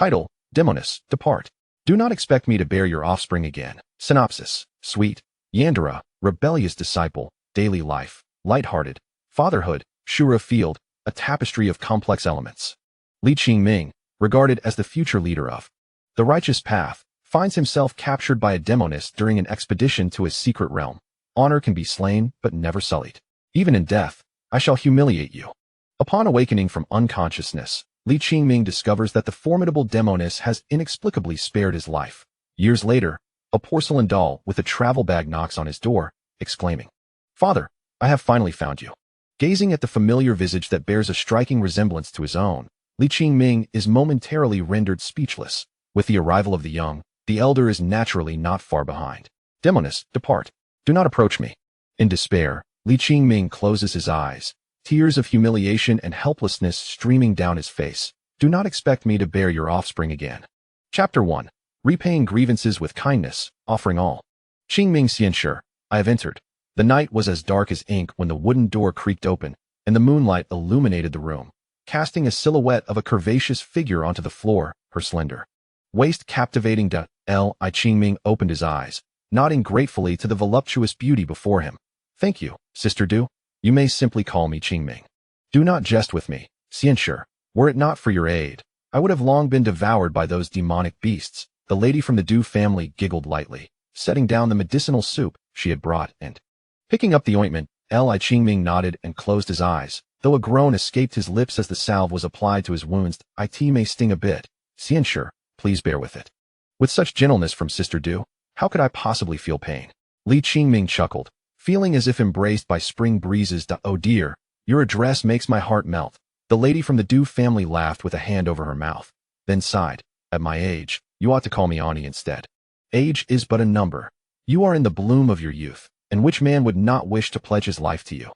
Title: Demoness, depart. Do not expect me to bear your offspring again. Synopsis: Sweet, Yandere, rebellious disciple, daily life, lighthearted, fatherhood, Shura field, a tapestry of complex elements. Li Qingming, regarded as the future leader of the righteous path, finds himself captured by a Demoness during an expedition to his secret realm. Honor can be slain, but never sullied. Even in death, I shall humiliate you. Upon awakening from unconsciousness, Li Qingming discovers that the formidable Demoness has inexplicably spared his life. Years later, a porcelain doll with a travel bag knocks on his door, exclaiming, "Father, I have finally found you." Gazing at the familiar visage that bears a striking resemblance to his own, Li Qingming is momentarily rendered speechless. With the arrival of the young, the elder is naturally not far behind. Demoness, depart. Do not approach me. In despair, Li Qingming closes his eyes, tears of humiliation and helplessness streaming down his face. Do not expect me to bear your offspring again. Chapter 1. Repaying grievances with kindness, offering all. Qingming Xianshi, I have entered. The night was as dark as ink when the wooden door creaked open, and the moonlight illuminated the room, casting a silhouette of a curvaceous figure onto the floor, her slender waist captivating. Li Qingming opened his eyes, nodding gratefully to the voluptuous beauty before him. Thank you, Sister Du. You may simply call me Qingming. Do not jest with me, Xianshi. Were it not for your aid, I would have long been devoured by those demonic beasts. The lady from the Du family giggled lightly, setting down the medicinal soup she had brought and picking up the ointment. Li Qingming nodded and closed his eyes, though a groan escaped his lips as the salve was applied to his wounds. It may sting a bit. Xianshi, please bear with it. With such gentleness from Sister Du, how could I possibly feel pain? Li Qingming chuckled, feeling as if embraced by spring breezes. Oh dear, your address makes my heart melt. The lady from the Du family laughed with a hand over her mouth, then sighed. At my age, you ought to call me Ani instead. Age is but a number. You are in the bloom of your youth, and which man would not wish to pledge his life to you?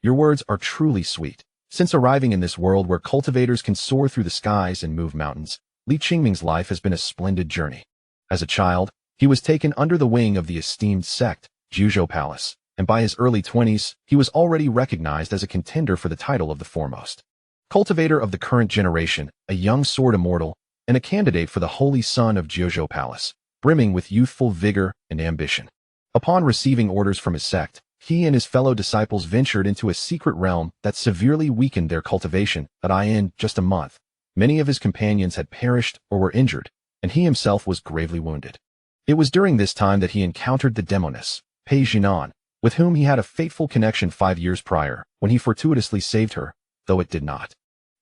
Your words are truly sweet. Since arriving in this world where cultivators can soar through the skies and move mountains, Li Qingming's life has been a splendid journey. As a child, he was taken under the wing of the esteemed sect, Juzhou Palace, and by his early 20s, he was already recognized as a contender for the title of the foremost cultivator of the current generation, a young sword immortal, and a candidate for the holy son of Juzhou Palace, brimming with youthful vigor and ambition. Upon receiving orders from his sect, he and his fellow disciples ventured into a secret realm that severely weakened their cultivation. In just a month, many of his companions had perished or were injured, and he himself was gravely wounded. It was during this time that he encountered the Demoness, Pei Jinan, with whom he had a fateful connection 5 years prior, when he fortuitously saved her, though it did not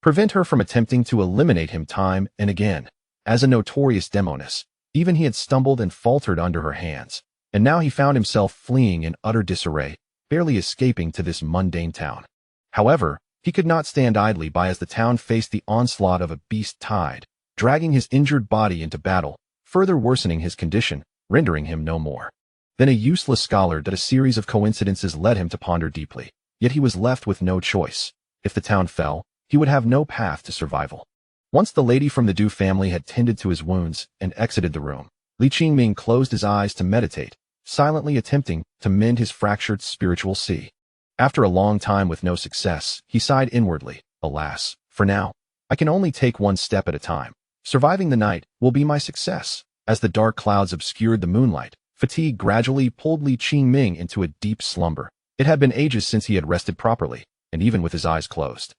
prevent her from attempting to eliminate him time and again. As a notorious Demoness, even he had stumbled and faltered under her hands, and now he found himself fleeing in utter disarray, barely escaping to this mundane town. However, he could not stand idly by as the town faced the onslaught of a beast tide, dragging his injured body into battle, further worsening his condition, rendering him no more than a useless scholar. A series of coincidences led him to ponder deeply, yet he was left with no choice. If the town fell, he would have no path to survival. Once the lady from the Du family had tended to his wounds and exited the room, Li Qingming closed his eyes to meditate, silently attempting to mend his fractured spiritual sea. After a long time with no success, he sighed inwardly. Alas, for now, I can only take one step at a time. Surviving the night will be my success. As the dark clouds obscured the moonlight, fatigue gradually pulled Li Qingming into a deep slumber. It had been ages since he had rested properly, and even with his eyes closed,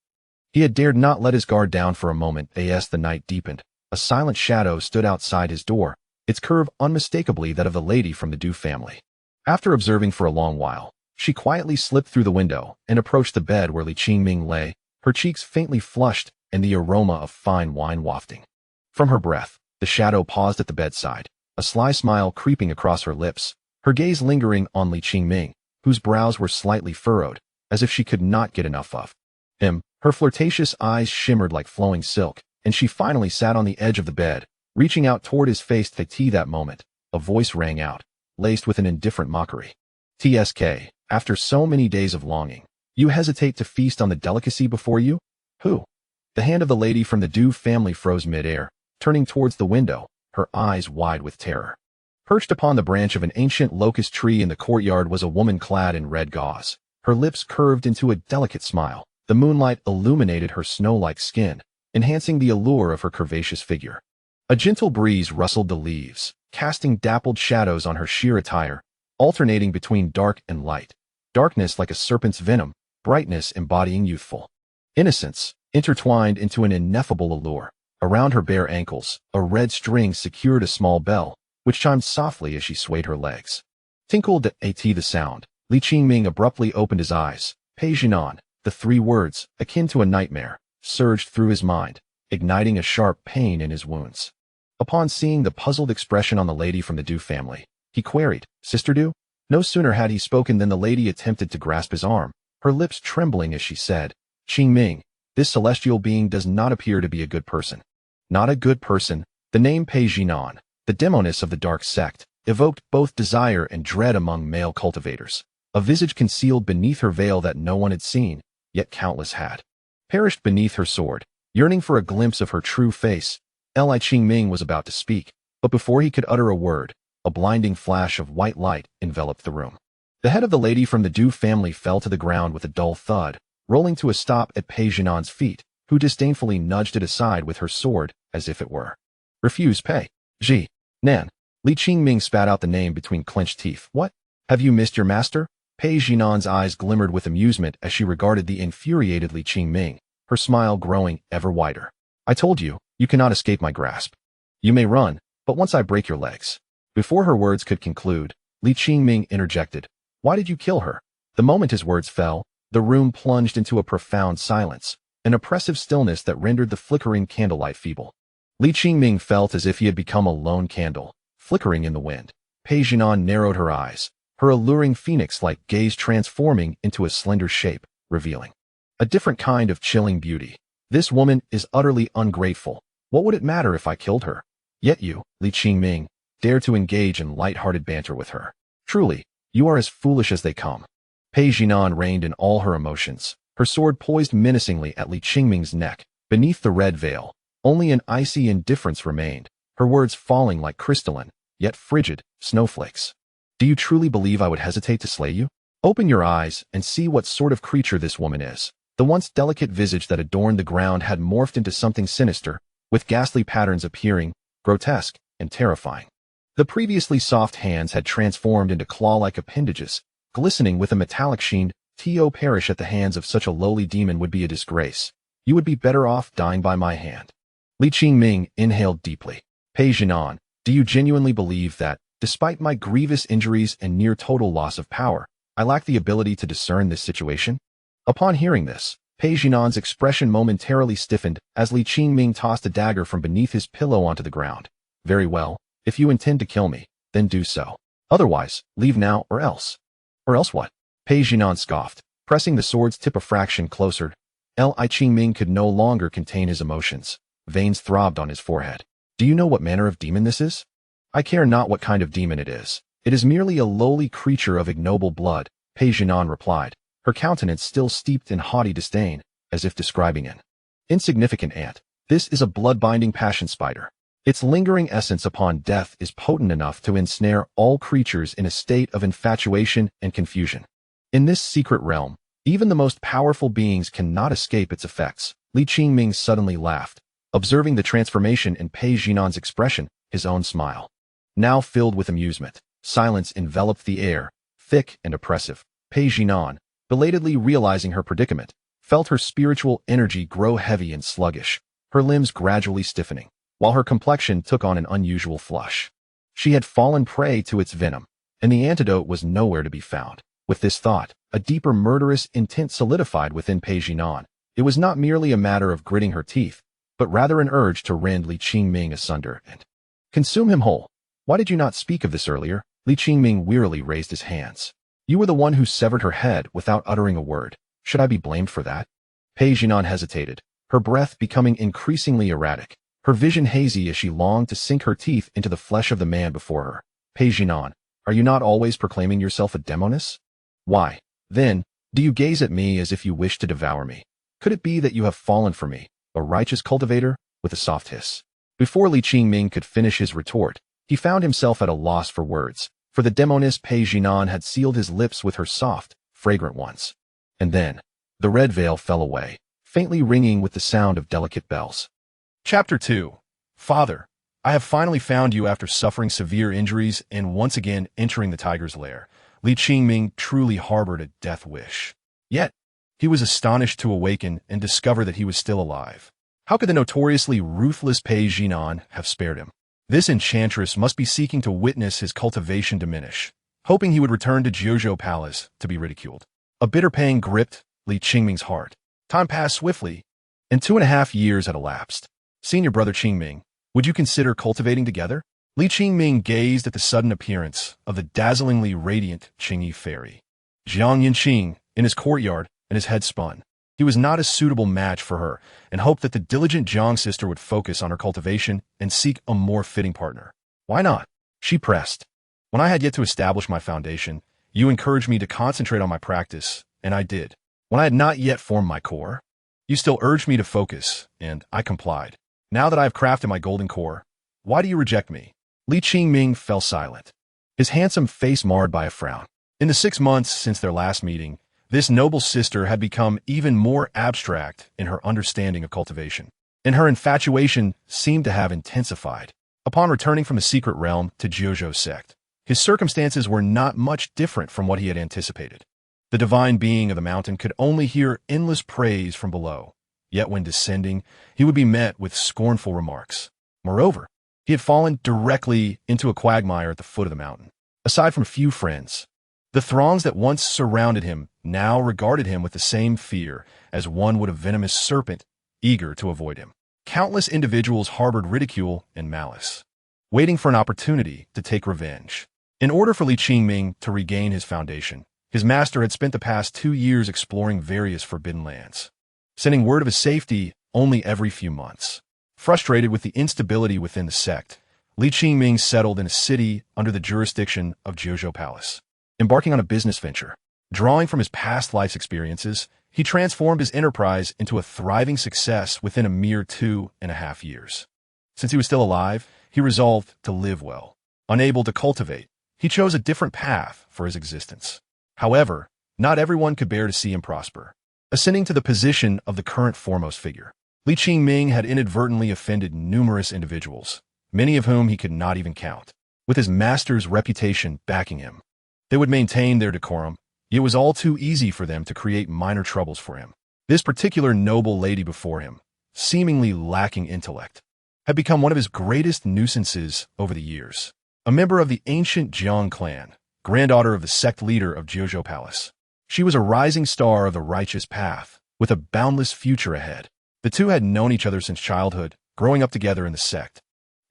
he had dared not let his guard down for a moment. As the night deepened, a silent shadow stood outside his door, its curve unmistakably that of the lady from the Du family. After observing for a long while, she quietly slipped through the window and approached the bed where Li Qingming lay, her cheeks faintly flushed and the aroma of fine wine wafting from her breath. The shadow paused at the bedside, a sly smile creeping across her lips, her gaze lingering on Li Qingming, whose brows were slightly furrowed, as if she could not get enough of him. Her flirtatious eyes shimmered like flowing silk, and she finally sat on the edge of the bed, reaching out toward his face. That moment, a voice rang out, laced with an indifferent mockery. "Tsk, after so many days of longing, you hesitate to feast on the delicacy before you? Who?" The hand of the lady from the Du family froze mid-air, turning towards the window, her eyes wide with terror. Perched upon the branch of an ancient locust tree in the courtyard was a woman clad in red gauze. Her lips curved into a delicate smile. The moonlight illuminated her snow-like skin, enhancing the allure of her curvaceous figure. A gentle breeze rustled the leaves, casting dappled shadows on her sheer attire, alternating between dark and light. Darkness like a serpent's venom, brightness embodying youthful innocence, intertwined into an ineffable allure. Around her bare ankles, a red string secured a small bell, which chimed softly as she swayed her legs. Tinkled at the sound, Li Qingming abruptly opened his eyes. Pei Jinan, the three words, akin to a nightmare, surged through his mind, igniting a sharp pain in his wounds. Upon seeing the puzzled expression on the lady from the Du family, he queried, "Sister Du?" No sooner had he spoken than the lady attempted to grasp his arm, her lips trembling as she said, "Qingming, this celestial being does not appear to be a good person." Not a good person. The name Pei Jinan, the Demoness of the dark sect, evoked both desire and dread among male cultivators. A visage concealed beneath her veil that no one had seen, yet countless had. Perished beneath her sword, yearning for a glimpse of her true face. Li Qingming was about to speak, but before he could utter a word, a blinding flash of white light enveloped the room. The head of the lady from the Du family fell to the ground with a dull thud, rolling to a stop at Pei Jinan's feet, who disdainfully nudged it aside with her sword, as if it were. "Refuse Pei Nan." Li Qingming spat out the name between clenched teeth. "What? Have you missed your master?" Pei Jinan's eyes glimmered with amusement as she regarded the infuriated Li Qingming, her smile growing ever wider. "I told you, you cannot escape my grasp. You may run, but once I break your legs." Before her words could conclude, Li Qingming interjected, "Why did you kill her?" The moment his words fell, the room plunged into a profound silence, an oppressive stillness that rendered the flickering candlelight feeble. Li Qingming felt as if he had become a lone candle, flickering in the wind. Pei Jinan narrowed her eyes, her alluring phoenix-like gaze transforming into a slender shape, revealing a different kind of chilling beauty. "This woman is utterly ungrateful. What would it matter if I killed her? Yet you, Li Qingming, dare to engage in light-hearted banter with her. Truly, you are as foolish as they come." Pei Jinan reigned in all her emotions, her sword poised menacingly at Li Qingming's neck. Beneath the red veil, only an icy indifference remained, her words falling like crystalline, yet frigid, snowflakes. "Do you truly believe I would hesitate to slay you? Open your eyes and see what sort of creature this woman is." The once delicate visage that adorned the ground had morphed into something sinister, with ghastly patterns appearing, grotesque and terrifying. The previously soft hands had transformed into claw-like appendages, glistening with a metallic sheen. "To perish at the hands of such a lowly demon would be a disgrace. You would be better off dying by my hand." Li Qingming inhaled deeply. "Pei Jinan, do you genuinely believe that, despite my grievous injuries and near total loss of power, I lack the ability to discern this situation?" Upon hearing this, Pei Jinan's expression momentarily stiffened as Li Qingming tossed a dagger from beneath his pillow onto the ground. "Very well, if you intend to kill me, then do so. Otherwise, leave now or else." "Or else what?" Pei Jinan scoffed, pressing the sword's tip a fraction closer. Li Qingming could no longer contain his emotions. Veins throbbed on his forehead. "Do you know what manner of demon this is?" "I care not what kind of demon it is. It is merely a lowly creature of ignoble blood," Pei Jinan replied, her countenance still steeped in haughty disdain, as if describing an insignificant ant. "This is a blood-binding passion spider. Its lingering essence upon death is potent enough to ensnare all creatures in a state of infatuation and confusion. In this secret realm, even the most powerful beings cannot escape its effects." Li Qingming suddenly laughed, observing the transformation in Pei Jinan's expression, his own smile now filled with amusement. Silence enveloped the air, thick and oppressive. Pei Jinan, belatedly realizing her predicament, felt her spiritual energy grow heavy and sluggish, her limbs gradually stiffening, while her complexion took on an unusual flush. She had fallen prey to its venom, and the antidote was nowhere to be found. With this thought, a deeper murderous intent solidified within Pei Jinan. It was not merely a matter of gritting her teeth, but rather an urge to rend Li Qingming asunder and consume him whole. "Why did you not speak of this earlier?" Li Qingming wearily raised his hands. "You were the one who severed her head without uttering a word. Should I be blamed for that?" Pei Jinan hesitated, her breath becoming increasingly erratic, her vision hazy as she longed to sink her teeth into the flesh of the man before her. "Pei Jinan, are you not always proclaiming yourself a Demoness? Why, then, do you gaze at me as if you wish to devour me? Could it be that you have fallen for me, a righteous cultivator?" With a soft hiss. Before Li Qingming could finish his retort, he found himself at a loss for words, for the Demoness Pei Jinan had sealed his lips with her soft, fragrant ones. And then, the red veil fell away, faintly ringing with the sound of delicate bells. Chapter 2. Father, I have finally found you after suffering severe injuries and once again entering the tiger's lair. Li Qingming truly harbored a death wish. Yet, he was astonished to awaken and discover that he was still alive. How could the notoriously ruthless Pei Jinan have spared him? This enchantress must be seeking to witness his cultivation diminish, hoping he would return to Jiuzhou Palace to be ridiculed. A bitter pang gripped Li Qingming's heart. Time passed swiftly, and 2.5 years had elapsed. Senior brother Qingming, would you consider cultivating together? Li Qingming gazed at the sudden appearance of the dazzlingly radiant Qingyi fairy. Jiang Yanqing, in his courtyard, and his head spun. He was not a suitable match for her, and hoped that the diligent Jiang sister would focus on her cultivation and seek a more fitting partner. Why not? She pressed. When I had yet to establish my foundation, you encouraged me to concentrate on my practice, and I did. When I had not yet formed my core, you still urged me to focus, and I complied. Now that I have crafted my golden core, why do you reject me? Li Qingming fell silent, his handsome face marred by a frown. In the 6 months since their last meeting, this noble sister had become even more abstract in her understanding of cultivation, and her infatuation seemed to have intensified. Upon returning from the secret realm to Jiuzhou sect, his circumstances were not much different from what he had anticipated. The divine being of the mountain could only hear endless praise from below, yet when descending, he would be met with scornful remarks. Moreover, he had fallen directly into a quagmire at the foot of the mountain. Aside from few friends, the throngs that once surrounded him now regarded him with the same fear as one would a venomous serpent, eager to avoid him. Countless individuals harbored ridicule and malice, waiting for an opportunity to take revenge. In order for Li Qingming to regain his foundation, his master had spent the past 2 years exploring various forbidden lands, sending word of his safety only every few months. Frustrated with the instability within the sect, Li Qingming settled in a city under the jurisdiction of Jiuzhou Palace. Embarking on a business venture, drawing from his past life's experiences, he transformed his enterprise into a thriving success within a mere 2.5 years. Since he was still alive, he resolved to live well. Unable to cultivate, he chose a different path for his existence. However, not everyone could bear to see him prosper. Ascending to the position of the current foremost figure, Li Qingming had inadvertently offended numerous individuals, many of whom he could not even count. With his master's reputation backing him, they would maintain their decorum, yet it was all too easy for them to create minor troubles for him. This particular noble lady before him, seemingly lacking intellect, had become one of his greatest nuisances over the years. A member of the ancient Jiang clan, granddaughter of the sect leader of Jiuzhou Palace, she was a rising star of the righteous path, with a boundless future ahead. The two had known each other since childhood, growing up together in the sect.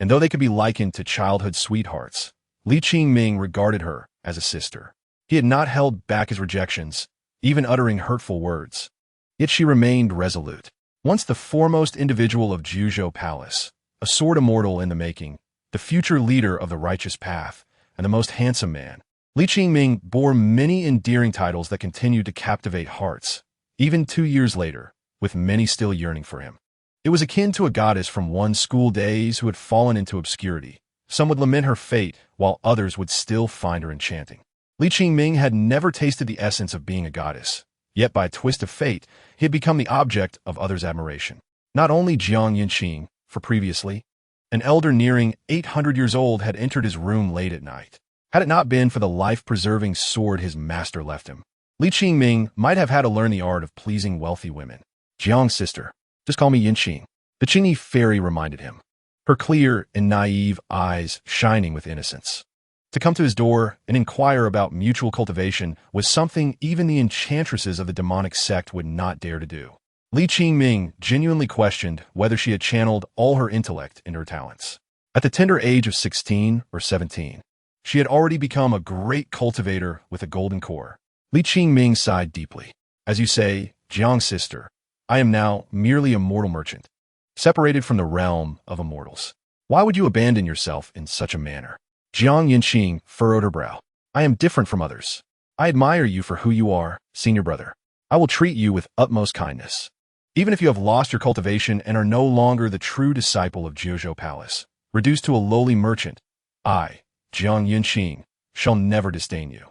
And though they could be likened to childhood sweethearts, Li Qingming regarded her as a sister. He had not held back his rejections, even uttering hurtful words. Yet she remained resolute. Once the foremost individual of Jiuzhou Palace, a sword immortal in the making, the future leader of the righteous path, and the most handsome man, Li Qingming bore many endearing titles that continued to captivate hearts, even 2 years later, with many still yearning for him. It was akin to a goddess from one's school days who had fallen into obscurity. Some would lament her fate, while others would still find her enchanting. Li Qingming had never tasted the essence of being a goddess, yet by a twist of fate, he had become the object of others' admiration. Not only Jiang Yanqing, for previously, an elder nearing 800 years old had entered his room late at night. Had it not been for the life-preserving sword his master left him, Li Qingming might have had to learn the art of pleasing wealthy women. Jiang's sister, just call me Yanqing, the Qingyi fairy reminded him, her clear and naive eyes shining with innocence. To come to his door and inquire about mutual cultivation was something even the enchantresses of the demonic sect would not dare to do. Li Qingming genuinely questioned whether she had channeled all her intellect into her talents. At the tender age of 16 or 17, she had already become a great cultivator with a golden core. Li Qingming sighed deeply. As you say, Jiang's sister, I am now merely a mortal merchant, separated from the realm of immortals. Why would you abandon yourself in such a manner? Jiang Yanqing furrowed her brow. I am different from others. I admire you for who you are, senior brother. I will treat you with utmost kindness. Even if you have lost your cultivation and are no longer the true disciple of Jiuzhou Palace, reduced to a lowly merchant, I, Jiang Yanqing, shall never disdain you.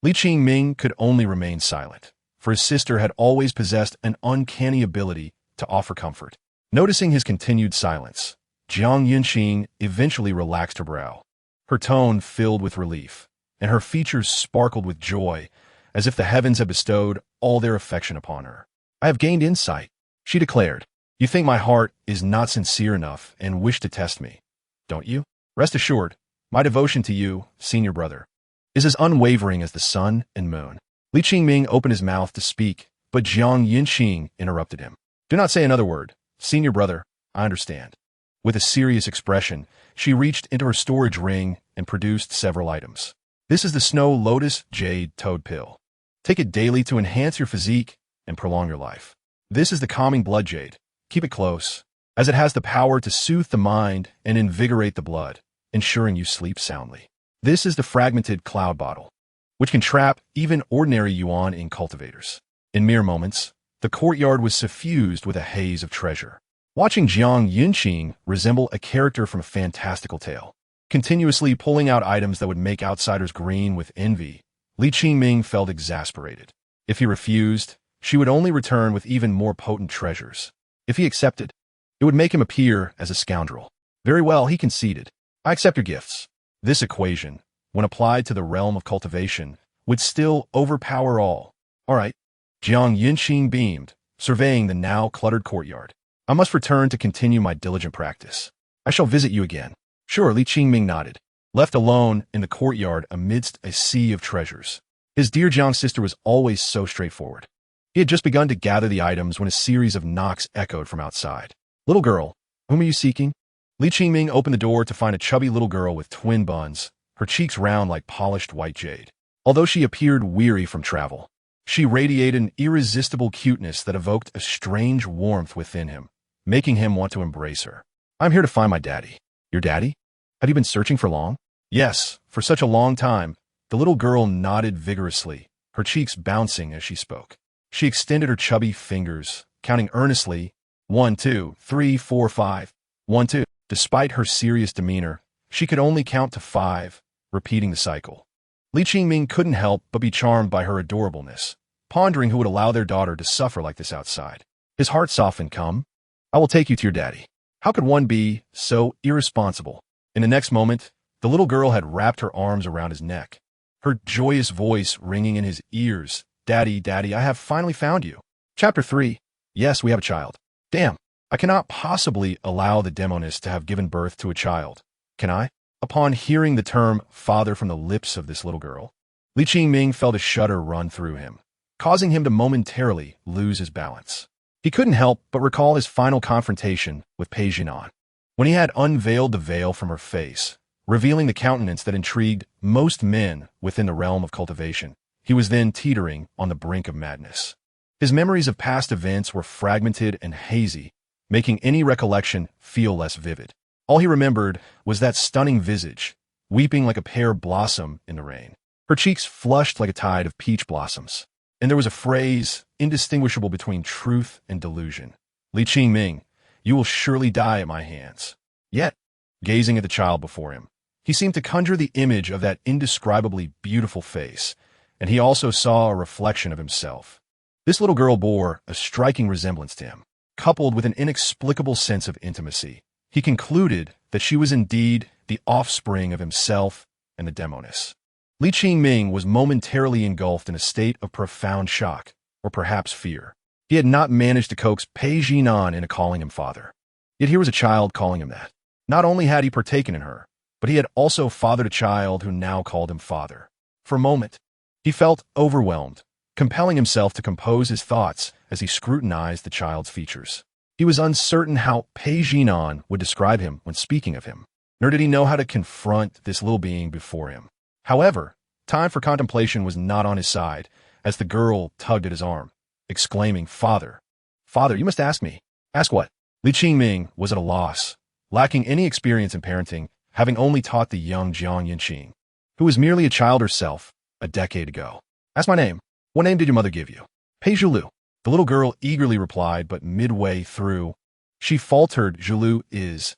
Li Qingming could only remain silent, for his sister had always possessed an uncanny ability to offer comfort. Noticing his continued silence, Jiang Yunqing eventually relaxed her brow. Her tone filled with relief, and her features sparkled with joy, as if the heavens had bestowed all their affection upon her. "I have gained insight," she declared. "You think my heart is not sincere enough and wish to test me, don't you? Rest assured, my devotion to you, senior brother, is as unwavering as the sun and moon." Li Qingming opened his mouth to speak, but Jiang Yunqing interrupted him. "Do not say another word. Senior brother, I understand." With a serious expression, she reached into her storage ring and produced several items. "This is the Snow Lotus Jade Toad Pill. Take it daily to enhance your physique and prolong your life. This is the Calming Blood Jade. Keep it close, as it has the power to soothe the mind and invigorate the blood, ensuring you sleep soundly. This is the Fragmented Cloud Bottle, which can trap even ordinary yuan in cultivators." In mere moments, the courtyard was suffused with a haze of treasure. Watching Jiang Yunqing resemble a character from a fantastical tale, continuously pulling out items that would make outsiders green with envy, Li Qingming felt exasperated. If he refused, she would only return with even more potent treasures. If he accepted, it would make him appear as a scoundrel. Very well, he conceded. "I accept your gifts." This equation, when applied to the realm of cultivation, would still overpower all. "All right." Jiang Yunqing beamed, surveying the now cluttered courtyard. "I must return to continue my diligent practice. I shall visit you again." "Sure," Li Qingming nodded, left alone in the courtyard amidst a sea of treasures. His dear Jiang sister was always so straightforward. He had just begun to gather the items when a series of knocks echoed from outside. "Little girl, whom are you seeking?" Li Qingming opened the door to find a chubby little girl with twin buns, her cheeks round like polished white jade. Although she appeared weary from travel, she radiated an irresistible cuteness that evoked a strange warmth within him, making him want to embrace her. "I'm here to find my daddy." "Your daddy? Have you been searching for long?" "Yes, for such a long time." The little girl nodded vigorously, her cheeks bouncing as she spoke. She extended her chubby fingers, counting earnestly, 1, 2, 3, 4, 5, 1, 2. Despite her serious demeanor, she could only count to 5, repeating the cycle. Li Qingming couldn't help but be charmed by her adorableness, pondering who would allow their daughter to suffer like this outside. His heart softened. "Come, I will take you to your daddy." How could one be so irresponsible? In the next moment, the little girl had wrapped her arms around his neck, her joyous voice ringing in his ears. "Daddy, Daddy, I have finally found you." Chapter 3. Yes, we have a child. Damn, I cannot possibly allow the Demoness to have given birth to a child. Can I? Upon hearing the term father from the lips of this little girl, Li Qingming felt a shudder run through him, causing him to momentarily lose his balance. He couldn't help but recall his final confrontation with Pei Jinan, when he had unveiled the veil from her face, revealing the countenance that intrigued most men within the realm of cultivation. He was then teetering on the brink of madness. His memories of past events were fragmented and hazy, making any recollection feel less vivid. All he remembered was that stunning visage, weeping like a pear blossom in the rain. Her cheeks flushed like a tide of peach blossoms, and there was a phrase indistinguishable between truth and delusion. "Li Qingming, you will surely die at my hands." Yet, gazing at the child before him, he seemed to conjure the image of that indescribably beautiful face, and he also saw a reflection of himself. This little girl bore a striking resemblance to him, coupled with an inexplicable sense of intimacy. He concluded that she was indeed the offspring of himself and the Demoness. Li Qingming was momentarily engulfed in a state of profound shock, or perhaps fear. He had not managed to coax Pei Jinan into calling him father. Yet here was a child calling him that. Not only had he partaken in her, but he had also fathered a child who now called him father. For a moment, he felt overwhelmed, compelling himself to compose his thoughts as he scrutinized the child's features. He was uncertain how Pei Jinan would describe him when speaking of him, nor did he know how to confront this little being before him. However, time for contemplation was not on his side, as the girl tugged at his arm, exclaiming, "Father, father, you must ask me." "Ask what?" Li Qingming was at a loss, lacking any experience in parenting, having only taught the young Jiang Yunqing, who was merely a child herself a decade ago. "Ask my name. What name did your mother give you?" "Pei Zhulu." The little girl eagerly replied, but midway through, she faltered. "Zhulu is.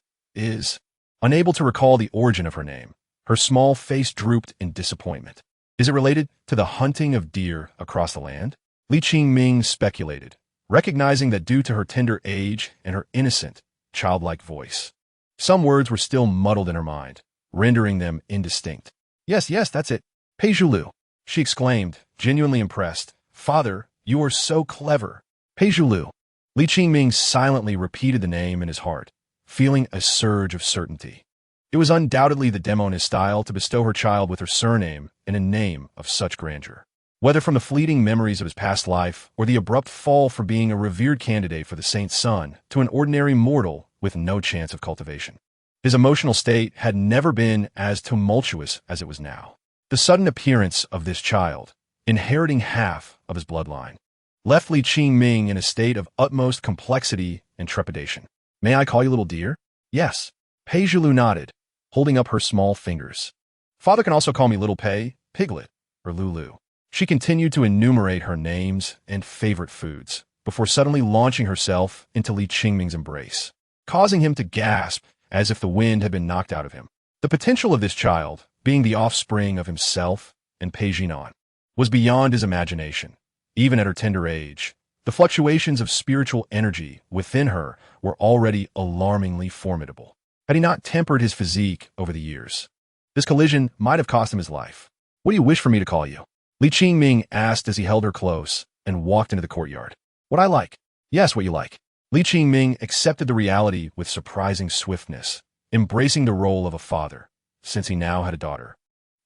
Unable to recall the origin of her name, her small face drooped in disappointment. "Is it related to the hunting of deer across the land?" Li Qingming speculated, recognizing that due to her tender age and her innocent, childlike voice, some words were still muddled in her mind, rendering them indistinct. Yes, yes, that's it. Peijulu, she exclaimed, genuinely impressed. Father, you are so clever. Peijulu. Li Qingming silently repeated the name in his heart, feeling a surge of certainty. It was undoubtedly the Demoness style to bestow her child with her surname and a name of such grandeur. Whether from the fleeting memories of his past life or the abrupt fall from being a revered candidate for the saint's son to an ordinary mortal with no chance of cultivation. His emotional state had never been as tumultuous as it was now. The sudden appearance of this child, inheriting half of his bloodline, left Li Qingming in a state of utmost complexity and trepidation. May I call you little dear? Yes. Peijulu nodded, holding up her small fingers. Father can also call me little Pei, Piglet, or Lulu. She continued to enumerate her names and favorite foods before suddenly launching herself into Li Qingming's embrace, causing him to gasp as if the wind had been knocked out of him. The potential of this child, being the offspring of himself and Pei Jinan, was beyond his imagination. Even at her tender age, the fluctuations of spiritual energy within her were already alarmingly formidable. Had he not tempered his physique over the years, this collision might have cost him his life. What do you wish for me to call you? Li Qingming asked as he held her close and walked into the courtyard. What I like. Yes, what you like. Li Qingming accepted the reality with surprising swiftness, embracing the role of a father, since he now had a daughter.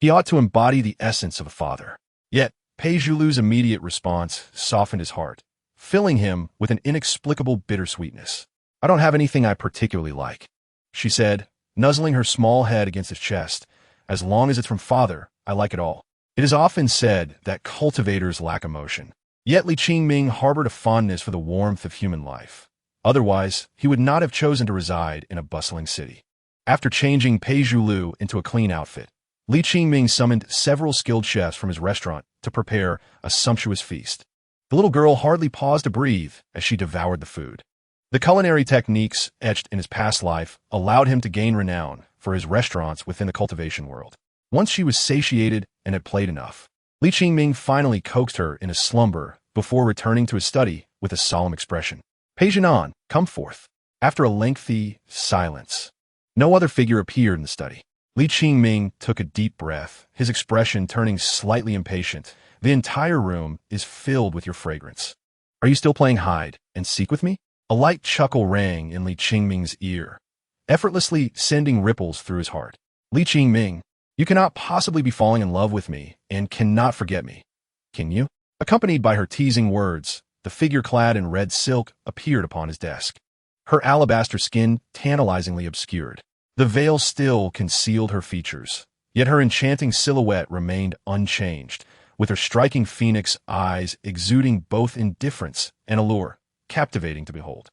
He ought to embody the essence of a father. Yet, Peijulu's immediate response softened his heart, filling him with an inexplicable bittersweetness. I don't have anything I particularly like, she said, nuzzling her small head against his chest. As long as it's from father, I like it all. It is often said that cultivators lack emotion. Yet Li Qingming harbored a fondness for the warmth of human life. Otherwise, he would not have chosen to reside in a bustling city. After changing Peijulu into a clean outfit, Li Qingming summoned several skilled chefs from his restaurant to prepare a sumptuous feast. The little girl hardly paused to breathe as she devoured the food. The culinary techniques etched in his past life allowed him to gain renown for his restaurants within the cultivation world. Once she was satiated and had played enough, Li Qingming finally coaxed her in a slumber before returning to his study with a solemn expression. Pei Jinan, come forth. After a lengthy silence, no other figure appeared in the study. Li Qingming took a deep breath, his expression turning slightly impatient. The entire room is filled with your fragrance. Are you still playing hide and seek with me? A light chuckle rang in Li Qingming's ear, effortlessly sending ripples through his heart. Li Qingming, you cannot possibly be falling in love with me and cannot forget me, can you? Accompanied by her teasing words, the figure clad in red silk appeared upon his desk. Her alabaster skin tantalizingly obscured. The veil still concealed her features, yet her enchanting silhouette remained unchanged, with her striking phoenix eyes exuding both indifference and allure, captivating to behold.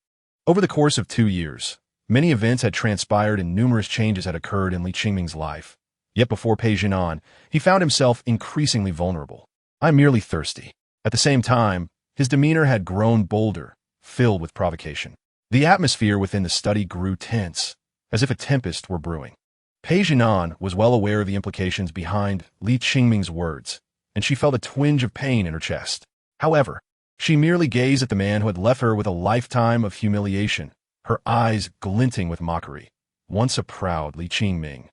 Over the course of 2 years, many events had transpired and numerous changes had occurred in Li Qingming's life. Yet before Pei Jinan, he found himself increasingly vulnerable. I'm merely thirsty. At the same time, his demeanor had grown bolder, filled with provocation. The atmosphere within the study grew tense, as if a tempest were brewing. Pei Jinan was well aware of the implications behind Li Qingming's words, and she felt a twinge of pain in her chest. However, she merely gazed at the man who had left her with a lifetime of humiliation, her eyes glinting with mockery. Once a proud Li Qingming.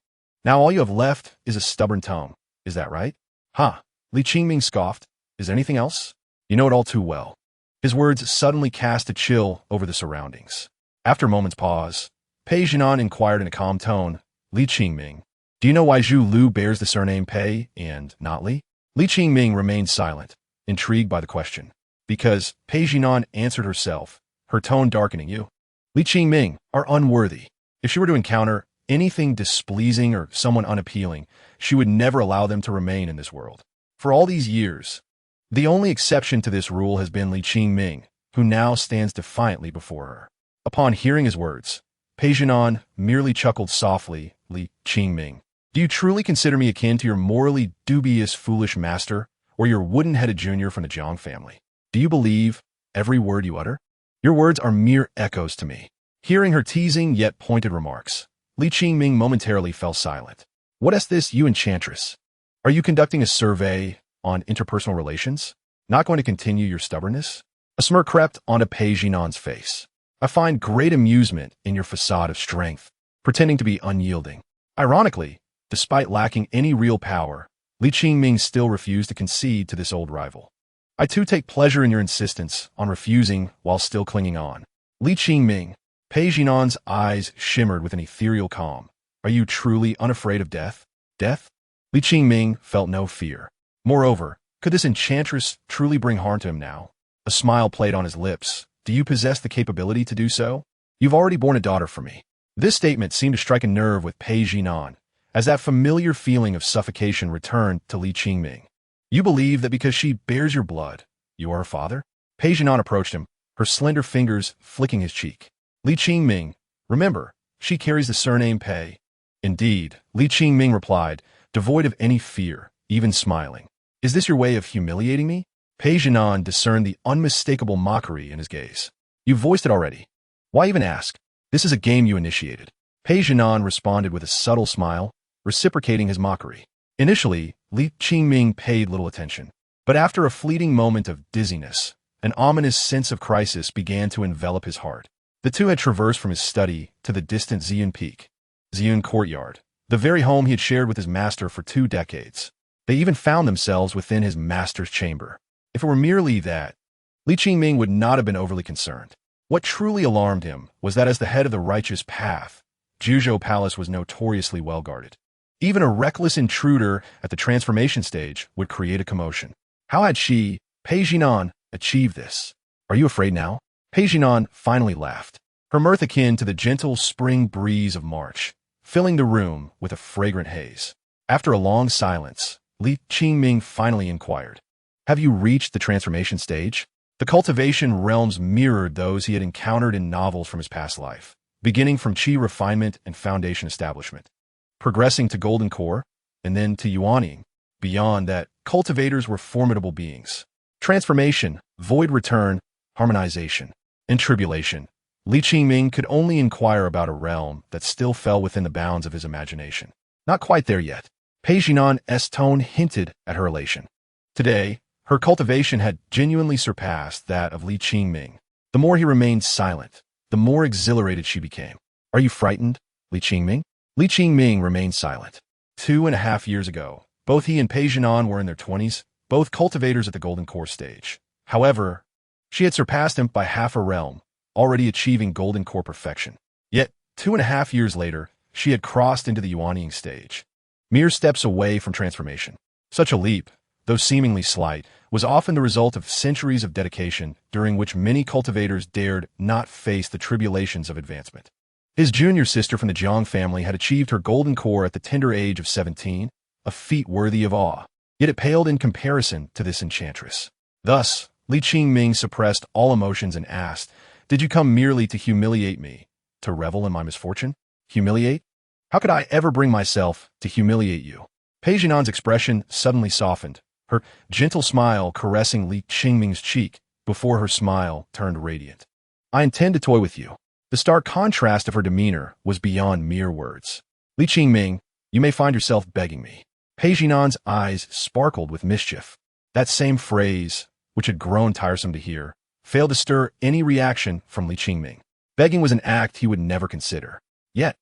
Now all you have left is a stubborn tongue. Is that right? Ha! Li Qingming scoffed. Is there anything else? You know it all too well. His words suddenly cast a chill over the surroundings. After a moment's pause, Pei Jinan inquired in a calm tone, Li Qingming, do you know why Zhu Lu bears the surname Pei and not Li? Li Qingming remained silent, intrigued by the question. Because Pei Jinan answered herself, her tone darkening. You, Li Qingming, are unworthy. If she were to encounter anything displeasing or someone unappealing, she would never allow them to remain in this world. For all these years, the only exception to this rule has been Li Qingming, who now stands defiantly before her. Upon hearing his words, Pei Jinan merely chuckled softly. Li Qingming, do you truly consider me akin to your morally dubious foolish master or your wooden-headed junior from the Jiang family? Do you believe every word you utter? Your words are mere echoes to me. Hearing her teasing yet pointed remarks, Li Qingming momentarily fell silent. What is this, you enchantress? Are you conducting a survey on interpersonal relations? Not going to continue your stubbornness? A smirk crept onto Pei Jinan's face. I find great amusement in your facade of strength, pretending to be unyielding. Ironically, despite lacking any real power, Li Qingming still refused to concede to this old rival. I too take pleasure in your insistence on refusing while still clinging on. Li Qingming, Pei Jinan's eyes shimmered with an ethereal calm. Are you truly unafraid of death? Death? Li Qingming felt no fear. Moreover, could this enchantress truly bring harm to him now? A smile played on his lips. Do you possess the capability to do so? You've already borne a daughter for me. This statement seemed to strike a nerve with Pei Jinan, as that familiar feeling of suffocation returned to Li Qingming. You believe that because she bears your blood, you are her father? Pei Jinan approached him, her slender fingers flicking his cheek. Li Qingming, remember, she carries the surname Pei. Indeed, Li Qingming replied, devoid of any fear, even smiling. Is this your way of humiliating me? Pei Jinan discerned the unmistakable mockery in his gaze. You voiced it already. Why even ask? This is a game you initiated. Pei Jinan responded with a subtle smile, reciprocating his mockery. Initially, Li Qingming paid little attention. But after a fleeting moment of dizziness, an ominous sense of crisis began to envelop his heart. The two had traversed from his study to the distant Ziyun Peak, Ziyun Courtyard, the very home he had shared with his master for 2 decades. They even found themselves within his master's chamber. If it were merely that, Li Qingming would not have been overly concerned. What truly alarmed him was that as the head of the righteous path, Juzhou Palace was notoriously well guarded. Even a reckless intruder at the transformation stage would create a commotion. How had she, Pei Jinan, achieved this? Are you afraid now? Pei Jinan finally laughed, her mirth akin to the gentle spring breeze of March, filling the room with a fragrant haze. After a long silence, Li Qingming finally inquired, have you reached the transformation stage? The cultivation realms mirrored those he had encountered in novels from his past life, beginning from Qi refinement and foundation establishment, progressing to golden core, and then to yuanying. Beyond that, cultivators were formidable beings. Transformation, void return, harmonization, and tribulation. Li Qingming could only inquire about a realm that still fell within the bounds of his imagination. Not quite there yet. Pei Jinan's tone hinted at her elation. Today, her cultivation had genuinely surpassed that of Li Qingming. The more he remained silent, the more exhilarated she became. Are you frightened, Li Qingming? Li Qingming remained silent. 2.5 years ago, both he and Pei Jinan were in their 20s, both cultivators at the Golden Core stage. However, she had surpassed him by half a realm, already achieving Golden Core perfection. Yet, 2.5 years later, she had crossed into the yuanying stage, mere steps away from transformation. Such a leap, though seemingly slight, was often the result of centuries of dedication during which many cultivators dared not face the tribulations of advancement. His junior sister from the Jiang family had achieved her golden core at the tender age of 17, a feat worthy of awe, yet it paled in comparison to this enchantress. Thus, Li Qingming suppressed all emotions and asked, did you come merely to humiliate me, to revel in my misfortune? Humiliate? How could I ever bring myself to humiliate you? Pei Jinan's expression suddenly softened, her gentle smile caressing Li Qingming's cheek before her smile turned radiant. I intend to toy with you. The stark contrast of her demeanor was beyond mere words. Li Qingming, you may find yourself begging me. Pei Jinan's eyes sparkled with mischief. That same phrase, which had grown tiresome to hear, failed to stir any reaction from Li Qingming. Begging was an act he would never consider. Yet,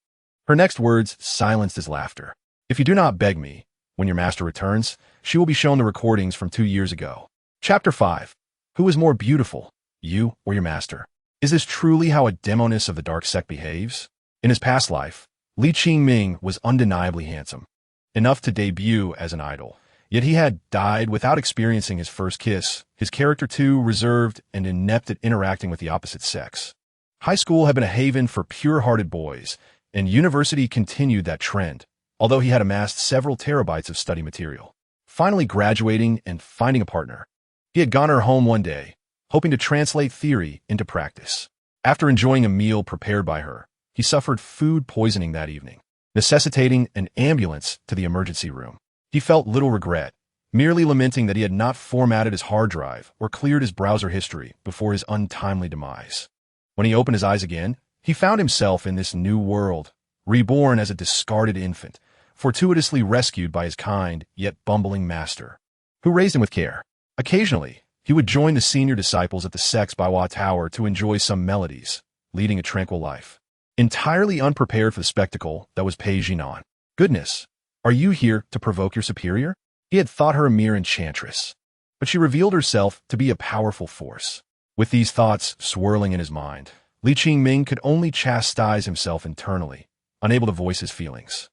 her next words silenced his laughter. If you do not beg me, when your master returns, she will be shown the recordings from 2 years ago. Chapter 5. Who is more beautiful, you or your master? Is this truly how a Demoness of the dark sect behaves? In his past life, Li Qingming was undeniably handsome, enough to debut as an idol. Yet he had died without experiencing his first kiss, his character too reserved and inept at interacting with the opposite sex. High school had been a haven for pure-hearted boys, and university continued that trend, although he had amassed several terabytes of study material. Finally graduating and finding a partner, he had gone her home one day, hoping to translate theory into practice. After enjoying a meal prepared by her, he suffered food poisoning that evening, necessitating an ambulance to the emergency room. He felt little regret, merely lamenting that he had not formatted his hard drive or cleared his browser history before his untimely demise. When he opened his eyes again, he found himself in this new world, reborn as a discarded infant, fortuitously rescued by his kind yet bumbling master, who raised him with care. Occasionally, he would join the senior disciples at the sect's Baiwa Tower to enjoy some melodies, leading a tranquil life. Entirely unprepared for the spectacle that was Pei Jinan. Goodness, are you here to provoke your superior? He had thought her a mere enchantress, but she revealed herself to be a powerful force. With these thoughts swirling in his mind, Li Qingming could only chastise himself internally, unable to voice his feelings.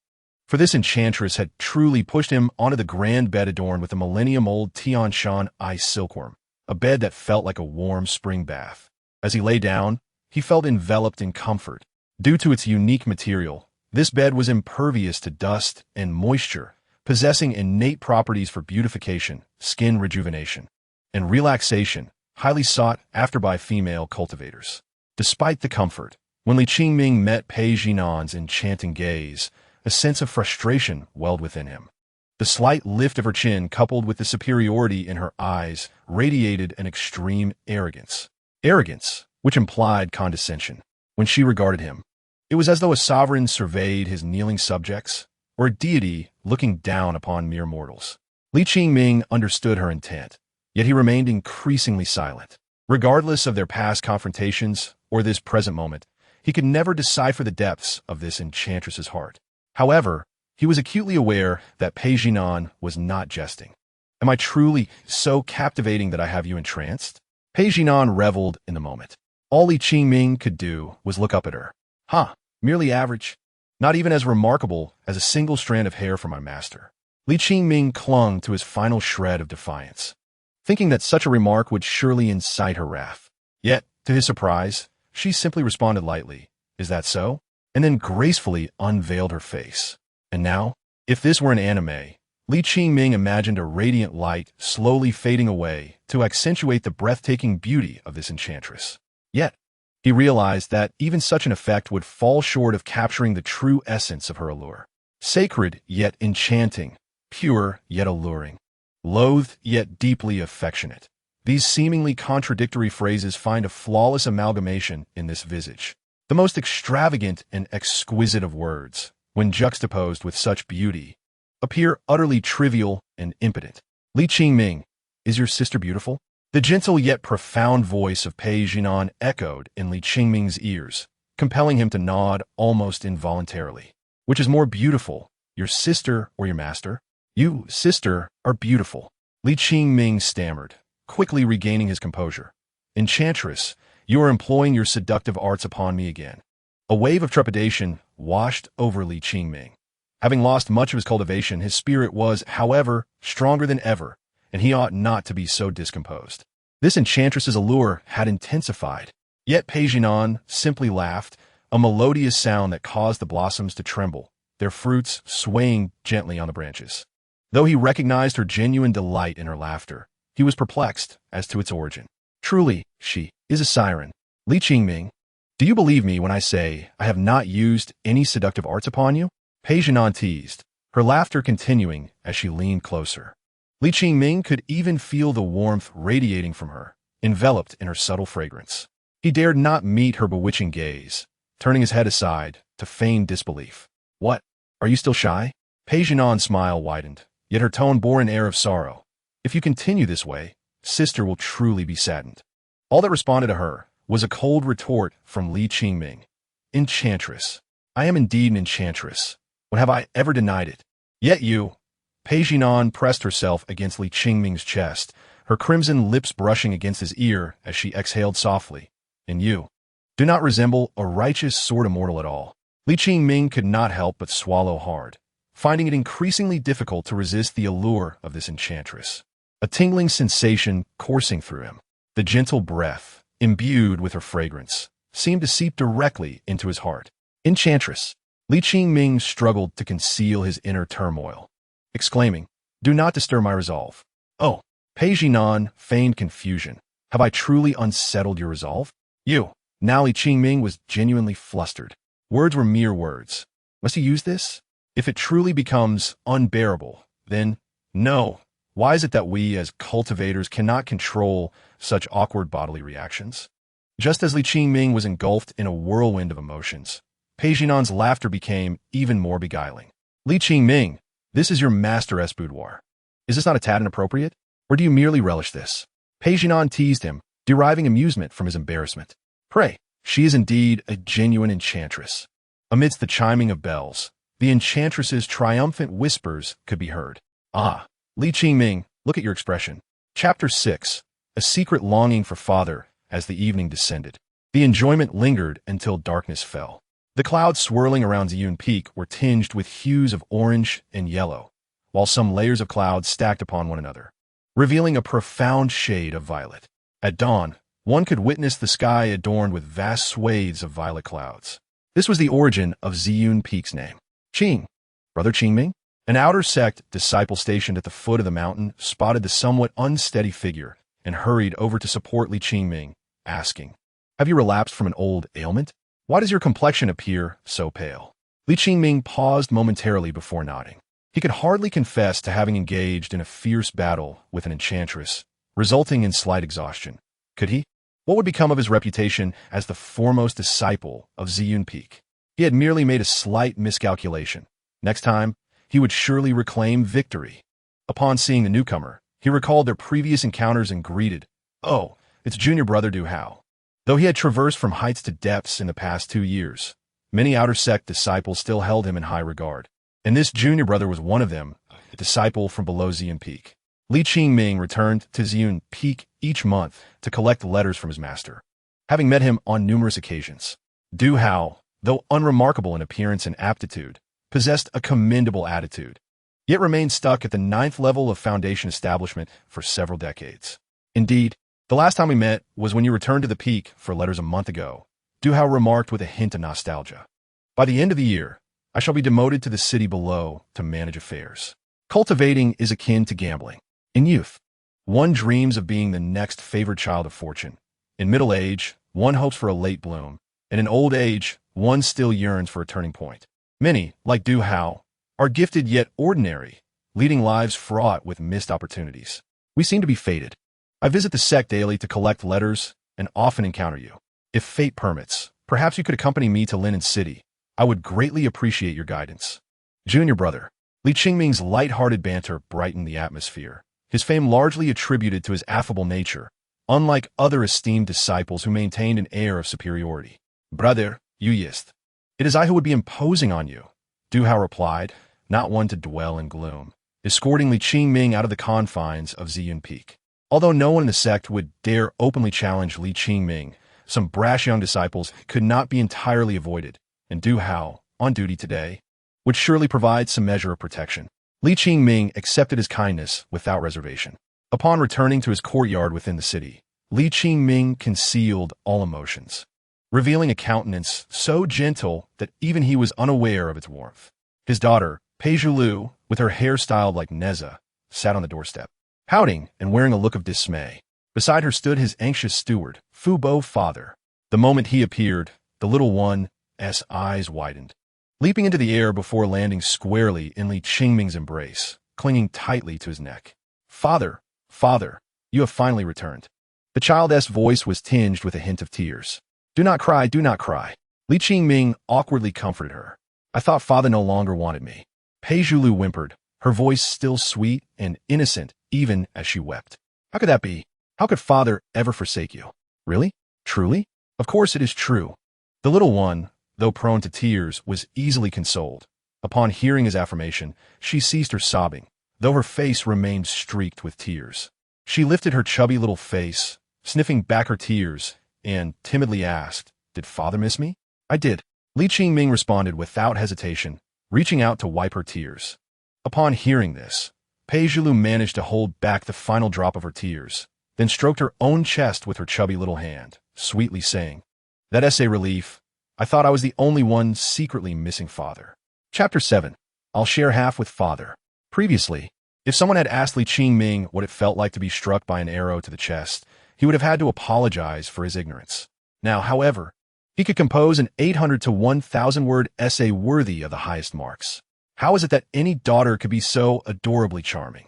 For this enchantress had truly pushed him onto the grand bed adorned with a millennium-old Tianshan ice silkworm, a bed that felt like a warm spring bath. As he lay down, he felt enveloped in comfort. Due to its unique material, this bed was impervious to dust and moisture, possessing innate properties for beautification, skin rejuvenation, and relaxation, highly sought after by female cultivators. Despite the comfort, when Li Qingming met Pei Jinan's enchanting gaze, a sense of frustration welled within him. The slight lift of her chin, coupled with the superiority in her eyes, radiated an extreme arrogance. Arrogance, which implied condescension. When she regarded him, it was as though a sovereign surveyed his kneeling subjects, or a deity looking down upon mere mortals. Li Qingming understood her intent, yet he remained increasingly silent. Regardless of their past confrontations or this present moment, he could never decipher the depths of this enchantress's heart. However, he was acutely aware that Pei Jinan was not jesting. Am I truly so captivating that I have you entranced? Pei Jinan reveled in the moment. All Li Qingming could do was look up at her. Merely average. Not even as remarkable as a single strand of hair from my master. Li Qingming clung to his final shred of defiance, thinking that such a remark would surely incite her wrath. Yet, to his surprise, she simply responded lightly, "Is that so?" and then gracefully unveiled her face. And now, if this were an anime, Li Qingming imagined a radiant light slowly fading away to accentuate the breathtaking beauty of this enchantress. Yet, he realized that even such an effect would fall short of capturing the true essence of her allure. Sacred yet enchanting, pure yet alluring, loathed yet deeply affectionate. These seemingly contradictory phrases find a flawless amalgamation in this visage. The most extravagant and exquisite of words, when juxtaposed with such beauty, appear utterly trivial and impotent. Li Qingming, is your sister beautiful? The gentle yet profound voice of Pei Jinan echoed in Li Qingming's ears, compelling him to nod almost involuntarily. Which is more beautiful, your sister or your master? You, sister, are beautiful. Li Qingming stammered, quickly regaining his composure. Enchantress, you are employing your seductive arts upon me again. A wave of trepidation washed over Li Qingming. Having lost much of his cultivation, his spirit was, however, stronger than ever, and he ought not to be so discomposed. This enchantress's allure had intensified. Yet Pei Jinan simply laughed, a melodious sound that caused the blossoms to tremble, their fruits swaying gently on the branches. Though he recognized her genuine delight in her laughter, he was perplexed as to its origin. Truly, she is a siren. Li Qingming, do you believe me when I say I have not used any seductive arts upon you? Pei Jinan teased, her laughter continuing as she leaned closer. Li Qingming could even feel the warmth radiating from her, enveloped in her subtle fragrance. He dared not meet her bewitching gaze, turning his head aside to feign disbelief. What? Are you still shy? Pei Jinan's smile widened, yet her tone bore an air of sorrow. If you continue this way, sister will truly be saddened. All that responded to her was a cold retort from Li Qingming. Enchantress. I am indeed an enchantress. When have I ever denied it? Yet you. Pei Jinan pressed herself against Li Qingming's chest, her crimson lips brushing against his ear as she exhaled softly. And you do not resemble a righteous sword immortal at all. Li Qingming could not help but swallow hard, finding it increasingly difficult to resist the allure of this enchantress. A tingling sensation coursing through him. The gentle breath, imbued with her fragrance, seemed to seep directly into his heart. Enchantress. Li Qingming struggled to conceal his inner turmoil, exclaiming, Do not disturb my resolve. Oh, Pei Jinan feigned confusion. Have I truly unsettled your resolve? You. Now Li Qingming was genuinely flustered. Words were mere words. Must he use this? If it truly becomes unbearable, then no. Why is it that we as cultivators cannot control such awkward bodily reactions? Just as Li Qingming was engulfed in a whirlwind of emotions, Pei Jinan's laughter became even more beguiling. Li Qingming, this is your master's boudoir. Is this not a tad inappropriate? Or do you merely relish this? Polygon teased him, deriving amusement from his embarrassment. Pray, she is indeed a genuine enchantress. Amidst the chiming of bells, the enchantress's triumphant whispers could be heard. Ah, Li Qingming, look at your expression. Chapter 6. A secret longing for father as the evening descended. The enjoyment lingered until darkness fell. The clouds swirling around Ziyun Peak were tinged with hues of orange and yellow, while some layers of clouds stacked upon one another, revealing a profound shade of violet. At dawn, one could witness the sky adorned with vast swathes of violet clouds. This was the origin of Ziyun Peak's name. Brother Qingming, an outer sect disciple stationed at the foot of the mountain, spotted the somewhat unsteady figure and hurried over to support Li Qingming, asking, "Have you relapsed from an old ailment? Why does your complexion appear so pale?" Li Qingming paused momentarily before nodding. He could hardly confess to having engaged in a fierce battle with an enchantress, resulting in slight exhaustion. Could he? What would become of his reputation as the foremost disciple of Ziyun Peak? He had merely made a slight miscalculation. Next time, he would surely reclaim victory. Upon seeing the newcomer, he recalled their previous encounters and greeted, "Oh, it's junior brother Du Hao." Though he had traversed from heights to depths in the past 2 years, many outer sect disciples still held him in high regard. And this junior brother was one of them, a disciple from below Ziyun Peak. Li Qingming returned to Ziyun Peak each month to collect letters from his master. Having met him on numerous occasions, Du Hao, though unremarkable in appearance and aptitude, possessed a commendable attitude, yet remained stuck at the 9th level of foundation establishment for several decades. Indeed, the last time we met was when you returned to the peak for letters a month ago, Du Hao remarked with a hint of nostalgia. By the end of the year, I shall be demoted to the city below to manage affairs. Cultivating is akin to gambling. In youth, one dreams of being the next favored child of fortune. In middle age, one hopes for a late bloom. And in old age, one still yearns for a turning point. Many, like Du Hao, are gifted yet ordinary, leading lives fraught with missed opportunities. We seem to be fated. I visit the sect daily to collect letters and often encounter you. If fate permits, perhaps you could accompany me to Linen City. I would greatly appreciate your guidance. Junior brother. Li Qingming's light-hearted banter brightened the atmosphere, his fame largely attributed to his affable nature, unlike other esteemed disciples who maintained an air of superiority. Brother, you yist. It is I who would be imposing on you, Du Hao replied, not one to dwell in gloom, escorting Li Qingming out of the confines of Ziyun Peak. Although no one in the sect would dare openly challenge Li Qingming, some brash young disciples could not be entirely avoided, and Du Hao, on duty today, would surely provide some measure of protection. Li Qingming accepted his kindness without reservation. Upon returning to his courtyard within the city, Li Qingming concealed all emotions, revealing a countenance so gentle that even he was unaware of its warmth. His daughter, Peizhulu, with her hair styled like Neza, sat on the doorstep, pouting and wearing a look of dismay. Beside her stood his anxious steward, Fu Bo father. The moment he appeared, the little one's eyes widened, leaping into the air before landing squarely in Li Qingming's embrace, clinging tightly to his neck. "Father, father, you have finally returned." The child's voice was tinged with a hint of tears. Do not cry, do not cry." Li Qingming awkwardly comforted her. "I thought father no longer wanted me." Peizhulu whimpered, her voice still sweet and innocent even as she wept. "How could that be? How could father ever forsake you?" "Really? Truly?" "Of course it is true." The little one, though prone to tears, was easily consoled. Upon hearing his affirmation, she ceased her sobbing, though her face remained streaked with tears. She lifted her chubby little face, sniffing back her tears, and timidly asked, "Did father miss me?" "I did," Li Qingming responded without hesitation, reaching out to wipe her tears. Upon hearing this, Peizhulu managed to hold back the final drop of her tears, then stroked her own chest with her chubby little hand, sweetly saying, "That's a relief. I thought I was the only one secretly missing father." Chapter 7. I'll share half with father. Previously, if someone had asked Li Qingming what it felt like to be struck by an arrow to the chest, he would have had to apologize for his ignorance. Now, however, he could compose an 800 to 1,000 word essay worthy of the highest marks. How is it that any daughter could be so adorably charming?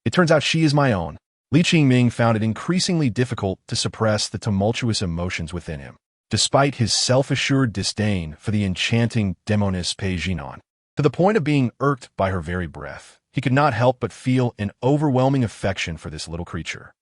It turns out she is my own. Li Qingming found it increasingly difficult to suppress the tumultuous emotions within him, despite his self-assured disdain for the enchanting Demoness Polygon. To the point of being irked by her very breath, he could not help but feel an overwhelming affection for this little creature.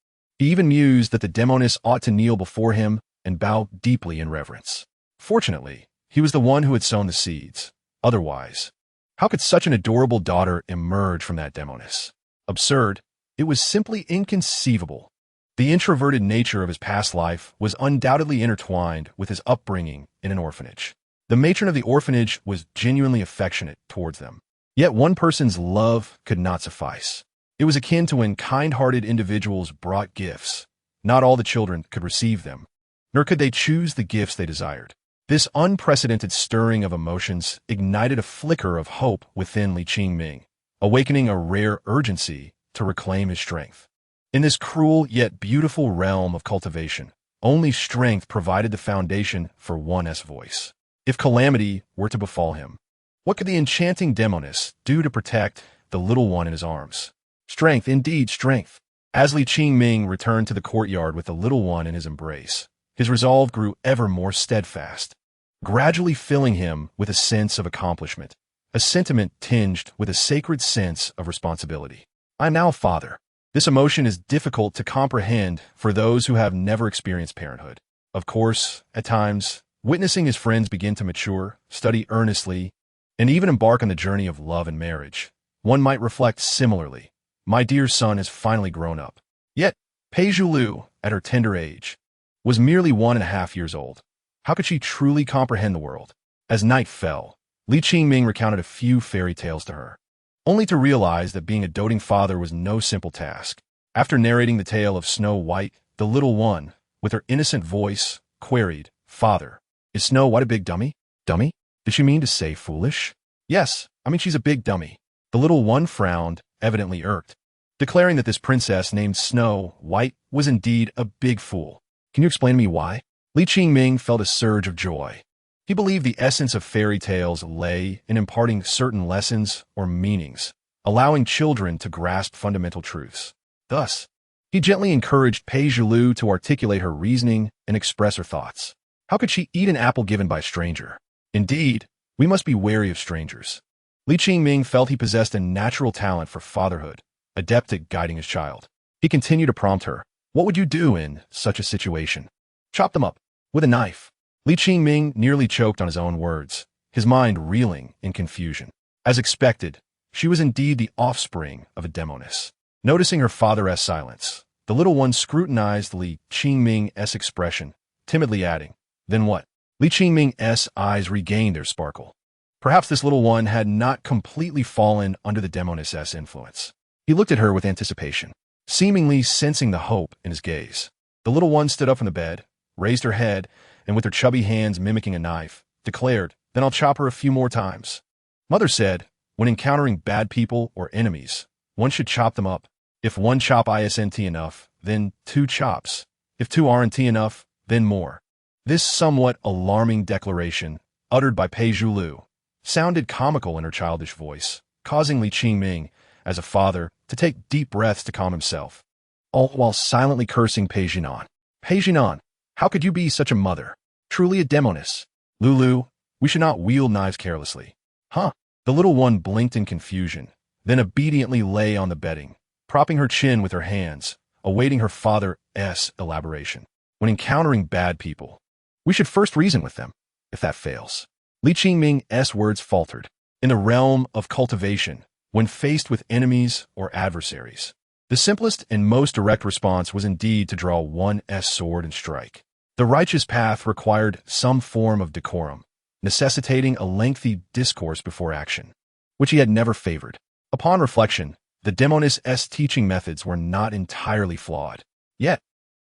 He even mused that the Demoness ought to kneel before him and bow deeply in reverence. Fortunately, he was the one who had sown the seeds. Otherwise, how could such an adorable daughter emerge from that Demoness? Absurd. It was simply inconceivable. The introverted nature of his past life was undoubtedly intertwined with his upbringing in an orphanage. The matron of the orphanage was genuinely affectionate towards them. Yet one person's love could not suffice. It was akin to when kind-hearted individuals brought gifts. Not all the children could receive them, nor could they choose the gifts they desired. This unprecedented stirring of emotions ignited a flicker of hope within Qingming, awakening a rare urgency to reclaim his strength. In this cruel yet beautiful realm of cultivation, only strength provided the foundation for one's voice. If calamity were to befall him, what could the enchanting Demoness do to protect the little one in his arms? Strength, indeed, strength. As Qingming returned to the courtyard with the little one in his embrace, his resolve grew ever more steadfast, gradually filling him with a sense of accomplishment, a sentiment tinged with a sacred sense of responsibility. I am now a father. This emotion is difficult to comprehend for those who have never experienced parenthood. Of course, at times, witnessing his friends begin to mature, study earnestly, and even embark on the journey of love and marriage, one might reflect similarly. My dear son has finally grown up. Yet, Pei Zhulu, at her tender age, was merely 1.5 years old. How could she truly comprehend the world? As night fell, Qingming recounted a few fairy tales to her, only to realize that being a doting father was no simple task. After narrating the tale of Snow White, the little one, with her innocent voice, queried, "Father, is Snow White a big dummy?" Dummy? Did she mean to say foolish? Yes, I mean she's a big dummy. The little one frowned, evidently irked, declaring that this princess named Snow White was indeed a big fool. Can you explain to me why? Qingming felt a surge of joy. He believed the essence of fairy tales lay in imparting certain lessons or meanings, allowing children to grasp fundamental truths. Thus, he gently encouraged Pei Zhulu to articulate her reasoning and express her thoughts. How could she eat an apple given by a stranger? Indeed, we must be wary of strangers. Qingming felt he possessed a natural talent for fatherhood, adept at guiding his child. He continued to prompt her. What would you do in such a situation? Chop them up with a knife. Qingming nearly choked on his own words, his mind reeling in confusion. As expected, she was indeed the offspring of a Demoness. Noticing her father's silence, the little one scrutinized Qingming's expression, timidly adding, "Then what?" Qingming's eyes regained their sparkle. Perhaps this little one had not completely fallen under the Demoness's influence. He looked at her with anticipation, seemingly sensing the hope in his gaze. The little one stood up from the bed, raised her head, and with her chubby hands mimicking a knife, declared, "Then I'll chop her a few more times." Mother said, when encountering bad people or enemies, one should chop them up. If one chop isn't enough, then 2 chops. If 2 aren't enough, then more. This somewhat alarming declaration, uttered by Pei Zhulu, sounded comical in her childish voice, causing Qingming, as a father, to take deep breaths to calm himself, all while silently cursing Pei Jinan. Pei Jinan, how could you be such a mother? Truly a Demoness. Lulu, we should not wield knives carelessly. Huh? The little one blinked in confusion, then obediently lay on the bedding, propping her chin with her hands, awaiting her father's elaboration. When encountering bad people, we should first reason with them. If that fails, Qingming's words faltered. In the realm of cultivation, when faced with enemies or adversaries, the simplest and most direct response was indeed to draw one's sword and strike. The righteous path required some form of decorum, necessitating a lengthy discourse before action, which he had never favored. Upon reflection, the Demoness's teaching methods were not entirely flawed. Yet,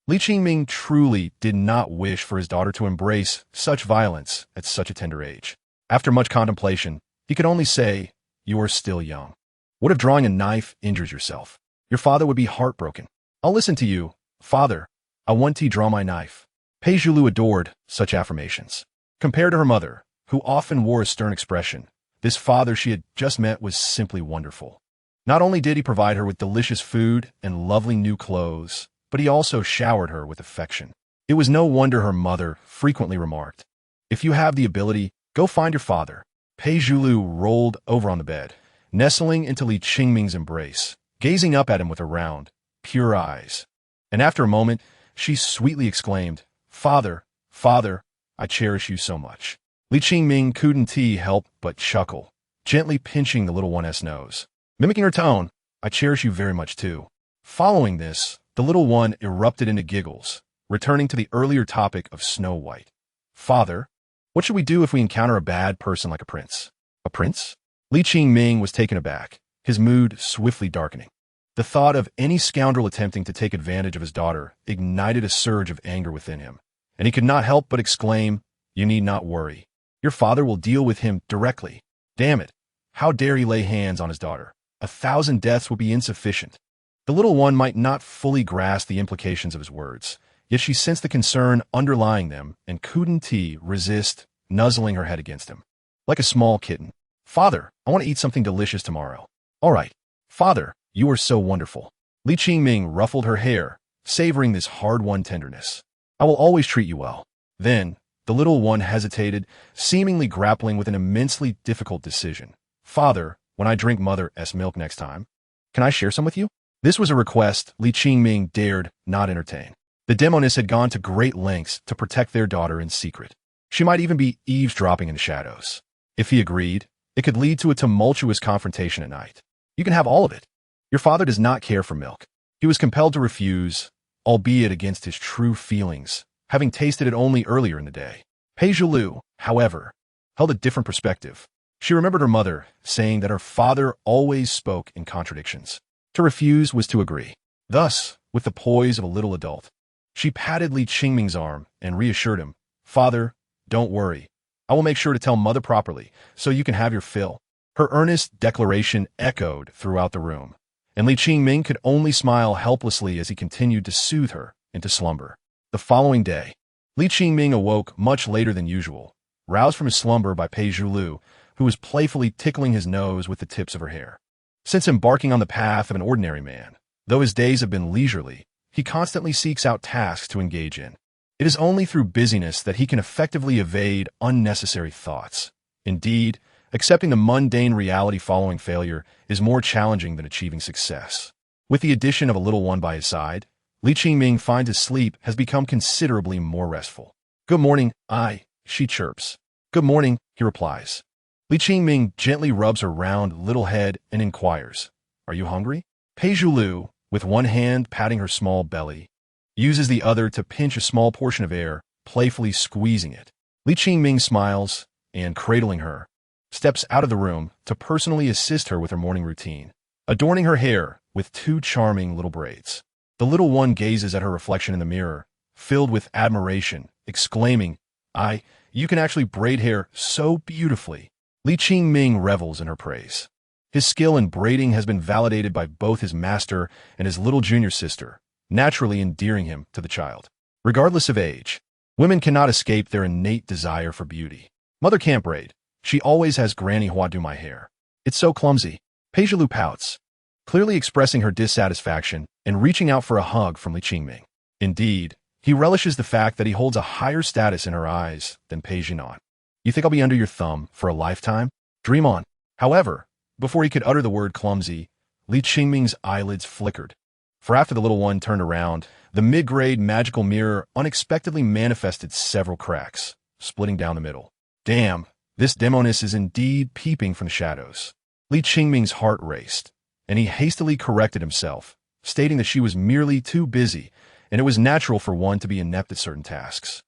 Qingming truly did not wish for his daughter to embrace such violence at such a tender age. After much contemplation, he could only say, "You are still young. What if drawing a knife injures yourself? Your father would be heartbroken. I'll listen to you, father. I want to draw my knife." Pei Zhulu adored such affirmations. Compared to her mother, who often wore a stern expression, this father she had just met was simply wonderful. Not only did he provide her with delicious food and lovely new clothes, but he also showered her with affection. It was no wonder her mother frequently remarked, "If you have the ability, go find your father." Pei Zhulu rolled over on the bed, nestling into Qingming's embrace, gazing up at him with her round, pure eyes. And after a moment, she sweetly exclaimed, "Father, father, I cherish you so much." Li Qingming couldn't help but chuckle, gently pinching the little one's nose. Mimicking her tone, "I cherish you very much too." Following this, the little one erupted into giggles, returning to the earlier topic of Snow White. "Father, what should we do if we encounter a bad person like a prince?" "A prince?" Li Qingming was taken aback, his mood swiftly darkening. The thought of any scoundrel attempting to take advantage of his daughter ignited a surge of anger within him, and he could not help but exclaim, "You need not worry. Your father will deal with him directly. Damn it, how dare he lay hands on his daughter? 1,000 deaths will be insufficient." The little one might not fully grasp the implications of his words, yet she sensed the concern underlying them and couldn't resist nuzzling her head against him. Like a small kitten. "Father, I want to eat something delicious tomorrow." "All right. Father, you are so wonderful." Li Qingming ruffled her hair, savoring this hard-won tenderness. "I will always treat you well." Then, the little one hesitated, seemingly grappling with an immensely difficult decision. "Father, when I drink Mother's milk next time, can I share some with you?" This was a request Li Qingming dared not entertain. The Demoness had gone to great lengths to protect their daughter in secret. She might even be eavesdropping in the shadows. If he agreed, it could lead to a tumultuous confrontation at night. "You can have all of it. Your father does not care for milk." He was compelled to refuse, albeit against his true feelings, having tasted it only earlier in the day. Pei Zhilu, however, held a different perspective. She remembered her mother saying that her father always spoke in contradictions. To refuse was to agree. Thus, with the poise of a little adult, she patted Li Qingming's arm and reassured him, "Father, don't worry. I will make sure to tell Mother properly, so you can have your fill." Her earnest declaration echoed throughout the room, and Li Qingming could only smile helplessly as he continued to soothe her into slumber. The following day, Li Qingming awoke much later than usual, roused from his slumber by Pei Zhilu, who was playfully tickling his nose with the tips of her hair. Since embarking on the path of an ordinary man, though his days have been leisurely, he constantly seeks out tasks to engage in. It is only through busyness that he can effectively evade unnecessary thoughts. Indeed, accepting the mundane reality following failure is more challenging than achieving success. With the addition of a little one by his side, Li Qingming finds his sleep has become considerably more restful. "Good morning, she chirps. "Good morning," he replies. Li Qingming gently rubs her round little head and inquires, "Are you hungry?" Pei Zhilu, with one hand patting her small belly, uses the other to pinch a small portion of air, playfully squeezing it. Li Qingming smiles and, cradling her, steps out of the room to personally assist her with her morning routine, adorning her hair with 2 charming little braids. The little one gazes at her reflection in the mirror, filled with admiration, exclaiming, You can actually braid hair so beautifully." Li Qingming revels in her praise. His skill in braiding has been validated by both his master and his little junior sister, naturally endearing him to the child. Regardless of age, women cannot escape their innate desire for beauty. "Mother can't braid. She always has Granny Hua do my hair. It's so clumsy." Pei Zhilu pouts, clearly expressing her dissatisfaction and reaching out for a hug from Li Qingming. Indeed, he relishes the fact that he holds a higher status in her eyes than Pei Zhinan. "You think I'll be under your thumb for a lifetime? Dream on." However, before he could utter the word clumsy, Li Qingming's eyelids flickered. For after the little one turned around, the mid-grade magical mirror unexpectedly manifested several cracks, splitting down the middle. Damn, this Demoness is indeed peeping from the shadows. Li Qingming's heart raced, and he hastily corrected himself, stating that she was merely too busy, and it was natural for one to be inept at certain tasks.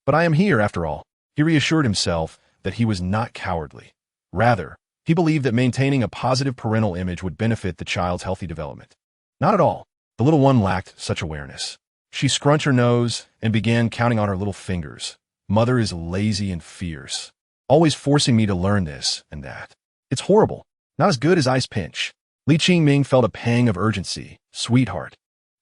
"But I am here, after all." He reassured himself that he was not cowardly. Rather, he believed that maintaining a positive parental image would benefit the child's healthy development. Not at all. The little one lacked such awareness. She scrunched her nose and began counting on her little fingers. "Mother is lazy and fierce, always forcing me to learn this and that. It's horrible. Not as good as Ice Pinch." Li Qingming felt a pang of urgency. "Sweetheart,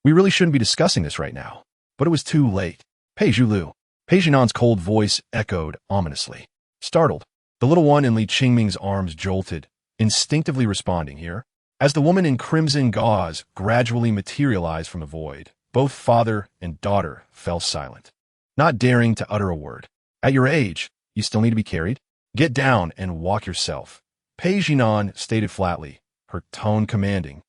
we really shouldn't be discussing this right now." But it was too late. "Pei Zhilu." Pei Zhinan's cold voice echoed ominously. Startled, the little one in Li Qingming's arms jolted, instinctively responding here. As the woman in crimson gauze gradually materialized from the void, both father and daughter fell silent, not daring to utter a word. "At your age, you still need to be carried? Get down and walk yourself," Pei Zhinan stated flatly, her tone commanding,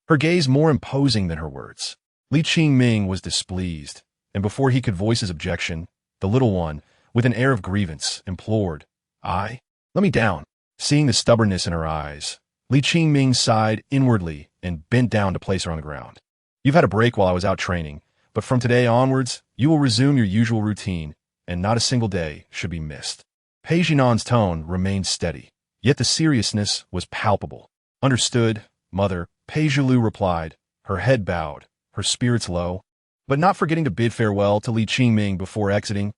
her gaze more imposing than her words. Li Qingming was displeased, and before he could voice his objection, the little one, with an air of grievance, implored, Let me down." Seeing the stubbornness in her eyes, Li Qingming sighed inwardly and bent down to place her on the ground. "You've had a break while I was out training, but from today onwards, you will resume your usual routine, and not a single day should be missed." Pei Jinan's tone remained steady, yet the seriousness was palpable. "Understood, mother," Pei Zhilu replied, her head bowed, her spirits low, but not forgetting to bid farewell to Li Qingming before exiting.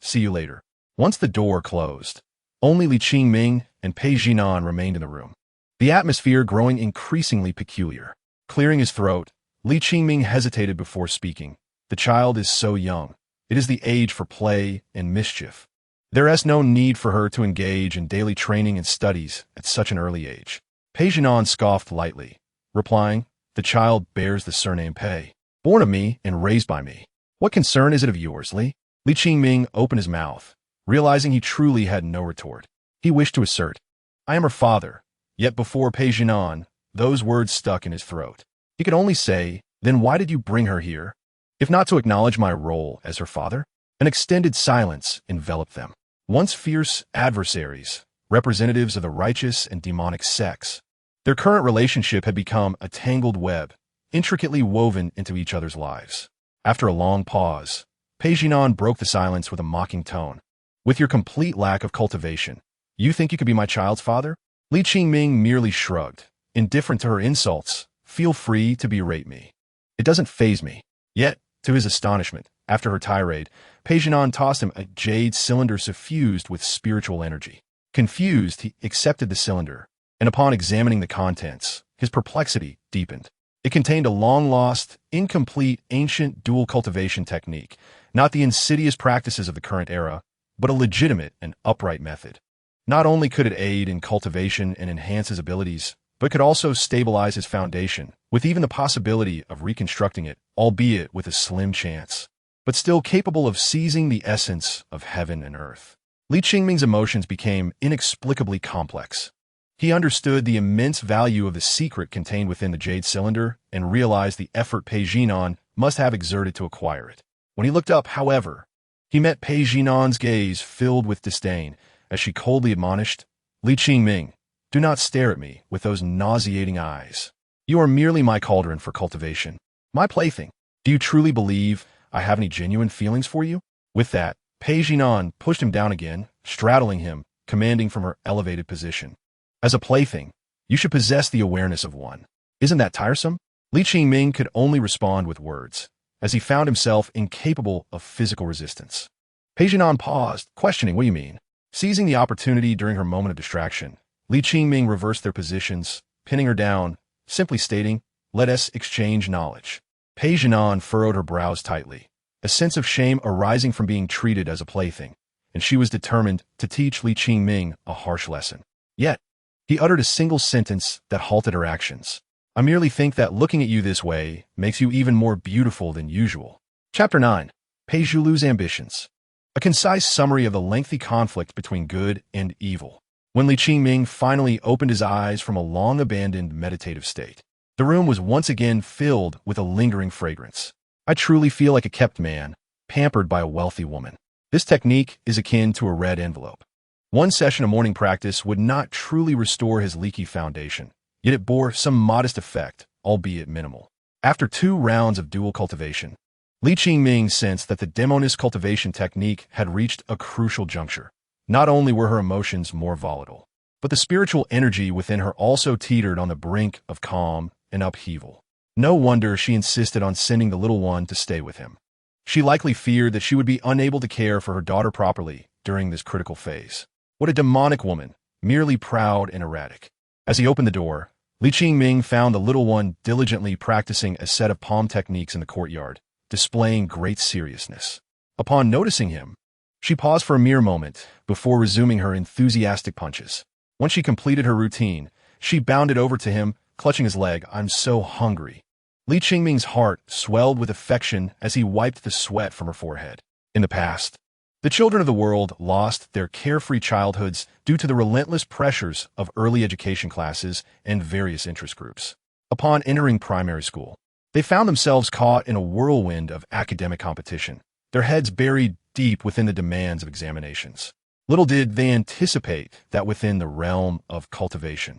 See you later." Once the door closed, only Li Qingming and Pei Jinan remained in the room, the atmosphere growing increasingly peculiar. Clearing his throat, Li Qingming hesitated before speaking. "The child is so young. It is the age for play and mischief. There is no need for her to engage in daily training and studies at such an early age." Pei Jinan scoffed lightly, replying, "The child bears the surname Pei, born of me and raised by me. What concern is it of yours, Li?" Li Qingming opened his mouth, realizing he truly had no retort. He wished to assert, "I am her father," yet before Pei Jinan, those words stuck in his throat. He could only say, "Then why did you bring her here, if not to acknowledge my role as her father?" An extended silence enveloped them. Once fierce adversaries, representatives of the righteous and demonic sects, their current relationship had become a tangled web, intricately woven into each other's lives. After a long pause, Pei Jinan broke the silence with a mocking tone. "With your complete lack of cultivation, you think you could be my child's father?" Li Qingming merely shrugged, indifferent to her insults. "Feel free to berate me. It doesn't faze me." Yet, to his astonishment, after her tirade, Pei Jinan tossed him a jade cylinder suffused with spiritual energy. Confused, he accepted the cylinder, and upon examining the contents, his perplexity deepened. It contained a long-lost, incomplete, ancient dual cultivation technique, not the insidious practices of the current era, but a legitimate and upright method. Not only could it aid in cultivation and enhance his abilities, but could also stabilize his foundation, with even the possibility of reconstructing it, albeit with a slim chance, but still capable of seizing the essence of heaven and earth. Li Qingming's emotions became inexplicably complex. He understood the immense value of the secret contained within the jade cylinder and realized the effort Pei Jinan must have exerted to acquire it. When he looked up, however, he met Pei Jinan's gaze filled with disdain as she coldly admonished, "Li Qingming, do not stare at me with those nauseating eyes. You are merely my cauldron for cultivation, my plaything. Do you truly believe I have any genuine feelings for you?" With that, Pei Jinan pushed him down again, straddling him, commanding from her elevated position. "As a plaything, you should possess the awareness of one. Isn't that tiresome?" Li Qingming could only respond with words, as he found himself incapable of physical resistance. Pei Jinan paused, questioning, "What do you mean?" Seizing the opportunity during her moment of distraction, Li Qingming reversed their positions, pinning her down, simply stating, "Let us exchange knowledge." Pei Jinan furrowed her brows tightly, a sense of shame arising from being treated as a plaything, and she was determined to teach Li Qingming a harsh lesson. Yet, he uttered a single sentence that halted her actions. "I merely think that looking at you this way makes you even more beautiful than usual." Chapter 9. Pei Zhilu's Ambitions. A concise summary of the lengthy conflict between good and evil. When Li Qingming finally opened his eyes from a long-abandoned meditative state, the room was once again filled with a lingering fragrance. "I truly feel like a kept man, pampered by a wealthy woman." This technique is akin to a red envelope. One session of morning practice would not truly restore his leaky foundation, yet it bore some modest effect, albeit minimal. After 2 rounds of dual cultivation, Li Qingming sensed that the Demoness cultivation technique had reached a crucial juncture. Not only were her emotions more volatile, but the spiritual energy within her also teetered on the brink of calm and upheaval. No wonder she insisted on sending the little one to stay with him. She likely feared that she would be unable to care for her daughter properly during this critical phase. What a demonic woman, merely proud and erratic. As he opened the door, Li Qingming found the little one diligently practicing a set of palm techniques in the courtyard, displaying great seriousness. Upon noticing him, she paused for a mere moment before resuming her enthusiastic punches. Once she completed her routine, she bounded over to him, clutching his leg. "I'm so hungry." Li Qingming's heart swelled with affection as he wiped the sweat from her forehead. In the past, the children of the world lost their carefree childhoods due to the relentless pressures of early education classes and various interest groups. Upon entering primary school, They found themselves caught in a whirlwind of academic competition, their heads buried deep within the demands of examinations. Little did they anticipate that within the realm of cultivation,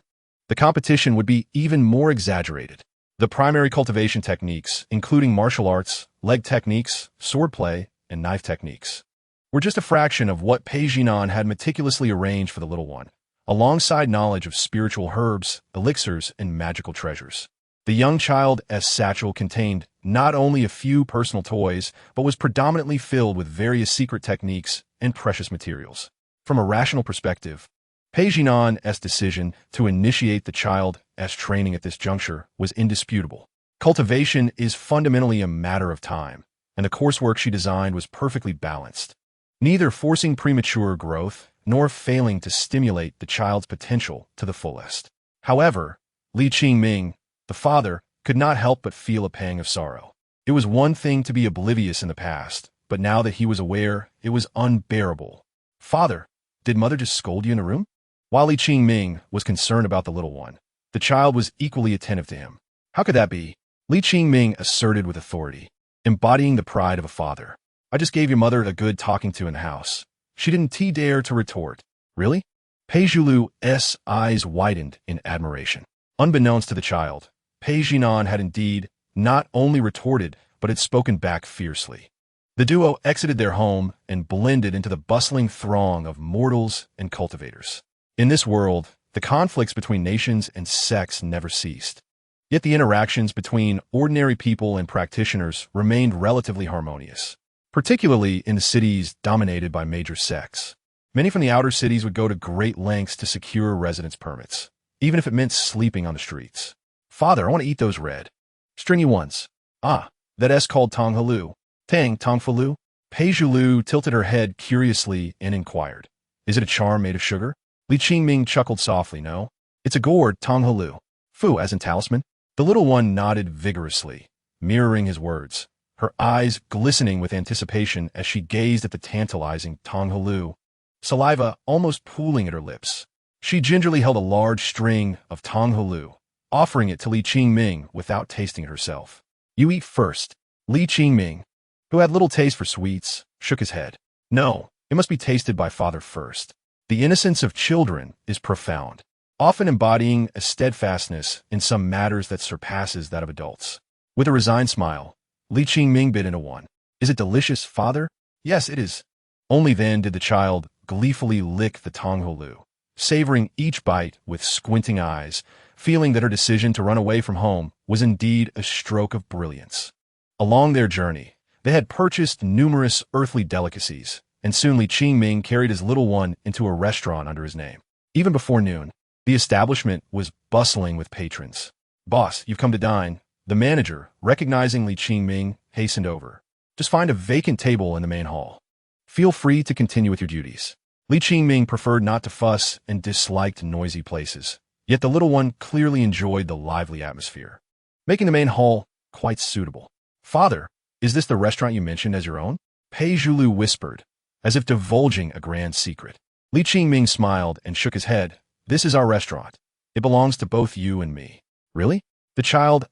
the competition would be even more exaggerated. The primary cultivation techniques, including martial arts, leg techniques, swordplay, and knife techniques, were just a fraction of what Peijinan had meticulously arranged for the little one, alongside knowledge of spiritual herbs, elixirs, and magical treasures. The young child's satchel contained not only a few personal toys, but was predominantly filled with various secret techniques and precious materials. From a rational perspective, Peijinan's decision to initiate the child's training at this juncture was indisputable. Cultivation is fundamentally a matter of time, and the coursework she designed was perfectly balanced, neither forcing premature growth nor failing to stimulate the child's potential to the fullest. However, Li Qingming, the father, could not help but feel a pang of sorrow. It was one thing to be oblivious in the past, but now that he was aware, it was unbearable. "Father, did mother just scold you in a room?" While Li Qingming was concerned about the little one, the child was equally attentive to him. "How could that be?" Li Qingming asserted with authority, embodying the pride of a father. "I just gave your mother a good talking to in the house." She didn't dare to retort. "Really?" Peijulu's eyes widened in admiration. Unbeknownst to the child, Peijinan had indeed not only retorted, but had spoken back fiercely. The duo exited their home and blended into the bustling throng of mortals and cultivators. In this world, the conflicts between nations and sects never ceased. Yet the interactions between ordinary people and practitioners remained relatively harmonious, particularly in the cities dominated by major sects. Many from the outer cities would go to great lengths to secure residence permits, even if it meant sleeping on the streets. "Father, I want to eat those red, stringy ones." "Ah, that called Tong Halu." "Tang Tong Falu?" Peijulu tilted her head curiously and inquired, "Is it a charm made of sugar?" Li Qingming chuckled softly. "No, it's a gourd Tong Halu." "Fu, as in talisman?" The little one nodded vigorously, mirroring his words, her eyes glistening with anticipation as she gazed at the tantalizing Tong Halu, saliva almost pooling at her lips. She gingerly held a large string of Tong Halu, offering it to Li Qingming without tasting it herself. "You eat first." Li Qingming, who had little taste for sweets, shook his head. "No, it must be tasted by father first." The innocence of children is profound, often embodying a steadfastness in some matters that surpasses that of adults. With a resigned smile, Li Qingming bit into one. "Is it delicious, father?" "Yes, it is." Only then did the child gleefully lick the Tong Halu, savoring each bite with squinting eyes, feeling that her decision to run away from home was indeed a stroke of brilliance. Along their journey, they had purchased numerous earthly delicacies, and soon Li Qingming carried his little one into a restaurant under his name. Even before noon, the establishment was bustling with patrons. "Boss, you've come to dine." The manager, recognizing Li Qingming, hastened over. "Just find a vacant table in the main hall. Feel free to continue with your duties." Li Qingming preferred not to fuss and disliked noisy places, yet the little one clearly enjoyed the lively atmosphere, making the main hall quite suitable. "Father, is this the restaurant you mentioned as your own?" Peijulu whispered, as if divulging a grand secret. Li Qingming smiled and shook his head. "This is our restaurant. It belongs to both you and me." "Really?" The child's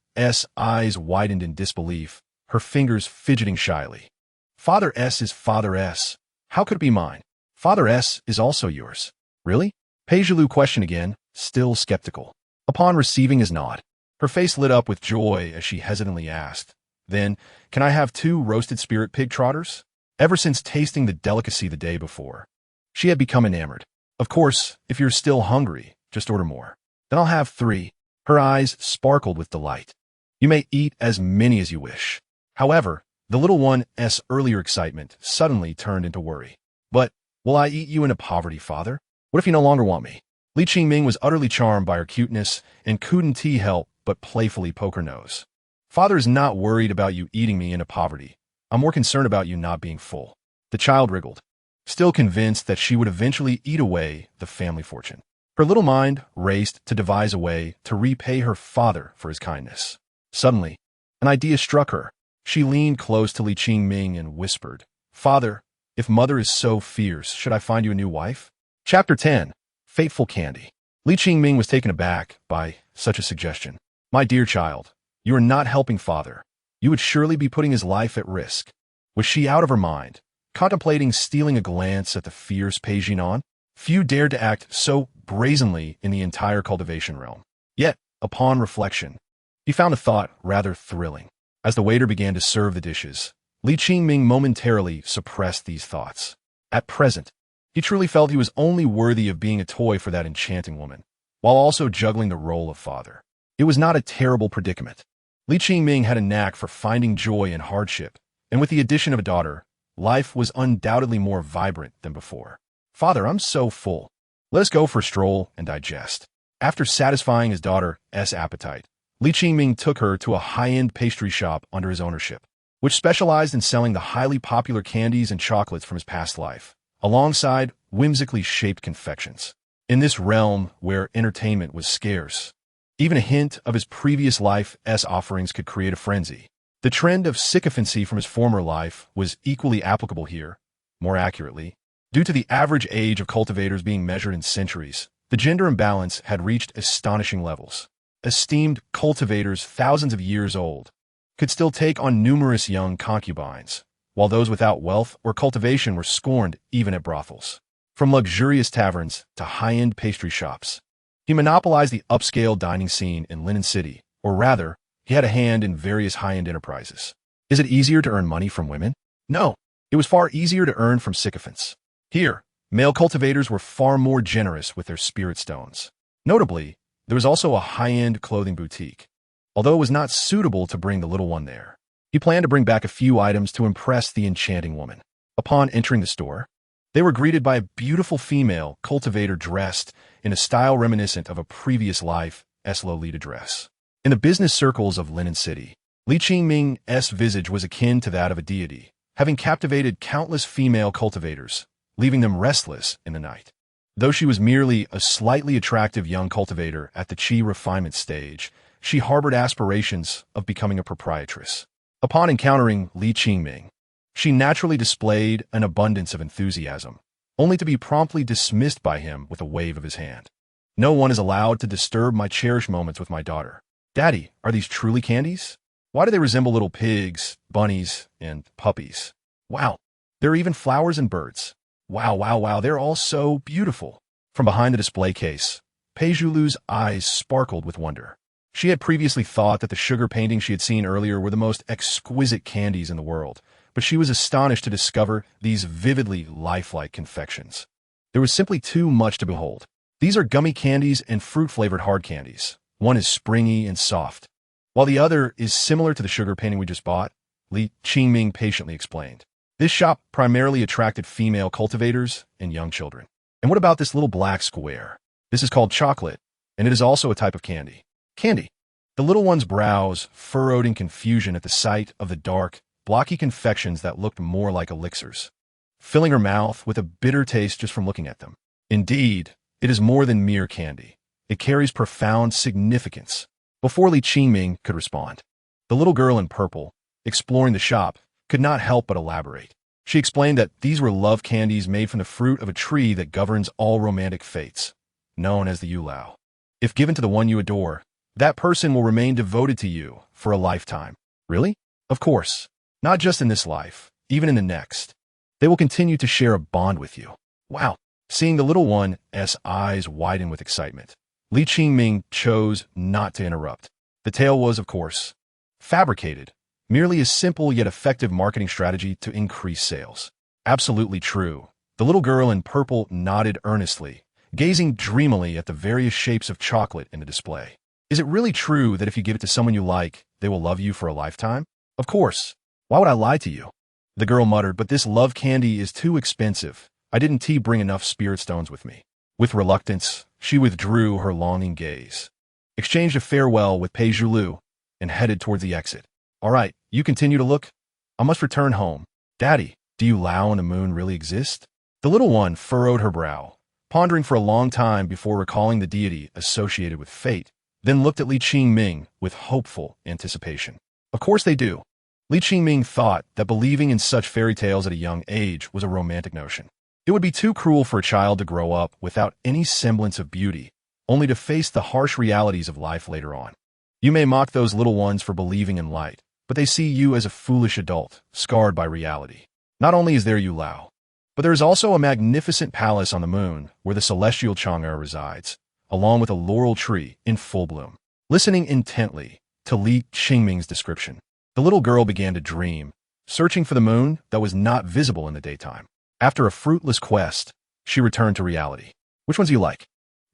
eyes widened in disbelief, her fingers fidgeting shyly. "Father S is Father S. How could it be mine?" "Father S is also yours." "Really?" Peijulu questioned again, still skeptical. Upon receiving his nod, her face lit up with joy as she hesitantly asked, "Then, can I have 2 roasted spirit pig trotters?" Ever since tasting the delicacy the day before, she had become enamored. "Of course, if you're still hungry, just order more." "Then I'll have 3. Her eyes sparkled with delight. "You may eat as many as you wish." However, the little one's earlier excitement suddenly turned into worry. "But will I eat you into poverty, father? What if you no longer want me?" Li Qingming was utterly charmed by her cuteness and couldn't help but playfully poke her nose. "Father is not worried about you eating me into poverty. I'm more concerned about you not being full." The child wriggled, still convinced that she would eventually eat away the family fortune. Her little mind raced to devise a way to repay her father for his kindness. Suddenly, an idea struck her. She leaned close to Li Qingming and whispered, "Father, if mother is so fierce, should I find you a new wife?" Chapter 10. Fateful Candy. Li Qingming was taken aback by such a suggestion. "My dear child, You are not helping father. You would surely be putting his life at risk. Was she out of her mind, contemplating stealing a glance at the fierce Polygon? Few dared to act so brazenly in the entire cultivation realm. Yet, upon reflection, he found the thought rather thrilling. As the waiter began to serve the dishes, Qingming momentarily suppressed these thoughts. At present, he truly felt he was only worthy of being a toy for that enchanting woman, while also juggling the role of father. It was not a terrible predicament. Qingming had a knack for finding joy in hardship, and with the addition of a daughter, life was undoubtedly more vibrant than before. Father, I'm so full. Let us go for a stroll and digest. After satisfying his daughter's appetite, Qingming took her to a high-end pastry shop under his ownership, which specialized in selling the highly popular candies and chocolates from his past life, alongside whimsically shaped confections. In this realm where entertainment was scarce, even a hint of his previous life's offerings could create a frenzy. The trend of sycophancy from his former life was equally applicable here. More accurately, due to the average age of cultivators being measured in centuries, the gender imbalance had reached astonishing levels. Esteemed cultivators thousands of years old could still take on numerous young concubines, while those without wealth or cultivation were scorned even at brothels. From luxurious taverns to high-end pastry shops, he monopolized the upscale dining scene in Linen City, or rather, he had a hand in various high-end enterprises. Is it easier to earn money from women? No, it was far easier to earn from sycophants. Here, male cultivators were far more generous with their spirit stones. Notably, there was also a high-end clothing boutique, although it was not suitable to bring the little one there. He planned to bring back a few items to impress the enchanting woman. Upon entering the store, they were greeted by a beautiful female cultivator dressed in a style reminiscent of a previous life's Lolita dress. In the business circles of Linen City, Qingming's visage was akin to that of a deity, having captivated countless female cultivators, leaving them restless in the night. Though she was merely a slightly attractive young cultivator at the chi refinement stage, she harbored aspirations of becoming a proprietress. Upon encountering Qingming, she naturally displayed an abundance of enthusiasm, only to be promptly dismissed by him with a wave of his hand. No one is allowed to disturb my cherished moments with my daughter. Daddy, are these truly candies? Why do they resemble little pigs, bunnies, and puppies? Wow, there are even flowers and birds. Wow, they're all so beautiful. From behind the display case, Peijulu's eyes sparkled with wonder. She had previously thought that the sugar paintings she had seen earlier were the most exquisite candies in the world, but she was astonished to discover these vividly lifelike confections. There was simply too much to behold. These are gummy candies and fruit-flavored hard candies. One is springy and soft, while the other is similar to the sugar painting we just bought, Qingming patiently explained. This shop primarily attracted female cultivators and young children. And what about this little black square? This is called chocolate, and it is also a type of candy. Candy. The little one's brows furrowed in confusion at the sight of the dark, blocky confections that looked more like elixirs, filling her mouth with a bitter taste just from looking at them. Indeed, it is more than mere candy. It carries profound significance. Before Qingming could respond, the little girl in purple, exploring the shop, could not help but elaborate. She explained that these were love candies made from the fruit of a tree that governs all romantic fates, known as the Yulao. If given to the one you adore, that person will remain devoted to you for a lifetime. Really? Of course. Not just in this life, even in the next. They will continue to share a bond with you. Wow. Seeing the little one's eyes widen with excitement, Qingming chose not to interrupt. The tale was, of course, fabricated, merely a simple yet effective marketing strategy to increase sales. Absolutely true. The little girl in purple nodded earnestly, gazing dreamily at the various shapes of chocolate in the display. Is it really true that if you give it to someone you like, they will love you for a lifetime? Of course. Why would I lie to you? The girl muttered, but this love candy is too expensive. I didn't bring enough spirit stones with me. With reluctance, she withdrew her longing gaze, exchanged a farewell with Peijulu, and headed towards the exit. All right, you continue to look. I must return home. Daddy, do Yulao and the moon really exist? The little one furrowed her brow, pondering for a long time before recalling the deity associated with fate, then looked at Qingming with hopeful anticipation. Of course they do. Qingming thought that believing in such fairy tales at a young age was a romantic notion. It would be too cruel for a child to grow up without any semblance of beauty, only to face the harsh realities of life later on. You may mock those little ones for believing in light, but they see you as a foolish adult, scarred by reality. Not only is there Yu Lao, but there is also a magnificent palace on the moon where the celestial Chang'e resides, along with a laurel tree in full bloom. Listening intently to Li Qingming's description, the little girl began to dream, searching for the moon that was not visible in the daytime. After a fruitless quest, she returned to reality. Which ones do you like?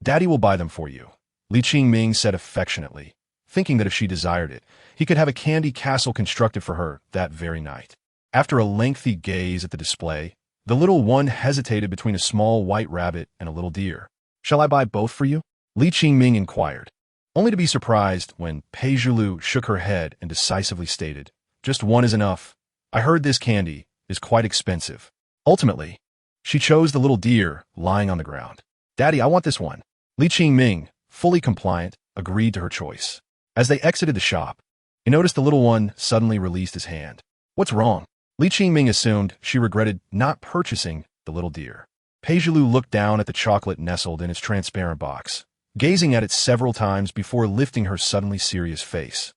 Daddy will buy them for you, Li Qingming said affectionately, thinking that if she desired it, he could have a candy castle constructed for her that very night. After a lengthy gaze at the display, the little one hesitated between a small white rabbit and a little deer. Shall I buy both for you? Li Qingming inquired, only to be surprised when Pei Zhulu shook her head and decisively stated, just one is enough. I heard this candy is quite expensive. Ultimately, she chose the little deer lying on the ground. Daddy, I want this one. Li Qingming, fully compliant, agreed to her choice. As they exited the shop, he noticed the little one suddenly released his hand. What's wrong? Li Qingming assumed she regretted not purchasing the little deer. Pei Zhulu looked down at the chocolate nestled in its transparent box, gazing at it several times before lifting her suddenly serious face,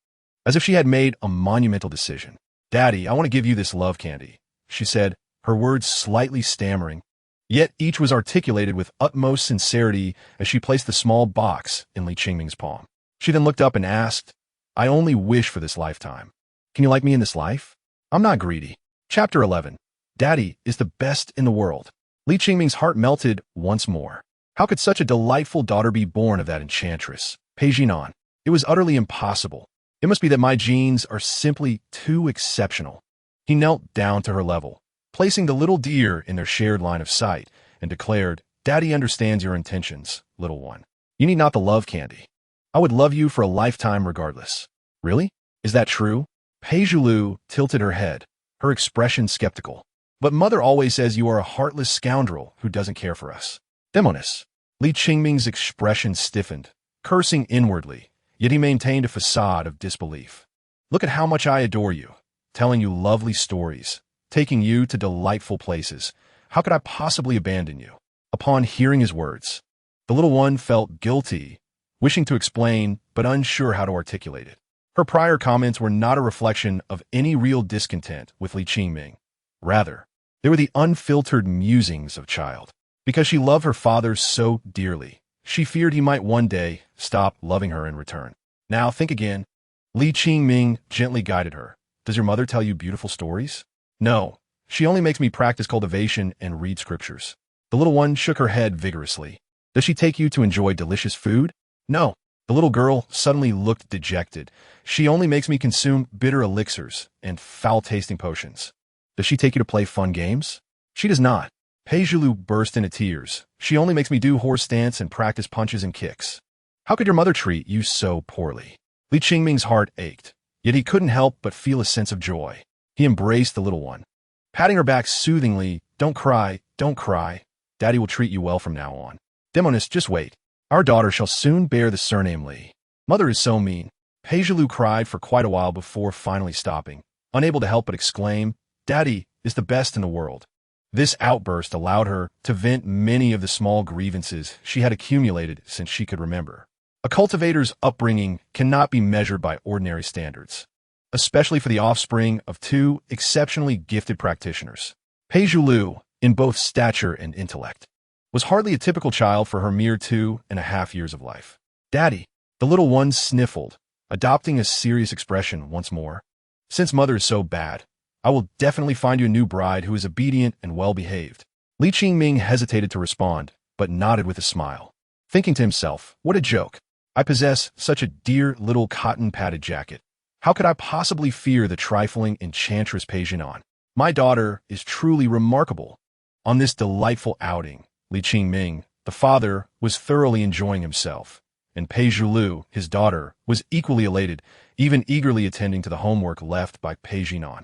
as if she had made a monumental decision. Daddy, I want to give you this love candy, she said, her words slightly stammering, yet each was articulated with utmost sincerity as she placed the small box in Li Qingming's palm. She then looked up and asked, I only wish for this lifetime. Can you like me in this life? I'm not greedy. Chapter 11. Daddy is the best in the world. Li Qingming's heart melted once more. How could such a delightful daughter be born of that enchantress, Pei Jinan? It was utterly impossible. It must be that my genes are simply too exceptional. He knelt down to her level, placing the little deer in their shared line of sight, and declared, Daddy understands your intentions, little one. You need not the love candy. I would love you for a lifetime regardless. Really? Is that true? Pei Zhulu tilted her head, her expression skeptical. But mother always says you are a heartless scoundrel who doesn't care for us. Demoness. Li Qingming's expression stiffened, cursing inwardly, yet he maintained a facade of disbelief. Look at how much I adore you, telling you lovely stories, taking you to delightful places. How could I possibly abandon you? Upon hearing his words, the little one felt guilty, wishing to explain, but unsure how to articulate it. Her prior comments were not a reflection of any real discontent with Li Qingming. Rather, they were the unfiltered musings of a child. Because she loved her father so dearly, she feared he might one day stop loving her in return. Now think again. Li Qingming gently guided her. Does your mother tell you beautiful stories? No, she only makes me practice cultivation and read scriptures. The little one shook her head vigorously. Does she take you to enjoy delicious food? No. The little girl suddenly looked dejected. She only makes me consume bitter elixirs and foul-tasting potions. Does she take you to play fun games? She does not. Pei Zhulu burst into tears. She only makes me do horse stance and practice punches and kicks. How could your mother treat you so poorly? Li Qingming's heart ached, yet he couldn't help but feel a sense of joy. He embraced the little one, patting her back soothingly. Don't cry, don't cry. Daddy will treat you well from now on. Demoness, just wait. Our daughter shall soon bear the surname Li. Mother is so mean. Pei Zhulu cried for quite a while before finally stopping, unable to help but exclaim, Daddy is the best in the world. This outburst allowed her to vent many of the small grievances she had accumulated since she could remember. A cultivator's upbringing cannot be measured by ordinary standards, especially for the offspring of two exceptionally gifted practitioners. Pei Zhulu, in both stature and intellect, was hardly a typical child for her mere 2.5 years of life. Daddy, the little one sniffled, adopting a serious expression once more. Since mother is so bad, I will definitely find you a new bride who is obedient and well-behaved. Li Qingming hesitated to respond, but nodded with a smile, thinking to himself, what a joke. I possess such a dear little cotton-padded jacket. How could I possibly fear the trifling enchantress Pei Jinan? My daughter is truly remarkable. On this delightful outing, Li Qingming, the father, was thoroughly enjoying himself, and Pei Zhulu, his daughter, was equally elated, even eagerly attending to the homework left by Pei Jinan.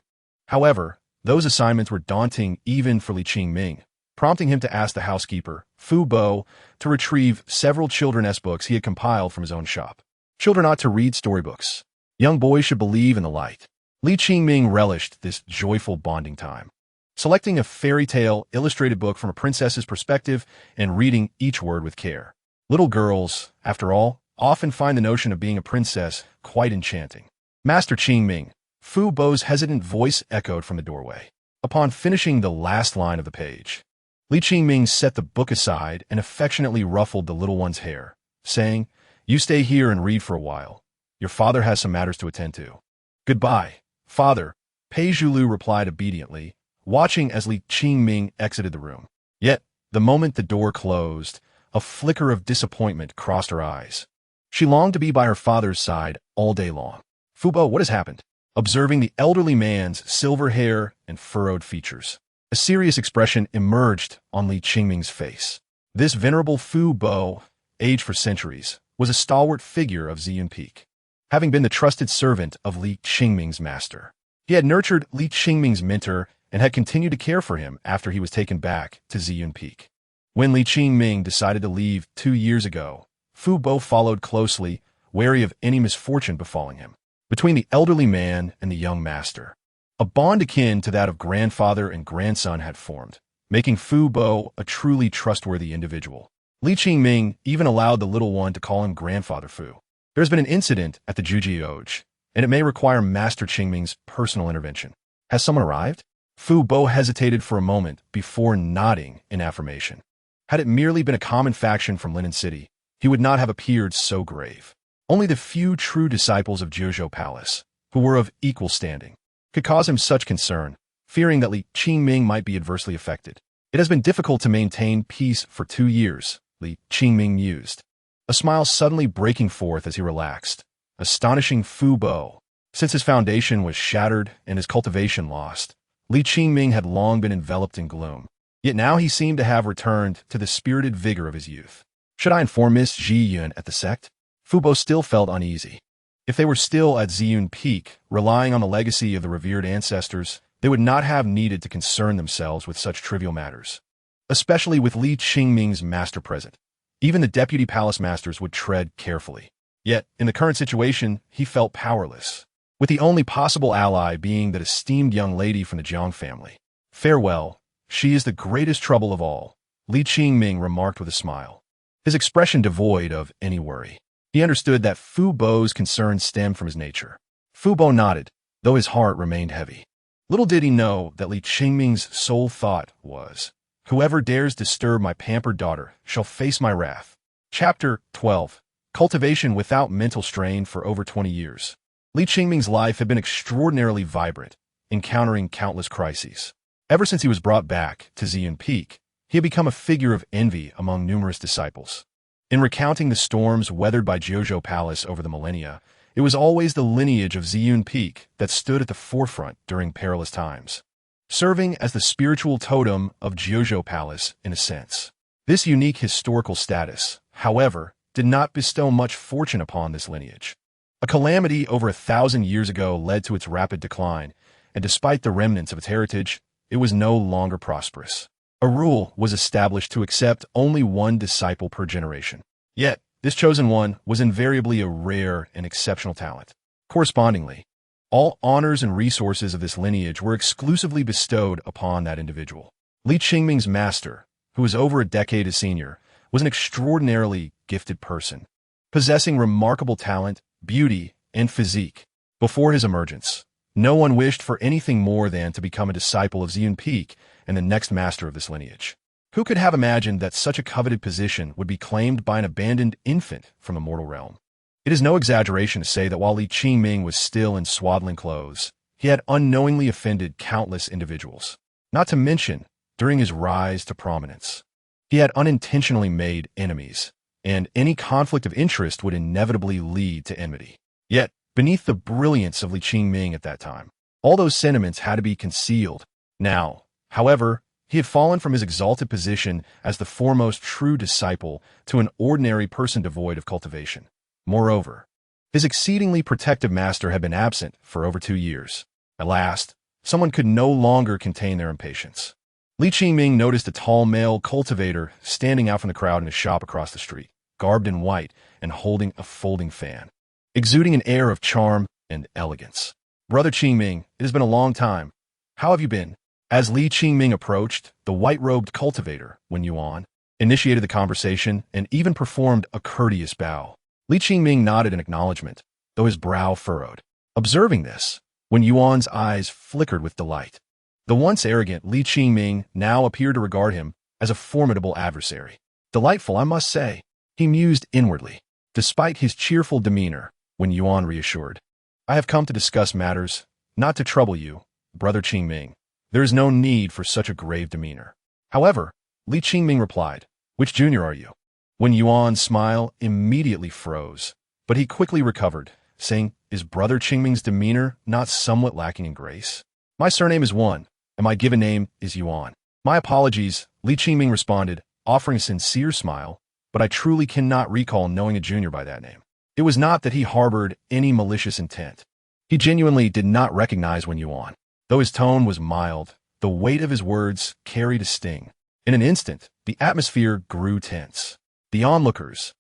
However, those assignments were daunting even for Li Qingming, prompting him to ask the housekeeper, Fu Bo, to retrieve several children's books he had compiled from his own shop. Children ought to read storybooks. Young boys should believe in the light. Li Qingming relished this joyful bonding time, selecting a fairy tale illustrated book from a princess's perspective and reading each word with care. Little girls, after all, often find the notion of being a princess quite enchanting. Master Qingming, Fu Bo's hesitant voice echoed from the doorway. Upon finishing the last line of the page, Li Qingming set the book aside and affectionately ruffled the little one's hair, saying, "You stay here and read for a while. Your father has some matters to attend to." "Goodbye, father," Pei Zhulu replied obediently, watching as Li Qingming exited the room. Yet, the moment the door closed, a flicker of disappointment crossed her eyes. She longed to be by her father's side all day long. "Fu Bo, what has happened?" Observing the elderly man's silver hair and furrowed features, a serious expression emerged on Li Qingming's face. This venerable Fu Bo, aged for centuries, was a stalwart figure of Ziyun Peak, having been the trusted servant of Li Qingming's master. He had nurtured Li Qingming's mentor and had continued to care for him after he was taken back to Ziyun Peak. When Li Qingming decided to leave 2 years ago, Fu Bo followed closely, wary of any misfortune befalling him. Between the elderly man and the young master, a bond akin to that of grandfather and grandson had formed, making Fu Bo a truly trustworthy individual. Li Qingming even allowed the little one to call him Grandfather Fu. There's been an incident at the Jujioj, and it may require Master Qingming's personal intervention. Has someone arrived? Fu Bo hesitated for a moment before nodding in affirmation. Had it merely been a common faction from Linen City, he would not have appeared so grave. Only the few true disciples of Jiuzhou Palace, who were of equal standing, could cause him such concern, fearing that Li Qingming might be adversely affected. It has been difficult to maintain peace for 2 years, Li Qingming mused, a smile suddenly breaking forth as he relaxed, astonishing Fu Bo. Since his foundation was shattered and his cultivation lost, Li Qingming had long been enveloped in gloom. Yet now he seemed to have returned to the spirited vigor of his youth. Should I inform Miss Ji Yun at the sect? Fu Bo still felt uneasy. If they were still at Ziyun Peak, relying on the legacy of the revered ancestors, they would not have needed to concern themselves with such trivial matters. Especially with Li Qingming's master present, even the deputy palace masters would tread carefully. Yet, in the current situation, he felt powerless, with the only possible ally being that esteemed young lady from the Jiang family. "Farewell, she is the greatest trouble of all," Li Qingming remarked with a smile, his expression devoid of any worry. He understood that Fu Bo's concerns stemmed from his nature. Fu Bo nodded, though his heart remained heavy. Little did he know that Li Qingming's sole thought was, "Whoever dares disturb my pampered daughter shall face my wrath." Chapter 12. Cultivation without mental strain for over 20 years. Li Qingming's life had been extraordinarily vibrant, encountering countless crises. Ever since he was brought back to Ziyun Peak, he had become a figure of envy among numerous disciples. In recounting the storms weathered by Jiuzhou Palace over the millennia, it was always the lineage of Ziyun Peak that stood at the forefront during perilous times, serving as the spiritual totem of Jiuzhou Palace in a sense. This unique historical status, however, did not bestow much fortune upon this lineage. A calamity over 1,000 years ago led to its rapid decline, and despite the remnants of its heritage, it was no longer prosperous. A rule was established to accept only one disciple per generation. Yet, this chosen one was invariably a rare and exceptional talent. Correspondingly, all honors and resources of this lineage were exclusively bestowed upon that individual. Li Qingming's master, who was over a decade his senior, was an extraordinarily gifted person, possessing remarkable talent, beauty, and physique. Before his emergence, no one wished for anything more than to become a disciple of Ziyun Peak and the next master of this lineage. Who could have imagined that such a coveted position would be claimed by an abandoned infant from the mortal realm? It is no exaggeration to say that while Li Qingming was still in swaddling clothes, he had unknowingly offended countless individuals. Not to mention, during his rise to prominence, he had unintentionally made enemies, and any conflict of interest would inevitably lead to enmity. Yet, beneath the brilliance of Li Qingming at that time, all those sentiments had to be concealed. Now, however, he had fallen from his exalted position as the foremost true disciple to an ordinary person devoid of cultivation. Moreover, his exceedingly protective master had been absent for over 2 years. At last, someone could no longer contain their impatience. Li Qingming noticed a tall male cultivator standing out from the crowd in a shop across the street, garbed in white and holding a folding fan, exuding an air of charm and elegance. "Brother Qingming, it has been a long time. How have you been?" As Li Qingming approached, the white-robed cultivator, Wen Yuan, initiated the conversation and even performed a courteous bow. Li Qingming nodded in acknowledgement, though his brow furrowed. Observing this, Wen Yuan's eyes flickered with delight. The once arrogant Li Qingming now appeared to regard him as a formidable adversary. Delightful, I must say, he mused inwardly. Despite his cheerful demeanor, Wen Yuan reassured. I have come to discuss matters, not to trouble you, brother Qingming. There is no need for such a grave demeanor. However, Li Qingming replied, which junior are you? Wen Yuan's smile immediately froze, but he quickly recovered, saying, is brother Qingming's demeanor not somewhat lacking in grace? My surname is Wan, and my given name is Yuan. My apologies, Li Qingming responded, offering a sincere smile, but I truly cannot recall knowing a junior by that name. It was not that he harbored any malicious intent. He genuinely did not recognize Wen Yuan. Though his tone was mild, the weight of his words carried a sting. In an instant, the atmosphere grew tense. The onlookers,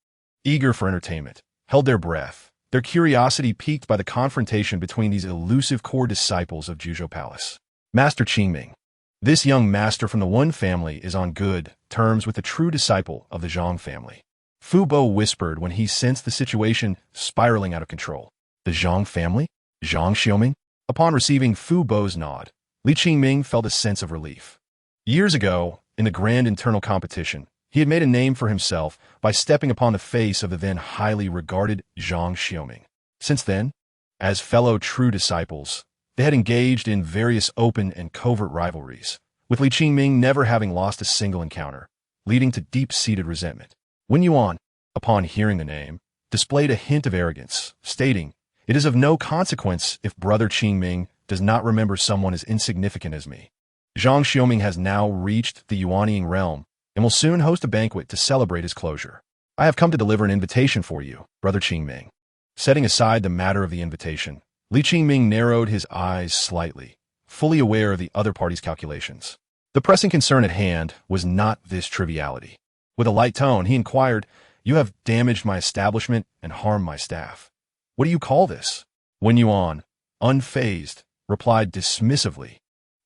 eager for entertainment, held their breath, their curiosity piqued by the confrontation between these elusive core disciples of Juzhou Palace. Master Qingming. This young master from the Wen family is on good terms with the true disciple of the Zhang family. Fu Bo whispered when he sensed the situation spiraling out of control. The Zhang family? Zhang Xiaoming? Upon receiving Fu Bo's nod, Li Qingming felt a sense of relief. Years ago, in the grand internal competition, he had made a name for himself by stepping upon the face of the then highly regarded Zhang Xiaoming. Since then, as fellow true disciples, they had engaged in various open and covert rivalries, with Li Qingming never having lost a single encounter, leading to deep-seated resentment. Wen Yuan, upon hearing the name, displayed a hint of arrogance, stating, it is of no consequence if brother Qingming does not remember someone as insignificant as me. Zhang Xiaoming has now reached the Yuanying realm and will soon host a banquet to celebrate his closure. I have come to deliver an invitation for you, brother Qingming. Setting aside the matter of the invitation, Li Qingming narrowed his eyes slightly, fully aware of the other party's calculations. The pressing concern at hand was not this triviality. With a light tone, he inquired, you have damaged my establishment and harmed my staff. What do you call this? Wen Yuan, unfazed, replied dismissively.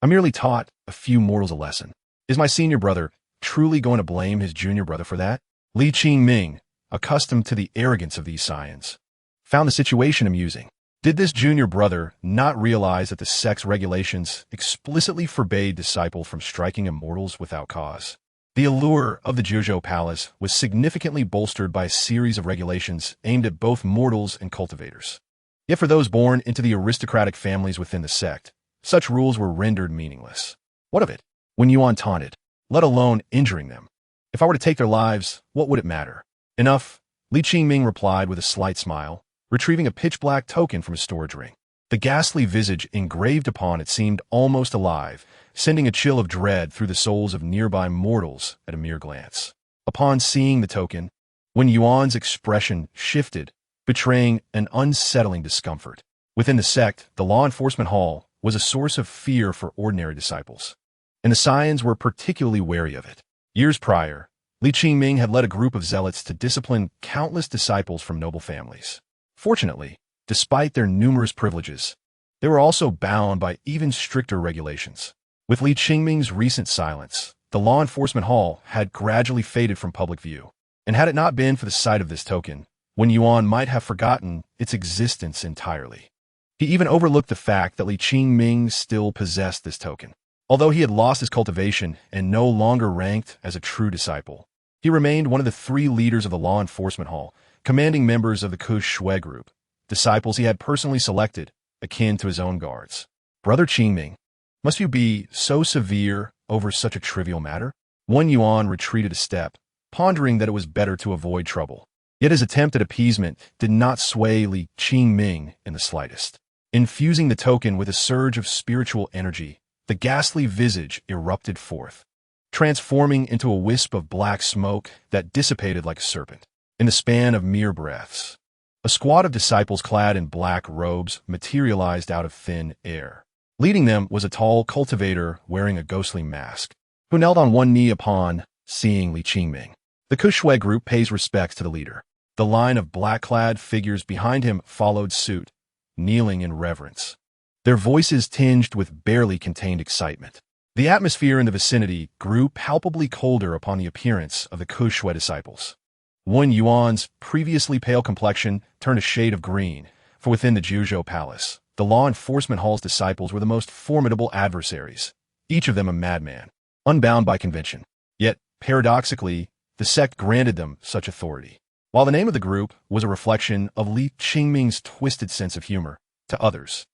I merely taught a few mortals a lesson. Is my senior brother truly going to blame his junior brother for that? Li Qingming, accustomed to the arrogance of these scions, found the situation amusing. Did this junior brother not realize that the sect's regulations explicitly forbade disciples from striking immortals without cause? The allure of the Juzhou Palace was significantly bolstered by a series of regulations aimed at both mortals and cultivators. Yet for those born into the aristocratic families within the sect, such rules were rendered meaningless. What of it? Wen Yuan taunted, let alone injuring them. If I were to take their lives, what would it matter? Enough, Li Qingming replied with a slight smile, retrieving a pitch-black token from his storage ring. The ghastly visage engraved upon it seemed almost alive, sending a chill of dread through the souls of nearby mortals at a mere glance. Upon seeing the token, Wen Yuan's expression shifted, betraying an unsettling discomfort. Within the sect, the law enforcement hall was a source of fear for ordinary disciples, and the scions were particularly wary of it. Years prior, Li Qingming had led a group of zealots to discipline countless disciples from noble families. Fortunately, despite their numerous privileges, they were also bound by even stricter regulations. With Li Qingming's recent silence, the law enforcement hall had gradually faded from public view, and had it not been for the sight of this token, Wen Yuan might have forgotten its existence entirely. He even overlooked the fact that Li Qingming still possessed this token. Although he had lost his cultivation and no longer ranked as a true disciple, he remained one of the 3 leaders of the law enforcement hall, commanding members of the Shui group, disciples he had personally selected, akin to his own guards. Brother Qingming, must you be so severe over such a trivial matter? Wen Yuan retreated a step, pondering that it was better to avoid trouble. Yet his attempt at appeasement did not sway Li Qingming in the slightest. Infusing the token with a surge of spiritual energy, the ghastly visage erupted forth, transforming into a wisp of black smoke that dissipated like a serpent. In the span of mere breaths, a squad of disciples clad in black robes materialized out of thin air. Leading them was a tall cultivator wearing a ghostly mask, who knelt on one knee upon seeing Li Qingming. The Shui group pays respects to the leader. The line of black-clad figures behind him followed suit, kneeling in reverence, their voices tinged with barely contained excitement. The atmosphere in the vicinity grew palpably colder upon the appearance of the Shui disciples. Wen Yuan's previously pale complexion turned a shade of green, for within the Juzhou Palace, the law enforcement hall's disciples were the most formidable adversaries, each of them a madman, unbound by convention. Yet, paradoxically, the sect granted them such authority. While the name of the group was a reflection of Li Qingming's twisted sense of humor, to others,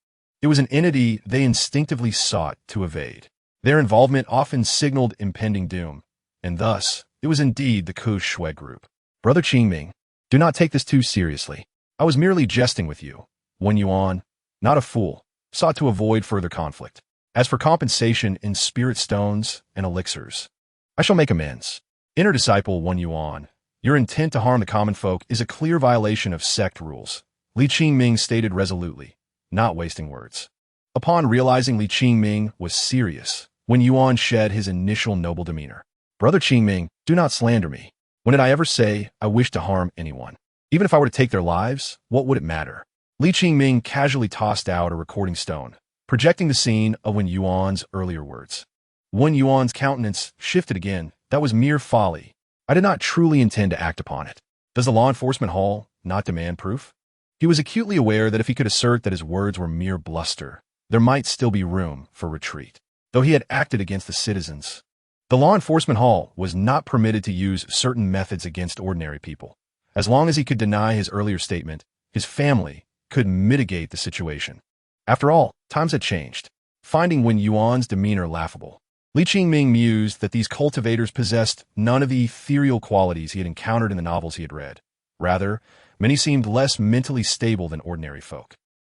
it was an entity they instinctively sought to evade. Their involvement often signaled impending doom, and thus, it was indeed the Ku Shui group. Brother Qingming, do not take this too seriously. I was merely jesting with you. Wen Yuan, not a fool, sought to avoid further conflict. As for compensation in spirit stones and elixirs, I shall make amends. Inner disciple Wen Yuan, your intent to harm the common folk is a clear violation of sect rules, Li Qingming stated resolutely, not wasting words. Upon realizing Li Qingming was serious, Wen Yuan shed his initial noble demeanor. Brother Qingming, do not slander me. When did I ever say I wish to harm anyone? Even if I were to take their lives, what would it matter? Li Qingming casually tossed out a recording stone, projecting the scene of Wen Yuan's earlier words. Wen Yuan's countenance shifted again. That was mere folly. I did not truly intend to act upon it. Does the law enforcement hall not demand proof? He was acutely aware that if he could assert that his words were mere bluster, there might still be room for retreat. Though he had acted against the citizens, the law enforcement hall was not permitted to use certain methods against ordinary people. As long as he could deny his earlier statement, his family could mitigate the situation. After all, times had changed. Finding Wen Yuan's demeanor laughable, Li Qingming mused that these cultivators possessed none of the ethereal qualities he had encountered in the novels he had read. Rather, many seemed less mentally stable than ordinary folk.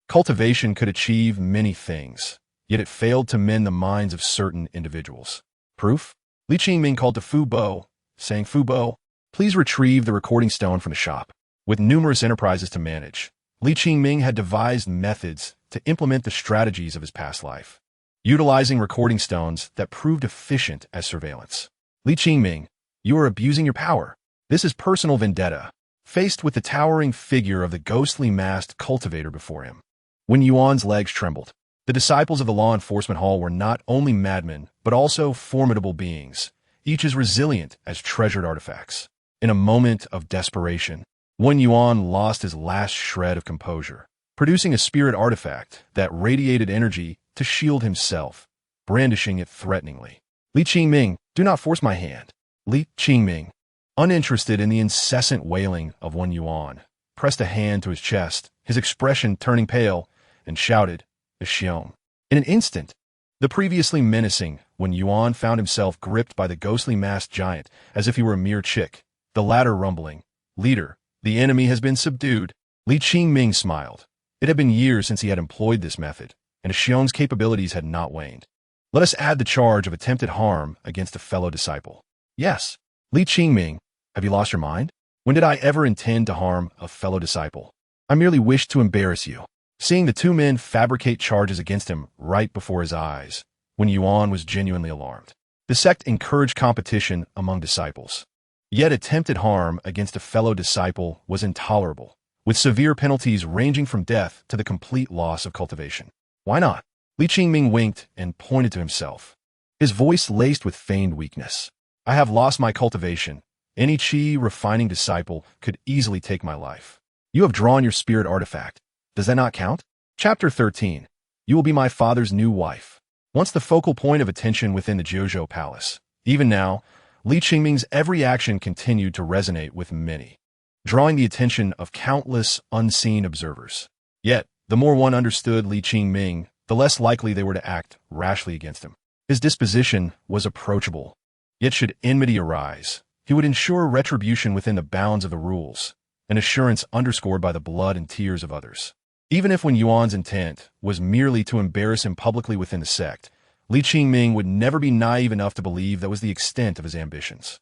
Cultivation could achieve many things, yet it failed to mend the minds of certain individuals. Proof? Li Qingming called to Fu Bo, saying, Fu Bo, please retrieve the recording stone from the shop. With numerous enterprises to manage, Li Qingming had devised methods to implement the strategies of his past life, utilizing recording stones that proved efficient as surveillance. Li Qingming, you are abusing your power. This is personal vendetta. Faced with the towering figure of the ghostly masked cultivator before him, Wen Yuan's legs trembled. The disciples of the law enforcement hall were not only madmen, but also formidable beings, each as resilient as treasured artifacts. In a moment of desperation, Wen Yuan lost his last shred of composure, producing a spirit artifact that radiated energy to shield himself, brandishing it threateningly. Li Qingming, do not force my hand. Li Qingming, uninterested in the incessant wailing of Wen Yuan, pressed a hand to his chest, his expression turning pale, and shouted, Xiong. In an instant, the previously menacing Wen Yuan found himself gripped by the ghostly masked giant as if he were a mere chick, the latter rumbling, Leader, the enemy has been subdued. Li Qingming smiled. It had been years since he had employed this method, and Xiong's capabilities had not waned. Let us add the charge of attempted harm against a fellow disciple. Yes, Li Qingming, have you lost your mind? When did I ever intend to harm a fellow disciple? I merely wished to embarrass you. Seeing the two men fabricate charges against him right before his eyes, Wen Yuan was genuinely alarmed. The sect encouraged competition among disciples. Yet attempted harm against a fellow disciple was intolerable, with severe penalties ranging from death to the complete loss of cultivation. Why not? Li Qingming winked and pointed to himself, his voice laced with feigned weakness. I have lost my cultivation. Any qi refining disciple could easily take my life. You have drawn your spirit artifact. Does that not count? Chapter 13. You will be my father's new wife. Once the focal point of attention within the Juzhou Palace, even now, Li Qingming's every action continued to resonate with many, drawing the attention of countless unseen observers. Yet, the more one understood Li Qingming, the less likely they were to act rashly against him. His disposition was approachable. Yet should enmity arise, he would ensure retribution within the bounds of the rules, an assurance underscored by the blood and tears of others. Even if Wen Yuan's intent was merely to embarrass him publicly within the sect, Li Qingming would never be naive enough to believe that was the extent of his ambitions.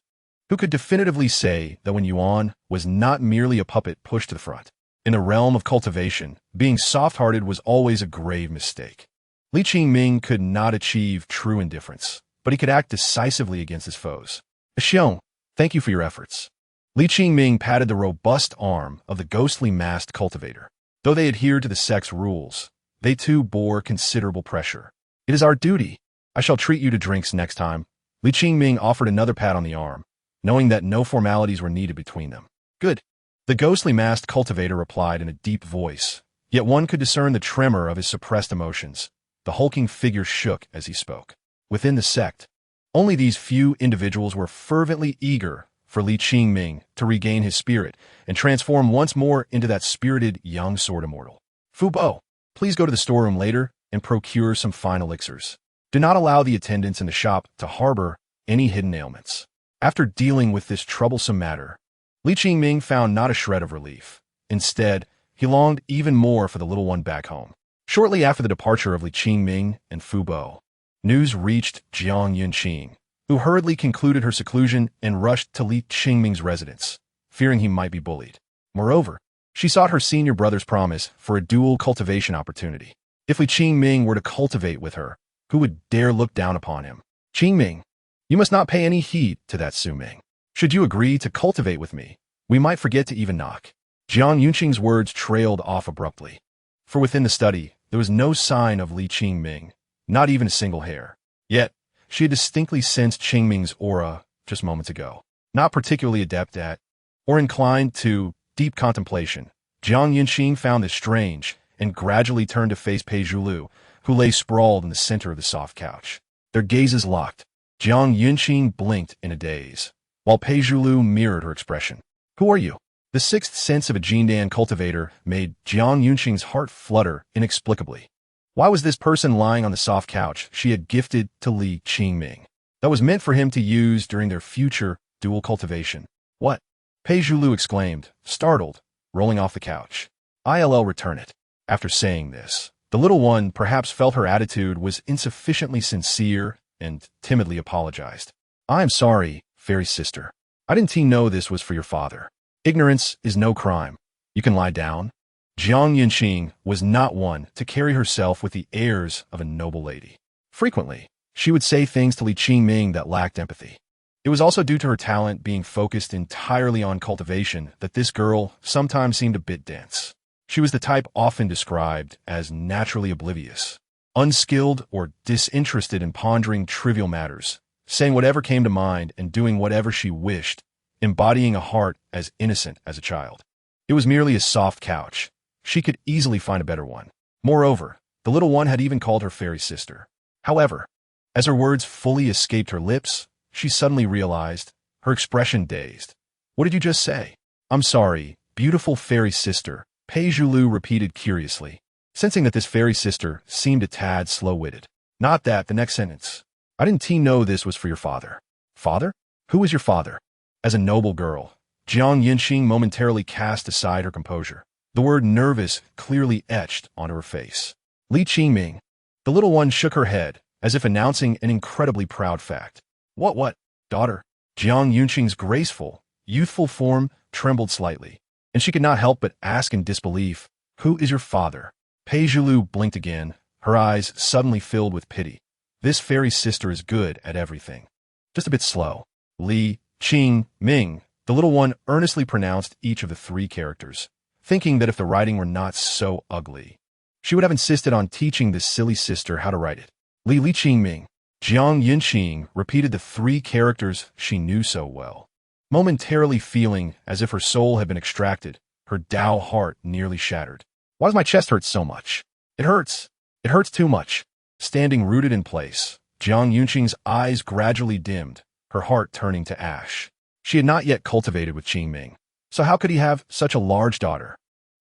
Who could definitively say that Wen Yuan was not merely a puppet pushed to the front? In the realm of cultivation, being soft-hearted was always a grave mistake. Li Qingming could not achieve true indifference, but he could act decisively against his foes. Xiong, thank you for your efforts. Li Qingming patted the robust arm of the ghostly masked cultivator. Though they adhered to the sect's rules, they too bore considerable pressure. It is our duty. I shall treat you to drinks next time. Li Qingming offered another pat on the arm, knowing that no formalities were needed between them. Good. The ghostly masked cultivator replied in a deep voice, yet one could discern the tremor of his suppressed emotions. The hulking figure shook as he spoke. Within the sect, only these few individuals were fervently eager for Li Qingming to regain his spirit and transform once more into that spirited young sword immortal. Fu Bo, please go to the storeroom later and procure some fine elixirs. Do not allow the attendants in the shop to harbor any hidden ailments. After dealing with this troublesome matter, Li Qingming found not a shred of relief. Instead, he longed even more for the little one back home. Shortly after the departure of Li Qingming and Fu Bo, news reached Jiang Yunqing, who hurriedly concluded her seclusion and rushed to Li Qingming's residence, fearing he might be bullied. Moreover, she sought her senior brother's promise for a dual cultivation opportunity. If Li Qingming were to cultivate with her, who would dare look down upon him? Qingming, you must not pay any heed to that Su Ming. Should you agree to cultivate with me, we might forget to even knock. Jiang Yunqing's words trailed off abruptly, for within the study, there was no sign of Li Qingming, not even a single hair. Yet, she had distinctly sensed Qingming's aura just moments ago. Not particularly adept at, or inclined to, deep contemplation, Jiang Yunqing found this strange and gradually turned to face Pei Zhulu, who lay sprawled in the center of the soft couch. Their gazes locked. Jiang Yunqing blinked in a daze, while Pei Zhulu mirrored her expression. Who are you? The sixth sense of a Jindan cultivator made Jiang Yunqing's heart flutter inexplicably. Why was this person lying on the soft couch she had gifted to Li Qingming that was meant for him to use during their future dual cultivation? What? Pei Zhulu exclaimed, startled, rolling off the couch. I'll return it. After saying this, the little one perhaps felt her attitude was insufficiently sincere and timidly apologized. I am sorry, fairy sister. I didn't know this was for your father. Ignorance is no crime. You can lie down. Jiang Yunqing was not one to carry herself with the airs of a noble lady. Frequently, she would say things to Li Qingming that lacked empathy. It was also due to her talent being focused entirely on cultivation that this girl sometimes seemed a bit dense. She was the type often described as naturally oblivious, unskilled or disinterested in pondering trivial matters, saying whatever came to mind and doing whatever she wished, embodying a heart as innocent as a child. It was merely a soft couch. She could easily find a better one. Moreover, the little one had even called her fairy sister. However, as her words fully escaped her lips, she suddenly realized, her expression dazed. What did you just say? I'm sorry, beautiful fairy sister, Pei Zhulu repeated curiously, sensing that this fairy sister seemed a tad slow-witted. Not that, the next sentence. I didn't know this was for your father. Father? Who is your father? As a noble girl, Jiang Yunqing momentarily cast aside her composure. The word nervous clearly etched onto her face. Li Qingming. The little one shook her head, as if announcing an incredibly proud fact. What, daughter? Jiang Yunqing's graceful, youthful form trembled slightly, and she could not help but ask in disbelief, who is your father? Pei Zhulu blinked again, her eyes suddenly filled with pity. This fairy sister is good at everything. Just a bit slow. Li Qingming. The little one earnestly pronounced each of the three characters, thinking that if the writing were not so ugly, she would have insisted on teaching this silly sister how to write it. Li Qingming. Jiang Yunqing repeated the three characters she knew so well, momentarily feeling as if her soul had been extracted, her Tao heart nearly shattered. Why does my chest hurt so much? It hurts. It hurts too much. Standing rooted in place, Jiang Yunqing's eyes gradually dimmed, her heart turning to ash. She had not yet cultivated with Qingming, so how could he have such a large daughter?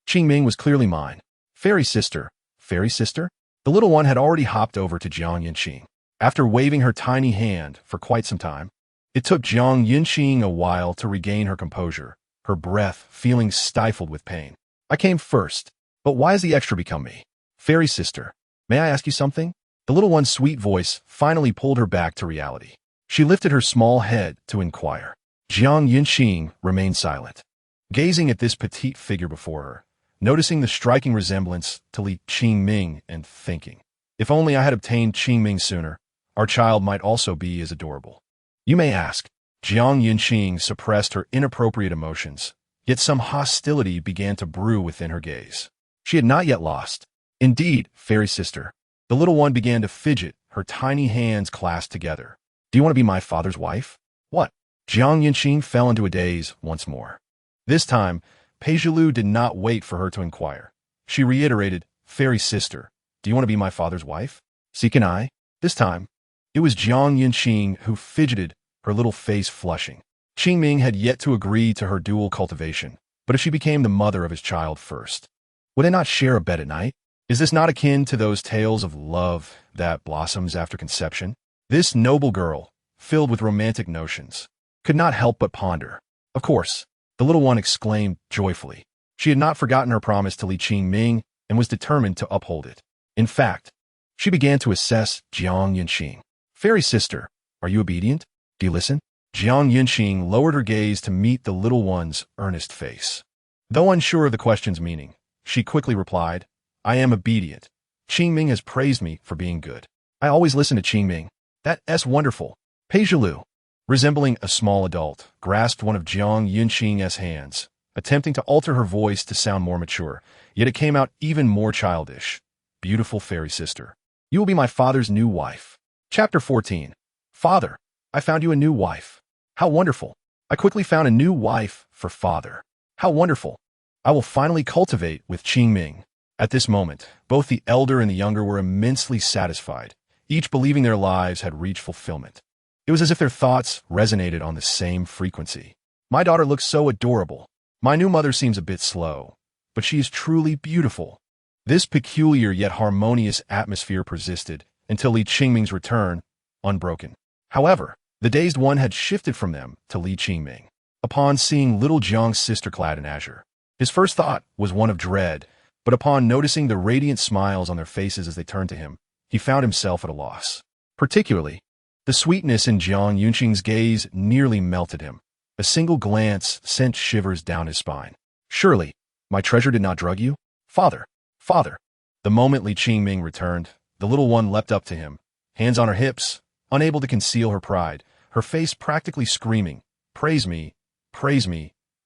Qingming was clearly mine. Fairy sister. Fairy sister? The little one had already hopped over to Jiang Yunqing. After waving her tiny hand for quite some time, it took Jiang Yunqing a while to regain her composure, her breath feeling stifled with pain. I came first, but why has the extra become me? Fairy sister, may I ask you something? The little one's sweet voice finally pulled her back to reality. She lifted her small head to inquire. Jiang Yunqing remained silent, gazing at this petite figure before her, noticing the striking resemblance to Li Qingming and thinking, if only I had obtained Qingming sooner, our child might also be as adorable. You may ask. Jiang Yunqing suppressed her inappropriate emotions, yet some hostility began to brew within her gaze. She had not yet lost. Indeed, fairy sister. The little one began to fidget, her tiny hands clasped together. Do you want to be my father's wife? What? Jiang Yunqing fell into a daze once more. This time, Peijilu did not wait for her to inquire. She reiterated, "Fairy sister, do you want to be my father's wife?" "See, can I?" This time, it was Jiang Yunqing who fidgeted, her little face flushing. Qingming had yet to agree to her dual cultivation, but if she became the mother of his child first, would they not share a bed at night? Is this not akin to those tales of love that blossoms after conception? This noble girl, filled with romantic notions, could not help but ponder. Of course, the little one exclaimed joyfully. She had not forgotten her promise to Li Qingming and was determined to uphold it. In fact, she began to assess Jiang Yunqing. "Fairy sister, are you obedient? Do you listen?" Jiang Yunqing lowered her gaze to meet the little one's earnest face. Though unsure of the question's meaning, she quickly replied, "I am obedient. Qingming has praised me for being good. I always listen to Qingming. That's wonderful." Peijilu, resembling a small adult, grasped one of Jiang Yunqing's hands, attempting to alter her voice to sound more mature, yet it came out even more childish. "Beautiful fairy sister, you will be my father's new wife." Chapter 14. Father, I found you a new wife. How wonderful. I quickly found a new wife for father. How wonderful. I will finally cultivate with Qingming. At this moment, both the elder and the younger were immensely satisfied, each believing their lives had reached fulfillment. It was as if their thoughts resonated on the same frequency. My daughter looks so adorable. My new mother seems a bit slow, but she is truly beautiful. This peculiar yet harmonious atmosphere persisted until Li Qingming's return, unbroken. However, the dazed one had shifted from them to Li Qingming. Upon seeing little Jiang's sister clad in azure, his first thought was one of dread, but upon noticing the radiant smiles on their faces as they turned to him, he found himself at a loss. Particularly, the sweetness in Jiang Yunqing's gaze nearly melted him. A single glance sent shivers down his spine. "Surely, my treasure did not drug you? Father, father." The moment Li Qingming returned, the little one leapt up to him, hands on her hips, unable to conceal her pride, her face practically screaming, praise me,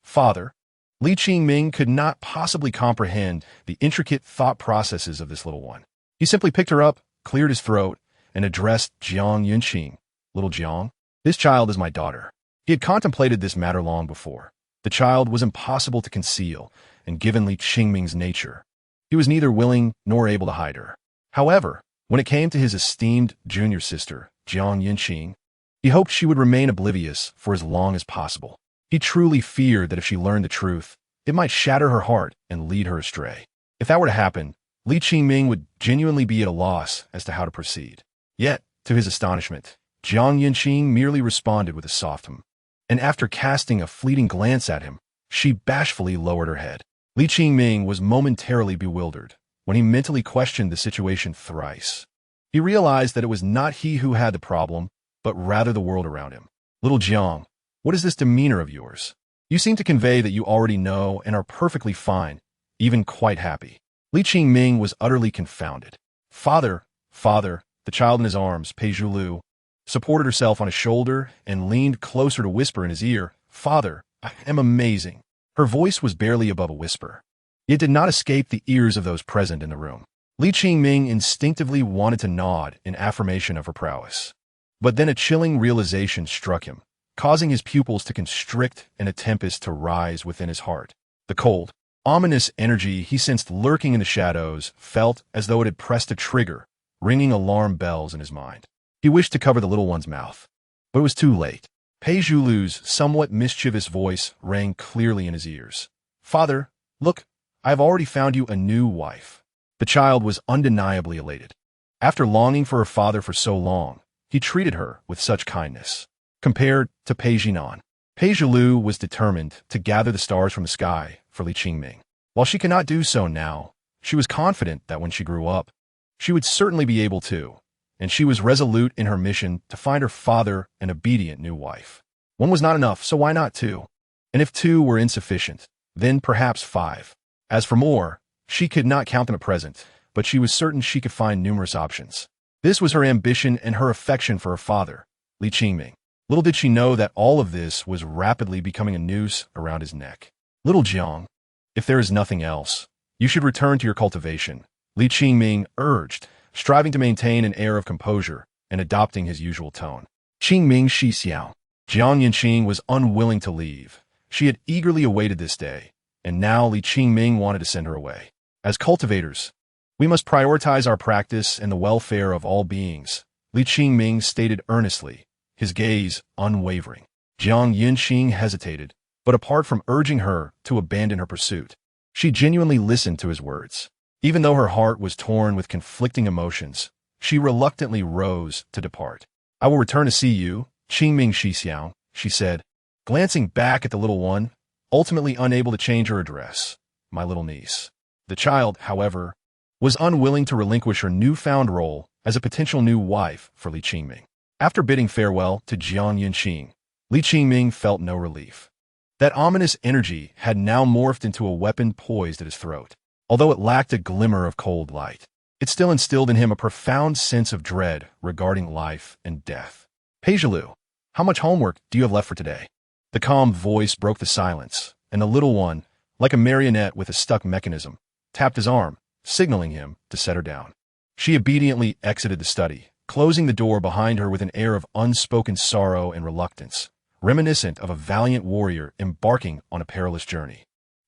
father." Li Qingming could not possibly comprehend the intricate thought processes of this little one. He simply picked her up, cleared his throat, and addressed Jiang Yunqing. "Little Jiang, this child is my daughter." He had contemplated this matter long before. The child was impossible to conceal, and given Li Qingming's nature, he was neither willing nor able to hide her. However, when it came to his esteemed junior sister, Jiang Yunqing, he hoped she would remain oblivious for as long as possible. He truly feared that if she learned the truth, it might shatter her heart and lead her astray. If that were to happen, Li Qingming would genuinely be at a loss as to how to proceed. Yet, to his astonishment, Jiang Yunqing merely responded with a soft hum, and after casting a fleeting glance at him, she bashfully lowered her head. Li Qingming was momentarily bewildered when he mentally questioned the situation thrice. He realized that it was not he who had the problem, but rather the world around him. "Little Jiang, what is this demeanor of yours? You seem to convey that you already know and are perfectly fine, even quite happy." Li Qingming was utterly confounded. Father, the child in his arms, Peijilu, supported herself on his shoulder and leaned closer to whisper in his ear, "Father, I am amazing." Her voice was barely above a whisper. It did not escape the ears of those present in the room. Li Qingming instinctively wanted to nod in affirmation of her prowess. But then a chilling realization struck him, causing his pupils to constrict and a tempest to rise within his heart. The cold, ominous energy he sensed lurking in the shadows felt as though it had pressed a trigger, ringing alarm bells in his mind. He wished to cover the little one's mouth, but it was too late. Peijulu's somewhat mischievous voice rang clearly in his ears. "Father, look, I have already found you a new wife." The child was undeniably elated. After longing for her father for so long, he treated her with such kindness. Compared to Peijinan, Peijilu was determined to gather the stars from the sky for Li Qingming. While she could not do so now, she was confident that when she grew up, she would certainly be able to, and she was resolute in her mission to find her father an obedient new wife. One was not enough, so why not two? And if two were insufficient, then perhaps five. As for more, she could not count them at present, but she was certain she could find numerous options. This was her ambition and her affection for her father, Li Qingming. Little did she know that all of this was rapidly becoming a noose around his neck. "Little Jiang, if there is nothing else, you should return to your cultivation," Li Qingming urged, striving to maintain an air of composure and adopting his usual tone. "Qingming Shi Xiao." Jiang Yunqing was unwilling to leave, She had eagerly awaited this day, and now Li Qingming wanted to send her away. As cultivators, we must prioritize our practice and the welfare of all beings, Li Qingming stated earnestly, his gaze unwavering. Jiang Yinxing hesitated, but apart from urging her to abandon her pursuit, she genuinely listened to his words. Even though her heart was torn with conflicting emotions, she reluctantly rose to depart. I will return to see you, Qingming Shixiang, she said, glancing back at the little one, ultimately unable to change her address, my little niece. The child, however, was unwilling to relinquish her newfound role as a potential new wife for Li Qingming. After bidding farewell to Jiang Yinxing, Li Qingming felt no relief. That ominous energy had now morphed into a weapon poised at his throat. Although it lacked a glimmer of cold light, it still instilled in him a profound sense of dread regarding life and death. Peijilu, how much homework do you have left for today? The calm voice broke the silence, and the little one, like a marionette with a stuck mechanism, tapped his arm, signaling him to set her down. She obediently exited the study, closing the door behind her with an air of unspoken sorrow and reluctance, reminiscent of a valiant warrior embarking on a perilous journey.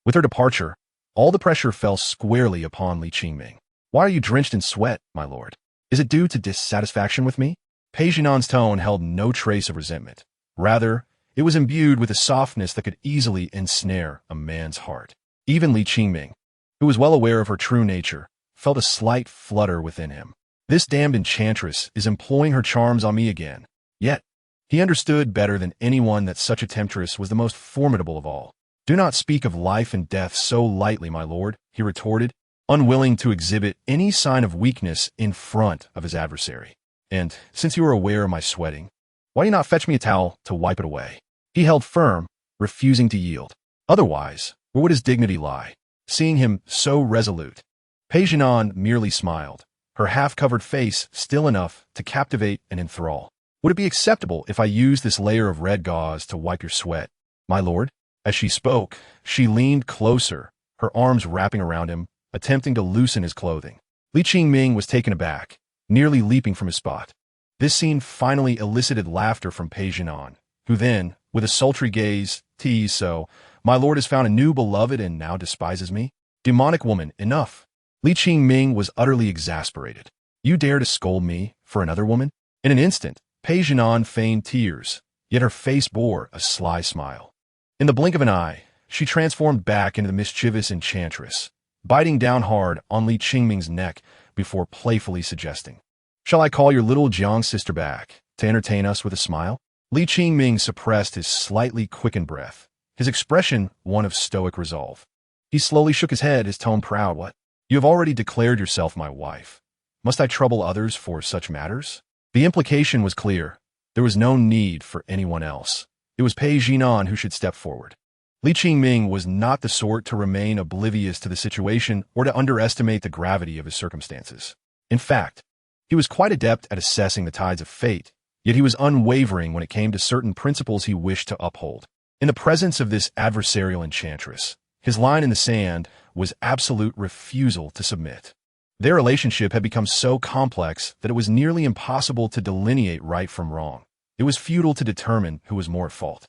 With her departure, all the pressure fell squarely upon Li Qingming. Why are you drenched in sweat, my lord? Is it due to dissatisfaction with me? Pei Jinan's tone held no trace of resentment. Rather, it was imbued with a softness that could easily ensnare a man's heart. Even Li Qingming, who was well aware of her true nature, felt a slight flutter within him. This damned enchantress is employing her charms on me again. Yet, he understood better than anyone that such a temptress was the most formidable of all. Do not speak of life and death so lightly, my lord, he retorted, unwilling to exhibit any sign of weakness in front of his adversary. And, since you are aware of my sweating, why do you not fetch me a towel to wipe it away? He held firm, refusing to yield. Otherwise, where would his dignity lie? Seeing him so resolute, Pei Jinan merely smiled, her half-covered face still enough to captivate and enthrall. Would it be acceptable if I used this layer of red gauze to wipe your sweat, my lord? As she spoke, she leaned closer, her arms wrapping around him, attempting to loosen his clothing. Li Qingming was taken aback, nearly leaping from his spot. This scene finally elicited laughter from Pei Jinan, who then, with a sultry gaze, teased, so, my lord has found a new beloved and now despises me? Demonic woman, enough. Li Qingming was utterly exasperated. You dare to scold me for another woman? In an instant, Pei Jinan feigned tears, yet her face bore a sly smile. In the blink of an eye, she transformed back into the mischievous enchantress, biting down hard on Li Qingming's neck before playfully suggesting, shall I call your little Jiang sister back to entertain us with a smile? Li Qingming suppressed his slightly quickened breath, his expression one of stoic resolve. He slowly shook his head, his tone proud. What? You have already declared yourself my wife. Must I trouble others for such matters? The implication was clear. There was no need for anyone else. It was Pei Jinan who should step forward. Li Qingming was not the sort to remain oblivious to the situation or to underestimate the gravity of his circumstances. In fact, he was quite adept at assessing the tides of fate, yet he was unwavering when it came to certain principles he wished to uphold. In the presence of this adversarial enchantress, his line in the sand was absolute refusal to submit. Their relationship had become so complex that it was nearly impossible to delineate right from wrong. It was futile to determine who was more at fault.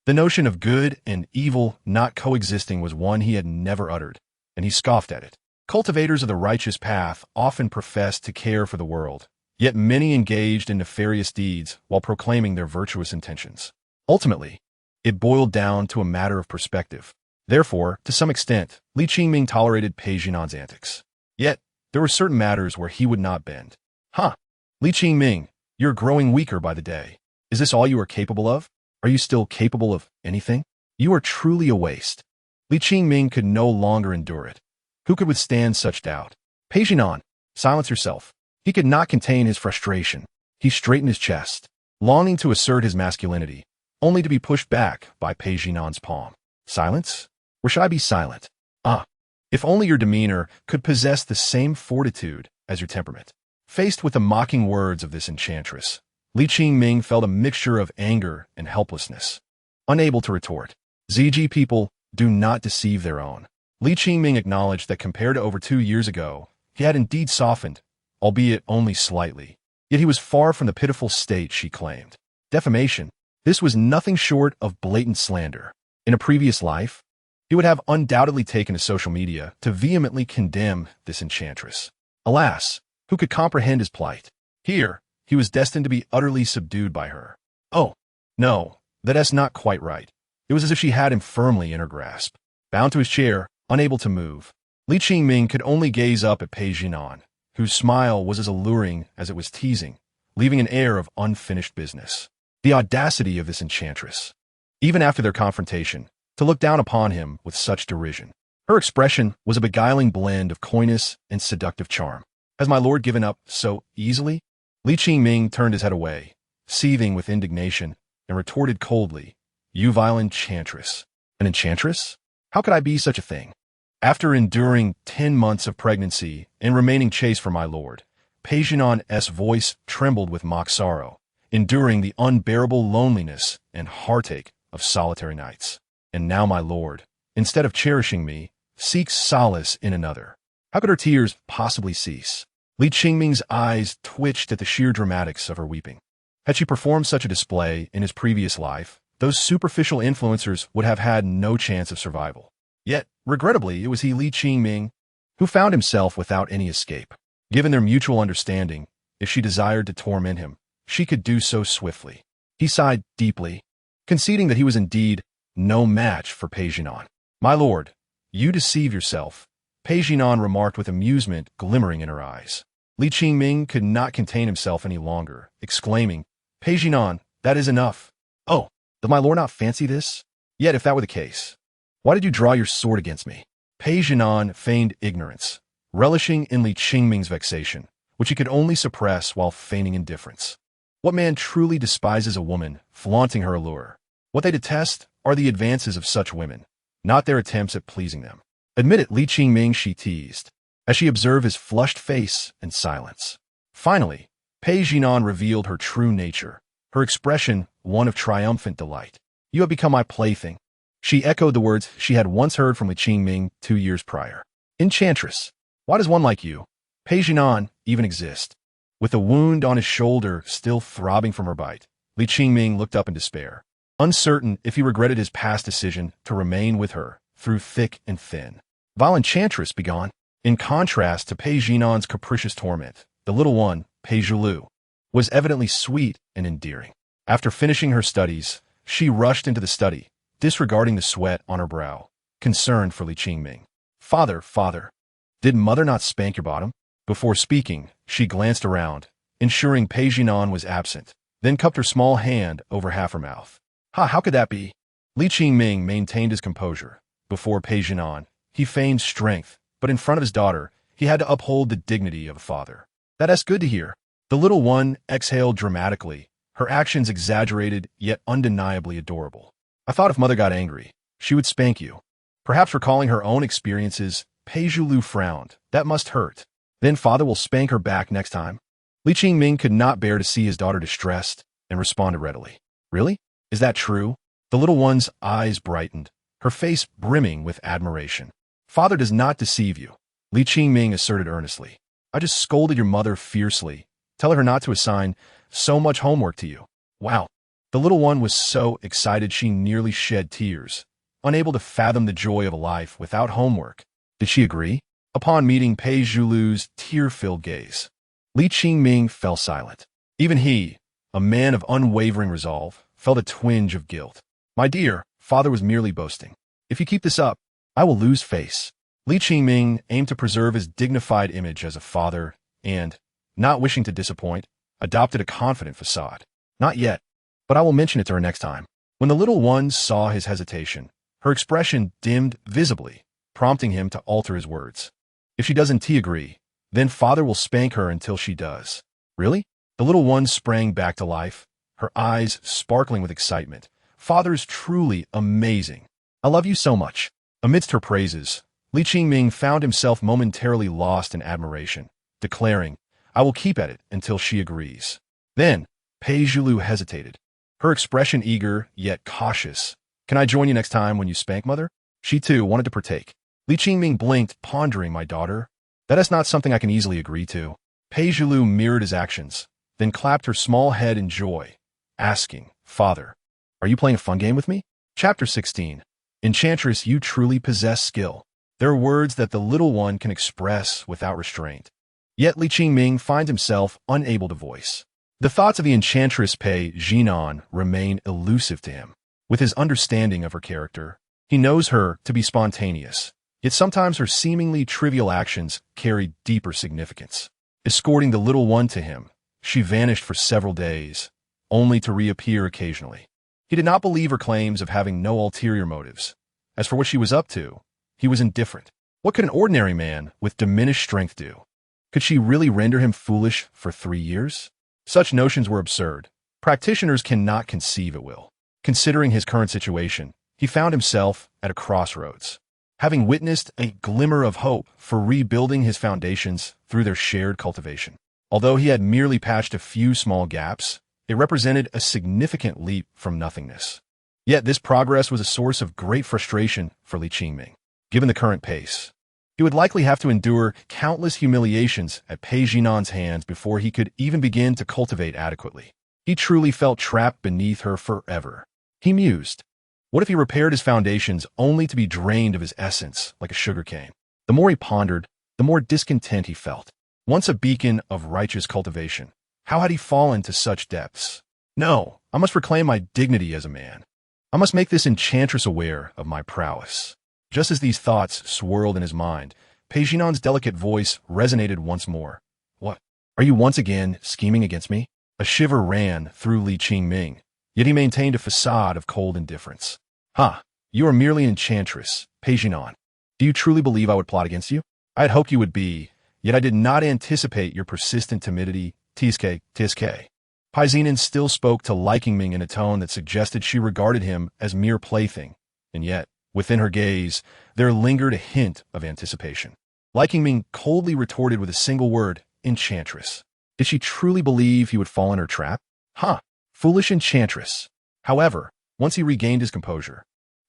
The notion of good and evil not coexisting was one he had never uttered, and he scoffed at it. Cultivators of the righteous path often professed to care for the world, yet many engaged in nefarious deeds while proclaiming their virtuous intentions. Ultimately, it boiled down to a matter of perspective. Therefore, to some extent, Li Qingming tolerated Pei Jinan's antics. Yet, there were certain matters where he would not bend. Li Qingming, you're growing weaker by the day. Is this all you are capable of? Are you still capable of anything? You are truly a waste. Li Qingming could no longer endure it. Who could withstand such doubt? Pei Jinan, silence yourself. He could not contain his frustration. He straightened his chest, longing to assert his masculinity, only to be pushed back by Pei Jinan's palm. Silence? Or should I be silent? If only your demeanor could possess the same fortitude as your temperament. Faced with the mocking words of this enchantress, Li Qingming felt a mixture of anger and helplessness. Unable to retort, ZG people do not deceive their own. Li Qingming acknowledged that compared to over 2 years ago, he had indeed softened, albeit only slightly. Yet he was far from the pitiful state she claimed. Defamation. This was nothing short of blatant slander. In a previous life, he would have undoubtedly taken to social media to vehemently condemn this enchantress. Alas, who could comprehend his plight? Here, he was destined to be utterly subdued by her. Oh, no, that's not quite right. It was as if she had him firmly in her grasp. Bound to his chair, unable to move, Li Qingming could only gaze up at Pei Jinan, whose smile was as alluring as it was teasing, leaving an air of unfinished business. The audacity of this enchantress, even after their confrontation, to look down upon him with such derision. Her expression was a beguiling blend of coyness and seductive charm. Has my lord given up so easily? Li Qingming turned his head away, seething with indignation, and retorted coldly, "You vile enchantress." An enchantress? How could I be such a thing? After enduring 10 months of pregnancy and remaining chaste for my lord, Pei Jinan's voice trembled with mock sorrow, enduring the unbearable loneliness and heartache of solitary nights. And now my lord, instead of cherishing me, seeks solace in another. How could her tears possibly cease? Li Qingming's eyes twitched at the sheer dramatics of her weeping. Had she performed such a display in his previous life, those superficial influencers would have had no chance of survival. Yet, regrettably, it was he, Li Qingming, who found himself without any escape. Given their mutual understanding, if she desired to torment him, she could do so swiftly. He sighed deeply, conceding that he was indeed no match for Pei Jinan. "My lord, you deceive yourself," Pei Jinan remarked with amusement glimmering in her eyes. Li Qingming could not contain himself any longer, exclaiming, "Pei Jinan, that is enough." "Oh, does my lord not fancy this? Yet if that were the case, why did you draw your sword against me?" Pei Jinan feigned ignorance, relishing in Li Qingming's vexation, which he could only suppress while feigning indifference. What man truly despises a woman flaunting her allure? What they detest are the advances of such women, not their attempts at pleasing them. "Admit it, Li Qingming," she teased, as she observed his flushed face and silence. Finally, Pei Jinan revealed her true nature, her expression one of triumphant delight. "You have become my plaything." She echoed the words she had once heard from Li Qingming 2 years prior. "Enchantress, why does one like you, Pei Jinan, even exist?" With the wound on his shoulder still throbbing from her bite, Li Qingming looked up in despair, uncertain if he regretted his past decision to remain with her through thick and thin. "Vile enchantress, begone." In contrast to Pei Jinan's capricious torment, the little one, Pei Zhulu, was evidently sweet and endearing. After finishing her studies, she rushed into the study, disregarding the sweat on her brow, concerned for Li Qingming. Father, did mother not spank your bottom?" Before speaking, she glanced around, ensuring Pei Jinan was absent, then cupped her small hand over half her mouth. How could that be?" Li Qingming maintained his composure. Before Pei Jinan, he feigned strength, but in front of his daughter, he had to uphold the dignity of a father. "That's good to hear." The little one exhaled dramatically, her actions exaggerated yet undeniably adorable. "I thought if mother got angry, she would spank you." Perhaps recalling her own experiences, Pei Zhulu frowned. "That must hurt. Then father will spank her back next time." Li Qingming could not bear to see his daughter distressed and responded readily. "Really? Is that true?" The little one's eyes brightened, her face brimming with admiration. "Father does not deceive you," Li Qingming asserted earnestly. "I just scolded your mother fiercely, telling her not to assign so much homework to you." Wow. The little one was so excited she nearly shed tears, unable to fathom the joy of a life without homework. Did she agree? Upon meeting Pei Zhulu's tear-filled gaze, Li Qingming fell silent. Even he, a man of unwavering resolve, felt a twinge of guilt. "My dear, father was merely boasting. If you keep this up, I will lose face." Li Qingming aimed to preserve his dignified image as a father and, not wishing to disappoint, adopted a confident facade. "Not yet, but I will mention it to her next time." When the little one saw his hesitation, her expression dimmed visibly, prompting him to alter his words. "If she doesn't agree, then father will spank her until she does." "Really?" The little one sprang back to life, her eyes sparkling with excitement. "Father is truly amazing. I love you so much." Amidst her praises, Li Qingming found himself momentarily lost in admiration, declaring, "I will keep at it until she agrees." Then, Pei Zhulu hesitated, her expression eager yet cautious. "Can I join you next time when you spank mother?" She too wanted to partake. Li Qingming blinked, pondering, "My daughter? That is not something I can easily agree to." Pei Zhulu mirrored his actions, then clapped her small head in joy, asking, "Father, are you playing a fun game with me?" Chapter 16. Enchantress, you truly possess skill. There are words that the little one can express without restraint. Yet Li Qingming finds himself unable to voice. The thoughts of the enchantress Pei Jinan remain elusive to him. With his understanding of her character, he knows her to be spontaneous, yet sometimes her seemingly trivial actions carry deeper significance. Escorting the little one to him, she vanished for several days, only to reappear occasionally. He did not believe her claims of having no ulterior motives. As for what she was up to, he was indifferent. What could an ordinary man with diminished strength do? Could she really render him foolish for 3 years? Such notions were absurd. Practitioners cannot conceive at will. Considering his current situation, he found himself at a crossroads. Having witnessed a glimmer of hope for rebuilding his foundations through their shared cultivation. Although he had merely patched a few small gaps, it represented a significant leap from nothingness. Yet this progress was a source of great frustration for Li Qingming. Given the current pace, he would likely have to endure countless humiliations at Pei Jinan's hands before he could even begin to cultivate adequately. He truly felt trapped beneath her forever. He mused. What if he repaired his foundations only to be drained of his essence like a sugarcane? The more he pondered, the more discontent he felt. Once a beacon of righteous cultivation, how had he fallen to such depths? No, I must reclaim my dignity as a man. I must make this enchantress aware of my prowess. Just as these thoughts swirled in his mind, Pei Jinan's delicate voice resonated once more. What? Are you once again scheming against me? A shiver ran through Li Qingming, yet he maintained a facade of cold indifference. You are merely an enchantress, Pei Jinan. Do you truly believe I would plot against you? I had hoped you would be, yet I did not anticipate your persistent timidity. Tiske. Pei Jinan still spoke to Li Qingming in a tone that suggested she regarded him as mere plaything, and yet, within her gaze, there lingered a hint of anticipation. Li Qingming coldly retorted with a single word, enchantress. Did she truly believe he would fall in her trap? Foolish enchantress. However, once he regained his composure,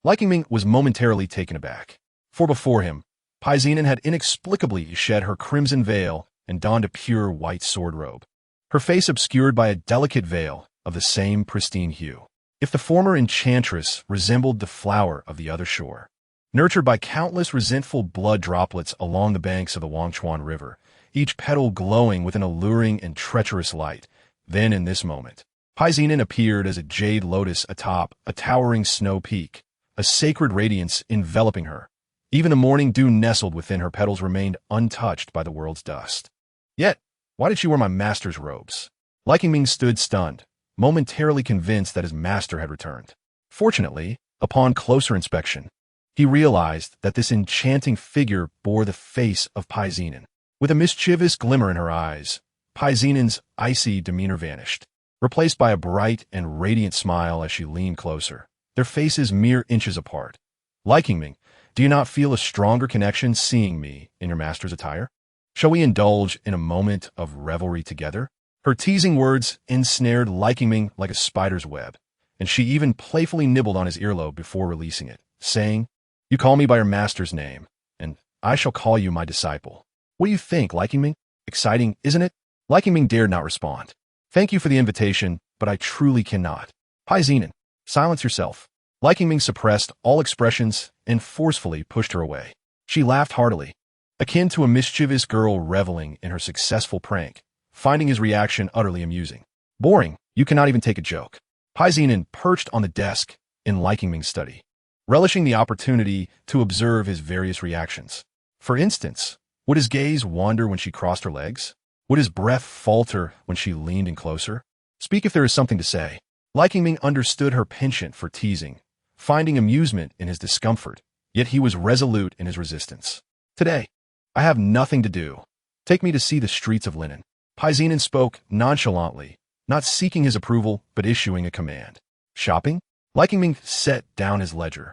Li Qingming was momentarily taken aback. For before him, Pei Jinan had inexplicably shed her crimson veil and donned a pure white sword robe, her face obscured by a delicate veil of the same pristine hue. If the former enchantress resembled the flower of the other shore, nurtured by countless resentful blood droplets along the banks of the Wangchuan River, each petal glowing with an alluring and treacherous light, then in this moment, Pei Jinan appeared as a jade lotus atop a towering snow peak, a sacred radiance enveloping her. Even the morning dew nestled within her petals remained untouched by the world's dust. Yet, why did she wear my master's robes? Li Qingming stood stunned, momentarily convinced that his master had returned. Fortunately, upon closer inspection, he realized that this enchanting figure bore the face of Pei Jinan. With a mischievous glimmer in her eyes, Pei Jinan's icy demeanor vanished, replaced by a bright and radiant smile as she leaned closer, their faces mere inches apart. Li Qingming, do you not feel a stronger connection seeing me in your master's attire? Shall we indulge in a moment of revelry together? Her teasing words ensnared Li Qingming like a spider's web, and she even playfully nibbled on his earlobe before releasing it, saying, You call me by your master's name, and I shall call you my disciple. What do you think, Li Qingming? Exciting, isn't it? Li Qingming dared not respond. Thank you for the invitation, but I truly cannot. Pei Jinan, silence yourself. Li Qingming suppressed all expressions and forcefully pushed her away. She laughed heartily, akin to a mischievous girl reveling in her successful prank, finding his reaction utterly amusing. Boring, you cannot even take a joke. Pei Jinan perched on the desk in Li Qingming's study, relishing the opportunity to observe his various reactions. For instance, would his gaze wander when she crossed her legs? Would his breath falter when she leaned in closer? Speak if there is something to say. Li Qingming understood her penchant for teasing, finding amusement in his discomfort, yet he was resolute in his resistance. Today, I have nothing to do. Take me to see the streets of Linen. Pei Jinan spoke nonchalantly, not seeking his approval, but issuing a command. Shopping? Li Qingming set down his ledger,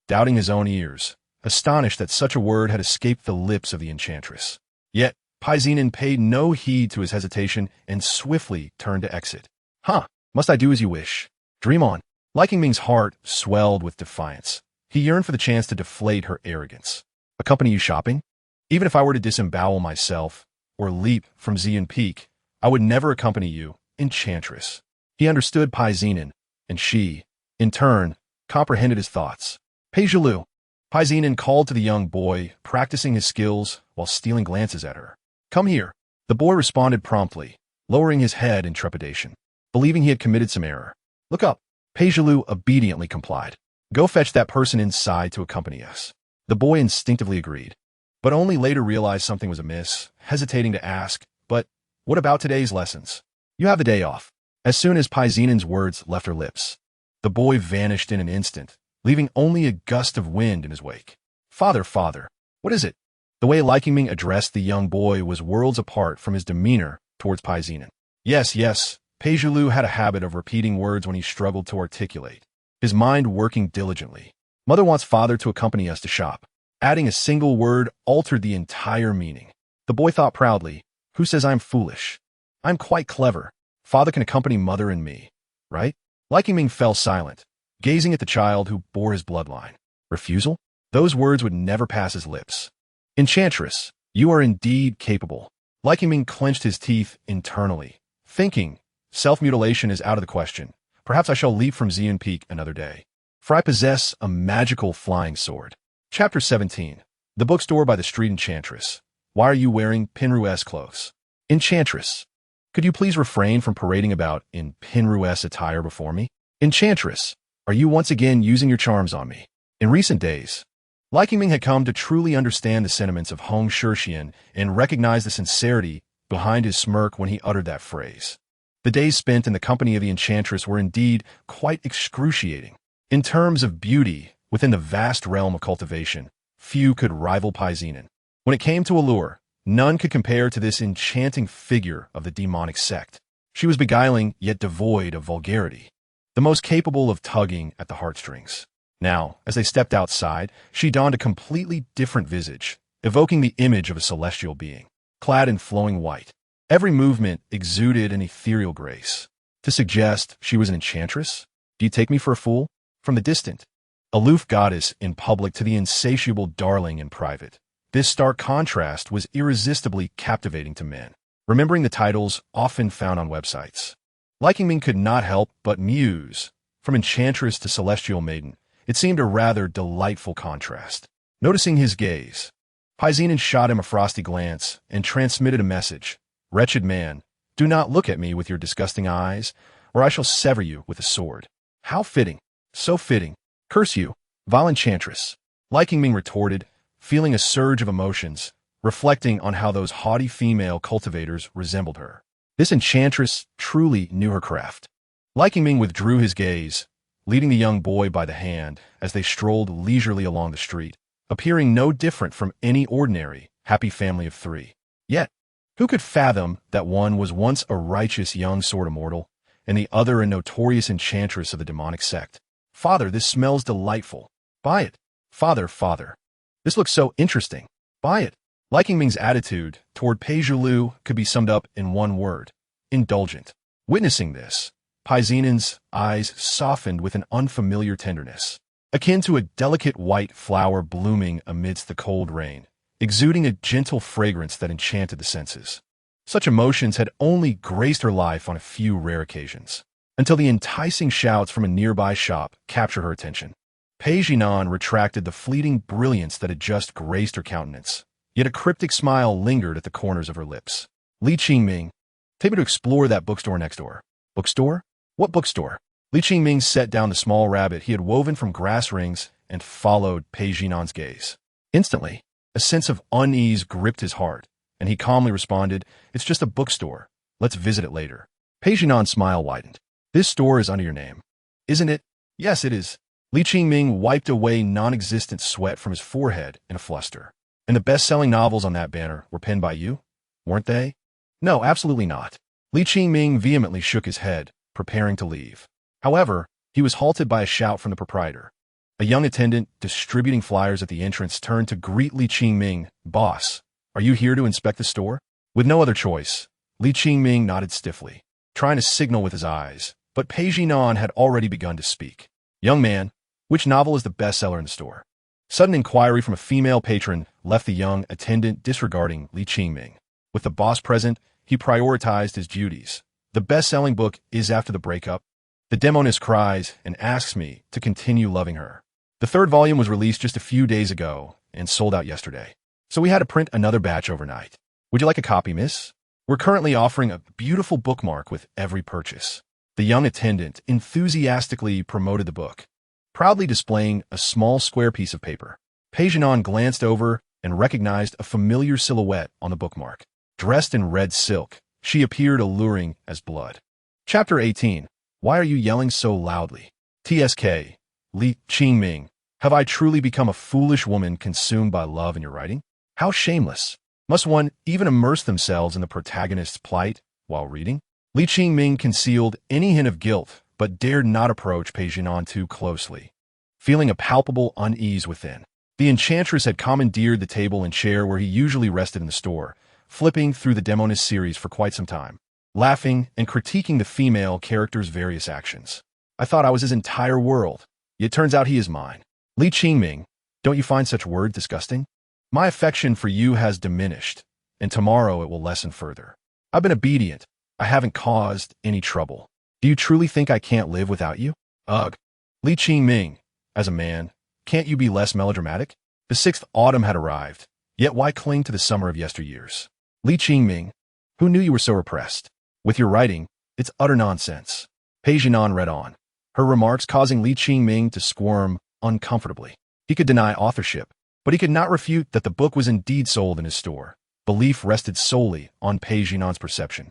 doubting his own ears, astonished that such a word had escaped the lips of the enchantress. Yet, Pei Jinan paid no heed to his hesitation and swiftly turned to exit. Must I do as you wish? Dream on. Li Qingming's heart swelled with defiance. He yearned for the chance to deflate her arrogance. Accompany you shopping? Even if I were to disembowel myself, or leap from Xian Peak, I would never accompany you, enchantress. He understood Pei Jinan, and she, in turn, comprehended his thoughts. Pei Zhilu. Pai Zinan called to the young boy, practicing his skills while stealing glances at her. Come here. The boy responded promptly, lowering his head in trepidation, believing he had committed some error. Look up. Pei Zhilu obediently complied. Go fetch that person inside to accompany us. The boy instinctively agreed, but only later realized something was amiss, hesitating to ask, but what about today's lessons? You have the day off. As soon as Pai Zinan's words left her lips, the boy vanished in an instant, leaving only a gust of wind in his wake. Father, what is it? The way Qingming addressed the young boy was worlds apart from his demeanor towards Pai Zinan. Yes, Pei Zhilu had a habit of repeating words when he struggled to articulate, his mind working diligently. Mother wants father to accompany us to shop. Adding a single word altered the entire meaning. The boy thought proudly, who says I'm foolish? I'm quite clever. Father can accompany mother and me, right? Qingming fell silent, gazing at the child who bore his bloodline. Refusal? Those words would never pass his lips. Enchantress, you are indeed capable. Qingming clenched his teeth internally, thinking, self-mutilation is out of the question. Perhaps I shall leap from Xian Peak another day, for I possess a magical flying sword. Chapter 17. The bookstore by the street. Enchantress. Why are you wearing Pinru's clothes? Enchantress. Could you please refrain from parading about in Pinru's attire before me? Enchantress. Are you once again using your charms on me? In recent days, Qingming had come to truly understand the sentiments of Hong Shixian and recognize the sincerity behind his smirk when he uttered that phrase. The days spent in the company of the Enchantress were indeed quite excruciating. In terms of beauty, within the vast realm of cultivation, few could rival Pai Zinan. When it came to allure, none could compare to this enchanting figure of the demonic sect. She was beguiling, yet devoid of vulgarity, the most capable of tugging at the heartstrings. Now, as they stepped outside, she donned a completely different visage, evoking the image of a celestial being, clad in flowing white. Every movement exuded an ethereal grace. To suggest she was an enchantress? Do you take me for a fool? From the distant, aloof goddess in public to the insatiable darling in private, this stark contrast was irresistibly captivating to men. Remembering the titles often found on websites, Qingming could not help but muse. From enchantress to celestial maiden, it seemed a rather delightful contrast. Noticing his gaze, Pai Zinan shot him a frosty glance and transmitted a message. Wretched man, do not look at me with your disgusting eyes, or I shall sever you with a sword. How fitting, so fitting. Curse you, vile enchantress. Qingming retorted, feeling a surge of emotions, reflecting on how those haughty female cultivators resembled her. This enchantress truly knew her craft. Qingming withdrew his gaze, leading the young boy by the hand as they strolled leisurely along the street, appearing no different from any ordinary, happy family of three. Yet, who could fathom that one was once a righteous young sword immortal, and the other a notorious enchantress of the demonic sect? Father, this smells delightful. Buy it. Father. This looks so interesting. Buy it. Qingming's attitude toward Pei Zhilu could be summed up in one word: indulgent. Witnessing this, Pai Zinan's eyes softened with an unfamiliar tenderness, akin to a delicate white flower blooming amidst the cold rain, exuding a gentle fragrance that enchanted the senses. Such emotions had only graced her life on a few rare occasions, until the enticing shouts from a nearby shop captured her attention. Pei Zinan retracted the fleeting brilliance that had just graced her countenance, yet a cryptic smile lingered at the corners of her lips. Qingming, take me to explore that bookstore next door. Bookstore? What bookstore? Qingming set down the small rabbit he had woven from grass rings and followed Pei Zinan's gaze. Instantly, a sense of unease gripped his heart, and he calmly responded, "It's just a bookstore. Let's visit it later." Pei Zinan's smile widened. "This store is under your name, isn't it?" "Yes, it is." Qingming wiped away non-existent sweat from his forehead in a fluster. "And the best-selling novels on that banner were penned by you, weren't they?" "No, absolutely not." Qingming vehemently shook his head, preparing to leave. However, he was halted by a shout from the proprietor. A young attendant distributing flyers at the entrance turned to greet Qingming. "Boss, are you here to inspect the store?" With no other choice, Qingming nodded stiffly, trying to signal with his eyes, but Pei Zinan had already begun to speak. "Young man, which novel is the bestseller in the store?" Sudden inquiry from a female patron left the young attendant disregarding Qingming. With the boss present, he prioritized his duties. "The best-selling book is After the Breakup. The Demoness cries and asks me to continue loving her." The third volume was released just a few days ago and sold out yesterday. So we had to print another batch overnight. Would you like a copy, miss? We're currently offering a beautiful bookmark with every purchase. The young attendant enthusiastically promoted the book, proudly displaying a small square piece of paper. Polygon glanced over and recognized a familiar silhouette on the bookmark. Dressed in red silk, she appeared alluring as blood. Chapter 18. Why are you yelling so loudly? TSK. Qingming. Have I truly become a foolish woman consumed by love in your writing? How shameless. Must one even immerse themselves in the protagonist's plight while reading? Qingming concealed any hint of guilt, but dared not approach Polygon too closely, feeling a palpable unease within. The enchantress had commandeered the table and chair where he usually rested in the store, flipping through the Demoness series for quite some time, laughing and critiquing the female character's various actions. I thought I was his entire world, yet turns out he is mine. Qingming, don't you find such words disgusting? My affection for you has diminished, and tomorrow it will lessen further. I've been obedient. I haven't caused any trouble. Do you truly think I can't live without you? Ugh. Qingming, as a man, can't you be less melodramatic? The 6th autumn had arrived, yet why cling to the summer of yesteryears? Qingming, who knew you were so repressed? With your writing, it's utter nonsense. Polygon read on, her remarks causing Qingming to squirm uncomfortably. He could deny authorship, but he could not refute that the book was indeed sold in his store. Belief rested solely on Polygon's perception.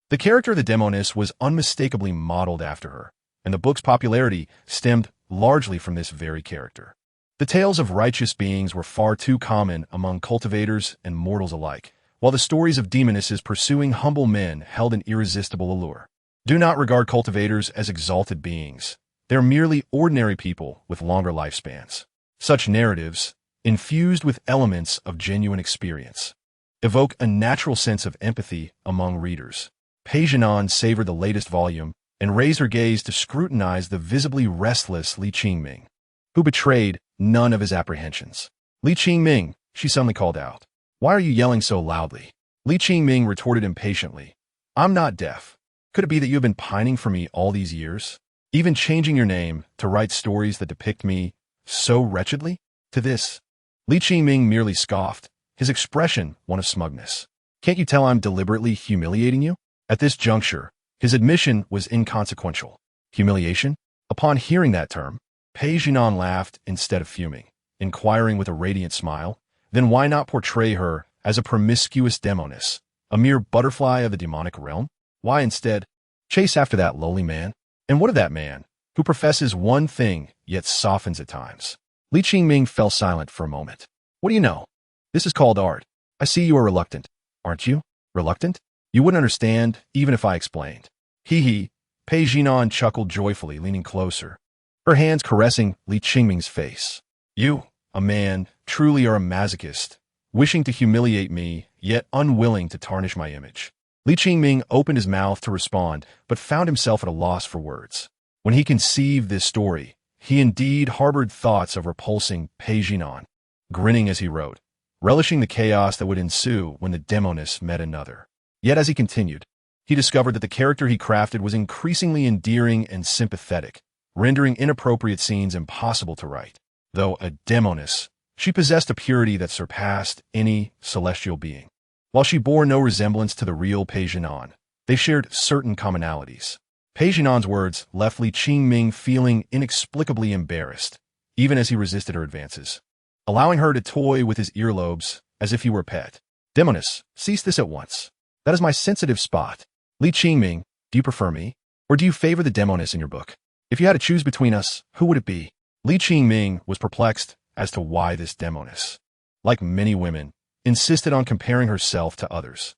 The character of the Demoness was unmistakably modeled after her, and the book's popularity stemmed largely from this very character. The tales of righteous beings were far too common among cultivators and mortals alike, while the stories of demonesses pursuing humble men held an irresistible allure. Do not regard cultivators as exalted beings. They're merely ordinary people with longer lifespans. Such narratives, infused with elements of genuine experience, evoke a natural sense of empathy among readers. Polygon savored the latest volume and raised her gaze to scrutinize the visibly restless Qingming, who betrayed none of his apprehensions. Qingming, she suddenly called out. Why are you yelling so loudly? Qingming retorted impatiently. I'm not deaf. Could it be that you have been pining for me all these years? Even changing your name to write stories that depict me so wretchedly? To this, Qingming merely scoffed, his expression one of smugness. Can't you tell I'm deliberately humiliating you? At this juncture, his admission was inconsequential. Humiliation? Upon hearing that term, Polygon laughed instead of fuming, inquiring with a radiant smile, then why not portray her as a promiscuous Demoness, a mere butterfly of the demonic realm? Why instead chase after that lowly man? And what of that man, who professes one thing yet softens at times? Qingming fell silent for a moment. What do you know? This is called art. I see you are reluctant, aren't you? Reluctant? You wouldn't understand, even if I explained. Hee. Polygon chuckled joyfully, leaning closer, her hands caressing Qingming's face. You, a man, truly are a masochist, wishing to humiliate me, yet unwilling to tarnish my image. Qingming opened his mouth to respond, but found himself at a loss for words. When he conceived this story, he indeed harbored thoughts of repulsing Polygon, grinning as he wrote, relishing the chaos that would ensue when the Demoness met another. Yet as he continued, he discovered that the character he crafted was increasingly endearing and sympathetic, rendering inappropriate scenes impossible to write. Though a Demoness, she possessed a purity that surpassed any celestial being. While she bore no resemblance to the real Polygon, they shared certain commonalities. Polygon's words left Qingming feeling inexplicably embarrassed, even as he resisted her advances, allowing her to toy with his earlobes as if he were a pet. Demoness, cease this at once. That is my sensitive spot. Qingming, do you prefer me? Or do you favor the Demoness in your book? If you had to choose between us, who would it be? Qingming was perplexed as to why this Demoness, like many women, insisted on comparing herself to others.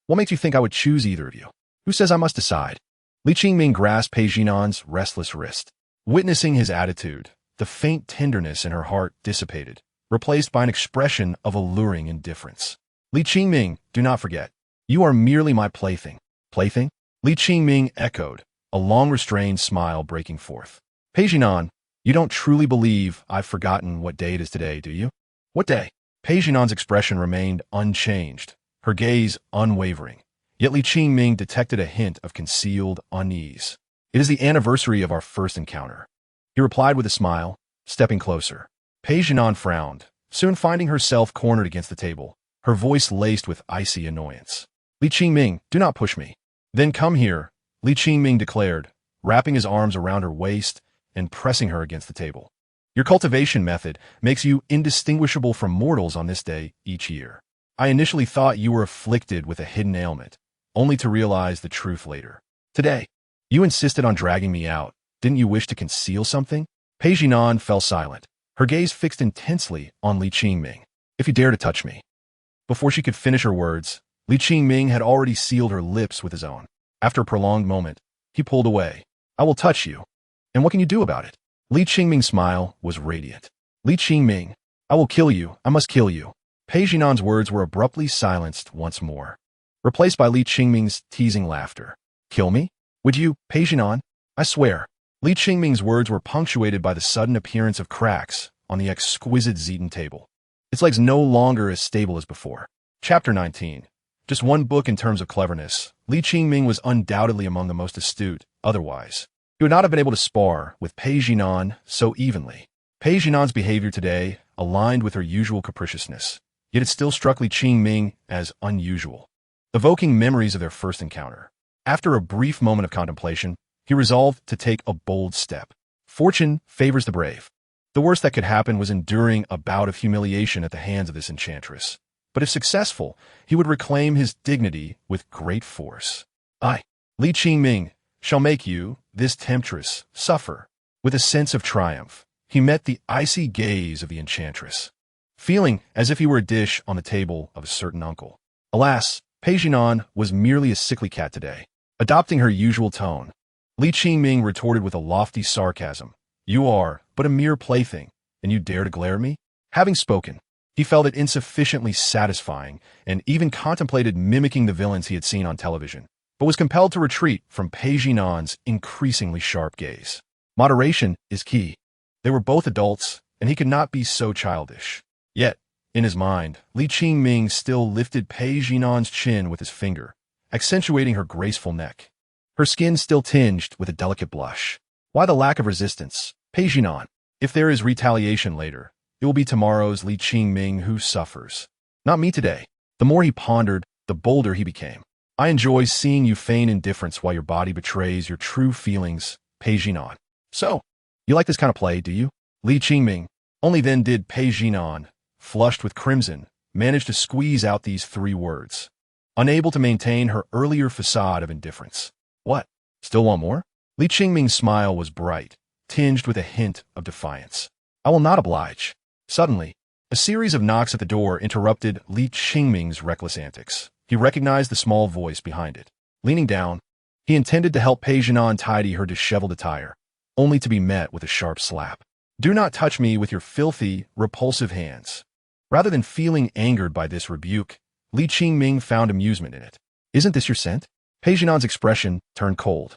What makes you think I would choose either of you? Who says I must decide? Qingming grasped Polygon's restless wrist. Witnessing his attitude, the faint tenderness in her heart dissipated, replaced by an expression of alluring indifference. Qingming, do not forget, you are merely my plaything. Plaything? Qingming echoed, a long-restrained smile breaking forth. Polygon, you don't truly believe I've forgotten what day it is today, do you? What day? Polygon's expression remained unchanged, her gaze unwavering. Yet Qingming detected a hint of concealed unease. It is the anniversary of our first encounter. He replied with a smile, stepping closer. Pei Jinan frowned, soon finding herself cornered against the table, her voice laced with icy annoyance. Li Qingming, do not push me. Then come here, Li Qingming declared, wrapping his arms around her waist and pressing her against the table. Your cultivation method makes you indistinguishable from mortals on this day each year. I initially thought you were afflicted with a hidden ailment, only to realize the truth later. Today, you insisted on dragging me out. Didn't you wish to conceal something? Pei Jinan fell silent, her gaze fixed intensely on Li Qingming. If you dare to touch me. Before she could finish her words, Li Qingming had already sealed her lips with his own. After a prolonged moment, he pulled away. I will touch you. And what can you do about it? Li Qingming's smile was radiant. Li Qingming, I will kill you. I must kill you. Pei Jinan's words were abruptly silenced once more, replaced by Li Qingming's teasing laughter. Kill me? Would you, Pei Jinan? I swear. Li Qingming's words were punctuated by the sudden appearance of cracks on the exquisite Zetan table. Its legs no longer as stable as before. Chapter 19. Just one book in terms of cleverness, Li Qingming was undoubtedly among the most astute. Otherwise, he would not have been able to spar with Pei Jinan so evenly. Pei Jinan's behavior today aligned with her usual capriciousness, yet it still struck Li Qingming as unusual, evoking memories of their first encounter. After a brief moment of contemplation, he resolved to take a bold step. Fortune favors the brave. The worst that could happen was enduring a bout of humiliation at the hands of this enchantress. But if successful, he would reclaim his dignity with great force. I, Li Qingming, shall make you, this temptress, suffer. With a sense of triumph, he met the icy gaze of the enchantress, feeling as if he were a dish on the table of a certain uncle. Alas, Pei Jinan was merely a sickly cat today. Adopting her usual tone, Li Qingming retorted with a lofty sarcasm. You are but a mere plaything, and you dare to glare at me? Having spoken, he felt it insufficiently satisfying and even contemplated mimicking the villains he had seen on television, but was compelled to retreat from Pei Jinan's increasingly sharp gaze. Moderation is key. They were both adults, and he could not be so childish. Yet, in his mind, Li Qingming still lifted Pei Jinan's chin with his finger, accentuating her graceful neck. Her skin still tinged with a delicate blush. Why the lack of resistance? Pei Jinan. If there is retaliation later, it will be tomorrow's Li Qingming who suffers. Not me today. The more he pondered, the bolder he became. I enjoy seeing you feign indifference while your body betrays your true feelings, Pei Jinan. So, you like this kind of play, do you? Li Qingming. Only then did Pei Jinan, flushed with crimson, manage to squeeze out these three words, unable to maintain her earlier facade of indifference. What? Still want more? Li Qingming's smile was bright, tinged with a hint of defiance. I will not oblige. Suddenly, a series of knocks at the door interrupted Li Qingming's reckless antics. He recognized the small voice behind it. Leaning down, he intended to help Pei Jinan tidy her disheveled attire, only to be met with a sharp slap. Do not touch me with your filthy, repulsive hands. Rather than feeling angered by this rebuke, Li Qingming found amusement in it. Isn't this your scent? Pei Jinan's expression turned cold,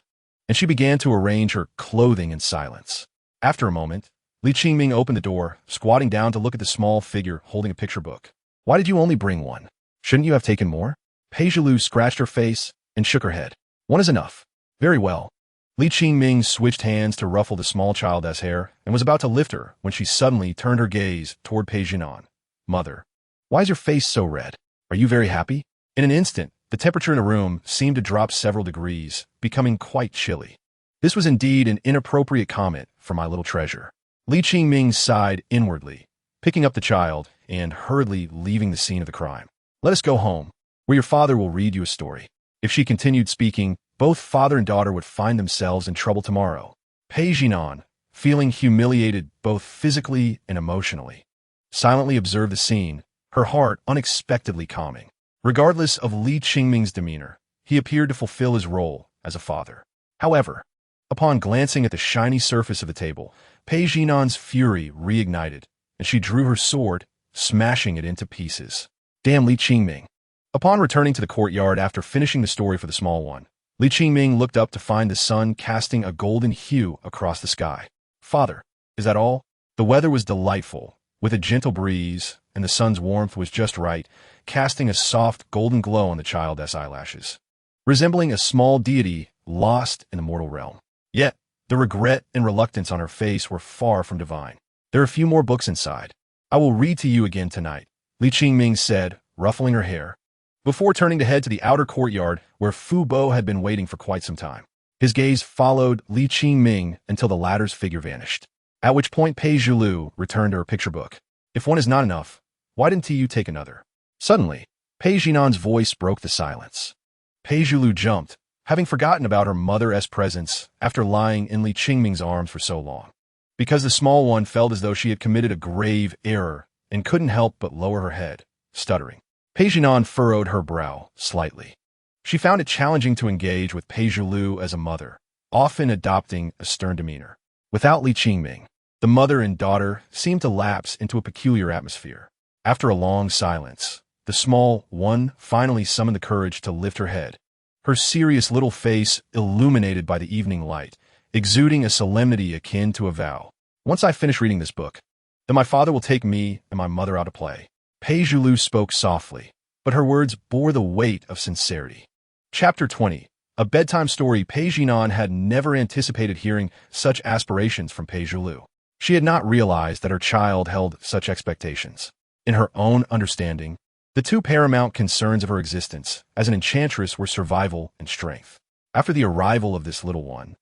and she began to arrange her clothing in silence. After a moment, Li Qingming opened the door, squatting down to look at the small figure holding a picture book. Why did you only bring one? Shouldn't you have taken more? Pei Jilu scratched her face and shook her head. One is enough. Very well. Li Qingming switched hands to ruffle the small child's hair and was about to lift her when she suddenly turned her gaze toward Pei Jinan. Mother, why is your face so red? Are you very happy? In an instant, the temperature in the room seemed to drop several degrees, becoming quite chilly. This was indeed an inappropriate comment for my little treasure. Li Qingming sighed inwardly, picking up the child and hurriedly leaving the scene of the crime. Let us go home, where your father will read you a story. If she continued speaking, both father and daughter would find themselves in trouble tomorrow. Pei Jinan, feeling humiliated both physically and emotionally, silently observed the scene, her heart unexpectedly calming. Regardless of Li Qingming's demeanor, he appeared to fulfill his role as a father. However, upon glancing at the shiny surface of the table, Pei Jinan's fury reignited, and she drew her sword, smashing it into pieces. Damn Li Qingming. Upon returning to the courtyard after finishing the story for the small one, Li Qingming looked up to find the sun casting a golden hue across the sky. Father, is that all? The weather was delightful, with a gentle breeze, and the sun's warmth was just right, casting a soft golden glow on the child's eyelashes, resembling a small deity lost in the mortal realm. Yet, the regret and reluctance on her face were far from divine. There are a few more books inside. I will read to you again tonight, Li Qingming said, ruffling her hair, before turning to head to the outer courtyard where Fu Bo had been waiting for quite some time. His gaze followed Li Qingming until the latter's figure vanished, at which point Pei Zhulu returned to her picture book. If one is not enough, why didn't you take another? Suddenly, Pei Jinan's voice broke the silence. Pei Zhulu jumped, having forgotten about her mother's presence after lying in Li Qingming's arms for so long. Because the small one felt as though she had committed a grave error and couldn't help but lower her head, stuttering. Pei Jinan furrowed her brow slightly. She found it challenging to engage with Pei Zhulu as a mother, often adopting a stern demeanor. Without Li Qingming, the mother and daughter seemed to lapse into a peculiar atmosphere. After a long silence, the small one finally summoned the courage to lift her head, her serious little face illuminated by the evening light, exuding a solemnity akin to a vow. Once I finish reading this book, then my father will take me and my mother out to play. Pei Zhulu spoke softly, but her words bore the weight of sincerity. Chapter 20. A bedtime story. Pei Jinan had never anticipated hearing such aspirations from Pei Zhulu. She had not realized that her child held such expectations. In her own understanding, the two paramount concerns of her existence as an enchantress were survival and strength. After the arrival of this little one,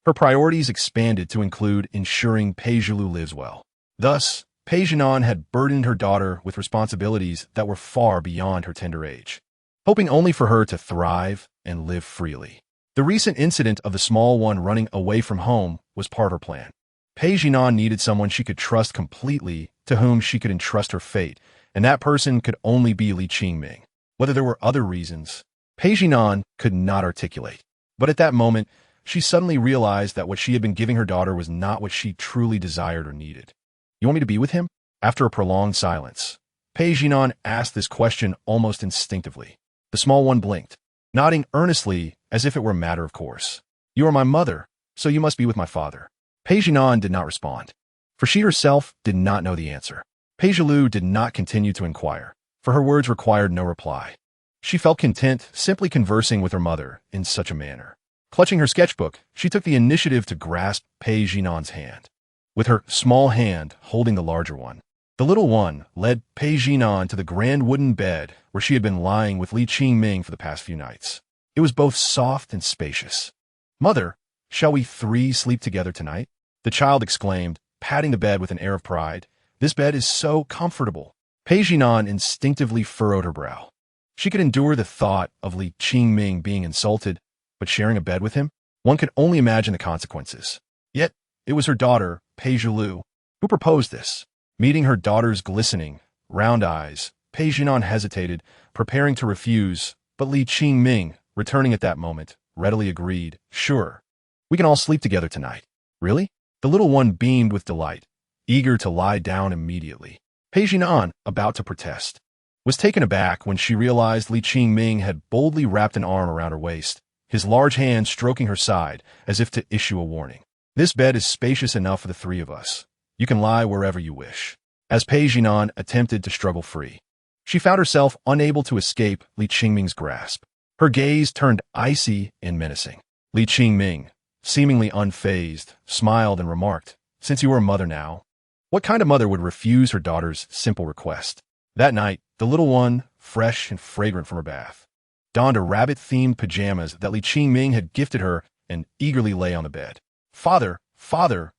her priorities expanded to include ensuring Pei Zhulu lives well. Thus, Pei Jinan had burdened her daughter with responsibilities that were far beyond her tender age, hoping only for her to thrive and live freely. The recent incident of the small one running away from home was part of her plan. Pei Jinan needed someone she could trust completely, to whom she could entrust her fate, and that person could only be Li Qingming. Whether there were other reasons, Pei Jinan could not articulate. But at that moment, she suddenly realized that what she had been giving her daughter was not what she truly desired or needed. You want me to be with him? After a prolonged silence, Pei Jinan asked this question almost instinctively. The small one blinked, nodding earnestly as if it were a matter of course. You are my mother, so you must be with my father. Pei Jinan did not respond, for she herself did not know the answer. Pei Zhulu did not continue to inquire, for her words required no reply. She felt content simply conversing with her mother in such a manner. Clutching her sketchbook, she took the initiative to grasp Pei Jinan's hand, with her small hand holding the larger one. The little one led Pei Jinan to the grand wooden bed where she had been lying with Li Qingming for the past few nights. It was both soft and spacious. Mother, shall we three sleep together tonight? The child exclaimed, patting the bed with an air of pride. This bed is so comfortable. Pei Jinan instinctively furrowed her brow. She could endure the thought of Li Qingming being insulted, but sharing a bed with him? One could only imagine the consequences. Yet, it was her daughter, Pei Zhulu, who proposed this. Meeting her daughter's glistening, round eyes, Pei Jinan hesitated, preparing to refuse, but Li Qingming, returning at that moment, readily agreed. Sure. We can all sleep together tonight. Really? The little one beamed with delight, eager to lie down immediately. Pei Jinan, about to protest, was taken aback when she realized Li Qingming had boldly wrapped an arm around her waist, his large hand stroking her side as if to issue a warning. This bed is spacious enough for the three of us. You can lie wherever you wish. As Pei Jinan attempted to struggle free, she found herself unable to escape Li Qingming's grasp. Her gaze turned icy and menacing. Li Qingming, seemingly unfazed, smiled and remarked, "Since you are a mother now, what kind of mother would refuse her daughter's simple request?" That night, the little one, fresh and fragrant from her bath, donned a rabbit-themed pajamas that Li Qingming had gifted her and eagerly lay on the bed. Father,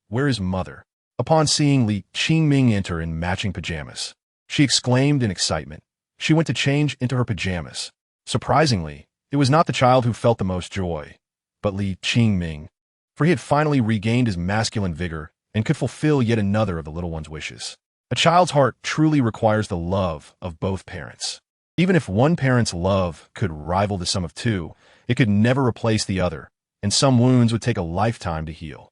where is mother?" Upon seeing Li Qingming enter in matching pajamas, she exclaimed in excitement. She went to change into her pajamas. Surprisingly, it was not the child who felt the most joy, but Li Qingming, for he had finally regained his masculine vigor and could fulfill yet another of the little one's wishes. A child's heart truly requires the love of both parents. Even if one parent's love could rival the sum of two, it could never replace the other, and some wounds would take a lifetime to heal.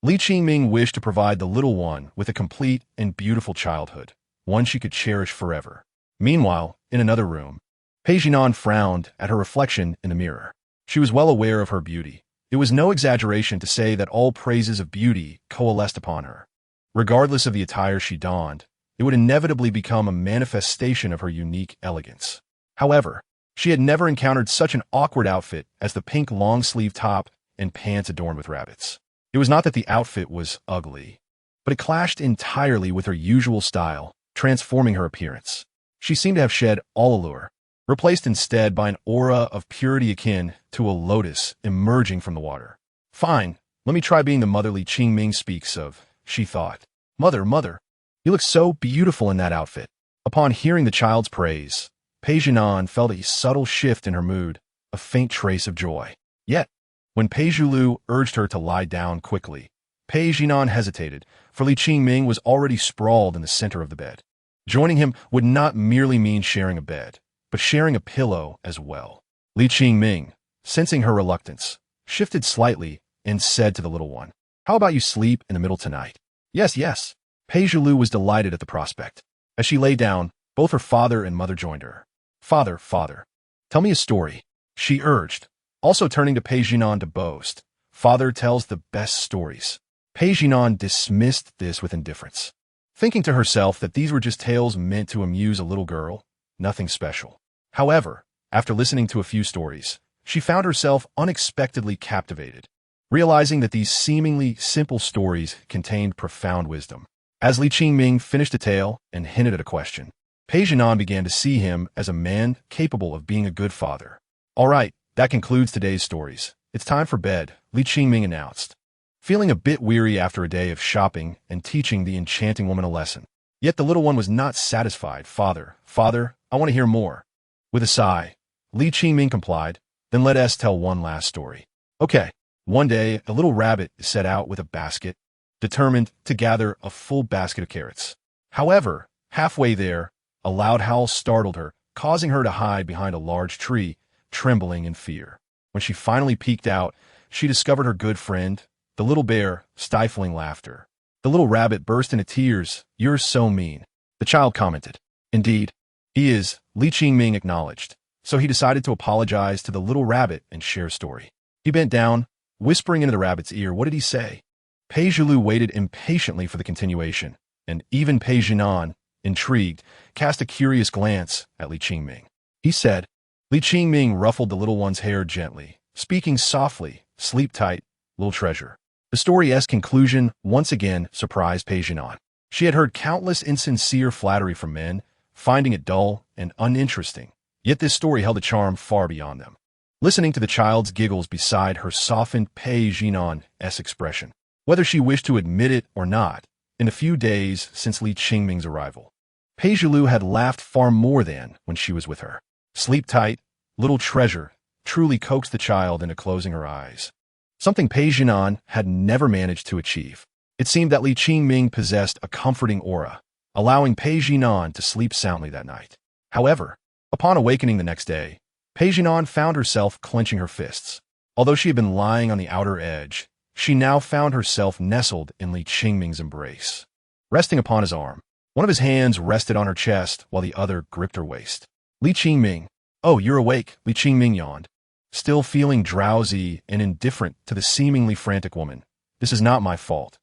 Li Qingming wished to provide the little one with a complete and beautiful childhood, one she could cherish forever. Meanwhile, in another room, Pei Jinan frowned at her reflection in the mirror. She was well aware of her beauty. It was no exaggeration to say that all praises of beauty coalesced upon her. Regardless of the attire she donned, it would inevitably become a manifestation of her unique elegance. However, she had never encountered such an awkward outfit as the pink long-sleeve top and pants adorned with rabbits. It was not that the outfit was ugly. but it clashed entirely with her usual style, transforming her appearance. She seemed to have shed all allure, replaced instead by an aura of purity akin to a lotus emerging from the water. Fine, let me try being the motherly Qingming speaks of, she thought. Mother, mother, you look so beautiful in that outfit. Upon hearing the child's praise, Pei Jinan felt a subtle shift in her mood, a faint trace of joy. Yet, when Pei Zhulu urged her to lie down quickly, Pei Jinan hesitated, for Li Qingming was already sprawled in the center of the bed. Joining him would not merely mean sharing a bed, but sharing a pillow as well. Li Qingming, sensing her reluctance, shifted slightly and said to the little one, "How about you sleep in the middle tonight?" Yes, yes. Pei Zhulu was delighted at the prospect. As she lay down, both her father and mother joined her. Father, father, tell me a story, she urged, also turning to Pei Jinan to boast. Father tells the best stories. Pei Jinan dismissed this with indifference, thinking to herself that these were just tales meant to amuse a little girl, nothing special. However, after listening to a few stories, she found herself unexpectedly captivated, realizing that these seemingly simple stories contained profound wisdom. As Li Qingming finished a tale and hinted at a question, Pei Jinan began to see him as a man capable of being a good father. All right, that concludes today's stories. It's time for bed, Li Qingming announced, feeling a bit weary after a day of shopping and teaching the enchanting woman a lesson. Yet the little one was not satisfied. Father, father, I want to hear more. With a sigh, Li Qingming complied, then let us tell one last story. Okay. One day, a little rabbit set out with a basket, determined to gather a full basket of carrots. However, halfway there, a loud howl startled her, causing her to hide behind a large tree, trembling in fear. When she finally peeked out, she discovered her good friend, the little bear, stifling laughter. The little rabbit burst into tears. "You're so mean," the child commented. "Indeed, he is," Li Qingming acknowledged, so he decided to apologize to the little rabbit and share a story. He bent down, whispering into the rabbit's ear. What did he say? Pei Zhulu waited impatiently for the continuation, and even Pei Jinan, intrigued, cast a curious glance at Li Qingming. He said, Li Qingming ruffled the little one's hair gently, speaking softly, "Sleep tight, little treasure." The story's conclusion once again surprised Pei Jinan. She had heard countless insincere flattery from men, finding it dull and uninteresting, yet this story held a charm far beyond them. Listening to the child's giggles beside her softened Pei Jinan's expression, whether she wished to admit it or not, in the few days since Li Qingming's arrival, Pei Zhulu had laughed far more than when she was with her. "Sleep tight, little treasure," truly coaxed the child into closing her eyes, something Pei Jinan had never managed to achieve. It seemed that Li Qingming possessed a comforting aura, allowing Pei Jinan to sleep soundly that night. However, upon awakening the next day, Pei Jinan found herself clenching her fists. Although she had been lying on the outer edge, she now found herself nestled in Li Qingming's embrace. Resting upon his arm, one of his hands rested on her chest while the other gripped her waist. Li Qingming, "Oh, you're awake," Li Qingming yawned, still feeling drowsy and indifferent to the seemingly frantic woman. "This is not my fault.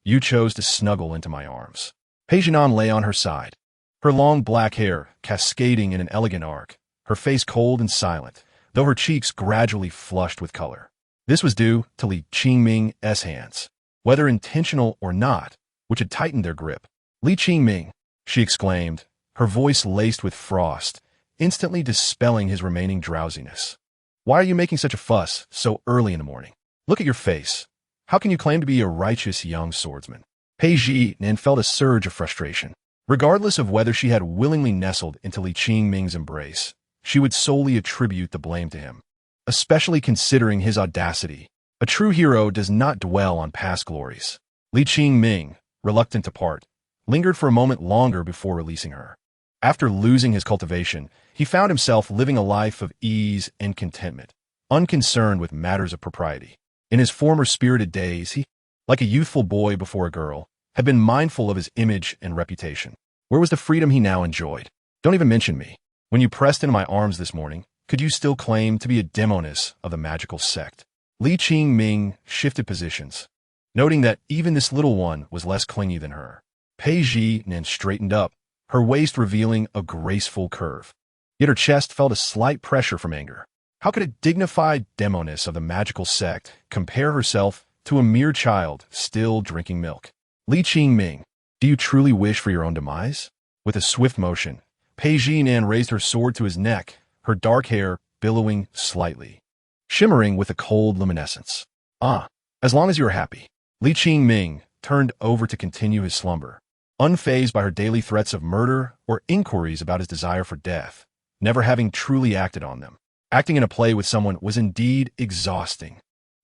You chose to snuggle into my arms." Pei Jinan lay on her side, her long black hair cascading in an elegant arc, her face cold and silent, though her cheeks gradually flushed with color. This was due to Li Qingming's hands, whether intentional or not, which had tightened their grip. "Li Qingming," she exclaimed, her voice laced with frost, instantly dispelling his remaining drowsiness. "Why are you making such a fuss so early in the morning? Look at your face. How can you claim to be a righteous young swordsman?" Pei Jinan felt a surge of frustration. Regardless of whether she had willingly nestled into Li Qingming's embrace, she would solely attribute the blame to him, especially considering his audacity. A true hero does not dwell on past glories. Li Qingming, reluctant to part, lingered for a moment longer before releasing her. After losing his cultivation, he found himself living a life of ease and contentment, unconcerned with matters of propriety. In his former spirited days, he, like a youthful boy before a girl, had been mindful of his image and reputation. Where was the freedom he now enjoyed? "Don't even mention me. When you pressed into my arms this morning, could you still claim to be a Demoness of the magical sect?" Li Qingming shifted positions, noting that even this little one was less clingy than her. Pei Jinan straightened up, her waist revealing a graceful curve. Yet her chest felt a slight pressure from anger. How could a dignified Demoness of the magical sect compare herself to a mere child still drinking milk? Li Qingming, do you truly wish for your own demise? With a swift motion, Pei Jinan raised her sword to his neck, her dark hair billowing slightly, shimmering with a cold luminescence. Ah, as long as you are happy. Li Qingming turned over to continue his slumber, unfazed by her daily threats of murder or inquiries about his desire for death, never having truly acted on them. Acting in a play with someone was indeed exhausting.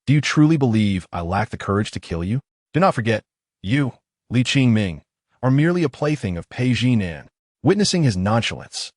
Do you truly believe I lack the courage to kill you? Do not forget, you, Li Qingming, are merely a plaything of Pei Jinan. Witnessing his nonchalance,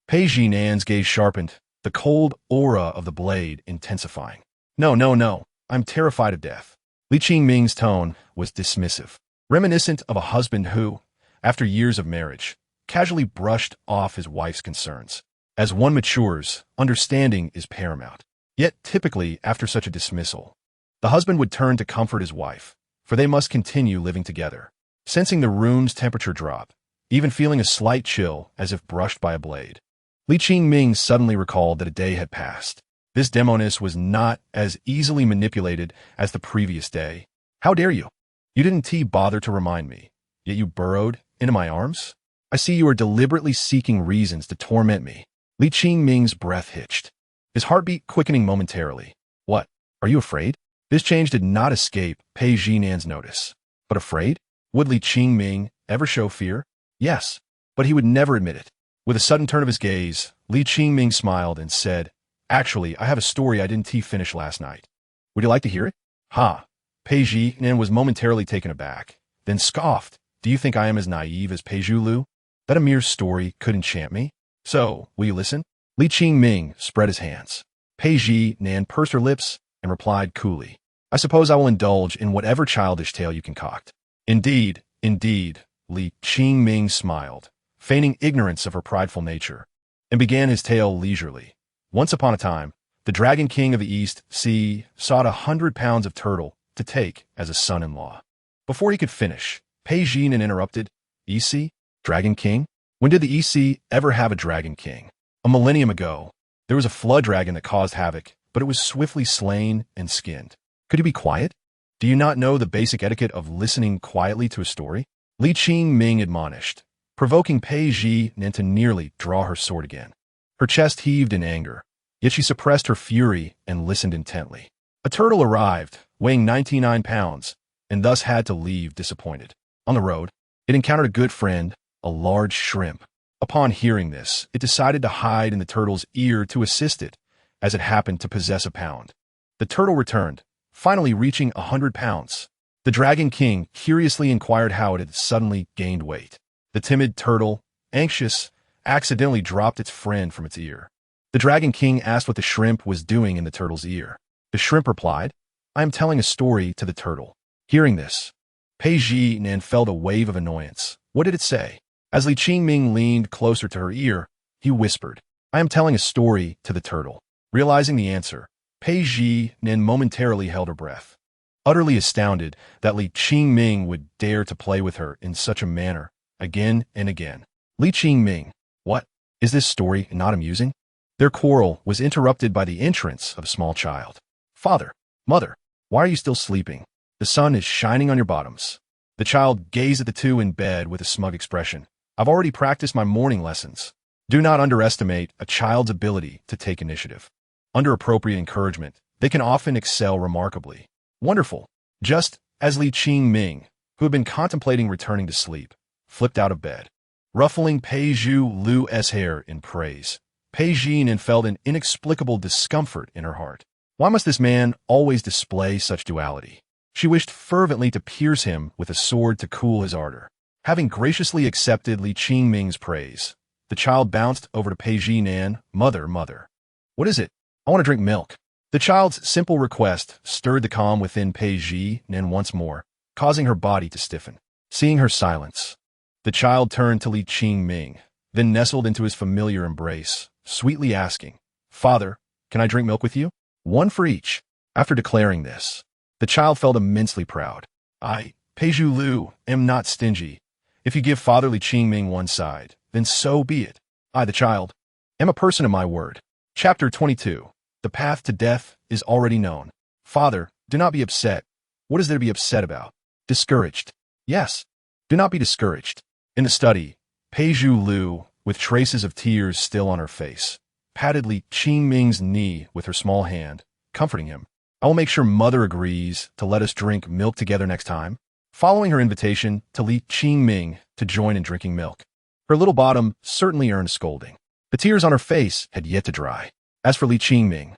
Pei Jinan's gaze sharpened, the cold aura of the blade intensifying. No, I'm terrified of death. Li Qingming's tone was dismissive, reminiscent of a husband who, after years of marriage, casually brushed off his wife's concerns. As one matures, understanding is paramount. Yet typically, after such a dismissal, the husband would turn to comfort his wife, for they must continue living together. Sensing the room's temperature drop, even feeling a slight chill as if brushed by a blade, Li Qingming suddenly recalled that a day had passed. This Demoness was not as easily manipulated as the previous day. How dare you? You didn't bother to remind me, yet you burrowed into my arms? I see you are deliberately seeking reasons to torment me. Li Qingming's breath hitched, his heartbeat quickening momentarily. What? Are you afraid? This change did not escape Pei Jinan's notice. But afraid? Would Li Qingming ever show fear? Yes, but he would never admit it. With a sudden turn of his gaze, Li Qingming smiled and said, Actually, I have a story I didn't finish last night. Would you like to hear it? Ha! Pei Jinan was momentarily taken aback, then scoffed. Do you think I am as naive as Pei Lu? That a mere story could enchant me? So, will you listen? Li Qingming spread his hands. Pei Jinan pursed her lips and replied coolly, I suppose I will indulge in whatever childish tale you concoct. Indeed, Li Qingming smiled, feigning ignorance of her prideful nature, and began his tale leisurely. Once upon a time, the Dragon King of the East Sea sought 100 pounds of turtle to take as a son-in-law. Before he could finish, Pei Jinan interrupted, EC? Dragon King? When did the EC ever have a Dragon King? A millennium ago. There was a flood dragon that caused havoc, but it was swiftly slain and skinned. Could you be quiet? Do you not know the basic etiquette of listening quietly to a story? Li Qingming admonished, provoking Pei Jinan to nearly draw her sword again. Her chest heaved in anger, yet she suppressed her fury and listened intently. A turtle arrived, weighing 99 pounds, and thus had to leave disappointed. On the road, it encountered a good friend, a large shrimp. Upon hearing this, it decided to hide in the turtle's ear to assist it, as it happened to possess a pound. The turtle returned, finally reaching 100 pounds. The Dragon King curiously inquired how it had suddenly gained weight. The timid turtle, anxious, accidentally dropped its friend from its ear. The Dragon King asked what the shrimp was doing in the turtle's ear. The shrimp replied, I am telling a story to the turtle. Hearing this, Pei Jinan felt a wave of annoyance. What did it say? As Li Qingming leaned closer to her ear, he whispered, I am telling a story to the turtle. Realizing the answer, Pei Jinan momentarily held her breath, utterly astounded that Li Qingming would dare to play with her in such a manner, again and again. Li Qingming, what? Is this story not amusing? Their quarrel was interrupted by the entrance of a small child. Father, mother, why are you still sleeping? The sun is shining on your bottoms. The child gazed at the two in bed with a smug expression. I've already practiced my morning lessons. Do not underestimate a child's ability to take initiative. Under appropriate encouragement, they can often excel remarkably. Wonderful. Just as Li Qingming, who had been contemplating returning to sleep, flipped out of bed, ruffling Pei Lu's hair in praise, Pei Jinan felt an inexplicable discomfort in her heart. Why must this man always display such duality? She wished fervently to pierce him with a sword to cool his ardor. Having graciously accepted Li Qingming's praise, the child bounced over to Pei Jinan. Mother. What is it? I want to drink milk. The child's simple request stirred the calm within Pei Jinan once more, causing her body to stiffen. Seeing her silence, the child turned to Li Qingming, then nestled into his familiar embrace, sweetly asking, Father, can I drink milk with you? One for each. After declaring this, the child felt immensely proud. I, Pei Lu, am not stingy. If you give Father Li Qingming one side, then so be it. I, the child, am a person of my word. Chapter 22. The path to death is already known. Father, do not be upset. What is there to be upset about? Discouraged. Yes. Do not be discouraged. In the study, Pei Zhu Lu, with traces of tears still on her face, patted Li Qingming's knee with her small hand, comforting him. I will make sure Mother agrees to let us drink milk together next time, following her invitation to Li Qingming to join in drinking milk. Her little bottom certainly earned a scolding. The tears on her face had yet to dry. As for Li Qingming,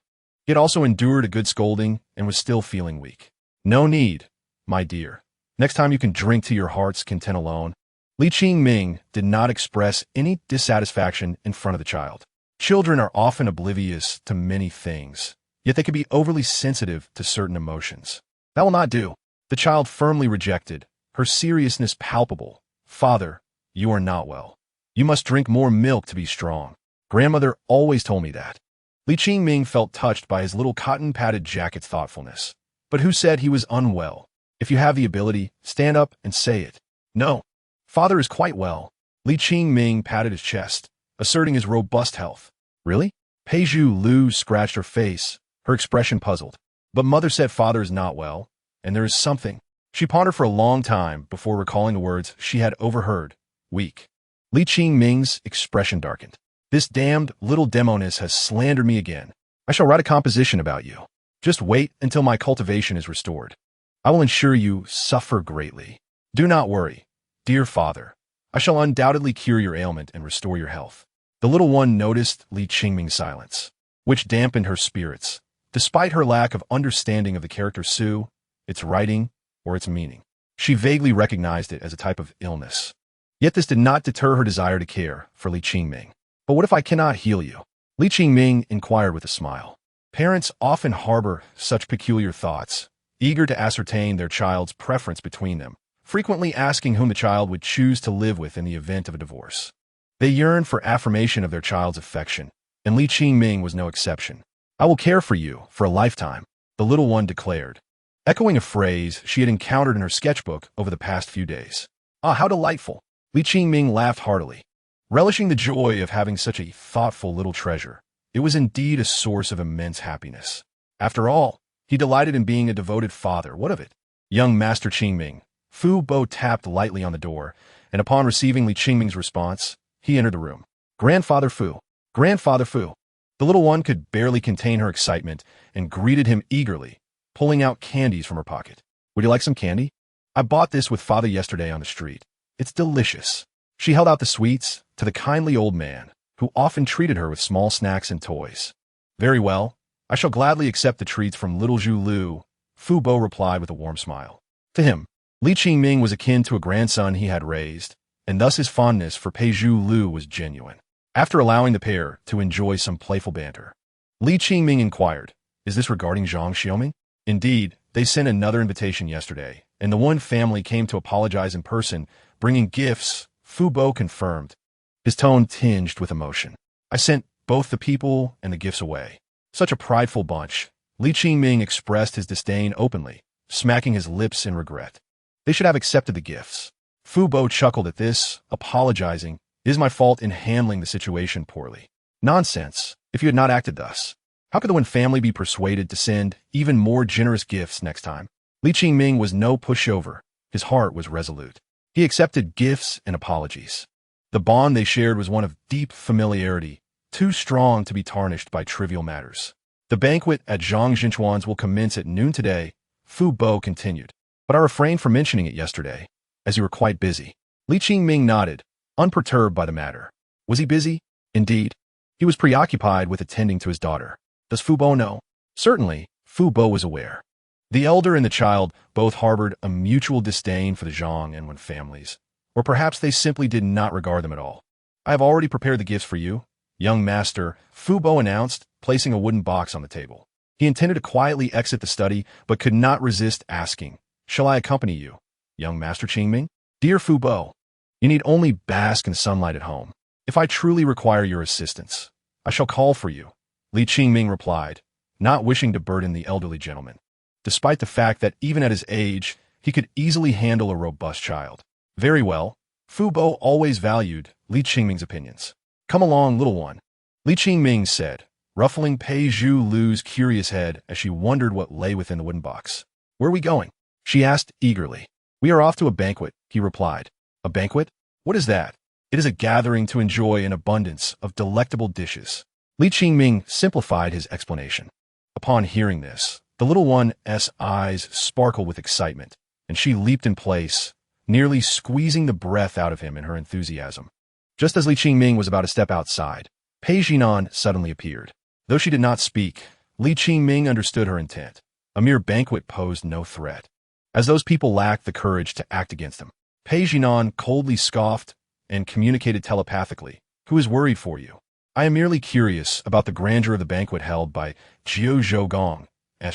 he had also endured a good scolding and was still feeling weak. No need, my dear. Next time you can drink to your heart's content alone. Li Qingming did not express any dissatisfaction in front of the child. Children are often oblivious to many things, yet they can be overly sensitive to certain emotions. That will not do. The child firmly rejected, her seriousness palpable. Father, you are not well. You must drink more milk to be strong. Grandmother always told me that. Li Qingming felt touched by his little cotton-padded jacket's thoughtfulness. But who said he was unwell? If you have the ability, stand up and say it. No. Father is quite well. Li Qingming patted his chest, asserting his robust health. Really? Pei Zhu Lu scratched her face, her expression puzzled. But Mother said Father is not well, and there is something. She pondered for a long time before recalling the words she had overheard. Weak. Li Qingming's expression darkened. This damned little Demoness has slandered me again. I shall write a composition about you. Just wait until my cultivation is restored. I will ensure you suffer greatly. Do not worry, dear father. I shall undoubtedly cure your ailment and restore your health. The little one noticed Li Qingming's silence, which dampened her spirits, despite her lack of understanding of the character Su, its writing, or its meaning. She vaguely recognized it as a type of illness. Yet this did not deter her desire to care for Li Qingming. But what if I cannot heal you? Li Qingming inquired with a smile. Parents often harbor such peculiar thoughts, eager to ascertain their child's preference between them, frequently asking whom the child would choose to live with in the event of a divorce. They yearn for affirmation of their child's affection, and Li Qingming was no exception. I will care for you for a lifetime, the little one declared, echoing a phrase she had encountered in her sketchbook over the past few days. Ah, how delightful! Li Qingming laughed heartily, relishing the joy of having such a thoughtful little treasure. It was indeed a source of immense happiness. After all, he delighted in being a devoted father. What of it? Young Master Qingming. Fu Bo tapped lightly on the door, and upon receiving Li Qingming's response, he entered the room. Grandfather Fu. Grandfather Fu. The little one could barely contain her excitement and greeted him eagerly, pulling out candies from her pocket. Would you like some candy? I bought this with father yesterday on the street. It's delicious. She held out the sweets to the kindly old man, who often treated her with small snacks and toys. Very well. I shall gladly accept the treats from little Zhu Lu, Fu Bo replied with a warm smile. To him, Li Qingming was akin to a grandson he had raised, and thus his fondness for Pei Zhu Lu was genuine. After allowing the pair to enjoy some playful banter, Li Qingming inquired, is this regarding Zhang Xiaoming? Indeed, they sent another invitation yesterday, and the one family came to apologize in person, bringing gifts, Fu Bo confirmed, his tone tinged with emotion. I sent both the people and the gifts away. Such a prideful bunch. Li Qingming expressed his disdain openly, smacking his lips in regret. They should have accepted the gifts. Fu Bo chuckled at this, apologizing. It is my fault in handling the situation poorly. Nonsense, if you had not acted thus. How could the one family be persuaded to send even more generous gifts next time? Li Qingming was no pushover. His heart was resolute. He accepted gifts and apologies. The bond they shared was one of deep familiarity, too strong to be tarnished by trivial matters. The banquet at Zhang Jinchuan's will commence at noon today, Fu Bo continued. But I refrained from mentioning it yesterday, as you were quite busy. Li Qingming nodded, unperturbed by the matter. Was he busy? Indeed. He was preoccupied with attending to his daughter. Does Fu Bo know? Certainly, Fu Bo was aware. The elder and the child both harbored a mutual disdain for the Zhang and Wen families, or perhaps they simply did not regard them at all. I have already prepared the gifts for you, young master, Fu Bo announced, placing a wooden box on the table. He intended to quietly exit the study, but could not resist asking, shall I accompany you, young Master Qingming? Dear Fu Bo, you need only bask in sunlight at home. If I truly require your assistance, I shall call for you, Li Qingming replied, not wishing to burden the elderly gentleman, despite the fact that even at his age, he could easily handle a robust child. Very well, Fu Bo always valued Li Qingming's opinions. Come along, little one, Li Qingming said, ruffling Pei Zhu Lu's curious head as she wondered what lay within the wooden box. Where are we going? She asked eagerly. We are off to a banquet, he replied. A banquet? What is that? It is a gathering to enjoy an abundance of delectable dishes. Li Qingming simplified his explanation. Upon hearing this, the little one's eyes sparkled with excitement, and she leaped in place, nearly squeezing the breath out of him in her enthusiasm. Just as Li Qingming was about to step outside, Pei Jinan suddenly appeared. Though she did not speak, Li Qingming understood her intent. A mere banquet posed no threat. As those people lacked the courage to act against him, Pei Jinan coldly scoffed and communicated telepathically. Who is worried for you? I am merely curious about the grandeur of the banquet held by Jiu Zhougong's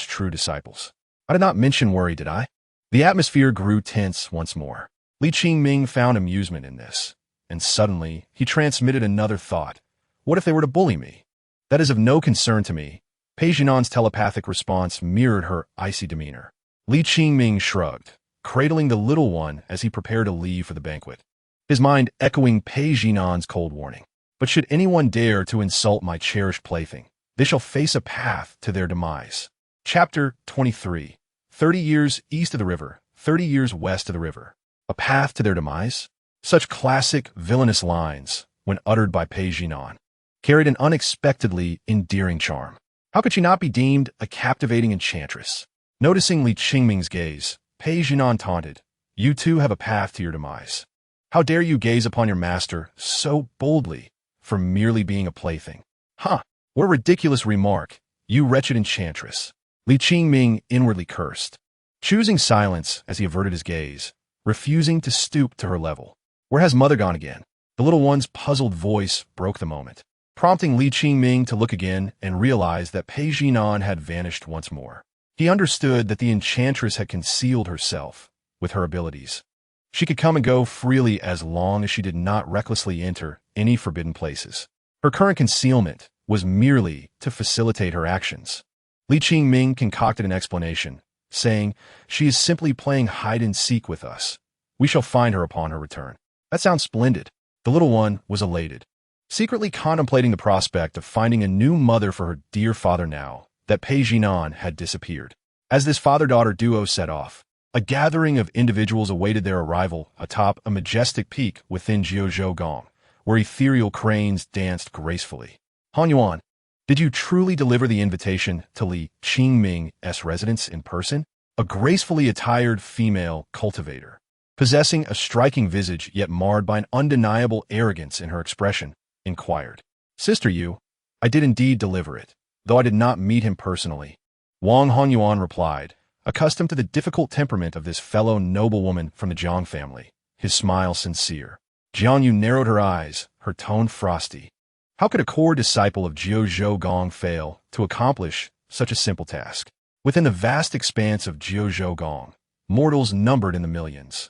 true disciples. I did not mention worry, did I? The atmosphere grew tense once more. Li Qingming found amusement in this, and suddenly he transmitted another thought. What if they were to bully me? That is of no concern to me. Pei Jinan's telepathic response mirrored her icy demeanor. Li Qingming shrugged, cradling the little one as he prepared to leave for the banquet, his mind echoing Pei Jinan's cold warning. But should anyone dare to insult my cherished plaything, they shall face a path to their demise. Chapter 23. 30 years east of the river, 30 years west of the river. A path to their demise? Such classic villainous lines, when uttered by Pei Jinan, carried an unexpectedly endearing charm. How could she not be deemed a captivating enchantress? Noticing Li Qingming's gaze, Pei Jinan taunted, You too have a path to your demise. How dare you gaze upon your master so boldly for merely being a plaything? Ha! What a ridiculous remark, you wretched enchantress. Li Qingming inwardly cursed, choosing silence as he averted his gaze, refusing to stoop to her level. Where has mother gone again? The little one's puzzled voice broke the moment, prompting Li Qingming to look again and realize that Pei Jinan had vanished once more. He understood that the enchantress had concealed herself with her abilities. She could come and go freely as long as she did not recklessly enter any forbidden places. Her current concealment was merely to facilitate her actions. Li Qingming concocted an explanation, saying, She is simply playing hide-and-seek with us. We shall find her upon her return. That sounds splendid. The little one was elated, secretly contemplating the prospect of finding a new mother for her dear father now that Pei Jinan had disappeared. As this father-daughter duo set off, a gathering of individuals awaited their arrival atop a majestic peak within Jiu Zhougong, where ethereal cranes danced gracefully. Han Yuan, did you truly deliver the invitation to Li Qingming's residence in person? A gracefully attired female cultivator, possessing a striking visage yet marred by an undeniable arrogance in her expression, inquired. Sister Yu, I did indeed deliver it, though I did not meet him personally. Wang Hanyuan replied, accustomed to the difficult temperament of this fellow noblewoman from the Jiang family, his smile sincere. Jiang Yu narrowed her eyes, her tone frosty. How could a core disciple of Jiu Zhougong fail to accomplish such a simple task? Within the vast expanse of Jiu Zhougong, mortals numbered in the millions.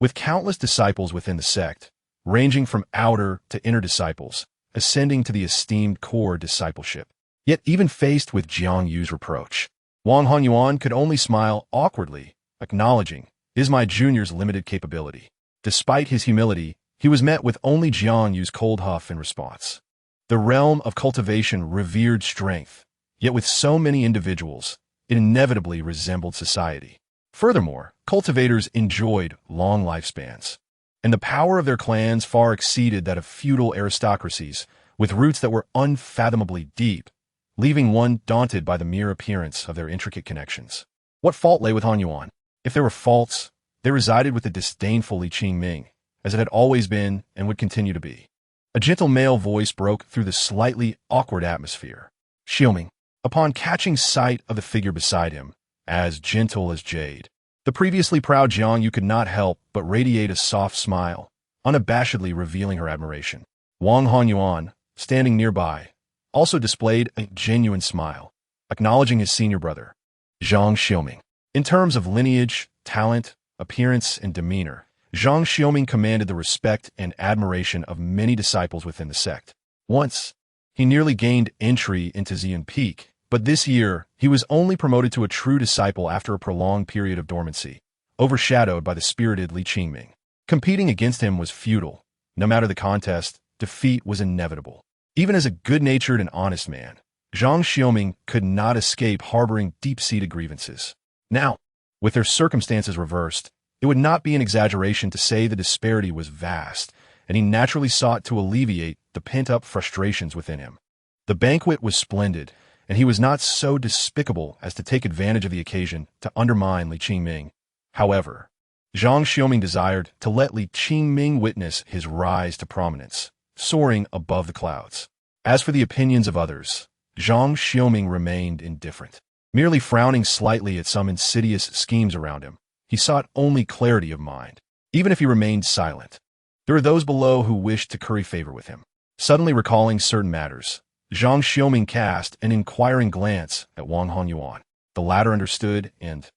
With countless disciples within the sect, ranging from outer to inner disciples, ascending to the esteemed core discipleship. Yet even faced with Jiang Yu's reproach, Wang Hanyuan could only smile awkwardly, acknowledging, is my junior's limited capability. Despite his humility, he was met with only Jiang Yu's cold huff in response. The realm of cultivation revered strength, yet with so many individuals, it inevitably resembled society. Furthermore, cultivators enjoyed long lifespans, and the power of their clans far exceeded that of feudal aristocracies, with roots that were unfathomably deep, leaving one daunted by the mere appearance of their intricate connections. What fault lay with Han Yuan? If there were faults, they resided with the disdainful Li Qingming, as it had always been and would continue to be. A gentle male voice broke through the slightly awkward atmosphere. Qingming, upon catching sight of the figure beside him, as gentle as jade, the previously proud Jiang Yu could not help but radiate a soft smile, unabashedly revealing her admiration. Wang Hanyuan, standing nearby, also displayed a genuine smile, acknowledging his senior brother, Zhang Qingming. In terms of lineage, talent, appearance, and demeanor, Zhang Qingming commanded the respect and admiration of many disciples within the sect. Once, he nearly gained entry into Xian Peak, but this year, he was only promoted to a true disciple after a prolonged period of dormancy, overshadowed by the spirited Li Qingming. Competing against him was futile. No matter the contest, defeat was inevitable. Even as a good-natured and honest man, Zhang Qingming could not escape harboring deep-seated grievances. Now, with their circumstances reversed, It would not be an exaggeration to say the disparity was vast, and he naturally sought to alleviate the pent-up frustrations within him. The banquet was splendid, and he was not so despicable as to take advantage of the occasion to undermine Li Qingming. However, Zhang Xiaoming desired to let Li Qingming witness his rise to prominence, soaring above the clouds. As for the opinions of others, Zhang Xiaoming remained indifferent, merely frowning slightly at some insidious schemes around him. He sought only clarity of mind, even if he remained silent. There were those below who wished to curry favor with him. Suddenly recalling certain matters, Zhang Xiaoming cast an inquiring glance at Wang Honyuan. The latter understood and,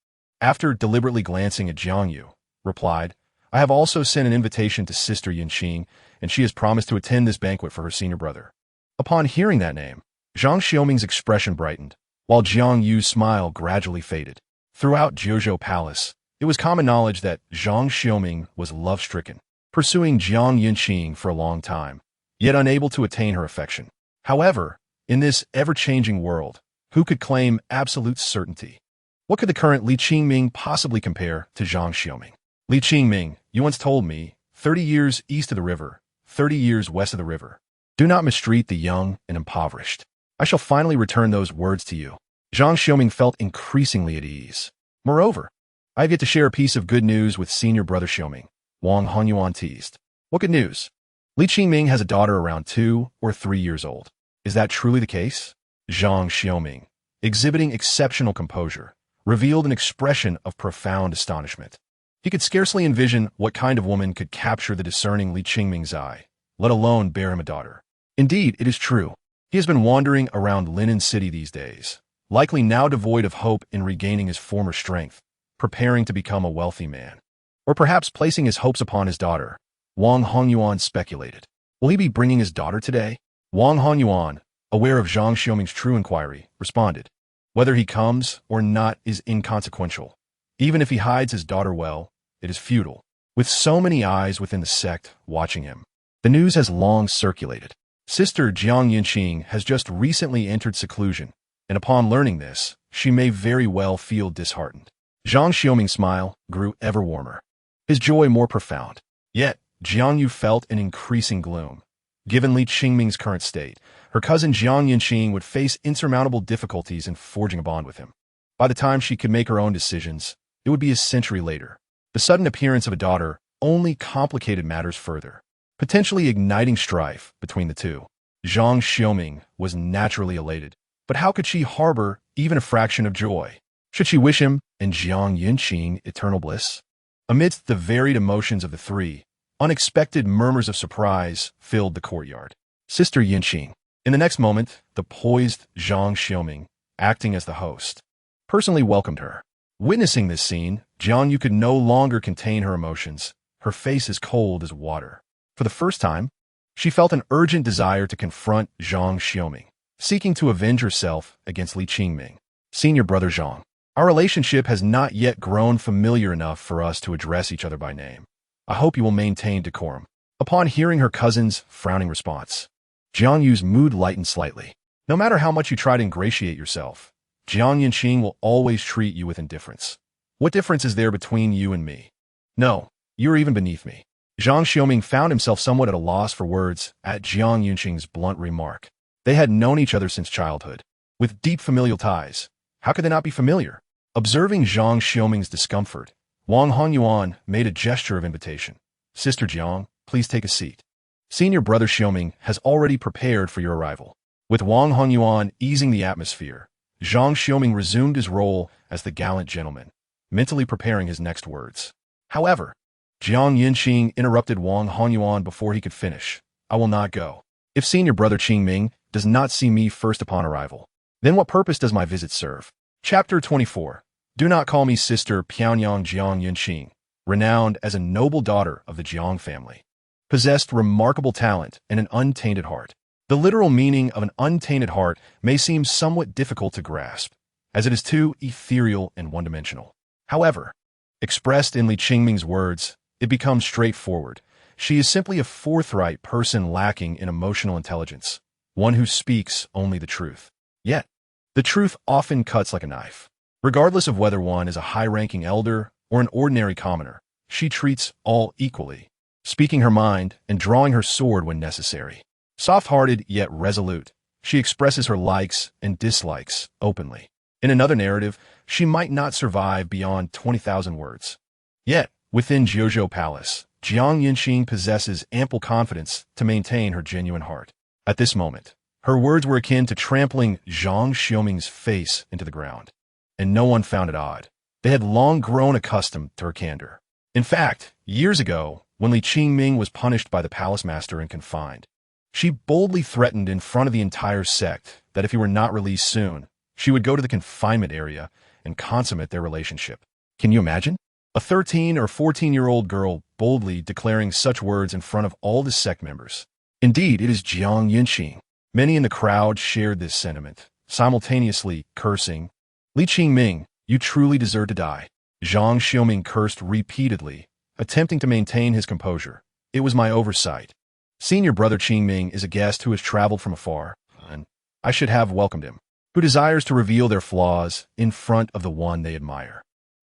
after deliberately glancing at Jiang Yu, replied, "I have also sent an invitation to Sister Yinqing, and she has promised to attend this banquet for her senior brother." Upon hearing that name, Zhang Xiaoming's expression brightened, while Jiang Yu's smile gradually faded. Throughout Jiuzhou Palace, it was common knowledge that Zhang Xiaoming was love-stricken, pursuing Jiang Yinqing for a long time, yet unable to attain her affection. However, in this ever-changing world, who could claim absolute certainty? What could the current Li Qingming possibly compare to Zhang Xiaoming? Li Qingming, you once told me, 30 years east of the river, 30 years west of the river. Do not mistreat the young and impoverished. I shall finally return those words to you. Zhang Xiaoming felt increasingly at ease. Moreover, I have yet to share a piece of good news with senior brother Xiaoming. Wang Honyuan teased. What good news? Li Qingming has a daughter around 2 or 3 years old. Is that truly the case? Zhang Xiaoming, exhibiting exceptional composure, revealed an expression of profound astonishment. He could scarcely envision what kind of woman could capture the discerning Li Qingming's eye, let alone bear him a daughter. Indeed, it is true. He has been wandering around Linen City these days, likely now devoid of hope in regaining his former strength, preparing to become a wealthy man. Or perhaps placing his hopes upon his daughter. Wang Honyuan speculated. Will he be bringing his daughter today? Wang Honyuan, aware of Zhang Xiaoming's true inquiry, responded. Whether he comes or not is inconsequential. Even if he hides his daughter well, it is futile. With so many eyes within the sect watching him, the news has long circulated. Sister Jiang Yinqing has just recently entered seclusion, and upon learning this, she may very well feel disheartened. Zhang Xiaoming's smile grew ever warmer, his joy more profound. Yet, Jiang Yu felt an increasing gloom. Given Li Qingming's current state, her cousin Jiang Yinqing would face insurmountable difficulties in forging a bond with him. By the time she could make her own decisions, it would be a century later. The sudden appearance of a daughter only complicated matters further, potentially igniting strife between the two. Zhang Xiaoming was naturally elated, but how could she harbor even a fraction of joy? Should she wish him and Jiang Yinqing eternal bliss? Amidst the varied emotions of the three, unexpected murmurs of surprise filled the courtyard. Sister Yinqing. In the next moment, the poised Zhang Xiaoming, acting as the host, personally welcomed her. Witnessing this scene, Jiang Yu could no longer contain her emotions, her face as cold as water. For the first time, she felt an urgent desire to confront Zhang Xiaoming, seeking to avenge herself against Li Qingming. Senior brother Zhang, our relationship has not yet grown familiar enough for us to address each other by name. I hope you will maintain decorum. Upon hearing her cousin's frowning response, Jiang Yu's mood lightened slightly. No matter how much you try to ingratiate yourself, Jiang Yinqing will always treat you with indifference. What difference is there between you and me? No, you are even beneath me. Zhang Xiaoming found himself somewhat at a loss for words at Jiang Yinqing's blunt remark. They had known each other since childhood, with deep familial ties. How could they not be familiar? Observing Zhang Xiaoming's discomfort, Wang Honyuan made a gesture of invitation. Sister Jiang, please take a seat. Senior brother Xiaoming has already prepared for your arrival. With Wang Honyuan easing the atmosphere, Zhang Xiaoming resumed his role as the gallant gentleman, mentally preparing his next words. However, Jiang Yinqing interrupted Wang Honyuan before he could finish. I will not go. If senior brother Qingming does not see me first upon arrival, then what purpose does my visit serve? Chapter 24. Do not call me Sister Pyongyang Jiang Yinqing, renowned as a noble daughter of the Jiang family, possessed remarkable talent and an untainted heart. The literal meaning of an untainted heart may seem somewhat difficult to grasp, as it is too ethereal and one-dimensional. However, expressed in Li Qingming's words, it becomes straightforward. She is simply a forthright person lacking in emotional intelligence, one who speaks only the truth. Yet, the truth often cuts like a knife. Regardless of whether one is a high-ranking elder or an ordinary commoner, she treats all equally, speaking her mind and drawing her sword when necessary. Soft-hearted yet resolute, she expresses her likes and dislikes openly. In another narrative, she might not survive beyond 20,000 words. Yet, within Jiuzhou Palace, Jiang Yinxing possesses ample confidence to maintain her genuine heart. At this moment, her words were akin to trampling Zhang Xiuming's face into the ground. And no one found it odd. They had long grown accustomed to her candor. In fact, years ago, when Li Qingming was punished by the palace master and confined, she boldly threatened in front of the entire sect that if he were not released soon, she would go to the confinement area and consummate their relationship. Can you imagine? A 13 or 14-year-old girl boldly declaring such words in front of all the sect members. Indeed, it is Jiang Yinxing. Many in the crowd shared this sentiment, simultaneously cursing, "Li Qingming, you truly deserve to die." Zhang Xiuming cursed repeatedly, attempting to maintain his composure. "It was my oversight. Senior brother Qingming is a guest who has traveled from afar, and I should have welcomed him, who desires to reveal their flaws in front of the one they admire."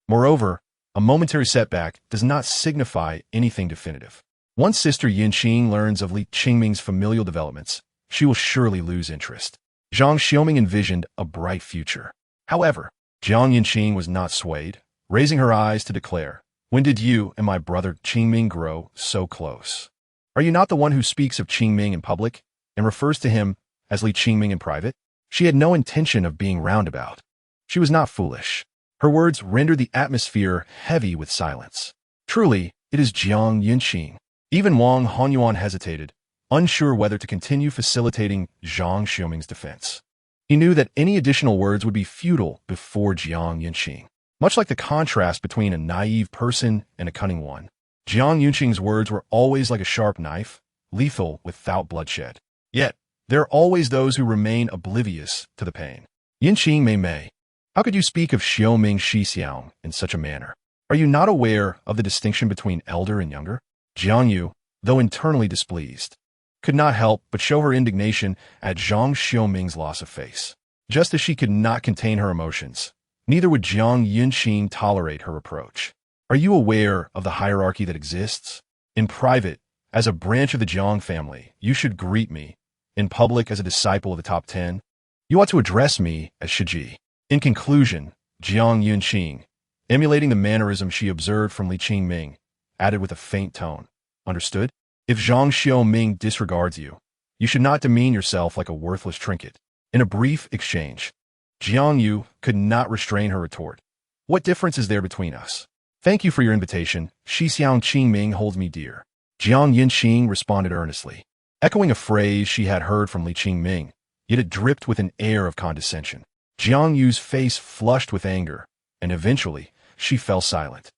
Moreover, a momentary setback does not signify anything definitive. Once Sister Yinxing learns of Li Qingming's familial developments, she will surely lose interest. Zhang Xiuming envisioned a bright future. However, Jiang Yinxing was not swayed, raising her eyes to declare, "When did you and my brother Qingming grow so close? Are you not the one who speaks of Qingming in public and refers to him as Li Qingming in private?" She had no intention of being roundabout. She was not foolish. Her words rendered the atmosphere heavy with silence. Truly, it is Jiang Yinxing. Even Wang Honyuan hesitated, unsure whether to continue facilitating Zhang Xiuming's defense. He knew that any additional words would be futile before Jiang Yinxing. Much like the contrast between a naive person and a cunning one, Jiang Yinxing's words were always like a sharp knife, lethal without bloodshed. Yet, there are always those who remain oblivious to the pain. Yinxing Mei, how could you speak of Xiaoming Shixiang in such a manner? Are you not aware of the distinction between elder and younger? Jiang Yu, though internally displeased, could not help but show her indignation at Zhang Xiuming's loss of face. Just as she could not contain her emotions, neither would Jiang Yinxing tolerate her reproach. Are you aware of the hierarchy that exists? In private, as a branch of the Jiang family, you should greet me. In public, as a disciple of the top 10, you ought to address me as Shiji. In conclusion, Jiang Yinxing, emulating the mannerism she observed from Li Qingming, added with a faint tone, "Understood? If Zhang Xiuming disregards you, you should not demean yourself like a worthless trinket." In a brief exchange, Jiang Yu could not restrain her retort. "What difference is there between us? Thank you for your invitation. Shixiang Qingming holds me dear." Jiang Yinxing responded earnestly, echoing a phrase she had heard from Li Qingming, yet it dripped with an air of condescension. Jiang Yu's face flushed with anger, and eventually she fell silent,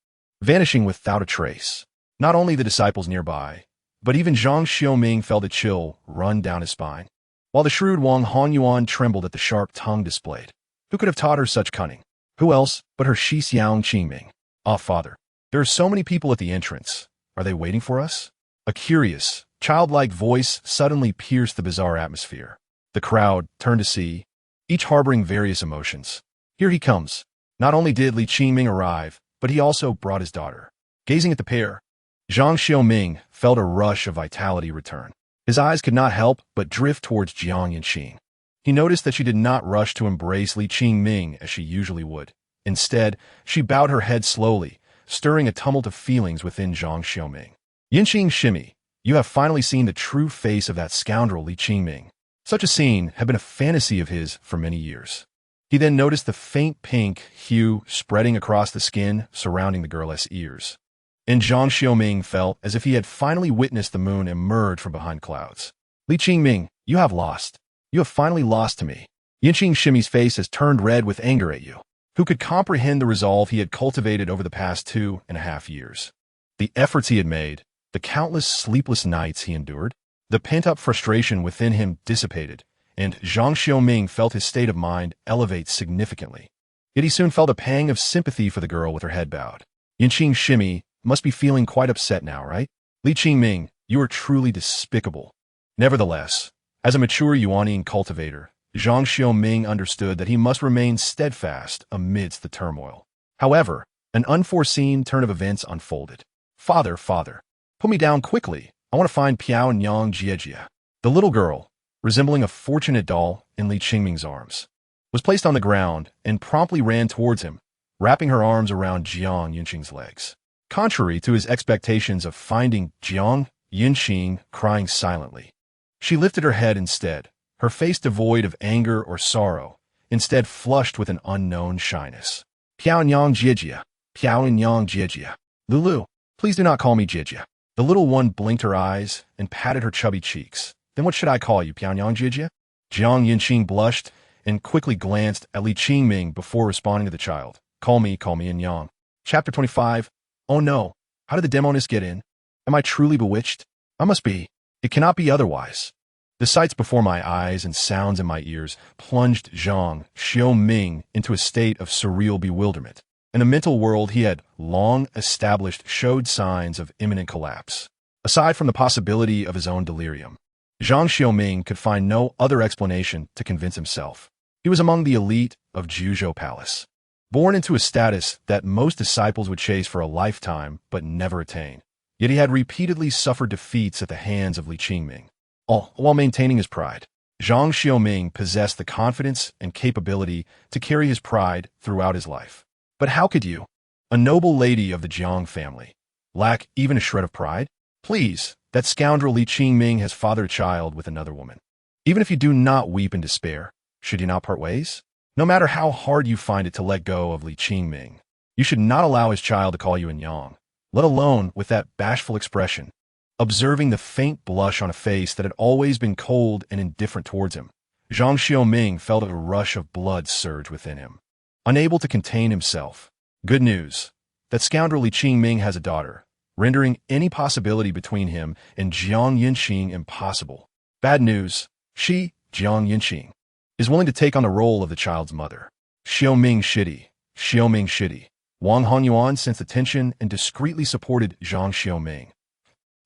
vanishing without a trace. Not only the disciples nearby, but even Zhang Xiuming felt a chill run down his spine, while the shrewd Wang Honyuan trembled at the sharp tongue displayed. Who could have taught her such cunning? Who else but her Shixiang Qingming? "Ah, Father, there are so many people at the entrance. Are they waiting for us?" A curious, childlike voice suddenly pierced the bizarre atmosphere. The crowd turned to see, each harboring various emotions. "Here he comes." Not only did Li Qingming arrive, but he also brought his daughter. Gazing at the pair, Zhang Xiuming felt a rush of vitality return. His eyes could not help but drift towards Jiang Yinxing. He noticed that she did not rush to embrace Li Qingming as she usually would. Instead, she bowed her head slowly, stirring a tumult of feelings within Zhang Xiuming. "Yinxing Shimi, you have finally seen the true face of that scoundrel Li Qingming." Such a scene had been a fantasy of his for many years. He then noticed the faint pink hue spreading across the skin surrounding the girl's ears. And Zhang Xiuming felt as if he had finally witnessed the moon emerge from behind clouds. "Li Qingming, you have lost. You have finally lost to me." Yinxing Shimi's face has turned red with anger at you. Who could comprehend the resolve he had cultivated over the past 2.5 years? The efforts he had made, the countless sleepless nights he endured, the pent-up frustration within him dissipated, and Zhang Xiuming felt his state of mind elevate significantly. Yet he soon felt a pang of sympathy for the girl with her head bowed. Yinxing Shimi must be feeling quite upset now, right? "Li Qingming, you are truly despicable." Nevertheless, as a mature Yuanian cultivator, Zhang Xiuming understood that he must remain steadfast amidst the turmoil. However, an unforeseen turn of events unfolded. Father, father, put me down quickly. I want to find Piao and Yang Jiejia. The little girl, resembling a fortunate doll in Li Qingming's arms, was placed on the ground and promptly ran towards him, wrapping her arms around Jiang Yinqing's legs. Contrary to his expectations of finding Jiang Yinqing crying silently, she lifted her head instead, her face devoid of anger or sorrow, instead flushed with an unknown shyness. Piao and Yang Jiejia, Piao and Yang Jiejia. Lulu, please do not call me Jiejia. The little one blinked her eyes and patted her chubby cheeks. Then what should I call you, Piao and Yang Jiejia? Jiang Yinqing blushed and quickly glanced at Li Qingming before responding to the child. Call me and Yang. Chapter 25. Oh no, how did the Demoness get in? Am I truly bewitched? I must be. It cannot be otherwise. The sights before my eyes and sounds in my ears plunged Zhang Xiaoming into a state of surreal bewilderment. In a mental world he had long established showed signs of imminent collapse. Aside from the possibility of his own delirium, Zhang Xiaoming could find no other explanation to convince himself. He was among the elite of Juzhou Palace, born into a status that most disciples would chase for a lifetime but never attain. Yet he had repeatedly suffered defeats at the hands of Li Qingming, all while maintaining his pride. Zhang Xiaoming possessed the confidence and capability to carry his pride throughout his life. But how could you, a noble lady of the Jiang family, lack even a shred of pride? Please, that scoundrel Li Qingming has fathered a child with another woman. Even if you do not weep in despair, should you not part ways? No matter how hard you find it to let go of Li Qingming, you should not allow his child to call you in Yang, let alone with that bashful expression. Observing the faint blush on a face that had always been cold and indifferent towards him, Zhang Xiaoming felt a rush of blood surge within him. Unable to contain himself. Good news. That scoundrel Li Qingming has a daughter, rendering any possibility between him and Jiang Yinqing impossible. Bad news. She, Jiang Yinqing, is willing to take on the role of the child's mother. Xiaoming shitty. Wang Honyuan sensed the tension and discreetly supported Zhang Xiaoming,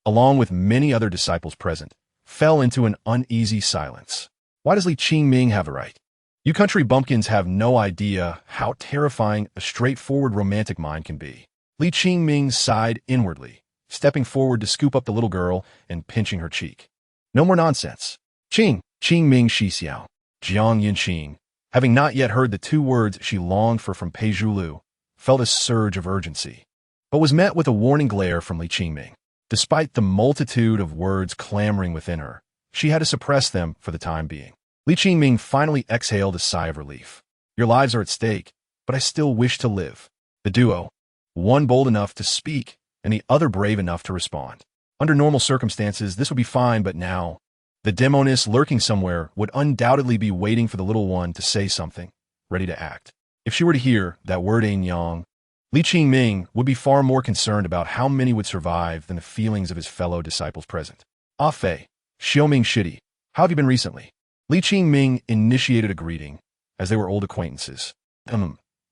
along with many other disciples present, fell into an uneasy silence. Why does Li Qingming have a right? You country bumpkins have no idea how terrifying a straightforward romantic mind can be. Li Qingming sighed inwardly, stepping forward to scoop up the little girl and pinching her cheek. No more nonsense. Qingming Xixiao, Jiang Yinqing, having not yet heard the two words she longed for from Pei Zhulu, felt a surge of urgency, but was met with a warning glare from Li Qingming. Despite the multitude of words clamoring within her, she had to suppress them for the time being. Li Qingming finally exhaled a sigh of relief. Your lives are at stake, but I still wish to live. The duo, one bold enough to speak and the other brave enough to respond. Under normal circumstances, this would be fine, but now, the Demoness lurking somewhere would undoubtedly be waiting for the little one to say something, ready to act. If she were to hear that word Ein Yang, Li Qingming would be far more concerned about how many would survive than the feelings of his fellow disciples present. Ah Fei, Xiaoming shitty, how have you been recently? Li Qingming initiated a greeting, as they were old acquaintances.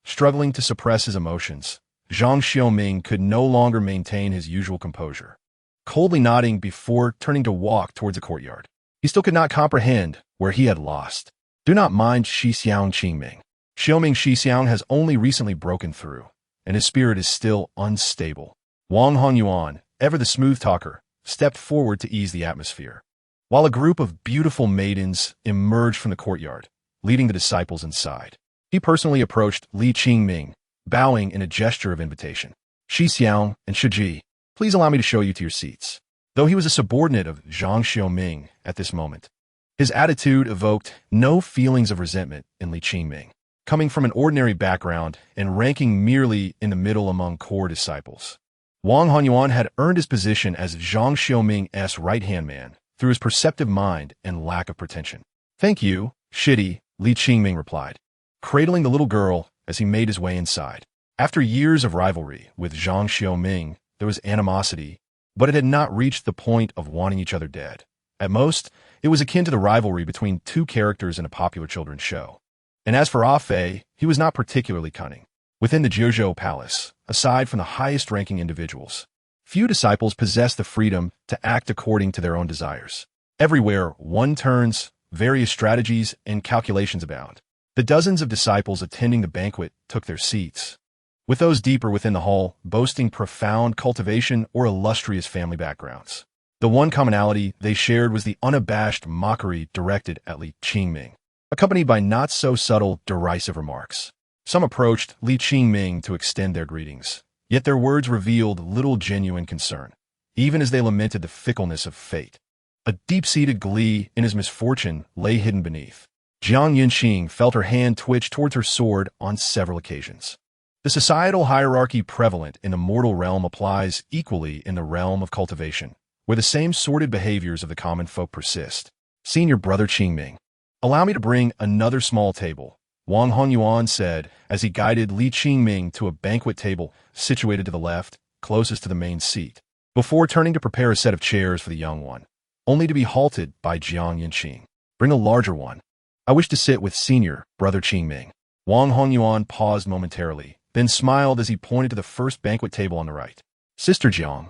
Struggling to suppress his emotions, Zhang Xiaoming could no longer maintain his usual composure, coldly nodding before turning to walk towards the courtyard. He still could not comprehend where he had lost. Do not mind Xixiang Qingming. Xiaoming Xixiang has only recently broken through, and his spirit is still unstable. Wang Honyuan, ever the smooth talker, stepped forward to ease the atmosphere, while a group of beautiful maidens emerged from the courtyard, leading the disciples inside. He personally approached Li Qingming, bowing in a gesture of invitation. Xixiang and Shiji, please allow me to show you to your seats. Though he was a subordinate of Zhang Xiaoming at this moment, his attitude evoked no feelings of resentment in Li Qingming, coming from an ordinary background and ranking merely in the middle among core disciples. Wang Honyuan had earned his position as Zhang Xiaoming's right-hand man through his perceptive mind and lack of pretension. Thank you, Shitty, Li Qingming replied, cradling the little girl as he made his way inside. After years of rivalry with Zhang Xiaoming, there was animosity, but it had not reached the point of wanting each other dead. At most, it was akin to the rivalry between two characters in a popular children's show. And as for Ah Fei, he was not particularly cunning. Within the Juzhou Palace, aside from the highest-ranking individuals, few disciples possess the freedom to act according to their own desires. Everywhere one turns, various strategies and calculations abound. The dozens of disciples attending the banquet took their seats, with those deeper within the hall boasting profound cultivation or illustrious family backgrounds. The one commonality they shared was the unabashed mockery directed at Li Qingming, accompanied by not-so-subtle derisive remarks. Some approached Li Qingming to extend their greetings, yet their words revealed little genuine concern, even as they lamented the fickleness of fate. A deep-seated glee in his misfortune lay hidden beneath. Jiang Yunqing felt her hand twitch towards her sword on several occasions. The societal hierarchy prevalent in the mortal realm applies equally in the realm of cultivation, where the same sordid behaviors of the common folk persist. Senior brother Qingming, allow me to bring another small table, Wang Hongyuan said as he guided Li Qingming to a banquet table situated to the left, closest to the main seat, before turning to prepare a set of chairs for the young one, only to be halted by Jiang Yunqing. Bring a larger one. I wish to sit with senior brother Qingming. Wang Hongyuan paused momentarily, then smiled as he pointed to the first banquet table on the right. Sister Jiang,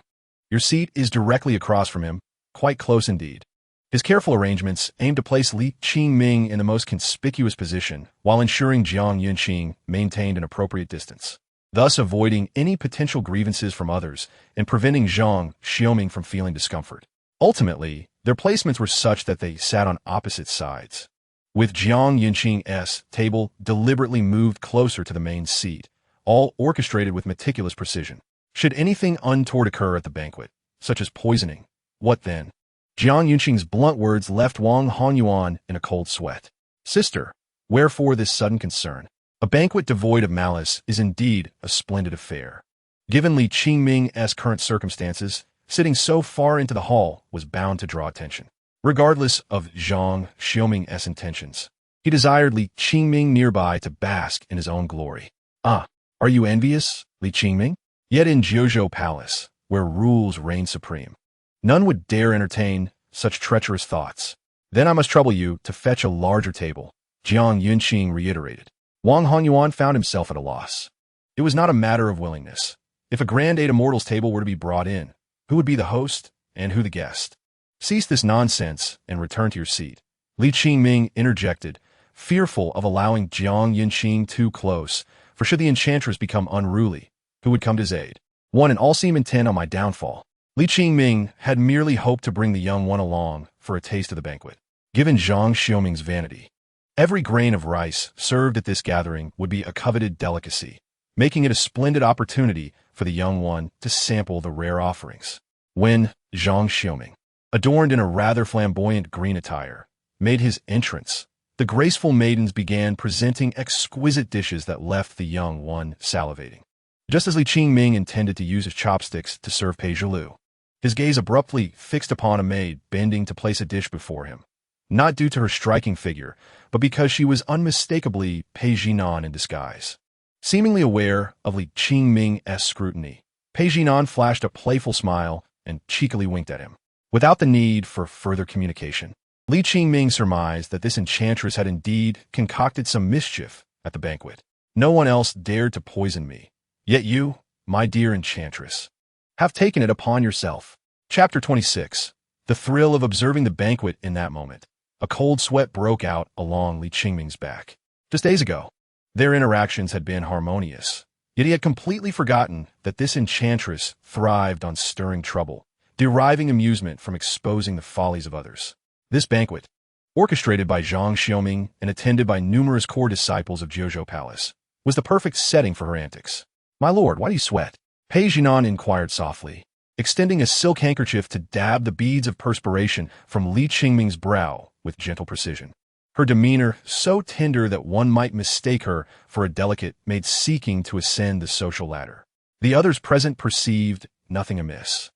your seat is directly across from him, quite close indeed. His careful arrangements aimed to place Li Qingming in the most conspicuous position while ensuring Jiang Yunqing maintained an appropriate distance, thus avoiding any potential grievances from others and preventing Jiang Xiaoming from feeling discomfort. Ultimately, their placements were such that they sat on opposite sides, with Jiang Yunqing's table deliberately moved closer to the main seat, all orchestrated with meticulous precision. Should anything untoward occur at the banquet, such as poisoning, what then? Jiang Yunqing's blunt words left Wang Hongyuan in a cold sweat. Sister, wherefore this sudden concern? A banquet devoid of malice is indeed a splendid affair. Given Li Qingming's current circumstances, sitting so far into the hall was bound to draw attention. Regardless of Jiang Xiaoming's intentions, he desired Li Qingming nearby to bask in his own glory. Ah, are you envious, Li Qingming? Yet in Jiuzhou Palace, where rules reign supreme, none would dare entertain such treacherous thoughts. Then I must trouble you to fetch a larger table, Jiang Yunqing reiterated. Wang Hongyuan found himself at a loss. It was not a matter of willingness. If a grand eight immortals table were to be brought in, who would be the host and who the guest? Cease this nonsense and return to your seat, Li Qingming interjected, fearful of allowing Jiang Yunqing too close, for should the enchantress become unruly, who would come to his aid? One and all seem intent on my downfall. Li Qingming had merely hoped to bring the young one along for a taste of the banquet. Given Jiang Xiaoming's vanity, every grain of rice served at this gathering would be a coveted delicacy, making it a splendid opportunity for the young one to sample the rare offerings. When Jiang Xiaoming, adorned in a rather flamboyant green attire, made his entrance, the graceful maidens began presenting exquisite dishes that left the young one salivating. Just as Li Qingming intended to use his chopsticks to serve Pei Zhilu, his gaze abruptly fixed upon a maid bending to place a dish before him, not due to her striking figure, but because she was unmistakably Pei Jinan in disguise. Seemingly aware of Li Qingming's scrutiny, Pei Jinan flashed a playful smile and cheekily winked at him. Without the need for further communication, Li Qingming surmised that this enchantress had indeed concocted some mischief at the banquet. No one else dared to poison me. Yet you, my dear enchantress, have taken it upon yourself. Chapter 26. The thrill of observing the banquet in that moment. A cold sweat broke out along Li Qingming's back. Just days ago, their interactions had been harmonious, yet he had completely forgotten that this enchantress thrived on stirring trouble, deriving amusement from exposing the follies of others. This banquet, orchestrated by Jiang Xiaoming and attended by numerous core disciples of Jiuzhou Palace, was the perfect setting for her antics. My lord, why do you sweat? Pei Jinan inquired softly, extending a silk handkerchief to dab the beads of perspiration from Li Qingming's brow with gentle precision. Her demeanor, so tender that one might mistake her for a delicate maid seeking to ascend the social ladder. The others present perceived nothing amiss.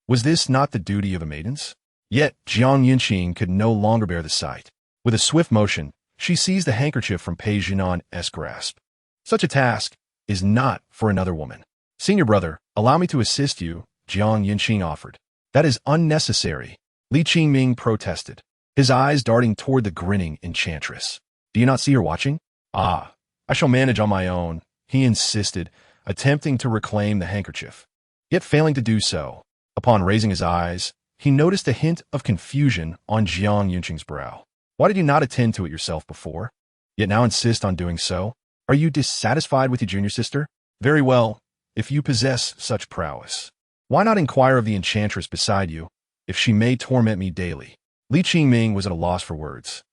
Was this not the duty of a maiden's? Yet Jiang Yunqing could no longer bear the sight. With a swift motion, she seized the handkerchief from Pei Jinan's grasp. Such a task is not for another woman. Senior brother, allow me to assist you, Jiang Yunqing offered. That is unnecessary, Li Qingming protested, his eyes darting toward the grinning enchantress. Do you not see her watching? Ah, I shall manage on my own, he insisted, attempting to reclaim the handkerchief. Yet failing to do so, upon raising his eyes, he noticed a hint of confusion on Jiang Yunqing's brow. Why did you not attend to it yourself before, yet now insist on doing so? Are you dissatisfied with your junior sister? Very well, if you possess such prowess. Why not inquire of the enchantress beside you, if she may torment me daily? Li Qingming was at a loss for words,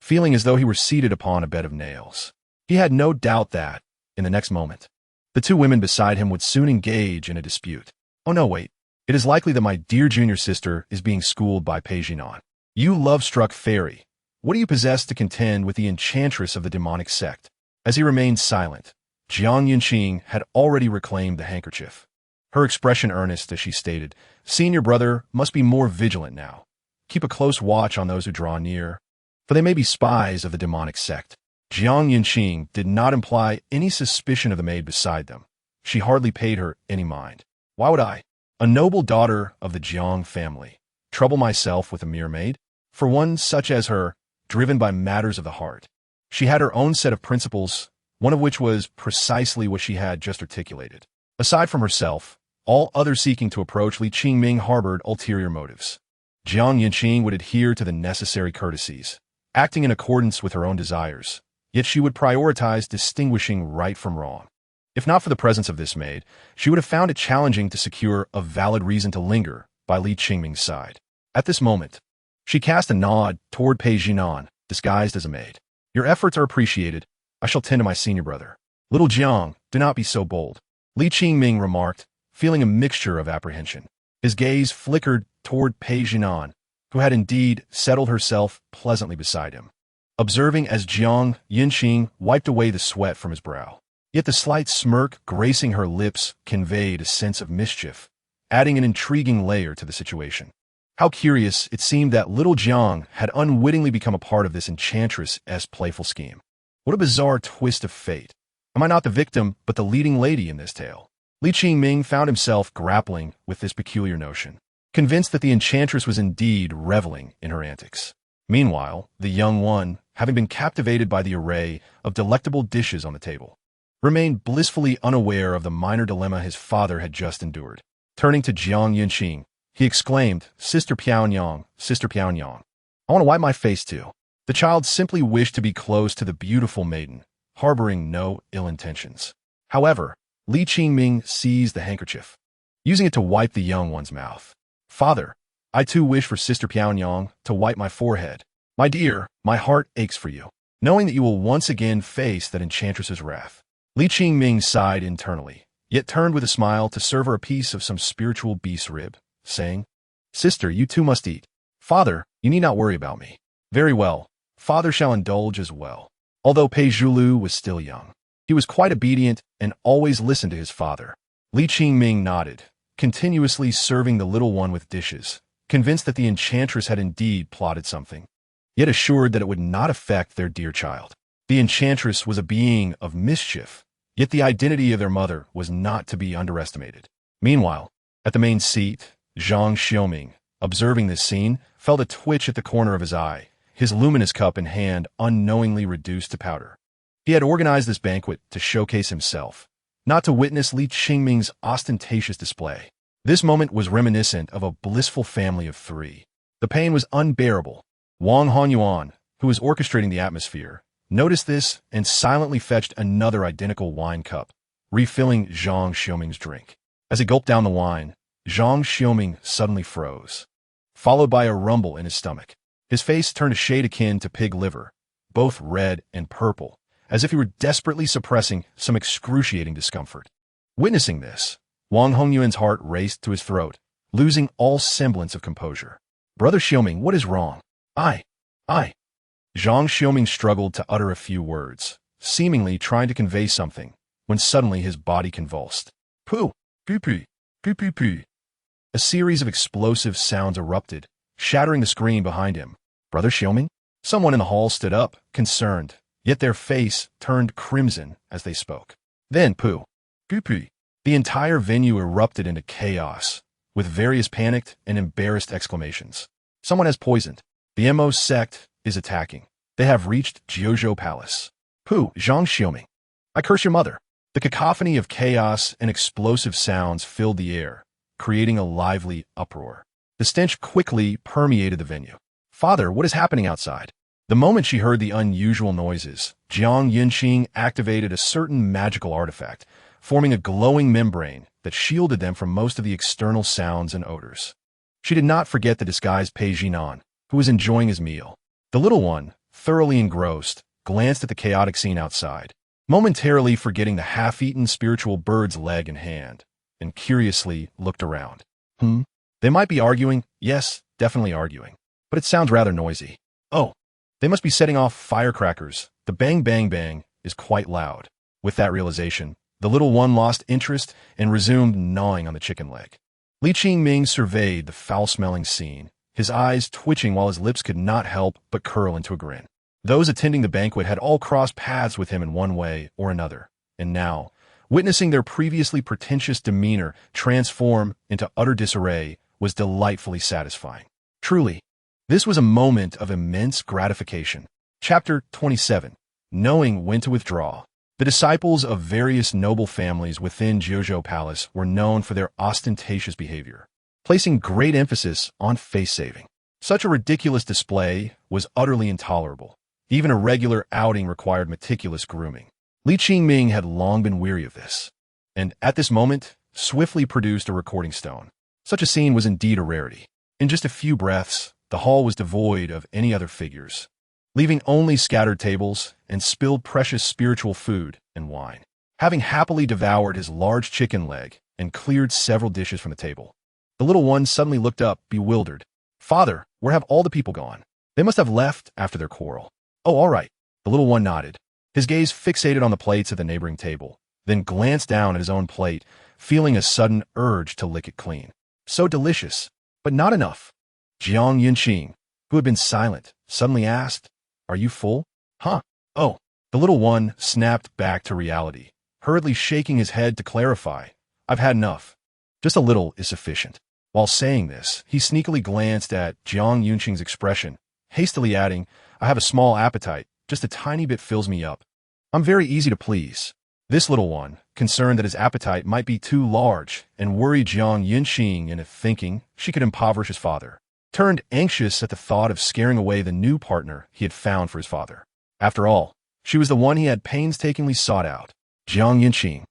feeling as though he were seated upon a bed of nails. He had no doubt that, in the next moment, the two women beside him would soon engage in a dispute. Oh no, wait. It is likely that my dear junior sister is being schooled by Polygon. You love-struck fairy. What do you possess to contend with the enchantress of the demonic sect? As he remained silent, Jiang Yunqing had already reclaimed the handkerchief. Her expression earnest as she stated, "Senior brother must be more vigilant now. Keep a close watch on those who draw near, for they may be spies of the demonic sect." Jiang Yunqing did not imply any suspicion of the maid beside them. She hardly paid her any mind. Why would I, a noble daughter of the Jiang family, trouble myself with a mere maid? For one such as her, driven by matters of the heart. She had her own set of principles, one of which was precisely what she had just articulated. Aside from herself, all others seeking to approach Li Qingming harbored ulterior motives. Jiang Yunqing would adhere to the necessary courtesies, acting in accordance with her own desires, yet she would prioritize distinguishing right from wrong. If not for the presence of this maid, she would have found it challenging to secure a valid reason to linger by Li Qingming's side. At this moment, she cast a nod toward Pei Jinan, disguised as a maid. Your efforts are appreciated. I shall tend to my senior brother. Little Jiang, do not be so bold, Li Qingming remarked, feeling a mixture of apprehension. His gaze flickered toward Pei Jinan, who had indeed settled herself pleasantly beside him, observing as Jiang Yunqing wiped away the sweat from his brow. Yet the slight smirk gracing her lips conveyed a sense of mischief, adding an intriguing layer to the situation. How curious it seemed that little Jiang had unwittingly become a part of this enchantress' playful scheme. What a bizarre twist of fate. Am I not the victim, but the leading lady in this tale? Li Qingming found himself grappling with this peculiar notion, convinced that the enchantress was indeed reveling in her antics. Meanwhile, the young one, having been captivated by the array of delectable dishes on the table, remained blissfully unaware of the minor dilemma his father had just endured. Turning to Jiang Yunqing, he exclaimed, Sister Piaonyang, Sister Piaonyang, I want to wipe my face too. The child simply wished to be close to the beautiful maiden, harboring no ill intentions. However, Li Qingming seized the handkerchief, using it to wipe the young one's mouth. Father, I too wish for Sister Piaonyang to wipe my forehead. My dear, my heart aches for you, knowing that you will once again face that enchantress's wrath. Li Qingming sighed internally, yet turned with a smile to serve her a piece of some spiritual beast rib, saying, Sister, you too must eat. Father, you need not worry about me. Very well, father shall indulge as well. Although Pei Zhulu was still young, he was quite obedient and always listened to his father. Li Qingming nodded, continuously serving the little one with dishes, convinced that the enchantress had indeed plotted something, yet assured that it would not affect their dear child. The enchantress was a being of mischief, yet the identity of their mother was not to be underestimated. Meanwhile, at the main seat, Zhang Xiaoming, observing this scene, felt a twitch at the corner of his eye, his luminous cup in hand unknowingly reduced to powder. He had organized this banquet to showcase himself, not to witness Li Qingming's ostentatious display. This moment was reminiscent of a blissful family of three. The pain was unbearable. Wang Honyuan, who was orchestrating the atmosphere, noticed this and silently fetched another identical wine cup, refilling Zhang Xiaoming's drink. As he gulped down the wine, Zhang Xiaoming suddenly froze, followed by a rumble in his stomach. His face turned a shade akin to pig liver, both red and purple, as if he were desperately suppressing some excruciating discomfort. Witnessing this, Wang Hongyuan's heart raced to his throat, losing all semblance of composure. Brother Xiaoming, what is wrong? I. Zhang Xiaoming struggled to utter a few words, seemingly trying to convey something, when suddenly his body convulsed. Pooh! Poo-poo! Poo-poo-poo! A series of explosive sounds erupted, shattering the screen behind him. Brother Xiaoming? Someone in the hall stood up, concerned, yet their face turned crimson as they spoke. Then, pooh! Poo-poo! The entire venue erupted into chaos, with various panicked and embarrassed exclamations. Someone has poisoned. The MO sect is attacking. They have reached Jiuzhou Palace. Pooh! Zhang Xiaoming! I curse your mother! The cacophony of chaos and explosive sounds filled the air, creating a lively uproar. The stench quickly permeated the venue. Father, what is happening outside? The moment she heard the unusual noises, Jiang Yunqing activated a certain magical artifact, forming a glowing membrane that shielded them from most of the external sounds and odors. She did not forget the disguised page Jinan, who was enjoying his meal. The little one, thoroughly engrossed, glanced at the chaotic scene outside, momentarily forgetting the half-eaten spiritual bird's leg and hand, and curiously looked around. They might be arguing. Yes, definitely arguing. But it sounds rather noisy. Oh, they must be setting off firecrackers. The bang bang bang is quite loud. With that realization, the little one lost interest and resumed gnawing on the chicken leg. Li Qingming surveyed the foul-smelling scene, his eyes twitching while his lips could not help but curl into a grin. Those attending the banquet had all crossed paths with him in one way or another, and now, witnessing their previously pretentious demeanor transform into utter disarray was delightfully satisfying. Truly, this was a moment of immense gratification. Chapter 27. Knowing when to withdraw. The disciples of various noble families within Jiuzhou Palace were known for their ostentatious behavior, placing great emphasis on face-saving. Such a ridiculous display was utterly intolerable. Even a regular outing required meticulous grooming. Li Qingming had long been weary of this, and at this moment, swiftly produced a recording stone. Such a scene was indeed a rarity. In just a few breaths, the hall was devoid of any other figures, leaving only scattered tables and spilled precious spiritual food and wine. Having happily devoured his large chicken leg and cleared several dishes from the table, the little one suddenly looked up, bewildered. "Father, where have all the people gone? They must have left after their quarrel." "Oh, all right." The little one nodded, his gaze fixated on the plates at the neighboring table, then glanced down at his own plate, feeling a sudden urge to lick it clean. So delicious, but not enough. Jiang Yunqing, who had been silent, suddenly asked, "Are you full?" "Huh? Oh." The little one snapped back to reality, hurriedly shaking his head to clarify. "I've had enough. Just a little is sufficient." While saying this, he sneakily glanced at Jiang Yunqing's expression, hastily adding, "I have a small appetite, just a tiny bit fills me up. I'm very easy to please." This little one, concerned that his appetite might be too large and worried Jiang Yunqing into thinking she could impoverish his father, turned anxious at the thought of scaring away the new partner he had found for his father. After all, she was the one he had painstakingly sought out. Jiang Yunqing,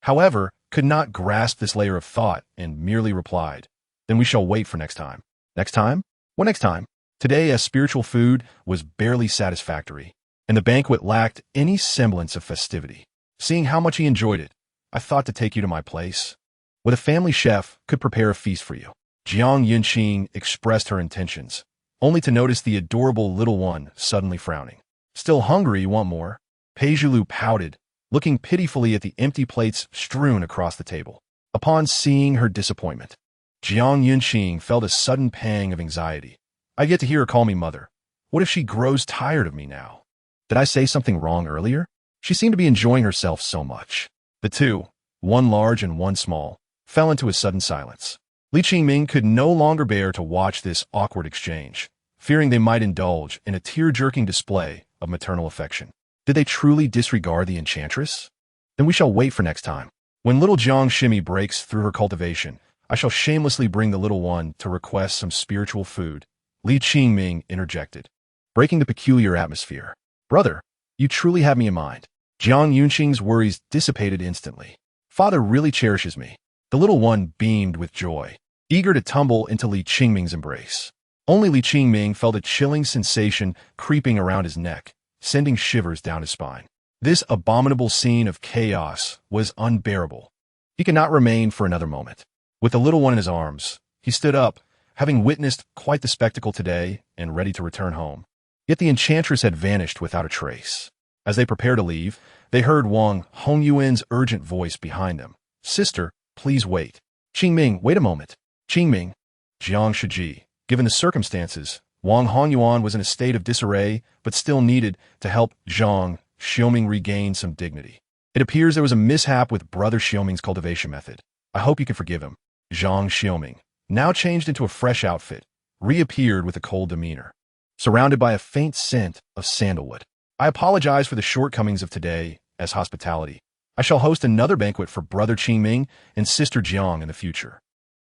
however, could not grasp this layer of thought and merely replied, "Then we shall wait for next time." Next time? What next time? Today, as spiritual food was barely satisfactory, and the banquet lacked any semblance of festivity. Seeing how much he enjoyed it, I thought to take you to my place, where the family chef could prepare a feast for you. Jiang Yunqing expressed her intentions, only to notice the adorable little one suddenly frowning. "Still hungry, you want more?" Peijulu pouted, looking pitifully at the empty plates strewn across the table. Upon seeing her disappointment, Jiang Yunqing felt a sudden pang of anxiety. I get to hear her call me mother. What if she grows tired of me now? Did I say something wrong earlier? She seemed to be enjoying herself so much. The two, one large and one small, fell into a sudden silence. Li Qingming could no longer bear to watch this awkward exchange, fearing they might indulge in a tear-jerking display of maternal affection. Did they truly disregard the enchantress? Then we shall wait for next time. When little Jiang Shimmy breaks through her cultivation, I shall shamelessly bring the little one to request some spiritual food. Li Qingming interjected, breaking the peculiar atmosphere. "Brother, you truly have me in mind." Jiang Yunqing's worries dissipated instantly. "Father really cherishes me." The little one beamed with joy, eager to tumble into Li Qingming's embrace. Only Li Qingming felt a chilling sensation creeping around his neck, sending shivers down his spine. This abominable scene of chaos was unbearable. He could not remain for another moment. With the little one in his arms, he stood up, having witnessed quite the spectacle today and ready to return home. Yet the enchantress had vanished without a trace. As they prepared to leave, they heard Wang Hongyuan's urgent voice behind them. "Sister, please wait." "Qingming, wait a moment." "Qingming." Jiang Shiji. Given the circumstances, Wang Hongyuan was in a state of disarray, but still needed to help Jiang Xiaoming regain some dignity. "It appears there was a mishap with Brother Xiaoming's cultivation method. I hope you can forgive him." Jiang Xiaoming, now changed into a fresh outfit, reappeared with a cold demeanor, surrounded by a faint scent of sandalwood. "I apologize for the shortcomings of today as hospitality. I shall host another banquet for Brother Qingming and Sister Jiang in the future."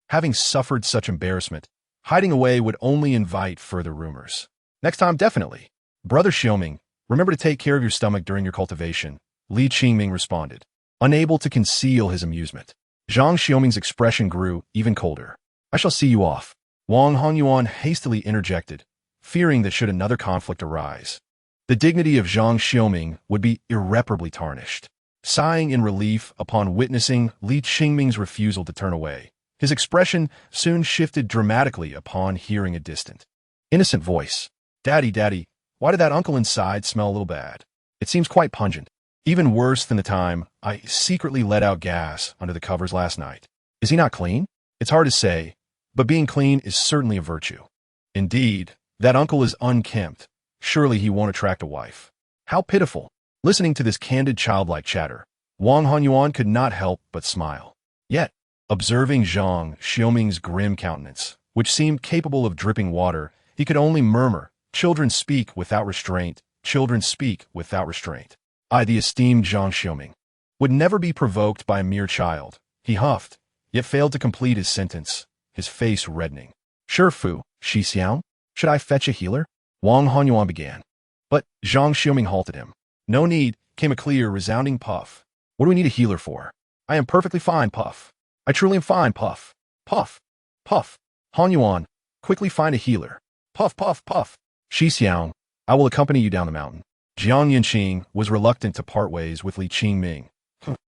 Having suffered such embarrassment, hiding away would only invite further rumors. "Next time, definitely." "Brother Xiaoming, remember to take care of your stomach during your cultivation," Li Qingming responded. unable to conceal his amusement. Zhang Xiaoming's expression grew even colder. I shall see you off, Wang Honyuan hastily interjected, fearing that should another conflict arise, the dignity of Zhang Xiaoming would be irreparably tarnished. Sighing in relief upon witnessing Li Qingming's refusal to turn away, his expression soon shifted dramatically upon hearing a distant, innocent voice. Daddy, Daddy, why did that uncle inside smell a little bad? It seems quite pungent. Even worse than the time I secretly let out gas under the covers last night. Is he not clean? It's hard to say, but being clean is certainly a virtue. Indeed, that uncle is unkempt. Surely he won't attract a wife. How pitiful. Listening to this candid childlike chatter, Wang Honyuan could not help but smile. Yet, observing Zhang Xiaoming's grim countenance, which seemed capable of dripping water, he could only murmur, "Children speak without restraint. Children speak without restraint." I, the esteemed Zhang Xiaoming, would never be provoked by a mere child. He huffed, yet failed to complete his sentence, his face reddening. "Sure, Fu, Shi Xiao, should I fetch a healer?" Wang Honyuan began. But Zhang Xiaoming halted him. "No need," came a clear, resounding puff. "What do we need a healer for? I am perfectly fine, puff. I truly am fine, puff. Puff. Puff. Honyuan, quickly find a healer. Puff, puff, puff. Shi Xiao, I will accompany you down the mountain." Jiang Yanqing was reluctant to part ways with Li Qingming.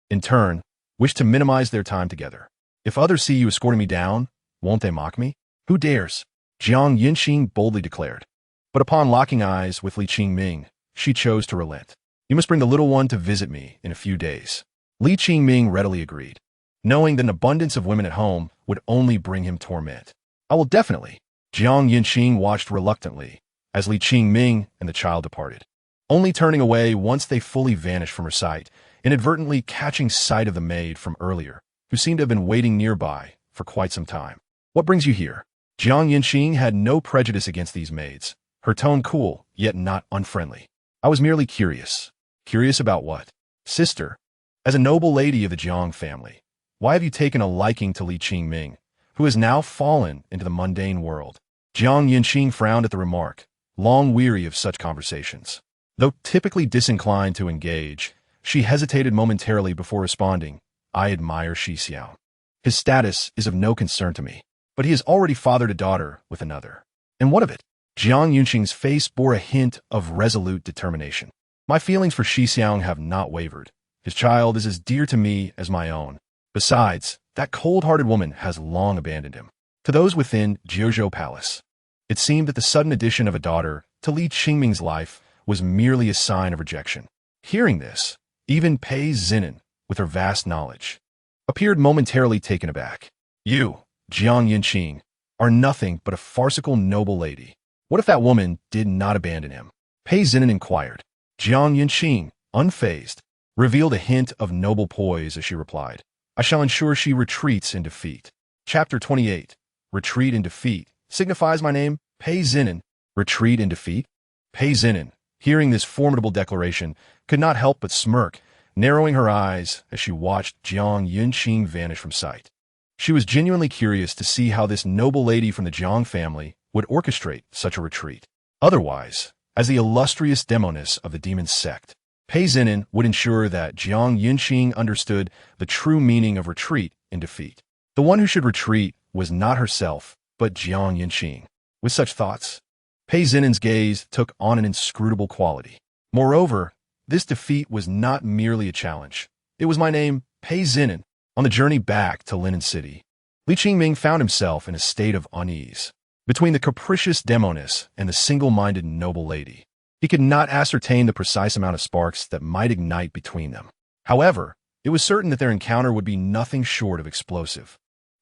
In turn, wished to minimize their time together. "If others see you escorting me down, won't they mock me?" "Who dares?" Jiang Yanqing boldly declared. But upon locking eyes with Li Qingming, she chose to relent. "You must bring the little one to visit me in a few days." Li Qingming readily agreed, knowing that an abundance of women at home would only bring him torment. "I will definitely." Jiang Yanqing watched reluctantly as Li Qingming and the child departed, only turning away once they fully vanished from her sight, inadvertently catching sight of the maid from earlier, who seemed to have been waiting nearby for quite some time. "What brings you here?" Jiang Yanqing had no prejudice against these maids, her tone cool, yet not unfriendly. "I was merely curious." "Curious about what?" "Sister, as a noble lady of the Jiang family, why have you taken a liking to Li Qingming, who has now fallen into the mundane world?" Jiang Yanqing frowned at the remark, long weary of such conversations. Though typically disinclined to engage, she hesitated momentarily before responding, "I admire Shi Xiao. His status is of no concern to me, but he has already fathered a daughter with another." "And what of it?" Jiang Yunqing's face bore a hint of resolute determination. "My feelings for Shi Xiao have not wavered. His child is as dear to me as my own. Besides, that cold-hearted woman has long abandoned him." To those within Jiuzhou Palace, it seemed that the sudden addition of a daughter to Li Qingming's life was merely a sign of rejection. Hearing this, even Pei Zinan, with her vast knowledge, appeared momentarily taken aback. "You, Jiang Yanqing, are nothing but a farcical noble lady. What if that woman did not abandon him?" Pei Zinan inquired. Jiang Yanqing, unfazed, revealed a hint of noble poise as she replied, "I shall ensure she retreats in defeat." Chapter 28, Retreat in Defeat, signifies my name, Pei Zinan. Retreat in defeat? Pei Zinan, hearing this formidable declaration, could not help but smirk, narrowing her eyes as she watched Jiang Yunqing vanish from sight. She was genuinely curious to see how this noble lady from the Jiang family would orchestrate such a retreat. Otherwise, as the illustrious Demoness of the demon sect, Pei Zinan would ensure that Jiang Yunqing understood the true meaning of retreat in defeat. The one who should retreat was not herself, but Jiang Yunqing. With such thoughts, Pei Zinan's gaze took on an inscrutable quality. Moreover, this defeat was not merely a challenge. It was my name, Pei Zinan. On the journey back to Linen City, Li Qingming found himself in a state of unease. Between the capricious Demoness and the single-minded noble lady, he could not ascertain the precise amount of sparks that might ignite between them. However, it was certain that their encounter would be nothing short of explosive.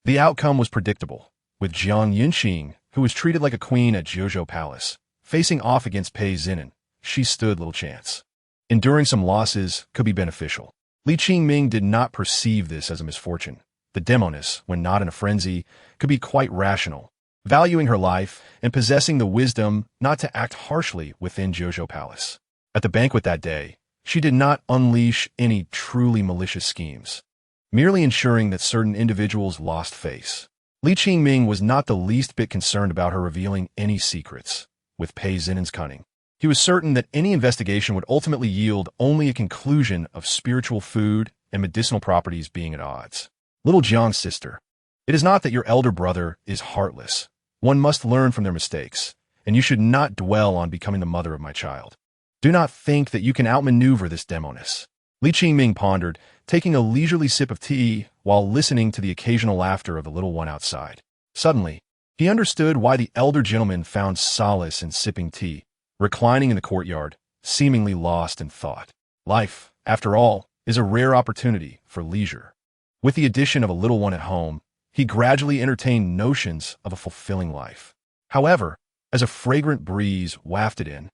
The outcome was predictable, with Jiang Yunqing, who was treated like a queen at Jiuzhou Palace, facing off against Pei Zinan. She stood little chance. Enduring some losses could be beneficial. Li Qingming did not perceive this as a misfortune. The Demoness, when not in a frenzy, could be quite rational, valuing her life and possessing the wisdom not to act harshly within Jiuzhou Palace. At the banquet that day, she did not unleash any truly malicious schemes, merely ensuring that certain individuals lost face. Li Qingming was not the least bit concerned about her revealing any secrets. With Pei Zinan's cunning, he was certain that any investigation would ultimately yield only a conclusion of spiritual food and medicinal properties being at odds. Little Jiang's sister. It is not that your elder brother is heartless. One must learn from their mistakes, and you should not dwell on becoming the mother of my child. Do not think that you can outmaneuver this Demoness. Li Qingming pondered, taking a leisurely sip of tea while listening to the occasional laughter of the little one outside. Suddenly, he understood why the elder gentleman found solace in sipping tea, reclining in the courtyard, seemingly lost in thought. Life, after all, is a rare opportunity for leisure. With the addition of a little one at home, he gradually entertained notions of a fulfilling life. However, as a fragrant breeze wafted in,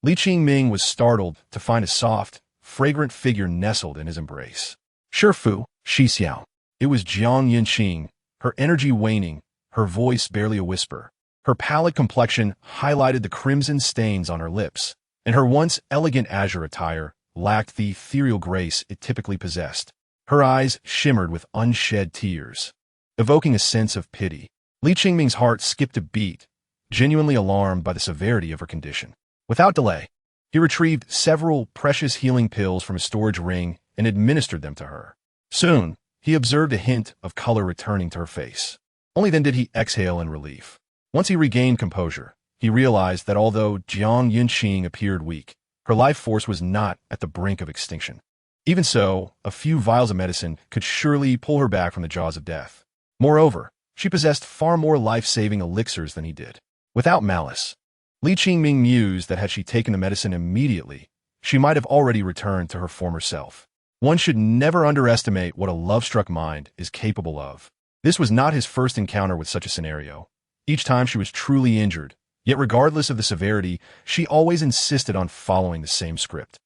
Li Qingming was startled to find a soft, fragrant figure nestled in his embrace. Shifu, Shi Xiao. It was Jiang Yinqing, her energy waning, her voice barely a whisper. Her pallid complexion highlighted the crimson stains on her lips, and her once elegant azure attire lacked the ethereal grace it typically possessed. Her eyes shimmered with unshed tears, evoking a sense of pity. Li Qingming's heart skipped a beat, genuinely alarmed by the severity of her condition. Without delay, he retrieved several precious healing pills from his storage ring and administered them to her. Soon, he observed a hint of color returning to her face. Only then did he exhale in relief. Once he regained composure, he realized that although Jiang Yinqing appeared weak, her life force was not at the brink of extinction. Even so, a few vials of medicine could surely pull her back from the jaws of death. Moreover, she possessed far more life-saving elixirs than he did. Without malice, Li Qingming mused that had she taken the medicine immediately, she might have already returned to her former self. One should never underestimate what a love-struck mind is capable of. This was not his first encounter with such a scenario. Each time she was truly injured, yet regardless of the severity, she always insisted on following the same script.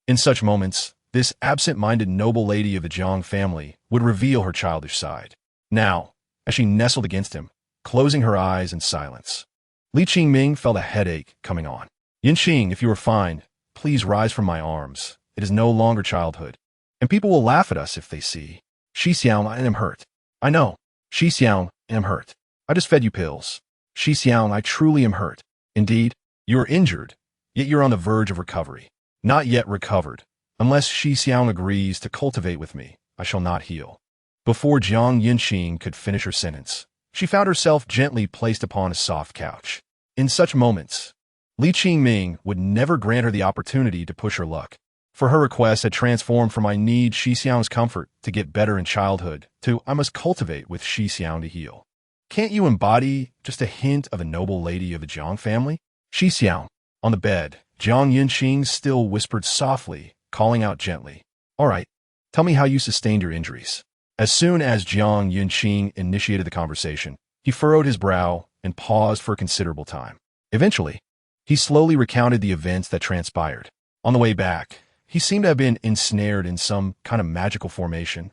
In such moments, this absent-minded noble lady of the Jiang family would reveal her childish side. Now, as she nestled against him, closing her eyes in silence, Li Qingming felt a headache coming on. Yinqing, if you are fine, please rise from my arms. It is no longer childhood. And people will laugh at us if they see. Shi Xiao, I am hurt. I know. Shi Xiao, I am hurt. I just fed you pills. Shi Xiao, I truly am hurt. Indeed, you are injured, yet you're on the verge of recovery. Not yet recovered. Unless Shi Xiao agrees to cultivate with me, I shall not heal. Before Jiang Yinqing could finish her sentence, she found herself gently placed upon a soft couch. In such moments, Li Qingming would never grant her the opportunity to push her luck, for her request had transformed from I need Shi Xiao's comfort to get better in childhood to I must cultivate with Shi Xiao to heal. Can't you embody just a hint of the noble lady of the Jiang family? Shi Xiao. On the bed, Jiang Yinqing still whispered softly, calling out gently. All right, tell me how you sustained your injuries. As soon as Jiang Yinqing initiated the conversation, he furrowed his brow and paused for a considerable time. Eventually, he slowly recounted the events that transpired. On the way back, he seemed to have been ensnared in some kind of magical formation,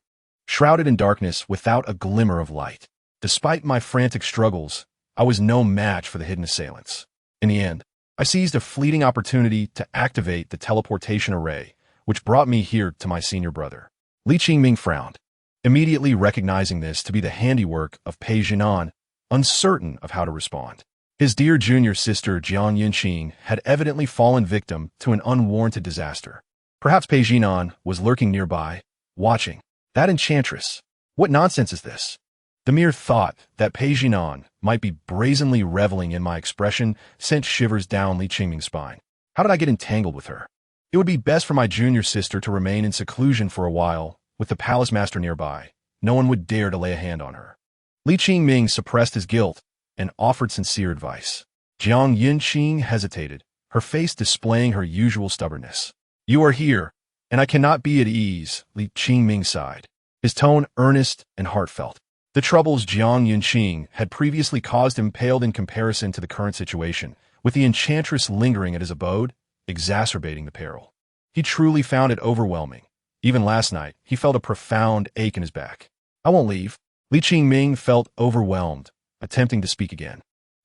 shrouded in darkness without a glimmer of light. Despite my frantic struggles, I was no match for the hidden assailants. In the end, I seized a fleeting opportunity to activate the teleportation array, which brought me here to my senior brother. Li Qingming frowned, immediately recognizing this to be the handiwork of Pei Jinan, uncertain of how to respond. His dear junior sister Jiang Yinqing had evidently fallen victim to an unwarranted disaster. Perhaps Pei Jinan was lurking nearby, watching. That enchantress. What nonsense is this? The mere thought that Pei Jinan might be brazenly reveling in my expression sent shivers down Li Qingming's spine. How did I get entangled with her? It would be best for my junior sister to remain in seclusion for a while, with the palace master nearby. No one would dare to lay a hand on her. Li Qingming suppressed his guilt and offered sincere advice. Jiang Yinqing hesitated, her face displaying her usual stubbornness. You are here, and I cannot be at ease, Li Qingming sighed, his tone earnest and heartfelt. The troubles Jiang Yinqing had previously caused him paled in comparison to the current situation, with the enchantress lingering at his abode, exacerbating the peril. He truly found it overwhelming. Even last night, he felt a profound ache in his back. I won't leave. Li Qingming felt overwhelmed, attempting to speak again,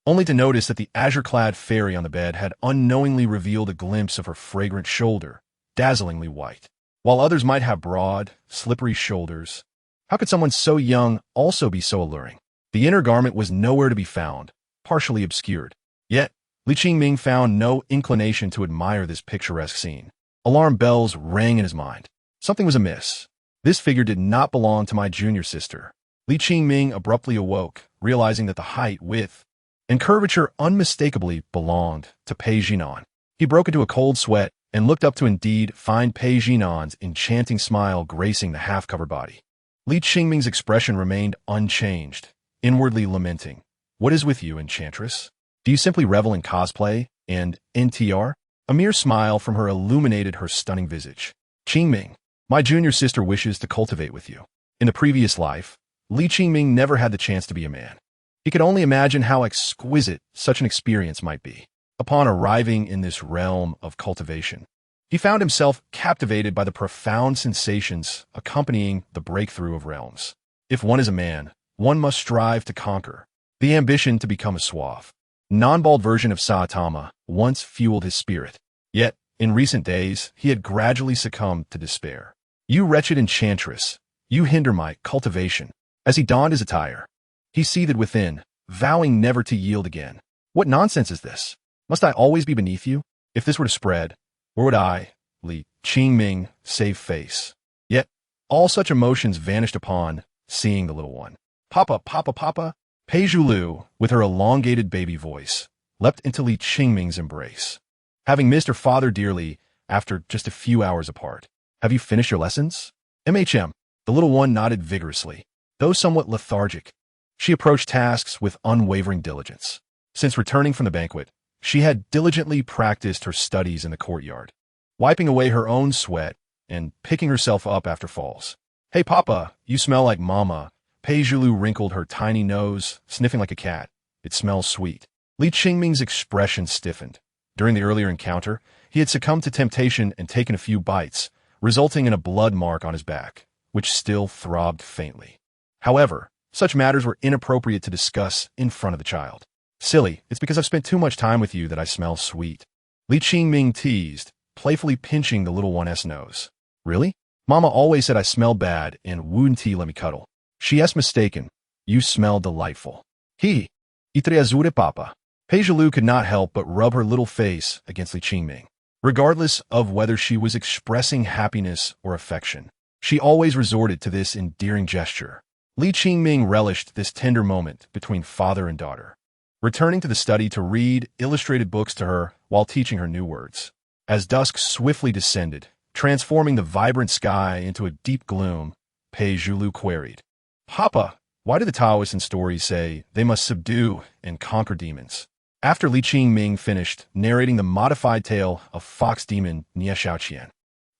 only to notice that the azure-clad fairy on the bed had unknowingly revealed a glimpse of her fragrant shoulder, dazzlingly white. While others might have broad, slippery shoulders, how could someone so young also be so alluring? The inner garment was nowhere to be found, partially obscured. Yet, Li Qingming found no inclination to admire this picturesque scene. Alarm bells rang in his mind. Something was amiss. This figure did not belong to my junior sister. Li Qingming abruptly awoke, realizing that the height, width, and curvature unmistakably belonged to Pei Jinan. He broke into a cold sweat and looked up to indeed find Pei Jinan's enchanting smile gracing the half-covered body. Li Qingming's expression remained unchanged, inwardly lamenting. What is with you, enchantress? Do you simply revel in cosplay and NTR? A mere smile from her illuminated her stunning visage. Qingming, my junior sister wishes to cultivate with you. In the previous life, Li Qingming never had the chance to be a man. He could only imagine how exquisite such an experience might be. Upon arriving in this realm of cultivation, he found himself captivated by the profound sensations accompanying the breakthrough of realms. If one is a man, one must strive to conquer. The ambition to become a suave, non-bald version of Saitama once fueled his spirit. Yet, in recent days, he had gradually succumbed to despair. You wretched enchantress, you hinder my cultivation. As he donned his attire, he seethed within, vowing never to yield again. What nonsense is this? Must I always be beneath you? If this were to spread, where would I, Li Qingming, save face? Yet, all such emotions vanished upon seeing the little one. Papa, papa, papa. Pei Zhulu, with her elongated baby voice, leapt into Li Qingming's embrace. Having missed her father dearly after just a few hours apart. Have you finished your lessons? MHM. The little one nodded vigorously. Though somewhat lethargic, she approached tasks with unwavering diligence. Since returning from the banquet, she had diligently practiced her studies in the courtyard, wiping away her own sweat and picking herself up after falls. Hey, Papa, you smell like Mama. Pei Zhulu wrinkled her tiny nose, sniffing like a cat. It smells sweet. Li Qingming's expression stiffened. During the earlier encounter, he had succumbed to temptation and taken a few bites, resulting in a blood mark on his back, which still throbbed faintly. However, such matters were inappropriate to discuss in front of the child. Silly, it's because I've spent too much time with you that I smell sweet. Li Qingming teased, playfully pinching the little one's nose. Really? Mama always said I smell bad and wouldn't let me cuddle. She is mistaken. You smell delightful. He. Itreazure papa. Pei Zhulu could not help but rub her little face against Li Qingming. Regardless of whether she was expressing happiness or affection, she always resorted to this endearing gesture. Li Qingming relished this tender moment between father and daughter, returning to the study to read illustrated books to her while teaching her new words. As dusk swiftly descended, transforming the vibrant sky into a deep gloom, Pei Zhulu queried, Papa, why do the Taoists in stories say they must subdue and conquer demons? After Li Qingming finished narrating the modified tale of fox demon Nie Xiaoqian,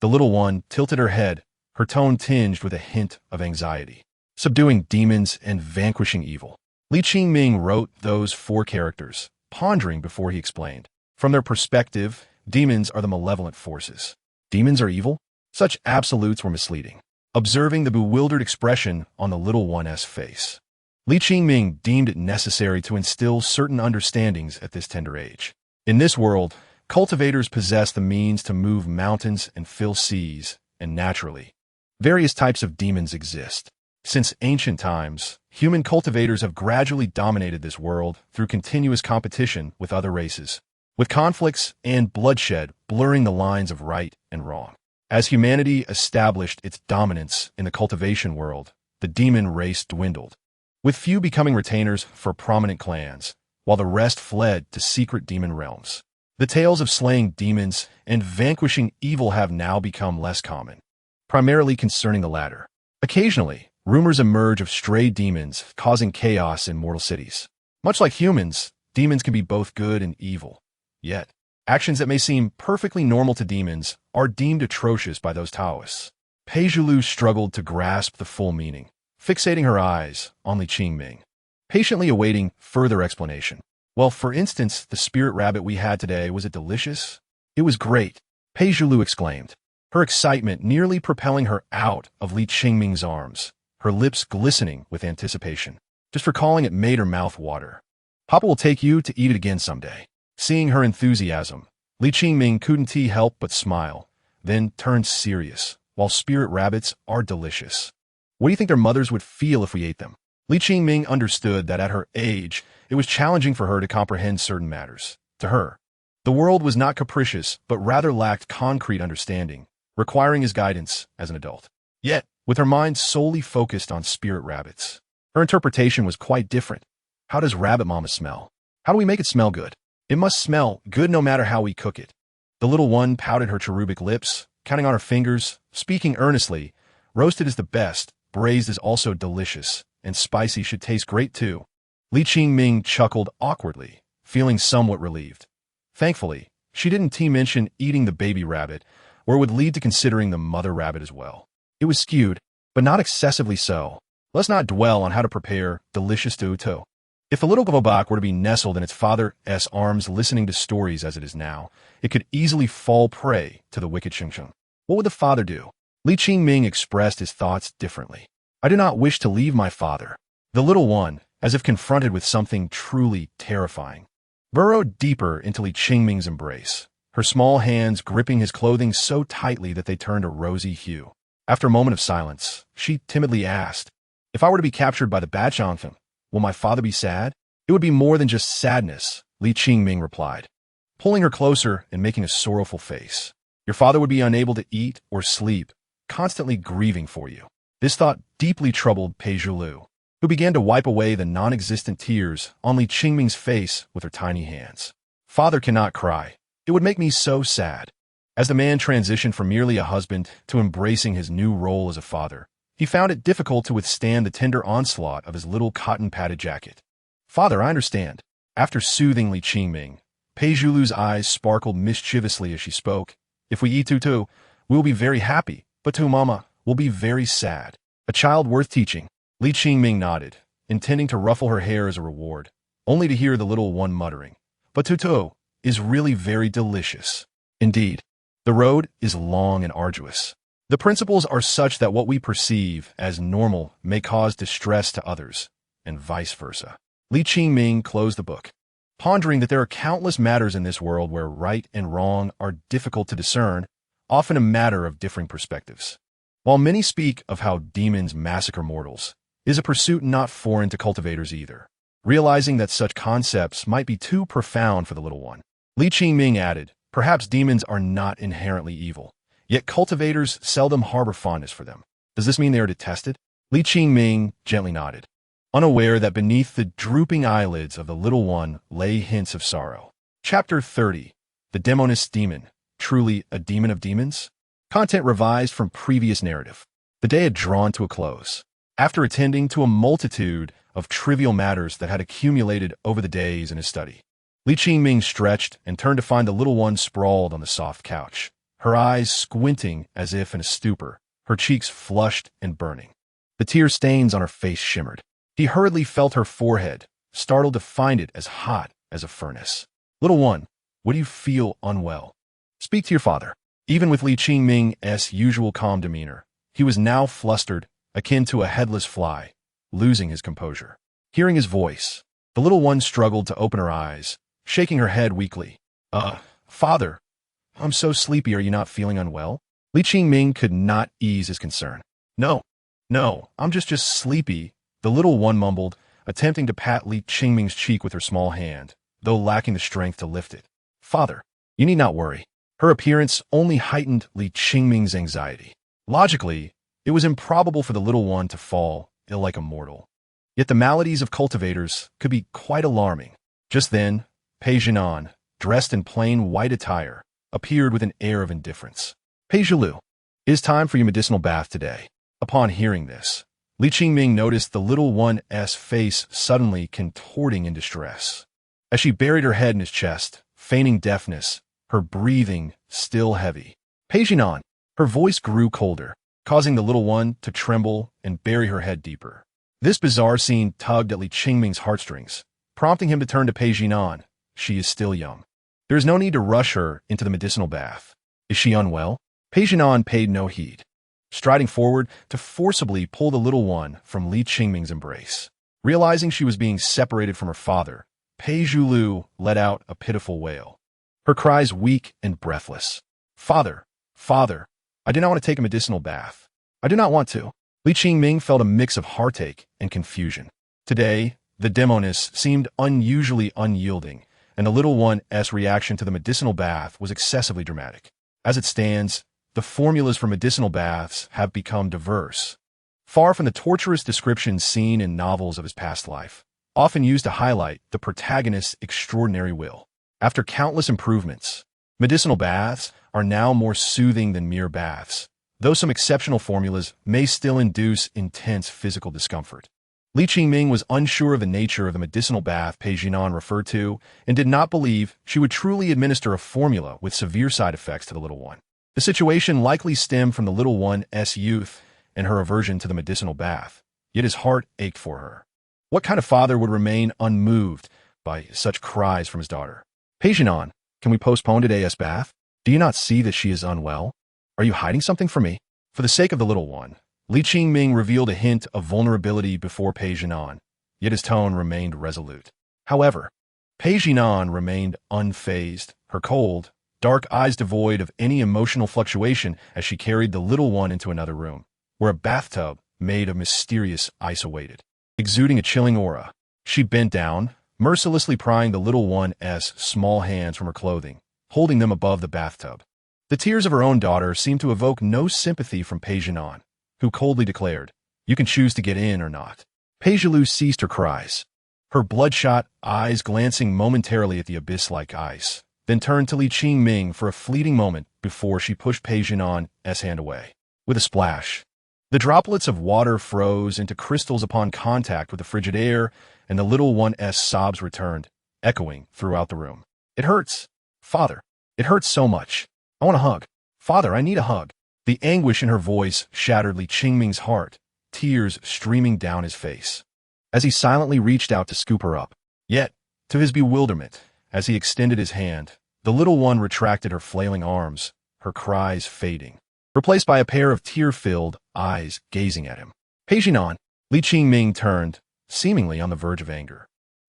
the little one tilted her head, her tone tinged with a hint of anxiety. Subduing demons and vanquishing evil. Li Qingming wrote those 4 characters, pondering before he explained. From their perspective, demons are the malevolent forces. Demons are evil? Such absolutes were misleading. Observing the bewildered expression on the little one's face, Li Qingming deemed it necessary to instill certain understandings at this tender age. In this world, cultivators possess the means to move mountains and fill seas, and naturally, various types of demons exist. Since ancient times, human cultivators have gradually dominated this world through continuous competition with other races, with conflicts and bloodshed blurring the lines of right and wrong. As humanity established its dominance in the cultivation world, the demon race dwindled, with few becoming retainers for prominent clans, while the rest fled to secret demon realms. The tales of slaying demons and vanquishing evil have now become less common, primarily concerning the latter. Occasionally, rumors emerge of stray demons causing chaos in mortal cities. Much like humans, demons can be both good and evil. Yet, actions that may seem perfectly normal to demons are deemed atrocious by those Taoists. Pei Zhulu struggled to grasp the full meaning, fixating her eyes on Li Qingming, patiently awaiting further explanation. Well, for instance, the spirit rabbit we had today, was it delicious? It was great, Pei Zhulu exclaimed, her excitement nearly propelling her out of Li Qingming's arms, her lips glistening with anticipation. Just recalling it made her mouth water. Papa will take you to eat it again someday. Seeing her enthusiasm, Li Qingming couldn't help but smile, then turned serious. While spirit rabbits are delicious, what do you think their mothers would feel if we ate them? Li Qingming understood that at her age, it was challenging for her to comprehend certain matters. To her, the world was not capricious, but rather lacked concrete understanding, requiring his guidance as an adult. Yet, with her mind solely focused on spirit rabbits. Her interpretation was quite different. How does rabbit mama smell? How do we make it smell good? It must smell good no matter how we cook it. The little one pouted her cherubic lips, counting on her fingers, speaking earnestly. Roasted is the best, braised is also delicious, and spicy should taste great too. Qingming chuckled awkwardly, feeling somewhat relieved. Thankfully, she didn't mention eating the baby rabbit, or it would lead to considering the mother rabbit as well. It was skewed, but not excessively so. Let's not dwell on how to prepare delicious tuto. If the little Gvobak were to be nestled in its father's arms listening to stories as it is now, it could easily fall prey to the wicked Qingming. What would the father do? Qingming expressed his thoughts differently. I do not wish to leave my father. The little one, as if confronted with something truly terrifying, burrowed deeper into Qingming's embrace, her small hands gripping his clothing so tightly that they turned a rosy hue. After a moment of silence, she timidly asked, "If I were to be captured by the Bachangfen, will my father be sad?" "It would be more than just sadness," Qingming replied, pulling her closer and making a sorrowful face. "Your father would be unable to eat or sleep, constantly grieving for you." This thought deeply troubled Peijulu, who began to wipe away the non-existent tears on Qingming's face with her tiny hands. "Father cannot cry. It would make me so sad." As the man transitioned from merely a husband to embracing his new role as a father, he found it difficult to withstand the tender onslaught of his little cotton-padded jacket. "Father, I understand." After soothing Qingming, Peijulu's eyes sparkled mischievously as she spoke. "If we eat tutu, we will be very happy, but tu mama will be very sad." A child worth teaching. Qingming nodded, intending to ruffle her hair as a reward, only to hear the little one muttering, "But tutu is really very delicious." Indeed, the road is long and arduous. The principles are such that what we perceive as normal may cause distress to others, and vice versa. Qingming closed the book, pondering that there are countless matters in this world where right and wrong are difficult to discern, often a matter of differing perspectives. While many speak of how demons massacre mortals, it is a pursuit not foreign to cultivators either. Realizing that such concepts might be too profound for the little one, Qingming added, "Perhaps demons are not inherently evil, yet cultivators seldom harbor fondness for them. Does this mean they are detested?" Qingming gently nodded, unaware that beneath the drooping eyelids of the little one lay hints of sorrow. Chapter 30. The Demoness Demon. Truly a demon of demons? Content revised from previous narrative. The day had drawn to a close. After attending to a multitude of trivial matters that had accumulated over the days in his study, Qingming stretched and turned to find the little one sprawled on the soft couch, her eyes squinting as if in a stupor, her cheeks flushed and burning. The tear stains on her face shimmered. He hurriedly felt her forehead, startled to find it as hot as a furnace. "Little one, what do you feel unwell? Speak to your father." Even with Qingming's usual calm demeanor, he was now flustered, akin to a headless fly, losing his composure. Hearing his voice, the little one struggled to open her eyes, shaking her head weakly. Father, I'm so sleepy, are you not feeling unwell?" Qingming could not ease his concern. No, I'm just sleepy," the little one mumbled, attempting to pat Qingming's cheek with her small hand, though lacking the strength to lift it. "Father, you need not worry." Her appearance only heightened Qingming's anxiety. Logically, it was improbable for the little one to fall ill like a mortal. Yet the maladies of cultivators could be quite alarming. Just then, Peijulu, dressed in plain white attire, appeared with an air of indifference. "Peijulu, it is time for your medicinal bath today." Upon hearing this, Qingming noticed the little one's face suddenly contorting in distress. As she buried her head in his chest, feigning deafness, her breathing still heavy. "Peijulu," her voice grew colder, causing the little one to tremble and bury her head deeper. This bizarre scene tugged at Qingming's heartstrings, prompting him to turn to Peijulu. "She is still young. There is no need to rush her into the medicinal bath. Is she unwell?" Peijulu paid no heed, striding forward to forcibly pull the little one from Qingming's embrace. Realizing she was being separated from her father, Peijulu let out a pitiful wail, her cries weak and breathless. Father, I do not want to take a medicinal bath. I do not want to." Qingming felt a mix of heartache and confusion. Today, the Demoness seemed unusually unyielding, and the little one's reaction to the medicinal bath was excessively dramatic. As it stands, the formulas for medicinal baths have become diverse, far from the torturous descriptions seen in novels of his past life, often used to highlight the protagonist's extraordinary will. After countless improvements, medicinal baths are now more soothing than mere baths, though some exceptional formulas may still induce intense physical discomfort. Li Qingming was unsure of the nature of the medicinal bath Pei Jinan referred to and did not believe she would truly administer a formula with severe side effects to the little one. The situation likely stemmed from the little one's youth and her aversion to the medicinal bath, yet his heart ached for her. What kind of father would remain unmoved by such cries from his daughter? Pei Jinan, can we postpone today's bath? Do you not see that she is unwell? Are you hiding something from me? For the sake of the little one, Li Qingming revealed a hint of vulnerability before Pei Jinan, yet his tone remained resolute. However, Pei Jinan remained unfazed, her cold, dark eyes devoid of any emotional fluctuation as she carried the little one into another room, where a bathtub made of mysterious ice awaited. Exuding a chilling aura, she bent down, mercilessly prying the little one's small hands from her clothing, holding them above the bathtub. The tears of her own daughter seemed to evoke no sympathy from Pei Jinan, who coldly declared, "You can choose to get in or not." Pei Jilu ceased her cries, her bloodshot eyes glancing momentarily at the abyss-like ice, then turned to Li Qingming for a fleeting moment before she pushed Pei Jinan's hand away. With a splash, the droplets of water froze into crystals upon contact with the frigid air, and the little one's sobs returned, echoing throughout the room. "It hurts. Father, it hurts so much. I want a hug. Father, I need a hug." The anguish in her voice shattered Li Qingming's heart, tears streaming down his face, as he silently reached out to scoop her up. Yet, to his bewilderment, as he extended his hand, the little one retracted her flailing arms, her cries fading, replaced by a pair of tear-filled eyes gazing at him. "Pei Jinan," Li Qingming turned, seemingly on the verge of anger.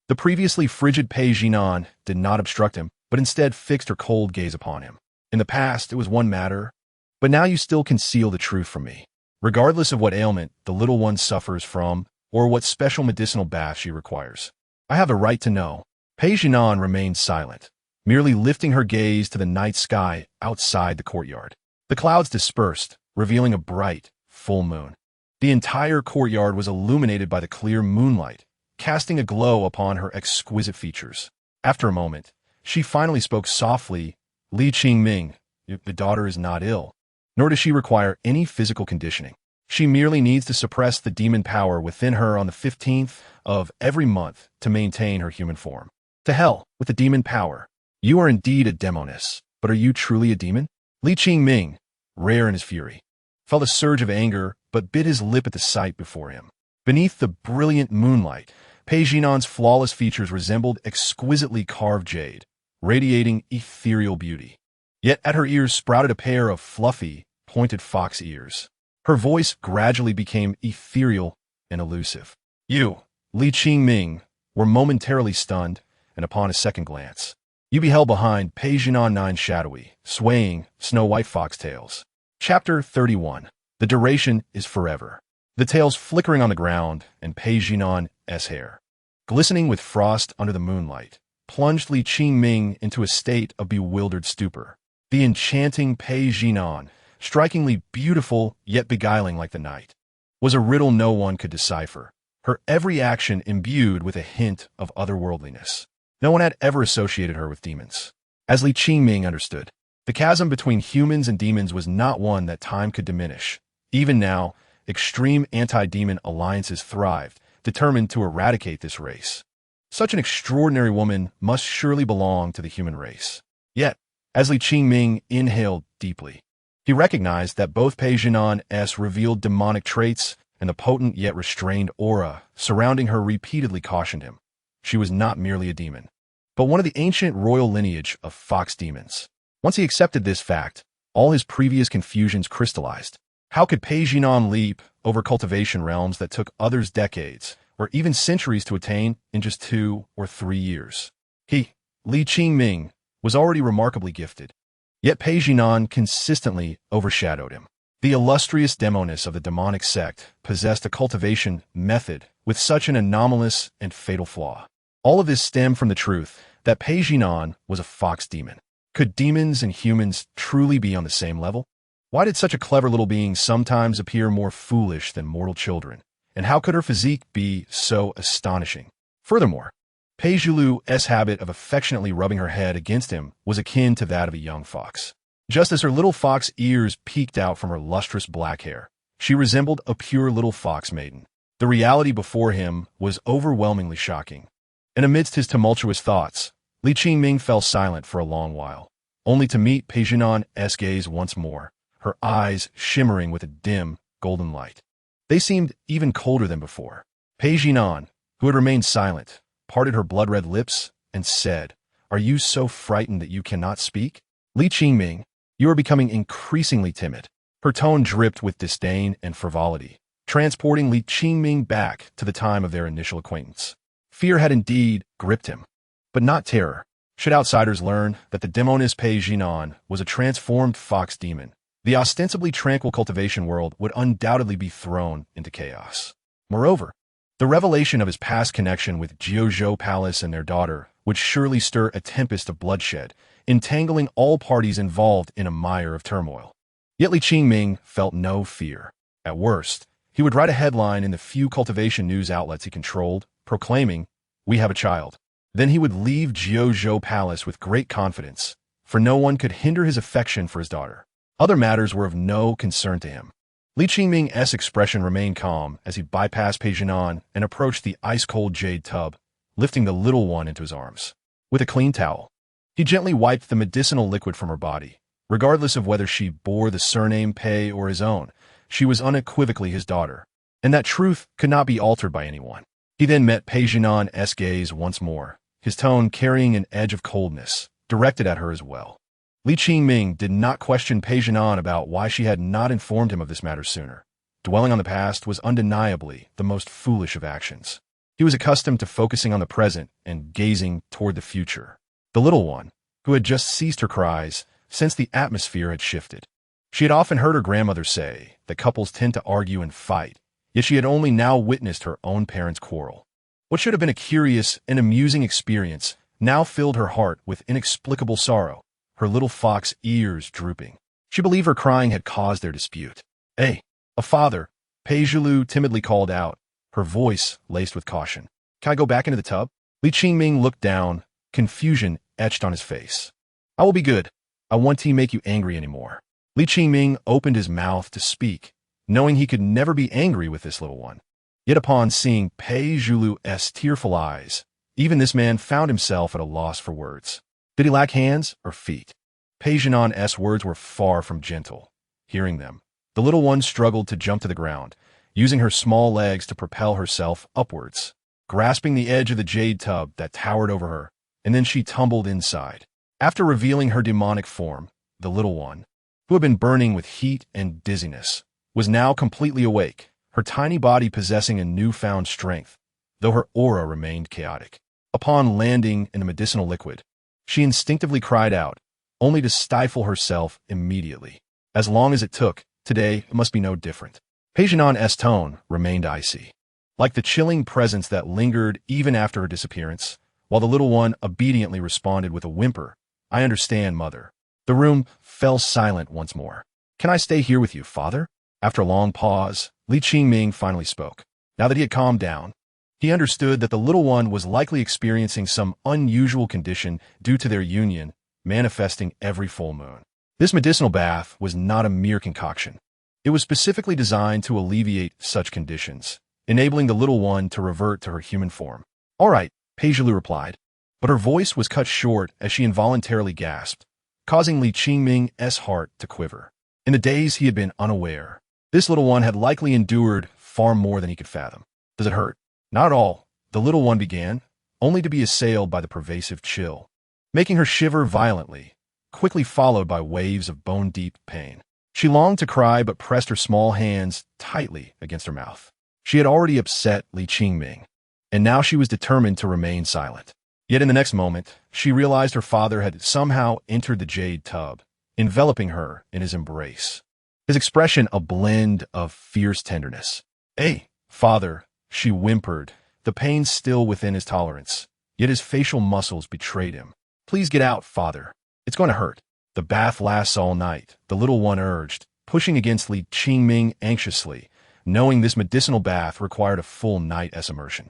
The previously frigid Pei Jinan did not obstruct him, but instead fixed her cold gaze upon him. "In the past, it was one matter, but now you still conceal the truth from me. Regardless of what ailment the little one suffers from or what special medicinal bath she requires, I have the right to know." Pei Jinan remained silent, merely lifting her gaze to the night sky outside the courtyard. The clouds dispersed, revealing a bright, full moon. The entire courtyard was illuminated by the clear moonlight, casting a glow upon her exquisite features. After a moment, she finally spoke softly. "Li Qingming, the daughter is not ill, nor does she require any physical conditioning. She merely needs to suppress the demon power within her on the 15th of every month to maintain her human form." "To hell with the demon power. You are indeed a Demoness, but are you truly a demon?" Li Qingming, rare in his fury, felt a surge of anger but bit his lip at the sight before him. Beneath the brilliant moonlight, Pei Jinan's flawless features resembled exquisitely carved jade, radiating ethereal beauty. Yet at her ears sprouted a pair of fluffy, pointed fox ears. Her voice gradually became ethereal and elusive. "You, Li Qingming, were momentarily stunned, and upon a second glance, you beheld behind Pei Jinan 9 shadowy, swaying, snow-white foxtails. Chapter 31. The duration is forever. The tails flickering on the ground, and Pei Jinan's hair, glistening with frost under the moonlight, plunged Li Qingming into a state of bewildered stupor. The enchanting Pei Jinan, strikingly beautiful yet beguiling like the night, was a riddle no one could decipher, her every action imbued with a hint of otherworldliness. No one had ever associated her with demons. As Li Qingming understood, the chasm between humans and demons was not one that time could diminish. Even now, extreme anti-demon alliances thrived, determined to eradicate this race. Such an extraordinary woman must surely belong to the human race. Yet, as Li Qingming inhaled deeply, he recognized that both Pei Jinan's revealed demonic traits and the potent yet restrained aura surrounding her repeatedly cautioned him. She was not merely a demon, but one of the ancient royal lineage of fox demons. Once he accepted this fact, all his previous confusions crystallized. How could Pei Jinan leap over cultivation realms that took others decades, or even centuries to attain in just 2 or 3 years? He, Li Qingming, was already remarkably gifted, yet Pei Jinan consistently overshadowed him. The illustrious Demoness of the demonic sect possessed a cultivation method with such an anomalous and fatal flaw. All of this stemmed from the truth that Pei Jinan was a fox demon. Could demons and humans truly be on the same level? Why did such a clever little being sometimes appear more foolish than mortal children? And how could her physique be so astonishing? Furthermore, Pei Zhilu's habit of affectionately rubbing her head against him was akin to that of a young fox. Just as her little fox ears peeked out from her lustrous black hair, she resembled a pure little fox maiden. The reality before him was overwhelmingly shocking. And amidst his tumultuous thoughts, Li Qingming fell silent for a long while, only to meet Pei Zhinan's gaze once more, her eyes shimmering with a dim, golden light. They seemed even colder than before. Pei Zhinan, who had remained silent, parted her blood-red lips and said, "Are you so frightened that you cannot speak? Li Qingming, you are becoming increasingly timid." Her tone dripped with disdain and frivolity, transporting Li Qingming back to the time of their initial acquaintance. Fear had indeed gripped him, but not terror. Should outsiders learn that the Demoness Pei Zhinan was a transformed fox demon, the ostensibly tranquil cultivation world would undoubtedly be thrown into chaos. Moreover, the revelation of his past connection with Jiuzhou Palace and their daughter would surely stir a tempest of bloodshed, entangling all parties involved in a mire of turmoil. Yet Li Qingming felt no fear. At worst, he would write a headline in the few cultivation news outlets he controlled, proclaiming, "We have a child." Then he would leave Jiuzhou Palace with great confidence, for no one could hinder his affection for his daughter. Other matters were of no concern to him. Li Qingming's expression remained calm as he bypassed Pei Zhinan and approached the ice-cold jade tub, lifting the little one into his arms. With a clean towel, he gently wiped the medicinal liquid from her body. Regardless of whether she bore the surname Pei or his own, she was unequivocally his daughter, and that truth could not be altered by anyone. He then met Pei Zhinan's gaze once more, his tone carrying an edge of coldness, directed at her as well. Li Qingming did not question Pei Zhinan about why she had not informed him of this matter sooner. Dwelling on the past was undeniably the most foolish of actions. He was accustomed to focusing on the present and gazing toward the future. The little one, who had just ceased her cries, since the atmosphere had shifted. She had often heard her grandmother say that couples tend to argue and fight, yet she had only now witnessed her own parents' quarrel. What should have been a curious and amusing experience now filled her heart with inexplicable sorrow, her little fox ears drooping. She believed her crying had caused their dispute. "Hey, a father," Pei Zhilu timidly called out, her voice laced with caution. "Can I go back into the tub?" Li Qingming looked down, confusion etched on his face. "I will be good. I won't make you angry anymore." Li Qingming opened his mouth to speak, knowing he could never be angry with this little one. Yet upon seeing Pei Zhilu's tearful eyes, even this man found himself at a loss for words. Did he lack hands or feet? Pei Zhinan's words were far from gentle. Hearing them, the little one struggled to jump to the ground, using her small legs to propel herself upwards, grasping the edge of the jade tub that towered over her, and then she tumbled inside. After revealing her demonic form, the little one, who had been burning with heat and dizziness, was now completely awake, her tiny body possessing a newfound strength, though her aura remained chaotic. Upon landing in the medicinal liquid, she instinctively cried out, only to stifle herself immediately. As long as it took, today it must be no different. Pei Zhinan's tone remained icy, like the chilling presence that lingered even after her disappearance, while the little one obediently responded with a whimper, "I understand, mother." The room fell silent once more. "Can I stay here with you, father?" After a long pause, Li Qingming finally spoke. Now that he had calmed down, he understood that the little one was likely experiencing some unusual condition due to their union, manifesting every full moon. This medicinal bath was not a mere concoction. It was specifically designed to alleviate such conditions, enabling the little one to revert to her human form. "All right," Pei Zhilu replied, but her voice was cut short as she involuntarily gasped, causing Li Qingming's heart to quiver. In the days he had been unaware, this little one had likely endured far more than he could fathom. "Does it hurt?" "Not at all," the little one began, only to be assailed by the pervasive chill, making her shiver violently, quickly followed by waves of bone-deep pain. She longed to cry but pressed her small hands tightly against her mouth. She had already upset Li Qingming, and now she was determined to remain silent. Yet in the next moment, she realized her father had somehow entered the jade tub, enveloping her in his embrace. His expression a blend of fierce tenderness. "Hey, father," she whimpered, the pain still within his tolerance, yet his facial muscles betrayed him. "Please get out, father. It's going to hurt." "The bath lasts all night," the little one urged, pushing against Li Qingming anxiously, knowing this medicinal bath required a full night's immersion.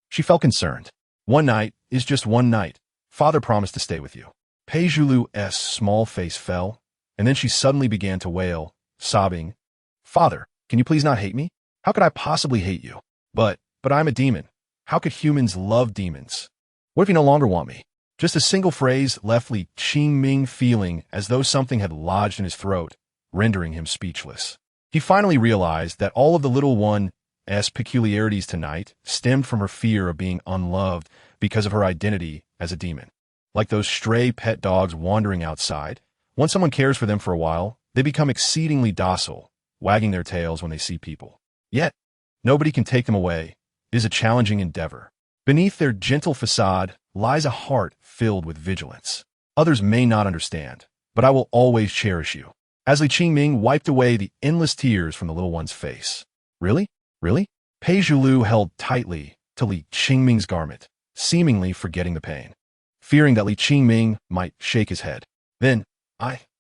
She felt concerned. One night is just one night. Father promised to stay with you. Pei Zhulu's small face fell, and then she suddenly began to wail, sobbing, Father, can you please not hate me? How could I possibly hate you? But I'm a demon. How could humans love demons? What if you no longer want me? Just a single phrase left Li Qingming feeling as though something had lodged in his throat, rendering him speechless. He finally realized that all of the little one's peculiarities tonight stemmed from her fear of being unloved because of her identity as a demon. Like those stray pet dogs wandering outside, once someone cares for them for a while, they become exceedingly docile, wagging their tails when they see people. Yet, nobody can take them away. It is a challenging endeavor. Beneath their gentle facade lies a heart filled with vigilance. Others may not understand, but I will always cherish you. As Li Qingming wiped away the endless tears from the little one's face. Really? Really? Pei Zhulu held tightly to Li Qingming's garment, seemingly forgetting the pain, fearing that Li Qingming might shake his head. Then,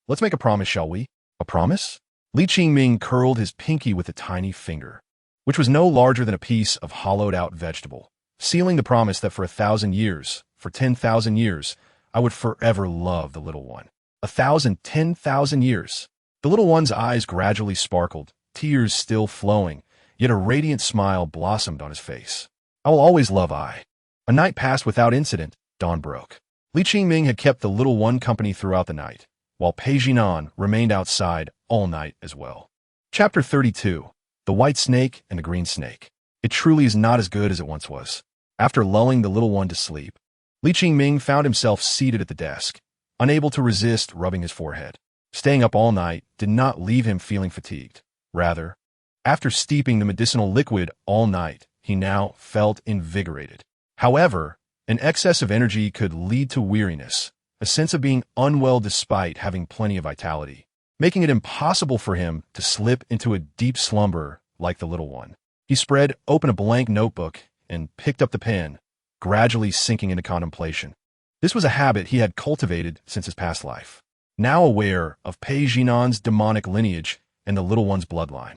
let's make a promise, shall we? A promise? Li Qingming curled his pinky with a tiny finger, which was no larger than a piece of hollowed-out vegetable, sealing the promise that for 1,000 years, for 10,000 years, I would forever love the little one. 10,000 years. The little one's eyes gradually sparkled, tears still flowing, yet a radiant smile blossomed on his face. I will always love I. A night passed without incident. Dawn broke. Li Qingming had kept the little one company throughout the night, while Pei Jinan remained outside all night as well. Chapter 32. The White Snake and the Green Snake. It truly is not as good as it once was. After lulling the little one to sleep, Li Qingming found himself seated at the desk, unable to resist rubbing his forehead. Staying up all night did not leave him feeling fatigued. Rather, after steeping the medicinal liquid all night, he now felt invigorated. However, an excess of energy could lead to weariness, a sense of being unwell despite having plenty of vitality, making it impossible for him to slip into a deep slumber like the little one. He spread open a blank notebook and picked up the pen, gradually sinking into contemplation. This was a habit he had cultivated since his past life. Now aware of Pei Jinan's demonic lineage and the little one's bloodline,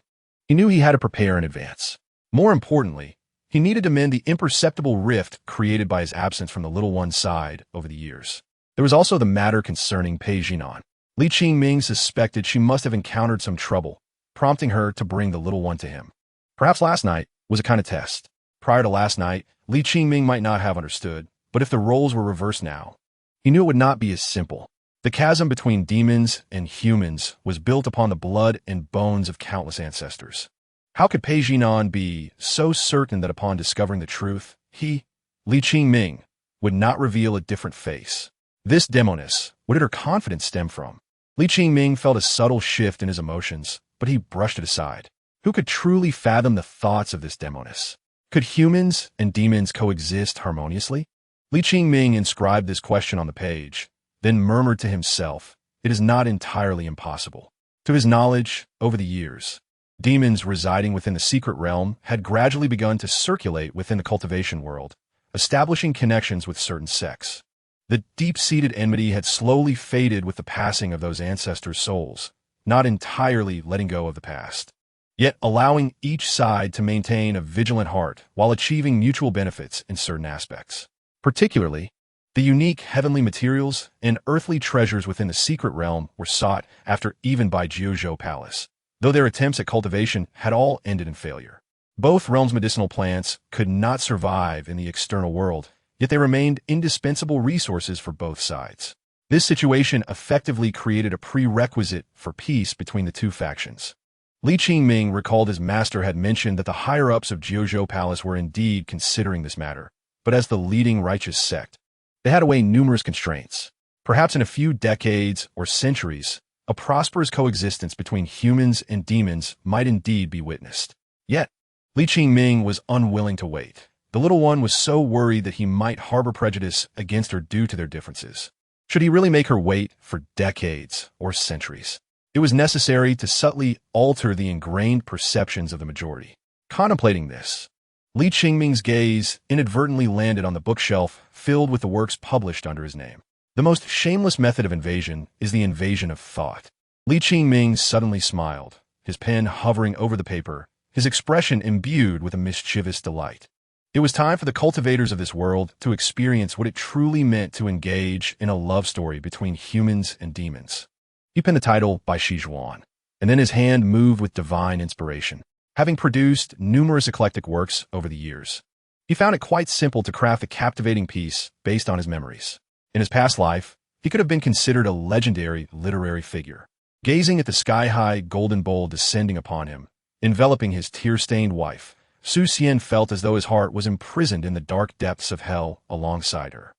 he knew he had to prepare in advance. More importantly, he needed to mend the imperceptible rift created by his absence from the little one's side over the years. There was also the matter concerning Pei Jinan. Li Qingming suspected she must have encountered some trouble, prompting her to bring the little one to him. Perhaps last night was a kind of test. Prior to last night, Li Qingming might not have understood, but if the roles were reversed now, he knew it would not be as simple. The chasm between demons and humans was built upon the blood and bones of countless ancestors. How could Pei Jinan be so certain that upon discovering the truth, he, Li Qingming, would not reveal a different face? This Demoness, what did her confidence stem from? Li Qingming felt a subtle shift in his emotions, but he brushed it aside. Who could truly fathom the thoughts of this Demoness? Could humans and demons coexist harmoniously? Li Qingming inscribed this question on the page, then murmured to himself, it is not entirely impossible. To his knowledge, over the years, demons residing within the secret realm had gradually begun to circulate within the cultivation world, establishing connections with certain sects. The deep-seated enmity had slowly faded with the passing of those ancestors' souls, not entirely letting go of the past, yet allowing each side to maintain a vigilant heart while achieving mutual benefits in certain aspects. Particularly, the unique heavenly materials and earthly treasures within the secret realm were sought after even by Jiuzhou Palace, though their attempts at cultivation had all ended in failure. Both realms' medicinal plants could not survive in the external world, yet they remained indispensable resources for both sides. This situation effectively created a prerequisite for peace between the two factions. Li Qingming recalled his master had mentioned that the higher-ups of Jiuzhou Palace were indeed considering this matter, but as the leading righteous sect, they had to weigh numerous constraints. Perhaps in a few decades or centuries, a prosperous coexistence between humans and demons might indeed be witnessed. Yet, Li Qingming was unwilling to wait. The little one was so worried that he might harbor prejudice against her due to their differences. Should he really make her wait for decades or centuries? It was necessary to subtly alter the ingrained perceptions of the majority. Contemplating this, Li Qingming's gaze inadvertently landed on the bookshelf filled with the works published under his name. The most shameless method of invasion is the invasion of thought. Li Qingming suddenly smiled, his pen hovering over the paper, his expression imbued with a mischievous delight. It was time for the cultivators of this world to experience what it truly meant to engage in a love story between humans and demons. He penned the title by Zhuan, and then his hand moved with divine inspiration. Having produced numerous eclectic works over the years, he found it quite simple to craft a captivating piece based on his memories. In his past life, he could have been considered a legendary literary figure. Gazing at the sky-high golden bowl descending upon him, enveloping his tear-stained wife, Su Xian felt as though his heart was imprisoned in the dark depths of hell alongside her.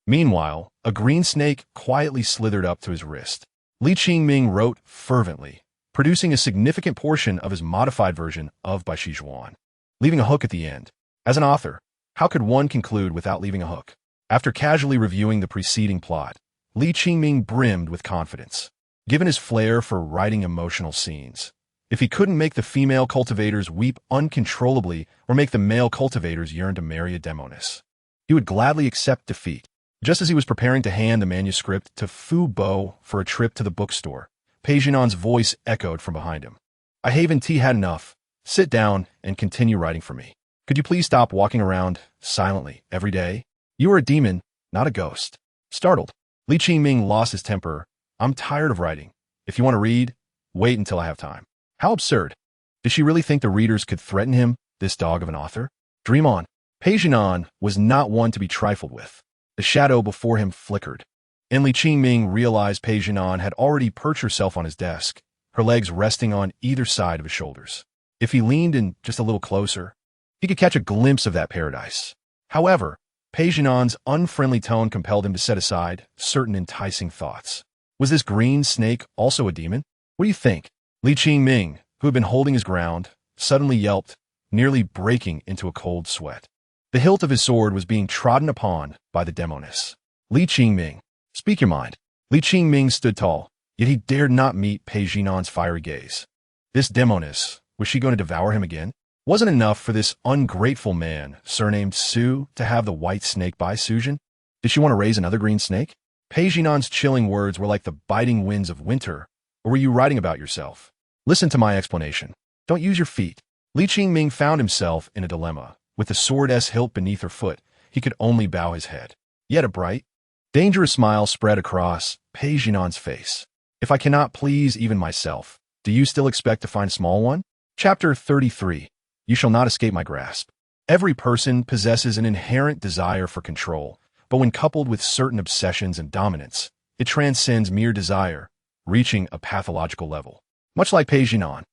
Meanwhile, a green snake quietly slithered up to his wrist. Li Qingming wrote fervently, producing a significant portion of his modified version of by Zhuan, leaving a hook at the end. As an author, how could one conclude without leaving a hook? After casually reviewing the preceding plot, Li Qingming brimmed with confidence. Given his flair for writing emotional scenes, if he couldn't make the female cultivators weep uncontrollably or make the male cultivators yearn to marry a Demoness, he would gladly accept defeat. Just as he was preparing to hand the manuscript to Fu Bo for a trip to the bookstore, Pei Jinan's voice echoed from behind him. I haven't had enough. Sit down and continue writing for me. Could you please stop walking around silently every day? You are a demon, not a ghost. Startled, Li Qingming lost his temper. I'm tired of writing. If you want to read, wait until I have time. How absurd. Did she really think the readers could threaten him, this dog of an author? Dream on. Pei Jinan was not one to be trifled with. The shadow before him flickered, and Li Qingming realized Pei Jinan had already perched herself on his desk, her legs resting on either side of his shoulders. If he leaned in just a little closer, he could catch a glimpse of that paradise. However, Pei Jinan's unfriendly tone compelled him to set aside certain enticing thoughts. Was this green snake also a demon? What do you think? Li Qingming, who had been holding his ground, suddenly yelped, nearly breaking into a cold sweat. The hilt of his sword was being trodden upon by the Demoness. Li Qingming, speak your mind. Li Qingming stood tall, yet he dared not meet Pei Jinan's fiery gaze. This Demoness, was she going to devour him again? Wasn't enough for this ungrateful man, surnamed Su, to have the white snake by Sujin? Did she want to raise another green snake? Pei Jinan's chilling words were like the biting winds of winter. Or were you writing about yourself? Listen to my explanation. Don't use your feet. Li Qingming found himself in a dilemma. With the sword-s hilt beneath her foot, he could only bow his head. Yet a bright, dangerous smile spread across Pei Jinan's face. If I cannot please even myself, do you still expect to find a small one? Chapter 33. You shall not escape my grasp. Every person possesses an inherent desire for control, but when coupled with certain obsessions and dominance, it transcends mere desire, reaching a pathological level. Much like Pei Jinan,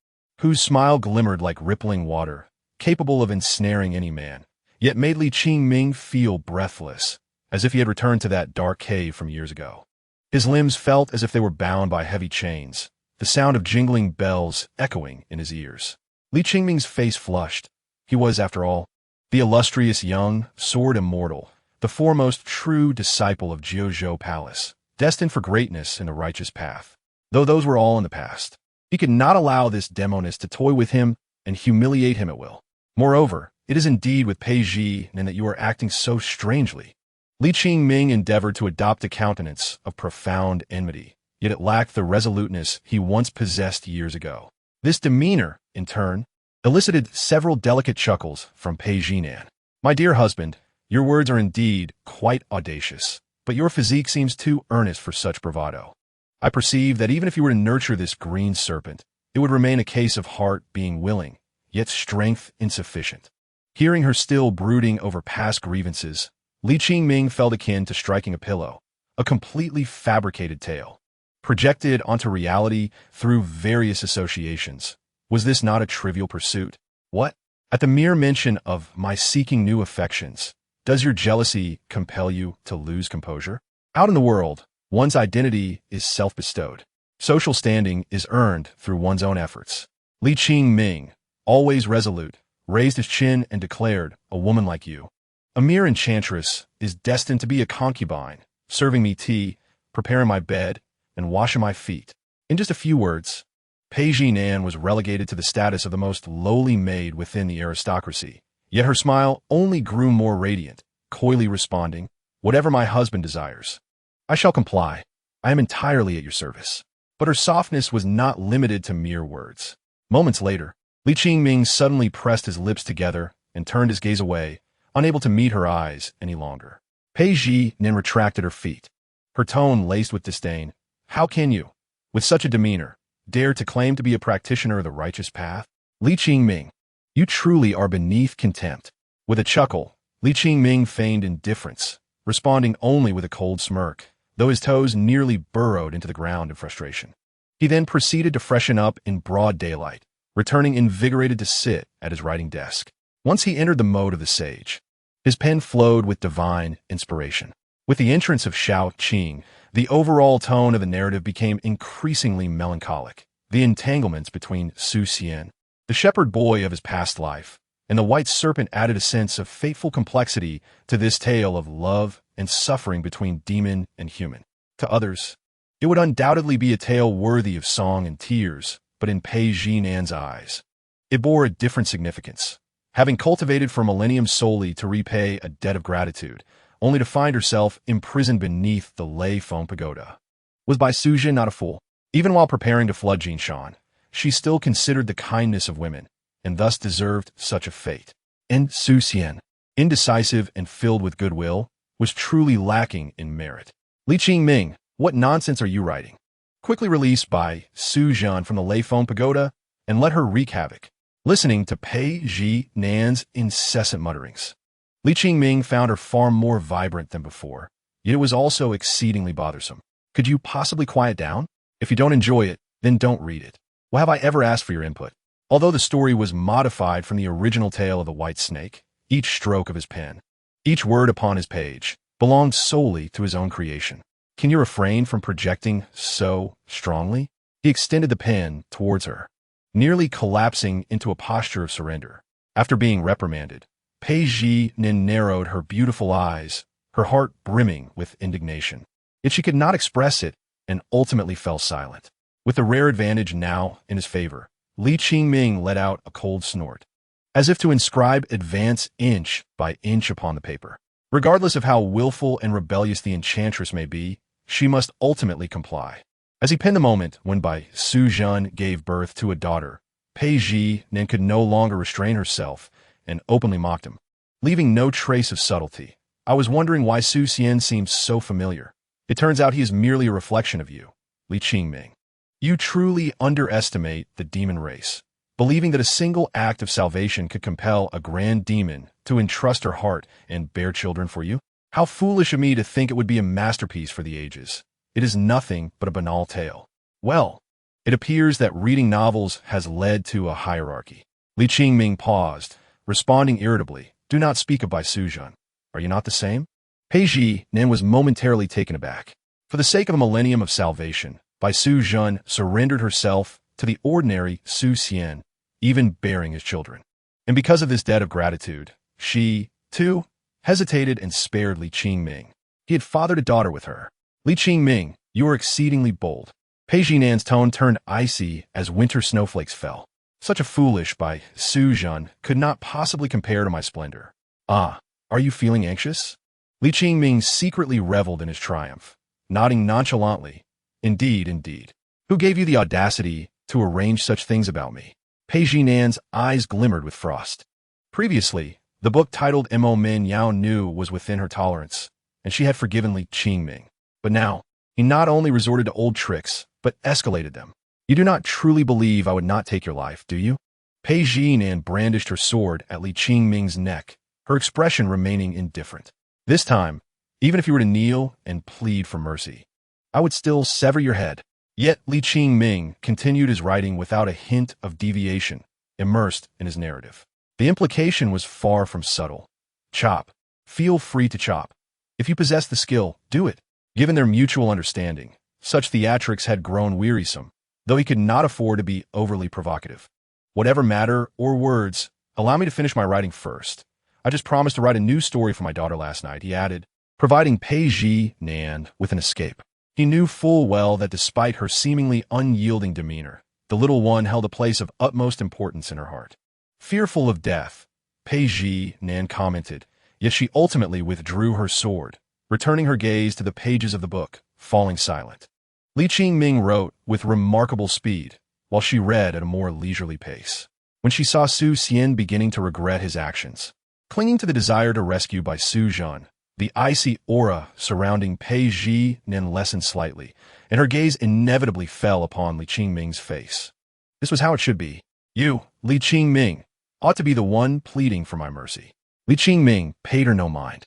whose smile glimmered like rippling water, capable of ensnaring any man, yet made Li Qingming feel breathless, as if he had returned to that dark cave from years ago. His limbs felt as if they were bound by heavy chains, the sound of jingling bells echoing in his ears. Li Qingming's face flushed. He was, after all, the illustrious young sword immortal, the foremost true disciple of Jiuzhou Palace, destined for greatness in the righteous path. Though those were all in the past, he could not allow this Demoness to toy with him and humiliate him at will. Moreover, it is indeed with Pei Jinan that you are acting so strangely. Li Qingming endeavored to adopt a countenance of profound enmity, yet it lacked the resoluteness he once possessed years ago. This demeanor, in turn, elicited several delicate chuckles from Pei Jinan. My dear husband, your words are indeed quite audacious, but your physique seems too earnest for such bravado. I perceive that even if you were to nurture this green serpent, it would remain a case of heart being willing, yet strength insufficient. Hearing her still brooding over past grievances, Li Qingming felt akin to striking a pillow, a completely fabricated tale, projected onto reality through various associations. Was this not a trivial pursuit? What? At the mere mention of my seeking new affections, does your jealousy compel you to lose composure? Out in the world, one's identity is self-bestowed. Social standing is earned through one's own efforts. Li Qingming, always resolute, raised his chin and declared, a woman like you, a mere enchantress, is destined to be a concubine, serving me tea, preparing my bed, and washing my feet. In just a few words, Pei Jinan was relegated to the status of the most lowly maid within the aristocracy, yet her smile only grew more radiant, coyly responding, whatever my husband desires. I shall comply. I am entirely at your service. But her softness was not limited to mere words. Moments later, Qingming suddenly pressed his lips together and turned his gaze away, unable to meet her eyes any longer. Nin retracted her feet, her tone laced with disdain. How can you, with such a demeanor, dare to claim to be a practitioner of the righteous path? Qingming, you truly are beneath contempt. With a chuckle, Qingming feigned indifference, responding only with a cold smirk, though his toes nearly burrowed into the ground in frustration. He then proceeded to freshen up in broad daylight, returning invigorated to sit at his writing desk. Once he entered the mode of the sage, his pen flowed with divine inspiration. With the entrance of Shao Qing, the overall tone of the narrative became increasingly melancholic. The entanglements between Su Xian, the shepherd boy of his past life, and the white serpent added a sense of fateful complexity to this tale of love and suffering between demon and human. To others, it would undoubtedly be a tale worthy of song and tears, but in Pei Jinan's eyes, it bore a different significance. Having cultivated for millenniums solely to repay a debt of gratitude, only to find herself imprisoned beneath the Lei Feng Pagoda. Was Bai Suzhen not a fool? Even while preparing to flood Jinshan, she still considered the kindness of women, and thus deserved such a fate. And Su Xian, indecisive and filled with goodwill, was truly lacking in merit. Qingming, what nonsense are you writing? Quickly released by Su Zhan from the Lei Feng Pagoda, and let her wreak havoc, listening to Pei Jinan's incessant mutterings. Qingming found her far more vibrant than before, yet it was also exceedingly bothersome. Could you possibly quiet down? If you don't enjoy it, then don't read it. Why have I ever asked for your input? Although the story was modified from the original tale of the White Snake, each stroke of his pen, each word upon his page, belonged solely to his own creation. Can you refrain from projecting so strongly? He extended the pen towards her, nearly collapsing into a posture of surrender. After being reprimanded, Pei Nin narrowed her beautiful eyes, her heart brimming with indignation. Yet she could not express it and ultimately fell silent. With the rare advantage now in his favor, Qingming let out a cold snort, as if to inscribe advance inch by inch upon the paper. Regardless of how willful and rebellious the enchantress may be, she must ultimately comply. As he penned the moment when Bai Suzhen gave birth to a daughter, Pei Nin could no longer restrain herself and openly mocked him, leaving no trace of subtlety. I was wondering why Su Xian seems so familiar. It turns out he is merely a reflection of you, Qingming. You truly underestimate the demon race, believing that a single act of salvation could compel a grand demon to entrust her heart and bear children for you. How foolish of me to think it would be a masterpiece for the ages. It is nothing but a banal tale. Well, it appears that reading novels has led to a hierarchy. Qingming paused, responding irritably. Do not speak of Bai Suzhen. Are you not the same? Pei Nin was momentarily taken aback. For the sake of a millennium of salvation, Bai Suzhen surrendered herself to the ordinary Su Xian, even bearing his children. And because of this debt of gratitude, she, too, hesitated and spared Qingming. He had fathered a daughter with her. Qingming, you are exceedingly bold. Pei Jinan's tone turned icy as winter snowflakes fell. Such a foolish Bai Suzhen could not possibly compare to my splendor. Ah, are you feeling anxious? Qingming secretly reveled in his triumph, nodding nonchalantly. Indeed, indeed. Who gave you the audacity to arrange such things about me? Pei Jinan's eyes glimmered with frost. Previously, the book titled Mo Min Yao Nu was within her tolerance, and she had forgiven Qingming. But now, he not only resorted to old tricks, but escalated them. You do not truly believe I would not take your life, do you? Pei Jinan brandished her sword at Qingming's neck, her expression remaining indifferent. This time, even if you were to kneel and plead for mercy, I would still sever your head. Yet Qingming continued his writing without a hint of deviation, immersed in his narrative. The implication was far from subtle. Chop. Feel free to chop. If you possess the skill, do it. Given their mutual understanding, such theatrics had grown wearisome, though he could not afford to be overly provocative. Whatever matter or words, allow me to finish my writing first. I just promised to write a new story for my daughter last night, he added, providing Pei Jinan with an escape. He knew full well that despite her seemingly unyielding demeanor, the little one held a place of utmost importance in her heart. Fearful of death, Pei Jinan commented, yet she ultimately withdrew her sword, returning her gaze to the pages of the book, falling silent. Li Qingming wrote with remarkable speed, while she read at a more leisurely pace. When she saw Su Xian beginning to regret his actions, clinging to the desire to rescue by Su Zhan, the icy aura surrounding Pei Ji Nen lessened slightly, and her gaze inevitably fell upon Li Qingming's face. This was how it should be. You, Li Qingming, ought to be the one pleading for my mercy. Li Qingming paid her no mind.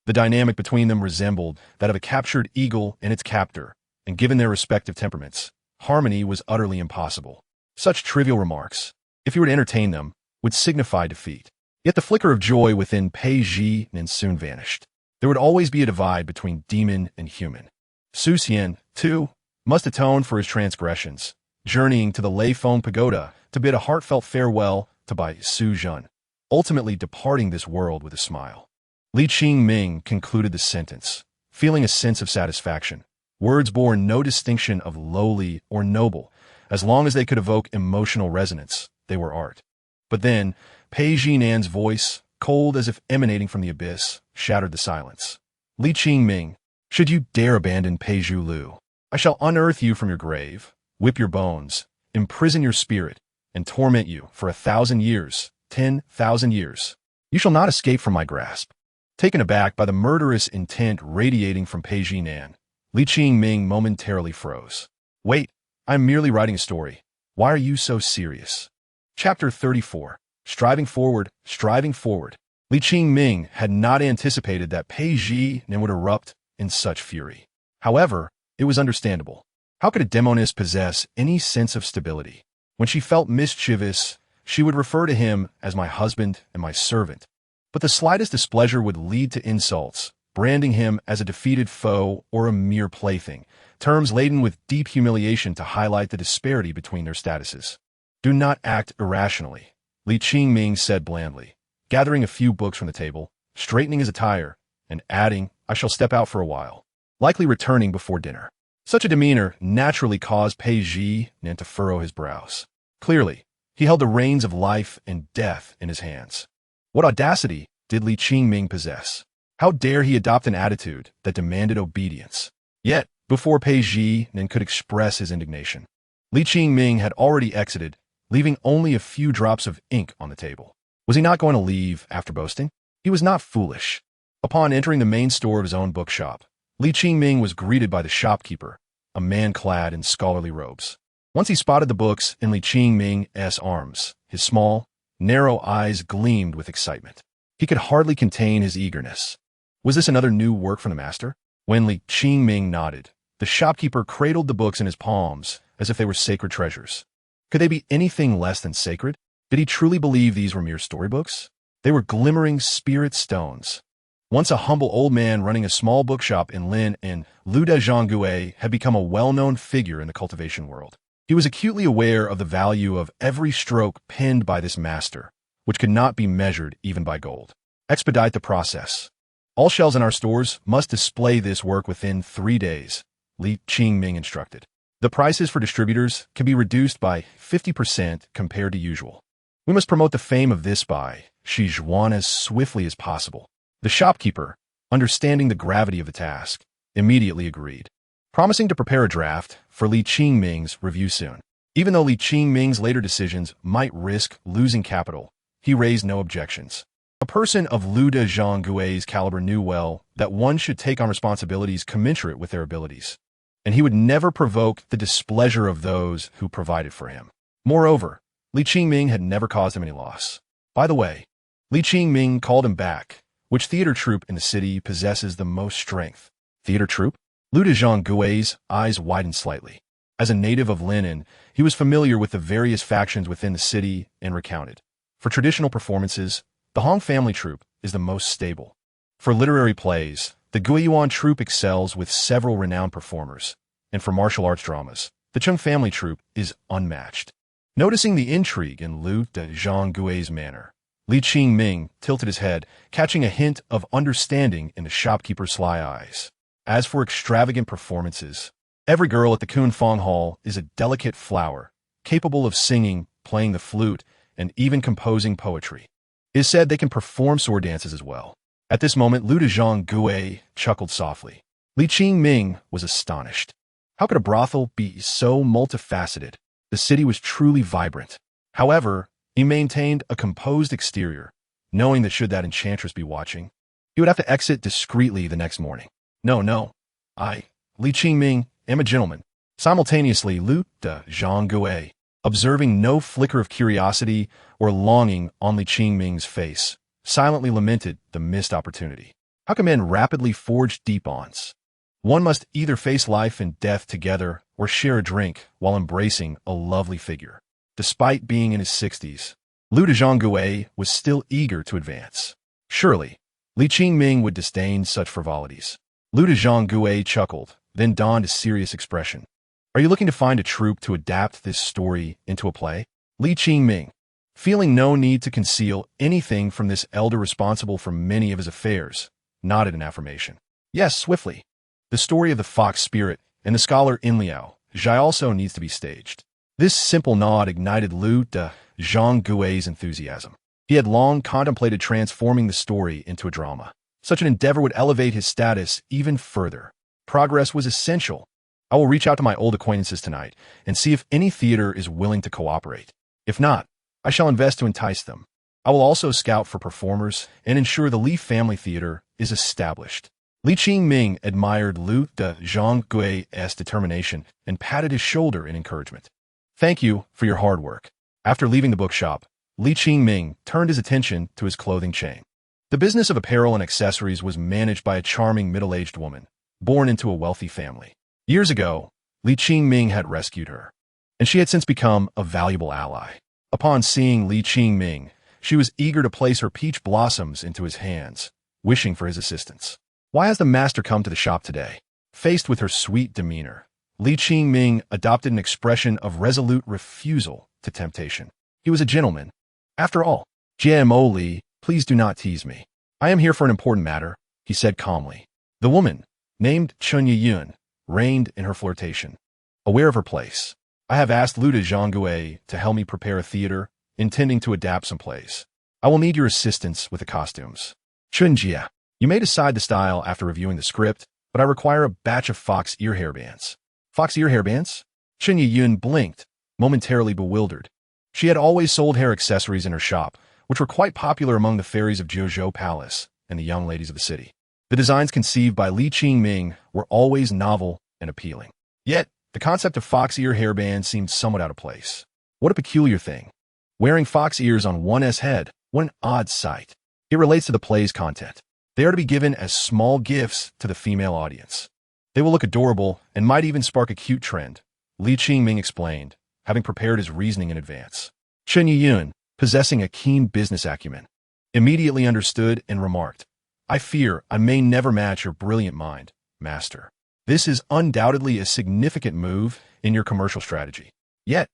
The dynamic between them resembled that of a captured eagle and its captor, and given their respective temperaments, harmony was utterly impossible. Such trivial remarks, if you were to entertain them, would signify defeat. Yet the flicker of joy within Pei Ji Nen soon vanished. There would always be a divide between demon and human. Su Xian, too, must atone for his transgressions, journeying to the Lei Feng Pagoda to bid a heartfelt farewell to Bai Su Zhan, ultimately departing this world with a smile. Li Qingming concluded the sentence, feeling a sense of satisfaction. Words bore no distinction of lowly or noble. As long as they could evoke emotional resonance, they were art. But then, Pei Jinan's voice, cold as if emanating from the abyss, shattered the silence. Li Qingming, should you dare abandon Pei Lu, I shall unearth you from your grave, whip your bones, imprison your spirit, and torment you for 1,000 years, 10,000 years. You shall not escape from my grasp. Taken aback by the murderous intent radiating from Pei Jinan, Li Qingming momentarily froze. Wait, I'm merely writing a story. Why are you so serious? Chapter 34. Striving forward, striving forward. Li Qingming had not anticipated that Pei Jinan would erupt in such fury. However, it was understandable. How could a Demoness possess any sense of stability? When she felt mischievous, she would refer to him as my husband and my servant. But the slightest displeasure would lead to insults, branding him as a defeated foe or a mere plaything, terms laden with deep humiliation to highlight the disparity between their statuses. Do not act irrationally, Li Qingming said blandly, gathering a few books from the table, straightening his attire, and adding, I shall step out for a while, likely returning before dinner. Such a demeanor naturally caused Pei Jinan to furrow his brows. Clearly, he held the reins of life and death in his hands. What audacity did Li Qingming possess? How dare he adopt an attitude that demanded obedience? Yet, before Pei Jinan could express his indignation, Li Qingming had already exited, leaving only a few drops of ink on the table. Was he not going to leave after boasting? He was not foolish. Upon entering the main store of his own bookshop, Li Qingming was greeted by the shopkeeper, a man clad in scholarly robes. Once he spotted the books in Li Qingming's arms, his small, narrow eyes gleamed with excitement. He could hardly contain his eagerness. Was this another new work from the master? When Li Qingming nodded, the shopkeeper cradled the books in his palms as if they were sacred treasures. Could they be anything less than sacred? Did he truly believe these were mere storybooks? They were glimmering spirit stones. Once a humble old man running a small bookshop in Lin and Luda had become a well-known figure in the cultivation world. He was acutely aware of the value of every stroke penned by this master, which could not be measured even by gold. Expedite the process. All shelves in our stores must display this work within 3 days, Li Qingming instructed. The prices for distributors can be reduced by 50% compared to usual. We must promote the fame of this by Shi Zhuan as swiftly as possible. The shopkeeper, understanding the gravity of the task, immediately agreed, promising to prepare a draft for Li Qingming's review soon. Even though Li Qingming's later decisions might risk losing capital, he raised no objections. A person of Luda Zhanggui's caliber knew well that one should take on responsibilities commensurate with their abilities, and he would never provoke the displeasure of those who provided for him. Moreover, Li Qingming had never caused him any loss. By the way, Li Qingming called him back. Which theater troupe in the city possesses the most strength? Theater troupe? Luda Zhanggui's eyes widened slightly. As a native of Linen, he was familiar with the various factions within the city and recounted. For traditional performances, the Hong family troupe is the most stable. For literary plays, the Guiyuan troupe excels with several renowned performers. And for martial arts dramas, the Chung family troupe is unmatched. Noticing the intrigue in Luda Zhanggui's manner, Li Qingming tilted his head, catching a hint of understanding in the shopkeeper's sly eyes. As for extravagant performances, every girl at the Kun Fong Hall is a delicate flower, capable of singing, playing the flute, and even composing poetry. It is said they can perform sword dances as well. At this moment, Luda Zhangui chuckled softly. Li Qingming was astonished. How could a brothel be so multifaceted? The city was truly vibrant. However, he maintained a composed exterior, knowing that should that enchantress be watching, he would have to exit discreetly the next morning. No, I, Li Qingming, am a gentleman. Simultaneously, Lu de Zhang, observing no flicker of curiosity or longing on Li Qingming's face, silently lamented the missed opportunity. How can men rapidly forge deep bonds? One must either face life and death together or share a drink while embracing a lovely figure. Despite being in his 60s, Lu de Zhang was still eager to advance. Surely, Li Qingming would disdain such frivolities. Lu de Zhang chuckled, then donned a serious expression. Are you looking to find a troupe to adapt this story into a play? Li Qingming, feeling no need to conceal anything from this elder responsible for many of his affairs, nodded in affirmation. Yes, swiftly. The story of the fox spirit and the scholar Inliao Zhai also needs to be staged. This simple nod ignited Lu de Zhang's enthusiasm. He had long contemplated transforming the story into a drama. Such an endeavor would elevate his status even further. Progress was essential. I will reach out to my old acquaintances tonight and see if any theater is willing to cooperate. If not, I shall invest to entice them. I will also scout for performers and ensure the Li family theater is established. Li Qingming admired Lu de Zhang's determination and patted his shoulder in encouragement. Thank you for your hard work. After leaving the bookshop, Li Qingming turned his attention to his clothing chain. The business of apparel and accessories was managed by a charming middle-aged woman, born into a wealthy family. Years ago, Li Qingming had rescued her, and she had since become a valuable ally. Upon seeing Li Qingming, she was eager to place her peach blossoms into his hands, wishing for his assistance. Why has the master come to the shop today? Faced with her sweet demeanor, Li Qingming adopted an expression of resolute refusal to temptation. He was a gentleman. After all, GMO Li, please do not tease me. I am here for an important matter, he said calmly. The woman, named Chun Yiyun, reigned in her flirtation. Aware of her place, I have asked Lu de Zhang to help me prepare a theater, intending to adapt some plays. I will need your assistance with the costumes. Chunjia, you may decide the style after reviewing the script, but I require a batch of fox ear hairbands. Fox ear hairbands? Chun Yiyun blinked, momentarily bewildered. She had always sold hair accessories in her shop, which were quite popular among the fairies of Jiuzhou Palace and the young ladies of the city. The designs conceived by Li Qingming were always novel and appealing. Yet, the concept of fox ear hairbands seemed somewhat out of place. What a peculiar thing. Wearing fox ears on one's head, what an odd sight. It relates to the play's content. They are to be given as small gifts to the female audience. They will look adorable and might even spark a cute trend, Li Qingming explained, having prepared his reasoning in advance. Chun Yiyun, possessing a keen business acumen, immediately understood and remarked, I fear I may never match your brilliant mind, master. This is undoubtedly a significant move in your commercial strategy. Yet,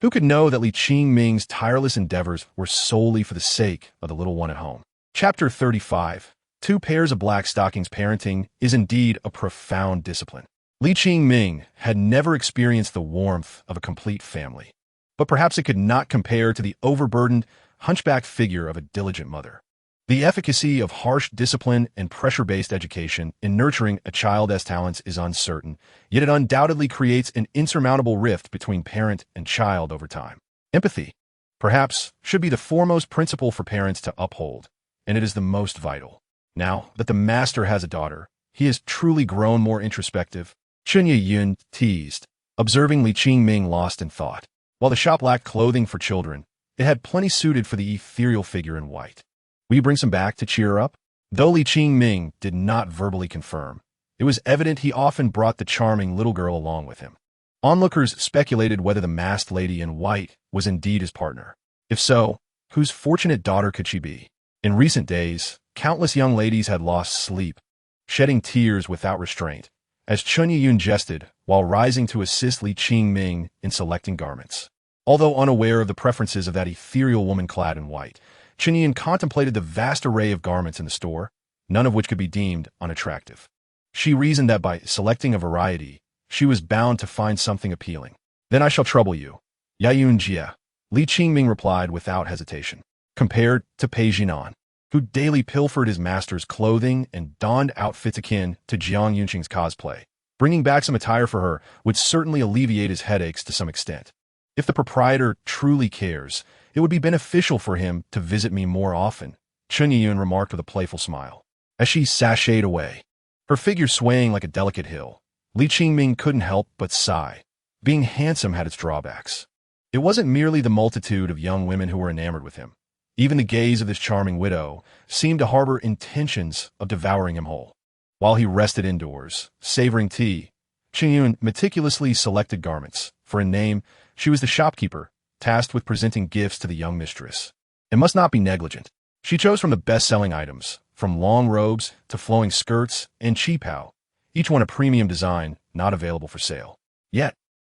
who could know that Li Qingming's tireless endeavors were solely for the sake of the little one at home? Chapter 35. 2 pairs of black stockings. Parenting is indeed a profound discipline. Li Qingming had never experienced the warmth of a complete family, but perhaps it could not compare to the overburdened, hunchback figure of a diligent mother. The efficacy of harsh discipline and pressure-based education in nurturing a child's talents is uncertain, yet it undoubtedly creates an insurmountable rift between parent and child over time. Empathy, perhaps, should be the foremost principle for parents to uphold, and it is the most vital. Now that the master has a daughter, he has truly grown more introspective, Chun Yiyun teased, observing Li Qingming lost in thought. While the shop lacked clothing for children, it had plenty suited for the ethereal figure in white. Will you bring some back to cheer her up? Though Li Qingming did not verbally confirm, it was evident he often brought the charming little girl along with him. Onlookers speculated whether the masked lady in white was indeed his partner. If so, whose fortunate daughter could she be? In recent days, countless young ladies had lost sleep, shedding tears without restraint, as Chun Yiyun jested while rising to assist Li Qingming in selecting garments. Although unaware of the preferences of that ethereal woman clad in white, Chun Yiyun contemplated the vast array of garments in the store, none of which could be deemed unattractive. She reasoned that by selecting a variety, she was bound to find something appealing. Then I shall trouble you. Yayun Jia, Li Qingming replied without hesitation. Compared to Pei Jinan, who daily pilfered his master's clothing and donned outfits akin to Jiang Yunqing's cosplay, Bringing back some attire for her would certainly alleviate his headaches to some extent. If the proprietor truly cares, it would be beneficial for him to visit me more often, Qingming remarked with a playful smile. As she sashayed away, her figure swaying like a delicate hill, Qingming couldn't help but sigh. Being handsome had its drawbacks. It wasn't merely the multitude of young women who were enamored with him. Even the gaze of this charming widow seemed to harbor intentions of devouring him whole. While he rested indoors, savoring tea, Qingming meticulously selected garments. For in name, she was the shopkeeper, tasked with presenting gifts to the young mistress. It must not be negligent. She chose from the best-selling items, from long robes to flowing skirts and qipao, each one a premium design not available for sale. Yet,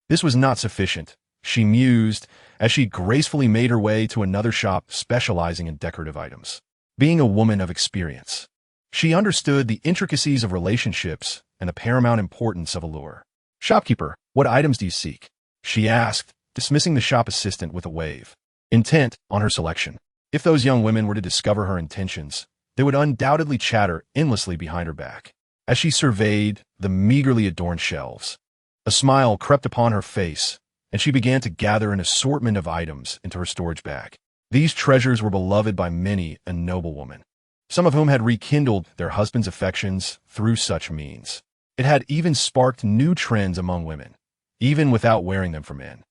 this was not sufficient, she mused as she gracefully made her way to another shop specializing in decorative items. Being a woman of experience, she understood the intricacies of relationships and the paramount importance of allure. "Shopkeeper, what items do you seek?" she asked, dismissing the shop assistant with a wave, intent on her selection. If those young women were to discover her intentions, they would undoubtedly chatter endlessly behind her back. As she surveyed the meagerly adorned shelves, a smile crept upon her face, and she began to gather an assortment of items into her storage bag. These treasures were beloved by many a noble woman, some of whom had rekindled their husbands' affections through such means. It had even sparked new trends among women, even without wearing them for men.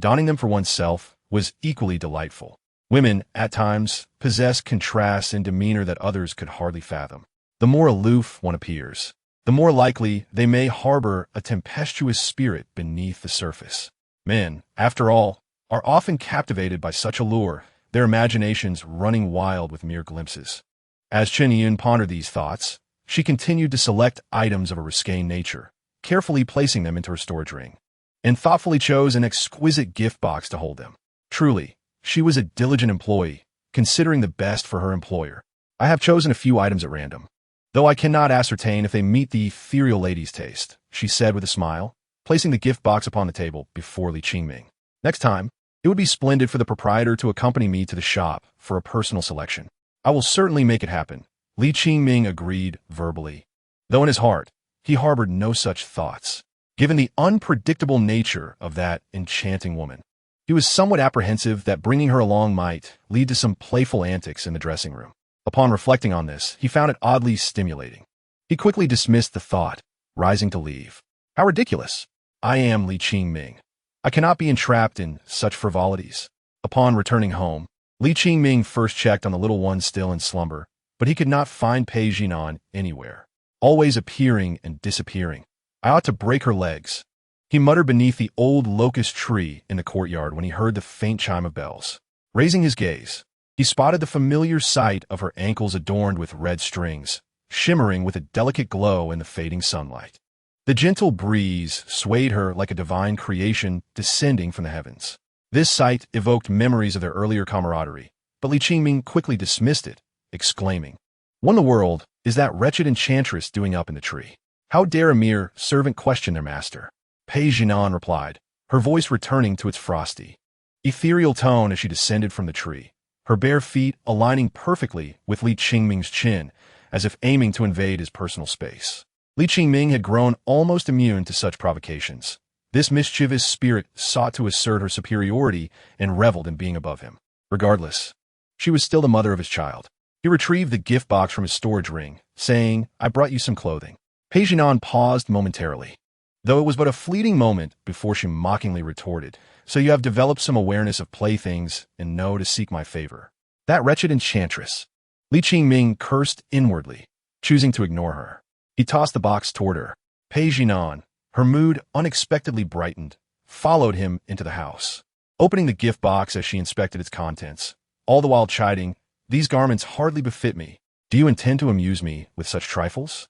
Donning them for oneself was equally delightful. Women, at times, possess contrasts in demeanor that others could hardly fathom. The more aloof one appears, the more likely they may harbor a tempestuous spirit beneath the surface. Men, after all, are often captivated by such allure, their imaginations running wild with mere glimpses. As Qingming pondered these thoughts, she continued to select items of a risque nature, carefully placing them into her storage ring, and thoughtfully chose an exquisite gift box to hold them. Truly, she was a diligent employee, considering the best for her employer. "I have chosen a few items at random, though I cannot ascertain if they meet the ethereal lady's taste," she said with a smile, placing the gift box upon the table before Qingming. "Next time, it would be splendid for the proprietor to accompany me to the shop for a personal selection." "I will certainly make it happen," Qingming agreed verbally, though in his heart, he harbored no such thoughts. Given the unpredictable nature of that enchanting woman, he was somewhat apprehensive that bringing her along might lead to some playful antics in the dressing room. Upon reflecting on this, he found it oddly stimulating. He quickly dismissed the thought, rising to leave. "How ridiculous! I am Qingming. I cannot be entrapped in such frivolities." Upon returning home, Qingming first checked on the little one still in slumber, but he could not find Pei Jinan anywhere, always appearing and disappearing. "I ought to break her legs," he muttered beneath the old locust tree in the courtyard when he heard the faint chime of bells. Raising his gaze, he spotted the familiar sight of her ankles adorned with red strings, shimmering with a delicate glow in the fading sunlight. The gentle breeze swayed her like a divine creation descending from the heavens. This sight evoked memories of their earlier camaraderie, but Qingming quickly dismissed it, exclaiming, "What in the world is that wretched enchantress doing up in the tree? How dare a mere servant question their master?" Pei Jinan replied, her voice returning to its frosty, ethereal tone as she descended from the tree, her bare feet aligning perfectly with Qingming's chin, as if aiming to invade his personal space. Qingming had grown almost immune to such provocations. This mischievous spirit sought to assert her superiority and reveled in being above him. Regardless, she was still the mother of his child. He retrieved the gift box from his storage ring, saying, "I brought you some clothing." Pei Jinan paused momentarily, though it was but a fleeting moment before she mockingly retorted, "So you have developed some awareness of playthings and know to seek my favor." That wretched enchantress. Qingming cursed inwardly, choosing to ignore her. He tossed the box toward her. Pei Jinan, her mood unexpectedly brightened, followed him into the house, opening the gift box as she inspected its contents, all the while chiding, "These garments hardly befit me. Do you intend to amuse me with such trifles?"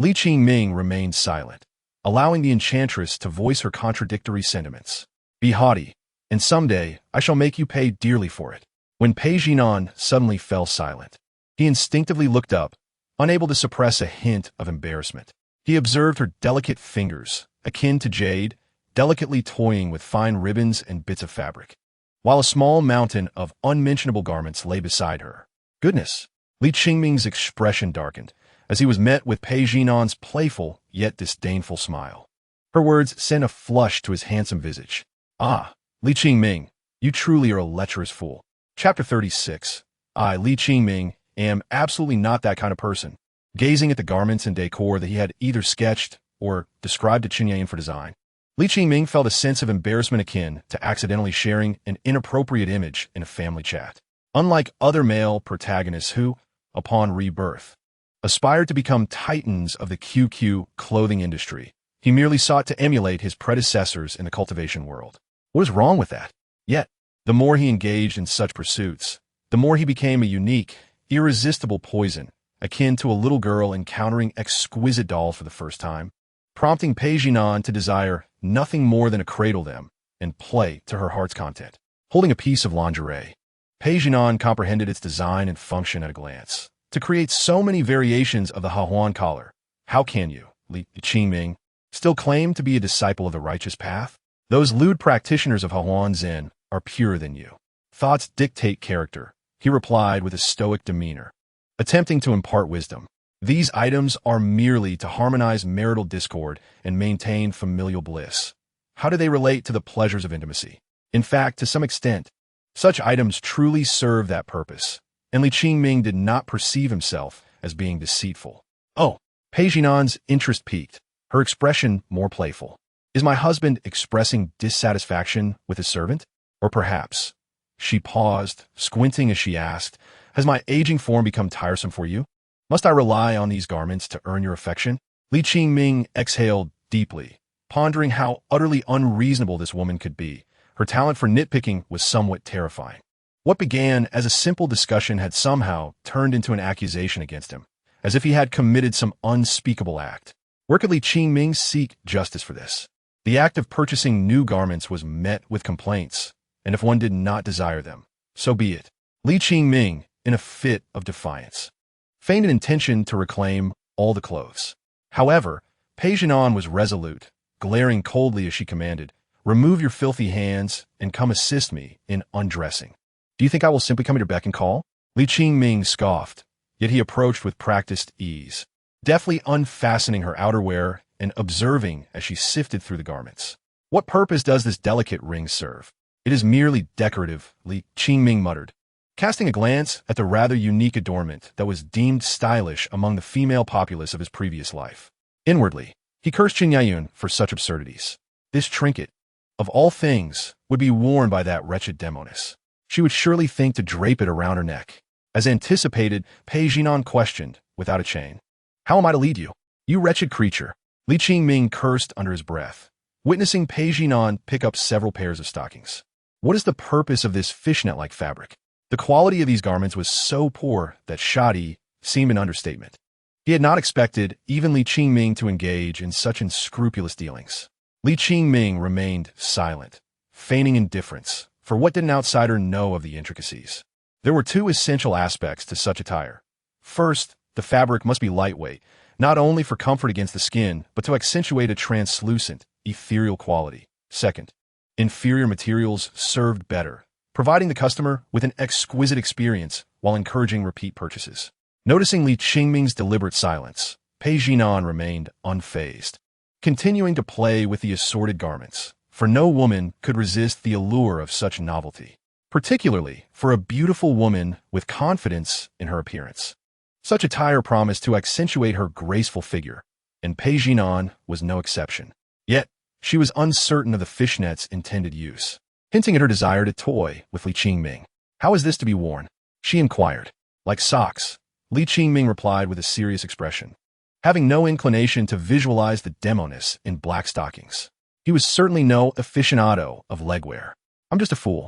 Qingming remained silent, allowing the enchantress to voice her contradictory sentiments. "Be haughty, and someday I shall make you pay dearly for it." When Pei Jinan suddenly fell silent, he instinctively looked up, unable to suppress a hint of embarrassment. He observed her delicate fingers, akin to jade, delicately toying with fine ribbons and bits of fabric, while a small mountain of unmentionable garments lay beside her. "Goodness, Li Qingming's expression darkened as he was met with Pei Jinan's playful yet disdainful smile. Her words sent a flush to his handsome visage. Ah, Li Qingming, you truly are a lecherous fool. Chapter 36. I, Li Qingming, am absolutely not that kind of person. Gazing at the garments and decor that he had either sketched or described to Qingming for design, Li Qingming felt a sense of embarrassment akin to accidentally sharing an inappropriate image in a family chat. Unlike other male protagonists who, upon rebirth, aspired to become titans of the QQ clothing industry, he merely sought to emulate his predecessors in the cultivation world. What is wrong with that? Yet, the more he engaged in such pursuits, the more he became a unique, irresistible poison, akin to a little girl encountering exquisite dolls for the first time, prompting Pei Jinan to desire nothing more than to cradle them and play to her heart's content. Holding a piece of lingerie, Pei Jinan comprehended its design and function at a glance. To create so many variations of the Hahuan collar, how can you, Li Qingming, still claim to be a disciple of the righteous path? Those lewd practitioners of Hahuan Zen are purer than you. Thoughts dictate character, he replied with a stoic demeanor, attempting to impart wisdom. These items are merely to harmonize marital discord and maintain familial bliss. How do they relate to the pleasures of intimacy? In fact, to some extent, such items truly serve that purpose, and Li Qingming did not perceive himself as being deceitful. Oh, Pei Jinan's interest peaked, her expression more playful. Is my husband expressing dissatisfaction with his servant? Or perhaps, she paused, squinting as she asked, has my aging form become tiresome for you? Must I rely on these garments to earn your affection? Li Qingming exhaled deeply, pondering how utterly unreasonable this woman could be. Her talent for nitpicking was somewhat terrifying. What began as a simple discussion had somehow turned into an accusation against him, as if he had committed some unspeakable act. Where could Li Qingming seek justice for this? The act of purchasing new garments was met with complaints, and if one did not desire them, so be it. Li Qingming, in a fit of defiance, feigned an intention to reclaim all the clothes. However, Pei Jinan was resolute, glaring coldly as she commanded, remove your filthy hands and come assist me in undressing. Do you think I will simply come at your beck and call? Li Qingming scoffed, yet he approached with practiced ease, deftly unfastening her outerwear and observing as she sifted through the garments. What purpose does this delicate ring serve? It is merely decorative, Li Qingming muttered, casting a glance at the rather unique adornment that was deemed stylish among the female populace of his previous life. Inwardly, he cursed Qingming for such absurdities. This trinket, of all things, would be worn by that wretched Demoness. She would surely think to drape it around her neck. As anticipated, Pei Jinan questioned, without a chain, how am I to lead you? You wretched creature. Li Qingming cursed under his breath, witnessing Pei Jinan pick up several pairs of stockings. What is the purpose of this fishnet-like fabric? The quality of these garments was so poor that shoddy seemed an understatement. He had not expected even Li Qingming to engage in such unscrupulous dealings. Li Qingming remained silent, feigning indifference, for what did an outsider know of the intricacies? There were two essential aspects to such attire. First, the fabric must be lightweight, not only for comfort against the skin, but to accentuate a translucent, ethereal quality. Second, inferior materials served better, providing the customer with an exquisite experience while encouraging repeat purchases. Noticing Li Qingming's deliberate silence, Pei Jinan remained unfazed, continuing to play with the assorted garments, for no woman could resist the allure of such novelty, particularly for a beautiful woman with confidence in her appearance. Such attire promised to accentuate her graceful figure, and Pei Jinan was no exception. Yet, she was uncertain of the fishnet's intended use, hinting at her desire to toy with Li Qingming. How is this to be worn? She inquired. Like socks, Li Qingming replied with a serious expression, having no inclination to visualize the Demoness in black stockings. He was certainly no aficionado of legwear. I'm just a fool,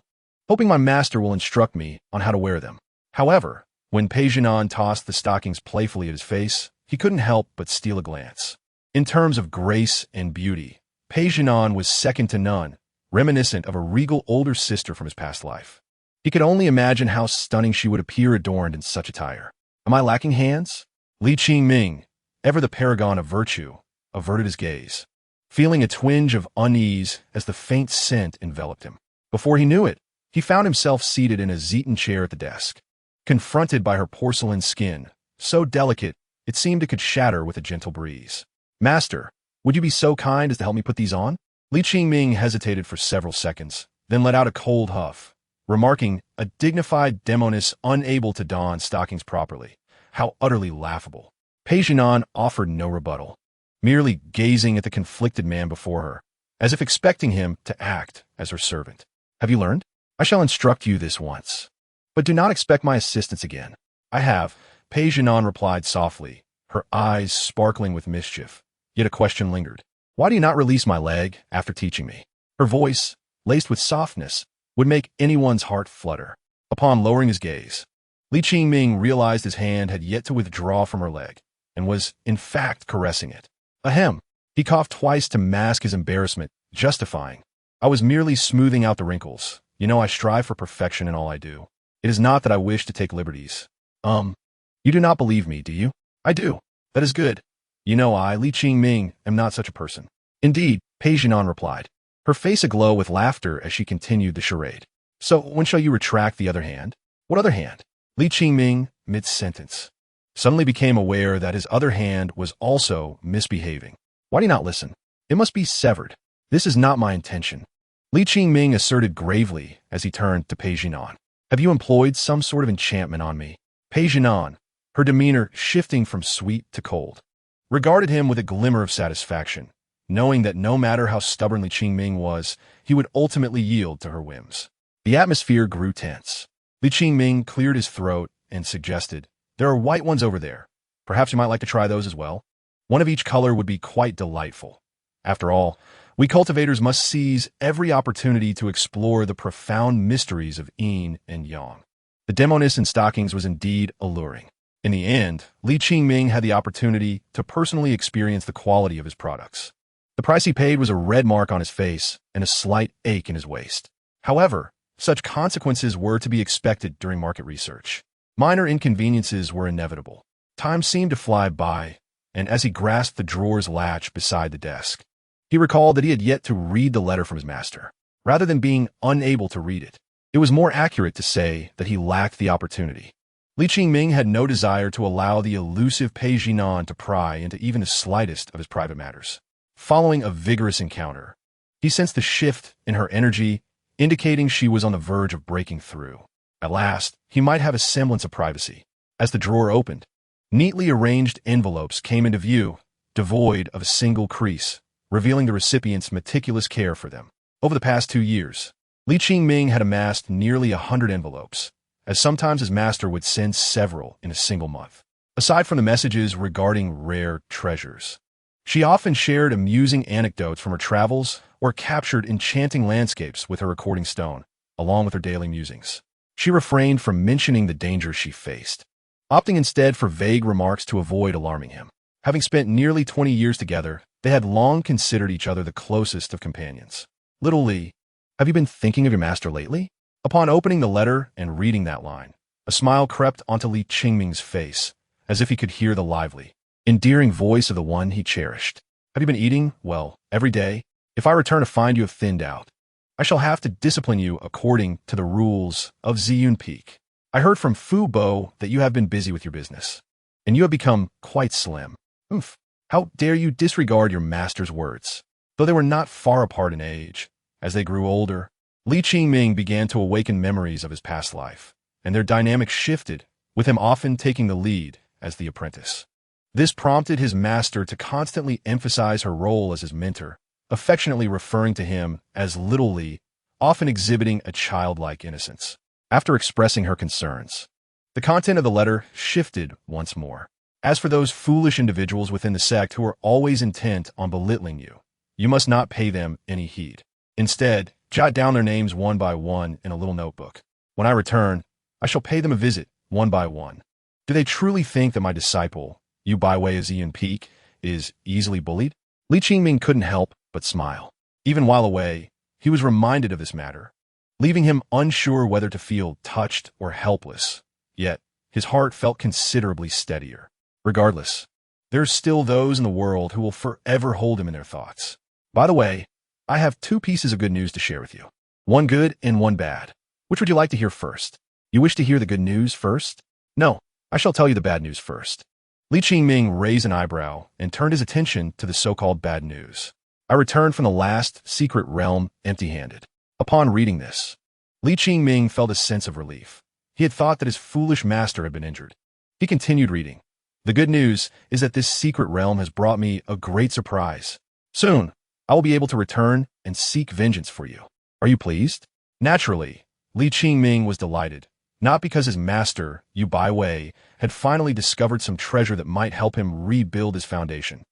hoping my master will instruct me on how to wear them. However, when Pei Jinan tossed the stockings playfully at his face, he couldn't help but steal a glance. In terms of grace and beauty, Pei Jinan was second to none, reminiscent of a regal older sister from his past life. He could only imagine how stunning she would appear adorned in such attire. Am I lacking hands? Li Qingming, ever the paragon of virtue, averted his gaze, feeling a twinge of unease as the faint scent enveloped him. Before he knew it, he found himself seated in a zetan chair at the desk. confronted by her porcelain skin, so delicate it seemed it could shatter with a gentle breeze. "Master, would you be so kind as to help me put these on?" Li Qingming hesitated for several seconds, then let out a cold huff, remarking, a dignified Demoness unable to don stockings properly. How utterly laughable. Pei Jinan offered no rebuttal, merely gazing at the conflicted man before her, as if expecting him to act as her servant. "Have you learned? I shall instruct you this once. But do not expect my assistance again." "I have," Pei Jinan replied softly, her eyes sparkling with mischief, yet a question lingered. "Why do you not release my leg after teaching me?" Her voice, laced with softness, would make anyone's heart flutter. Upon lowering his gaze, Li Qingming realized his hand had yet to withdraw from her leg, and was, in fact, caressing it. Ahem. He coughed twice to mask his embarrassment, justifying, "I was merely smoothing out the wrinkles. You know I strive for perfection in all I do. It is not that I wish to take liberties." You do not believe me, do you?" "I do." "That is good. You know I, Li Qingming, am not such a person." "Indeed," Pei Jinan replied, her face aglow with laughter as she continued the charade. "So when shall you retract the other hand?" "What other hand?" Li Qingming, mid-sentence, suddenly became aware that his other hand was also misbehaving. "Why do you not listen? It must be severed." "This is not my intention," Li Qingming asserted gravely as he turned to Pei Jinan. "Have you employed some sort of enchantment on me?" Pei Jinan, her demeanor shifting from sweet to cold, regarded him with a glimmer of satisfaction, knowing that no matter how stubborn Li Qingming was, he would ultimately yield to her whims. The atmosphere grew tense. Li Qingming cleared his throat and suggested, "There are white ones over there. Perhaps you might like to try those as well. One of each color would be quite delightful. After all, we cultivators must seize every opportunity to explore the profound mysteries of yin and yang." The Demoness in stockings was indeed alluring. In the end, Li Qingming had the opportunity to personally experience the quality of his products. The price he paid was a red mark on his face and a slight ache in his waist. However, such consequences were to be expected during market research. Minor inconveniences were inevitable. Time seemed to fly by, and as he grasped the drawer's latch beside the desk, he recalled that he had yet to read the letter from his master. Rather than being unable to read it, it was more accurate to say that he lacked the opportunity. Li Qingming had no desire to allow the elusive Pei Jinan to pry into even the slightest of his private matters. Following a vigorous encounter, he sensed the shift in her energy, indicating she was on the verge of breaking through. At last, he might have a semblance of privacy. As the drawer opened, neatly arranged envelopes came into view, devoid of a single crease, revealing the recipient's meticulous care for them. Over the past 2 years, Li Qingming had amassed nearly 100 envelopes, as sometimes his master would send several in a single month. Aside from the messages regarding rare treasures, she often shared amusing anecdotes from her travels or captured enchanting landscapes with her recording stone, along with her daily musings. She refrained from mentioning the dangers she faced, opting instead for vague remarks to avoid alarming him. Having spent nearly 20 years together, they had long considered each other the closest of companions. "Little Li, have you been thinking of your master lately?" Upon opening the letter and reading that line, a smile crept onto Li Qingming's face, as if he could hear the lively, endearing voice of the one he cherished. "Have you been eating, well, every day? If I return to find you have thinned out, I shall have to discipline you according to the rules of Ziyun Peak. I heard from Fu Bo that you have been busy with your business, and you have become quite slim. Oomph! How dare you disregard your master's words?" Though they were not far apart in age, as they grew older, Li Qingming began to awaken memories of his past life, and their dynamics shifted, with him often taking the lead as the apprentice. This prompted his master to constantly emphasize her role as his mentor, affectionately referring to him as Little Li, often exhibiting a childlike innocence. After expressing her concerns, the content of the letter shifted once more. "As for those foolish individuals within the sect who are always intent on belittling you, you must not pay them any heed. Instead, jot down their names one by one in a little notebook. When I return, I shall pay them a visit, one by one. Do they truly think that my disciple, you by way of Ziyun Peak, is easily bullied?" Li Qingming couldn't help but smile. Even while away, he was reminded of this matter, leaving him unsure whether to feel touched or helpless. Yet, his heart felt considerably steadier. Regardless, there are still those in the world who will forever hold him in their thoughts. By the way, I have 2 pieces of good news to share with you. One good and one bad. Which would you like to hear first? You wish to hear the good news first? No, I shall tell you the bad news first. Li Qingming raised an eyebrow and turned his attention to the so-called bad news. I returned from the last secret realm empty-handed. Upon reading this, Li Qingming felt a sense of relief. He had thought that his foolish master had been injured. He continued reading. The good news is that this secret realm has brought me a great surprise. Soon, I will be able to return and seek vengeance for you. Are you pleased? Naturally, Li Qingming was delighted, not because his master, Yu Baiwei, had finally discovered some treasure that might help him rebuild his foundation,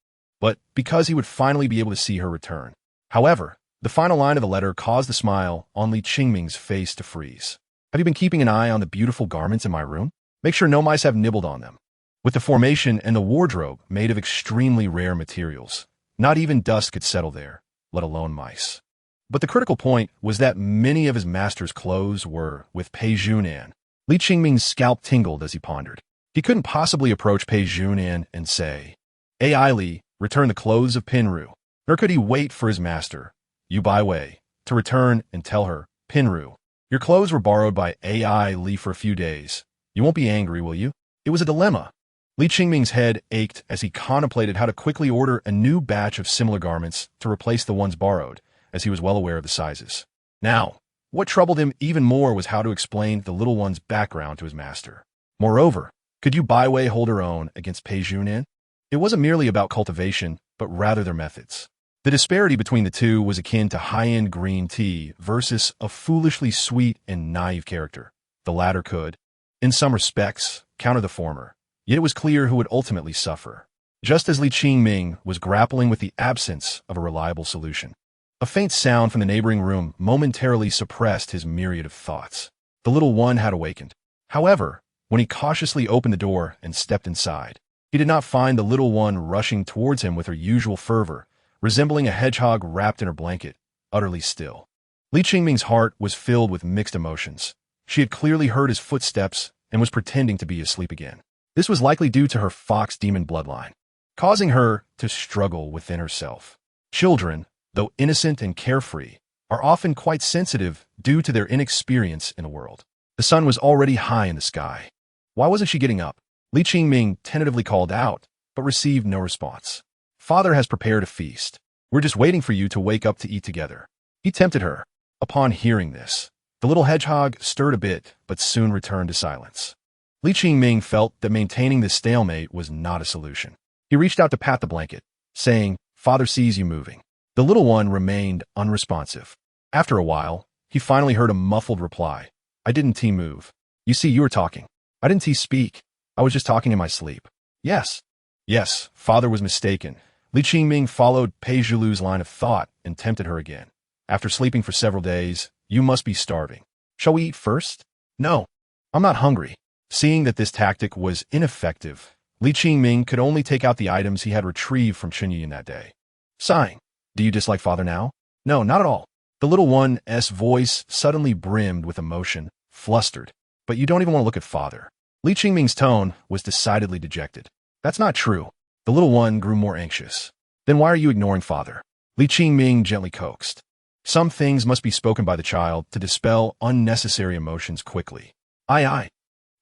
but because he would finally be able to see her return. However, the final line of the letter caused the smile on Li Qingming's face to freeze. Have you been keeping an eye on the beautiful garments in my room? Make sure no mice have nibbled on them. With the formation and the wardrobe made of extremely rare materials, not even dust could settle there, let alone mice. But the critical point was that many of his master's clothes were with Pei Junan. Li Qingming's scalp tingled as he pondered. He couldn't possibly approach Pei Junan and say, "Ai Li, return the clothes of Pinru." Nor could he wait for his master, Yu Baiwei, to return and tell her, "Pinru, your clothes were borrowed by Ai Li for a few days. You won't be angry, will you?" It was a dilemma. Li Qingming's head ached as he contemplated how to quickly order a new batch of similar garments to replace the ones borrowed, as he was well aware of the sizes. Now, what troubled him even more was how to explain the little one's background to his master. Moreover, could Yu Baiwei hold her own against Pei Junan? It wasn't merely about cultivation, but rather their methods. The disparity between the two was akin to high-end green tea versus a foolishly sweet and naive character. The latter could, in some respects, counter the former, yet it was clear who would ultimately suffer. Just as Li Qingming was grappling with the absence of a reliable solution, a faint sound from the neighboring room momentarily suppressed his myriad of thoughts. The little one had awakened. However, when he cautiously opened the door and stepped inside, he did not find the little one rushing towards him with her usual fervor, resembling a hedgehog wrapped in her blanket, utterly still. Li Qingming's heart was filled with mixed emotions. She had clearly heard his footsteps and was pretending to be asleep again. This was likely due to her fox demon bloodline, causing her to struggle within herself. Children, though innocent and carefree, are often quite sensitive due to their inexperience in the world. The sun was already high in the sky. Why wasn't she getting up? Li Qingming tentatively called out, but received no response. Father has prepared a feast. We're just waiting for you to wake up to eat together. He tempted her. Upon hearing this, the little hedgehog stirred a bit, but soon returned to silence. Li Qingming felt that maintaining this stalemate was not a solution. He reached out to pat the blanket, saying, "Father sees you moving." The little one remained unresponsive. After a while, he finally heard a muffled reply. "I didn't move. You see, you were talking." "I didn't speak. I was just talking in my sleep." "Yes." Yes, father was mistaken. Li Qingming followed Pei Zhilu's line of thought and tempted her again. "After sleeping for several days, you must be starving. Shall we eat first?" "No, I'm not hungry." Seeing that this tactic was ineffective, Li Qingming could only take out the items he had retrieved from Qingming that day. Sighing, "Do you dislike father now?" "No, not at all." The little one's voice suddenly brimmed with emotion, flustered. "But you don't even want to look at father." Li Qingming's tone was decidedly dejected. "That's not true." The little one grew more anxious. "Then why are you ignoring father?" Li Qingming gently coaxed. Some things must be spoken by the child to dispel unnecessary emotions quickly. I.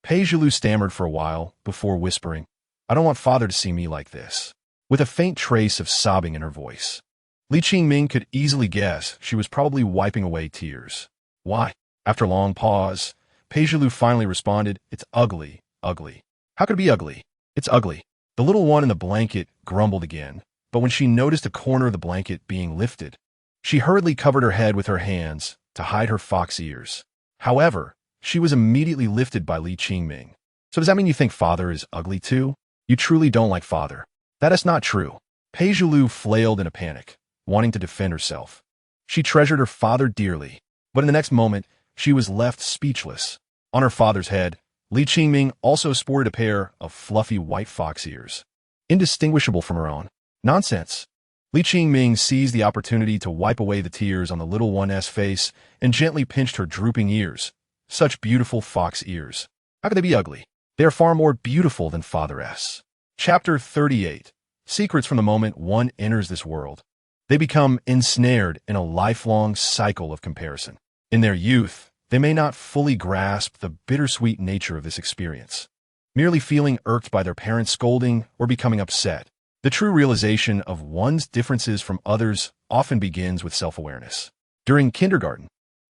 Pei Zhilu stammered for a while before whispering, "I don't want father to see me like this," with a faint trace of sobbing in her voice. Li Qingming could easily guess she was probably wiping away tears. "Why?" After a long pause, Pei Zhilu finally responded, "It's ugly, ugly." "How could it be ugly?" "It's ugly." The little one in the blanket grumbled again, but when she noticed a corner of the blanket being lifted, she hurriedly covered her head with her hands to hide her fox ears. However, she was immediately lifted by Li Qingming. "So does that mean you think father is ugly too? You truly don't like father?" "That is not true." Pei Zhilu flailed in a panic, wanting to defend herself. She treasured her father dearly, but in the next moment, she was left speechless. On her father's head, Li Qingming also sported a pair of fluffy white fox ears, indistinguishable from her own. "Nonsense." Li Qingming seized the opportunity to wipe away the tears on the little one's face and gently pinched her drooping ears. Such beautiful fox ears. How could they be ugly? They are far more beautiful than father's. Chapter 38. Secrets from the moment one enters this world. They become ensnared in a lifelong cycle of comparison. In their youth, they may not fully grasp the bittersweet nature of this experience, merely feeling irked by their parents' scolding or becoming upset. The true realization of one's differences from others often begins with self-awareness. During kindergarten,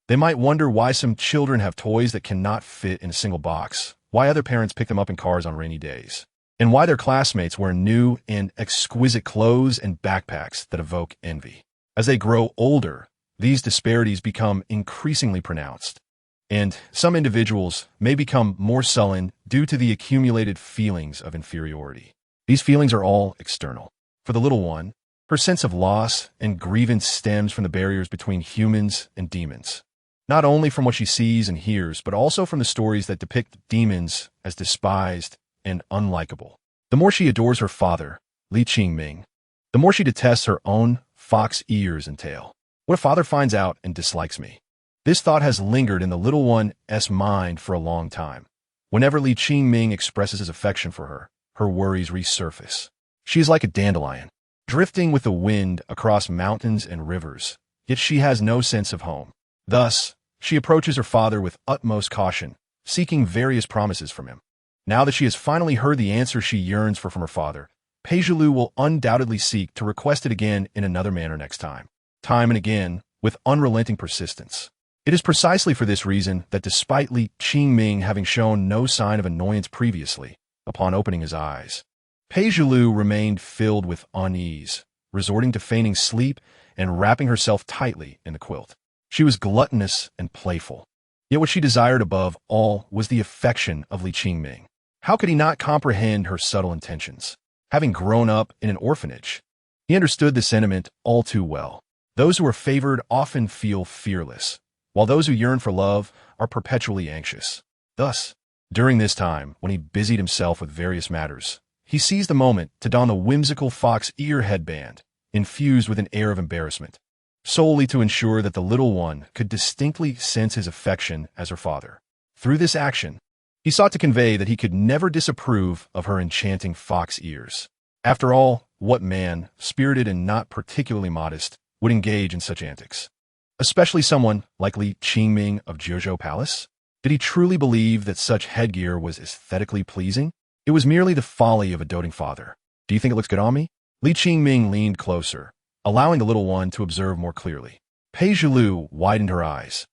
they might wonder why some children have toys that cannot fit in a single box, why other parents pick them up in cars on rainy days, and why their classmates wear new and exquisite clothes and backpacks that evoke envy. As they grow older, these disparities become increasingly pronounced, and some individuals may become more sullen due to the accumulated feelings of inferiority. These feelings are all external. For the little one, her sense of loss and grievance stems from the barriers between humans and demons, not only from what she sees and hears, but also from the stories that depict demons as despised and unlikable. The more she adores her father, Qingming, the more she detests her own fox ears and tail. What if father finds out and dislikes me? This thought has lingered in the little one's mind for a long time. Whenever Qingming expresses his affection for her, her worries resurface. She is like a dandelion, drifting with the wind across mountains and rivers, yet she has no sense of home. Thus, she approaches her father with utmost caution, seeking various promises from him. Now that she has finally heard the answer she yearns for from her father, Peijilu will undoubtedly seek to request it again in another manner next time and again, with unrelenting persistence. It is precisely for this reason that despite Qingming having shown no sign of annoyance previously, upon opening his eyes, Peijilu remained filled with unease, resorting to feigning sleep and wrapping herself tightly in the quilt. She was gluttonous and playful, yet what she desired above all was the affection of Qingming. How could he not comprehend her subtle intentions? Having grown up in an orphanage, he understood the sentiment all too well. Those who are favored often feel fearless, while those who yearn for love are perpetually anxious. Thus, during this time, when he busied himself with various matters, he seized the moment to don the whimsical fox ear headband, infused with an air of embarrassment, solely to ensure that the little one could distinctly sense his affection as her father. Through this action, he sought to convey that he could never disapprove of her enchanting fox ears. After all, what man, spirited and not particularly modest, would engage in such antics? Especially someone like Qingming of Jiuzhou Palace? Did he truly believe that such headgear was aesthetically pleasing? It was merely the folly of a doting father. Do you think it looks good on me? Qingming leaned closer, allowing the little one to observe more clearly. Peijilu widened her eyes,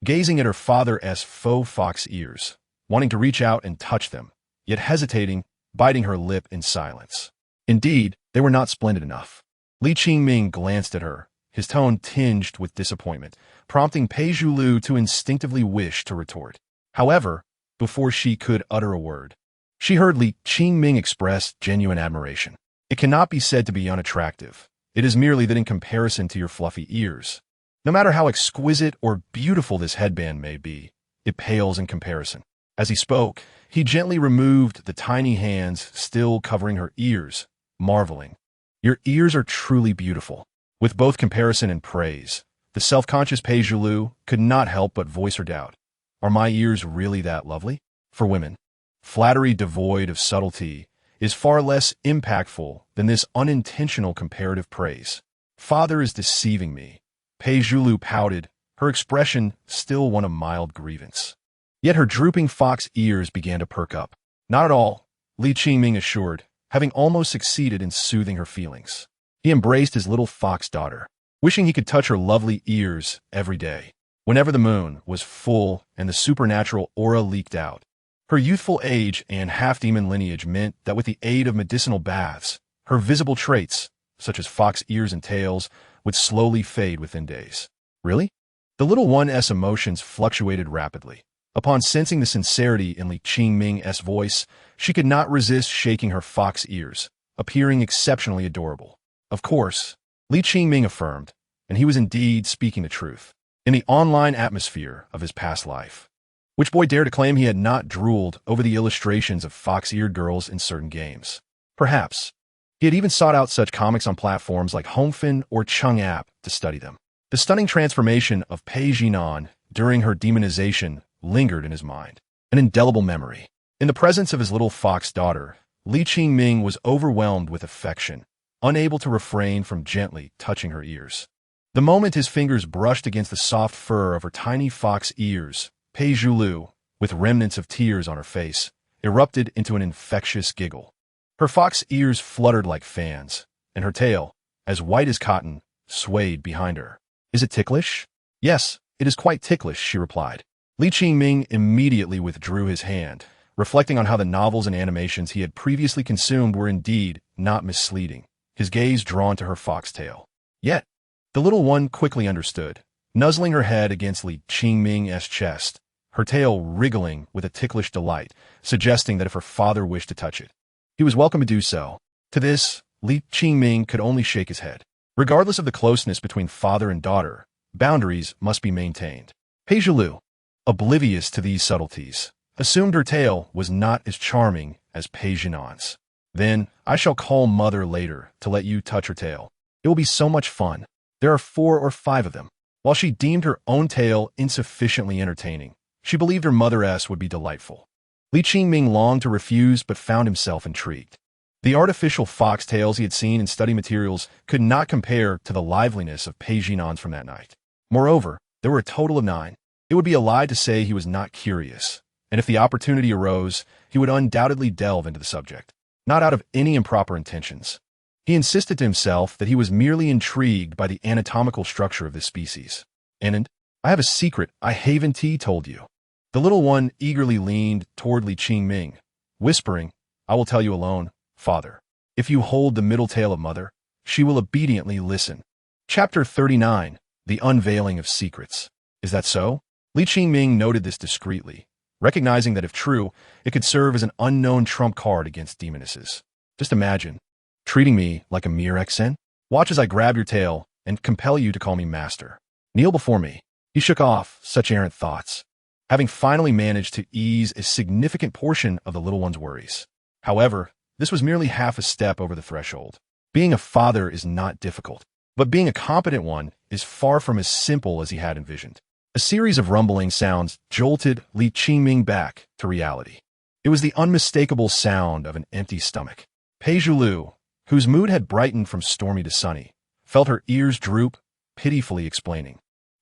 gazing at her father's faux fox ears, wanting to reach out and touch them, yet hesitating, biting her lip in silence. Indeed, they were not splendid enough. Qingming glanced at her, his tone tinged with disappointment, prompting Peijilu to instinctively wish to retort. However, before she could utter a word, she heard Qingming express genuine admiration. It cannot be said to be unattractive. It is merely that in comparison to your fluffy ears, no matter how exquisite or beautiful this headband may be, it pales in comparison. As he spoke, he gently removed the tiny hands still covering her ears, marveling. Your ears are truly beautiful. With both comparison and praise, the self-conscious Peijilu could not help but voice her doubt. Are my ears really that lovely? For women, flattery devoid of subtlety is far less impactful than this unintentional comparative praise. Father is deceiving me. Peijilu pouted, her expression still one of mild grievance. Yet her drooping fox ears began to perk up. Not at all, Qingming assured, having almost succeeded in soothing her feelings. He embraced his little fox daughter, wishing he could touch her lovely ears every day. Whenever the moon was full and the supernatural aura leaked out, her youthful age and half-demon lineage meant that with the aid of medicinal baths, her visible traits, such as fox ears and tails, would slowly fade within days. Really? The little one's emotions fluctuated rapidly. Upon sensing the sincerity in Qingming's voice, she could not resist shaking her fox ears, appearing exceptionally adorable. Of course, Qingming affirmed, and he was indeed speaking the truth. In the online atmosphere of his past life, which boy dared to claim he had not drooled over the illustrations of fox-eared girls in certain games? Perhaps. He had even sought out such comics on platforms like HomeFin or Chung App to study them. The stunning transformation of Pei Jinan during her demonization lingered in his mind, an indelible memory. In the presence of his little fox daughter, Qingming was overwhelmed with affection, unable to refrain from gently touching her ears. The moment his fingers brushed against the soft fur of her tiny fox ears, Pei Zhulu, with remnants of tears on her face, erupted into an infectious giggle. Her fox ears fluttered like fans, and her tail, as white as cotton, swayed behind her. Is it ticklish? Yes, it is quite ticklish, she replied. Li Qingming immediately withdrew his hand, reflecting on how the novels and animations he had previously consumed were indeed not misleading, his gaze drawn to her foxtail. Yet, the little one quickly understood, nuzzling her head against Li Qingming's chest, her tail wriggling with a ticklish delight, suggesting that if her father wished to touch it, he was welcome to do so. To this, Li Qingming could only shake his head. Regardless of the closeness between father and daughter, boundaries must be maintained. Pei Zhulu, oblivious to these subtleties, assumed her tail was not as charming as Pei Zhinan's. Then, I shall call mother later to let you touch her tail. It will be so much fun. There are 4 or 5 of them. While she deemed her own tail insufficiently entertaining, she believed her mother-s would be delightful. Li Qingming longed to refuse but found himself intrigued. The artificial foxtails he had seen in study materials could not compare to the liveliness of Pei Zhinan's from that night. Moreover, there were a total of 9. It would be a lie to say he was not curious, and if the opportunity arose, he would undoubtedly delve into the subject, not out of any improper intentions. He insisted to himself that he was merely intrigued by the anatomical structure of this species. And I have a secret I haven't told you. The little one eagerly leaned toward Li Qingming, whispering, I will tell you alone, father. If you hold the middle tail of mother, she will obediently listen. Chapter 39, The Unveiling of Secrets. Is that so? Li Qingming noted this discreetly, recognizing that if true, it could serve as an unknown trump card against demonesses. Just imagine, treating me like a mere Xen? Watch as I grab your tail and compel you to call me master. Kneel before me. He shook off such errant thoughts, having finally managed to ease a significant portion of the little one's worries. However, this was merely half a step over the threshold. Being a father is not difficult, but being a competent one is far from as simple as he had envisioned. A series of rumbling sounds jolted Li Qingming back to reality. It was the unmistakable sound of an empty stomach. Pei Zhulu, whose mood had brightened from stormy to sunny, felt her ears droop, pitifully explaining,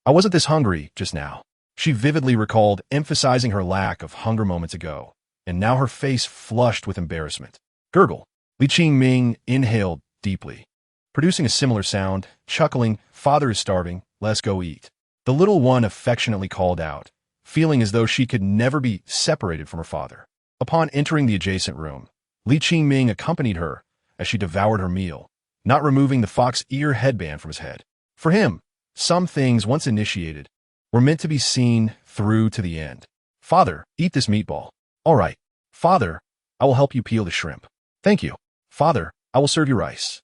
I wasn't this hungry just now. She vividly recalled emphasizing her lack of hunger moments ago, and now her face flushed with embarrassment. Gurgle. Li Qingming inhaled deeply, producing a similar sound, chuckling, Father is starving, let's go eat. The little one affectionately called out, feeling as though she could never be separated from her father. Upon entering the adjacent room, Li Qingming accompanied her as she devoured her meal, not removing the fox ear headband from his head. For him, some things once initiated were meant to be seen through to the end. Father, eat this meatball. All right. Father, I will help you peel the shrimp. Thank you. Father, I will serve you rice.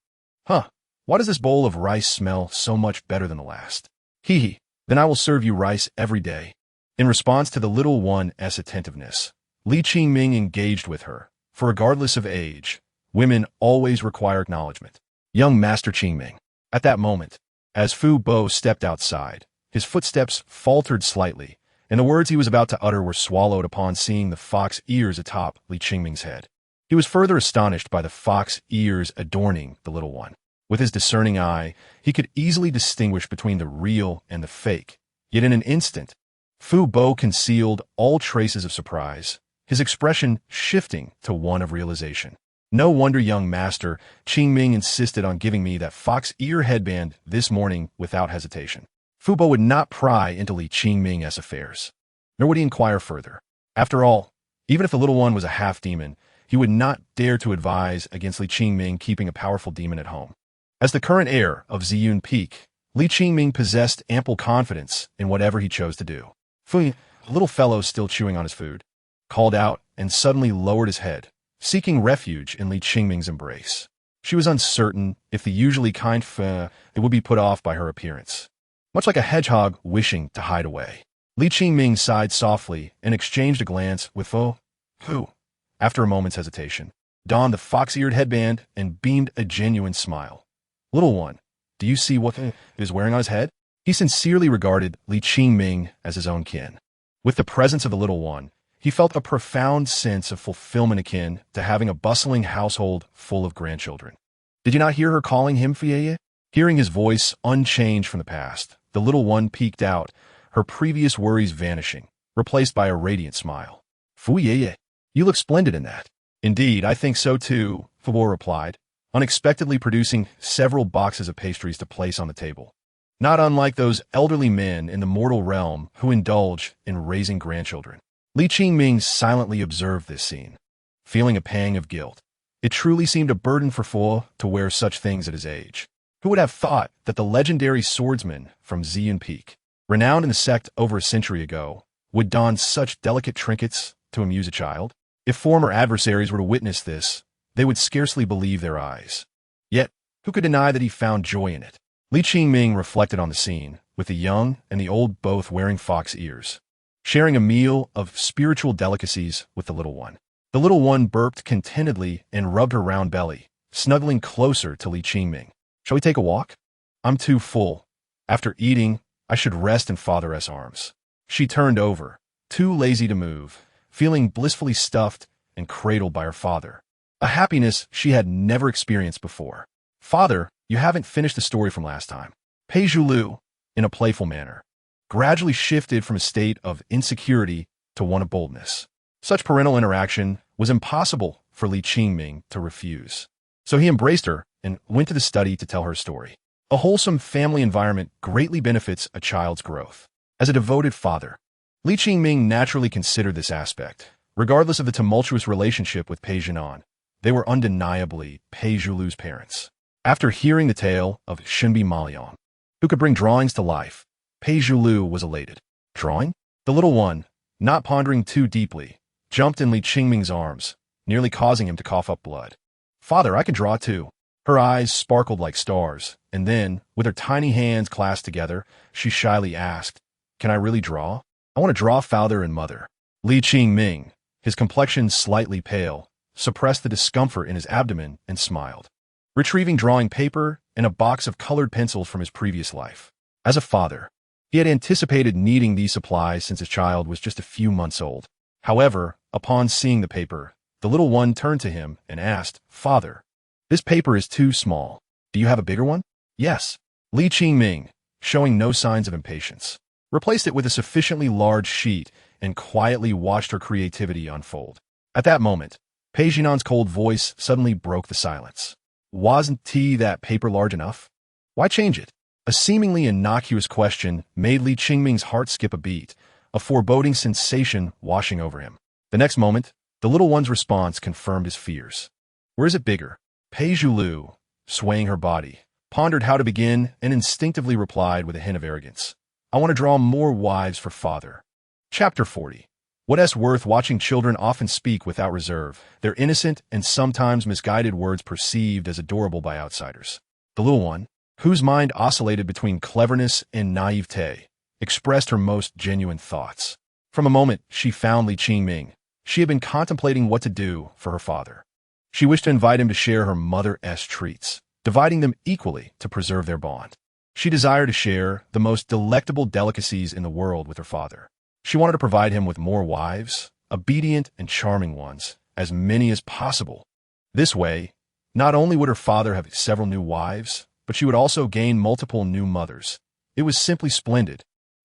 Huh, why does this bowl of rice smell so much better than the last? Hee hee, then I will serve you rice every day. In response to the little one's attentiveness, Li Qingming engaged with her, for regardless of age, women always require acknowledgement. Young Master Qingming. At that moment, as Fu Bo stepped outside, his footsteps faltered slightly, and the words he was about to utter were swallowed upon seeing the fox ears atop Li Qingming's head. He was further astonished by the fox ears adorning the little one. With his discerning eye, he could easily distinguish between the real and the fake. Yet in an instant, Fu Bo concealed all traces of surprise, his expression shifting to one of realization. No wonder young Master Qingming insisted on giving me that fox ear headband this morning without hesitation. Fu Bo would not pry into Li Qingming's affairs, nor would he inquire further. After all, even if the little one was a half-demon, he would not dare to advise against Li Qingming keeping a powerful demon at home. As the current heir of Ziyun Peak, Li Qingming possessed ample confidence in whatever he chose to do. Fu, the little fellow still chewing on his food, called out and suddenly lowered his head, seeking refuge in Li Qingming's embrace. She was uncertain if the usually kind Fu would be put off by her appearance. Much like a hedgehog wishing to hide away. Li Qingming sighed softly and exchanged a glance with Fu, who, after a moment's hesitation, donned the fox-eared headband and beamed a genuine smile. Little one, do you see what he is wearing on his head? He sincerely regarded Li Qingming as his own kin. With the presence of the little one, he felt a profound sense of fulfillment akin to having a bustling household full of grandchildren. Did you not hear her calling him Fieye? Hearing his voice unchanged from the past, the little one peeked out, her previous worries vanishing, replaced by a radiant smile. Fu Ye, you look splendid in that. Indeed, I think so too, Fu replied, unexpectedly producing several boxes of pastries to place on the table. Not unlike those elderly men in the mortal realm who indulge in raising grandchildren. Li Qingming silently observed this scene, feeling a pang of guilt. It truly seemed a burden for Fu to wear such things at his age. Who would have thought that the legendary swordsman from Xian Peak, renowned in the sect over a century ago, would don such delicate trinkets to amuse a child? If former adversaries were to witness this, they would scarcely believe their eyes. Yet, who could deny that he found joy in it? Li Qingming reflected on the scene, with the young and the old both wearing fox ears, sharing a meal of spiritual delicacies with the little one. The little one burped contentedly and rubbed her round belly, snuggling closer to Li Qingming. Shall we take a walk? I'm too full. After eating, I should rest in Father's arms. She turned over, too lazy to move, feeling blissfully stuffed and cradled by her father, a happiness she had never experienced before. Father, you haven't finished the story from last time. Pei Zhulu, in a playful manner, gradually shifted from a state of insecurity to one of boldness. Such parental interaction was impossible for Li Qingming to refuse. So he embraced her and went to the study to tell her story. A wholesome family environment greatly benefits a child's growth. As a devoted father, Li Qingming naturally considered this aspect. Regardless of the tumultuous relationship with Pei Jinan, they were undeniably Pei Zhulu's parents. After hearing the tale of Shunbi Maliang, who could bring drawings to life, Pei Zhulu was elated. Drawing? The little one, not pondering too deeply, jumped in Li Qingming's arms, nearly causing him to cough up blood. Father, I can draw too. Her eyes sparkled like stars, and then, with her tiny hands clasped together, she shyly asked, Can I really draw? I want to draw father and mother. Li Qingming, his complexion slightly pale, suppressed the discomfort in his abdomen and smiled, retrieving drawing paper and a box of colored pencils from his previous life. As a father, he had anticipated needing these supplies since his child was just a few months old. However, upon seeing the paper, the little one turned to him and asked, Father, this paper is too small. Do you have a bigger one? Yes. Li Qingming, showing no signs of impatience, replaced it with a sufficiently large sheet and quietly watched her creativity unfold. At that moment, Pei Jinan's cold voice suddenly broke the silence. Wasn't that paper large enough? Why change it? A seemingly innocuous question made Li Qingming's heart skip a beat, a foreboding sensation washing over him. The next moment, the little one's response confirmed his fears. Where is it bigger? Pei Zhulu, swaying her body, pondered how to begin and instinctively replied with a hint of arrogance. I want to draw more wives for father. Chapter 40. What's worth watching children often speak without reserve, their innocent and sometimes misguided words perceived as adorable by outsiders. The little one, whose mind oscillated between cleverness and naivete, expressed her most genuine thoughts. From a moment she found Li Qingming, she had been contemplating what to do for her father. She wished to invite him to share her mother's treats, dividing them equally to preserve their bond. She desired to share the most delectable delicacies in the world with her father. She wanted to provide him with more wives, obedient and charming ones, as many as possible. This way, not only would her father have several new wives, but she would also gain multiple new mothers. It was simply splendid.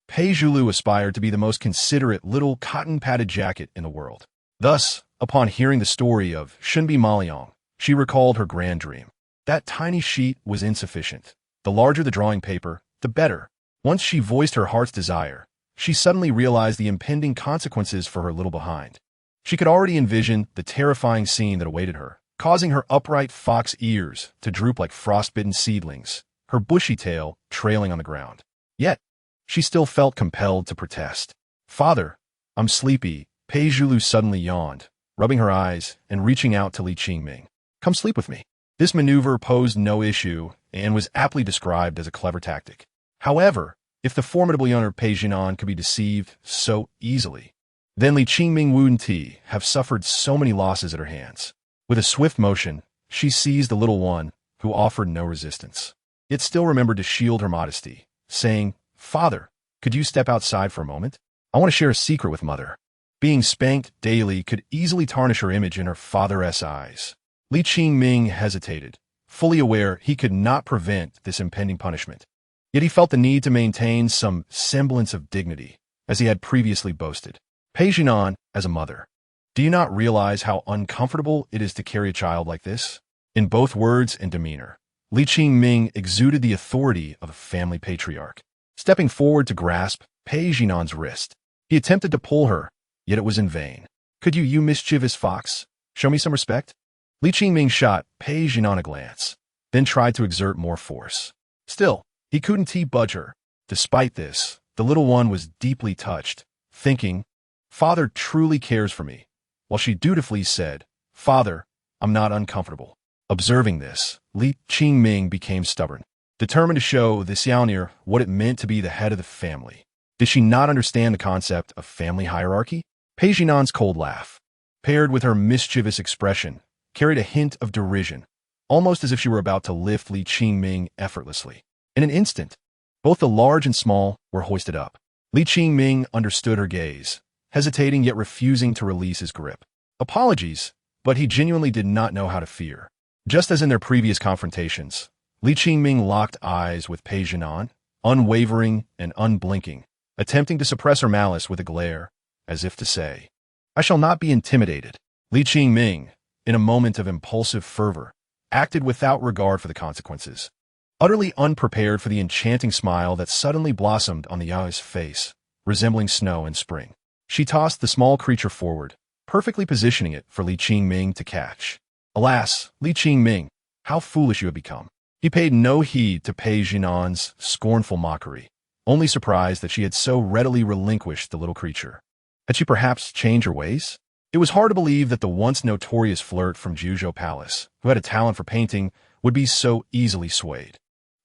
Pei Zhulu aspired to be the most considerate little cotton-padded jacket in the world. Thus, upon hearing the story of Shunbi Maliang, she recalled her grand dream. That tiny sheet was insufficient. The larger the drawing paper, the better. Once she voiced her heart's desire, she suddenly realized the impending consequences for her little behind. She could already envision the terrifying scene that awaited her, causing her upright fox ears to droop like frostbitten seedlings, her bushy tail trailing on the ground. Yet, she still felt compelled to protest. Father, I'm sleepy. Pei Zhulu suddenly yawned, rubbing her eyes and reaching out to Li Qingming. Come sleep with me. This maneuver posed no issue and was aptly described as a clever tactic. However, if the formidable young Pei Jinan could be deceived so easily, then Li Qingming wouldn't have suffered so many losses at her hands. With a swift motion, she seized the little one, who offered no resistance. Yet still remembered to shield her modesty, saying, Father, could you step outside for a moment? I want to share a secret with Mother. Being spanked daily could easily tarnish her image in her father's eyes. Li Qingming hesitated, fully aware he could not prevent this impending punishment. Yet he felt the need to maintain some semblance of dignity, as he had previously boasted. Pei Jinan, as a mother, do you not realize how uncomfortable it is to carry a child like this? In both words and demeanor, Li Qingming exuded the authority of a family patriarch. Stepping forward to grasp Pei Jinan's wrist, he attempted to pull her, yet it was in vain. Could you mischievous fox, show me some respect? Li Qingming shot Pei Jinan a glance, then tried to exert more force. Still, he couldn't budge her. Despite this, the little one was deeply touched, thinking, Father truly cares for me, while she dutifully said, Father, I'm not uncomfortable. Observing this, Li Qingming became stubborn, determined to show this Yandere what it meant to be the head of the family. Did she not understand the concept of family hierarchy? Pei Jinan's cold laugh, paired with her mischievous expression, carried a hint of derision, almost as if she were about to lift Li Qingming effortlessly. In an instant, both the large and small were hoisted up. Li Qingming understood her gaze, hesitating yet refusing to release his grip. Apologies, but he genuinely did not know how to fear. Just as in their previous confrontations, Li Qingming locked eyes with Pei Jinan, unwavering and unblinking, attempting to suppress her malice with a glare, as if to say, I shall not be intimidated. Li Qingming, in a moment of impulsive fervor, acted without regard for the consequences. Utterly unprepared for the enchanting smile that suddenly blossomed on the Yao's face, resembling snow in spring, she tossed the small creature forward, perfectly positioning it for Li Qingming to catch. Alas, Li Qingming, how foolish you have become. He paid no heed to Pei Jinan's scornful mockery, only surprised that she had so readily relinquished the little creature. Had she perhaps changed her ways? It was hard to believe that the once notorious flirt from Juzhou Palace, who had a talent for painting, would be so easily swayed.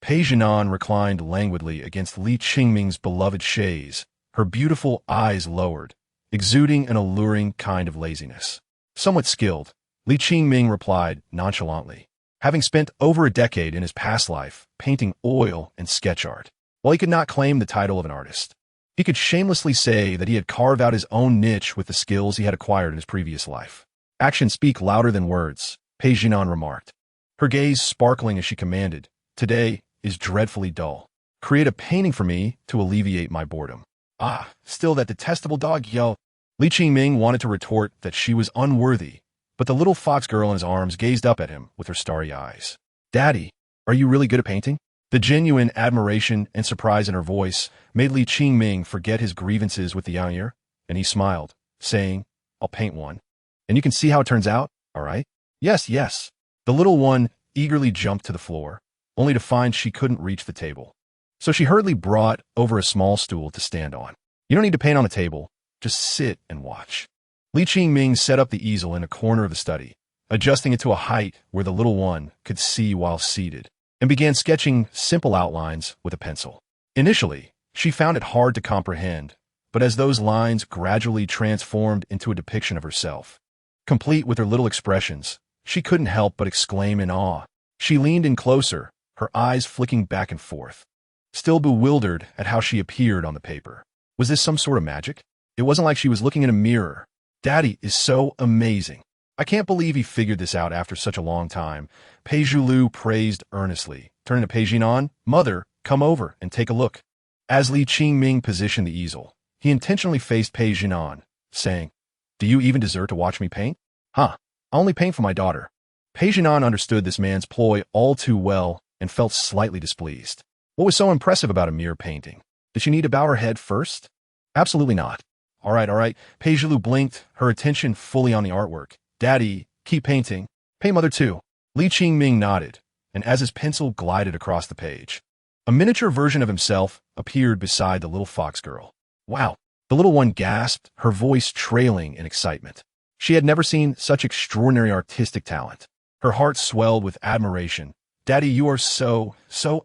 Pei Jinan reclined languidly against Li Qingming's beloved chaise, her beautiful eyes lowered, exuding an alluring kind of laziness. Somewhat skilled, Li Qingming replied nonchalantly, having spent over a decade in his past life painting oil and sketch art. While he could not claim the title of an artist, he could shamelessly say that he had carved out his own niche with the skills he had acquired in his previous life. Actions speak louder than words, Pei Jinan remarked, her gaze sparkling as she commanded, Today is dreadfully dull. Create a painting for me to alleviate my boredom. Ah, still that detestable dog yell. Li Qingming wanted to retort that she was unworthy, but the little fox girl in his arms gazed up at him with her starry eyes. Daddy, are you really good at painting? The genuine admiration and surprise in her voice made Li Qingming forget his grievances with the Yandere, and he smiled, saying, I'll paint one. And you can see how it turns out, all right? Yes, yes. The little one eagerly jumped to the floor, only to find she couldn't reach the table. So she hurriedly brought over a small stool to stand on. You don't need to paint on a table, just sit and watch. Li Qingming set up the easel in a corner of the study, adjusting it to a height where the little one could see while seated, and began sketching simple outlines with a pencil. Initially, she found it hard to comprehend, but as those lines gradually transformed into a depiction of herself, complete with her little expressions, she couldn't help but exclaim in awe. She leaned in closer, her eyes flicking back and forth, still bewildered at how she appeared on the paper. Was this some sort of magic? It wasn't like she was looking in a mirror. Daddy is so amazing. I can't believe he figured this out after such a long time, Pei Jilu praised earnestly, turning to Pei Jinan, Mother, come over and take a look. As Li Qingming positioned the easel, he intentionally faced Pei Jinan, saying, Do you even deserve to watch me paint? Huh, I only paint for my daughter. Pei Jinan understood this man's ploy all too well and felt slightly displeased. What was so impressive about a mere painting? Did she need to bow her head first? Absolutely not. All right. Pei Jilu blinked, her attention fully on the artwork. Daddy, keep painting. Paint Mother too. Li Qingming nodded, and as his pencil glided across the page, a miniature version of himself appeared beside the little fox girl. Wow, the little one gasped, her voice trailing in excitement. She had never seen such extraordinary artistic talent. Her heart swelled with admiration. Daddy, you are so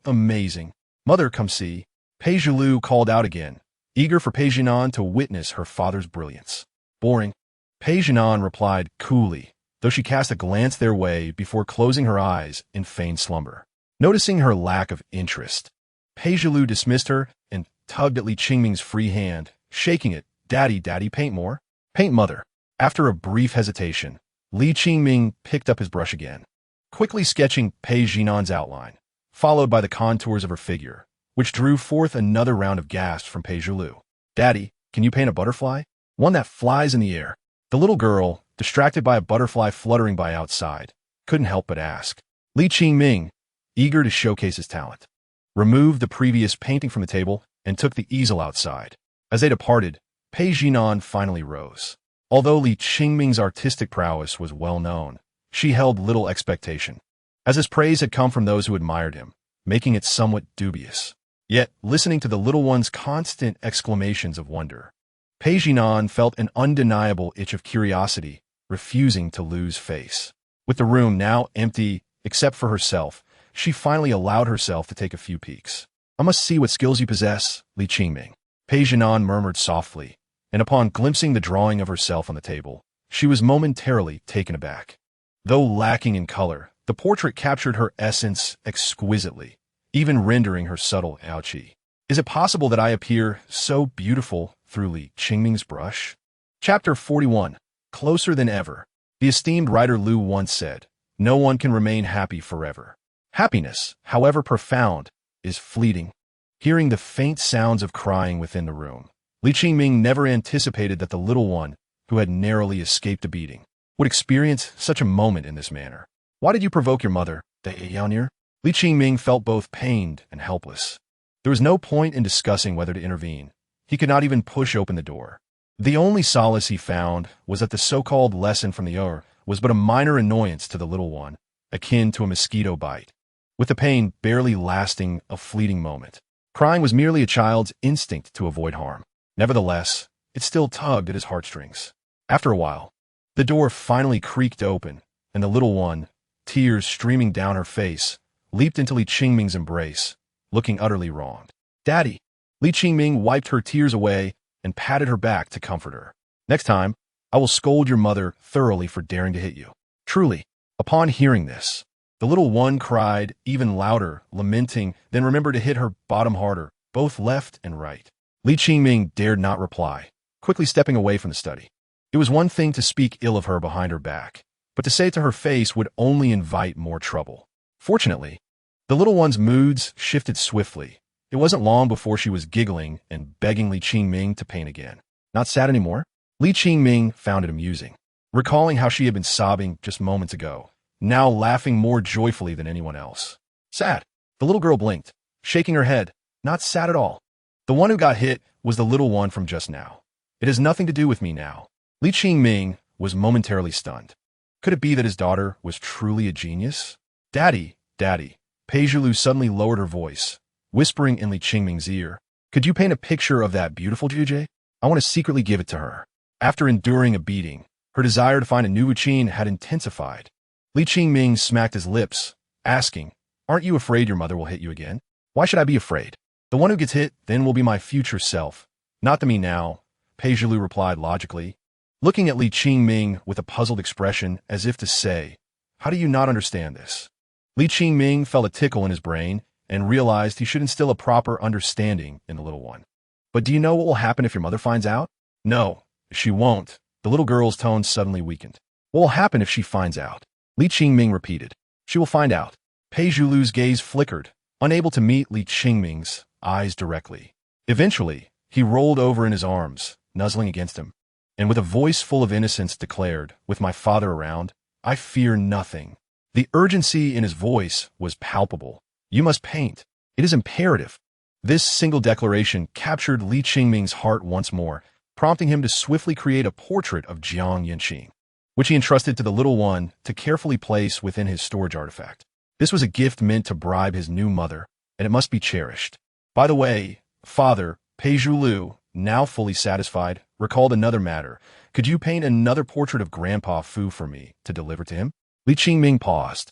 amazing. Mother, come see. Pei Jilu called out again, eager for Pei Jinan to witness her father's brilliance. Boring. Pei Jinan replied coolly, though she cast a glance their way before closing her eyes in feigned slumber. Noticing her lack of interest, Pei Jilu dismissed her and tugged at Li Qingming's free hand, shaking it. Daddy, paint more. Paint Mother. After a brief hesitation, Li Qingming picked up his brush again, quickly sketching Pei Jinan's outline, followed by the contours of her figure, which drew forth another round of gasps from Pei Jilu. Daddy, Can you paint a butterfly? One that flies in the air. The little girl, distracted by a butterfly fluttering by outside, couldn't help but ask. Qingming, eager to showcase his talent, removed the previous painting from the table and took the easel outside. As they departed, Pei Jinan finally rose. Although Qingming's artistic prowess was well known, she held little expectation, as his praise had come from those who admired him, making it somewhat dubious. Yet, listening to the little one's constant exclamations of wonder, Pei Jinan felt an undeniable itch of curiosity, refusing to lose face. With the room now empty, except for herself, she finally allowed herself to take a few peeks. I must see what skills you possess, Qingming. Pei Jinan murmured softly, and upon glimpsing the drawing of herself on the table, she was momentarily taken aback. Though lacking in color, the portrait captured her essence exquisitely, even rendering her subtle ouchie. Is it possible that I appear so beautiful through Qingming's brush? Chapter 41. Closer than ever. The esteemed writer Lu once said, "No one can remain happy forever. Happiness, however profound, is fleeting." Hearing the faint sounds of crying within the room, Qingming never anticipated that the little one, who had narrowly escaped a beating, would experience such a moment in this manner. Why did you provoke your mother, the Yandere? Qingming felt both pained and helpless. There was no point in discussing whether to intervene. He could not even push open the door. The only solace he found was that the so-called lesson from the Ur was but a minor annoyance to the little one, akin to a mosquito bite, with the pain barely lasting a fleeting moment. Crying was merely a child's instinct to avoid harm. Nevertheless, it still tugged at his heartstrings. After a while, the door finally creaked open, and the little one, tears streaming down her face, leaped into Qingming's embrace, looking utterly wronged. "Daddy!" Qingming wiped her tears away and patted her back to comfort her. "Next time, I will scold your mother thoroughly for daring to hit you." Truly, upon hearing this, the little one cried even louder, lamenting, then remembered to hit her bottom harder, both left and right. Qingming dared not reply, quickly stepping away from the study. It was one thing to speak ill of her behind her back, but to say it to her face would only invite more trouble. Fortunately, the little one's moods shifted swiftly. It wasn't long before she was giggling and begging Qingming to paint again. Not sad anymore? Qingming found it amusing, recalling how she had been sobbing just moments ago, now laughing more joyfully than anyone else. Sad? The little girl blinked, shaking her head. Not sad at all. The one who got hit was the little one from just now. It has nothing to do with me now. Qingming was momentarily stunned. Could it be that his daughter was truly a genius? Daddy, Daddy. Pei Jilu suddenly lowered her voice, whispering in Qingming's ear, "Could you paint a picture of that beautiful Juje? I want to secretly give it to her." After enduring a beating, her desire to find a new routine had intensified. Qingming smacked his lips, asking, "Aren't you afraid your mother will hit you again?" "Why should I be afraid? The one who gets hit then will be my future self, not the me now," Pei Jilu replied logically, looking at Qingming with a puzzled expression as if to say, "How do you not understand this?" Qingming felt a tickle in his brain and realized he should instill a proper understanding in the little one. "But do you know what will happen if your mother finds out?" "No, she won't." The little girl's tone suddenly weakened. "What will happen if she finds out?" Qingming repeated. "She will find out." Pei Jilu's gaze flickered, unable to meet Qingming's eyes directly. Eventually, he rolled over in his arms, nuzzling against him, and with a voice full of innocence declared, "With my father around, I fear nothing." The urgency in his voice was palpable. "You must paint. It is imperative." This single declaration captured Qingming's heart once more, prompting him to swiftly create a portrait of Jiang Yanqing, which he entrusted to the little one to carefully place within his storage artifact. This was a gift meant to bribe his new mother, and it must be cherished. By the way, Father, Pei Jilu, now fully satisfied, recalled another matter. "Could you paint another portrait of Grandpa Fu for me to deliver to him?" Qingming paused,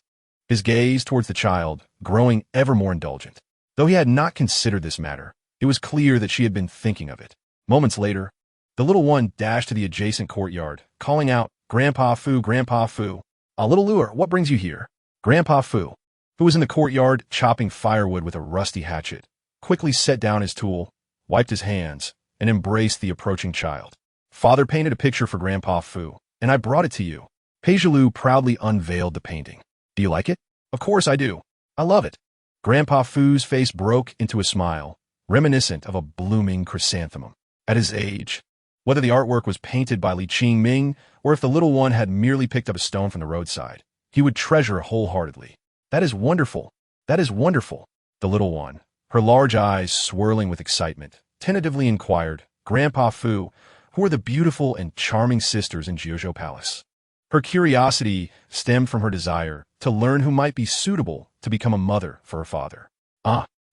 his gaze towards the child growing ever more indulgent. Though he had not considered this matter, it was clear that she had been thinking of it. Moments later, the little one dashed to the adjacent courtyard, calling out, "Grandpa Fu, Grandpa Fu." "A little lure, what brings you here?" Grandpa Fu, who was in the courtyard chopping firewood with a rusty hatchet, quickly set down his tool, wiped his hands, and embraced the approaching child. "Father painted a picture for Grandpa Fu, and I brought it to you." Pei Jilu proudly unveiled the painting. "Do you like it?" "Of course I do. I love it." Grandpa Fu's face broke into a smile, reminiscent of a blooming chrysanthemum. at his age. Whether the artwork was painted by Qingming or if the little one had merely picked up a stone from the roadside, he would treasure wholeheartedly. That is wonderful. That is wonderful. The little one, her large eyes swirling with excitement, tentatively inquired, Grandpa Fu, who were the beautiful and charming sisters in Jiuzhou Palace. Her curiosity stemmed from her desire to learn who might be suitable to become a mother for her father.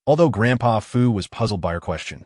Although Grandpa Fu was puzzled by her question,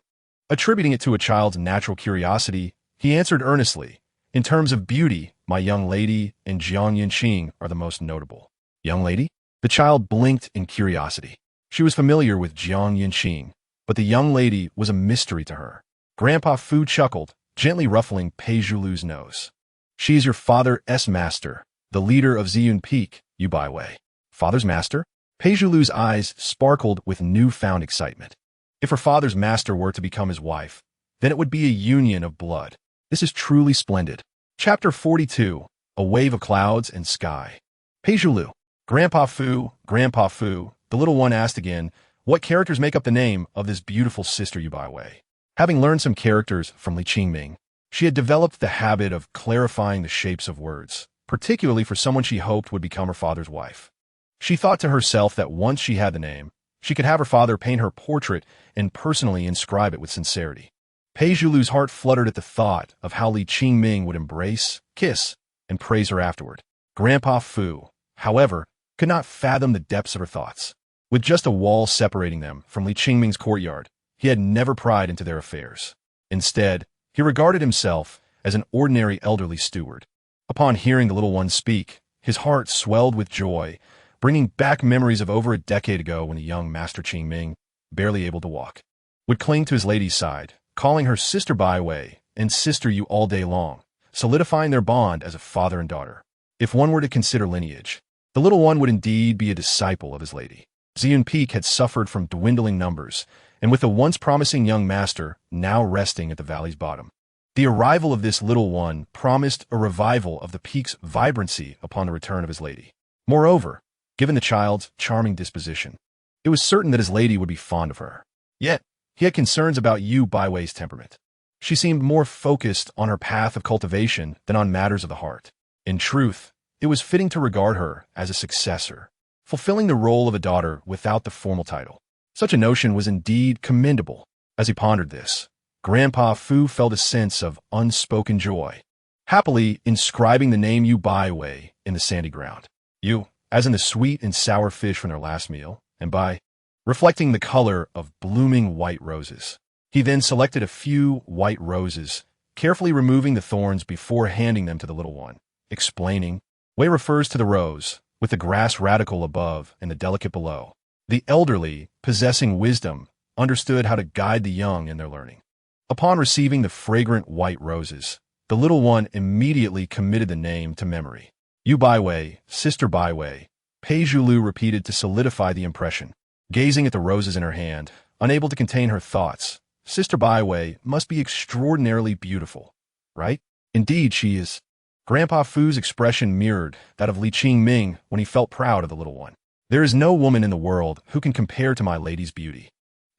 attributing it to a child's natural curiosity, he answered earnestly, in terms of beauty, my young lady and Jiang Yanqing are the most notable. Young lady? The child blinked in curiosity. She was familiar with Jiang Yanqing, but the young lady was a mystery to her. Grandpa Fu chuckled, gently ruffling Pei Zhulu's nose. She is your father's master, the leader of Ziyun Peak, Yu Baiwei. Father's master? Pei Zhulu's eyes sparkled with newfound excitement. If her father's master were to become his wife, then it would be a union of blood. This is truly splendid. Chapter 42, A Wave of Clouds and Sky. Pei Zhulu. Grandpa Fu, the little one asked again, what characters make up the name of this beautiful sister Yu Baiwei? Having learned some characters from Qingming, she had developed the habit of clarifying the shapes of words, particularly for someone she hoped would become her father's wife. She thought to herself that once she had the name, she could have her father paint her portrait and personally inscribe it with sincerity. Pei Zhulu's heart fluttered at the thought of how Qingming would embrace, kiss, and praise her afterward. Grandpa Fu, however, could not fathom the depths of her thoughts. With just a wall separating them from Qingming's courtyard, he had never pried into their affairs. Instead, he regarded himself as an ordinary elderly steward. Upon hearing the little one speak, his heart swelled with joy, bringing back memories of over a decade ago when the young Master Qingming, barely able to walk, would cling to his lady's side, calling her Sister Baiwei and Sister Yu all day long, solidifying their bond as a father and daughter. If one were to consider lineage, the little one would indeed be a disciple of his lady. Ziyun Peak had suffered from dwindling numbers, and with the once promising young master now resting at the valley's bottom, the arrival of this little one promised a revival of the peak's vibrancy upon the return of his lady. Moreover, given the child's charming disposition, it was certain that his lady would be fond of her. Yet, he had concerns about Yu Baiwei's temperament. She seemed more focused on her path of cultivation than on matters of the heart. In truth, it was fitting to regard her as a successor, fulfilling the role of a daughter without the formal title. Such a notion was indeed commendable. As he pondered this, Grandpa Fu felt a sense of unspoken joy, happily inscribing the name Yu Baiwei in the sandy ground. Yu, as in the sweet and sour fish from their last meal, and Bai, reflecting the color of blooming white roses. He then selected a few white roses, carefully removing the thorns before handing them to the little one, explaining, Wei refers to the rose, with the grass radical above and the delicate below. The elderly, possessing wisdom, understood how to guide the young in their learning. Upon receiving the fragrant white roses, the little one immediately committed the name to memory. Yu Baiwei, Sister Baiwei, Pei Zhulu repeated to solidify the impression. Gazing at the roses in her hand, unable to contain her thoughts, Sister Baiwei must be extraordinarily beautiful, right? Indeed, she is. Grandpa Fu's expression mirrored that of Qingming when he felt proud of the little one. There is no woman in the world who can compare to my lady's beauty,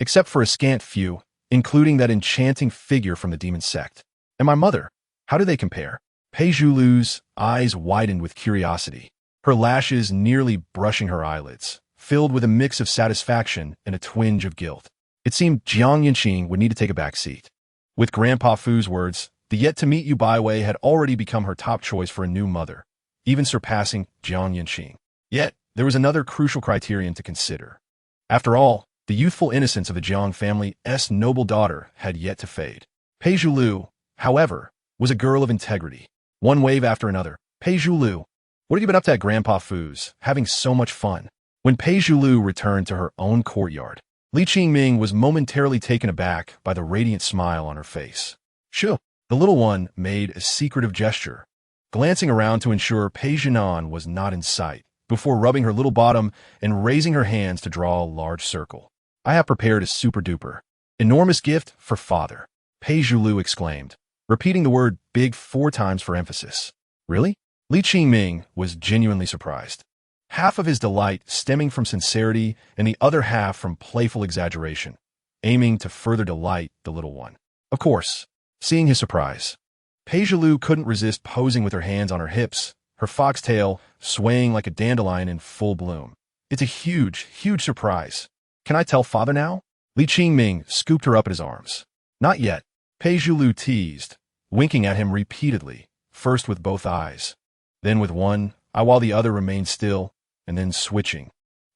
except for a scant few, including that enchanting figure from the demon sect. And my mother, how do they compare? Pei Zhulu's eyes widened with curiosity, her lashes nearly brushing her eyelids, filled with a mix of satisfaction and a twinge of guilt. It seemed Jiang Yanqing would need to take a back seat. With Grandpa Fu's words, the yet-to-meet Yu Baiwei had already become her top choice for a new mother, even surpassing Jiang Yanqing. Yet, there was another crucial criterion to consider. After all, the youthful innocence of the Jiang family's noble daughter had yet to fade. Pei Zhulu, however, was a girl of integrity. One wave after another. Pei Zhulu, what have you been up to at Grandpa Fu's, having so much fun? When Pei Zhulu returned to her own courtyard, Qingming was momentarily taken aback by the radiant smile on her face. Shoo! The little one made a secretive gesture, glancing around to ensure Pei Zhinan was not in sight, before rubbing her little bottom and raising her hands to draw a large circle. I have prepared a super-duper, enormous gift for father, Pei Zhulu exclaimed, repeating the word big 4 times for emphasis. Really? Qingming was genuinely surprised. Half of his delight stemming from sincerity and the other half from playful exaggeration, aiming to further delight the little one. Of course, Seeing his surprise, Pei couldn't resist posing with her hands on her hips, her foxtail swaying like a dandelion in full bloom. It's a huge, huge surprise. Can I tell father now? Qingming scooped her up in his arms. Not yet, Pei teased, winking at him repeatedly, first with both eyes, then with one eye while the other remained still, and then switching.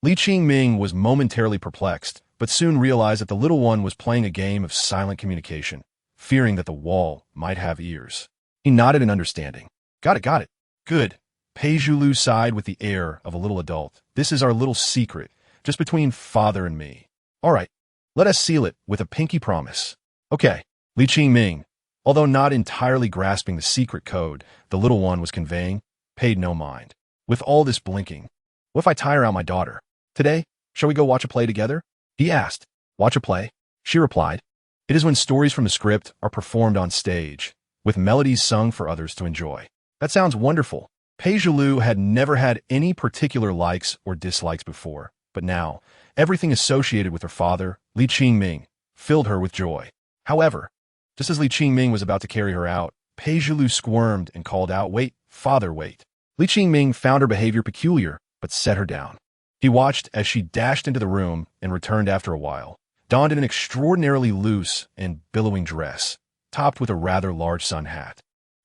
Qingming was momentarily perplexed, but soon realized that the little one was playing a game of silent communication, fearing that the wall might have ears. He nodded in understanding. Got it. Good. Pei sighed with the air of a little adult. This is our little secret, just between father and me. All right, let us seal it with a pinky promise. Okay. Qingming, although not entirely grasping the secret code the little one was conveying, paid no mind. With all this blinking, what if I tire out my daughter? Today, shall we go watch a play together? He asked. Watch a play? She replied. It is when stories from the script are performed on stage, with melodies sung for others to enjoy. That sounds wonderful. Pei had never had any particular likes or dislikes before, but now, everything associated with her father, Qingming, filled her with joy. However, just as Qingming was about to carry her out, Pei squirmed and called out, Wait, father, wait. Qingming found her behavior peculiar, but set her down. He watched as she dashed into the room and returned after a while, donned in an extraordinarily loose and billowing dress, topped with a rather large sun hat.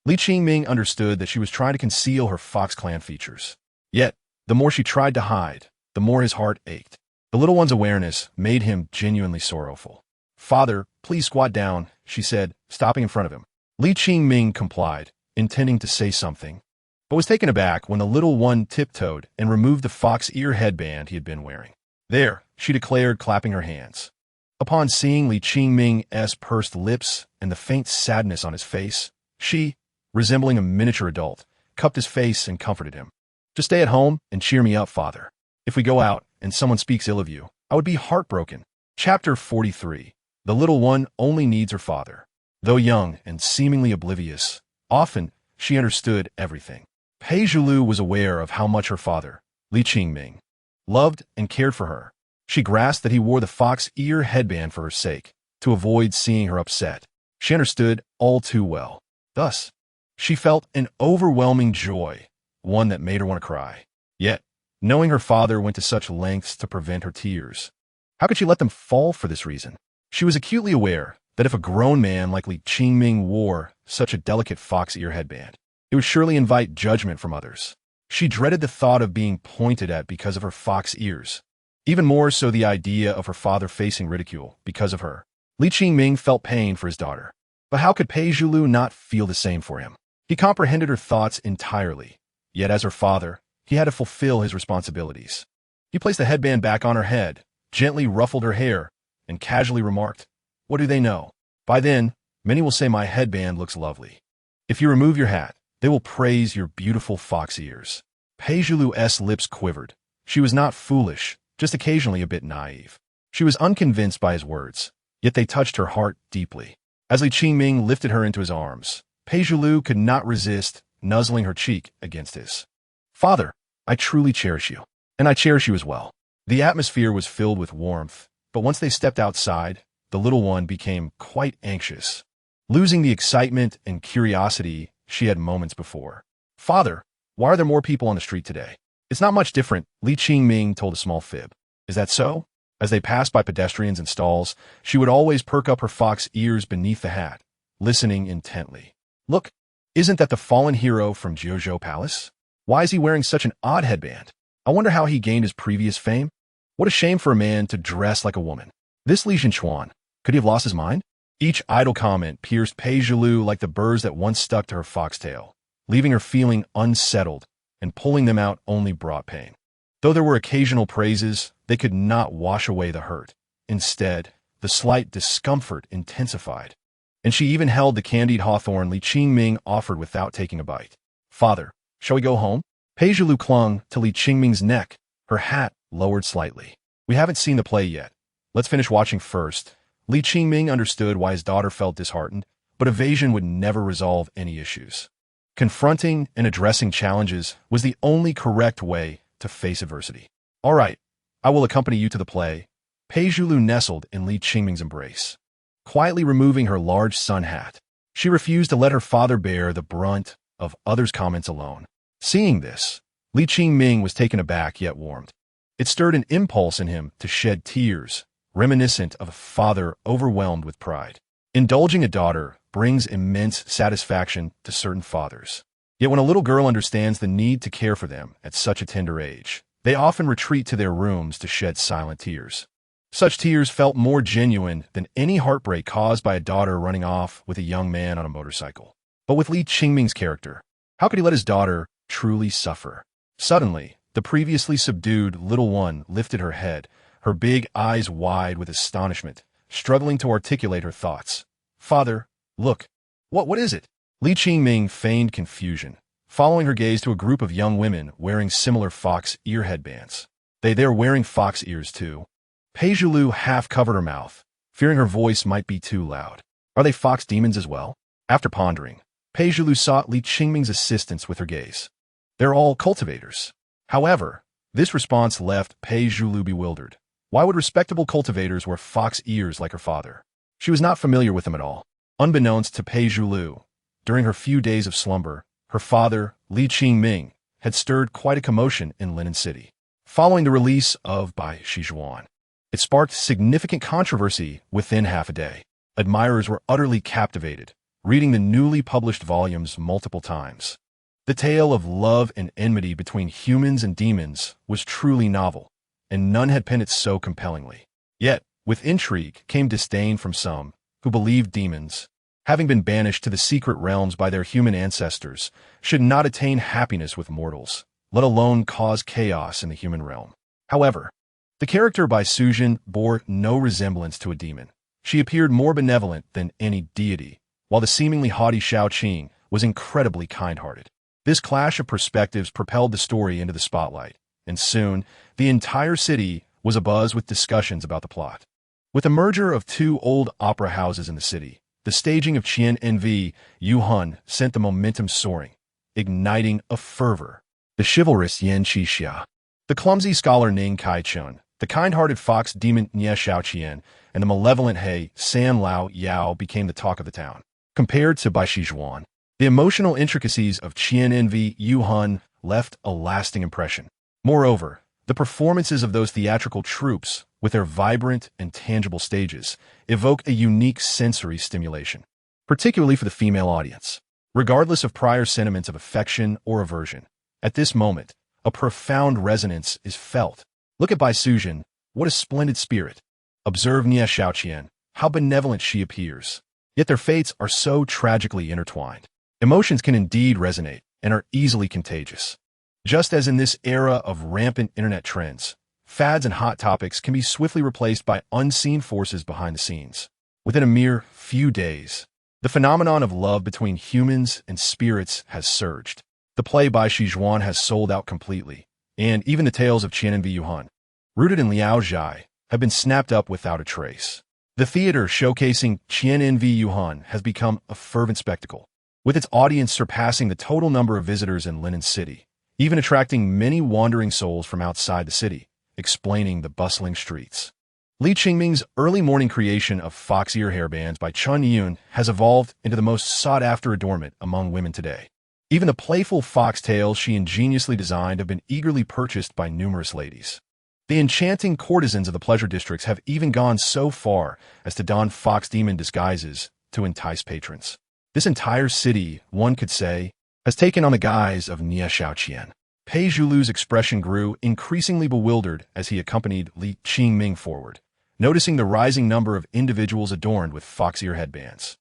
Qingming understood that she was trying to conceal her Fox Clan features. Yet, the more she tried to hide, the more his heart ached. The little one's awareness made him genuinely sorrowful. Father, please squat down, she said, stopping in front of him. Qingming complied, intending to say something, but was taken aback when the little one tiptoed and removed the fox ear headband he had been wearing. There, she declared, clapping her hands. Upon seeing Qingming's pursed lips and the faint sadness on his face, she, resembling a miniature adult, cupped his face and comforted him. Just stay at home and cheer me up, father. If we go out and someone speaks ill of you, I would be heartbroken. Chapter 43. The little one only needs her father. Though young and seemingly oblivious, often she understood everything. Pei was aware of how much her father, Qingming, loved and cared for her. She grasped that he wore the fox ear headband for her sake, to avoid seeing her upset. She understood all too well. Thus, she felt an overwhelming joy, one that made her want to cry. Yet, knowing her father went to such lengths to prevent her tears, how could she let them fall for this reason? She was acutely aware that if a grown man like Qingming wore such a delicate fox ear headband, it would surely invite judgment from others. She dreaded the thought of being pointed at because of her fox ears. Even more so the idea of her father facing ridicule because of her. Qingming felt pain for his daughter. But how could Pei not feel the same for him? He comprehended her thoughts entirely. Yet as her father, he had to fulfill his responsibilities. He placed the headband back on her head, gently ruffled her hair, and casually remarked, What do they know? By then, many will say my headband looks lovely. If you remove your hat, they will praise your beautiful fox ears. Pei lips quivered. She was not foolish, just occasionally a bit naive. She was unconvinced by his words, yet they touched her heart deeply. As Qingming lifted her into his arms, Pei could not resist nuzzling her cheek against his. Father, I truly cherish you, and I cherish you as well. The atmosphere was filled with warmth, but once they stepped outside, the little one became quite anxious, losing the excitement and curiosity she had moments before. Father, why are there more people on the street today? It's not much different, Qingming told a small fib. Is that so? As they passed by pedestrians and stalls, she would always perk up her fox ears beneath the hat, listening intently. Look, isn't that the fallen hero from Jojo Palace? Why is he wearing such an odd headband? I wonder how he gained his previous fame. What a shame for a man to dress like a woman. This Li Shenchuan, could he have lost his mind? Each idle comment pierced Pei like the burrs that once stuck to her foxtail, leaving her feeling unsettled, and pulling them out only brought pain. Though there were occasional praises, they could not wash away the hurt. Instead, the slight discomfort intensified, and she even held the candied hawthorn Qingming offered without taking a bite. Father, shall we go home? Pei clung to Qingming's neck, her hat lowered slightly. We haven't seen the play yet. Let's finish watching first. Qingming understood why his daughter felt disheartened, but evasion would never resolve any issues. Confronting and addressing challenges was the only correct way to face adversity. All right, I will accompany you to the play. Pei nestled in Qingming's embrace, quietly removing her large sun hat. She refused to let her father bear the brunt of others' comments alone. Seeing this, Li Qingming was taken aback yet warmed. It stirred an impulse in him to shed tears, reminiscent of a father overwhelmed with pride. Indulging a daughter brings immense satisfaction to certain fathers. Yet when a little girl understands the need to care for them at such a tender age, they often retreat to their rooms to shed silent tears. Such tears felt more genuine than any heartbreak caused by a daughter running off with a young man on a motorcycle. But with Li Qingming's character, how could he let his daughter truly suffer? Suddenly, the previously subdued little one lifted her head, her big eyes wide with astonishment, struggling to articulate her thoughts. "Father, look. What is it?" Li Qingming feigned confusion, following her gaze to a group of young women wearing similar fox ear headbands. They're wearing fox ears too. Pei Zhulu half covered her mouth, fearing her voice might be too loud. Are they fox demons as well? After pondering, Pei Zhulu sought Li Qingming's assistance with her gaze. They're all cultivators. However, this response left Pei Zhulu bewildered. Why would respectable cultivators wear fox ears like her father? She was not familiar with them at all. Unbeknownst to Pei Zhulu, during her few days of slumber, her father, Li Qingming, had stirred quite a commotion in Linen City. Following the release of Bai Shijuan, it sparked significant controversy within half a day. Admirers were utterly captivated, reading the newly published volumes multiple times. The tale of love and enmity between humans and demons was truly novel, and none had penned it so compellingly. Yet, with intrigue came disdain from some, who believed demons, having been banished to the secret realms by their human ancestors, should not attain happiness with mortals, let alone cause chaos in the human realm. However, the character Bai Sujin bore no resemblance to a demon. She appeared more benevolent than any deity, while the seemingly haughty Shao Qing was incredibly kind-hearted. This clash of perspectives propelled the story into the spotlight, and soon, the entire city was abuzz with discussions about the plot. With the merger of two old opera houses in the city, the staging of Qian Yuhun sent the momentum soaring, igniting a fervor. The chivalrous Yan Qixia, the clumsy scholar Ning Kai-chun, the kind-hearted fox demon Nie Shaoqian, and the malevolent He San Lao Yao became the talk of the town. Compared to Bai Shijuan, the emotional intricacies of Qian Yuhun left a lasting impression. Moreover, the performances of those theatrical troupes, with their vibrant and tangible stages, evoke a unique sensory stimulation, particularly for the female audience. Regardless of prior sentiments of affection or aversion, at this moment, a profound resonance is felt. Look at Bai Sujin, what a splendid spirit. Observe Nie Shaoqian, how benevolent she appears. Yet their fates are so tragically intertwined. Emotions can indeed resonate and are easily contagious. Just as in this era of rampant internet trends, fads and hot topics can be swiftly replaced by unseen forces behind the scenes. Within a mere few days, the phenomenon of love between humans and spirits has surged. The play Bai Shijuan has sold out completely, and even the tales of Qian Yuhun, rooted in Liao Zhai, have been snapped up without a trace. The theater showcasing Qian Yuhun has become a fervent spectacle, with its audience surpassing the total number of visitors in Linen City, even attracting many wandering souls from outside the city, explaining the bustling streets. Li Qingming's early morning creation of fox ear hairbands by Chun Yun has evolved into the most sought-after adornment among women today. Even the playful foxtails she ingeniously designed have been eagerly purchased by numerous ladies. The enchanting courtesans of the pleasure districts have even gone so far as to don fox demon disguises to entice patrons. This entire city, one could say, has taken on the guise of Nie Shaoqian. Pei Zhulu's expression grew increasingly bewildered as he accompanied Li Qingming forward, noticing the rising number of individuals adorned with fox ear headbands.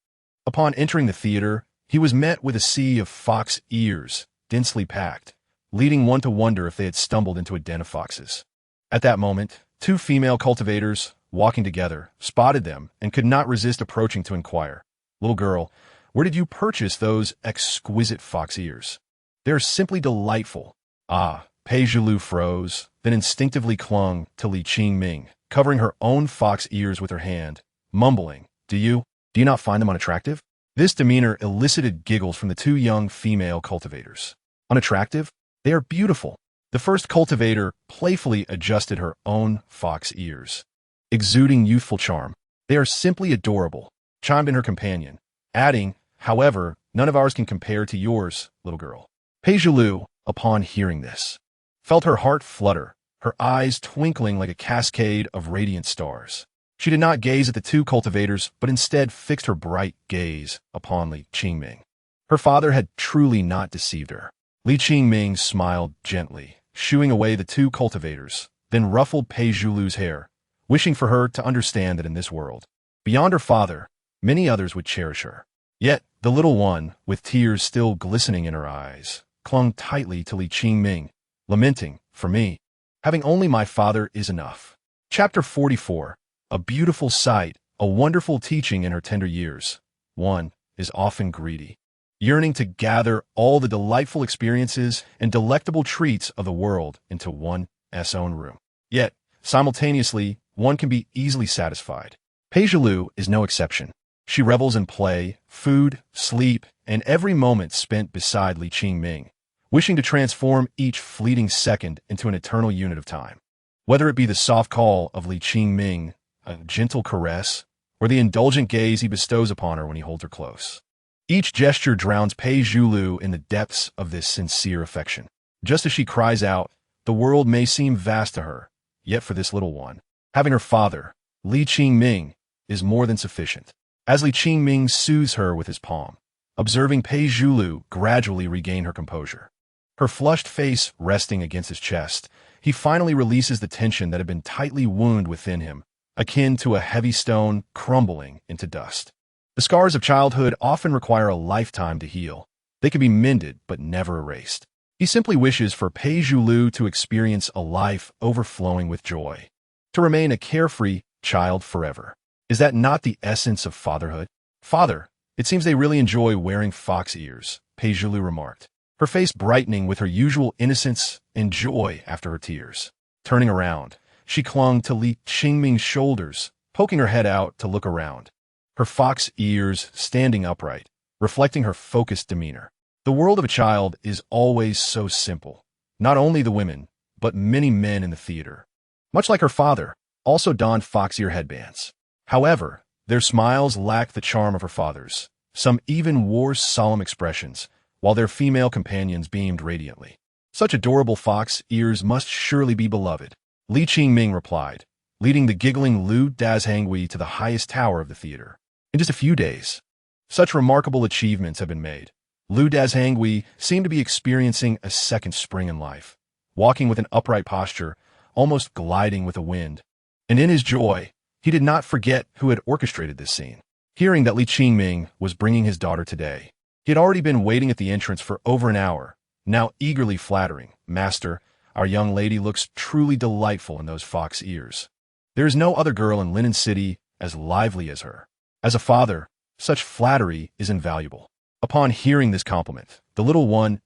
Upon entering the theater, he was met with a sea of fox ears, densely packed, leading one to wonder if they had stumbled into a den of foxes. At that moment, two female cultivators, walking together, spotted them and could not resist approaching to inquire, "Little girl, where did you purchase those exquisite fox ears? They're simply delightful." Pei Zhulu froze, then instinctively clung to Li Qingming, covering her own fox ears with her hand, mumbling, Do you not find them unattractive?" This demeanor elicited giggles from the two young female cultivators. Unattractive? They are beautiful. The first cultivator playfully adjusted her own fox ears. Exuding youthful charm, they are simply adorable, chimed in her companion, adding, However, none of ours can compare to yours, little girl. Pei Zhilu, upon hearing this, felt her heart flutter, her eyes twinkling like a cascade of radiant stars. She did not gaze at the two cultivators, but instead fixed her bright gaze upon Li Qingming. Her father had truly not deceived her. Li Qingming smiled gently, shooing away the two cultivators, then ruffled Pei Zhilu's hair, wishing for her to understand that in this world, beyond her father, many others would cherish her. Yet, the little one, with tears still glistening in her eyes, clung tightly to Li Qingming, lamenting, "For me, having only my father is enough." Chapter 44. A beautiful sight, a wonderful teaching in her tender years. One is often greedy, yearning to gather all the delightful experiences and delectable treats of the world into one's own room. Yet, simultaneously, one can be easily satisfied. Pei Zhilu is no exception. She revels in play, food, sleep, and every moment spent beside Li Qingming, wishing to transform each fleeting second into an eternal unit of time. Whether it be the soft call of Li Qingming, a gentle caress, or the indulgent gaze he bestows upon her when he holds her close. Each gesture drowns Pei Zhilu in the depths of this sincere affection. Just as she cries out, the world may seem vast to her, yet for this little one, having her father, Li Qingming, is more than sufficient. As Li Qingming soothes her with his palm, observing Pei Zhilu gradually regain her composure, her flushed face resting against his chest, he finally releases the tension that had been tightly wound within him, akin to a heavy stone crumbling into dust. The scars of childhood often require a lifetime to heal. They can be mended, but never erased. He simply wishes for Pei Zhilu to experience a life overflowing with joy, to remain a carefree child forever. Is that not the essence of fatherhood? Father, it seems they really enjoy wearing fox ears, Pei Zhilu remarked, her face brightening with her usual innocence and joy after her tears. Turning around, she clung to Li Qingming's shoulders, poking her head out to look around, her fox ears standing upright, reflecting her focused demeanor. The world of a child is always so simple. Not only the women, but many men in the theater, much like her father, also donned fox ear headbands. However, their smiles lacked the charm of her father's. Some even wore solemn expressions, while their female companions beamed radiantly. Such adorable fox ears must surely be beloved, Li Qingming replied, leading the giggling Lu Dazhangui to the highest tower of the theater. In just a few days, such remarkable achievements have been made. Lu Dazhangui seemed to be experiencing a second spring in life, walking with an upright posture, almost gliding with the wind. And in his joy, he did not forget who had orchestrated this scene. Hearing that Li Qingming was bringing his daughter today, he had already been waiting at the entrance for over an hour, now eagerly flattering, "Master, our young lady looks truly delightful in those fox ears. There is no other girl in Linen City as lively as her." As a father, such flattery is invaluable. Upon hearing this compliment, the little one's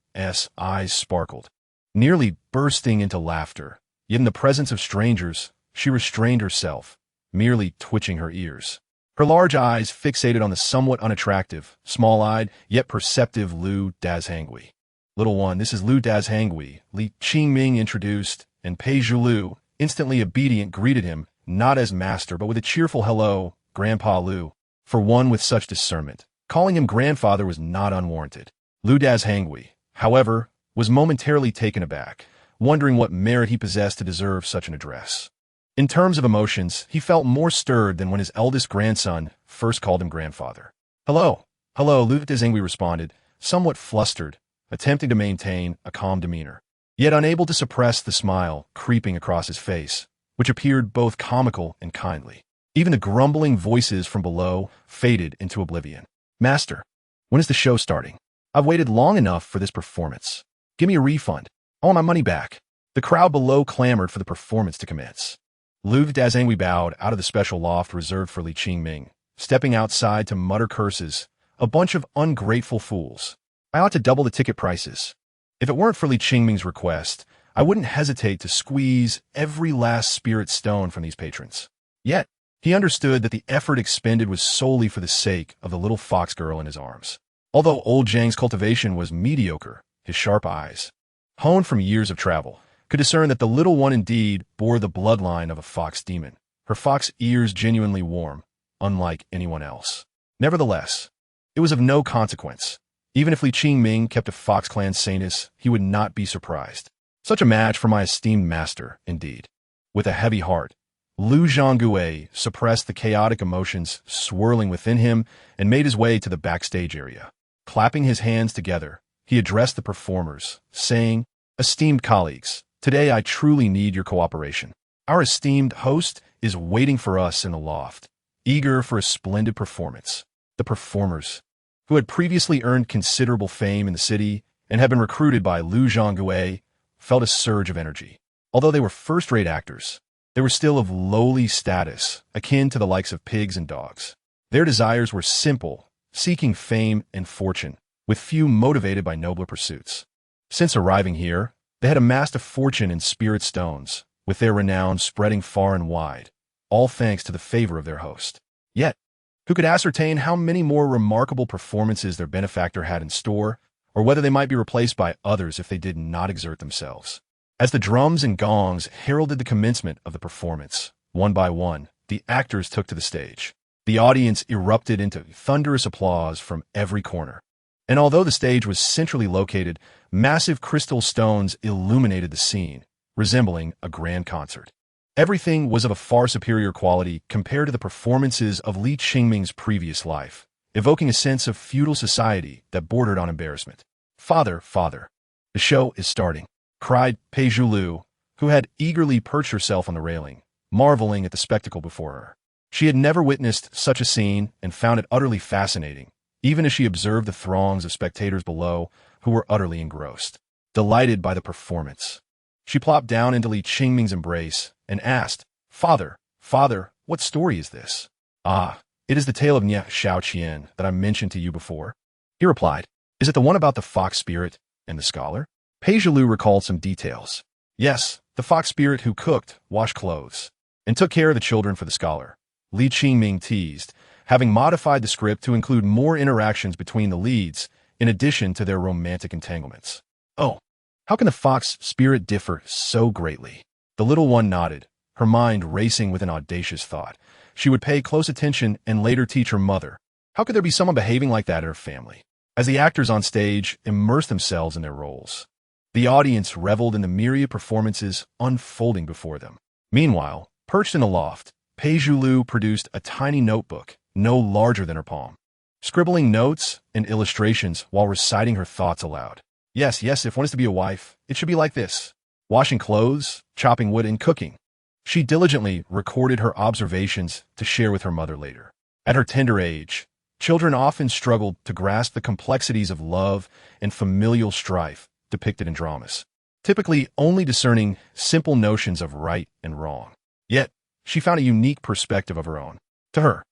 eyes sparkled, nearly bursting into laughter. Yet in the presence of strangers, she restrained herself, merely twitching her ears. Her large eyes fixated on the somewhat unattractive, small-eyed, yet perceptive Lu Dazhangui. "Little one, this is Lu Dazhangui," Li Qingming introduced, and Pei Zhilu, instantly obedient, greeted him, not as master, but with a cheerful hello, "Grandpa Lu." For one with such discernment, calling him grandfather was not unwarranted. Lu Dazhangui, however, was momentarily taken aback, wondering what merit he possessed to deserve such an address. In terms of emotions, he felt more stirred than when his eldest grandson first called him grandfather. "Hello, hello," Lu Dazhangui responded, somewhat flustered, attempting to maintain a calm demeanor, yet unable to suppress the smile creeping across his face, which appeared both comical and kindly. Even the grumbling voices from below faded into oblivion. "Master, when is the show starting? I've waited long enough for this performance. Give me a refund. I want my money back." The crowd below clamored for the performance to commence. Lu Dazhangui bowed out of the special loft reserved for Li Qingming, stepping outside to mutter curses. "A bunch of ungrateful fools. I ought to double the ticket prices. If it weren't for Li Qingming's request, I wouldn't hesitate to squeeze every last spirit stone from these patrons." Yet, he understood that the effort expended was solely for the sake of the little fox girl in his arms. Although old Zhang's cultivation was mediocre, his sharp eyes, honed from years of travel, could discern that the little one indeed bore the bloodline of a fox demon, her fox ears genuinely warm, unlike anyone else. Nevertheless, It was of no consequence. Even if Li Qingming kept a Fox Clan Sanus, he would not be surprised. Such a match for my esteemed master, indeed. With a heavy heart, Lu Zhonggui suppressed the chaotic emotions swirling within him and made his way to the backstage area. Clapping his hands together, he addressed the performers, saying, "Esteemed colleagues, today I truly need your cooperation. Our esteemed host is waiting for us in the loft, eager for a splendid performance." The performers, who had previously earned considerable fame in the city and had been recruited by Lu Zhonggui, felt a surge of energy. Although they were first-rate actors, they were still of lowly status, akin to the likes of pigs and dogs. Their desires were simple, seeking fame and fortune, with few motivated by nobler pursuits. Since arriving here, they had amassed a fortune in spirit stones, with their renown spreading far and wide, all thanks to the favor of their host. Yet, who could ascertain how many more remarkable performances their benefactor had in store, or whether they might be replaced by others if they did not exert themselves? As the drums and gongs heralded the commencement of the performance, one by one, the actors took to the stage. The audience erupted into thunderous applause from every corner. And although the stage was centrally located, massive crystal stones illuminated the scene, resembling a grand concert. Everything was of a far superior quality compared to the performances of Li Qingming's previous life, evoking a sense of feudal society that bordered on embarrassment. "Father, father, the show is starting," cried Pei Zhulu, who had eagerly perched herself on the railing, marveling at the spectacle before her. She had never witnessed such a scene and found it utterly fascinating, even as she observed the throngs of spectators below who were utterly engrossed. Delighted by the performance, she plopped down into Li Qingming's embrace and asked, "Father, father, what story is this?" "Ah, it is the tale of Nye Xiaoqian that I mentioned to you before," he replied. "Is it the one about the fox spirit and the scholar?" Pei Zhulu recalled some details. "Yes, the fox spirit who cooked, washed clothes, and took care of the children for the scholar," Li Qingming teased, having modified the script to include more interactions between the leads in addition to their romantic entanglements. "Oh, how can the fox spirit differ so greatly?" The little one nodded, her mind racing with an audacious thought. She would pay close attention and later teach her mother. How could there be someone behaving like that in her family? As the actors on stage immersed themselves in their roles, the audience reveled in the myriad performances unfolding before them. Meanwhile, perched in a loft, Pei Zhulu produced a tiny notebook, no larger than her palm, scribbling notes and illustrations while reciting her thoughts aloud. Yes, if one is to be a wife, it should be like this: washing clothes, chopping wood, and cooking." She diligently recorded her observations to share with her mother later. At her tender age, children often struggled to grasp the complexities of love and familial strife depicted in dramas, typically only discerning simple notions of right and wrong. Yet, she found a unique perspective of her own. To her,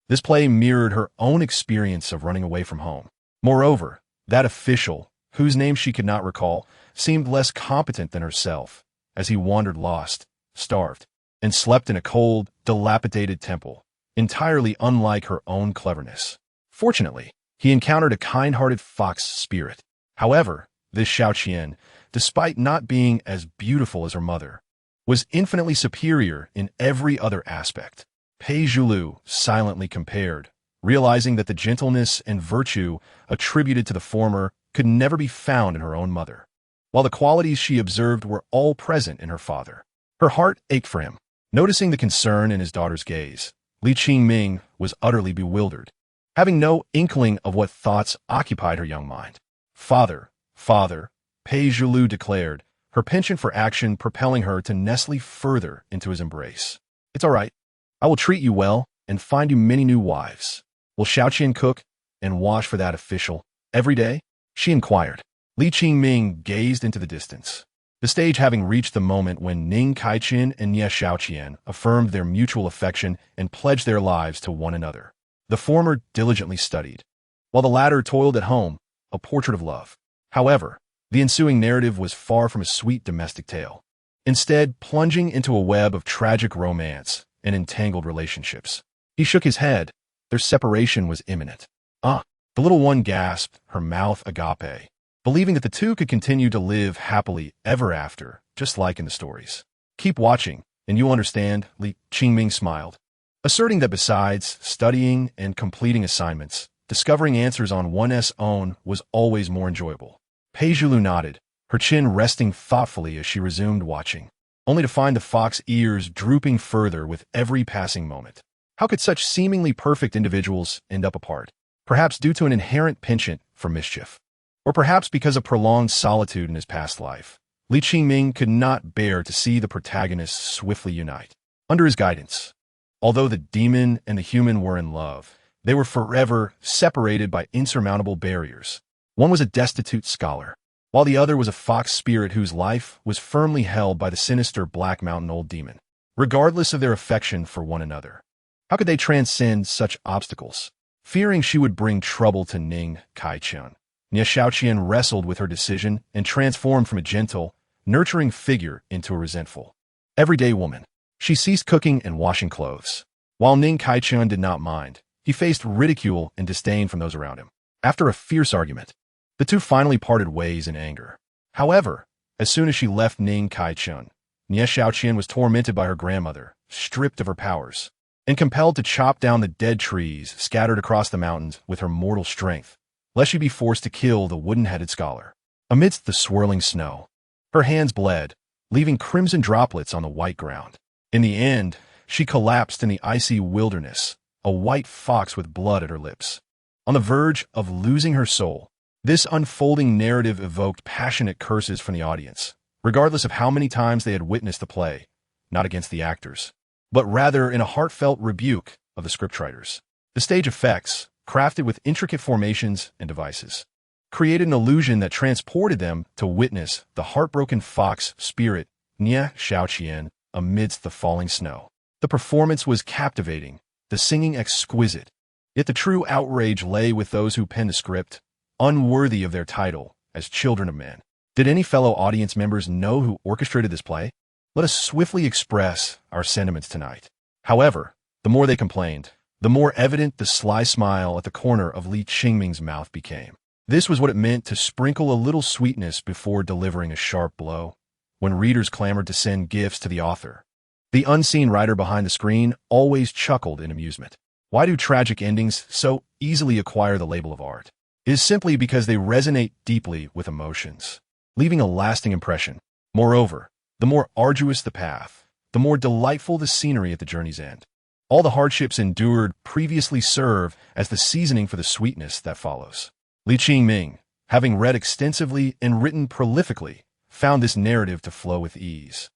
this play mirrored her own experience of running away from home. Moreover, that official, whose name she could not recall, seemed less competent than herself, as he wandered lost, starved, and slept in a cold, dilapidated temple, entirely unlike her own cleverness. Fortunately, he encountered a kind-hearted fox spirit. However, this Xiaoqian, despite not being as beautiful as her mother, was infinitely superior in every other aspect. Pei Zhulu silently compared, realizing that the gentleness and virtue attributed to the former could never be found in her own mother, while the qualities she observed were all present in her father. Her heart ached for him. Noticing the concern in his daughter's gaze, Li Qingming was utterly bewildered, having no inkling of what thoughts occupied her young mind. "Father, father," Pei Zhulu declared, her penchant for action propelling her to nestle further into his embrace. "It's all right. I will treat you well and find you many new wives. Will Xiaoqian cook and wash for that official every day?" she inquired. Li Qingming gazed into the distance, the stage having reached the moment when Ning Kaichin and Nye Xiaoqian affirmed their mutual affection and pledged their lives to one another. The former diligently studied, while the latter toiled at home, a portrait of love. However, the ensuing narrative was far from a sweet domestic tale, instead plunging into a web of tragic romance and entangled relationships. He shook his head. Their separation was imminent. "Ah," the little one gasped, her mouth agape, believing that the two could continue to live happily ever after, just like in the stories. "Keep watching, and you'll understand," Li Qingming smiled, asserting that besides studying and completing assignments, discovering answers on one's own was always more enjoyable. Pei Zhulu nodded, her chin resting thoughtfully as she resumed watching, only to find the fox ears drooping further with every passing moment. How could such seemingly perfect individuals end up apart? Perhaps due to an inherent penchant for mischief. Or perhaps because of prolonged solitude in his past life. Li Qingming could not bear to see the protagonists swiftly unite. Under his guidance, although the demon and the human were in love, they were forever separated by insurmountable barriers. One was a destitute scholar, while the other was a fox spirit whose life was firmly held by the sinister Black Mountain Old Demon. Regardless of their affection for one another, how could they transcend such obstacles? Fearing she would bring trouble to Ning Kaichun, Nie Xiaoqian wrestled with her decision and transformed from a gentle, nurturing figure into a resentful, everyday woman. She ceased cooking and washing clothes. While Ning Kaichun did not mind, he faced ridicule and disdain from those around him. After a fierce argument, the two finally parted ways in anger. However, as soon as she left Ning Kaichun, Nie Xiaoqian was tormented by her grandmother, stripped of her powers, and compelled to chop down the dead trees scattered across the mountains with her mortal strength, lest she be forced to kill the wooden-headed scholar. Amidst the swirling snow, her hands bled, leaving crimson droplets on the white ground. In the end, she collapsed in the icy wilderness, a white fox with blood at her lips. On the verge of losing her soul, this unfolding narrative evoked passionate curses from the audience, regardless of how many times they had witnessed the play, not against the actors, but rather in a heartfelt rebuke of the scriptwriters. The stage effects, crafted with intricate formations and devices, created an illusion that transported them to witness the heartbroken fox spirit Nie Xiaoqian amidst the falling snow. The performance was captivating, the singing exquisite, yet the true outrage lay with those who penned the script, unworthy of their title as children of men. Did any fellow audience members know who orchestrated this play? Let us swiftly express our sentiments tonight. However, the more they complained, the more evident the sly smile at the corner of Li Qingming's mouth became. This was what it meant to sprinkle a little sweetness before delivering a sharp blow, when readers clamored to send gifts to the author. The unseen writer behind the screen always chuckled in amusement. Why do tragic endings so easily acquire the label of art? It is simply because they resonate deeply with emotions, leaving a lasting impression. Moreover, the more arduous the path, the more delightful the scenery at the journey's end. All the hardships endured previously serve as the seasoning for the sweetness that follows. Li Qingming, having read extensively and written prolifically, found this narrative to flow with ease.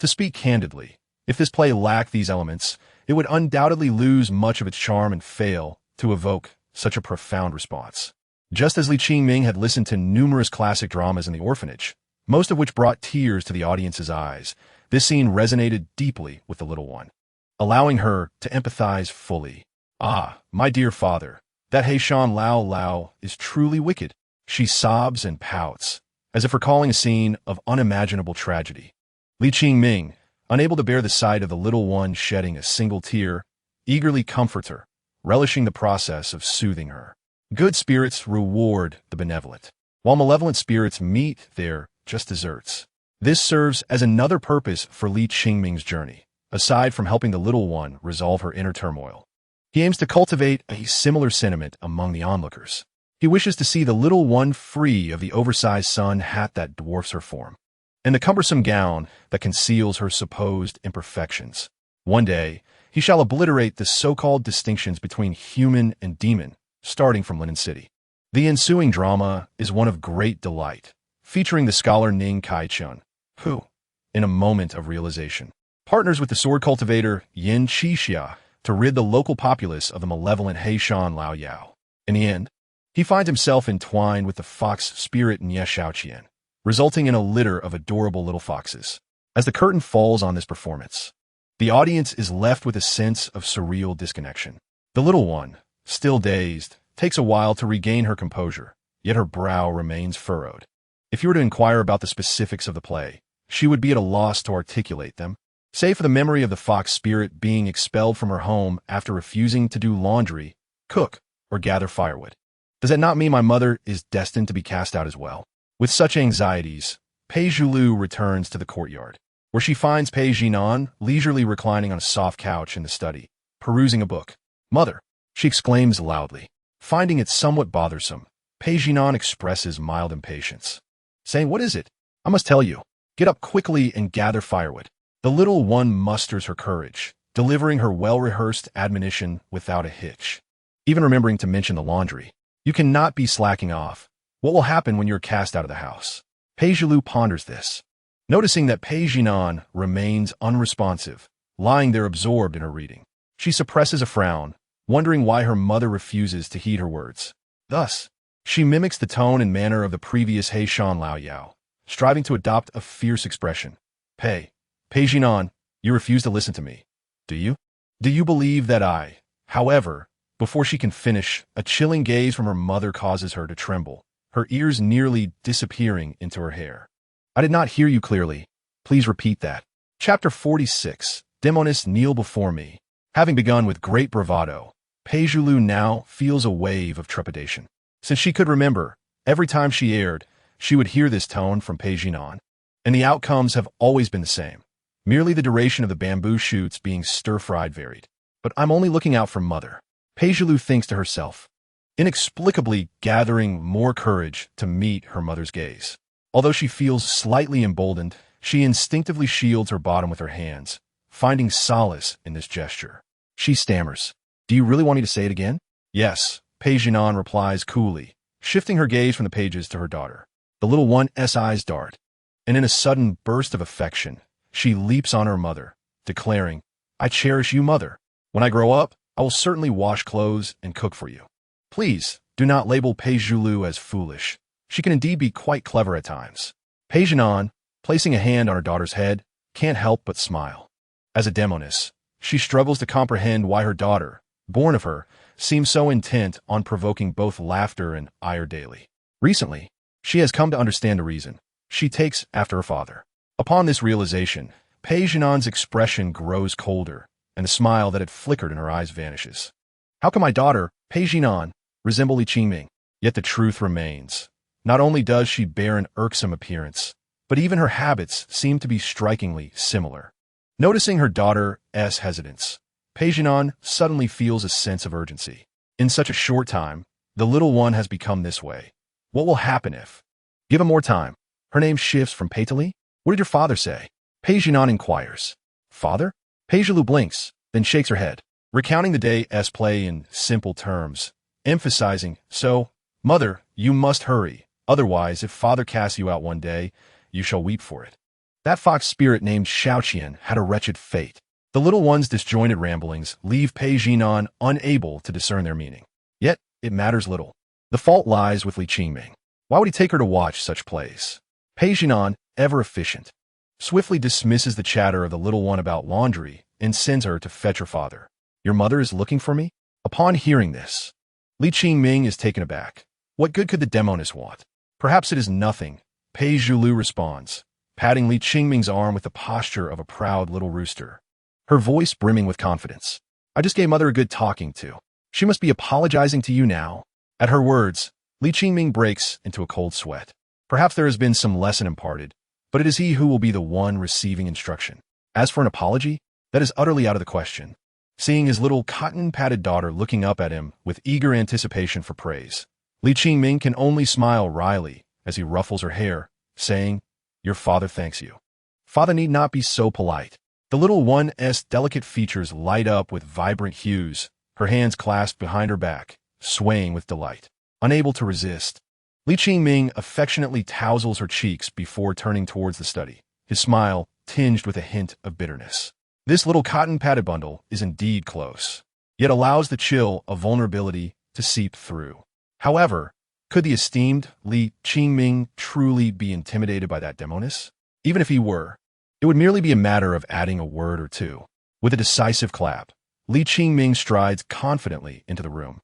To speak candidly, if this play lacked these elements, it would undoubtedly lose much of its charm and fail to evoke such a profound response. Just as Li Qingming had listened to numerous classic dramas in the orphanage, most of which brought tears to the audience's eyes, this scene resonated deeply with the little one, allowing her to empathize fully. Ah, my dear father, that Heishan Lao Lao is truly wicked. She sobs and pouts, as if recalling a scene of unimaginable tragedy. Li Qingming, unable to bear the sight of the little one shedding a single tear, eagerly comforts her, relishing the process of soothing her. Good spirits reward the benevolent, while malevolent spirits meet their just desserts. This serves as another purpose for Li Qingming's journey, aside from helping the little one resolve her inner turmoil. He aims to cultivate a similar sentiment among the onlookers. He wishes to see the little one free of the oversized sun hat that dwarfs her form, and the cumbersome gown that conceals her supposed imperfections. One day, he shall obliterate the so-called distinctions between human and demon, starting from Linen City. The ensuing drama is one of great delight, featuring the scholar Ning Kaichun, who, in a moment of realization, partners with the sword cultivator Yin Qixia to rid the local populace of the malevolent Heishan Lao Yao. In the end, he finds himself entwined with the fox spirit Nie Xiaoqian, resulting in a litter of adorable little foxes. As the curtain falls on this performance, the audience is left with a sense of surreal disconnection. The little one, still dazed, takes a while to regain her composure, yet her brow remains furrowed. If you were to inquire about the specifics of the play, she would be at a loss to articulate them, save for the memory of the fox spirit being expelled from her home after refusing to do laundry, cook, or gather firewood. Does that not mean my mother is destined to be cast out as well? With such anxieties, Pei Zhulu returns to the courtyard, where she finds Pei Jinan leisurely reclining on a soft couch in the study, perusing a book. "Mother," she exclaims loudly, Finding it somewhat bothersome, Pei Jinan expresses mild impatience, saying, "What is it? I must tell you. Get up quickly and gather firewood." The little one musters her courage, delivering her well-rehearsed admonition without a hitch, even remembering to mention the laundry. "You cannot be slacking off. What will happen when you're cast out of the house?" Pei Zhilu ponders this, noticing that Pei Jinan remains unresponsive, lying there absorbed in her reading. She suppresses a frown, wondering why her mother refuses to heed her words. Thus, she mimics the tone and manner of the previous He Shan Lao Yao, striving to adopt a fierce expression. Pei Jinan, you refuse to listen to me, do you? Do you believe that I..." However, before she can finish, a chilling gaze from her mother causes her to tremble, her ears nearly disappearing into her hair. "I did not hear you clearly. Please repeat that." Chapter 46. Demoness kneel before me. Having begun with great bravado, Pei Zhilu now feels a wave of trepidation. Since she could remember, every time she erred, she would hear this tone from Pei Jinan, and the outcomes have always been the same. Merely the duration of the bamboo shoots being stir-fried varied. "But I'm only looking out for Mother," Pei Zhilu thinks to herself, inexplicably gathering more courage to meet her mother's gaze. Although she feels slightly emboldened, she instinctively shields her bottom with her hands, finding solace in this gesture. She stammers, "Do you really want me to say it again?" "Yes," Pei Jinan replies coolly, shifting her gaze from the pages to her daughter. The little one's eyes dart, and in a sudden burst of affection, she leaps on her mother, declaring, "I cherish you, Mother. When I grow up, I will certainly wash clothes and cook for you." Please, do not label Pei Zhilu as foolish. She can indeed be quite clever at times. Pei Jinan, placing a hand on her daughter's head, can't help but smile. As a Demoness, she struggles to comprehend why her daughter, born of her, seems so intent on provoking both laughter and ire daily. Recently, she has come to understand the reason. She takes after her father. Upon this realization, Pei Jinan's expression grows colder, and the smile that had flickered in her eyes vanishes. How can my daughter, Pei Jinan, resemble Qingming? Yet the truth remains. Not only does she bear an irksome appearance, but even her habits seem to be strikingly similar. Noticing her daughter's hesitance, Pei Jinan suddenly feels a sense of urgency. In such a short time, the little one has become this way. What will happen if? Give him more time. Her name shifts from Pei to Li? What did your father say? Pei Jinan inquires. Father? Pei Zhilu blinks, then shakes her head, recounting the day's play in simple terms, emphasizing, "So, Mother, you must hurry. Otherwise, if father casts you out one day, you shall weep for it." That fox spirit named Xiaoqian had a wretched fate. The little one's disjointed ramblings leave Pei Jinan unable to discern their meaning. Yet, it matters little. The fault lies with Li Qingming. Why would he take her to watch such plays? Pei Jinan, ever efficient, swiftly dismisses the chatter of the little one about laundry and sends her to fetch her father. "Your mother is looking for me?" Upon hearing this, Li Qingming is taken aback. What good could the Demoness want? "Perhaps it is nothing," Pei Zhilu responds, patting Li Qingming's arm with the posture of a proud little rooster, her voice brimming with confidence. "I just gave Mother a good talking to. She must be apologizing to you now." At her words, Li Qingming breaks into a cold sweat. Perhaps there has been some lesson imparted, but it is he who will be the one receiving instruction. As for an apology, that is utterly out of the question. Seeing his little cotton-padded daughter looking up at him with eager anticipation for praise, Li Qingming can only smile wryly as he ruffles her hair, saying, "Your father thanks you." Father need not be so polite. The little one's delicate features light up with vibrant hues, her hands clasped behind her back, swaying with delight. Unable to resist, Li Qingming affectionately tousles her cheeks before turning towards the study, his smile tinged with a hint of bitterness. This little cotton-padded bundle is indeed close, yet allows the chill of vulnerability to seep through. However, could the esteemed Li Qingming truly be intimidated by that Demoness? Even if he were, it would merely be a matter of adding a word or two. With a decisive clap, Li Qingming strides confidently into the room.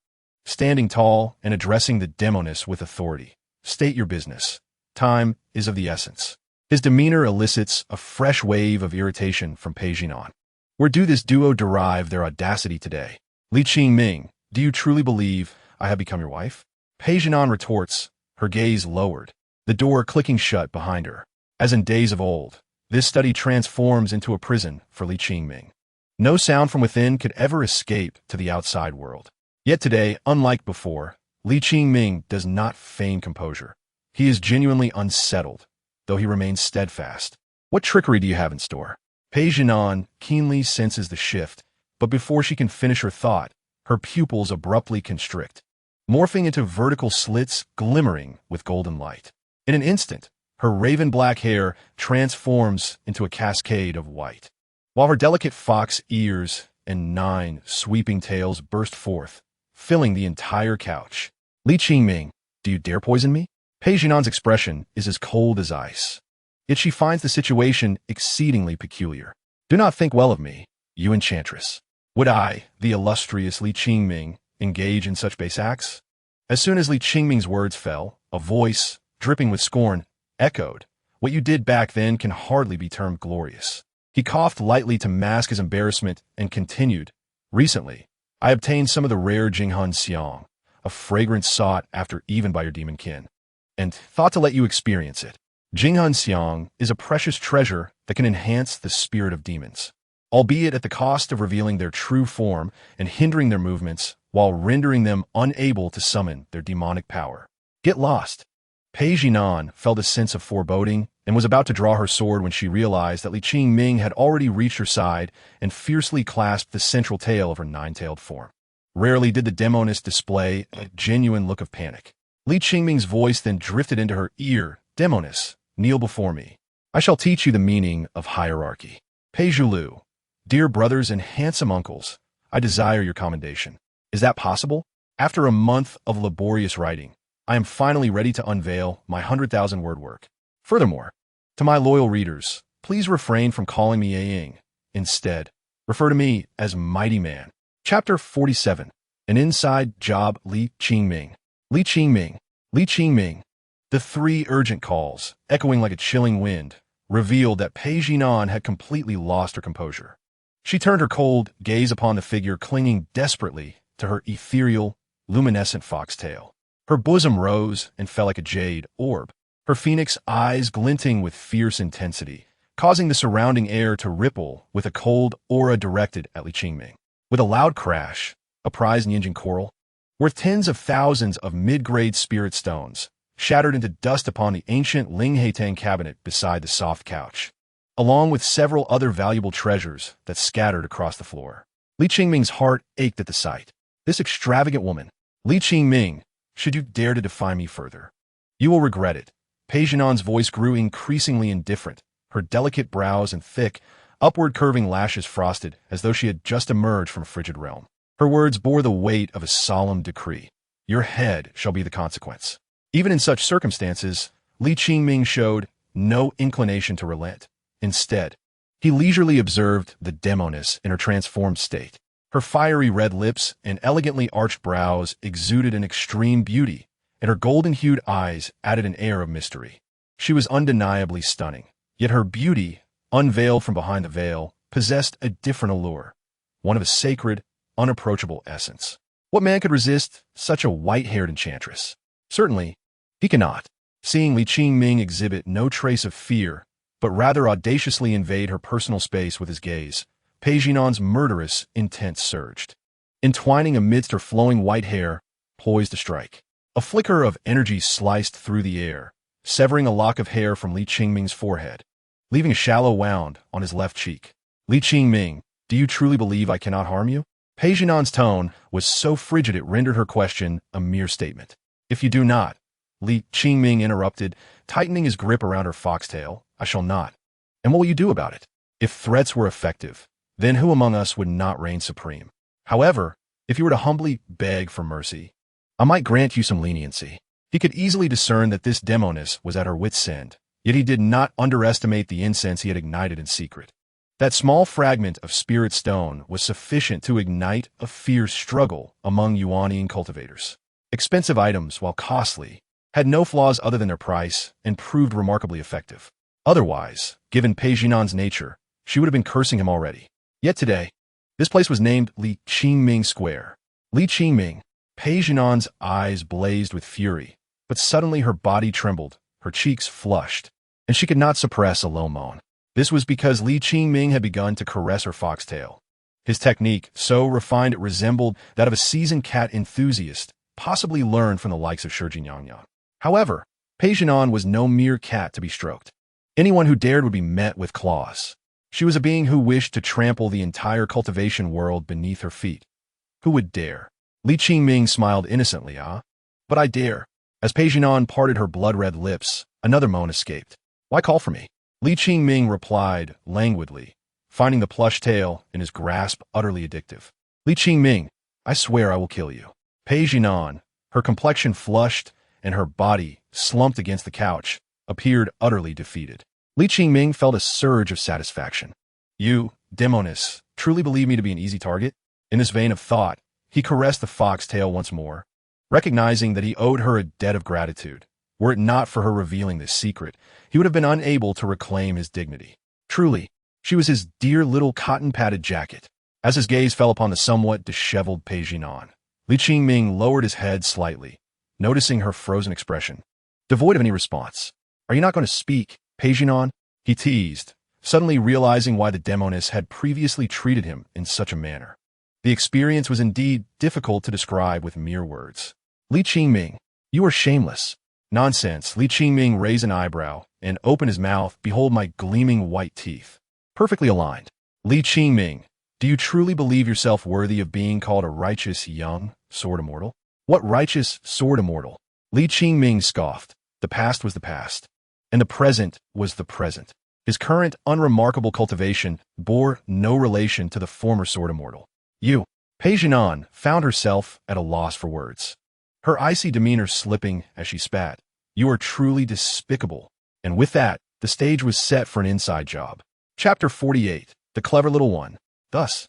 Standing tall and addressing the Demoness with authority. "State your business. Time is of the essence." His demeanor elicits a fresh wave of irritation from Pei Jinan. Where do this duo derive their audacity today? "Li Qingming, do you truly believe I have become your wife?" Pei Jinan retorts, her gaze lowered, the door clicking shut behind her. As in days of old, this study transforms into a prison for Li Qingming. No sound from within could ever escape to the outside world. Yet today, unlike before, Li Qingming does not feign composure. He is genuinely unsettled, though he remains steadfast. What trickery do you have in store? Pei Jinan keenly senses the shift, but before she can finish her thought, her pupils abruptly constrict, morphing into vertical slits glimmering with golden light. In an instant, her raven-black hair transforms into a cascade of white, while her delicate fox ears and 9 sweeping tails burst forth, filling the entire couch. Li Qingming, do you dare poison me? Pei Jinan's expression is as cold as ice. Yet she finds the situation exceedingly peculiar. Do not think well of me, you enchantress. Would I, the illustrious Li Qingming, engage in such base acts? As soon as Li Qingming's words fell, a voice, dripping with scorn, echoed, what you did back then can hardly be termed glorious. He coughed lightly to mask his embarrassment and continued, recently, I obtained some of the rare Jinghan Xiang, a fragrance sought after even by your demon kin, and thought to let you experience it. Jinghan Xiang is a precious treasure that can enhance the spirit of demons, albeit at the cost of revealing their true form and hindering their movements while rendering them unable to summon their demonic power. Get lost. Pei Jinan felt a sense of foreboding and was about to draw her sword when she realized that Li Qingming had already reached her side and fiercely clasped the central tail of her 9-tailed form. Rarely did the Demoness display a genuine look of panic. Li Qingming's voice then drifted into her ear. Demoness, kneel before me. I shall teach you the meaning of hierarchy. Pei Zhulu, dear brothers and handsome uncles, I desire your commendation. Is that possible? After a month of laborious writing, I am finally ready to unveil my 100,000-word work. Furthermore, to my loyal readers, please refrain from calling me Ying. Instead, refer to me as Mighty Man. Chapter 47. An Inside Job. Li Qingming. Li Qingming. Li Qingming. The 3 urgent calls, echoing like a chilling wind, revealed that Pei Jinan had completely lost her composure. She turned her cold gaze upon the figure clinging desperately to her ethereal, luminescent foxtail. Her bosom rose and fell like a jade orb, her phoenix eyes glinting with fierce intensity, causing the surrounding air to ripple with a cold aura directed at Li Qingming. With a loud crash, a prized Nianjin coral, worth tens of thousands of mid-grade spirit stones, shattered into dust upon the ancient Lingheitang cabinet beside the soft couch, along with several other valuable treasures that scattered across the floor. Li Qingming's heart ached at the sight. This extravagant woman, Li Qingming, should you dare to defy me further, you will regret it. Pei Jinan's voice grew increasingly indifferent, her delicate brows and thick, upward curving lashes frosted as though she had just emerged from a frigid realm. Her words bore the weight of a solemn decree. Your head shall be the consequence. Even in such circumstances, Li Qingming showed no inclination to relent. Instead, he leisurely observed the Demoness in her transformed state. Her fiery red lips and elegantly arched brows exuded an extreme beauty, and her golden-hued eyes added an air of mystery. She was undeniably stunning, yet her beauty, unveiled from behind the veil, possessed a different allure, one of a sacred, unapproachable essence. What man could resist such a white-haired enchantress? Certainly, he cannot. Seeing Li Qingming exhibit no trace of fear, but rather audaciously invade her personal space with his gaze, Pei Jinan's murderous intent surged, entwining amidst her flowing white hair, poised to strike. A flicker of energy sliced through the air, severing a lock of hair from Li Qingming's forehead, leaving a shallow wound on his left cheek. Li Qingming, do you truly believe I cannot harm you? Pei Jinan's tone was so frigid it rendered her question a mere statement. If you do not, Li Qingming interrupted, tightening his grip around her foxtail, I shall not. And what will you do about it? If threats were effective, then who among us would not reign supreme? However, if you were to humbly beg for mercy, I might grant you some leniency. He could easily discern that this Demoness was at her wit's end, yet he did not underestimate the incense he had ignited in secret. That small fragment of spirit stone was sufficient to ignite a fierce struggle among Yuanian cultivators. Expensive items, while costly, had no flaws other than their price and proved remarkably effective. Otherwise, given Pei Jinan's nature, she would have been cursing him already. Yet today, this place was named Li Qingming Square. Li Qingming, Pei Jinan's eyes blazed with fury, but suddenly her body trembled, her cheeks flushed, and she could not suppress a low moan. This was because Li Qingming had begun to caress her foxtail. His technique, so refined it resembled that of a seasoned cat enthusiast, possibly learned from the likes of Shijinyanyan. However, Pei Jinan was no mere cat to be stroked. Anyone who dared would be met with claws. She was a being who wished to trample the entire cultivation world beneath her feet. Who would dare? Li Qingming smiled innocently, ah? But I dare. As Pei Jinan parted her blood-red lips, another moan escaped. Why call for me? Li Qingming replied languidly, finding the plush tail in his grasp utterly addictive. Li Qingming, I swear I will kill you. Pei Jinan, her complexion flushed and her body slumped against the couch, appeared utterly defeated. Li Qingming felt a surge of satisfaction. You, Demoness, truly believe me to be an easy target? In this vein of thought, he caressed the fox tail once more, recognizing that he owed her a debt of gratitude. Were it not for her revealing this secret, he would have been unable to reclaim his dignity. Truly, she was his dear little cotton-padded jacket. As his gaze fell upon the somewhat disheveled Pei Jinan, Li Qingming lowered his head slightly, noticing her frozen expression. Devoid of any response. Are you not going to speak, Pei Jinan? He teased, suddenly realizing why the Demoness had previously treated him in such a manner. The experience was indeed difficult to describe with mere words. Li Qingming, you are shameless. Nonsense. Li Qingming raised an eyebrow and opened his mouth. Behold my gleaming white teeth. Perfectly aligned. Li Qingming, do you truly believe yourself worthy of being called a righteous young sword immortal? What righteous sword immortal? Li Qingming scoffed. The past was the past, and the present was the present. His current unremarkable cultivation bore no relation to the former sword immortal. You, Pei Jinan, found herself at a loss for words, her icy demeanor slipping as she spat. You are truly despicable. And with that, the stage was set for an inside job. Chapter 48, The Clever Little One. Thus,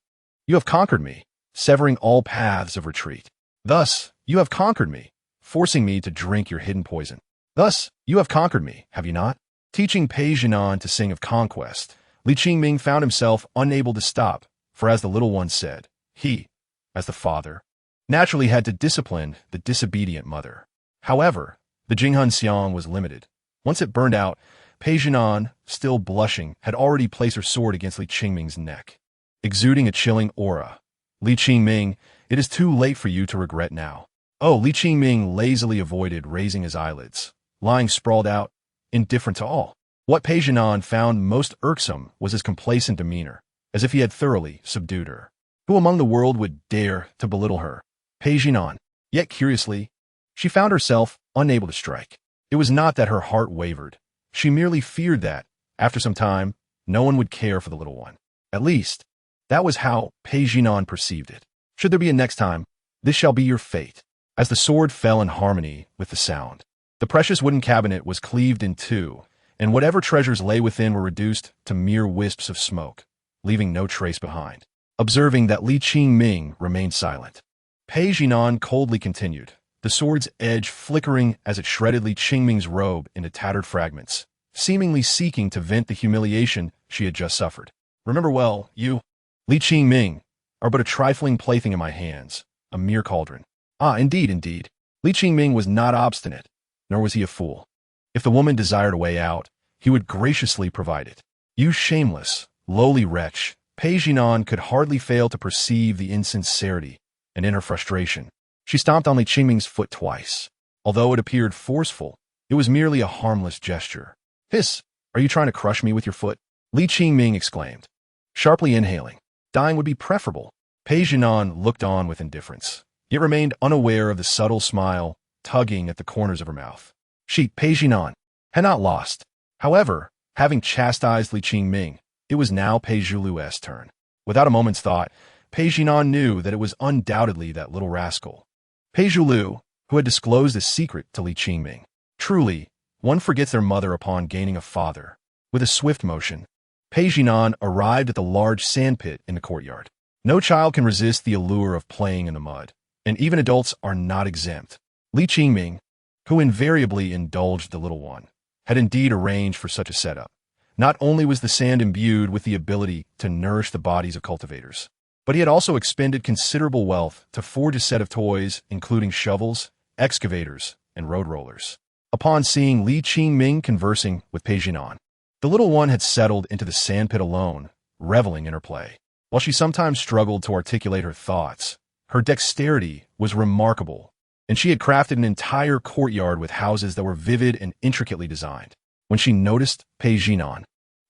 you have conquered me, severing all paths of retreat. Thus, you have conquered me, forcing me to drink your hidden poison. Thus, you have conquered me, have you not? Teaching Pei Jinan to sing of conquest, Li Qingming found himself unable to stop, for as the little one said, he, as the father, naturally had to discipline the disobedient mother. However, the Jinghan Xiang was limited. Once it burned out, Pei Jinan, still blushing, had already placed her sword against Li Qingming's neck, exuding a chilling aura. Li Qingming, it is too late for you to regret now. Oh, Li Qingming lazily avoided raising his eyelids, lying sprawled out, indifferent to all. What Pei Jinan found most irksome was his complacent demeanor, as if he had thoroughly subdued her. Who among the world would dare to belittle her? Pei Jinan. Yet curiously, she found herself unable to strike. It was not that her heart wavered. She merely feared that, after some time, no one would care for the little one. At least, that was how Pei Jinan perceived it. Should there be a next time, this shall be your fate. As the sword fell in harmony with the sound, the precious wooden cabinet was cleaved in two, and whatever treasures lay within were reduced to mere wisps of smoke, leaving no trace behind. Observing that Li Qingming remained silent, Pei Jinan coldly continued, the sword's edge flickering as it shredded Li Qingming's robe into tattered fragments, seemingly seeking to vent the humiliation she had just suffered. Remember well, you, Li Qingming, are but a trifling plaything in my hands, a mere cauldron. Ah, indeed, indeed. Li Qingming was not obstinate, nor was he a fool. If the woman desired a way out, he would graciously provide it. You shameless, lowly wretch. Pei Jinan could hardly fail to perceive the insincerity, and in her frustration, she stomped on Li Qingming's foot twice. Although it appeared forceful, it was merely a harmless gesture. Hiss, are you trying to crush me with your foot? Li Qingming exclaimed, sharply inhaling. Dying would be preferable. Pei Jinan looked on with indifference, yet remained unaware of the subtle smile tugging at the corners of her mouth. She, Pei Jinan, had not lost. However, having chastised Li Qingming, it was now Pei Zhulu's turn. Without a moment's thought, Pei Jinan knew that it was undoubtedly that little rascal, Pei Zhulu, who had disclosed the secret to Li Qingming. Truly, one forgets their mother upon gaining a father. With a swift motion, Pei Jinan arrived at the large sandpit in the courtyard. No child can resist the allure of playing in the mud, and even adults are not exempt. Li Qingming, who invariably indulged the little one, had indeed arranged for such a setup. Not only was the sand imbued with the ability to nourish the bodies of cultivators, but he had also expended considerable wealth to forge a set of toys, including shovels, excavators, and road rollers. Upon seeing Li Qingming conversing with Pei Jinan, the little one had settled into the sandpit alone, reveling in her play. While she sometimes struggled to articulate her thoughts, her dexterity was remarkable, and she had crafted an entire courtyard with houses that were vivid and intricately designed. When she noticed Pei Jinan,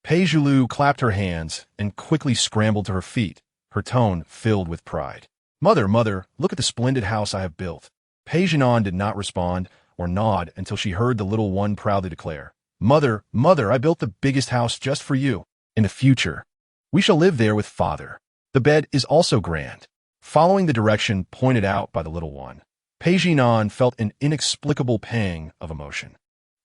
Pei Zhulu clapped her hands and quickly scrambled to her feet, her tone filled with pride. Mother, mother, look at the splendid house I have built. Pei Jinan did not respond or nod until she heard the little one proudly declare, Mother, mother, I built the biggest house just for you. In the future, we shall live there with father. The bed is also grand. Following the direction pointed out by the little one, Pei Jinan felt an inexplicable pang of emotion.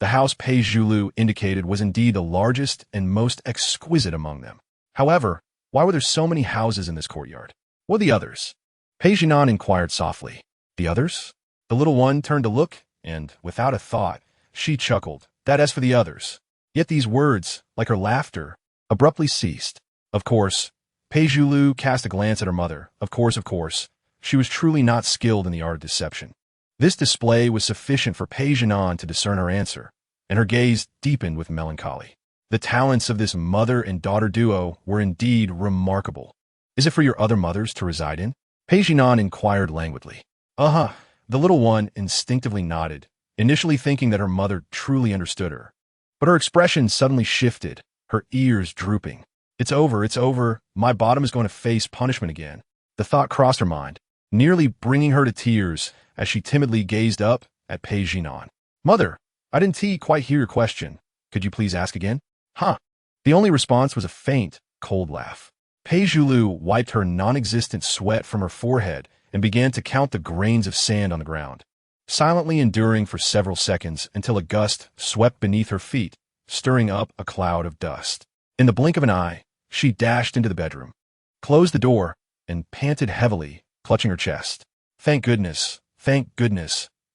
The house Pei Zhulu indicated was indeed the largest and most exquisite among them. However, why were there so many houses in this courtyard? What are the others? Pei Jinan inquired softly. The others? The little one turned to look, and, without a thought, she chuckled. That as for the others. Yet these words, like her laughter, abruptly ceased. Of course, Pei Zhulu cast a glance at her mother. Of course, she was truly not skilled in the art of deception. This display was sufficient for Pei Jinan to discern her answer, and her gaze deepened with melancholy. The talents of this mother and daughter duo were indeed remarkable. Is it for your other mothers to reside in? Pei Jinan inquired languidly. Uh-huh. The little one instinctively nodded, initially thinking that her mother truly understood her. But her expression suddenly shifted, her ears drooping. It's over, my bottom is going to face punishment again. The thought crossed her mind, nearly bringing her to tears as she timidly gazed up at Pei Jinan. Mother, I didn't quite hear your question. Could you please ask again? Huh. The only response was a faint, cold laugh. Pei Zhulu wiped her non-existent sweat from her forehead and began to count the grains of sand on the ground, silently enduring for several seconds until a gust swept beneath her feet, stirring up a cloud of dust. In the blink of an eye, she dashed into the bedroom, closed the door, and panted heavily, clutching her chest. Thank goodness,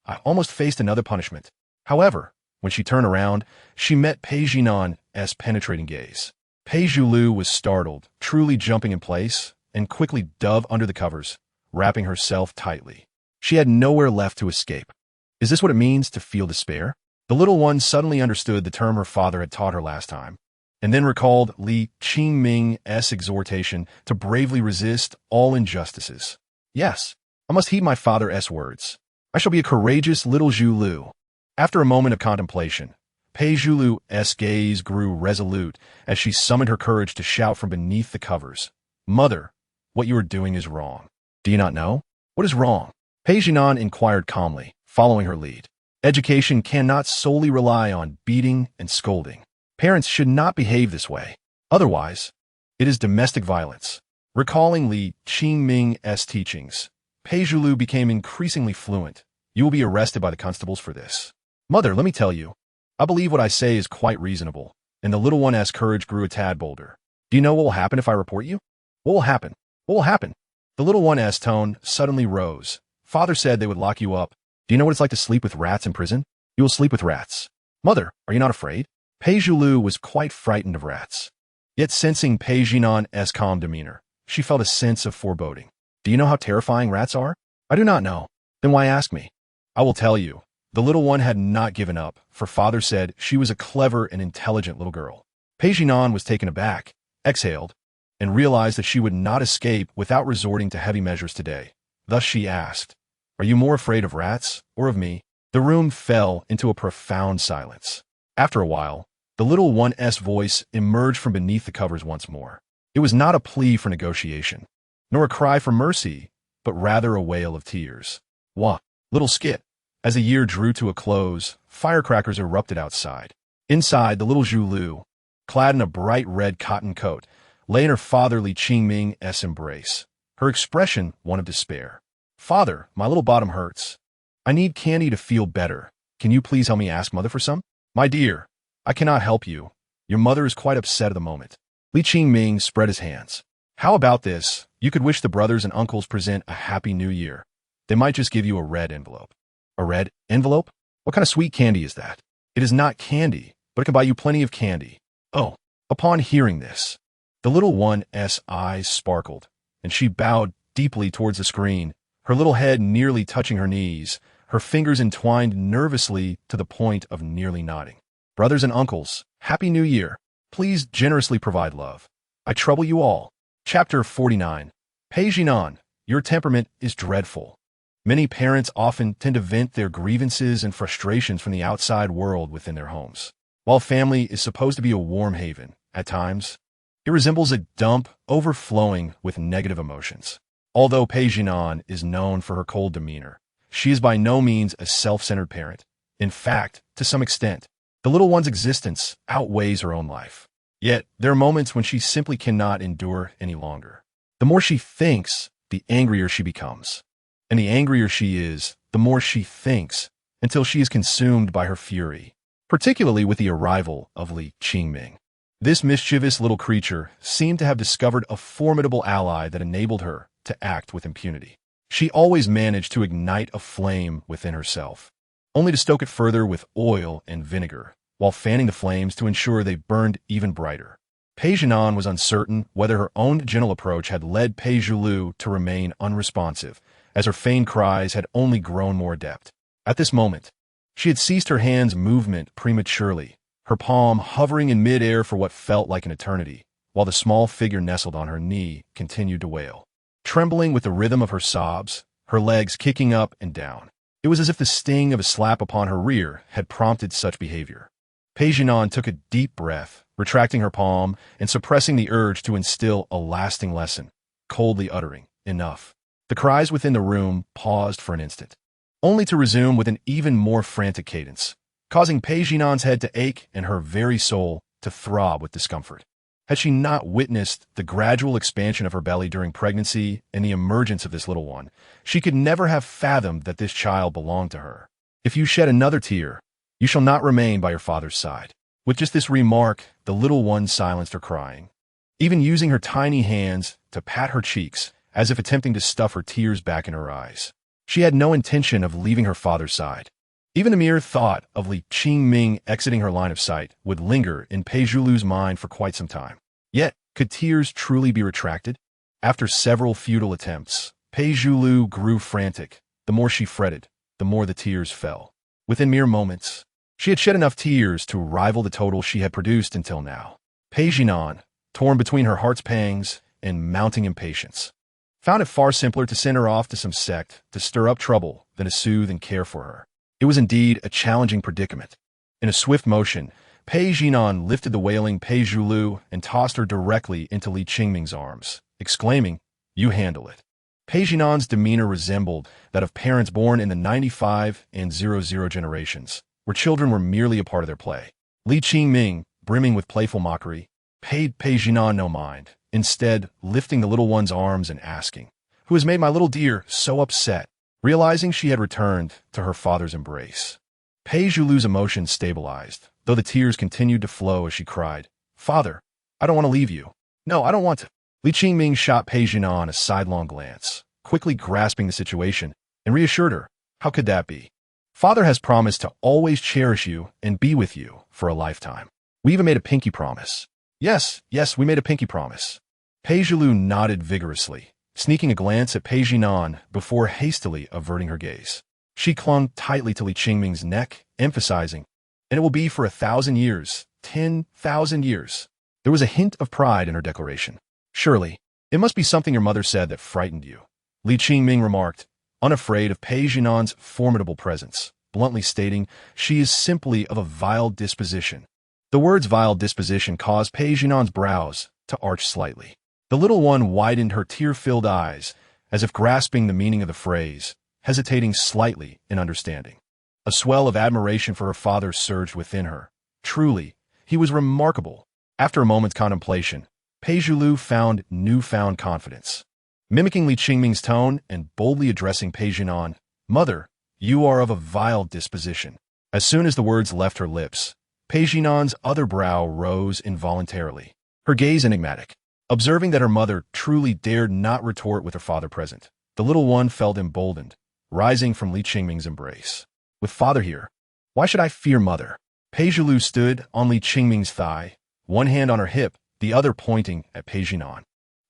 I almost faced another punishment. However, when she turned around, she met Pei Jinan's penetrating gaze. Pei Zhulu was startled, truly jumping in place, and quickly dove under the covers, wrapping herself tightly. She had nowhere left to escape. Is this what it means to feel despair? The little one suddenly understood the term her father had taught her last time, and then recalled Li Qingming's exhortation to bravely resist all injustices. Yes, I must heed my father's words. I shall be a courageous little Zhulu. After a moment of contemplation, Pei Zhulu's gaze grew resolute as she summoned her courage to shout from beneath the covers. Mother, what you are doing is wrong. Do you not know? What is wrong? Pei Jinan inquired calmly, following her lead. Education cannot solely rely on beating and scolding. Parents should not behave this way. Otherwise, it is domestic violence. Recalling Li Qingming's teachings, Pei Zhulu became increasingly fluent. You will be arrested by the constables for this. Mother, let me tell you, I believe what I say is quite reasonable, and the little one's courage grew a tad bolder. Do you know what will happen if I report you? What will happen? What will happen? The little one's tone suddenly rose. Father said they would lock you up. Do you know what it's like to sleep with rats in prison? You will sleep with rats. Mother, are you not afraid? Pei Zhulu was quite frightened of rats. Yet sensing Pei Jinan's calm demeanor, she felt a sense of foreboding. Do you know how terrifying rats are? I do not know. Then why ask me? I will tell you. The little one had not given up, for father said she was a clever and intelligent little girl. Pei Jinan was taken aback, exhaled, and realized that she would not escape without resorting to heavy measures today. Thus she asked, Are you more afraid of rats or of me? The room fell into a profound silence. After a while, the little one's voice emerged from beneath the covers once more. It was not a plea for negotiation, nor a cry for mercy, but rather a wail of tears. Wah, little skit. As the year drew to a close, firecrackers erupted outside. Inside, the little Zhulu, clad in a bright red cotton coat, lay in her fatherly Qingming's embrace, her expression one of despair. Father, my little bottom hurts. I need candy to feel better. Can you please help me ask mother for some? My dear, I cannot help you. Your mother is quite upset at the moment. Li Qingming spread his hands. How about this? You could wish the brothers and uncles present a happy new year. They might just give you a red envelope. A red envelope? What kind of sweet candy is that? It is not candy, but it can buy you plenty of candy. Oh, upon hearing this, the little one's eyes sparkled, and she bowed deeply towards the screen, her little head nearly touching her knees, her fingers entwined nervously to the point of nearly nodding. Brothers and uncles, Happy New Year. Please generously provide love. I trouble you all. Chapter 49. Pei, your temperament is dreadful. Many parents often tend to vent their grievances and frustrations from the outside world within their homes. While family is supposed to be a warm haven, at times, it resembles a dump overflowing with negative emotions. Although Pei is known for her cold demeanor, she is by no means a self-centered parent. In fact, to some extent, the little one's existence outweighs her own life. Yet, there are moments when she simply cannot endure any longer. The more she thinks, the angrier she becomes. And the angrier she is, the more she thinks, until she is consumed by her fury, particularly with the arrival of Qingming. This mischievous little creature seemed to have discovered a formidable ally that enabled her to act with impunity. She always managed to ignite a flame within herself, only to stoke it further with oil and vinegar, while fanning the flames to ensure they burned even brighter. Pei was uncertain whether her own gentle approach had led Pei to remain unresponsive, as her feigned cries had only grown more adept. At this moment, she had ceased her hand's movement prematurely, her palm hovering in midair for what felt like an eternity, while the small figure nestled on her knee continued to wail. Trembling with the rhythm of her sobs, her legs kicking up and down, it was as if the sting of a slap upon her rear had prompted such behavior. Pei took a deep breath, retracting her palm and suppressing the urge to instill a lasting lesson, coldly uttering, "Enough." The cries within the room paused for an instant, only to resume with an even more frantic cadence, causing Pei head to ache and her very soul to throb with discomfort. Had she not witnessed the gradual expansion of her belly during pregnancy and the emergence of this little one, she could never have fathomed that this child belonged to her. "If you shed another tear, you shall not remain by your father's side." With just this remark, the little one silenced her crying, even using her tiny hands to pat her cheeks, as if attempting to stuff her tears back in her eyes. She had no intention of leaving her father's side. Even the mere thought of Qingming exiting her line of sight would linger in Pei mind for quite some time. Yet, could tears truly be retracted? After several futile attempts, Pei grew frantic. The more she fretted, the more the tears fell. Within mere moments, she had shed enough tears to rival the total she had produced until now. Pei, torn between her heart's pangs and mounting impatience, found it far simpler to send her off to some sect to stir up trouble than to soothe and care for her. It was indeed a challenging predicament. In a swift motion, Pei lifted the wailing Pei and tossed her directly into Qingming's arms, exclaiming, "You handle it." Pei demeanor resembled that of parents born in the 95 and 00 generations, where children were merely a part of their play. Qingming, brimming with playful mockery, paid Pei no mind, instead lifting the little one's arms and asking, "Who has made my little dear so upset?" Realizing she had returned to her father's embrace, Pei emotions stabilized, though the tears continued to flow as she cried, "Father, I don't want to leave you. No, I don't want to." Qingming shot Pei a sidelong glance, quickly grasping the situation, and reassured her, "How could that be? Father has promised to always cherish you and be with you for a lifetime. We even made a pinky promise." Yes, we made a pinky promise." Pei nodded vigorously, sneaking a glance at Pei before hastily averting her gaze. She clung tightly to Qingming's neck, emphasizing, "And it will be for 1,000 years, 10,000 years." There was a hint of pride in her declaration. "Surely, it must be something your mother said that frightened you," Qingming remarked, unafraid of Pei formidable presence, bluntly stating she is simply of a vile disposition. The words vile disposition caused Pei brows to arch slightly. The little one widened her tear-filled eyes, as if grasping the meaning of the phrase, hesitating slightly in understanding. A swell of admiration for her father surged within her. Truly, he was remarkable. After a moment's contemplation, Pei found newfound confidence. Mimicking Qingming's tone and boldly addressing Pei, "Mother, you are of a vile disposition." As soon as the words left her lips, Pei other brow rose involuntarily, her gaze enigmatic. Observing that her mother truly dared not retort with her father present, the little one felt emboldened, rising from Qingming's embrace. "With father here, why should I fear mother?" Pei stood on Qingming's thigh, one hand on her hip, the other pointing at Pei.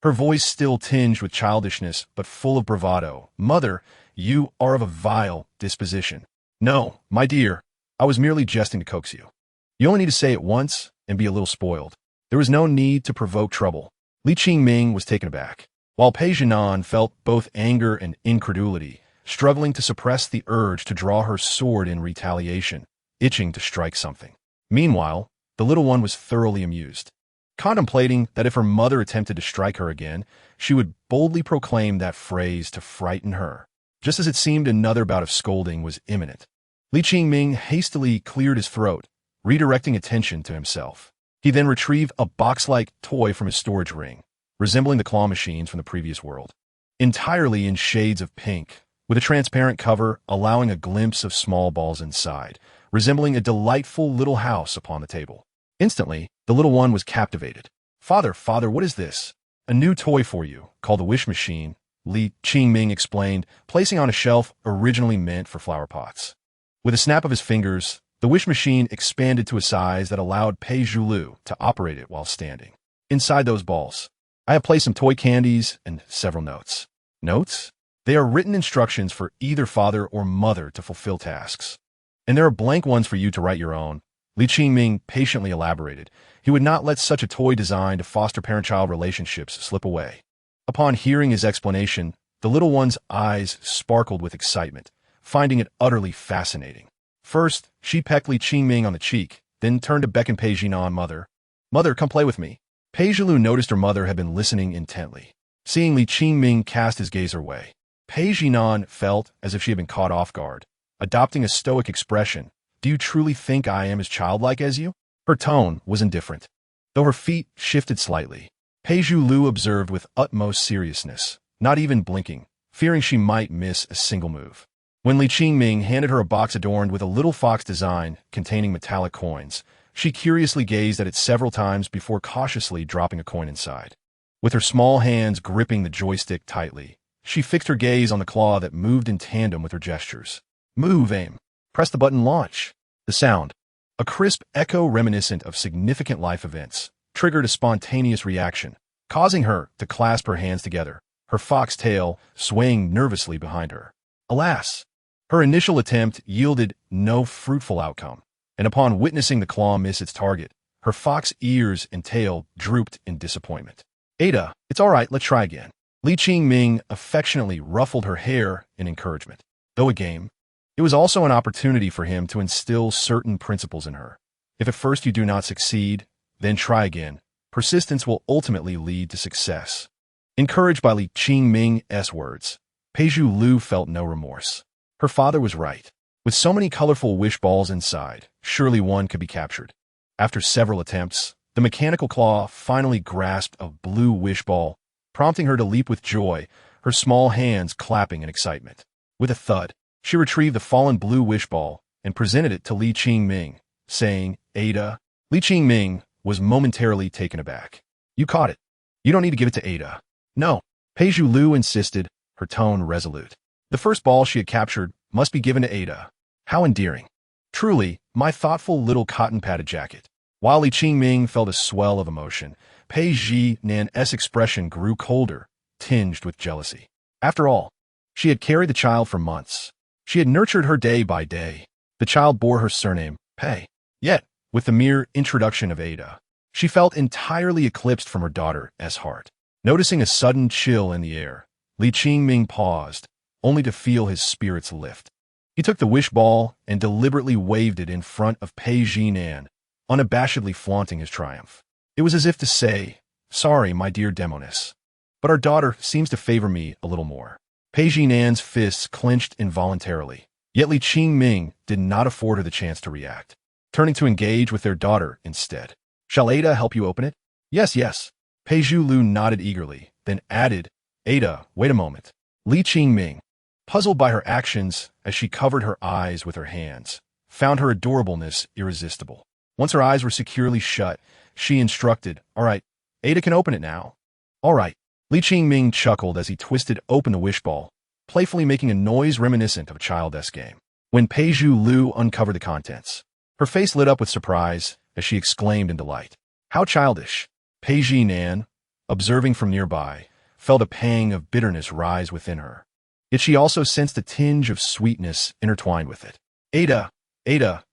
Her voice still tinged with childishness but full of bravado. "Mother, you are of a vile disposition." "No, my dear, I was merely jesting to coax you. You only need to say it once and be a little spoiled. There is no need to provoke trouble." Li Qingming was taken aback, while Pei Jinan felt both anger and incredulity, struggling to suppress the urge to draw her sword in retaliation, itching to strike something. Meanwhile, the little one was thoroughly amused, contemplating that if her mother attempted to strike her again, she would boldly proclaim that phrase to frighten her, just as it seemed another bout of scolding was imminent. Li Qingming hastily cleared his throat, redirecting attention to himself. He then retrieved a box-like toy from his storage ring, resembling the claw machines from the previous world, entirely in shades of pink, with a transparent cover allowing a glimpse of small balls inside, resembling a delightful little house upon the table. Instantly, the little one was captivated. Father, what is this? A new toy for you, called the wish machine, Li Qingming explained, placing on a shelf originally meant for flower pots. With a snap of his fingers, the wish machine expanded to a size that allowed Pei Zhulu to operate it while standing. Inside those balls, I have placed some toy candies and several notes. Notes? They are written instructions for either father or mother to fulfill tasks. And there are blank ones for you to write your own. Li Qingming patiently elaborated. He would not let such a toy designed to foster parent-child relationships slip away. Upon hearing his explanation, the little one's eyes sparkled with excitement, finding it utterly fascinating. First, she pecked Li Qingming on the cheek, then turned to beckon Pei Jinan, Mother, come play with me. Pei Zhulu noticed her mother had been listening intently. Seeing Li Qingming cast his gaze her way, Pei Jinan felt as if she had been caught off guard. Adopting a stoic expression, do you truly think I am as childlike as you? Her tone was indifferent, though her feet shifted slightly. Pei Zhulu observed with utmost seriousness, not even blinking, fearing she might miss a single move. When Li Qingming handed her a box adorned with a little fox design containing metallic coins, she curiously gazed at it several times before cautiously dropping a coin inside. With her small hands gripping the joystick tightly, she fixed her gaze on the claw that moved in tandem with her gestures. Move, aim. Press the button, launch. The sound, a crisp echo reminiscent of significant life events, triggered a spontaneous reaction, causing her to clasp her hands together, her fox tail swaying nervously behind her. Alas! Her initial attempt yielded no fruitful outcome, and upon witnessing the claw miss its target, her fox ears and tail drooped in disappointment. Ada, it's all right, let's try again. Li Qingming affectionately ruffled her hair in encouragement. Though a game, it was also an opportunity for him to instill certain principles in her. If at first you do not succeed, then try again. Persistence will ultimately lead to success. Encouraged by Li Qingming's words, Pei Zhulu felt no remorse. Her father was right. With so many colorful wish balls inside, surely one could be captured. After several attempts, the mechanical claw finally grasped a blue wish ball, prompting her to leap with joy, her small hands clapping in excitement. With a thud, she retrieved the fallen blue wish ball and presented it to Li Qingming, saying, Ada. Li Qingming was momentarily taken aback. You caught it. You don't need to give it to Ada. No. Pei Zhulu insisted, her tone resolute. The first ball she had captured must be given to Ada. How endearing. Truly, my thoughtful little cotton-padded jacket. While Li Qingming felt a swell of emotion, Pei Jinan's expression grew colder, tinged with jealousy. After all, she had carried the child for months. She had nurtured her day by day. The child bore her surname, Pei. Yet, with the mere introduction of Ada, she felt entirely eclipsed from her daughter's heart. Noticing a sudden chill in the air, Li Qingming paused, only to feel his spirits lift. He took the wish ball and deliberately waved it in front of Pei Jinan, unabashedly flaunting his triumph. It was as if to say, sorry, my dear Demoness, but our daughter seems to favor me a little more. Pei Jinan's fists clenched involuntarily, yet Li Qingming did not afford her the chance to react, turning to engage with their daughter instead. Shall Ada help you open it? Yes. Pei Zhulu nodded eagerly, then added, Ada, wait a moment. Li Qingming, puzzled by her actions as she covered her eyes with her hands, found her adorableness irresistible. Once her eyes were securely shut, she instructed, all right, Ada can open it now. All right. Li Qingming chuckled as he twisted open the wish ball, playfully making a noise reminiscent of a childish game. When Pei Zhulu uncovered the contents, her face lit up with surprise as she exclaimed in delight. How childish! Pei Jinan, observing from nearby, felt a pang of bitterness rise within her. Yet she also sensed a tinge of sweetness intertwined with it. Ada,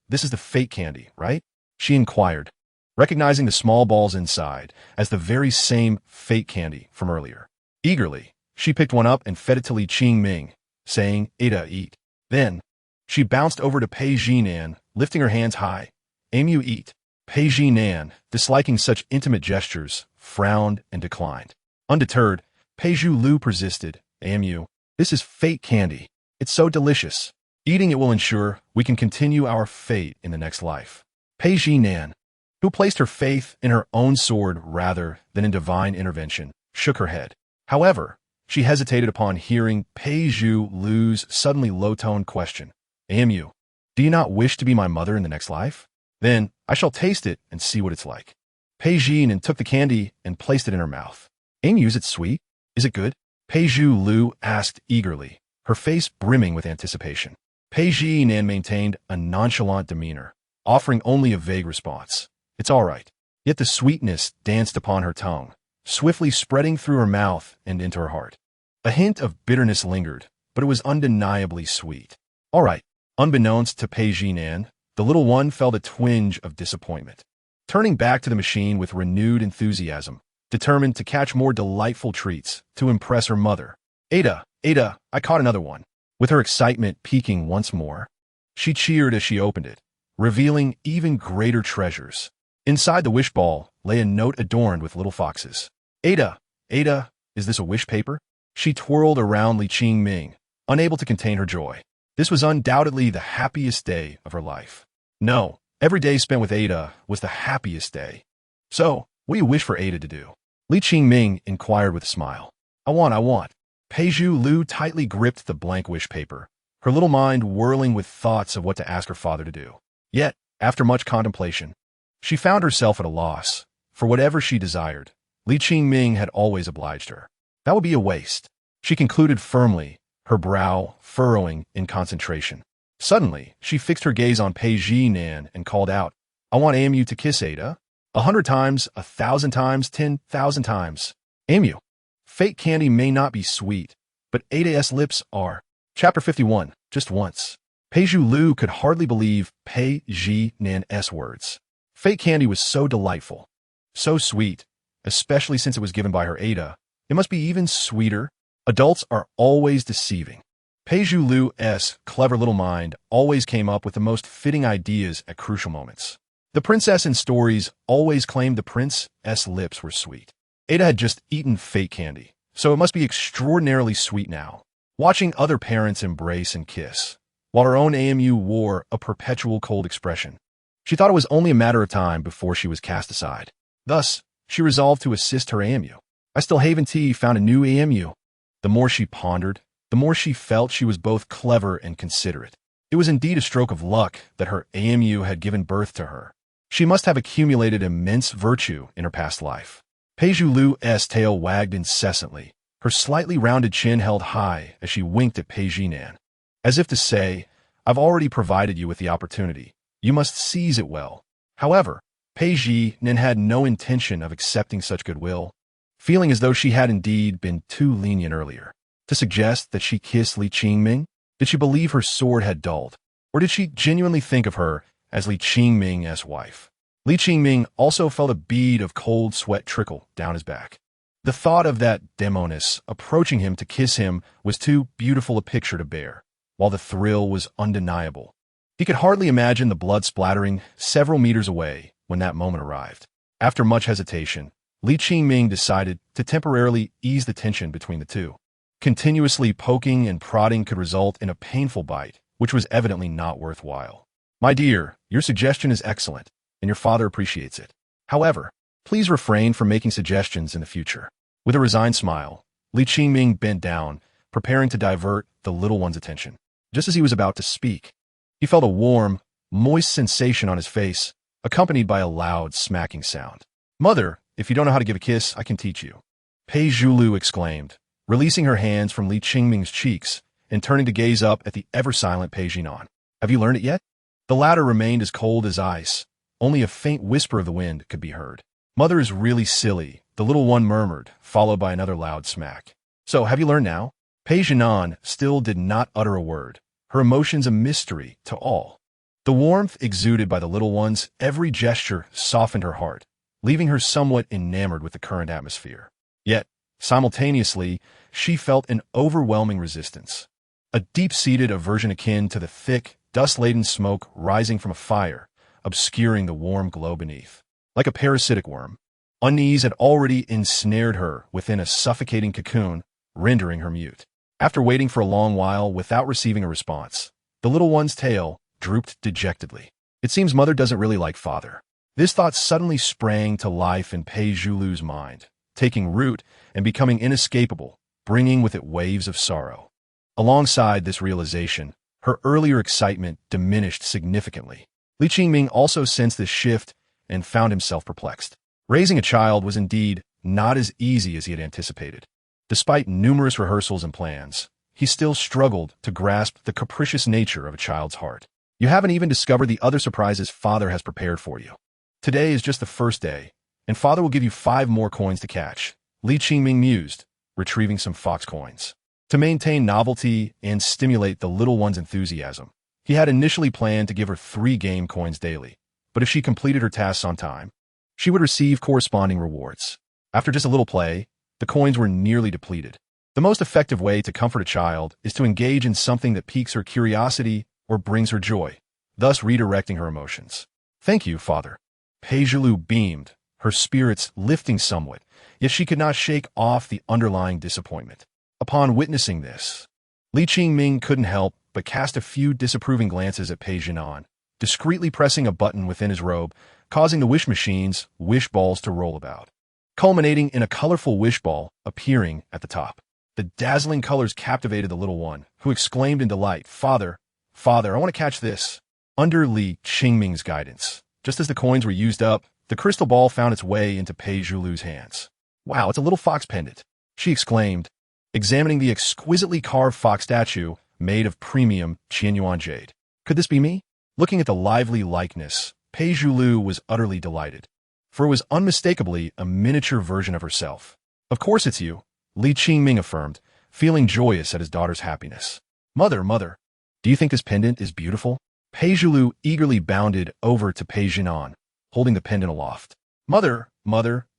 this is the fate candy, right? She inquired, recognizing the small balls inside as the very same fake candy from earlier. Eagerly, she picked one up and fed it to Qingming, saying, "Ada, eat." Then, she bounced over to Pei Jinan, lifting her hands high. "Amu, eat." Pei Jinan, disliking such intimate gestures, frowned and declined. Undeterred, Pei Lu persisted. "Amu, this is fake candy. It's so delicious. Eating it will ensure we can continue our fate in the next life." Pei Jinan, who placed her faith in her own sword rather than in divine intervention, shook her head. However, she hesitated upon hearing Pei Lu's suddenly low-toned question. "Amu, do you not wish to be my mother in the next life? Then I shall taste it and see what it's like." Pei Jinan took the candy and placed it in her mouth. "Amu, is it sweet? Is it good?" Pei Lu asked eagerly, her face brimming with anticipation. Pei Jinan maintained a nonchalant demeanor, offering only a vague response. "It's all right." Yet the sweetness danced upon her tongue, swiftly spreading through her mouth and into her heart. A hint of bitterness lingered, but it was undeniably sweet. "All right." Unbeknownst to Pei Jinan, the little one felt a twinge of disappointment. Turning back to the machine with renewed enthusiasm, determined to catch more delightful treats to impress her mother. Ada, I caught another one." With her excitement peaking once more, she cheered as she opened it, revealing even greater treasures. Inside the wish ball lay a note adorned with little foxes. Ada, is this a wish paper?" She twirled around Qingming, unable to contain her joy. This was undoubtedly the happiest day of her life. No, every day spent with Ada was the happiest day. "So, what do you wish for Ada to do?" Qingming inquired with a smile. I want. Pei Lu tightly gripped the blank wish paper, her little mind whirling with thoughts of what to ask her father to do. Yet, after much contemplation, she found herself at a loss. For whatever she desired, Qingming had always obliged her. That would be a waste, she concluded firmly, her brow furrowing in concentration. Suddenly, she fixed her gaze on Pei Jinan and called out, "I want Amu to kiss Ada. 100 times, 1,000 times, 10,000 times. Amu, fake candy may not be sweet, but Ada's lips are." Chapter 51, Just Once. Pei Lu could hardly believe Pei Jinan's words. Fake candy was so delightful, so sweet, especially since it was given by her Ada. It must be even sweeter. Adults are always deceiving. Pei Lu's clever little mind always came up with the most fitting ideas at crucial moments. The princess in stories always claimed the prince's lips were sweet. Ada had just eaten fake candy, so it must be extraordinarily sweet now, watching other parents embrace and kiss, while her own Amu wore a perpetual cold expression. She thought it was only a matter of time before she was cast aside. Thus, she resolved to assist her Amu. I still haven't found a new Amu. The more she pondered, the more she felt she was both clever and considerate. It was indeed a stroke of luck that her Amu had given birth to her. She must have accumulated immense virtue in her past life. Pei Lu's tail wagged incessantly, her slightly rounded chin held high as she winked at Pei Jinan, as if to say, "I've already provided you with the opportunity. You must seize it well." However, Pei Jinan had no intention of accepting such goodwill, feeling as though she had indeed been too lenient earlier. To suggest that she kissed Qingming? Did she believe her sword had dulled? Or did she genuinely think of her as Qingming's wife? Qingming also felt a bead of cold sweat trickle down his back. The thought of that Demoness approaching him to kiss him was too beautiful a picture to bear, while the thrill was undeniable. He could hardly imagine the blood splattering several meters away when that moment arrived. After much hesitation, Qingming decided to temporarily ease the tension between the two. Continuously poking and prodding could result in a painful bite, which was evidently not worthwhile. "My dear, your suggestion is excellent, and your father appreciates it. However, please refrain from making suggestions in the future." With a resigned smile, Qingming bent down, preparing to divert the little one's attention. Just as he was about to speak, he felt a warm, moist sensation on his face, accompanied by a loud smacking sound. "Mother, if you don't know how to give a kiss, I can teach you," Pei Lu exclaimed, releasing her hands from Qingming's cheeks and turning to gaze up at the ever-silent Pei Jinan. "Have you learned it yet?" The latter remained as cold as ice. Only a faint whisper of the wind could be heard. "Mother is really silly," the little one murmured, followed by another loud smack. "So, have you learned now?" Pei Jinan still did not utter a word, her emotions a mystery to all. The warmth exuded by the little one's every gesture softened her heart, leaving her somewhat enamored with the current atmosphere. Yet, simultaneously, she felt an overwhelming resistance, a deep-seated aversion akin to the thick, dust-laden smoke rising from a fire, obscuring the warm glow beneath. Like a parasitic worm, unease had already ensnared her within a suffocating cocoon, rendering her mute. After waiting for a long while without receiving a response, the little one's tail drooped dejectedly. It seems mother doesn't really like father. This thought suddenly sprang to life in Pei Zhulu's mind, taking root and becoming inescapable, bringing with it waves of sorrow. Alongside this realization, her earlier excitement diminished significantly. Li Qingming also sensed this shift and found himself perplexed. Raising a child was indeed not as easy as he had anticipated. Despite numerous rehearsals and plans, he still struggled to grasp the capricious nature of a child's heart. You haven't even discovered the other surprises father has prepared for you. Today is just the first day, and father will give you 5 more coins to catch, Li Qingming mused, retrieving some fox coins. To maintain novelty and stimulate the little one's enthusiasm, he had initially planned to give her 3 game coins daily, but if she completed her tasks on time, she would receive corresponding rewards. After just a little play, the coins were nearly depleted. The most effective way to comfort a child is to engage in something that piques her curiosity or brings her joy, thus redirecting her emotions. Thank you, father. Pei Zhilu beamed, her spirits lifting somewhat, yet she could not shake off the underlying disappointment. Upon witnessing this, Li Qingming couldn't help but cast a few disapproving glances at Pei Zhinan, discreetly pressing a button within his robe, causing the wish machine's wish balls to roll about, culminating in a colorful wish ball appearing at the top. The dazzling colors captivated the little one, who exclaimed in delight, Father, Father, I want to catch this. Under Li Qingming's guidance, just as the coins were used up, the crystal ball found its way into Pei Zhulu's hands. Wow, it's a little fox pendant, she exclaimed, examining the exquisitely carved fox statue made of premium Qianyuan jade. Could this be me? Looking at the lively likeness, Pei Zhulu was utterly delighted, for it was unmistakably a miniature version of herself. Of course it's you, Li Qingming affirmed, feeling joyous at his daughter's happiness. Mother, do you think this pendant is beautiful? Pei Zhulu eagerly bounded over to Pei Zhinan, holding the pendant aloft. Mother,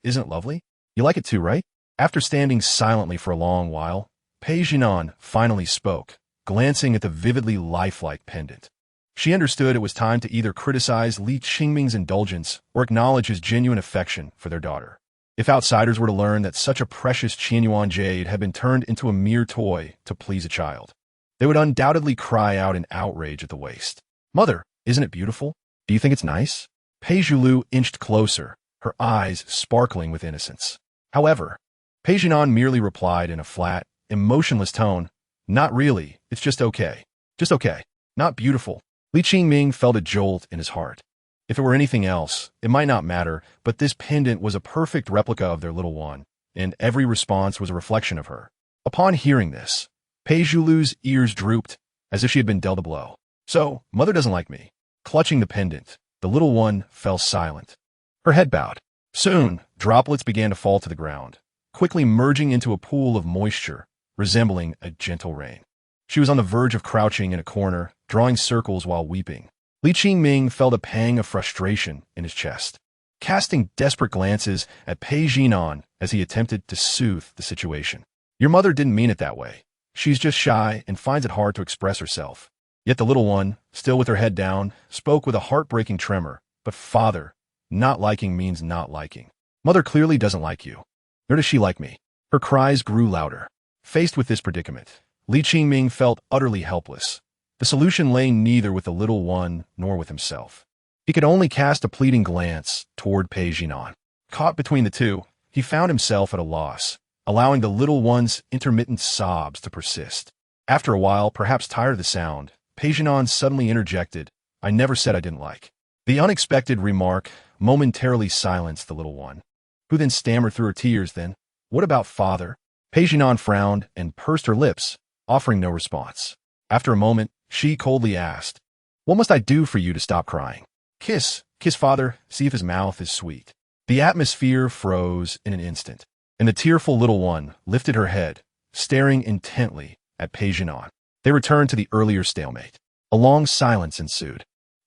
isn't it lovely? You like it too, right? After standing silently for a long while, Pei Zhinan finally spoke, glancing at the vividly lifelike pendant. She understood it was time to either criticize Li Qingming's indulgence or acknowledge his genuine affection for their daughter. If outsiders were to learn that such a precious Qianyuan jade had been turned into a mere toy to please a child, they would undoubtedly cry out in outrage at the waste. Mother, isn't it beautiful? Do you think it's nice? Pei Zhulu inched closer, her eyes sparkling with innocence. However, Pei Zhinan merely replied in a flat, emotionless tone, Not really, it's just okay. Just okay. Not beautiful. Li Qingming felt a jolt in his heart. If it were anything else, it might not matter, but this pendant was a perfect replica of their little one, and every response was a reflection of her. Upon hearing this, Pei Zhulu's ears drooped, as if she had been dealt a blow. So, mother doesn't like me. Clutching the pendant, the little one fell silent. Her head bowed. Soon, droplets began to fall to the ground, quickly merging into a pool of moisture, resembling a gentle rain. She was on the verge of crouching in a corner, drawing circles while weeping. Li Qingming felt a pang of frustration in his chest, casting desperate glances at Pei Zhinan as he attempted to soothe the situation. Your mother didn't mean it that way. She's just shy and finds it hard to express herself. Yet the little one, still with her head down, spoke with a heartbreaking tremor. But father, not liking means not liking. Mother clearly doesn't like you. Nor does she like me. Her cries grew louder. Faced with this predicament, Li Qingming felt utterly helpless. The solution lay neither with the little one nor with himself. He could only cast a pleading glance toward Pei Zhinan. Caught between the two, he found himself at a loss, allowing the little one's intermittent sobs to persist. After a while, perhaps tired of the sound, Pei Zhinan suddenly interjected, I never said I didn't like. The unexpected remark momentarily silenced the little one, who then stammered through her tears, then, what about father? Pei Zhinan frowned and pursed her lips, offering no response. After a moment, she coldly asked, what must I do for you to stop crying? Kiss father, see if his mouth is sweet. The atmosphere froze in an instant, and the tearful little one lifted her head, staring intently at Pei Zhinan. They returned to the earlier stalemate. A long silence ensued.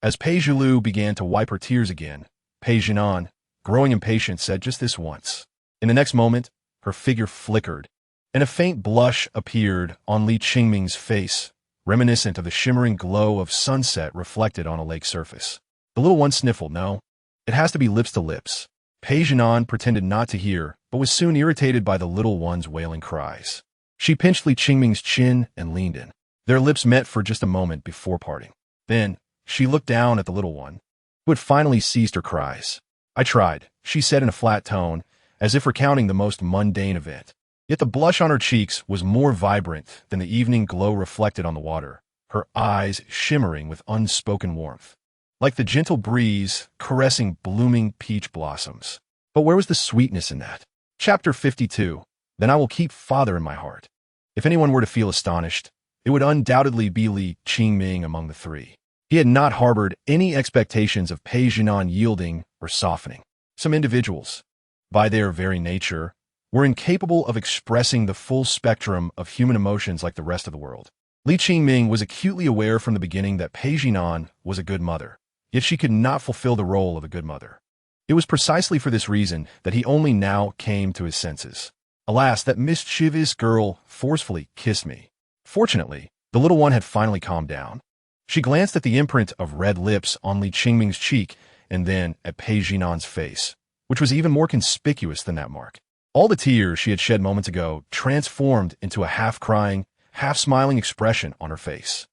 As Pei Zhilu began to wipe her tears again, Pei Jinan, growing impatient, said just this once. In the next moment, her figure flickered, and a faint blush appeared on Li Qingming's face, reminiscent of the shimmering glow of sunset reflected on a lake surface. The little one sniffled. No, it has to be lips to lips. Pei Jinan pretended not to hear, but was soon irritated by the little one's wailing cries. She pinched Li Qingming's chin and leaned in. Their lips met for just a moment before parting. Then, she looked down at the little one, who had finally ceased her cries. I tried, she said in a flat tone, as if recounting the most mundane event. Yet the blush on her cheeks was more vibrant than the evening glow reflected on the water, her eyes shimmering with unspoken warmth, like the gentle breeze caressing blooming peach blossoms. But where was the sweetness in that? Chapter 52. Then I will keep father in my heart. If anyone were to feel astonished, it would undoubtedly be Li Qingming among the three. He had not harbored any expectations of Pei Jinan yielding or softening. Some individuals, by their very nature, were incapable of expressing the full spectrum of human emotions like the rest of the world. Li Qingming was acutely aware from the beginning that Pei Jinan was a good mother, yet she could not fulfill the role of a good mother. It was precisely for this reason that he only now came to his senses. Alas, that mischievous girl forcefully kissed me. Fortunately, the little one had finally calmed down. She glanced at the imprint of red lips on Li Qingming's cheek and then at Pei Jinan's face, which was even more conspicuous than that mark. All the tears she had shed moments ago transformed into a half-crying, half-smiling expression on her face.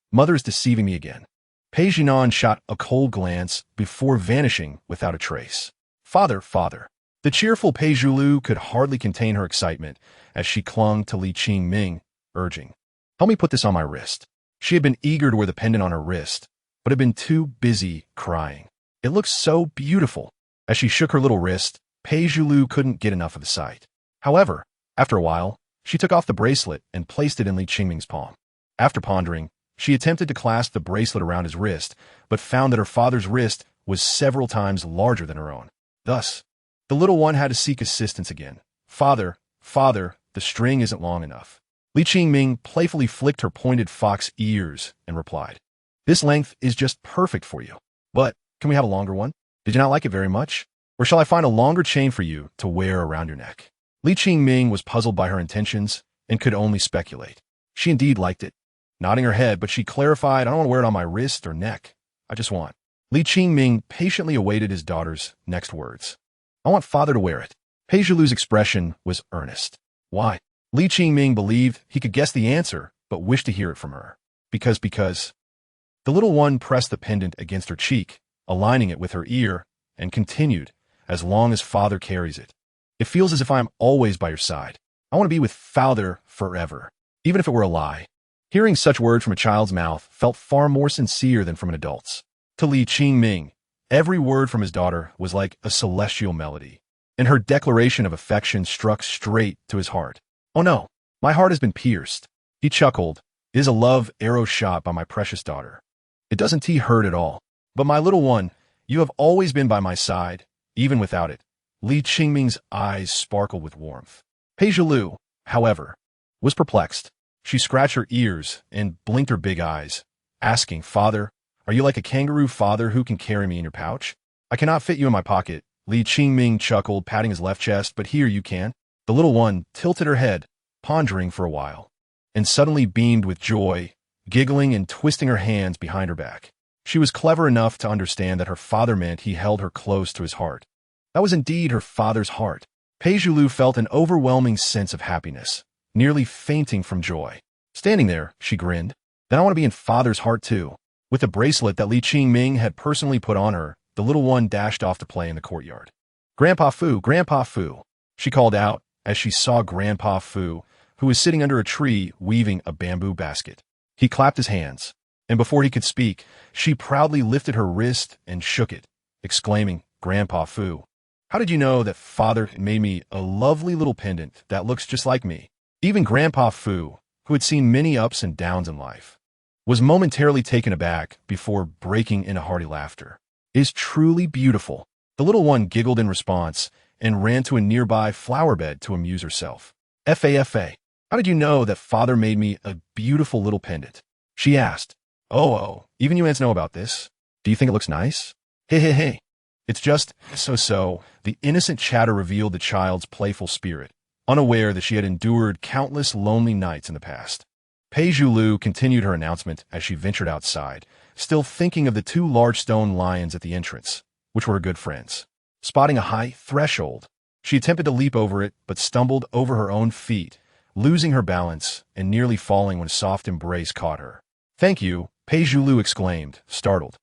Mother is deceiving me again. Pei Jinan shot a cold glance before vanishing without a trace. Father, father. The cheerful Pei Zhilu could hardly contain her excitement as she clung to Li Qingming, urging, "Help me put this on my wrist." She had been eager to wear the pendant on her wrist, but had been too busy crying. It looked so beautiful. As she shook her little wrist, Pei Zhilu couldn't get enough of the sight. However, after a while, she took off the bracelet and placed it in Li Qingming's palm. After pondering, she attempted to clasp the bracelet around his wrist, but found that her father's wrist was several times larger than her own. Thus, the little one had to seek assistance again. Father, father, the string isn't long enough. Li Qingming playfully flicked her pointed fox ears and replied, "This length is just perfect for you. But can we have a longer one? Did you not like it very much? Or shall I find a longer chain for you to wear around your neck?" Li Qingming was puzzled by her intentions and could only speculate. She indeed liked it. Nodding her head, but she clarified, "I don't want to wear it on my wrist or neck. I just want." Li Qingming patiently awaited his daughter's next words. "I want father to wear it." Pei Zhilu's expression was earnest. Why? Li Qingming believed he could guess the answer, but wished to hear it from her. Because. The little one pressed the pendant against her cheek, aligning it with her ear, and continued, "As long as father carries it. It feels as if I am always by your side. I want to be with father forever, even if it were a lie." Hearing such words from a child's mouth felt far more sincere than from an adult's. To Li Qingming, every word from his daughter was like a celestial melody, and her declaration of affection struck straight to his heart. "Oh no, my heart has been pierced." He chuckled. "It is a love arrow shot by my precious daughter. It doesn't hurt at all. But my little one, you have always been by my side, even without it." Li Qingming's eyes sparkled with warmth. Pei Zhilu, however, was perplexed. She scratched her ears and blinked her big eyes, asking, "Father, are you like a kangaroo father who can carry me in your pouch?" "I cannot fit you in my pocket," Li Qingming chuckled, patting his left chest, "but here you can." The little one tilted her head, pondering for a while, and suddenly beamed with joy, giggling and twisting her hands behind her back. She was clever enough to understand that her father meant he held her close to his heart. That was indeed her father's heart. Pei Zhilu felt an overwhelming sense of happiness, nearly fainting from joy. Standing there, she grinned. "Then I want to be in father's heart too." With the bracelet that Li Qingming had personally put on her, the little one dashed off to play in the courtyard. Grandpa Fu, she called out as she saw Grandpa Fu, who was sitting under a tree weaving a bamboo basket. He clapped his hands, and before he could speak, she proudly lifted her wrist and shook it, exclaiming, "Grandpa Fu, how did you know that father made me a lovely little pendant that looks just like me?" Even Grandpa Fu, who had seen many ups and downs in life, was momentarily taken aback before breaking into hearty laughter. "It is truly beautiful." The little one giggled in response and ran to a nearby flower bed to amuse herself. "Fa, how did you know that father made me a beautiful little pendant?" she asked, Oh, even you ants know about this. Do you think it looks nice? Hey. It's just so. The innocent chatter revealed the child's playful spirit, unaware that she had endured countless lonely nights in the past. Pei Zhulu continued her announcement as she ventured outside, still thinking of the two large stone lions at the entrance, which were her good friends. Spotting a high threshold, she attempted to leap over it, but stumbled over her own feet, losing her balance and nearly falling when a soft embrace caught her. "Thank you," Pei Zhulu exclaimed, startled.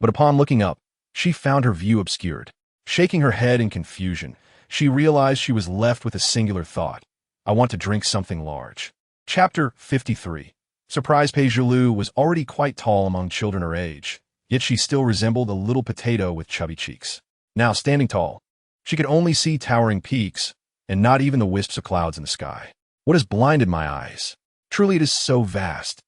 But upon looking up, she found her view obscured. Shaking her head in confusion, she realized she was left with a singular thought. I want to drink something large. Chapter 53. Surprised Pei Zhulu was already quite tall among children her age, yet she still resembled a little potato with chubby cheeks. Now standing tall, she could only see towering peaks, and not even the wisps of clouds in the sky. What has blinded my eyes? Truly it is so vast.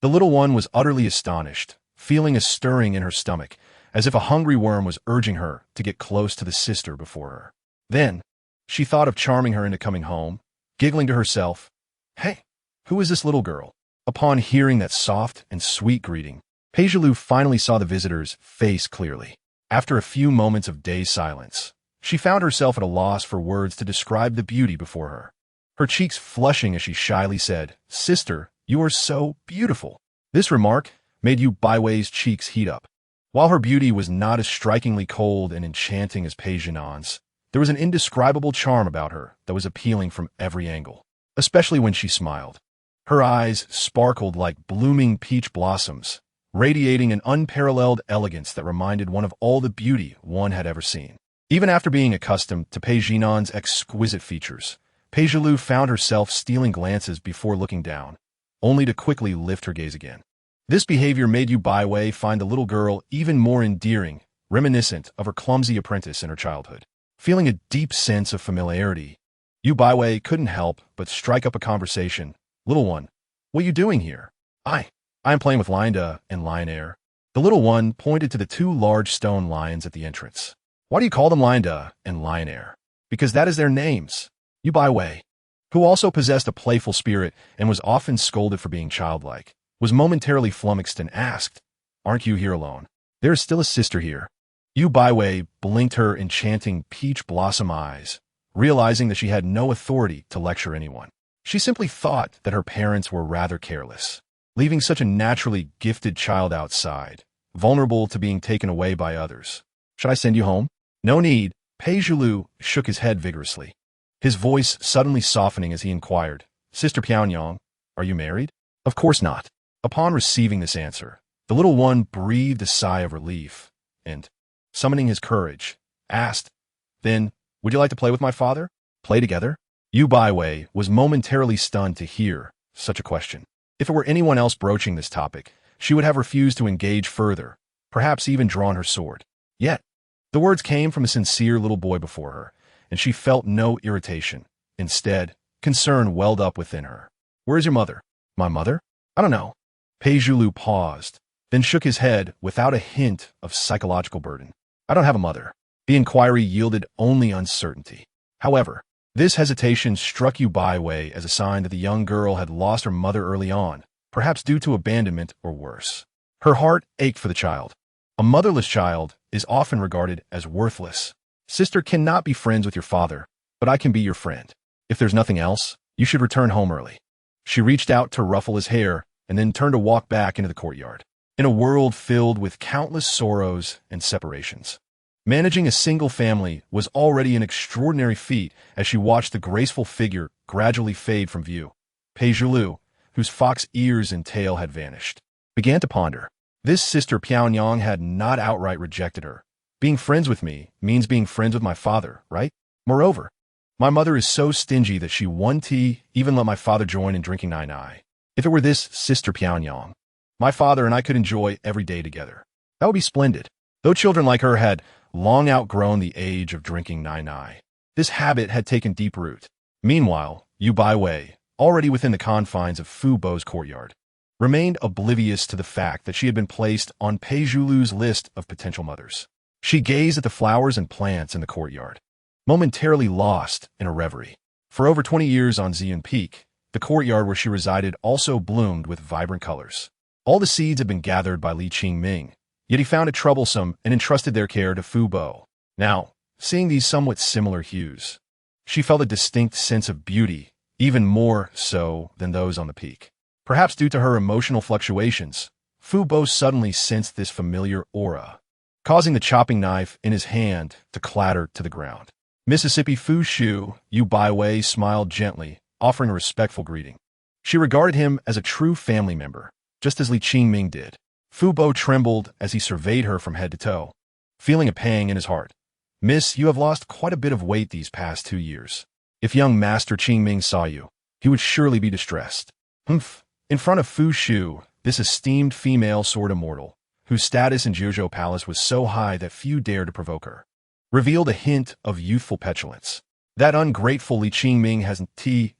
The little one was utterly astonished, feeling a stirring in her stomach, as if a hungry worm was urging her to get close to the sister before her. Then, she thought of charming her into coming home, giggling to herself, "Hey, who is this little girl?" Upon hearing that soft and sweet greeting, Pei Zhulu finally saw the visitor's face clearly. After a few moments of dazed silence, she found herself at a loss for words to describe the beauty before her. Her cheeks flushing as she shyly said, "Sister, you are so beautiful." This remark made Yu Baiwei's cheeks heat up. While her beauty was not as strikingly cold and enchanting as Pei Zhinan's, there was an indescribable charm about her that was appealing from every angle, especially when she smiled. Her eyes sparkled like blooming peach blossoms, radiating an unparalleled elegance that reminded one of all the beauty one had ever seen. Even after being accustomed to Pei Zhinan's exquisite features, Pei Zhulu found herself stealing glances before looking down, only to quickly lift her gaze again. This behavior made Yu Baiwei find the little girl even more endearing, reminiscent of her clumsy apprentice in her childhood. Feeling a deep sense of familiarity, Yu Baiwei couldn't help but strike up a conversation. "Little one, what are you doing here?" I am playing with Linda and Yandere." The little one pointed to the two large stone lions at the entrance. "Why do you call them Linda and Yandere?" "Because that is their names." Yu Baiwei, who also possessed a playful spirit and was often scolded for being childlike, was momentarily flummoxed and asked, "Aren't you here alone? There is still a sister here." Yu Baiwei blinked her enchanting peach blossom eyes, realizing that she had no authority to lecture anyone. She simply thought that her parents were rather careless, leaving such a naturally gifted child outside, vulnerable to being taken away by others. "Should I send you home?" "No need." Pei Zhulu shook his head vigorously, his voice suddenly softening as he inquired, "Sister Pianyang, are you married?" "Of course not." Upon receiving this answer, the little one breathed a sigh of relief and, summoning his courage, asked, "Then, would you like to play with my father? Play together?" Yu Baiwei was momentarily stunned to hear such a question. If it were anyone else broaching this topic, she would have refused to engage further, perhaps even drawn her sword. Yet, the words came from a sincere little boy before her, and she felt no irritation. Instead, concern welled up within her. "Where is your mother?" "My mother? I don't know." Pei Zhulu paused, then shook his head without a hint of psychological burden. "I don't have a mother." The inquiry yielded only uncertainty. However, this hesitation struck Yu Baiwei as a sign that the young girl had lost her mother early on, perhaps due to abandonment or worse. Her heart ached for the child. A motherless child is often regarded as worthless. "Sister cannot be friends with your father, but I can be your friend. If there's nothing else, you should return home early." She reached out to ruffle his hair and then turned to walk back into the courtyard. In a world filled with countless sorrows and separations, managing a single family was already an extraordinary feat as she watched the graceful figure gradually fade from view. Pei Zhulu, whose fox ears and tail had vanished, began to ponder. This sister Pianyang had not outright rejected her. Being friends with me means being friends with my father, right? Moreover, my mother is so stingy that she won't even let my father join in drinking nai. If it were this sister Pianyang, my father and I could enjoy every day together. That would be splendid. Though children like her had long outgrown the age of drinking nai, this habit had taken deep root. Meanwhile, Yu Baiwei, already within the confines of Fu Bo's courtyard, remained oblivious to the fact that she had been placed on Pei Zhulu's list of potential mothers. She gazed at the flowers and plants in the courtyard, momentarily lost in a reverie. For over 20 years on Xian Peak, the courtyard where she resided also bloomed with vibrant colors. All the seeds had been gathered by Li Qingming, yet he found it troublesome and entrusted their care to Fu Bo. Now, seeing these somewhat similar hues, she felt a distinct sense of beauty, even more so than those on the peak. Perhaps due to her emotional fluctuations, Fu Bo suddenly sensed this familiar aura, causing the chopping knife in his hand to clatter to the ground. Mississippi Fu Shu, Yu Baiwei smiled gently, offering a respectful greeting. She regarded him as a true family member, just as Li Qingming did. Fu Bo trembled as he surveyed her from head to toe, feeling a pang in his heart. Miss, you have lost quite a bit of weight these past 2 years. If young Master Qingming saw you, he would surely be distressed. Humph. In front of Fu Shu, this esteemed female sword immortal, whose status in Jiuzhou Palace was so high that few dared to provoke her, revealed a hint of youthful petulance. That ungrateful Li Qingming hasn't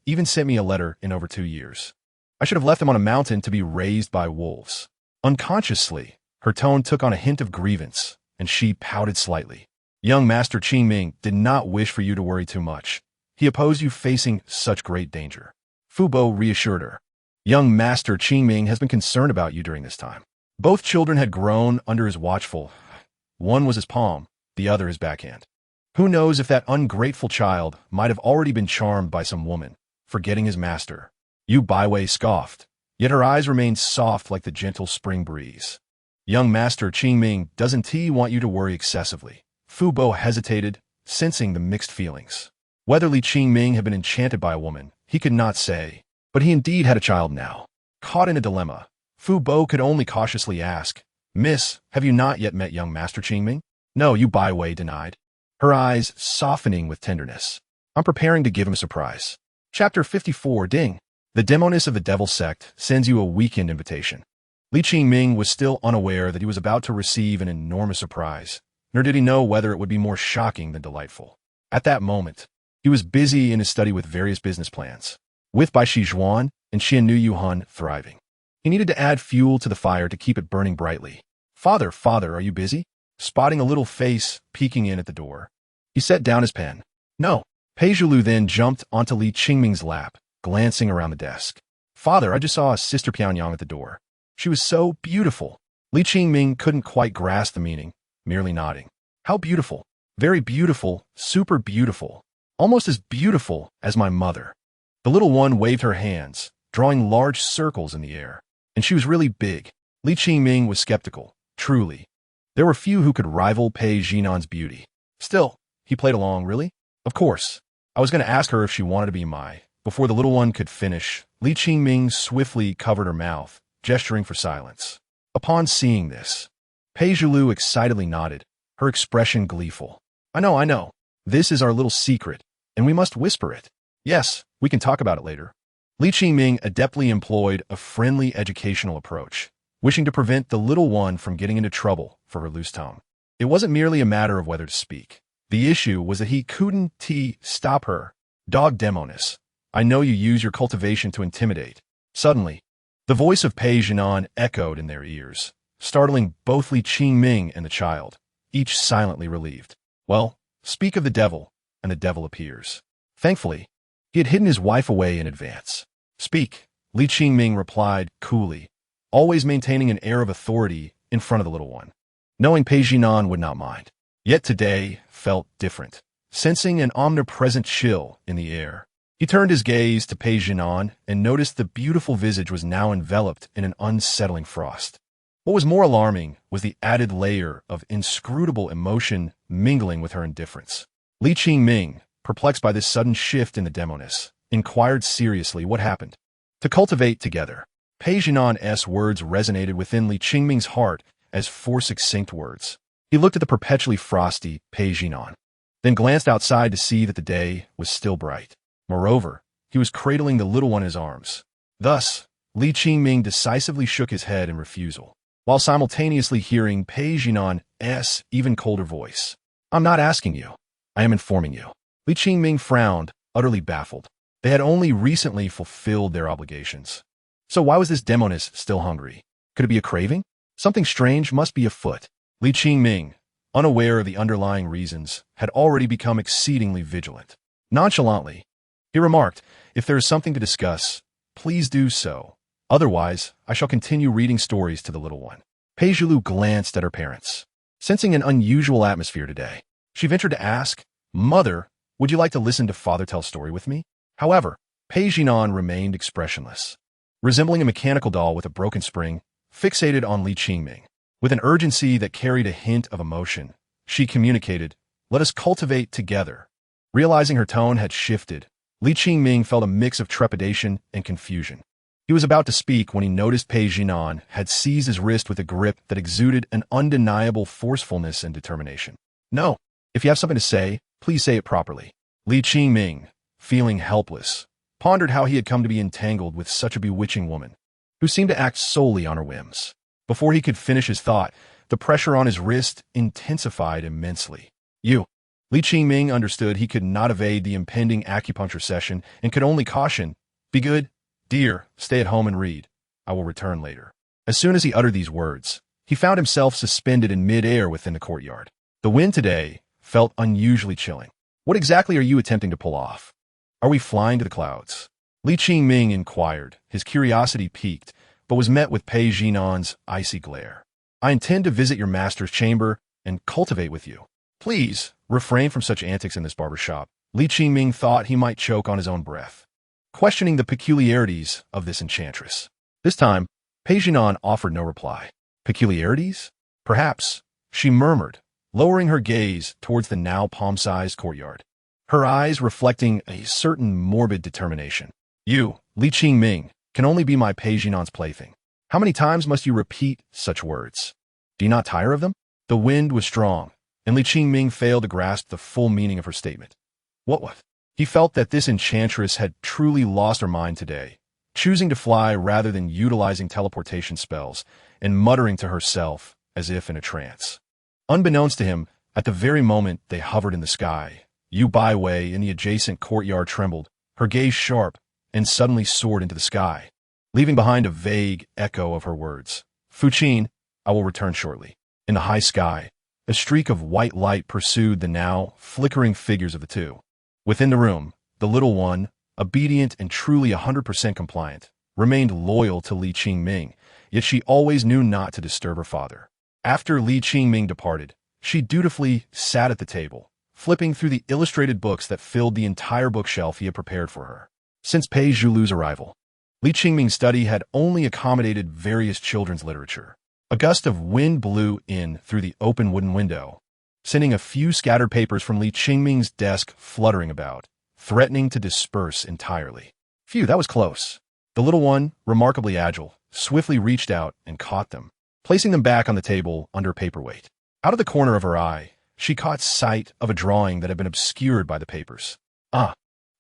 even sent me a letter in over 2 years. I should have left him on a mountain to be raised by wolves. Unconsciously, her tone took on a hint of grievance, and she pouted slightly. Young Master Qingming did not wish for you to worry too much. He opposed you facing such great danger. Fu Bo reassured her. Young Master Qingming has been concerned about you during this time. Both children had grown under his watchful. One was his palm, the other his backhand. Who knows if that ungrateful child might have already been charmed by some woman, forgetting his master. Yu Baiwei scoffed, yet her eyes remained soft like the gentle spring breeze. Young Master Qingming doesn't want you to worry excessively. Fu Bo hesitated, sensing the mixed feelings. Whether Li Qingming had been enchanted by a woman, he could not say, but he indeed had a child now. Caught in a dilemma, Fu Bo could only cautiously ask, Miss, have you not yet met young Master Qingming? No, Yu Baiwei denied, her eyes softening with tenderness. I'm preparing to give him a surprise. Chapter 54 Ding. The Demoness of the Devil Sect sends you a weekend invitation. Li Qingming was still unaware that he was about to receive an enormous surprise, nor did he know whether it would be more shocking than delightful. At that moment, he was busy in his study with various business plans, with Bai Shizhuan and Xiannu Yuhan thriving. He needed to add fuel to the fire to keep it burning brightly. Father, are you busy? Spotting a little face peeking in at the door, he set down his pen. No. Pei Zhulu then jumped onto Li Qingming's lap, glancing around the desk. Father, I just saw Sister Pyongyang at the door. She was so beautiful. Li Qingming couldn't quite grasp the meaning, merely nodding. How beautiful. Very beautiful, super beautiful. Almost as beautiful as my mother. The little one waved her hands, drawing large circles in the air. And she was really big. Li Qingming was skeptical, truly. There were few who could rival Pei Jinan's beauty. Still, he played along, really? Of course. I was going to ask her if she wanted to be my... Before the little one could finish, Li Qingming swiftly covered her mouth, gesturing for silence. Upon seeing this, Pei Zhulu excitedly nodded, her expression gleeful. I know. This is our little secret, and we must whisper it. Yes, we can talk about it later. Li Qingming adeptly employed a friendly educational approach, wishing to prevent the little one from getting into trouble for her loose tongue. It wasn't merely a matter of whether to speak. The issue was that he couldn't stop her. Dog Demoness, I know you use your cultivation to intimidate. Suddenly, the voice of Pei Jinan echoed in their ears, startling both Li Qingming and the child, each silently relieved. Well, speak of the devil, and the devil appears. Thankfully, he had hidden his wife away in advance. Speak, Li Qingming replied coolly, always maintaining an air of authority in front of the little one, knowing Pei Jinan would not mind. Yet today felt different, sensing an omnipresent chill in the air. He turned his gaze to Pei Jinan and noticed the beautiful visage was now enveloped in an unsettling frost. What was more alarming was the added layer of inscrutable emotion mingling with her indifference. Li Qingming, perplexed by this sudden shift in the Demoness, inquired seriously what happened. To cultivate together. Pei Jinan's words resonated within Li Qingming's heart as four succinct words. He looked at the perpetually frosty Pei Jinan, then glanced outside to see that the day was still bright. Moreover, he was cradling the little one in his arms. Thus, Li Qingming decisively shook his head in refusal, while simultaneously hearing Pei Jinan's even colder voice. I'm not asking you. I am informing you. Li Qingming frowned, utterly baffled. They had only recently fulfilled their obligations. So why was this Demoness still hungry? Could it be a craving? Something strange must be afoot. Li Qingming, unaware of the underlying reasons, had already become exceedingly vigilant. Nonchalantly, he remarked, if there is something to discuss, please do so. Otherwise, I shall continue reading stories to the little one. Pei Zhilu glanced at her parents. Sensing an unusual atmosphere today, she ventured to ask, "Mother, would you like to listen to Father tell a story with me?" However, Pei Jinan remained expressionless, resembling a mechanical doll with a broken spring, fixated on Li Qingming. With an urgency that carried a hint of emotion, she communicated, "Let us cultivate together." Realizing her tone had shifted, Li Qingming felt a mix of trepidation and confusion. He was about to speak when he noticed Pei Jinan had seized his wrist with a grip that exuded an undeniable forcefulness and determination. "No, if you have something to say, please say it properly." Li Qingming, feeling helpless, pondered how he had come to be entangled with such a bewitching woman, who seemed to act solely on her whims. Before he could finish his thought, the pressure on his wrist intensified immensely. Li Qingming understood he could not evade the impending acupuncture session and could only caution, "Be good, dear, stay at home and read. I will return later." As soon as he uttered these words, he found himself suspended in mid-air within the courtyard. The wind today felt unusually chilling. "What exactly are you attempting to pull off? Are we flying to the clouds?" Li Qingming inquired, his curiosity piqued, but was met with Pei Jinan's icy glare. "I intend to visit your master's chamber and cultivate with you. Please, refrain from such antics in this barber shop." Li Qingming thought he might choke on his own breath, questioning the peculiarities of this enchantress. This time, Pei Jinan offered no reply. "Peculiarities? Perhaps," she murmured, lowering her gaze towards the now palm-sized courtyard, her eyes reflecting a certain morbid determination. "You, Li Qingming, can only be my Pei Jinan's plaything. How many times must you repeat such words? Do you not tire of them?" The wind was strong, and Li Qingming failed to grasp the full meaning of her statement. What? He felt that this enchantress had truly lost her mind today, choosing to fly rather than utilizing teleportation spells, and muttering to herself as if in a trance. Unbeknownst to him, at the very moment they hovered in the sky, Yu Baiwei in the adjacent courtyard trembled, her gaze sharp, and suddenly soared into the sky, leaving behind a vague echo of her words. "Fuqin, I will return shortly." In the high sky, a streak of white light pursued the now flickering figures of the two. Within the room, the little one, obedient and truly 100% compliant, remained loyal to Li Qingming, yet she always knew not to disturb her father. After Li Qingming departed, she dutifully sat at the table, flipping through the illustrated books that filled the entire bookshelf he had prepared for her. Since Pei Zhilu's arrival, Li Qingming's study had only accommodated various children's literature. A gust of wind blew in through the open wooden window, sending a few scattered papers from Li Qingming's desk fluttering about, threatening to disperse entirely. Phew, that was close. The little one, remarkably agile, swiftly reached out and caught them, placing them back on the table under a paperweight. Out of the corner of her eye, she caught sight of a drawing that had been obscured by the papers.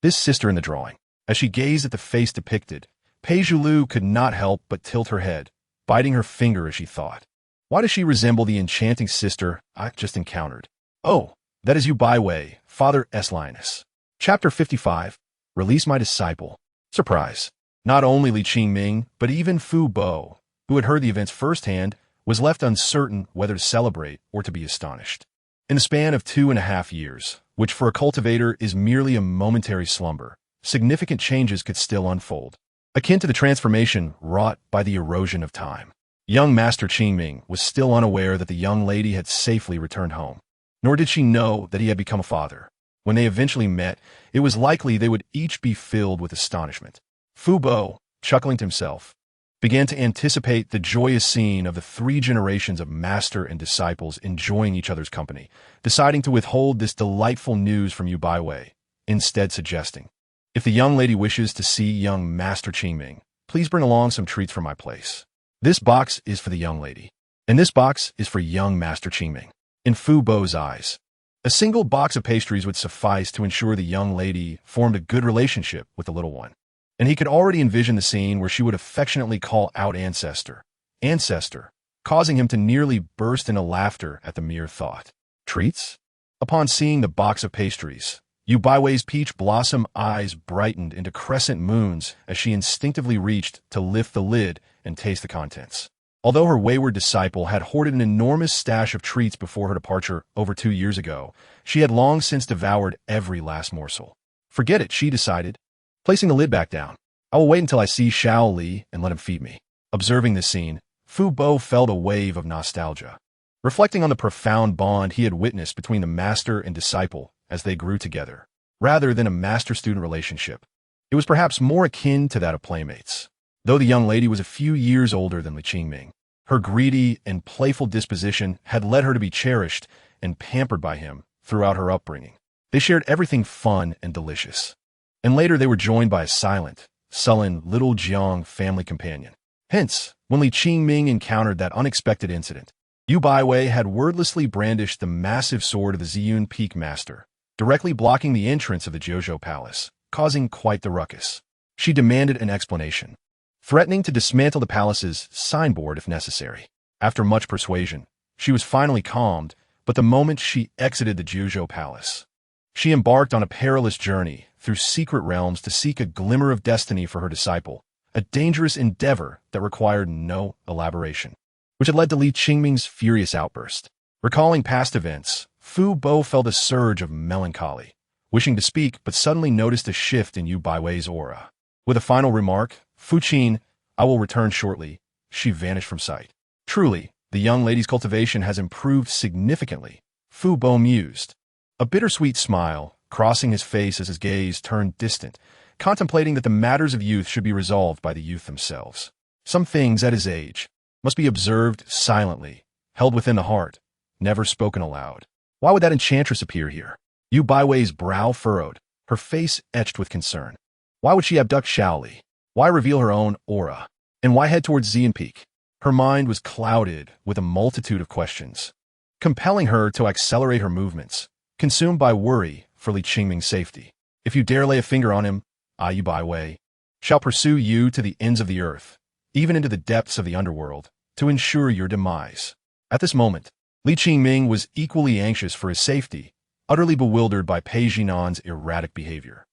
This sister in the drawing. As she gazed at the face depicted, Pei Zhilu could not help but tilt her head, biting her finger as she thought. Why does she resemble the enchanting sister I just encountered? Oh, that is Yu Baiwei, Father S. Linus. Chapter 55, Release My Disciple. Surprise. Not only Li Qingming, but even Fu Bo, who had heard the events firsthand, was left uncertain whether to celebrate or to be astonished. In the span of 2.5 years, which for a cultivator is merely a momentary slumber, significant changes could still unfold, akin to the transformation wrought by the erosion of time. Young Master Qingming was still unaware that the young lady had safely returned home, nor did she know that he had become a father. When they eventually met, it was likely they would each be filled with astonishment. Fu Bo, chuckling to himself, began to anticipate the joyous scene of the 3 generations of master and disciples enjoying each other's company, deciding to withhold this delightful news from Yu Baiwei, instead suggesting, "If the young lady wishes to see young Master Qingming, please bring along some treats from my place. This box is for the young lady, and this box is for young Master Qingming." In Fu Bo's eyes, a single box of pastries would suffice to ensure the young lady formed a good relationship with the little one, and he could already envision the scene where she would affectionately call out Ancestor, Ancestor, causing him to nearly burst into laughter at the mere thought. Treats? Upon seeing the box of pastries, Yu Baiwei's peach blossom eyes brightened into crescent moons as she instinctively reached to lift the lid and taste the contents. Although her wayward disciple had hoarded an enormous stash of treats before her departure over 2 years ago, she had long since devoured every last morsel. Forget it, she decided, placing the lid back down. I will wait until I see Xiao Li and let him feed me. Observing this scene, Fu Bo felt a wave of nostalgia. Reflecting on the profound bond he had witnessed between the master and disciple as they grew together, rather than a master-student relationship. It was perhaps more akin to that of playmates. Though the young lady was a few years older than Li Qingming, her greedy and playful disposition had led her to be cherished and pampered by him throughout her upbringing. They shared everything fun and delicious. And later they were joined by a silent, sullen little Jiang family companion. Hence, when Li Qingming encountered that unexpected incident, Yu Baiwei had wordlessly brandished the massive sword of the Ziyun Peak Master, directly blocking the entrance of the Zhuozhou Palace, causing quite the ruckus. She demanded an explanation, threatening to dismantle the palace's signboard if necessary. After much persuasion, she was finally calmed, but the moment she exited the Zhuozhou Palace, she embarked on a perilous journey through secret realms to seek a glimmer of destiny for her disciple, a dangerous endeavor that required no elaboration, which had led to Li Qingming's furious outburst. Recalling past events, Fu Bo felt a surge of melancholy, wishing to speak but suddenly noticed a shift in Yu Baiwei's aura. With a final remark, "Fu Qin, I will return shortly," she vanished from sight. Truly, the young lady's cultivation has improved significantly, Fu Bo mused, a bittersweet smile crossing his face as his gaze turned distant, contemplating that the matters of youth should be resolved by the youth themselves. Some things at his age must be observed silently, held within the heart, never spoken aloud. Why would that enchantress appear here? Yu Baiwei's brow furrowed, her face etched with concern. Why would she abduct Xiao Li? Why reveal her own aura? And why head towards Ziyun Peak? Her mind was clouded with a multitude of questions, compelling her to accelerate her movements, consumed by worry for Li Qingming's safety. If you dare lay a finger on him, I, Yu Baiwei, shall pursue you to the ends of the earth, even into the depths of the underworld, to ensure your demise. At this moment, Li Qingming was equally anxious for his safety, utterly bewildered by Pei Jinan's erratic behavior.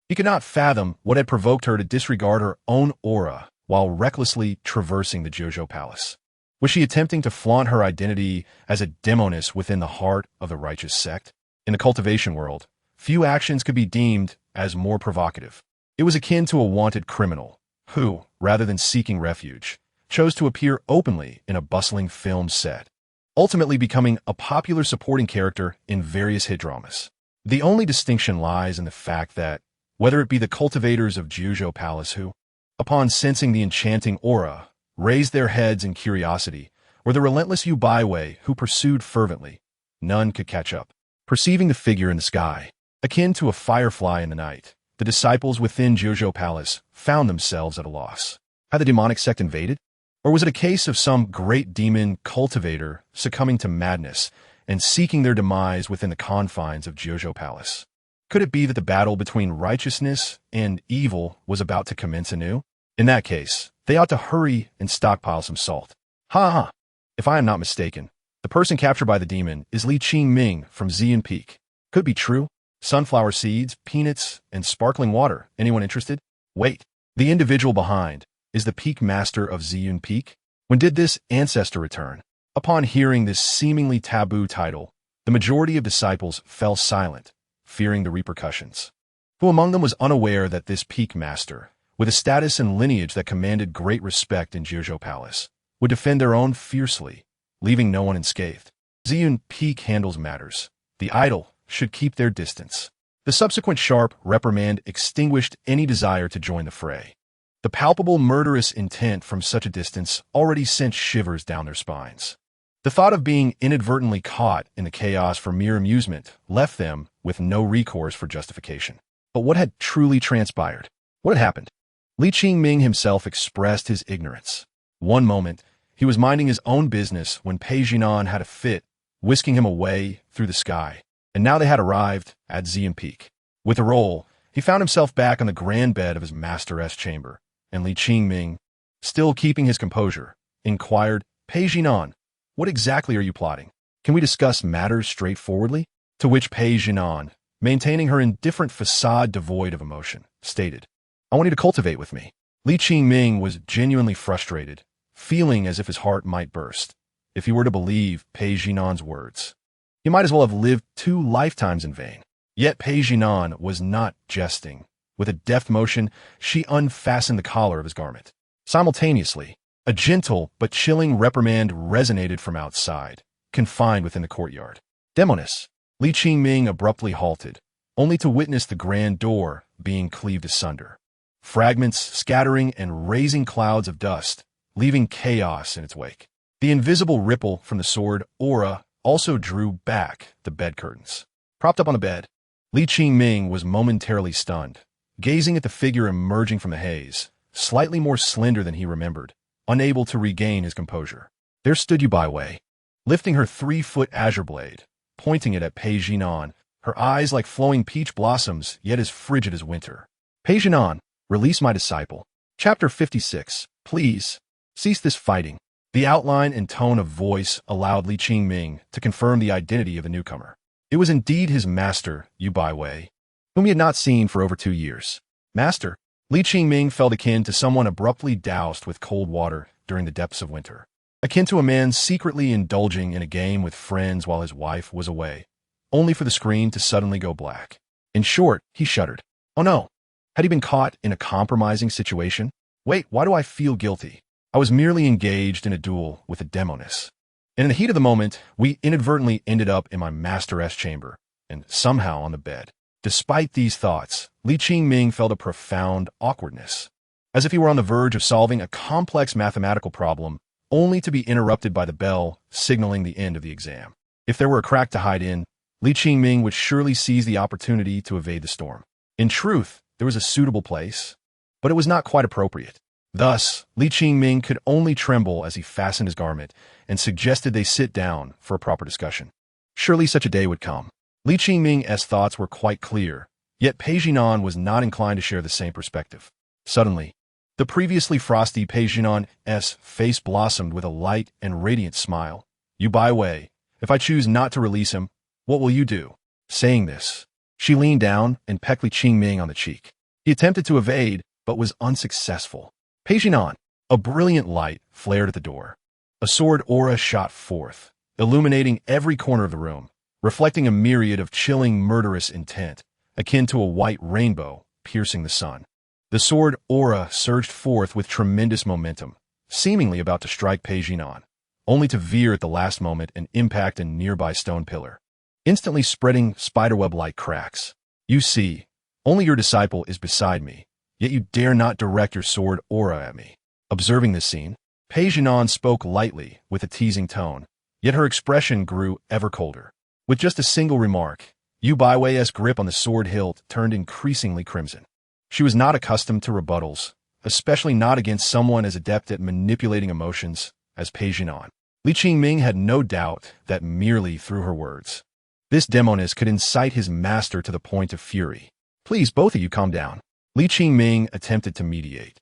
He could not fathom what had provoked her to disregard her own aura while recklessly traversing the Zhuozhou Palace. Was she attempting to flaunt her identity as a Demoness within the heart of the righteous sect? In the cultivation world, few actions could be deemed as more provocative. It was akin to a wanted criminal who, rather than seeking refuge, chose to appear openly in a bustling film set, ultimately becoming a popular supporting character in various hit dramas. The only distinction lies in the fact that, whether it be the cultivators of Zhuozhou Palace who, upon sensing the enchanting aura, raised their heads in curiosity, or the relentless Yu Baiwei who pursued fervently, none could catch up. Perceiving the figure in the sky, akin to a firefly in the night, the disciples within Zhuozhou Palace found themselves at a loss. Had the demonic sect invaded? Or was it a case of some great demon cultivator succumbing to madness and seeking their demise within the confines of Zhuozhou Palace? Could it be that the battle between righteousness and evil was about to commence anew? In that case, they ought to hurry and stockpile some salt. Ha! If I am not mistaken, the person captured by the demon is Li Qingming from Ziyun Peak. Could be true. Sunflower seeds, peanuts, and sparkling water. Anyone interested? Wait. The individual behind is the Peak Master of Ziyun Peak. When did this ancestor return? Upon hearing this seemingly taboo title, the majority of disciples fell silent, fearing the repercussions. Who among them was unaware that this Peak Master, with a status and lineage that commanded great respect in Zhuozhou Palace, would defend their own fiercely, leaving no one unscathed? Ziyun Peak handles matters. The idle should keep their distance. The subsequent sharp reprimand extinguished any desire to join the fray. The palpable murderous intent from such a distance already sent shivers down their spines. The thought of being inadvertently caught in the chaos for mere amusement left them with no recourse for justification. But what had truly transpired? What had happened? Li Qingming himself expressed his ignorance. One moment, he was minding his own business when Pei Jinan had a fit, whisking him away through the sky. And now they had arrived at Ziyun Peak. With a roll, he found himself back on the grand bed of his masteress chamber, and Li Qingming, still keeping his composure, inquired, "Pei Jinan, what exactly are you plotting? Can we discuss matters straightforwardly?" To which Pei Jinan, maintaining her indifferent facade devoid of emotion, stated, "I want you to cultivate with me." Li Qingming was genuinely frustrated, feeling as if his heart might burst. If he were to believe Pei Jinan's words, he might as well have lived 2 lifetimes in vain. Yet Pei Jinan was not jesting. With a deft motion, she unfastened the collar of his garment. Simultaneously, a gentle but chilling reprimand resonated from outside, confined within the courtyard. Demoness. Qingming abruptly halted, only to witness the grand door being cleaved asunder. Fragments scattering and raising clouds of dust, leaving chaos in its wake. The invisible ripple from the sword aura also drew back the bed curtains. Propped up on the bed, Qingming was momentarily stunned, gazing at the figure emerging from the haze, slightly more slender than he remembered, unable to regain his composure. There stood Wei, lifting her 3-foot azure blade, pointing it at Pei Jinan, her eyes like flowing peach blossoms, yet as frigid as winter. Pei Jinan, release my disciple. Chapter 56. Please, cease this fighting. The outline and tone of voice allowed Qingming to confirm the identity of the newcomer. It was indeed his master, Wei, whom he had not seen for over 2 years. Master, Qingming felt akin to someone abruptly doused with cold water during the depths of winter. Akin to a man secretly indulging in a game with friends while his wife was away, only for the screen to suddenly go black. In short, he shuddered. Oh no! Had he been caught in a compromising situation? Wait, why do I feel guilty? I was merely engaged in a duel with a Demoness. And in the heat of the moment, we inadvertently ended up in my master's chamber, and somehow on the bed. Despite these thoughts, Qingming felt a profound awkwardness, as if he were on the verge of solving a complex mathematical problem, only to be interrupted by the bell signaling the end of the exam. If there were a crack to hide in, Qingming would surely seize the opportunity to evade the storm. In truth, there was a suitable place, but it was not quite appropriate. Thus, Qingming could only tremble as he fastened his garment and suggested they sit down for a proper discussion. Surely such a day would come. Qingming's thoughts were quite clear, yet Pei Jinan was not inclined to share the same perspective. Suddenly, the previously frosty Pei Jinan's face blossomed with a light and radiant smile. Wei, if I choose not to release him, what will you do? Saying this, she leaned down and pecked Qingming on the cheek. He attempted to evade, but was unsuccessful. Pei Jinan. A brilliant light flared at the door. A sword aura shot forth, illuminating every corner of the room, reflecting a myriad of chilling murderous intent, akin to a white rainbow piercing the sun. The sword aura surged forth with tremendous momentum, seemingly about to strike Pei Jinan, only to veer at the last moment and impact a nearby stone pillar, instantly spreading spiderweb-like cracks. You see, only your disciple is beside me, yet you dare not direct your sword aura at me. Observing this scene, Pei Jinan spoke lightly with a teasing tone, yet her expression grew ever colder. With just a single remark, Wei's grip on the sword hilt turned increasingly crimson. She was not accustomed to rebuttals, especially not against someone as adept at manipulating emotions as Pei Jinan. Qingming had no doubt that merely through her words, this Demoness could incite his master to the point of fury. Please, both of you calm down. Qingming attempted to mediate,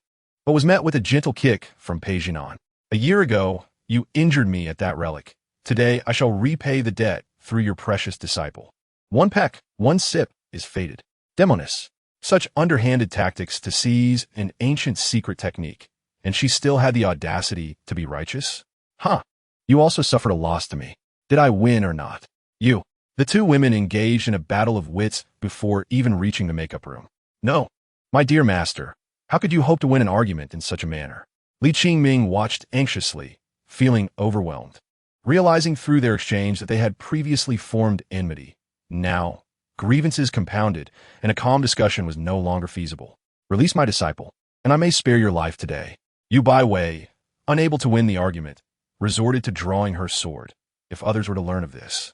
but was met with a gentle kick from Pei Jinan. A year ago, you injured me at that relic. Today, I shall repay the debt through your precious disciple. One peck, one sip is fated. Demoness. Such underhanded tactics to seize an ancient secret technique, and she still had the audacity to be righteous? Huh. You also suffered a loss to me. Did I win or not? You. The two women engaged in a battle of wits before even reaching the makeup room. No. My dear master, how could you hope to win an argument in such a manner? Qingming watched anxiously, feeling overwhelmed, realizing through their exchange that they had previously formed enmity. Now, grievances compounded, and a calm discussion was no longer feasible. Release my disciple, and I may spare your life today. Wei, unable to win the argument, resorted to drawing her sword, if others were to learn of this.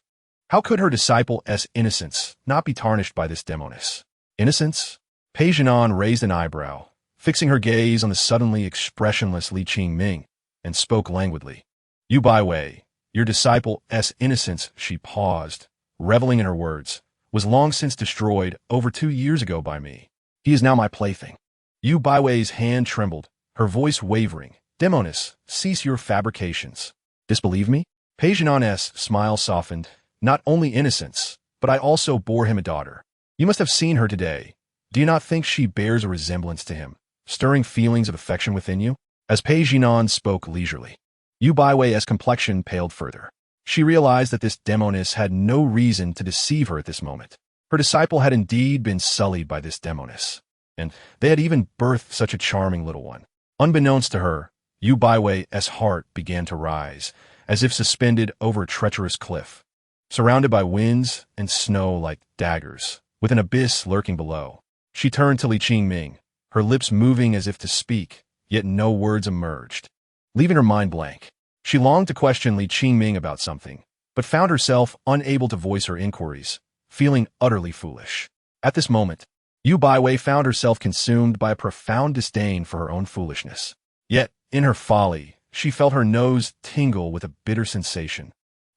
How could her disciple's innocence not be tarnished by this Demoness? Innocence? Pei Jinan raised an eyebrow, fixing her gaze on the suddenly expressionless Qingming, and spoke languidly. Wei, your disciple's innocence, she paused, reveling in her words, was long since destroyed over 2 years ago by me. He is now my plaything. Wei's hand trembled, her voice wavering. Demoness, cease your fabrications. Disbelieve me? Pei Jinan's smile softened. Not only innocence, but I also bore him a daughter. You must have seen her today. Do you not think she bears a resemblance to him, stirring feelings of affection within you? As Pei Jinan spoke leisurely, Wei's complexion paled further. She realized that this Demoness had no reason to deceive her at this moment. Her disciple had indeed been sullied by this Demoness. and they had even birthed such a charming little one. Unbeknownst to her, Yu Baiwei's heart began to rise, as if suspended over a treacherous cliff, surrounded by winds and snow like daggers, with an abyss lurking below. She turned to Li Qingming, her lips moving as if to speak, yet no words emerged, leaving her mind blank. She longed to question Li Qingming about something, but found herself unable to voice her inquiries, feeling utterly foolish. At this moment, Yu Baiwei found herself consumed by a profound disdain for her own foolishness. Yet, in her folly, she felt her nose tingle with a bitter sensation,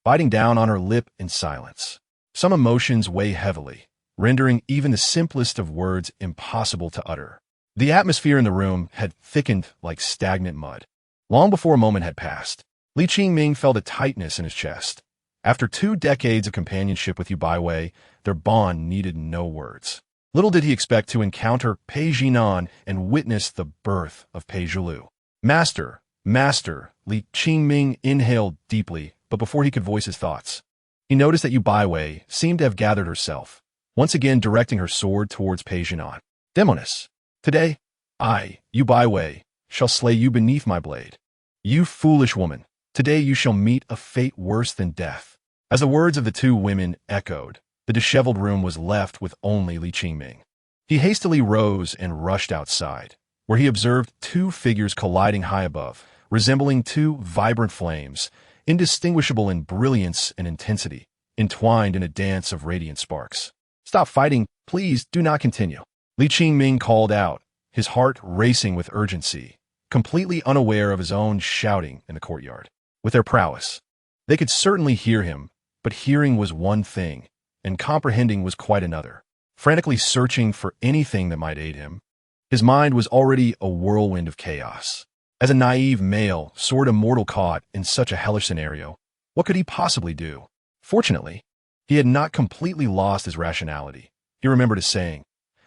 biting down on her lip in silence. Some emotions weigh heavily, rendering even the simplest of words impossible to utter. The atmosphere in the room had thickened like stagnant mud. Long before a moment had passed, Li Qingming felt a tightness in his chest. After 2 decades of companionship with Yu Baiwei, their bond needed no words. Little did he expect to encounter Pei Jinan and witness the birth of Pei Zhilu. Master, Master, Li Qingming inhaled deeply, but before he could voice his thoughts, he noticed that Yu Baiwei seemed to have gathered herself, once again directing her sword towards Pei Jinan. Demoness, today, I, Yu Baiwei, shall slay you beneath my blade. You foolish woman, today you shall meet a fate worse than death. As the words of the 2 women echoed, the disheveled room was left with only Li Qingming. He hastily rose and rushed outside, where he observed 2 figures colliding high above, resembling 2 vibrant flames, indistinguishable in brilliance and intensity, entwined in a dance of radiant sparks. Stop fighting, please do not continue. Li Qingming called out, his heart racing with urgency, completely unaware of his own shouting in the courtyard. With their prowess, they could certainly hear him, but hearing was one thing, and comprehending was quite another. Frantically searching for anything that might aid him, his mind was already a whirlwind of chaos. As a naive male, sword immortal caught in such a hellish scenario, what could he possibly do? Fortunately, he had not completely lost his rationality. He remembered a saying,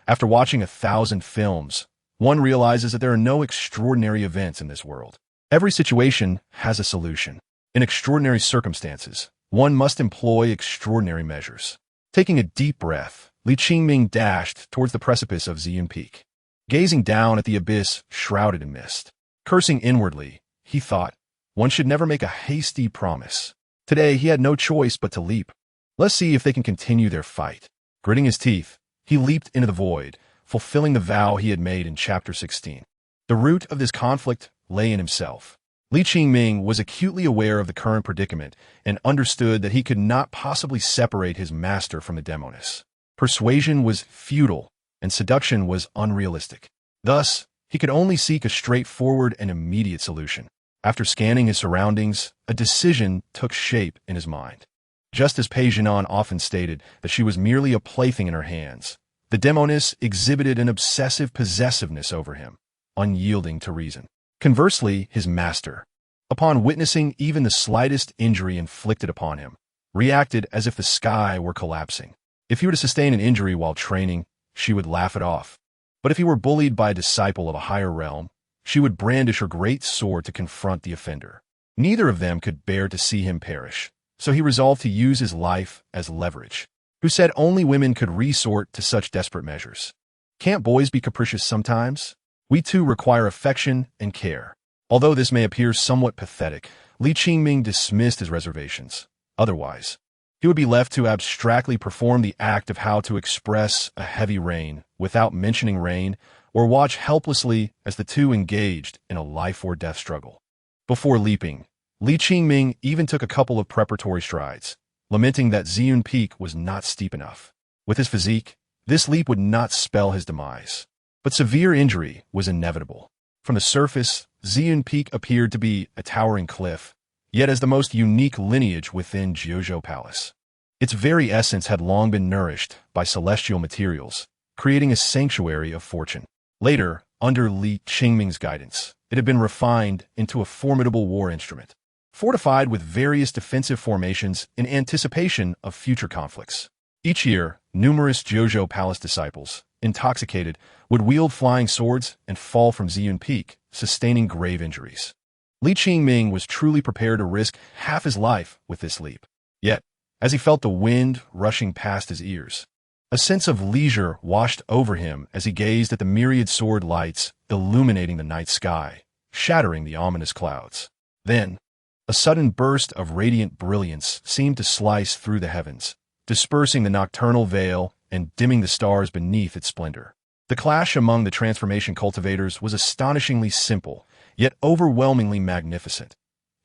after watching 1,000 films, one realizes that there are no extraordinary events in this world. Every situation has a solution. In extraordinary circumstances, one must employ extraordinary measures. Taking a deep breath, Li Qingming dashed towards the precipice of Ziyun Peak. Gazing down at the abyss shrouded in mist. Cursing inwardly, he thought, one should never make a hasty promise. Today he had no choice but to leap. Let's see if they can continue their fight. Gritting his teeth, he leaped into the void, fulfilling the vow he had made in Chapter 16. The root of this conflict lay in himself. Li Qingming was acutely aware of the current predicament and understood that he could not possibly separate his master from the Demoness. Persuasion was futile, and seduction was unrealistic. Thus, he could only seek a straightforward and immediate solution. After scanning his surroundings, a decision took shape in his mind. Just as Pei Jinan often stated that she was merely a plaything in her hands, the Demoness exhibited an obsessive possessiveness over him, unyielding to reason. Conversely, his master, upon witnessing even the slightest injury inflicted upon him, reacted as if the sky were collapsing. If he were to sustain an injury while training, she would laugh it off. But if he were bullied by a disciple of a higher realm, she would brandish her great sword to confront the offender. Neither of them could bear to see him perish, so he resolved to use his life as leverage. Who said only women could resort to such desperate measures? Can't boys be capricious sometimes? We too require affection and care. Although this may appear somewhat pathetic, Li Qingming dismissed his reservations. Otherwise, he would be left to abstractly perform the act of how to express a heavy rain without mentioning rain, or watch helplessly as the 2 engaged in a life-or-death struggle. Before leaping, Li Qingming even took a couple of preparatory strides, lamenting that Ziyun Peak was not steep enough. With his physique, this leap would not spell his demise. But severe injury was inevitable. From the surface, Ziyun Peak appeared to be a towering cliff, yet as the most unique lineage within Jiuzhou Palace. Its very essence had long been nourished by celestial materials, creating a sanctuary of fortune. Later, under Li Qingming's guidance, it had been refined into a formidable war instrument, fortified with various defensive formations in anticipation of future conflicts. Each year, numerous Jiuzhou Palace disciples, intoxicated, would wield flying swords and fall from Ziyun Peak, sustaining grave injuries. Li Qingming was truly prepared to risk half his life with this leap. Yet, as he felt the wind rushing past his ears, A sense of leisure washed over him as he gazed at the myriad sword lights illuminating the night sky, shattering the ominous clouds. Then, a sudden burst of radiant brilliance seemed to slice through the heavens, dispersing the nocturnal veil and dimming the stars beneath its splendor. The clash among the transformation cultivators was astonishingly simple, yet overwhelmingly magnificent.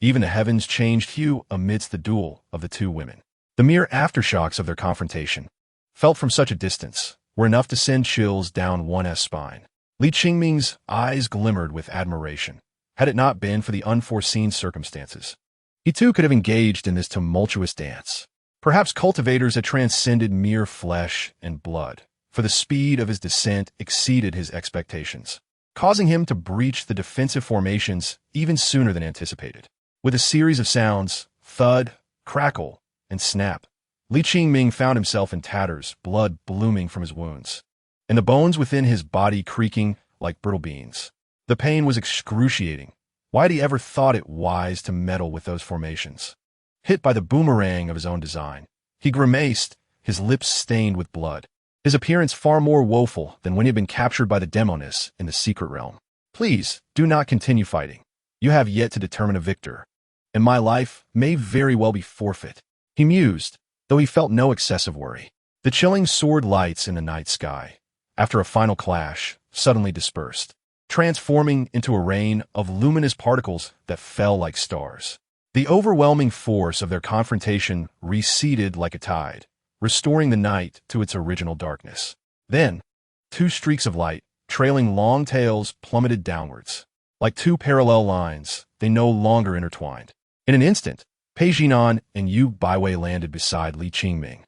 Even the heavens changed hue amidst the duel of the two women. The mere aftershocks of their confrontation, felt from such a distance, were enough to send chills down one's spine. Li Qingming's eyes glimmered with admiration, had it not been for the unforeseen circumstances. He too could have engaged in this tumultuous dance. Perhaps cultivators had transcended mere flesh and blood, for the speed of his descent exceeded his expectations, causing him to breach the defensive formations even sooner than anticipated. With a series of sounds, thud, crackle, and snap, Li Qingming found himself in tatters, blood blooming from his wounds, and the bones within his body creaking like brittle beans. The pain was excruciating. Why had he ever thought it wise to meddle with those formations? Hit by the boomerang of his own design, he grimaced, his lips stained with blood, his appearance far more woeful than when he had been captured by the Demoness in the secret realm. Please, do not continue fighting. You have yet to determine a victor, and my life may very well be forfeit, he mused, though he felt no excessive worry. The chilling sword lights in the night sky, after a final clash, suddenly dispersed, transforming into a rain of luminous particles that fell like stars. The overwhelming force of their confrontation receded like a tide, restoring the night to its original darkness. Then, two streaks of light, trailing long tails, plummeted downwards. Like two parallel lines, they no longer intertwined. In an instant, Pei Jinan and Yu Baiwei landed beside Li Qingming,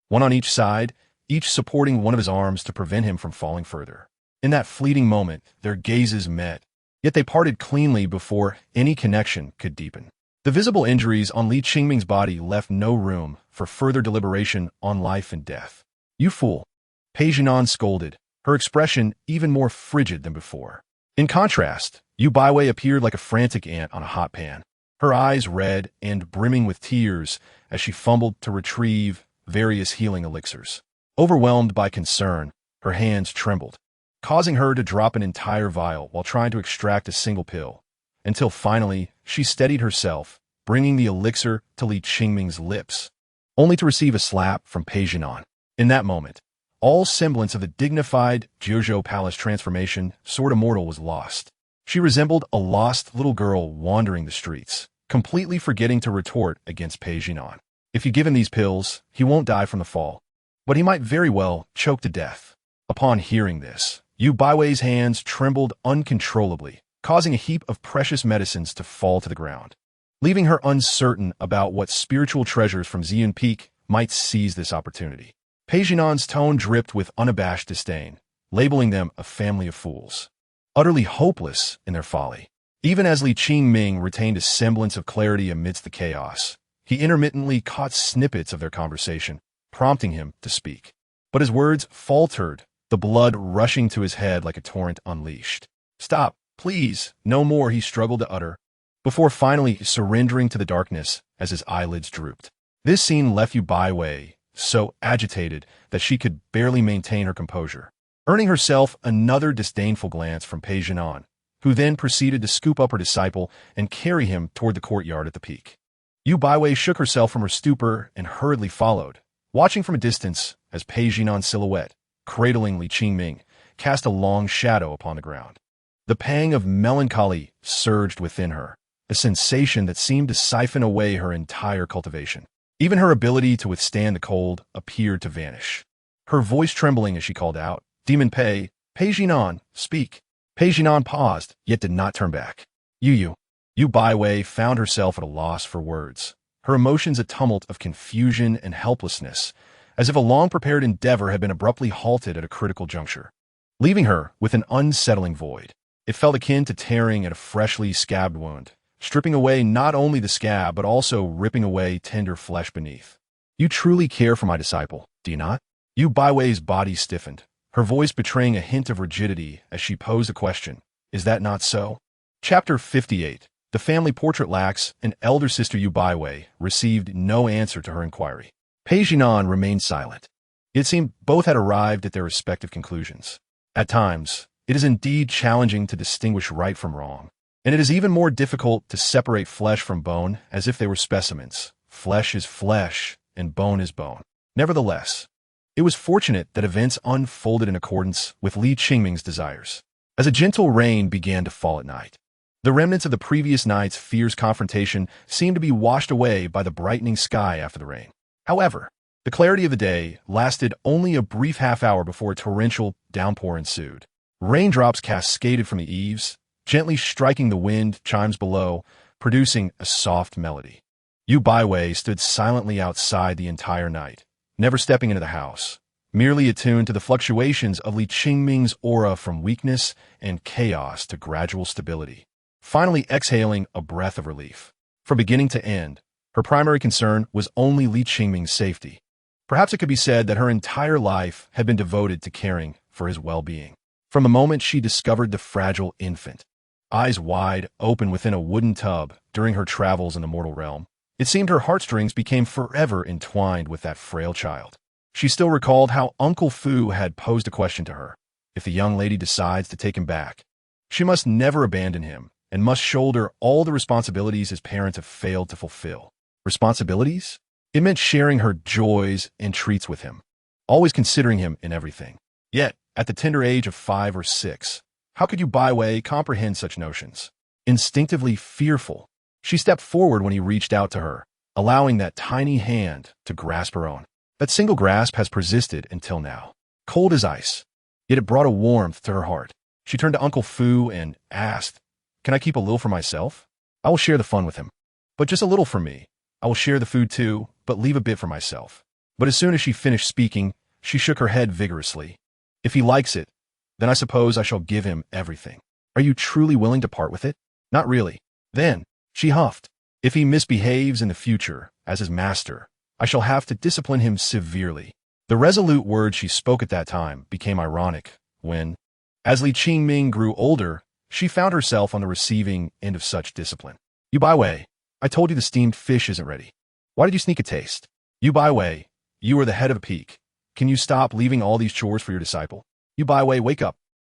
one on each side, each supporting one of his arms to prevent him from falling further. In that fleeting moment, their gazes met, yet they parted cleanly before any connection could deepen. The visible injuries on Li Qingming's body left no room for further deliberation on life and death. "You fool," Pei Jinan scolded, her expression even more frigid than before. In contrast, Yu Baiwei appeared like a frantic ant on a hot pan, her eyes red and brimming with tears as she fumbled to retrieve various healing elixirs. Overwhelmed by concern, her hands trembled, causing her to drop an entire vial while trying to extract a single pill, until finally she steadied herself, bringing the elixir to Li Qingming's lips, only to receive a slap from Pei Jinan. In that moment, all semblance of the dignified Jiuzhou Palace transformation Sword Immortal was lost. She resembled a lost little girl wandering the streets, completely forgetting to retort against Pei Jinan. If you give him these pills, he won't die from the fall, but he might very well choke to death. Upon hearing this, Yu Baiwei's hands trembled uncontrollably, causing a heap of precious medicines to fall to the ground, leaving her uncertain about what spiritual treasures from Ziyun Peak might seize this opportunity. Pei Jinan's tone dripped with unabashed disdain, labeling them a family of fools, utterly hopeless in their folly. Even as Li Qingming retained a semblance of clarity amidst the chaos, he intermittently caught snippets of their conversation, prompting him to speak. But his words faltered, the blood rushing to his head like a torrent unleashed. "Stop, please, no more," he struggled to utter, before finally surrendering to the darkness as his eyelids drooped. This scene left Yu Baiwei so agitated that she could barely maintain her composure, earning herself another disdainful glance from Pei Jinan, who then proceeded to scoop up her disciple and carry him toward the courtyard at the peak. Yu Baiwei shook herself from her stupor and hurriedly followed, watching from a distance as Pei Jinan's silhouette, cradling Li Qingming, cast a long shadow upon the ground. The pang of melancholy surged within her, a sensation that seemed to siphon away her entire cultivation. Even her ability to withstand the cold appeared to vanish. Her voice trembling as she called out, "Demon Pei, Pei Jinan, speak." Pei Jinan paused, yet did not turn back. Yu Baiwei found herself at a loss for words, her emotions a tumult of confusion and helplessness, as if a long-prepared endeavor had been abruptly halted at a critical juncture, leaving her with an unsettling void. It felt akin to tearing at a freshly scabbed wound, stripping away not only the scab but also ripping away tender flesh beneath. "You truly care for my disciple, do you not?" Yu Baiwei's body stiffened, her voice betraying a hint of rigidity as she posed a question. "Is that not so?" Chapter 58. The family portrait lacks, and elder sister Yu Baiwei received no answer to her inquiry. Pei Jinan remained silent. It seemed both had arrived at their respective conclusions. At times, it is indeed challenging to distinguish right from wrong, and it is even more difficult to separate flesh from bone as if they were specimens. Flesh is flesh, and bone is bone. Nevertheless, it was fortunate that events unfolded in accordance with Li Qingming's desires. As a gentle rain began to fall at night, the remnants of the previous night's fierce confrontation seemed to be washed away by the brightening sky after the rain. However, the clarity of the day lasted only a brief half-hour before a torrential downpour ensued. Raindrops cascaded from the eaves, gently striking the wind chimes below, producing a soft melody. Yu Baiwei stood silently outside the entire night, never stepping into the house, merely attuned to the fluctuations of Li Qingming's aura from weakness and chaos to gradual stability, finally exhaling a breath of relief. From beginning to end, her primary concern was only Li Qingming's safety. Perhaps it could be said that her entire life had been devoted to caring for his well-being. From the moment she discovered the fragile infant, eyes wide open within a wooden tub during her travels in the mortal realm, it seemed her heartstrings became forever entwined with that frail child. She still recalled how Uncle Fu had posed a question to her. If the young lady decides to take him back, she must never abandon him and must shoulder all the responsibilities his parents have failed to fulfill. Responsibilities? It meant sharing her joys and treats with him, always considering him in everything. Yet, at the tender age of 5 or 6, how could Yu Baiwei comprehend such notions? Instinctively fearful, she stepped forward when he reached out to her, allowing that tiny hand to grasp her own. That single grasp has persisted until now, cold as ice, yet it brought a warmth to her heart. She turned to Uncle Fu and asked, "Can I keep a little for myself? I will share the fun with him. But just a little for me. I will share the food too, but leave a bit for myself." But as soon as she finished speaking, she shook her head vigorously. "If he likes it, then I suppose I shall give him everything. Are you truly willing to part with it?" "Not really." "Then," she huffed, "if he misbehaves in the future, as his master, I shall have to discipline him severely." The resolute words she spoke at that time became ironic when, as Li Qingming grew older, she found herself on the receiving end of such discipline. "Yu Baiwei, I told you the steamed fish isn't ready. Why did you sneak a taste? Yu Baiwei, you are the head of a peak. Can you stop leaving all these chores for your disciple? Yu Baiwei, wake up.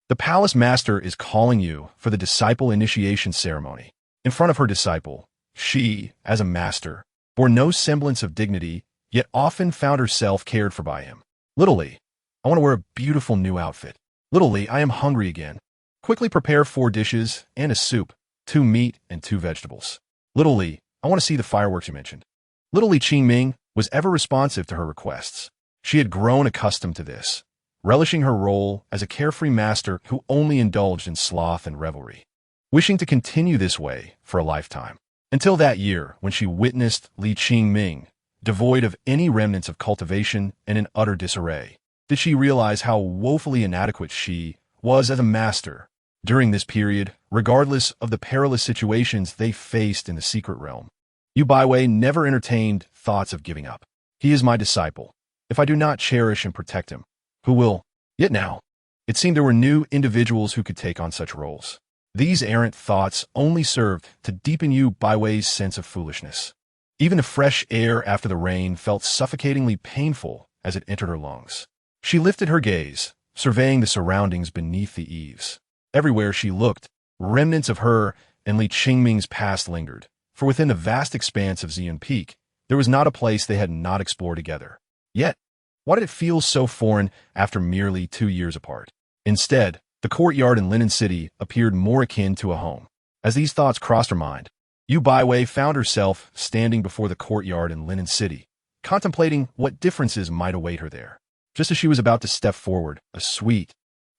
The palace master is calling you for the disciple initiation ceremony." In front of her disciple, she, as a master, bore no semblance of dignity, yet often found herself cared for by him. "Little Li, I want to wear a beautiful new outfit. Little Li, I am hungry again. Quickly prepare 4 dishes and a soup, 2 meat and 2 vegetables. Little Li, I want to see the fireworks you mentioned." Little Li Qingming was ever responsive to her requests. She had grown accustomed to this, relishing her role as a carefree master who only indulged in sloth and revelry, wishing to continue this way for a lifetime. Until that year, when she witnessed Li Qingming, devoid of any remnants of cultivation and in utter disarray, did she realize how woefully inadequate she was as a master. During this period, regardless of the perilous situations they faced in the secret realm, Yu Baiwei never entertained thoughts of giving up. "He is my disciple. If I do not cherish and protect him, who will?" Yet now, it seemed there were new individuals who could take on such roles. These errant thoughts only served to deepen Yu Baiwei's sense of foolishness. Even the fresh air after the rain felt suffocatingly painful as it entered her lungs. She lifted her gaze, surveying the surroundings beneath the eaves. Everywhere she looked, remnants of her and Li Qingming's past lingered, for within the vast expanse of Xian Peak, there was not a place they had not explored together. Yet, why did it feel so foreign after merely 2 years apart? Instead, the courtyard in Linen City appeared more akin to a home. As these thoughts crossed her mind, Yu Baiwei found herself standing before the courtyard in Linen City, contemplating what differences might await her there. Just as she was about to step forward, a sweet,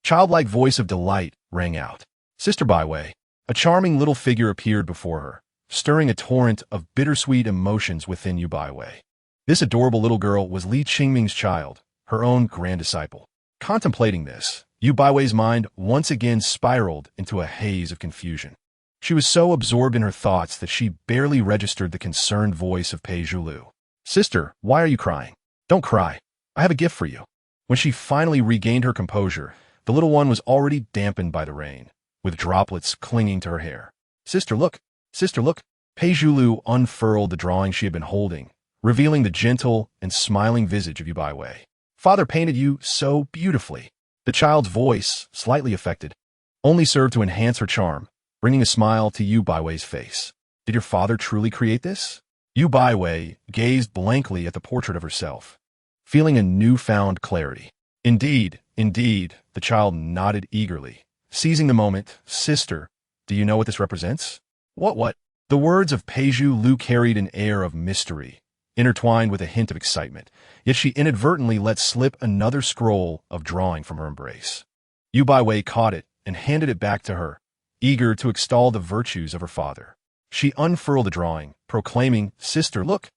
childlike voice of delight rang out. "Sister Baiwei." A charming little figure appeared before her, stirring a torrent of bittersweet emotions within Yu Baiwei. This adorable little girl was Li Qingming's child, her own grand disciple. Contemplating this, Yu Baiwei's mind once again spiraled into a haze of confusion. She was so absorbed in her thoughts that she barely registered the concerned voice of Pei Zhulu. "Sister, why are you crying? Don't cry. I have a gift for you." When she finally regained her composure, the little one was already dampened by the rain, with droplets clinging to her hair. "Sister, look! Sister, look!" Pei Zhulu unfurled the drawing she had been holding, revealing the gentle and smiling visage of Yu Baiwei. Father painted you so beautifully. The child's voice, slightly affected, only served to enhance her charm, bringing a smile to Yu Baiwei's face. Did your father truly create this? Yu Baiwei gazed blankly at the portrait of herself, feeling a newfound clarity. Indeed, indeed, the child nodded eagerly. Seizing the moment, sister, do you know what this represents? What? The words of Peiju Lu carried an air of mystery, intertwined with a hint of excitement, yet she inadvertently let slip another scroll of drawing from her embrace. Yu Baiwei caught it and handed it back to her, eager to extol the virtues of her father. She unfurled the drawing, proclaiming, Sister, look,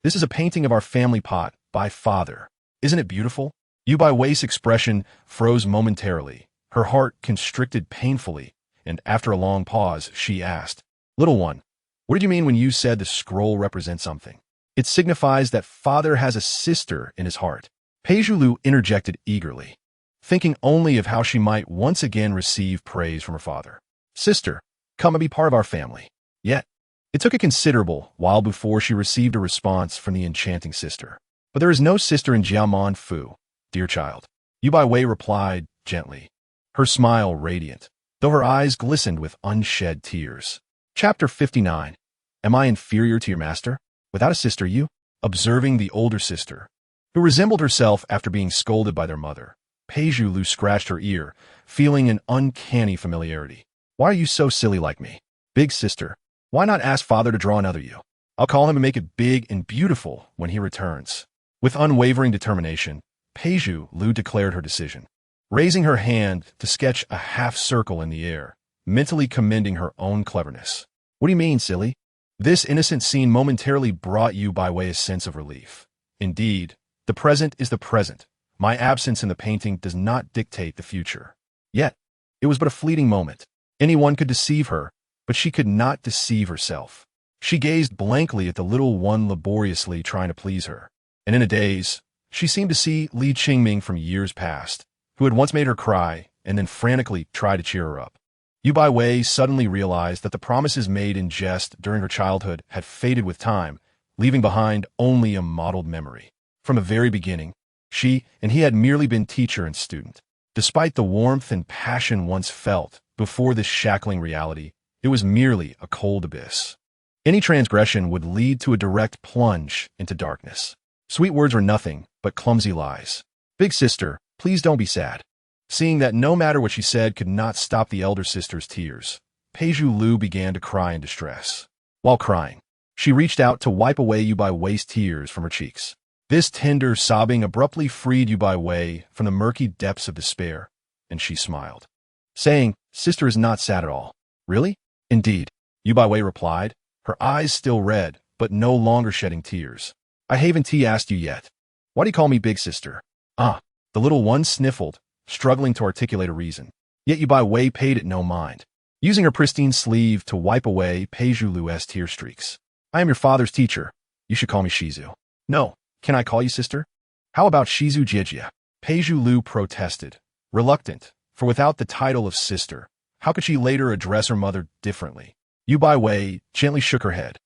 this is a painting of our family pot by father. Isn't it beautiful? Yu Baiwei's expression froze momentarily, her heart constricted painfully, and after a long pause, she asked, Little one, what did you mean when you said the scroll represents something? It signifies that father has a sister in his heart. Peiju Lu interjected eagerly, thinking only of how she might once again receive praise from her father. Sister, come and be part of our family. Yet, it took a considerable while before she received a response from the enchanting sister. But there is no sister in Jiaman Fu, dear child. Yu Baiwei replied gently, her smile radiant, though her eyes glistened with unshed tears. Chapter 59. Am I inferior to your master? Without a sister, you? Observing the older sister, who resembled herself after being scolded by their mother, Peiju Lu scratched her ear, feeling an uncanny familiarity. Why are you so silly like me? Big sister, why not ask father to draw another you? I'll call him and make it big and beautiful when he returns. With unwavering determination, Peiju Lu declared her decision, raising her hand to sketch a half circle in the air, mentally commending her own cleverness. What do you mean, silly? This innocent scene momentarily brought Yu Baiwei a sense of relief. Indeed, the present is the present. My absence in the painting does not dictate the future. Yet, it was but a fleeting moment. Anyone could deceive her, but she could not deceive herself. She gazed blankly at the little one laboriously trying to please her, and in a daze, she seemed to see Li Qingming from years past, who had once made her cry and then frantically tried to cheer her up. Yu Baiwei suddenly realized that the promises made in jest during her childhood had faded with time, leaving behind only a mottled memory. From the very beginning, she and he had merely been teacher and student. Despite the warmth and passion once felt before this shackling reality, it was merely a cold abyss. Any transgression would lead to a direct plunge into darkness. Sweet words were nothing but clumsy lies. Big sister, please don't be sad. Seeing that no matter what she said could not stop the elder sister's tears, Peiju Lu began to cry in distress. While crying, she reached out to wipe away Yu Baiwei's tears from her cheeks. This tender sobbing abruptly freed Yu Baiwei from the murky depths of despair, and she smiled, saying, Sister is not sad at all. Really? Indeed, Yu Baiwei replied, her eyes still red, but no longer shedding tears. I haven't asked you yet. Why do you call me big sister? The little one sniffled, struggling to articulate a reason. Yet Yu Baiwei paid it no mind, using her pristine sleeve to wipe away Peiju Lu's tear streaks. I am your father's teacher. You should call me Shizu. No, can I call you sister? How about Shizu Jiejia? Peiju Lu protested, reluctant, for without the title of sister, how could she later address her mother differently? Yu Baiwei gently shook her head,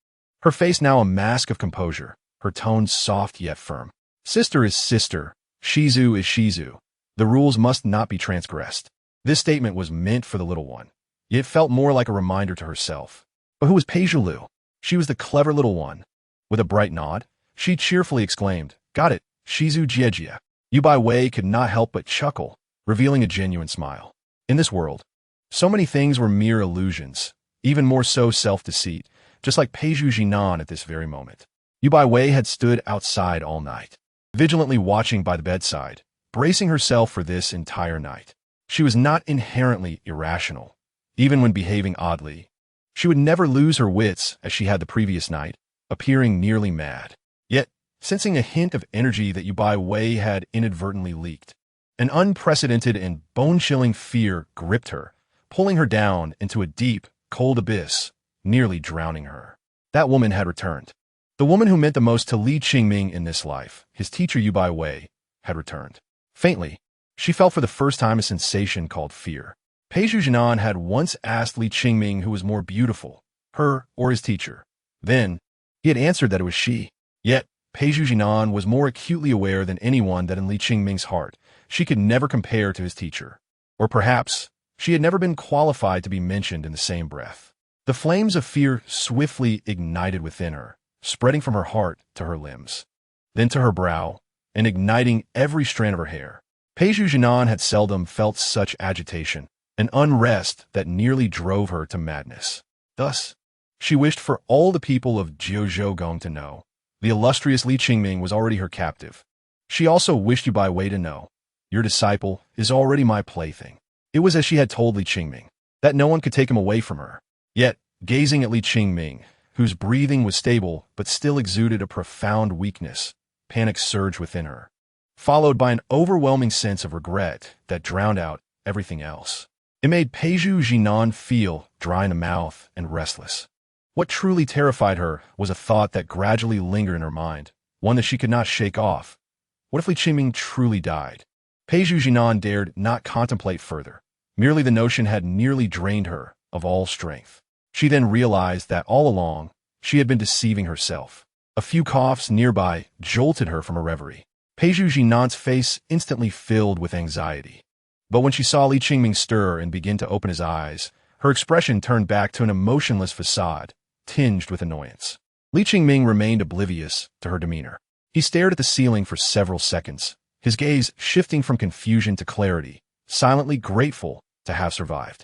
her face now a mask of composure, her tones soft yet firm. Sister is sister, Shizu is Shizu. The rules must not be transgressed. This statement was meant for the little one, yet felt more like a reminder to herself. But who was Peiju Lu? She was the clever little one. With a bright nod, she cheerfully exclaimed, Got it, Shizu Jiejia. Yu Baiwei could not help but chuckle, revealing a genuine smile. In this world, so many things were mere illusions, even more so self-deceit, just like Peiju Jinan at this very moment. Yu Baiwei had stood outside all night, vigilantly watching by the bedside, bracing herself for this entire night. She was not inherently irrational, even when behaving oddly. She would never lose her wits as she had the previous night, appearing nearly mad. Yet, sensing a hint of energy that Yu Baiwei had inadvertently leaked, an unprecedented and bone-chilling fear gripped her, pulling her down into a deep, cold abyss, nearly drowning her. That woman had returned. The woman who meant the most to Li Qingming in this life, his teacher Yu Baiwei, had returned. Faintly, she felt for the first time a sensation called fear. Peiju Jinan had once asked Li Qingming who was more beautiful, her or his teacher. Then, he had answered that it was she. Yet, Peizhu Jinan was more acutely aware than anyone that in Li Qingming's heart, she could never compare to his teacher. Or perhaps, she had never been qualified to be mentioned in the same breath. The flames of fear swiftly ignited within her, spreading from her heart to her limbs, then to her brow, and igniting every strand of her hair. Peizhu Jinan had seldom felt such agitation, an unrest that nearly drove her to madness. Thus, she wished for all the people of Jiuzhou to know. The illustrious Li Qingming was already her captive. She also wished you by way to know, your disciple is already my plaything. It was as she had told Li Qingming, that no one could take him away from her. Yet, gazing at Li Qingming, whose breathing was stable but still exuded a profound weakness, panic surged within her, followed by an overwhelming sense of regret that drowned out everything else. It made Peizhu Jinan feel dry in the mouth and restless. What truly terrified her was a thought that gradually lingered in her mind, one that she could not shake off. What if Li Qingming truly died? Peizhu Jinan dared not contemplate further. Merely the notion had nearly drained her of all strength. She then realized that all along, she had been deceiving herself. A few coughs nearby jolted her from her reverie. Peizhu Jinan's face instantly filled with anxiety. But when she saw Li Qingming stir and begin to open his eyes, her expression turned back to an emotionless facade, tinged with annoyance. Li Qingming remained oblivious to her demeanor. He stared at the ceiling for several seconds, his gaze shifting from confusion to clarity, silently grateful to have survived.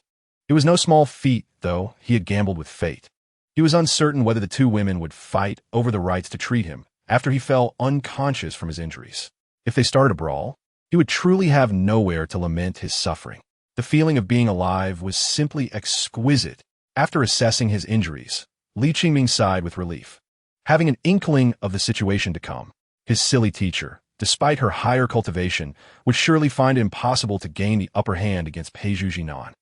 It was no small feat, though. He had gambled with fate. He was uncertain whether the two women would fight over the rights to treat him after he fell unconscious from his injuries. If they started a brawl, he would truly have nowhere to lament his suffering. The feeling of being alive was simply exquisite. After assessing his injuries, Li Qingming sighed with relief. Having an inkling of the situation to come, his silly teacher, despite her higher cultivation, would surely find it impossible to gain the upper hand against Peizhu Jinan.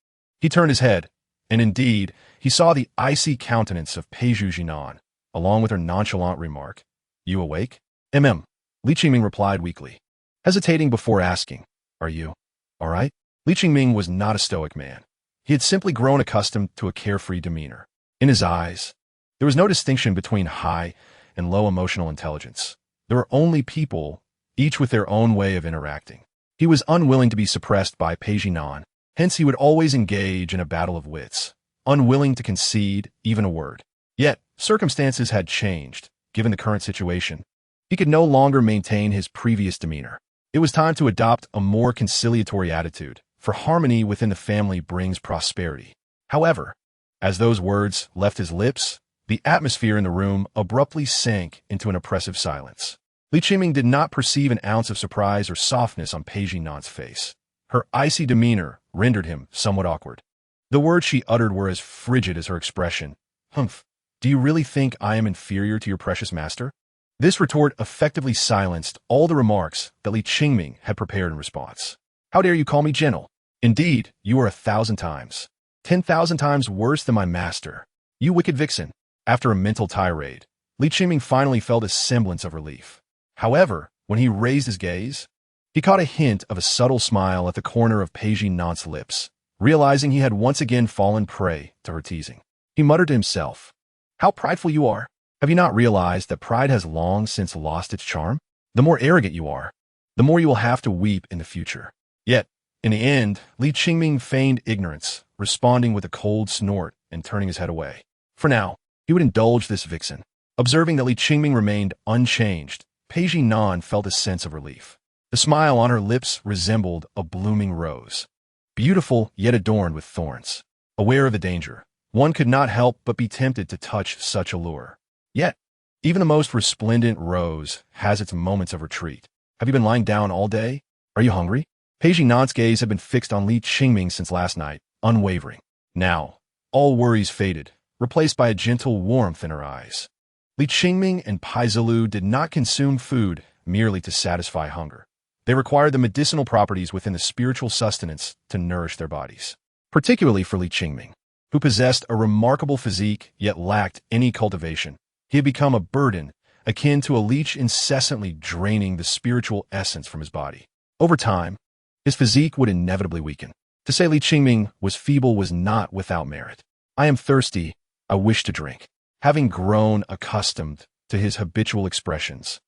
He turned his head, and indeed, he saw the icy countenance of Peizhu Jinan, along with her nonchalant remark, "You awake?" Li Qingming replied weakly, hesitating before asking, "Are you all right?" Li Qingming was not a stoic man. He had simply grown accustomed to a carefree demeanor. In his eyes, there was no distinction between high and low emotional intelligence. There were only people, each with their own way of interacting. He was unwilling to be suppressed by Peizhu Jinan, hence he would always engage in a battle of wits, unwilling to concede even a word. Yet, circumstances had changed, given the current situation. He could no longer maintain his previous demeanor. It was time to adopt a more conciliatory attitude, for harmony within the family brings prosperity. However, as those words left his lips, the atmosphere in the room abruptly sank into an oppressive silence. Li Qingming did not perceive an ounce of surprise or softness on Peizhu Jinan's face. Her icy demeanor rendered him somewhat awkward. The words she uttered were as frigid as her expression. "Humph, do you really think I am inferior to your precious master?" This retort effectively silenced all the remarks that Li Qingming had prepared in response. "How dare you call me gentle? Indeed, you are 1,000 times, 10,000 times worse than my master. You wicked vixen." After a mental tirade, Li Qingming finally felt a semblance of relief. However, when he raised his gaze, he caught a hint of a subtle smile at the corner of Peizhu Jinan's lips, realizing he had once again fallen prey to her teasing. He muttered to himself, "How prideful you are! Have you not realized that pride has long since lost its charm? The more arrogant you are, the more you will have to weep in the future." Yet, in the end, Li Qingming feigned ignorance, responding with a cold snort and turning his head away. For now, he would indulge this vixen. Observing that Li Qingming remained unchanged, Peizhu Jinan felt a sense of relief. The smile on her lips resembled a blooming rose, beautiful yet adorned with thorns. Aware of the danger, one could not help but be tempted to touch such a lure. Yet, even the most resplendent rose has its moments of retreat. "Have you been lying down all day? Are you hungry?" Peizhu Jinan's gaze had been fixed on Li Qingming since last night, unwavering. Now, all worries faded, replaced by a gentle warmth in her eyes. Li Qingming and Peizhu did not consume food merely to satisfy hunger. They required the medicinal properties within the spiritual sustenance to nourish their bodies. Particularly for Li Qingming, who possessed a remarkable physique yet lacked any cultivation. He had become a burden, akin to a leech incessantly draining the spiritual essence from his body. Over time, his physique would inevitably weaken. To say Li Qingming was feeble was not without merit. "I am thirsty, I wish to drink." Having grown accustomed to his habitual expressions,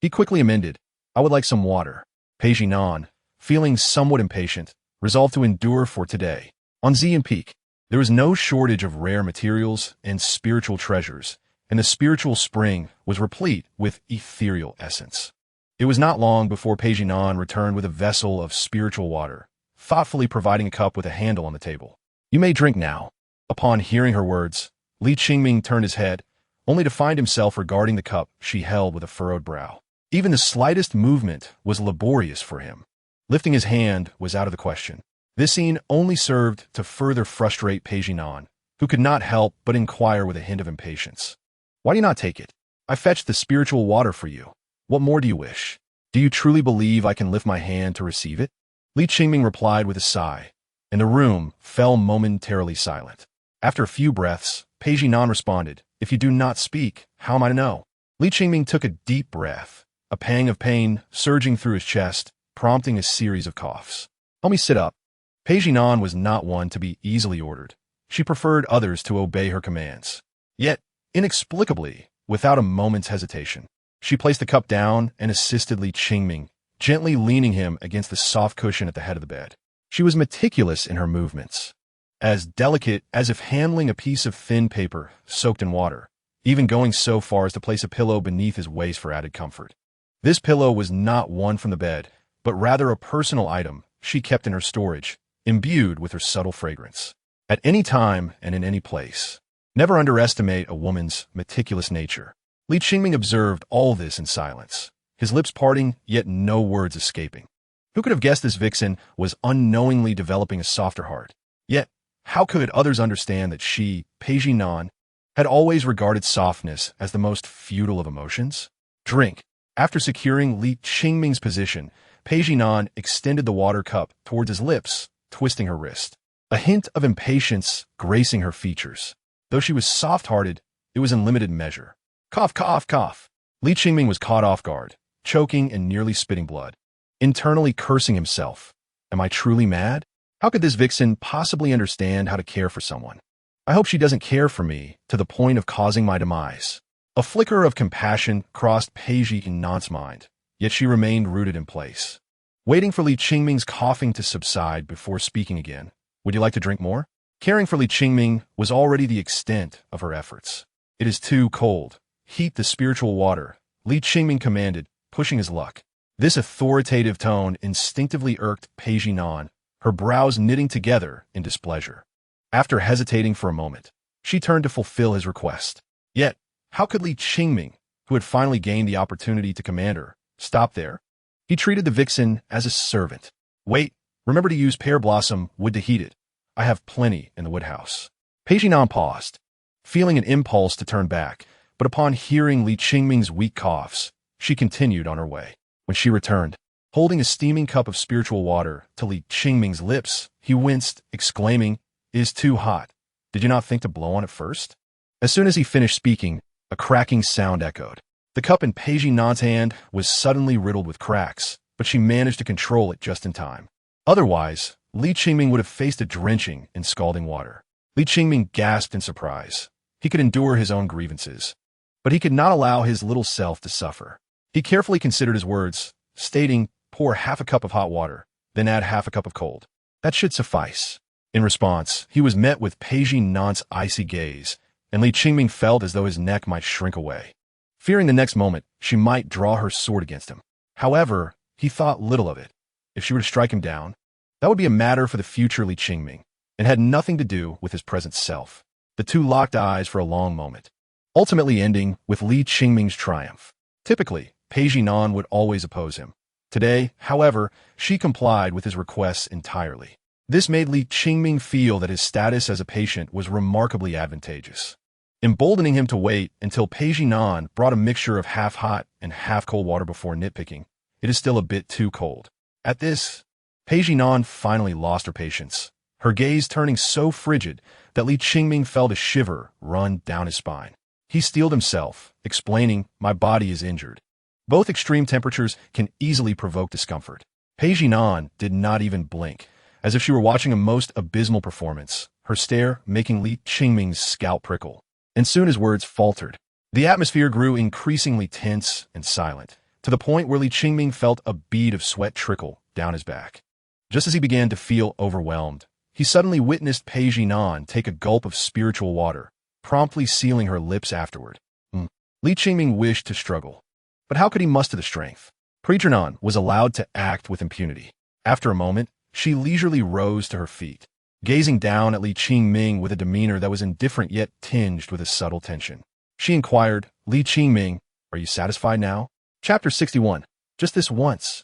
He quickly amended, I would like some water. Page Nan, feeling somewhat impatient, resolved to endure for today. On Xian Peak, there was no shortage of rare materials and spiritual treasures, and the spiritual spring was replete with ethereal essence. It was not long before Page Nan returned with a vessel of spiritual water, thoughtfully providing a cup with a handle on the table. You may drink now. Upon hearing her words, Li Qingming turned his head, only to find himself regarding the cup she held with a furrowed brow. Even the slightest movement was laborious for him. Lifting his hand was out of the question. This scene only served to further frustrate Page Nan, who could not help but inquire with a hint of impatience. Why do you not take it? I fetched the spiritual water for you. What more do you wish? Do you truly believe I can lift my hand to receive it? Li Qingming replied with a sigh, and the room fell momentarily silent. After a few breaths, Page Nan responded, If you do not speak, how am I to know? Li Qingming took a deep breath, a pang of pain surging through his chest, prompting a series of coughs. Help me sit up. Page Nan was not one to be easily ordered. She preferred others to obey her commands. Yet, inexplicably, without a moment's hesitation, she placed the cup down and assisted Li Qingming, gently leaning him against the soft cushion at the head of the bed. She was meticulous in her movements, as delicate as if handling a piece of thin paper soaked in water, even going so far as to place a pillow beneath his waist for added comfort. This pillow was not one from the bed, but rather a personal item she kept in her storage, imbued with her subtle fragrance. At any time and in any place. Never underestimate a woman's meticulous nature. Li Qingming observed all this in silence, his lips parting, yet no words escaping. Who could have guessed this vixen was unknowingly developing a softer heart? Yet, how could others understand that she, Page Nan, had always regarded softness as the most futile of emotions? Drink. After securing Li Qingming's position, Page Nan extended the water cup towards his lips, twisting her wrist. A hint of impatience gracing her features. Though she was soft-hearted, it was in limited measure. Cough, cough, cough. Li Qingming was caught off guard, choking and nearly spitting blood. Internally cursing himself. Am I truly mad? How could this vixen possibly understand how to care for someone? I hope she doesn't care for me to the point of causing my demise. A flicker of compassion crossed Page Nan's mind, yet she remained rooted in place. Waiting for Li Qingming's coughing to subside before speaking again. Would you like to drink more? Caring for Li Qingming was already the extent of her efforts. It is too cold. Heat the spiritual water, Li Qingming commanded, pushing his luck. This authoritative tone instinctively irked Page Nan, her brows knitting together in displeasure. After hesitating for a moment, she turned to fulfill his request. Yet, how could Li Qingming, who had finally gained the opportunity to command her, stop there? He treated the vixen as a servant. Wait, remember to use pear blossom wood to heat it. I have plenty in the woodhouse. Page Nan paused, feeling an impulse to turn back, but upon hearing Li Qingming's weak coughs, she continued on her way. When she returned, holding a steaming cup of spiritual water to Li Qingming's lips, he winced, exclaiming, It is too hot. Did you not think to blow on it first? As soon as he finished speaking, a cracking sound echoed. The cup in Page Nan's hand was suddenly riddled with cracks, but she managed to control it just in time. Otherwise, Li Qingming would have faced a drenching in scalding water. Li Qingming gasped in surprise. He could endure his own grievances, but he could not allow his little self to suffer. He carefully considered his words, stating, Pour half a cup of hot water, then add half a cup of cold. That should suffice. In response, he was met with Page Nan's icy gaze, and Li Qingming felt as though his neck might shrink away. Fearing the next moment she might draw her sword against him. However, he thought little of it. If she were to strike him down, that would be a matter for the future Li Qingming, and had nothing to do with his present self. The two locked eyes for a long moment, ultimately ending with Li Qingming's triumph. Typically, Page Nan would always oppose him. Today, however, she complied with his requests entirely. This made Li Qingming feel that his status as a patient was remarkably advantageous, emboldening him to wait until Page Nan brought a mixture of half-hot and half-cold water before nitpicking. It is still a bit too cold. At this, Page Nan finally lost her patience, her gaze turning so frigid that Li Qingming felt a shiver run down his spine. He steeled himself, explaining, My body is injured. Both extreme temperatures can easily provoke discomfort. Page Nan did not even blink, as if she were watching a most abysmal performance, her stare making Li Qingming's scalp prickle. And soon his words faltered. The atmosphere grew increasingly tense and silent, to the point where Li Qingming felt a bead of sweat trickle down his back. Just as he began to feel overwhelmed, he suddenly witnessed Pei Jinan take a gulp of spiritual water, promptly sealing her lips afterward. Li Qingming wished to struggle, but how could he muster the strength? Pei Jinan was allowed to act with impunity. After a moment, she leisurely rose to her feet, gazing down at Li Qingming with a demeanor that was indifferent yet tinged with a subtle tension. She inquired, "Li Qingming, are you satisfied now?" Chapter 61. Just this once.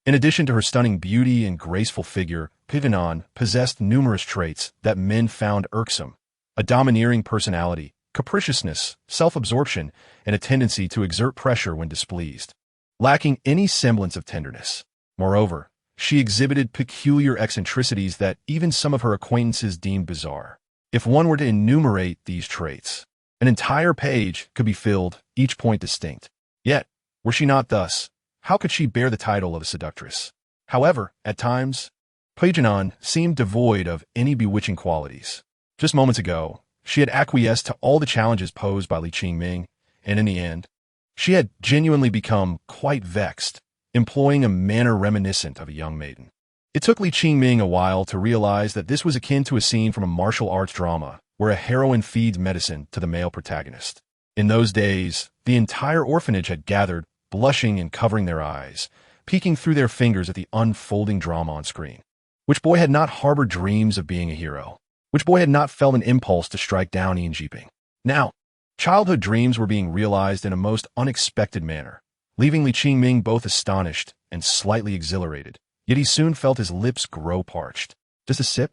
In addition to her stunning beauty and graceful figure, Pei Jinan possessed numerous traits that men found irksome: a domineering personality, capriciousness, self-absorption, and a tendency to exert pressure when displeased, lacking any semblance of tenderness. Moreover, she exhibited peculiar eccentricities that even some of her acquaintances deemed bizarre. If one were to enumerate these traits, an entire page could be filled, each point distinct. Yet, were she not thus, how could she bear the title of a seductress? However, at times, Pei Jinan seemed devoid of any bewitching qualities. Just moments ago, she had acquiesced to all the challenges posed by Li Qingming, and in the end, she had genuinely become quite vexed, employing a manner reminiscent of a young maiden. It took Li Qingming a while to realize that this was akin to a scene from a martial arts drama where a heroine feeds medicine to the male protagonist. In those days, the entire orphanage had gathered, blushing and covering their eyes, peeking through their fingers at the unfolding drama on screen. Which boy had not harbored dreams of being a hero? Which boy had not felt an impulse to strike down Yinjiping? Now, childhood dreams were being realized in a most unexpected manner, leaving Li Qingming both astonished and slightly exhilarated. Yet he soon felt his lips grow parched. Just a sip?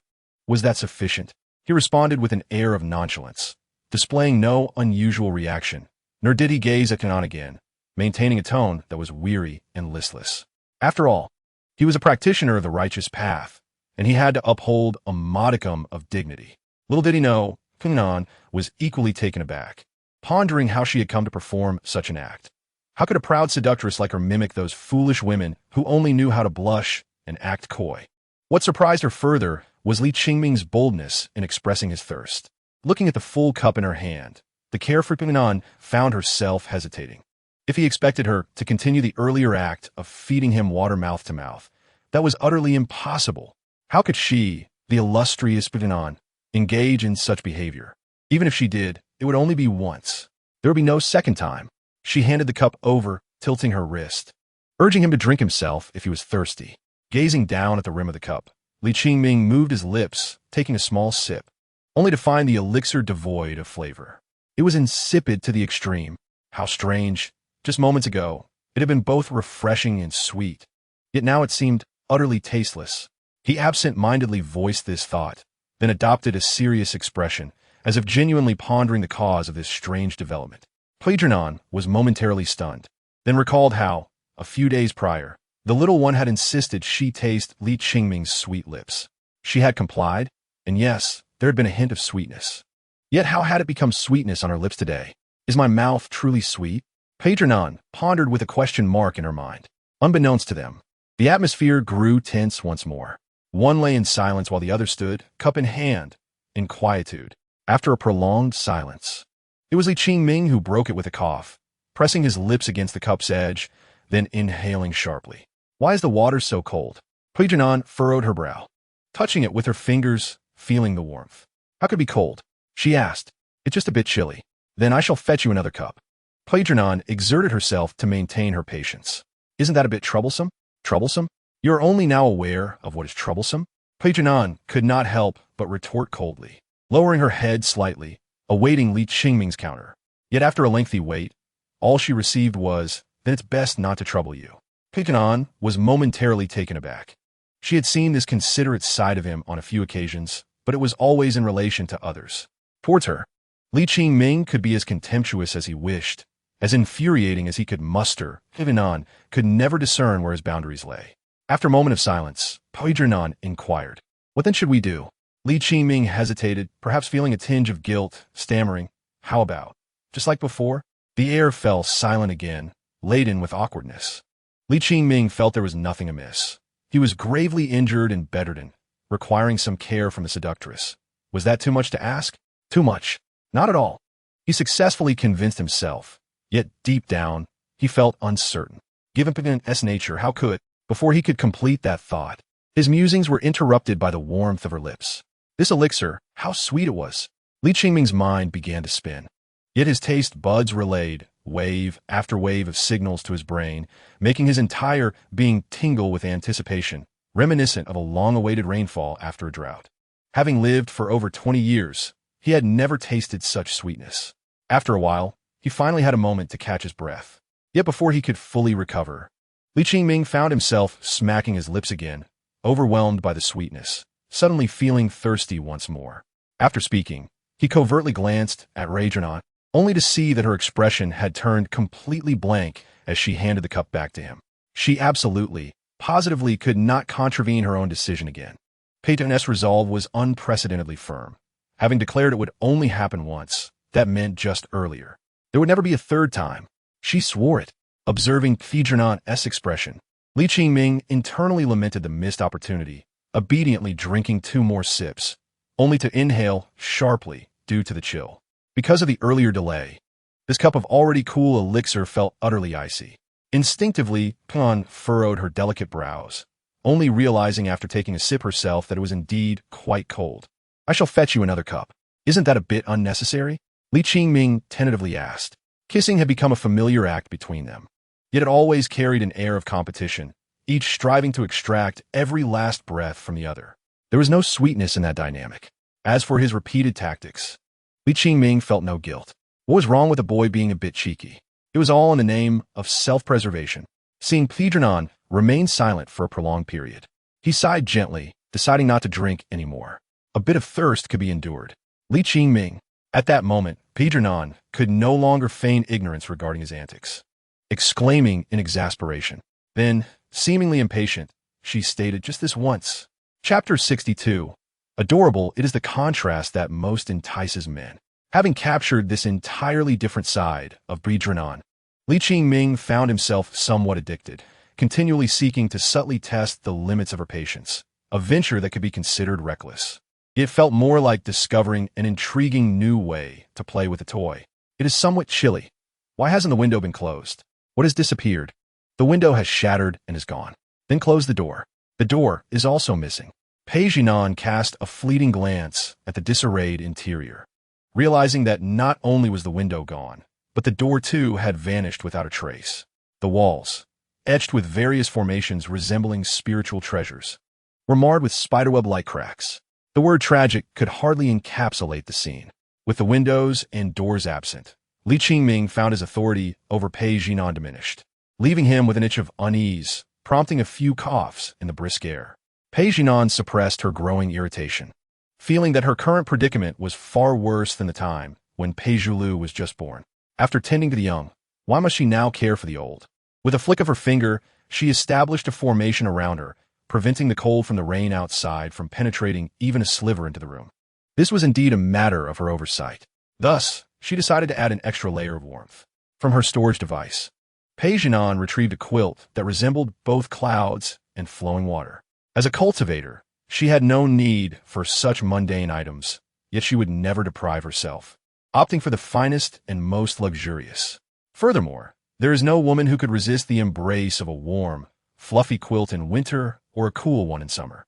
Was that sufficient? He responded with an air of nonchalance, displaying no unusual reaction, nor did he gaze at Kanan again, maintaining a tone that was weary and listless. After all, he was a practitioner of the righteous path, and he had to uphold a modicum of dignity. Little did he know, Kanan was equally taken aback, pondering how she had come to perform such an act. How could a proud seductress like her mimic those foolish women who only knew how to blush and act coy? What surprised her further was Li Qingming's boldness in expressing his thirst. Looking at the full cup in her hand, the carefree Kanan found herself hesitating. If he expected her to continue the earlier act of feeding him water mouth to mouth, that was utterly impossible. How could she, the illustrious Kanan, engage in such behavior? Even if she did, it would only be once. There would be no second time. She handed the cup over, tilting her wrist, urging him to drink himself if he was thirsty. Gazing down at the rim of the cup, Li Qingming moved his lips, taking a small sip, only to find the elixir devoid of flavor. It was insipid to the extreme. How strange. Just moments ago, it had been both refreshing and sweet, yet now it seemed utterly tasteless. He absent-mindedly voiced this thought, then adopted a serious expression, as if genuinely pondering the cause of this strange development. Pei Jinan was momentarily stunned, then recalled how, a few days prior, the little one had insisted she taste Li Qingming's sweet lips. She had complied, and yes, there had been a hint of sweetness. Yet how had it become sweetness on her lips today? Is my mouth truly sweet? Pei Jinan pondered with a question mark in her mind. Unbeknownst to them, the atmosphere grew tense once more. One lay in silence while the other stood, cup in hand, in quietude. After a prolonged silence, it was Li Qingming who broke it with a cough, pressing his lips against the cup's edge, then inhaling sharply. Why is the water so cold? Pei Jinan furrowed her brow, touching it with her fingers, feeling the warmth. How could it be cold? She asked. It's just a bit chilly. Then I shall fetch you another cup. Pei Jinan exerted herself to maintain her patience. Isn't that a bit troublesome? Troublesome? You are only now aware of what is troublesome? Pei Jinan could not help but retort coldly, lowering her head slightly, awaiting Li Qingming's counter. Yet after a lengthy wait, all she received was, then it's best not to trouble you. Pei Jinan was momentarily taken aback. She had seen this considerate side of him on a few occasions, but it was always in relation to others. Towards her, Li Qingming could be as contemptuous as he wished, as infuriating as he could muster. Pei Jinan could never discern where his boundaries lay. After a moment of silence, Pei Jinan inquired, "What then should we do?" Li Qingming hesitated, perhaps feeling a tinge of guilt, stammering, "How about?" Just like before, the air fell silent again, laden with awkwardness. Li Qingming felt there was nothing amiss. He was gravely injured and bedridden, requiring some care from the seductress. Was that too much to ask? Too much. Not at all. He successfully convinced himself, yet deep down, he felt uncertain. Given Pagan's nature, how could, before he could complete that thought, his musings were interrupted by the warmth of her lips. This elixir, how sweet it was! Li Qingming's mind began to spin. Yet his taste buds relayed wave after wave of signals to his brain, making his entire being tingle with anticipation, reminiscent of a long-awaited rainfall after a drought. Having lived for over 20 years, he had never tasted such sweetness. After a while, he finally had a moment to catch his breath. Yet before he could fully recover, Li Qingming found himself smacking his lips again, overwhelmed by the sweetness, suddenly feeling thirsty once more. After speaking, he covertly glanced at Rejonon, only to see that her expression had turned completely blank as she handed the cup back to him. She absolutely, positively could not contravene her own decision again. Pagan's resolve was unprecedentedly firm. Having declared it would only happen once, that meant just earlier. There would never be a third time. She swore it. Observing Qingming's expression, Li Qingming internally lamented the missed opportunity, obediently drinking 2 more sips, only to inhale sharply due to the chill. Because of the earlier delay, this cup of already cool elixir felt utterly icy. Instinctively, Pagan furrowed her delicate brows, only realizing after taking a sip herself that it was indeed quite cold. "I shall fetch you another cup. Isn't that a bit unnecessary?" Li Qingming tentatively asked. Kissing had become a familiar act between them, yet it always carried an air of competition, each striving to extract every last breath from the other. There was no sweetness in that dynamic. As for his repeated tactics, Li Qingming felt no guilt. What was wrong with the boy being a bit cheeky? It was all in the name of self-preservation. Seeing Pagan remain silent for a prolonged period, he sighed gently, deciding not to drink anymore. A bit of thirst could be endured. Li Qingming, at that moment, Pagan could no longer feign ignorance regarding his antics. Exclaiming in exasperation, then, seemingly impatient, she stated just this once. Chapter 62. Adorable, it is the contrast that most entices men. Having captured this entirely different side of Pagan, Li Qingming found himself somewhat addicted, continually seeking to subtly test the limits of her patience, a venture that could be considered reckless. It felt more like discovering an intriguing new way to play with a toy. It is somewhat chilly. Why hasn't the window been closed? What has disappeared? The window has shattered and is gone. Then close the door. The door is also missing. Pagan cast a fleeting glance at the disarrayed interior, realizing that not only was the window gone, but the door too had vanished without a trace. The walls, etched with various formations resembling spiritual treasures, were marred with spiderweb-like cracks. The word tragic could hardly encapsulate the scene. With the windows and doors absent, Li Qingming found his authority over Pagan diminished, leaving him with an itch of unease, prompting a few coughs in the brisk air. Pagan suppressed her growing irritation, feeling that her current predicament was far worse than the time when Paijulu was just born. After tending to the young, why must she now care for the old? With a flick of her finger, she established a formation around her, preventing the cold from the rain outside from penetrating even a sliver into the room. This was indeed a matter of her oversight. Thus, she decided to add an extra layer of warmth. From her storage device, Pagan retrieved a quilt that resembled both clouds and flowing water. As a cultivator, she had no need for such mundane items, yet she would never deprive herself, opting for the finest and most luxurious. Furthermore, there is no woman who could resist the embrace of a warm, fluffy quilt in winter or a cool one in summer,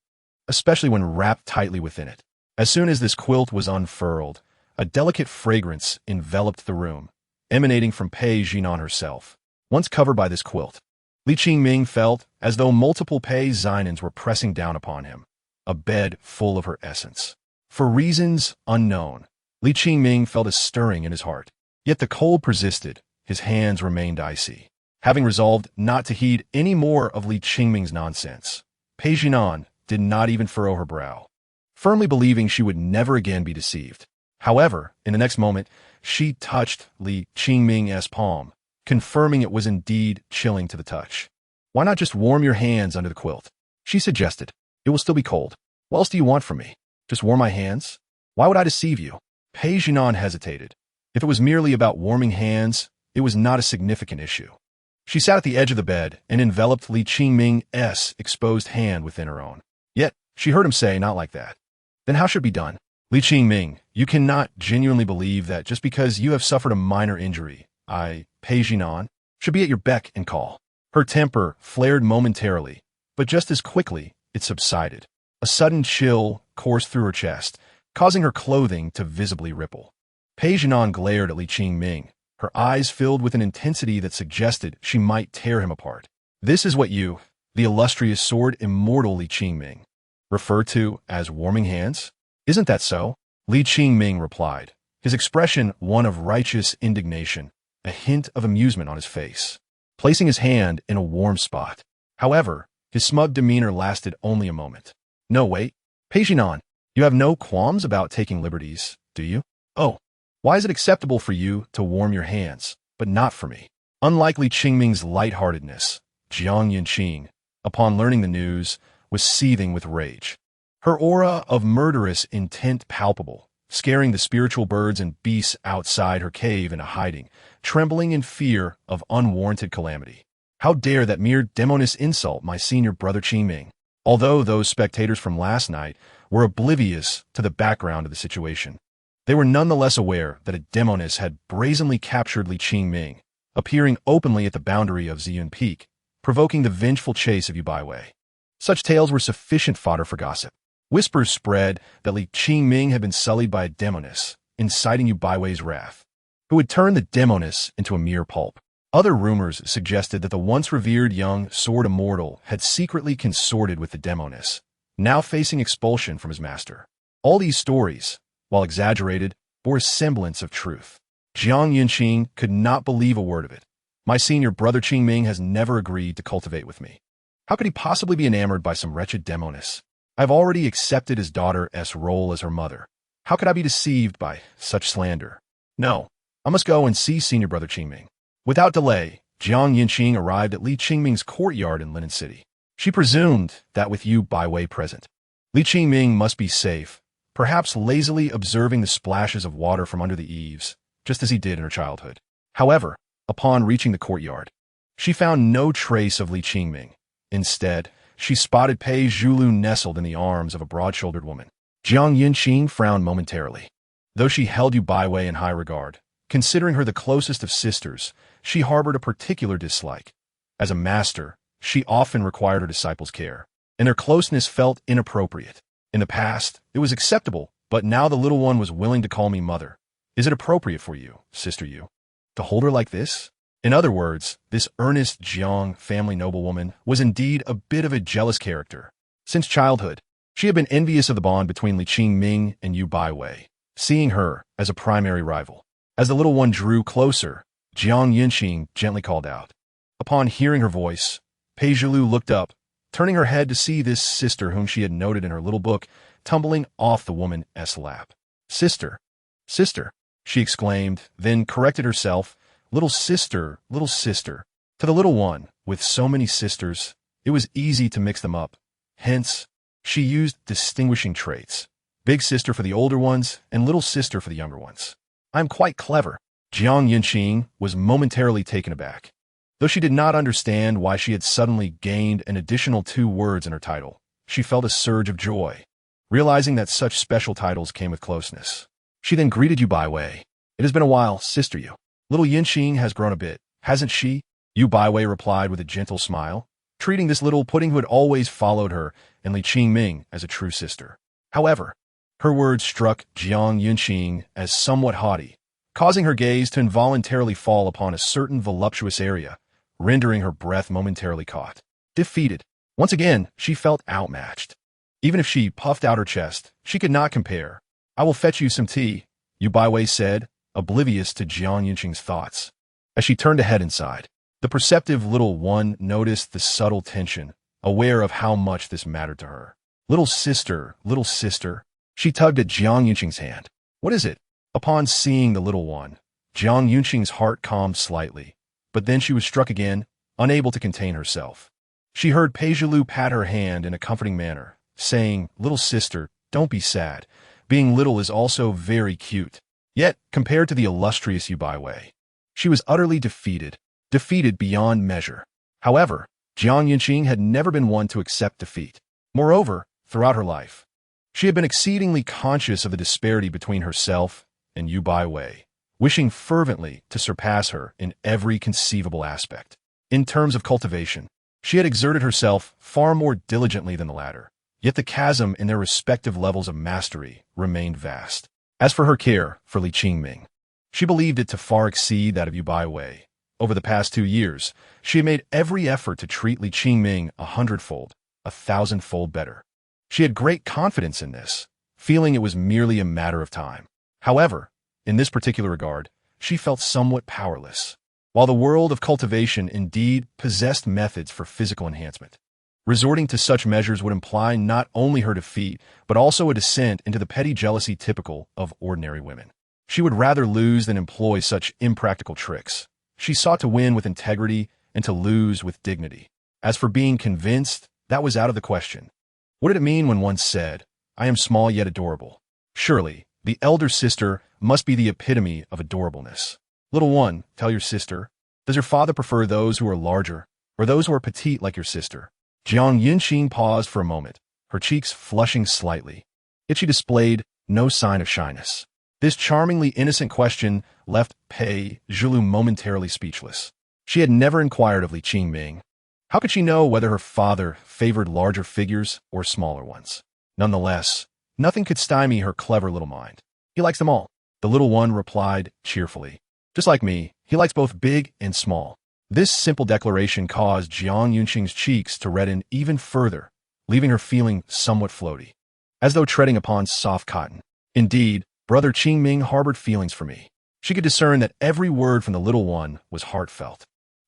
especially when wrapped tightly within it. As soon as this quilt was unfurled, a delicate fragrance enveloped the room, emanating from Pagan herself. Once covered by this quilt, Li Qingming felt as though multiple Paganins were pressing down upon him, a bed full of her essence. For reasons unknown, Li Qingming felt a stirring in his heart. Yet the cold persisted, his hands remained icy. Having resolved not to heed any more of Li Qingming's nonsense, Pagan did not even furrow her brow, firmly believing she would never again be deceived. However, in the next moment, she touched Li Qingming's palm, confirming it was indeed chilling to the touch. "Why not just warm your hands under the quilt?" she suggested. "It will still be cold. What else do you want from me? Just warm my hands? Why would I deceive you?" Pagan hesitated. If it was merely about warming hands, it was not a significant issue. She sat at the edge of the bed and enveloped Li Qingming's exposed hand within her own. Yet, she heard him say, "Not like that." Then how should it be done? "Li Qingming, you cannot genuinely believe that just because you have suffered a minor injury, Pagan should be at your beck and call." Her temper flared momentarily, but just as quickly it subsided. A sudden chill coursed through her chest, causing her clothing to visibly ripple. Pei Jinan glared at Li Qingming, her eyes filled with an intensity that suggested she might tear him apart. This is what you, the illustrious sword immortal Li Qingming, refer to as warming hands? Isn't that so? Li Qingming replied, his expression one of righteous indignation, a hint of amusement on his face, placing his hand in a warm spot. However, his smug demeanor lasted only a moment. No, wait. Pei Jinan, you have no qualms about taking liberties, do you? Oh, why is it acceptable for you to warm your hands, but not for me? Unlike Li Qingming's lightheartedness, Jiang Yunqing, upon learning the news, was seething with rage. Her aura of murderous intent palpable, scaring the spiritual birds and beasts outside her cave into hiding, trembling in fear of unwarranted calamity. How dare that mere Demoness insult my senior brother Qingming? Although those spectators from last night were oblivious to the background of the situation, they were nonetheless aware that a Demoness had brazenly captured Li Qingming, appearing openly at the boundary of Ziyun Peak, provoking the vengeful chase of Yu Baiwei. Such tales were sufficient fodder for gossip. Whispers spread that Li Qingming had been sullied by a Demoness, inciting Yu Baiwei's wrath, who had turned the Demoness into a mere pulp. Other rumors suggested that the once revered young sword immortal had secretly consorted with the Demoness, now facing expulsion from his master. All these stories, while exaggerated, bore a semblance of truth. Jiang Yunqing could not believe a word of it. My senior brother Qingming has never agreed to cultivate with me. How could he possibly be enamored by some wretched Demoness? I have already accepted his daughter's role as her mother. How could I be deceived by such slander? No, I must go and see senior brother Qingming. Without delay, Jiang Yunqing arrived at Li Qingming's courtyard in Linen City. She presumed that with Yu Baiwei present, Li Qingming must be safe, perhaps lazily observing the splashes of water from under the eaves, just as he did in her childhood. However, upon reaching the courtyard, she found no trace of Li Qingming. Instead, she spotted Pei Zhulu nestled in the arms of a broad-shouldered woman. Jiang Yunqing frowned momentarily. Though she held Yu Baiwei in high regard, considering her the closest of sisters, she harbored a particular dislike. As a master, she often required her disciples' care, and their closeness felt inappropriate. In the past, it was acceptable, but now the little one was willing to call me mother. Is it appropriate for you, sister Yu, to hold her like this? In other words, this earnest Jiang family noblewoman was indeed a bit of a jealous character. Since childhood, she had been envious of the bond between Li Qingming and Yu Baiwei, seeing her as a primary rival. As the little one drew closer, Jiang Yunqing gently called out. Upon hearing her voice, Pei Zhulu looked up, turning her head to see this sister whom she had noted in her little book tumbling off the woman's lap. Sister, sister, she exclaimed, then corrected herself. Little sister, little sister. To the little one, with so many sisters, it was easy to mix them up. Hence, she used distinguishing traits. Big sister for the older ones, and little sister for the younger ones. I'm quite clever. Jiang Yunqing was momentarily taken aback. Though she did not understand why she had suddenly gained an additional 2 words in her title, she felt a surge of joy, realizing that such special titles came with closeness. She then greeted Yu Baiwei. It has been a while, sister Yu. Little Yunqing has grown a bit, hasn't she? Yu Baiwei replied with a gentle smile, treating this little pudding who had always followed her and Li Qingming as a true sister. However, her words struck Jiang Yunqing as somewhat haughty, causing her gaze to involuntarily fall upon a certain voluptuous area, rendering her breath momentarily caught. Defeated. Once again, she felt outmatched. Even if she puffed out her chest, she could not compare. I will fetch you some tea, Yu Baiwei said, oblivious to Jiang Yunqing's thoughts. As she turned to head inside, the perceptive little one noticed the subtle tension, aware of how much this mattered to her. Little sister, she tugged at Jiang Yunqing's hand. What is it? Upon seeing the little one, Jiang Yunqing's heart calmed slightly, but then she was struck again, unable to contain herself. She heard Pei Zhulu pat her hand in a comforting manner, saying, Little sister, don't be sad. Being little is also very cute. Yet, compared to the illustrious Yu Baiwei, she was utterly defeated beyond measure. However, Jiang Yunqing had never been one to accept defeat. Moreover, throughout her life, she had been exceedingly conscious of the disparity between herself and Yu Baiwei, wishing fervently to surpass her in every conceivable aspect. In terms of cultivation, she had exerted herself far more diligently than the latter, yet the chasm in their respective levels of mastery remained vast. As for her care for Li Qingming, she believed it to far exceed that of Yu Baiwei. Over the past 2 years, she had made every effort to treat Li Qingming 100-fold, 1,000-fold better. She had great confidence in this, feeling it was merely a matter of time. However, in this particular regard, she felt somewhat powerless. While the world of cultivation indeed possessed methods for physical enhancement, resorting to such measures would imply not only her defeat, but also a descent into the petty jealousy typical of ordinary women. She would rather lose than employ such impractical tricks. She sought to win with integrity and to lose with dignity. As for being convinced, that was out of the question. What did it mean when one said, "I am small yet adorable"? Surely, the elder sister must be the epitome of adorableness. Little one, tell your sister, does your father prefer those who are larger, or those who are petite like your sister? Jiang Yunqing paused for a moment, her cheeks flushing slightly. Yet she displayed no sign of shyness. This charmingly innocent question left Pei Zhilu momentarily speechless. She had never inquired of Li Qingming. How could she know whether her father favored larger figures or smaller ones? Nonetheless, nothing could stymie her clever little mind. He likes them all, the little one replied cheerfully. Just like me, he likes both big and small. This simple declaration caused Jiang Yunqing's cheeks to redden even further, leaving her feeling somewhat floaty, as though treading upon soft cotton. Indeed, Brother Qingming harbored feelings for me. She could discern that every word from the little one was heartfelt.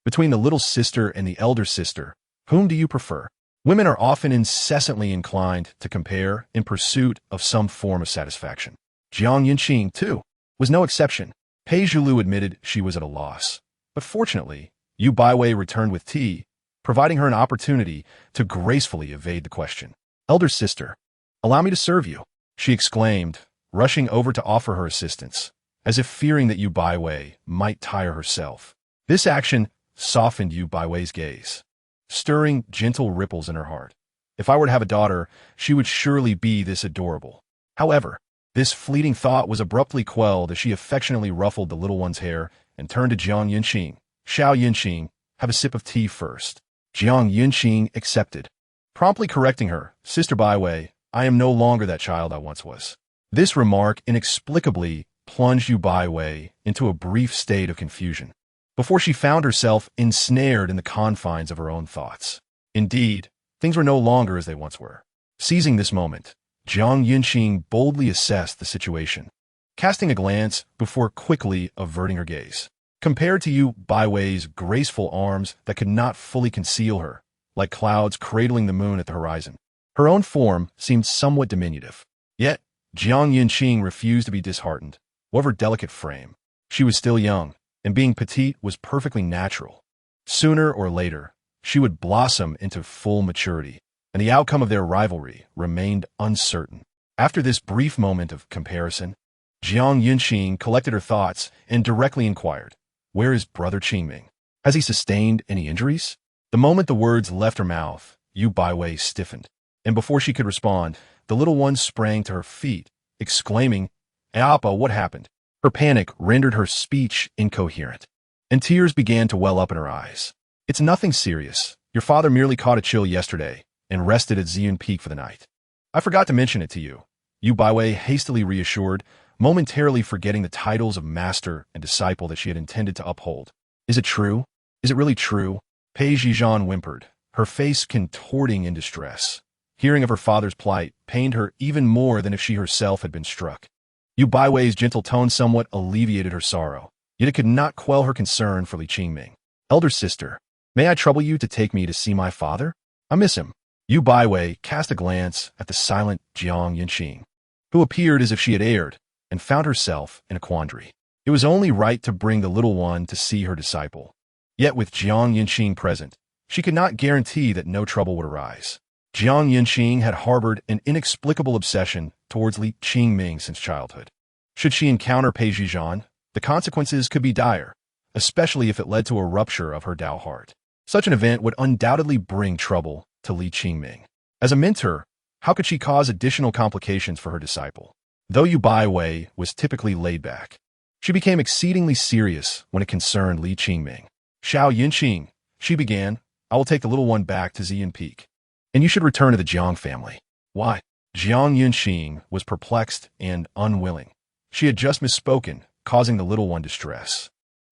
Between the little sister and the elder sister, whom do you prefer? Women are often incessantly inclined to compare in pursuit of some form of satisfaction. Jiang Yunqing, too, was no exception. Pei Zhilu admitted she was at a loss. But fortunately, Yu Baiwei returned with tea, providing her an opportunity to gracefully evade the question. Elder sister, allow me to serve you, she exclaimed, rushing over to offer her assistance, as if fearing that Yu Baiwei might tire herself. This action softened Yu Baiwei's gaze, stirring gentle ripples in her heart. If I were to have a daughter, she would surely be this adorable. However, this fleeting thought was abruptly quelled as she affectionately ruffled the little one's hair and turned to Jiang Yunqing. Xiao Yunqing, have a sip of tea first. Jiang Yunqing accepted, promptly correcting her, Sister Baiwei, I am no longer that child I once was. This remark inexplicably plunged Yu Baiwei into a brief state of confusion, before she found herself ensnared in the confines of her own thoughts. Indeed, things were no longer as they once were. Seizing this moment, Jiang Yunqing boldly assessed the situation, casting a glance before quickly averting her gaze. Compared to Yu Baiwei's graceful arms that could not fully conceal her, like clouds cradling the moon at the horizon, her own form seemed somewhat diminutive. Yet, Jiang Yunqing refused to be disheartened. However delicate frame, she was still young, and being petite was perfectly natural. Sooner or later, she would blossom into full maturity, and the outcome of their rivalry remained uncertain. After this brief moment of comparison, Jiang Yunqing collected her thoughts and directly inquired, where is Brother Qingming? Has he sustained any injuries? The moment the words left her mouth, Yu Baiwei stiffened, and before she could respond, the little one sprang to her feet, exclaiming, Appa, what happened? Her panic rendered her speech incoherent, and tears began to well up in her eyes. It's nothing serious. Your father merely caught a chill yesterday and rested at Ziyun Peak for the night. I forgot to mention it to you, Yu Baiwei hastily reassured, momentarily forgetting the titles of master and disciple that she had intended to uphold. Is it true? Is it really true? Pei Zhizhan whimpered, her face contorting in distress. Hearing of her father's plight pained her even more than if she herself had been struck. Yu Baiwei's gentle tone somewhat alleviated her sorrow, yet it could not quell her concern for Li Qingming. Elder sister, may I trouble you to take me to see my father? I miss him. Yu Baiwei cast a glance at the silent Jiang Yunqing, who appeared as if she had erred, and found herself in a quandary. It was only right to bring the little one to see her disciple. Yet with Jiang Yunqing present, she could not guarantee that no trouble would arise. Jiang Yunqing had harbored an inexplicable obsession towards Li Qingming since childhood. Should she encounter Pei Zhizhan, the consequences could be dire, especially if it led to a rupture of her Dao heart. Such an event would undoubtedly bring trouble to Li Qingming. As a mentor, how could she cause additional complications for her disciple? Though Yu Baiwei was typically laid back, she became exceedingly serious when it concerned Li Qingming. Xiao Yunqing, She began, I will take the little one back to Xian Peak. And you should return to the Jiang family. Why? Jiang Yunxing was perplexed and unwilling. She had just misspoken, causing the little one distress.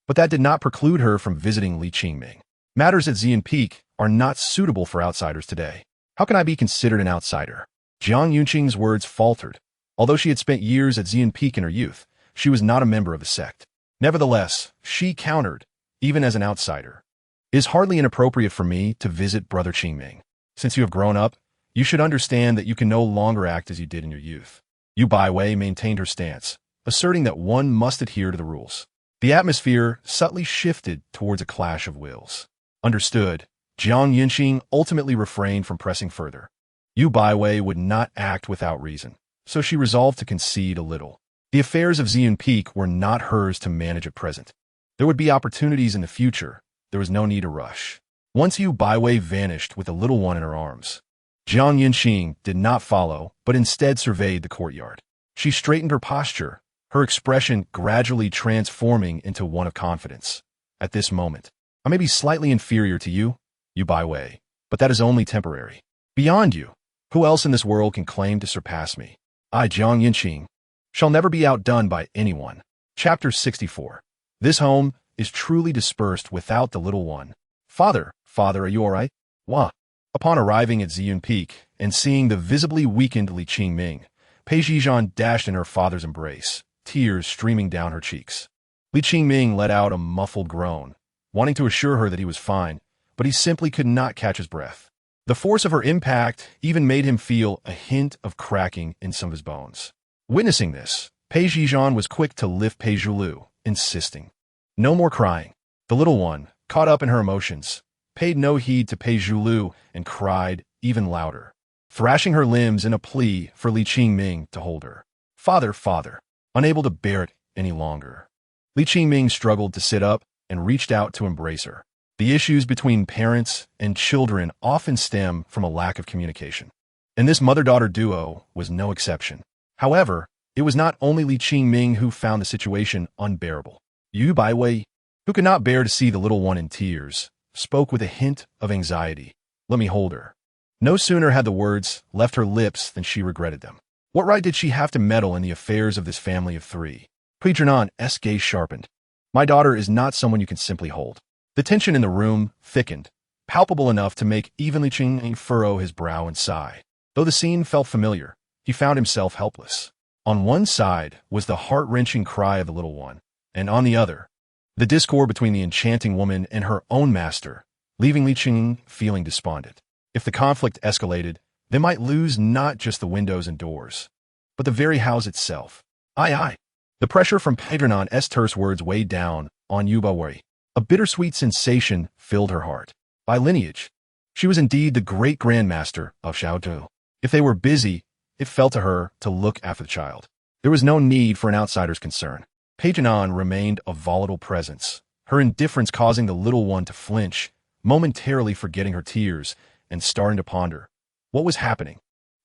But that did not preclude her from visiting Li Qingming. Matters at Xian Peak are not suitable for outsiders today. How can I be considered an outsider? Jiang Yunxing's words faltered. Although she had spent years at Xian Peak in her youth, she was not a member of the sect. Nevertheless, she countered, even as an outsider. It is hardly inappropriate for me to visit Brother Qingming. Since you have grown up, you should understand that you can no longer act as you did in your youth. Yu Baiwei maintained her stance, asserting that one must adhere to the rules. The atmosphere subtly shifted towards a clash of wills. Understood, Jiang Yunxing ultimately refrained from pressing further. Yu Baiwei would not act without reason, so she resolved to concede a little. The affairs of Xian Peak were not hers to manage at present. There would be opportunities in the future. There was no need to rush. Once Yu Baiwei vanished with the little one in her arms, Jiang Yunxing did not follow, but instead surveyed the courtyard. She straightened her posture, her expression gradually transforming into one of confidence. At this moment, I may be slightly inferior to you, Yu Baiwei, but that is only temporary. Beyond you, who else in this world can claim to surpass me? I, Jiang Yunxing, shall never be outdone by anyone. Chapter 64. This home is truly dispersed without the little one. Father, are you all right? Wah. Upon arriving at Xian Peak and seeing the visibly weakened Li Qingming, Pei Zhizhan dashed in her father's embrace, tears streaming down her cheeks. Li Qingming let out a muffled groan, wanting to assure her that he was fine, but he simply could not catch his breath. The force of her impact even made him feel a hint of cracking in some of his bones. Witnessing this, Pei Zhizhan was quick to lift Pei Zhulu, insisting, no more crying. The little one, caught up in her emotions, paid no heed to Pei Zhulu and cried even louder, thrashing her limbs in a plea for Li Qingming to hold her. Father, unable to bear it any longer. Li Qingming struggled to sit up and reached out to embrace her. The issues between parents and children often stem from a lack of communication, and this mother-daughter duo was no exception. However, it was not only Li Qingming who found the situation unbearable. Yu Baiwei, who could not bear to see the little one in tears, spoke with a hint of anxiety. Let me hold her. No sooner had the words left her lips than she regretted them. What right did she have to meddle in the affairs of this family of three? Puizhernan's gaze sharpened. My daughter is not someone you can simply hold. The tension in the room thickened, palpable enough to make even Li Qingming furrow his brow and sigh. Though the scene felt familiar, he found himself helpless. On one side was the heart-wrenching cry of the little one, and on the other, the discord between the enchanting woman and her own master, leaving Li Qingming feeling despondent. If the conflict escalated, they might lose not just the windows and doors, but the very house itself. Aye. The pressure from Puizhernan's terse words weighed down on Yu Baiwei. A bittersweet sensation filled her heart. By lineage, she was indeed the great-grandmaster of Xiaozhou. If they were busy, it fell to her to look after the child. There was no need for an outsider's concern. Puizhernan remained a volatile presence, her indifference causing the little one to flinch, momentarily forgetting her tears and starting to ponder. What was happening?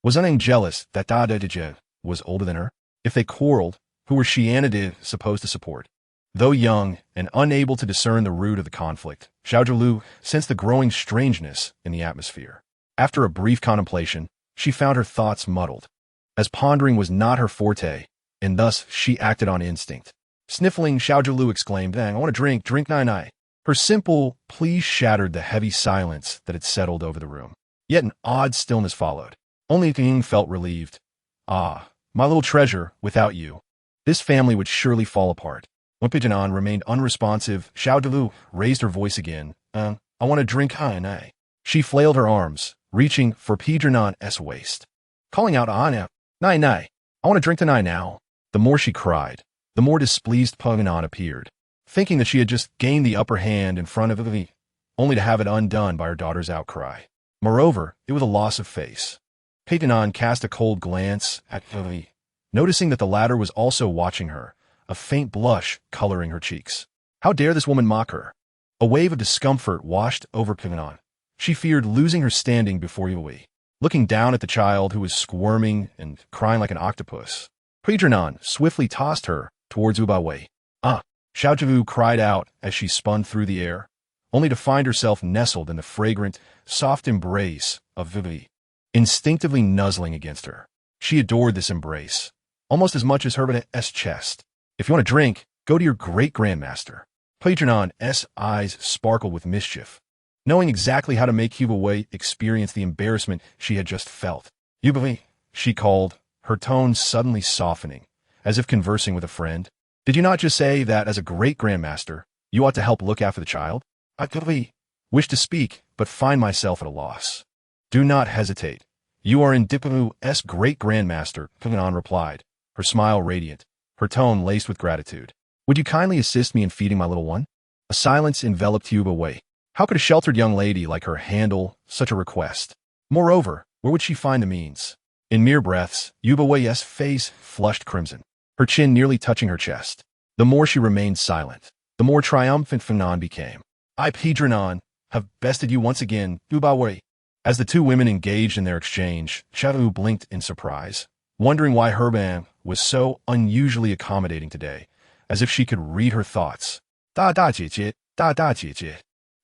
Was Unang jealous that Dadadije was older than her? If they quarreled, who were Yandere supposed to support? Though young and unable to discern the root of the conflict, Xiaozhulu sensed the growing strangeness in the atmosphere. After a brief contemplation, she found her thoughts muddled, as pondering was not her forte, and thus she acted on instinct. Sniffling, Xiaozhulu exclaimed, I want to drink nai. Her simple plea shattered the heavy silence that had settled over the room. Yet an odd stillness followed. Only Ying felt relieved. Ah, my little treasure, without you, this family would surely fall apart. When Puizhernan remained unresponsive, Xiaozhulu raised her voice again. I want to drink nai. She flailed her arms, reaching for Puizhernan's waist, calling out, nai, I want to drink the nai now. The more she cried, the more displeased Puizhernan appeared, thinking that she had just gained the upper hand in front of Villainy, only to have it undone by her daughter's outcry. Moreover, it was a loss of face. Puizhernan cast a cold glance at Villainy, noticing that the latter was also watching her, a faint blush coloring her cheeks. How dare this woman mock her? A wave of discomfort washed over Puizhernan. She feared losing her standing before Yui. Looking down at the child who was squirming and crying like an octopus, Puizhernan swiftly tossed her towards Yu Baiwei. Xiaozhulu cried out as she spun through the air. only to find herself nestled in the fragrant, soft embrace of Villainy, instinctively nuzzling against her. She adored this embrace, almost as much as Herbert's chest. If you want a drink, go to your great-grandmaster. Polygon's eyes sparkled with mischief, knowing exactly how to make Villainy experience the embarrassment she had just felt. Villainy, she called, her tone suddenly softening, as if conversing with a friend. Did you not just say that as a great-grandmaster, you ought to help look after the child? I wish to speak, but find myself at a loss. Do not hesitate. You are in Demoness' great-grandmaster, Polygon replied, her smile radiant, her tone laced with gratitude. Would you kindly assist me in feeding my little one? A silence enveloped Villainy. How could a sheltered young lady like her handle such a request? Moreover, where would she find the means? In mere breaths, Villain's face flushed crimson, her chin nearly touching her chest. The more she remained silent, the more triumphant Polygon became. I, Polygon, have bested you once again, Villainy. As the two women engaged in their exchange, Chavu blinked in surprise, wondering why Herban was so unusually accommodating today, as if she could read her thoughts. Da da jie, da da jie.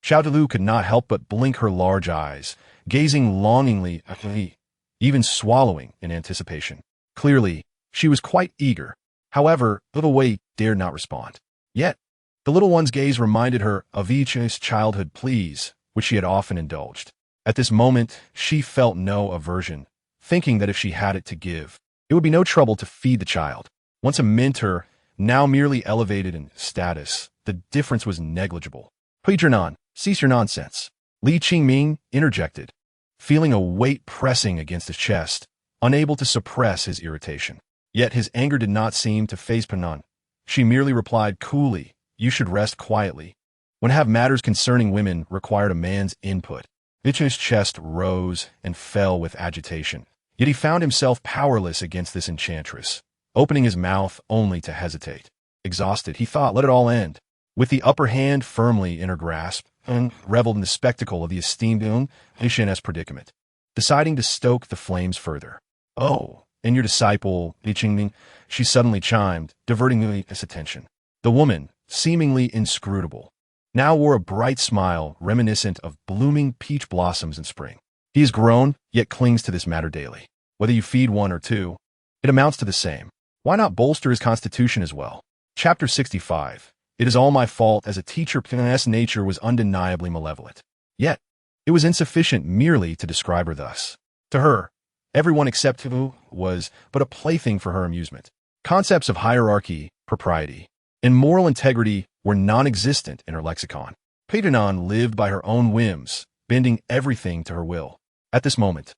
Xiaodalu could not help but blink her large eyes, gazing longingly at me, even swallowing in anticipation. Clearly, she was quite eager. However, little Wei dared not respond. Yet, the little one's gaze reminded her of Villain's childhood pleas, which she had often indulged. At this moment, she felt no aversion, thinking that if she had it to give, it would be no trouble to feed the child. Once a mentor, now merely elevated in status, the difference was negligible. Polygon, cease your nonsense. Li Qingming interjected, feeling a weight pressing against his chest, unable to suppress his irritation. Yet his anger did not seem to faze Polygon. She merely replied coolly, you should rest quietly. When have matters concerning women required a man's input? Villain's chest rose and fell with agitation, yet he found himself powerless against this enchantress, opening his mouth only to hesitate. Exhausted, he thought, let it all end. With the upper hand firmly in her grasp, and reveled in the spectacle of the esteemed Villain's predicament, deciding to stoke the flames further. Oh, and your disciple, Qingming, she suddenly chimed, diverting Villain's attention. The woman, seemingly inscrutable, now wore a bright smile reminiscent of blooming peach blossoms in spring. He is grown, yet clings to this matter daily. Whether you feed one or two, it amounts to the same. Why not bolster his constitution as well? Chapter 65. It is all my fault. As a teacher, Polygon's nature was undeniably malevolent. Yet, it was insufficient merely to describe her thus. To her, everyone except Wu was but a plaything for her amusement. Concepts of hierarchy, propriety, and moral integrity were non-existent in her lexicon. Polygon lived by her own whims, bending everything to her will. At this moment,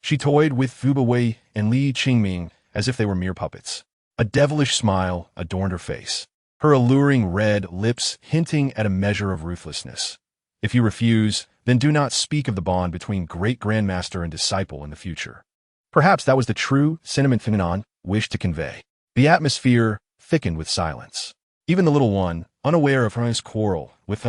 she toyed with Villainy and Li Qingming as if they were mere puppets. A devilish smile adorned her face, her alluring red lips hinting at a measure of ruthlessness. If you refuse, then do not speak of the bond between great-grandmaster and disciple in the future. Perhaps that was the true sentiment Polygon wished to convey. The atmosphere thickened with silence. Even the little one, unaware of her quarrel with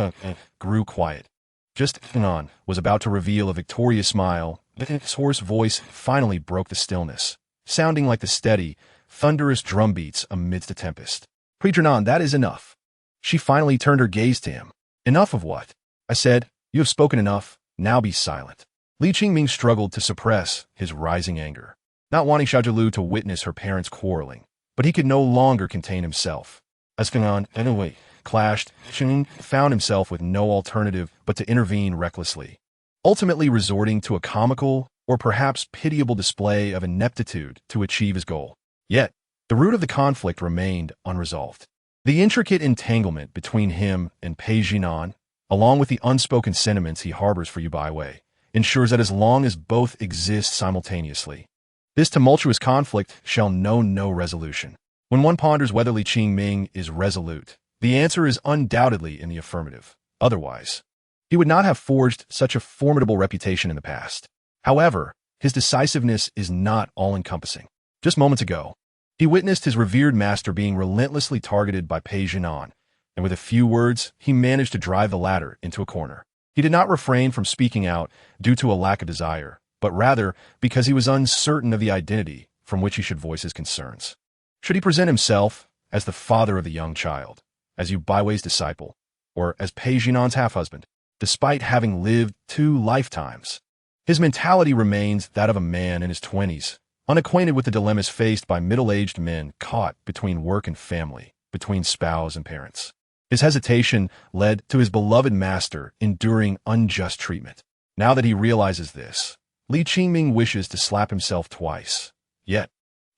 grew quiet. Just Polygon was about to reveal a victorious smile, but his hoarse voice finally broke the stillness, sounding like the steady, thunderous drumbeats amidst a tempest. Polygon, that is enough. She finally turned her gaze to him. Enough of what? I said, you have spoken enough, now be silent. Li Qingming struggled to suppress his rising anger, not wanting Xiaodalu to witness her parents quarreling, but he could no longer contain himself. As Polygon, anyway, clashed, Qingming found himself with no alternative but to intervene recklessly, ultimately resorting to a comical or perhaps pitiable display of ineptitude to achieve his goal. Yet, the root of the conflict remained unresolved. The intricate entanglement between him and Polygon, along with the unspoken sentiments he harbors for Villainy, ensures that as long as both exist simultaneously, this tumultuous conflict shall know no resolution. When one ponders whether Li Qingming is resolute, the answer is undoubtedly in the affirmative. Otherwise, he would not have forged such a formidable reputation in the past. However, his decisiveness is not all-encompassing. Just moments ago, he witnessed his revered master being relentlessly targeted by Polygon, and with a few words, he managed to drive the latter into a corner. He did not refrain from speaking out due to a lack of desire, but rather because he was uncertain of the identity from which he should voice his concerns. Should he present himself as the father of the young child, as Villain's disciple, or as Polygon's half-husband? despite having lived 2 lifetimes. His mentality remains that of a man in his 20s, unacquainted with the dilemmas faced by middle-aged men caught between work and family, between spouse and parents. His hesitation led to his beloved master enduring unjust treatment. Now that he realizes this, Li Qingming wishes to slap himself twice. Yet,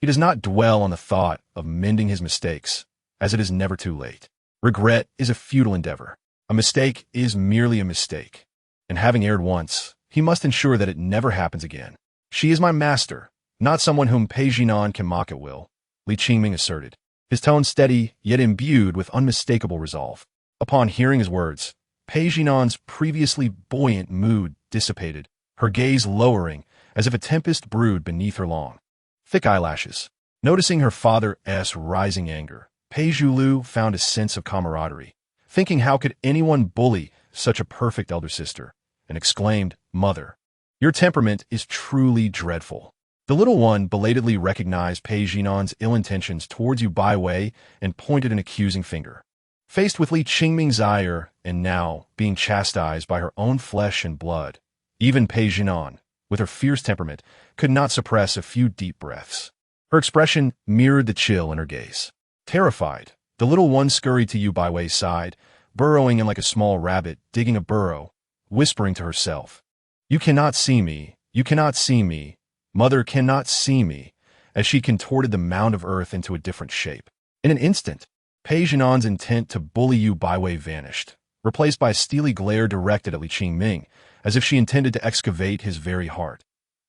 he does not dwell on the thought of mending his mistakes, as it is never too late. Regret is a futile endeavor. A mistake is merely a mistake. And having erred once, he must ensure that it never happens again. She is my master, not someone whom Pei Jinan can mock at will, Li Qingming asserted, his tone steady yet imbued with unmistakable resolve. Upon hearing his words, Pei Jinan's previously buoyant mood dissipated, her gaze lowering as if a tempest brewed beneath her long, thick eyelashes. Noticing her father's rising anger, Pei Zhulu found a sense of camaraderie, thinking how could anyone bully such a perfect elder sister, and exclaimed, "Mother, your temperament is truly dreadful." The little one belatedly recognized Pei Jinan's ill intentions towards Yu Baiwei and pointed an accusing finger. Faced with Li Qingming's ire and now being chastised by her own flesh and blood, even Pei Jinan, with her fierce temperament, could not suppress a few deep breaths. Her expression mirrored the chill in her gaze. Terrified, the little one scurried to Yu Baiwei's side, burrowing in like a small rabbit digging a burrow, whispering to herself, "You cannot see me, you cannot see me, mother cannot see me," as she contorted the mound of earth into a different shape. In an instant, Pei Jinan's intent to bully Yu Baiwei vanished, replaced by a steely glare directed at Li Qingming, as if she intended to excavate his very heart.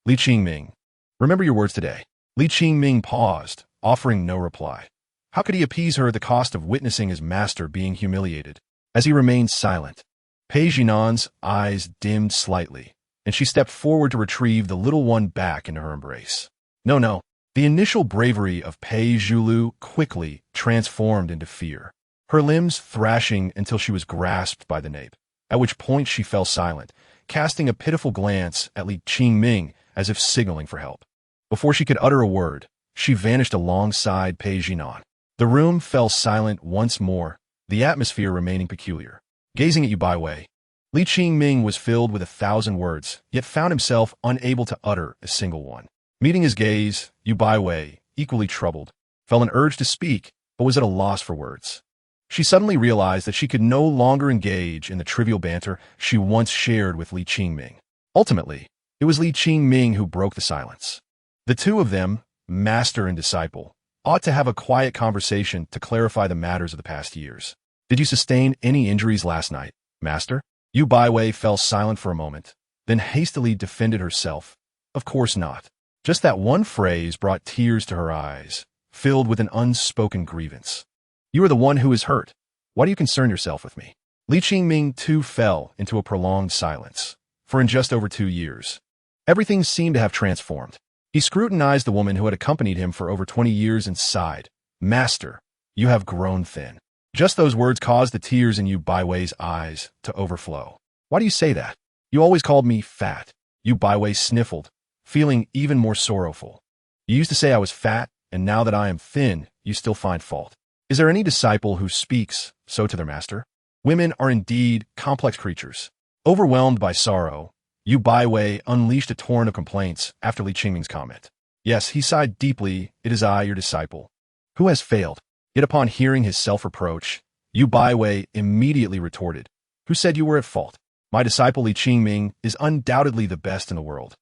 Li Qingming, remember your words today. Li Qingming paused, offering no reply. How could he appease her at the cost of witnessing his master being humiliated? As he remained silent, Pei Jinan's eyes dimmed slightly, and she stepped forward to retrieve the little one back into her embrace. No. The initial bravery of Pei Zhulu quickly transformed into fear, her limbs thrashing until she was grasped by the nape, at which point she fell silent, casting a pitiful glance at Li Qingming as if signaling for help. Before she could utter a word, she vanished alongside Pei Jinan. The room fell silent once more, the atmosphere remaining peculiar. Gazing at Yu Baiwei, Li Qingming was filled with 1,000 words, yet found himself unable to utter a single one. Meeting his gaze, Yu Baiwei, equally troubled, felt an urge to speak, but was at a loss for words. She suddenly realized that she could no longer engage in the trivial banter she once shared with Li Qingming. Ultimately, it was Li Qingming who broke the silence. The two of them, master and disciple, ought to have a quiet conversation to clarify the matters of the past years. "Did you sustain any injuries last night, master?" Yu Baiwei fell silent for a moment, then hastily defended herself. "Of course not." Just that one phrase brought tears to her eyes, filled with an unspoken grievance. "You are the one who is hurt. Why do you concern yourself with me?" Li Qingming too fell into a prolonged silence, for in just over 2 years, everything seemed to have transformed. He scrutinized the woman who had accompanied him for over 20 years and sighed, "Master, you have grown thin." Just those words caused the tears in Yu Baiwei's eyes to overflow. "Why do you say that? You always called me fat." Yu Baiwei sniffled, feeling even more sorrowful. "You used to say I was fat, and now that I am thin, you still find fault. Is there any disciple who speaks so to their master?" Women are indeed complex creatures. Overwhelmed by sorrow, Yu Baiwei unleashed a torrent of complaints after Li Qingming's comment. "Yes," he sighed deeply, "it is I, your disciple, who has failed." Yet upon hearing his self-reproach, Yu Baiwei immediately retorted, "Who said you were at fault? My disciple Li Qingming is undoubtedly the best in the world."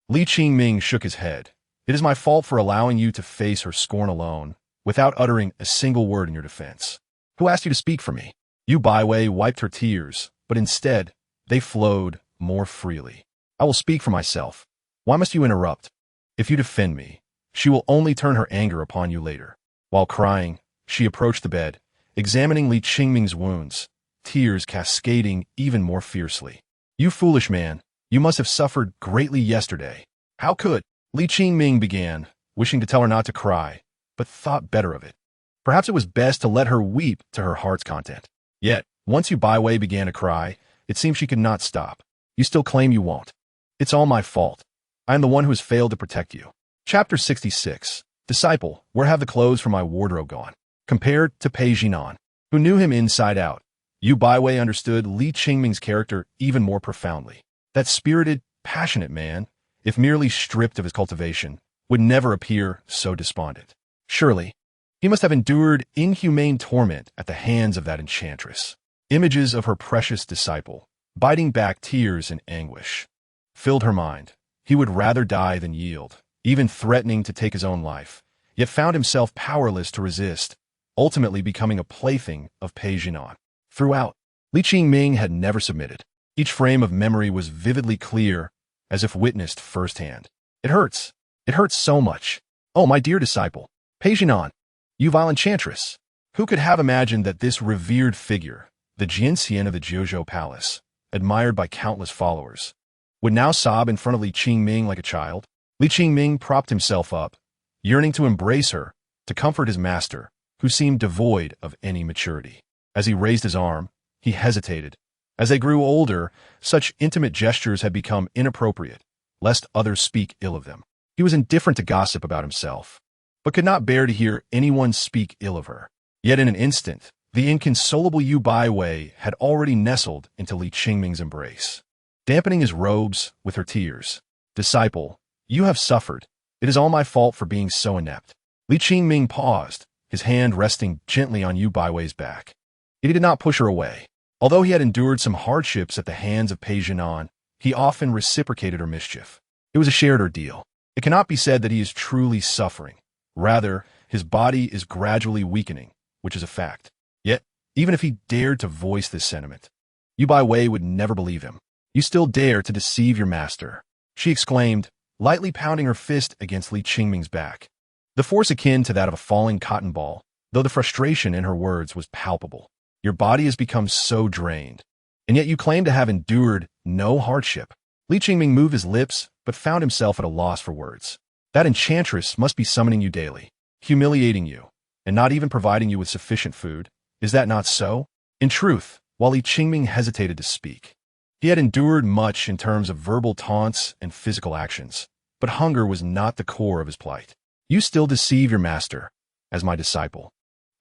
Li Qingming shook his head. "It is my fault for allowing you to face her scorn alone, without uttering a single word in your defense. Who asked you to speak for me?" Yu Baiwei wiped her tears, but instead, they flowed more freely. "I will speak for myself. Why must you interrupt? If you defend me, she will only turn her anger upon you later." While crying, she approached the bed, examining Li Qingming's wounds, tears cascading even more fiercely. "You foolish man, you must have suffered greatly yesterday." "How could?" Li Qingming began, wishing to tell her not to cry, but thought better of it. Perhaps it was best to let her weep to her heart's content. Yet, once Yu Baiwei began to cry, it seemed she could not stop. "You still claim you won't. It's all my fault. I am the one who has failed to protect you." Chapter 66. Disciple, where have the clothes from my wardrobe gone? Compared to Pei Jinan, who knew him inside out, Yu Baiwei understood Li Qingming's character even more profoundly. That spirited, passionate man, if merely stripped of his cultivation, would never appear so despondent. Surely, he must have endured inhumane torment at the hands of that enchantress. Images of her precious disciple, biting back tears in anguish, filled her mind. He would rather die than yield, even threatening to take his own life, yet found himself powerless to resist, ultimately becoming a plaything of Pei Jinan. Throughout, Li Qingming had never submitted. Each frame of memory was vividly clear, as if witnessed firsthand. It hurts. It hurts so much. Oh, my dear disciple, Pei Jinan, you vile enchantress. Who could have imagined that this revered figure, the Jianxian of the Jiuzhou Palace, admired by countless followers, would now sob in front of Li Qingming like a child? Li Qingming propped himself up, yearning to embrace her, to comfort his master, who seemed devoid of any maturity. As he raised his arm, he hesitated. As they grew older, such intimate gestures had become inappropriate, lest others speak ill of them. He was indifferent to gossip about himself, but could not bear to hear anyone speak ill of her. Yet in an instant, the inconsolable Yu Baiwei had already nestled into Li Qingming's embrace, dampening his robes with her tears. Disciple, you have suffered. It is all my fault for being so inept. Li Qingming paused, his hand resting gently on Yu Baiwei's back. He did not push her away. Although he had endured some hardships at the hands of Pei Jinan, he often reciprocated her mischief. It was a shared ordeal. It cannot be said that he is truly suffering. Rather, his body is gradually weakening, which is a fact. Yet, even if he dared to voice this sentiment, Yu Baiwei would never believe him. You still dare to deceive your master, she exclaimed, lightly pounding her fist against Li Qingming's back. The force akin to that of a falling cotton ball, though the frustration in her words was palpable. Your body has become so drained, and yet you claim to have endured no hardship. Li Qingming moved his lips, but found himself at a loss for words. That enchantress must be summoning you daily, humiliating you, and not even providing you with sufficient food. Is that not so? In truth, while Li Qingming hesitated to speak, he had endured much in terms of verbal taunts and physical actions, but hunger was not the core of his plight. You still deceive your master, as my disciple.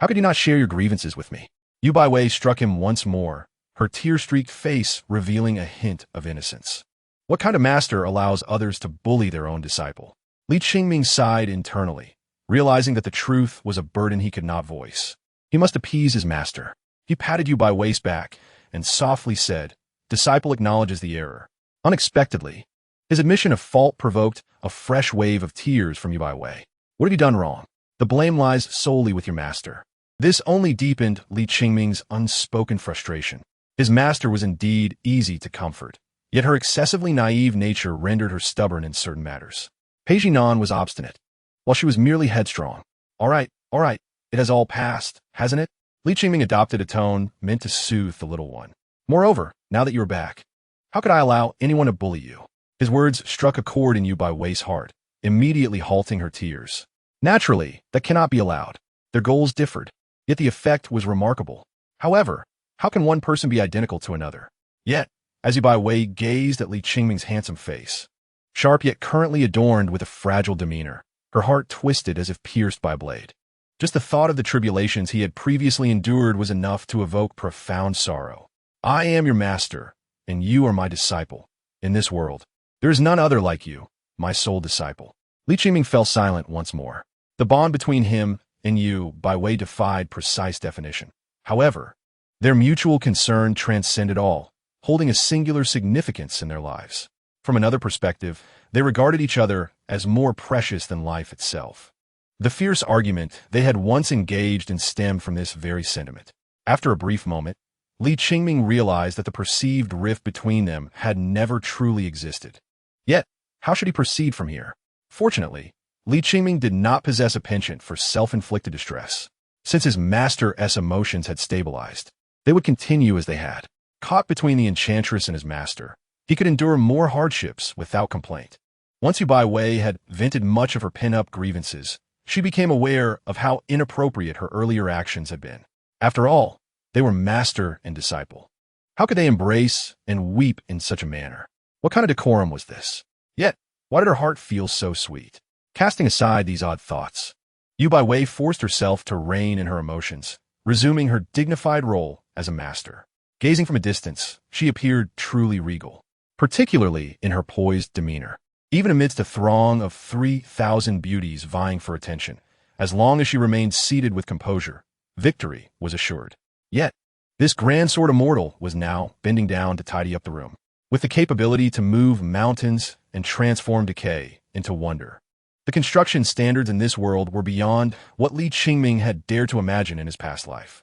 How could you not share your grievances with me? Yu Baiwei struck him once more, her tear-streaked face revealing a hint of innocence. What kind of master allows others to bully their own disciple? Li Qingming sighed internally, realizing that the truth was a burden he could not voice. He must appease his master. He patted Yu Baiwei's back and softly said, "Disciple acknowledges the error." Unexpectedly, his admission of fault provoked a fresh wave of tears from Yu Baiwei. What have you done wrong? The blame lies solely with your master. This only deepened Li Qingming's unspoken frustration. His master was indeed easy to comfort, yet her excessively naive nature rendered her stubborn in certain matters. Pei Jinan was obstinate, while she was merely headstrong. All right, it has all passed, hasn't it? Li Qingming adopted a tone meant to soothe the little one. Moreover, now that you are back, how could I allow anyone to bully you? His words struck a chord in Yu Baiwei's heart, immediately halting her tears. Naturally, that cannot be allowed. Their goals differed, yet the effect was remarkable. However, how can one person be identical to another? Yet, as Yu Baiwei gazed at Li Qingming's handsome face, sharp yet currently adorned with a fragile demeanor, her heart twisted as if pierced by a blade. Just the thought of the tribulations he had previously endured was enough to evoke profound sorrow. I am your master, and you are my disciple. In this world, there is none other like you, my sole disciple. Li Qingming fell silent once more. The bond between him and Yu Baiwei defied precise definition. However, their mutual concern transcended all, holding a singular significance in their lives. From another perspective, they regarded each other as more precious than life itself. The fierce argument they had once engaged in stemmed from this very sentiment. After a brief moment, Li Qingming realized that the perceived rift between them had never truly existed. Yet, how should he proceed from here? Fortunately, Li Qingming did not possess a penchant for self-inflicted distress. Since his master's emotions had stabilized, they would continue as they had. Caught between the enchantress and his master, he could endure more hardships without complaint. Once Yu Baiwei had vented much of her pent-up grievances, she became aware of how inappropriate her earlier actions had been. After all, they were master and disciple. How could they embrace and weep in such a manner? What kind of decorum was this? Yet, why did her heart feel so sweet? Casting aside these odd thoughts, Yu Baiwei forced herself to rein in her emotions, resuming her dignified role as a master. Gazing from a distance, she appeared truly regal, particularly in her poised demeanor. Even amidst a throng of 3,000 beauties vying for attention, as long as she remained seated with composure, victory was assured. Yet, this grand sword immortal was now bending down to tidy up the room, with the capability to move mountains and transform decay into wonder. The construction standards in this world were beyond what Li Qingming had dared to imagine in his past life.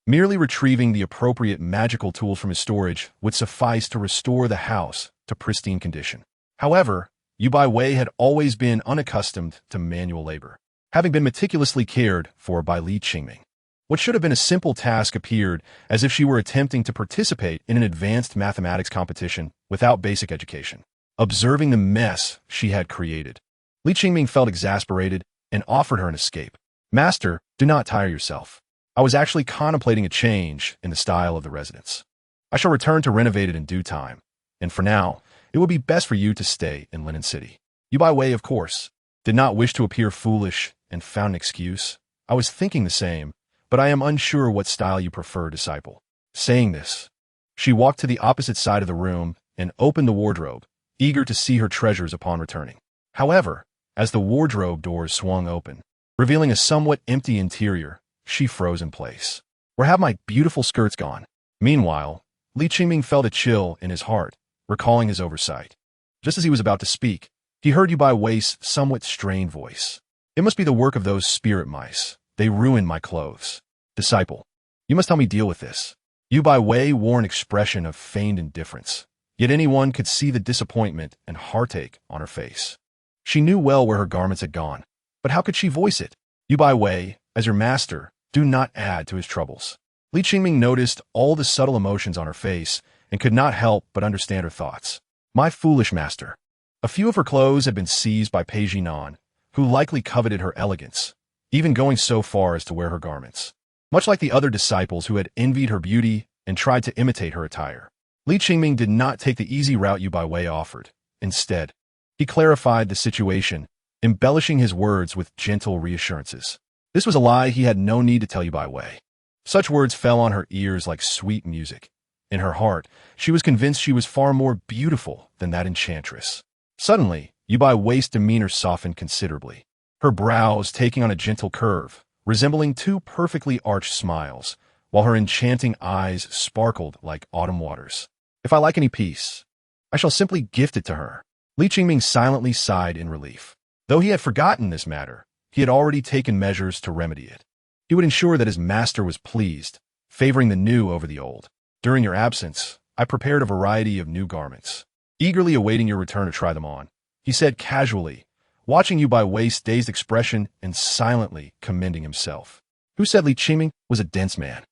Merely retrieving the appropriate magical tools from his storage would suffice to restore the house to pristine condition. However, Yu Baiwei had always been unaccustomed to manual labor, having been meticulously cared for by Li Qingming. What should have been a simple task appeared as if she were attempting to participate in an advanced mathematics competition without basic education. Observing the mess she had created, Li Qingming felt exasperated and offered her an escape. "Master, do not tire yourself. I was actually contemplating a change in the style of the residence. I shall return to renovate it in due time, and for now, it would be best for you to stay in Linen City." Yu Baiwei, of course, did not wish to appear foolish and found an excuse. "I was thinking the same, but I am unsure what style you prefer, disciple." Saying this, she walked to the opposite side of the room and opened the wardrobe, eager to see her treasures upon returning. However, as the wardrobe doors swung open, revealing a somewhat empty interior, she froze in place. "Where have my beautiful skirts gone?" Meanwhile, Li Qingming felt a chill in his heart, recalling his oversight. Just as he was about to speak, he heard Yu Baiwei's somewhat strained voice. "It must be the work of those spirit mice. They ruined my clothes. Disciple, you must help me deal with this." Yu Baiwei wore an expression of feigned indifference, yet anyone could see the disappointment and heartache on her face. She knew well where her garments had gone, but how could she voice it? "Yu Baiwei, as your master, do not add to his troubles." Li Qingming noticed all the subtle emotions on her face and could not help but understand her thoughts. "My foolish master." A few of her clothes had been seized by Pei Jinan, who likely coveted her elegance, even going so far as to wear her garments. Much like the other disciples who had envied her beauty and tried to imitate her attire, Li Qingming did not take the easy route Yu Baiwei offered. Instead, he clarified the situation, embellishing his words with gentle reassurances. This was a lie he had no need to tell Yu Baiwei. Such words fell on her ears like sweet music. In her heart, she was convinced she was far more beautiful than that enchantress. Suddenly, Yu Baiwei's demeanor softened considerably, her brows taking on a gentle curve, resembling two perfectly arched smiles, while her enchanting eyes sparkled like autumn waters. "If I like any piece, I shall simply gift it to her." Li Qingming silently sighed in relief. Though he had forgotten this matter, he had already taken measures to remedy it. He would ensure that his master was pleased, favoring the new over the old. "During your absence, I prepared a variety of new garments, eagerly awaiting your return to try them on," he said casually, watching Yu Baiwei's dazed expression and silently commending himself. Who said Li Qingming was a dense man?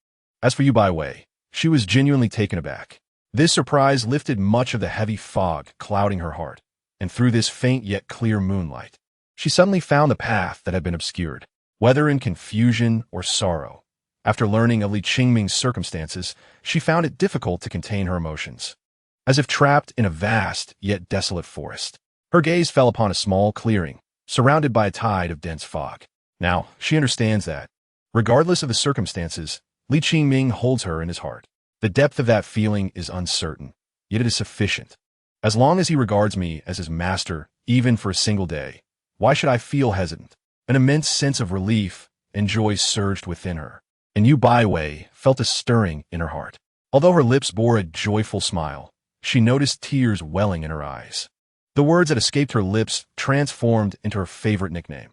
As for Yu Baiwei, she was genuinely taken aback. This surprise lifted much of the heavy fog clouding her heart, and through this faint yet clear moonlight, she suddenly found the path that had been obscured. Whether in confusion or sorrow, after learning of Li Qingming's circumstances, she found it difficult to contain her emotions. As if trapped in a vast yet desolate forest, her gaze fell upon a small clearing, surrounded by a tide of dense fog. Now, she understands that, regardless of the circumstances, Li Qingming holds her in his heart. The depth of that feeling is uncertain, yet it is sufficient. As long as he regards me as his master, even for a single day, why should I feel hesitant? An immense sense of relief and joy surged within her, and Yu Baiwei felt a stirring in her heart. Although her lips bore a joyful smile, she noticed tears welling in her eyes. The words that escaped her lips transformed into her favorite nickname,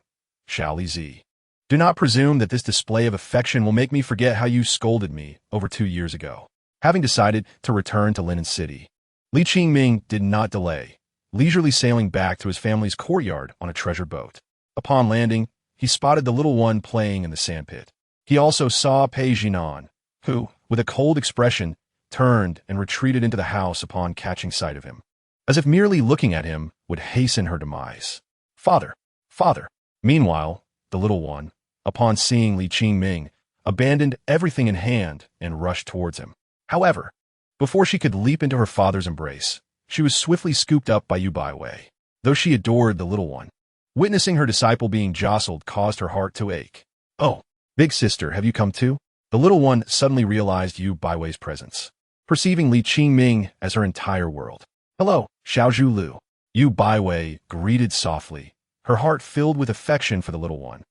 Xiao Li Zi. "Do not presume that this display of affection will make me forget how you scolded me over 2 years ago." Having decided to return to Linen City, Li Qingming did not delay, leisurely sailing back to his family's courtyard on a treasured boat. Upon landing, he spotted the little one playing in the sandpit. He also saw Pei Jinan, who, with a cold expression, turned and retreated into the house upon catching sight of him, as if merely looking at him would hasten her demise. "Father! Father!" Meanwhile, the little one, upon seeing Li Qingming, abandoned everything in hand and rushed towards him. However, before she could leap into her father's embrace, she was swiftly scooped up by Yu Baiwei. Though she adored the little one, witnessing her disciple being jostled caused her heart to ache. "Oh, big sister, have you come too?" The little one suddenly realized Yu Baiwei's presence. perceiving Li Qingming as her entire world. "Hello, Xiaozhu Lu." Yu Baiwei greeted softly, her heart filled with affection for the little one.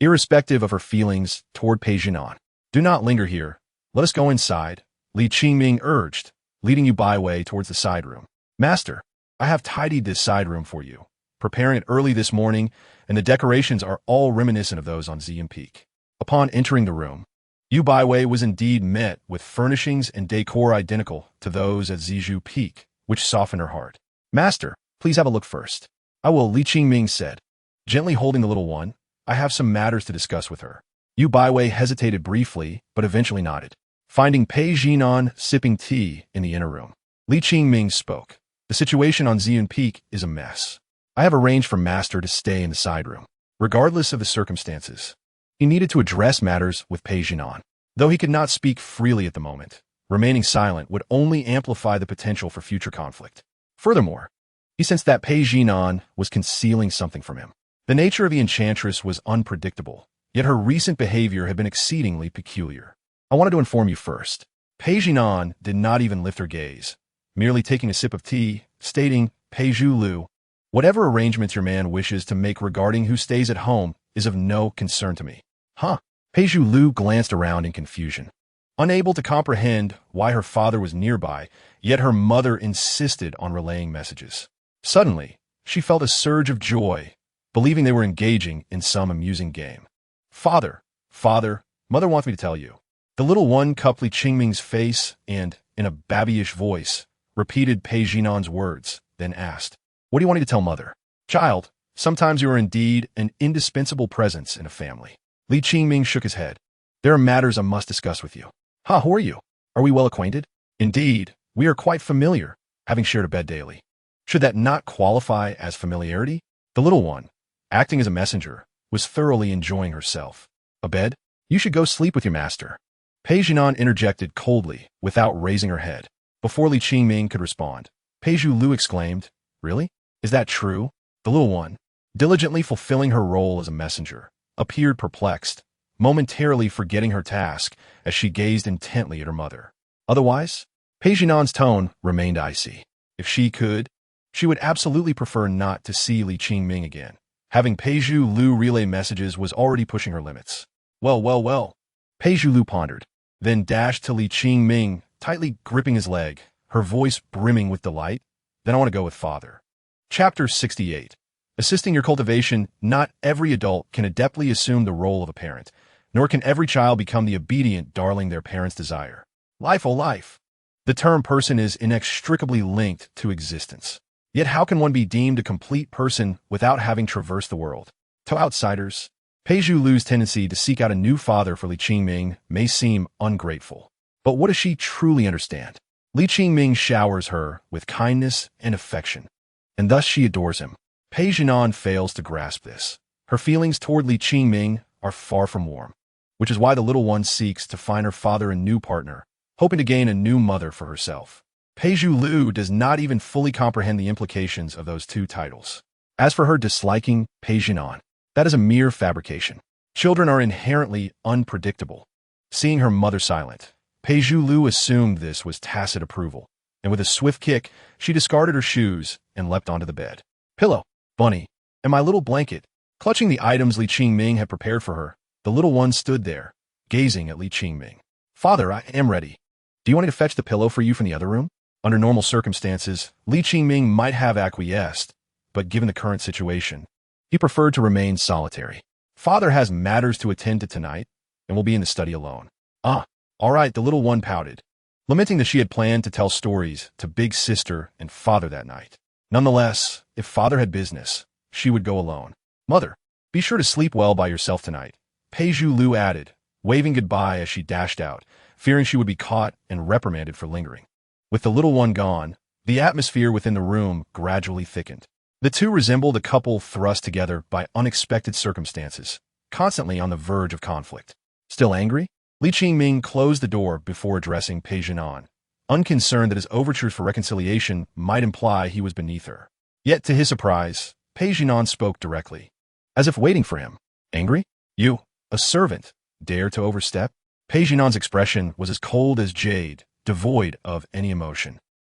Irrespective of her feelings toward Pei Jinan. "Do not linger here. Let us go inside," Li Qingming urged, leading Yu Baiwei towards the side room. "Master, I have tidied this side room for you, preparing it early this morning, and the decorations are all reminiscent of those on Xian Peak." Upon entering the room, Yu Baiwei was indeed met with furnishings and decor identical to those at Zizhu Peak, which softened her heart. "Master, please have a look first." "I will," Li Qingming said, gently holding the little one. "I have some matters to discuss with her." Yu Baiwei hesitated briefly, but eventually nodded. Finding Pei Jinan sipping tea in the inner room, Li Qingming spoke. "The situation on Xian Peak is a mess. I have arranged for Master to stay in the side room, regardless of the circumstances." He needed to address matters with Pei Jinan. Though he could not speak freely at the moment, remaining silent would only amplify the potential for future conflict. Furthermore, he sensed that Pei Jinan was concealing something from him. The nature of the enchantress was unpredictable, yet her recent behavior had been exceedingly peculiar. "I wanted to inform you first." Pei Jinan did not even lift her gaze, merely taking a sip of tea, stating, "Pei Zhu Lu, whatever arrangements your man wishes to make regarding who stays at home is of no concern to me." "Huh?" Pei Zhu Lu glanced around in confusion. Unable to comprehend why her father was nearby, yet her mother insisted on relaying messages. Suddenly, she felt a surge of joy, believing they were engaging in some amusing game. Father, Mother wants me to tell you." The little one cupped Li Qingming's face and, in a babyish voice, repeated Pei Jinan's words, then asked, "What do you want me to tell Mother?" "Child, sometimes you are indeed an indispensable presence in a family." Li Qingming shook his head. "There are matters I must discuss with you." "Ha, who are you? Are we well acquainted?" "Indeed, we are quite familiar, having shared a bed daily." "Should that not qualify as familiarity?" The little one, acting as a messenger, was thoroughly enjoying herself. "A bed? You should go sleep with your master." Pei Jinan interjected coldly, without raising her head. Before Li Qingming could respond, Pei Zhu Lu exclaimed, "Really? Is that true?" The little one, diligently fulfilling her role as a messenger, appeared perplexed, momentarily forgetting her task as she gazed intently at her mother. Otherwise, Pei Jinan's tone remained icy. If she could, she would absolutely prefer not to see Li Qingming again. Having Pei Zhu Lu relay messages was already pushing her limits. Well. Pei Zhu Lu pondered, then dashed to Li Qingming, tightly gripping his leg, her voice brimming with delight. "Then I want to go with Father." Chapter 68. Assisting your cultivation. Not every adult can adeptly assume the role of a parent, nor can every child become the obedient darling their parents desire. Life, oh life. The term person is inextricably linked to existence. Yet how can one be deemed a complete person without having traversed the world? To outsiders, Pei Zhu Lu's tendency to seek out a new father for Li Qingming may seem ungrateful. But what does she truly understand? Li Qingming showers her with kindness and affection, and thus she adores him. Pei Jinan fails to grasp this. Her feelings toward Li Qingming are far from warm, which is why the little one seeks to find her father a new partner, hoping to gain a new mother for herself. Pei Zhu Lu does not even fully comprehend the implications of those two titles. As for her disliking Pei Jinan, that is a mere fabrication. Children are inherently unpredictable. Seeing her mother silent, Pei Zhu Lu assumed this was tacit approval, and with a swift kick, she discarded her shoes and leapt onto the bed. Pillow, bunny, and my little blanket. Clutching the items Li Qingming had prepared for her, the little one stood there, gazing at Li Qingming. "Father, I am ready. Do you want me to fetch the pillow for you from the other room?" Under normal circumstances, Li Qingming might have acquiesced, but given the current situation, he preferred to remain solitary. "Father has matters to attend to tonight, and will be in the study alone." "Ah, all right," the little one pouted, lamenting that she had planned to tell stories to big sister and father that night. Nonetheless, if father had business, she would go alone. "Mother, be sure to sleep well by yourself tonight," Pei Zhu Lu added, waving goodbye as she dashed out, fearing she would be caught and reprimanded for lingering. With the little one gone, the atmosphere within the room gradually thickened. The two resembled a couple thrust together by unexpected circumstances, constantly on the verge of conflict. Still angry, Li Qingming closed the door before addressing Pei Jinan, unconcerned that his overtures for reconciliation might imply he was beneath her. Yet, to his surprise, Pei Jinan spoke directly, as if waiting for him. "Angry? You, a servant, dare to overstep?" Pei Jinan's expression was as cold as jade, devoid of any emotion.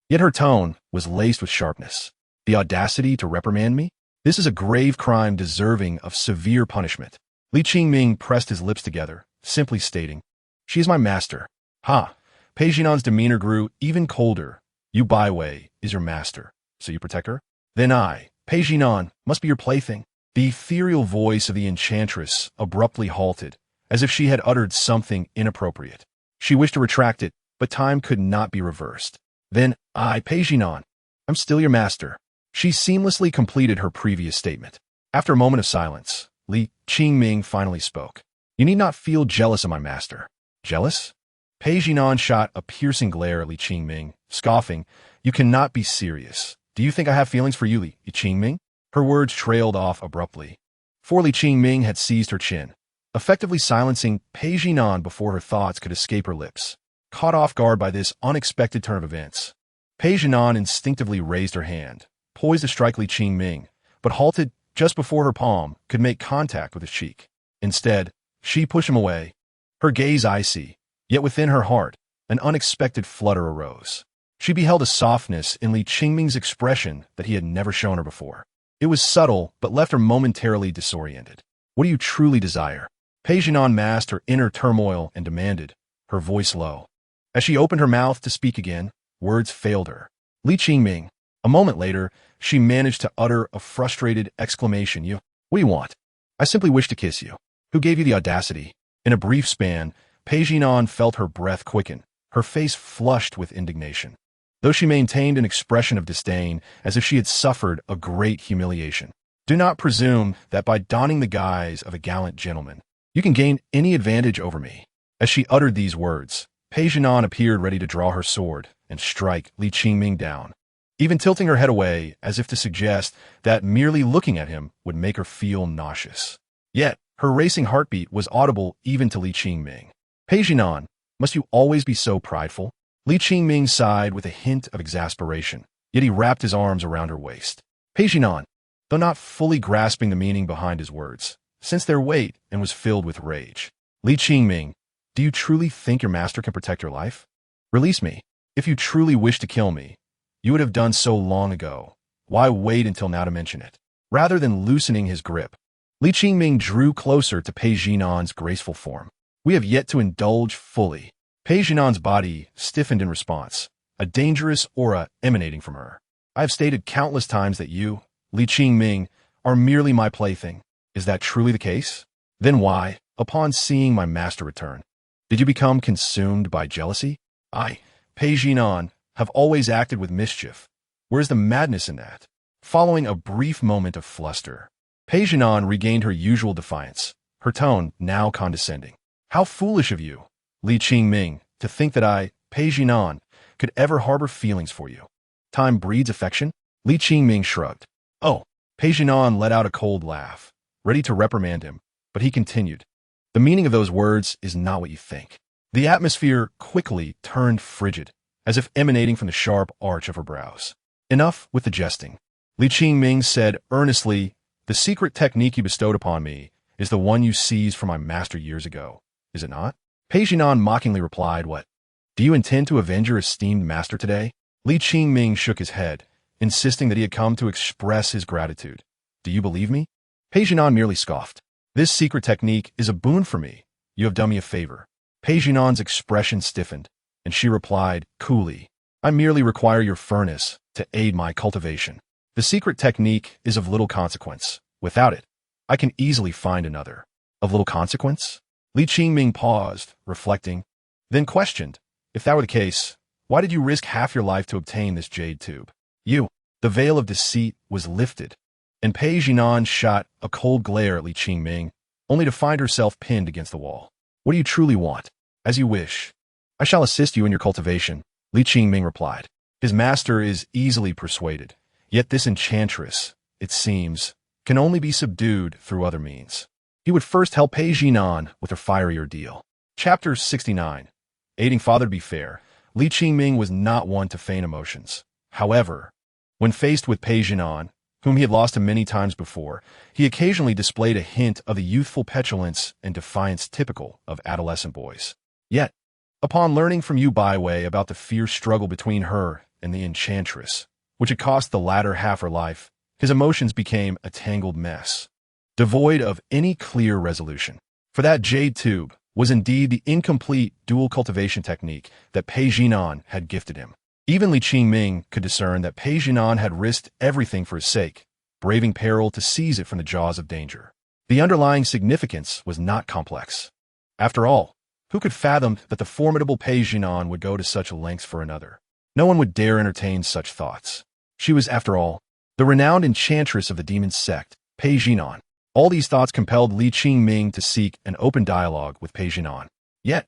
Yet her tone was laced with sharpness. The audacity to reprimand me? This is a grave crime deserving of severe punishment. Li Qingming pressed his lips together, simply stating, "She is my master." Ha! Pei Jinan's demeanor grew even colder. "You Bai Wei is your master, so you protect her? Then I, Pei Jinan, must be your plaything." The ethereal voice of the enchantress abruptly halted, as if she had uttered something inappropriate. She wished to retract it, but time could not be reversed. "Then I, Pei Jinan, I'm still your master." She seamlessly completed her previous statement. After a moment of silence, Li Qingming finally spoke. "You need not feel jealous of my master." "Jealous?" Pei Jinan shot a piercing glare at Li Qingming, scoffing. "You cannot be serious. Do you think I have feelings for you, Li Qingming?" Her words trailed off abruptly. For Li Qingming had seized her chin, effectively silencing Pei Jinan before her thoughts could escape her lips. Caught off guard by this unexpected turn of events, Pei Jinan instinctively raised her hand, poised to strike Li Qingming, but halted just before her palm could make contact with his cheek. Instead, she pushed him away, her gaze icy, yet within her heart, an unexpected flutter arose. She beheld a softness in Li Qingming's expression that he had never shown her before. It was subtle, but left her momentarily disoriented. "What do you truly desire?" Pei Jinan masked her inner turmoil and demanded, her voice low. As she opened her mouth to speak again, words failed her. "Li Qingming." A moment later, she managed to utter a frustrated exclamation. What do you want?" "I simply wish to kiss you." "Who gave you the audacity?" In a brief span, Pei Jinan felt her breath quicken, her face flushed with indignation, though she maintained an expression of disdain as if she had suffered a great humiliation. "Do not presume that by donning the guise of a gallant gentleman, you can gain any advantage over me." As she uttered these words, Pei Jinan appeared ready to draw her sword and strike Li Qingming down, even tilting her head away as if to suggest that merely looking at him would make her feel nauseous. Yet, her racing heartbeat was audible even to Li Qingming. "Pei Jinan, must you always be so prideful?" Li Qingming sighed with a hint of exasperation, yet he wrapped his arms around her waist. Pei Jinan, though not fully grasping the meaning behind his words, sensed their weight and was filled with rage. "Li Qingming, do you truly think your master can protect your life? Release me. If you truly wish to kill me, you would have done so long ago. Why wait until now to mention it?" Rather than loosening his grip, Li Qingming drew closer to Pei Jinan's graceful form. "We have yet to indulge fully." Pei Jinan's body stiffened in response, a dangerous aura emanating from her. "I have stated countless times that you, Li Qingming, are merely my plaything. Is that truly the case? Then why, upon seeing my master return, did you become consumed by jealousy? I, Pei Jinan, have always acted with mischief. Where is the madness in that?" Following a brief moment of fluster, Pei Jinan regained her usual defiance, her tone now condescending. "How foolish of you, Li Qingming, to think that I, Pei Jinan, could ever harbor feelings for you. Time breeds affection?" Li Qingming shrugged. "Oh." Pei Jinan let out a cold laugh, ready to reprimand him, but he continued, "The meaning of those words is not what you think." The atmosphere quickly turned frigid, as if emanating from the sharp arch of her brows. "Enough with the jesting." Li Qingming said earnestly, "The secret technique you bestowed upon me is the one you seized from my master years ago, is it not?" Pei Jinan mockingly replied, "What? Do you intend to avenge your esteemed master today?" Li Qingming shook his head, insisting that he had come to express his gratitude. "Do you believe me?" Pei Jinan merely scoffed. "This secret technique is a boon for me. You have done me a favor." Pei Jinan's expression stiffened, and she replied coolly, "I merely require your furnace to aid my cultivation. The secret technique is of little consequence. Without it, I can easily find another." "Of little consequence?" Li Qingming paused, reflecting, then questioned, "If that were the case, why did you risk half your life to obtain this jade tube?" The veil of deceit was lifted, and Pei Jinan shot a cold glare at Li Qingming, only to find herself pinned against the wall. "What do you truly want?" "As you wish. I shall assist you in your cultivation," Li Qingming replied. His master is easily persuaded, yet this enchantress, it seems, can only be subdued through other means. He would first help Pei Jinan with her fiery ordeal. Chapter 69. Aiding father to be fair, Li Qingming was not one to feign emotions. However, when faced with Pei Jinan, whom he had lost to many times before, he occasionally displayed a hint of the youthful petulance and defiance typical of adolescent boys. Yet, Upon learning from Yu Baiwei about the fierce struggle between her and the enchantress, which had cost the latter half her life, his emotions became a tangled mess, devoid of any clear resolution. For that jade tube was indeed the incomplete dual cultivation technique that Pei Jinan had gifted him. Even Li Qingming could discern that Pei Jinan had risked everything for his sake, braving peril to seize it from the jaws of danger. The underlying significance was not complex. After all, who could fathom that the formidable Pei Jinan would go to such lengths for another? No one would dare entertain such thoughts. She was, after all, the renowned enchantress of the demon sect, Pei Jinan. All these thoughts compelled Li Qingming to seek an open dialogue with Pei Jinan. Yet,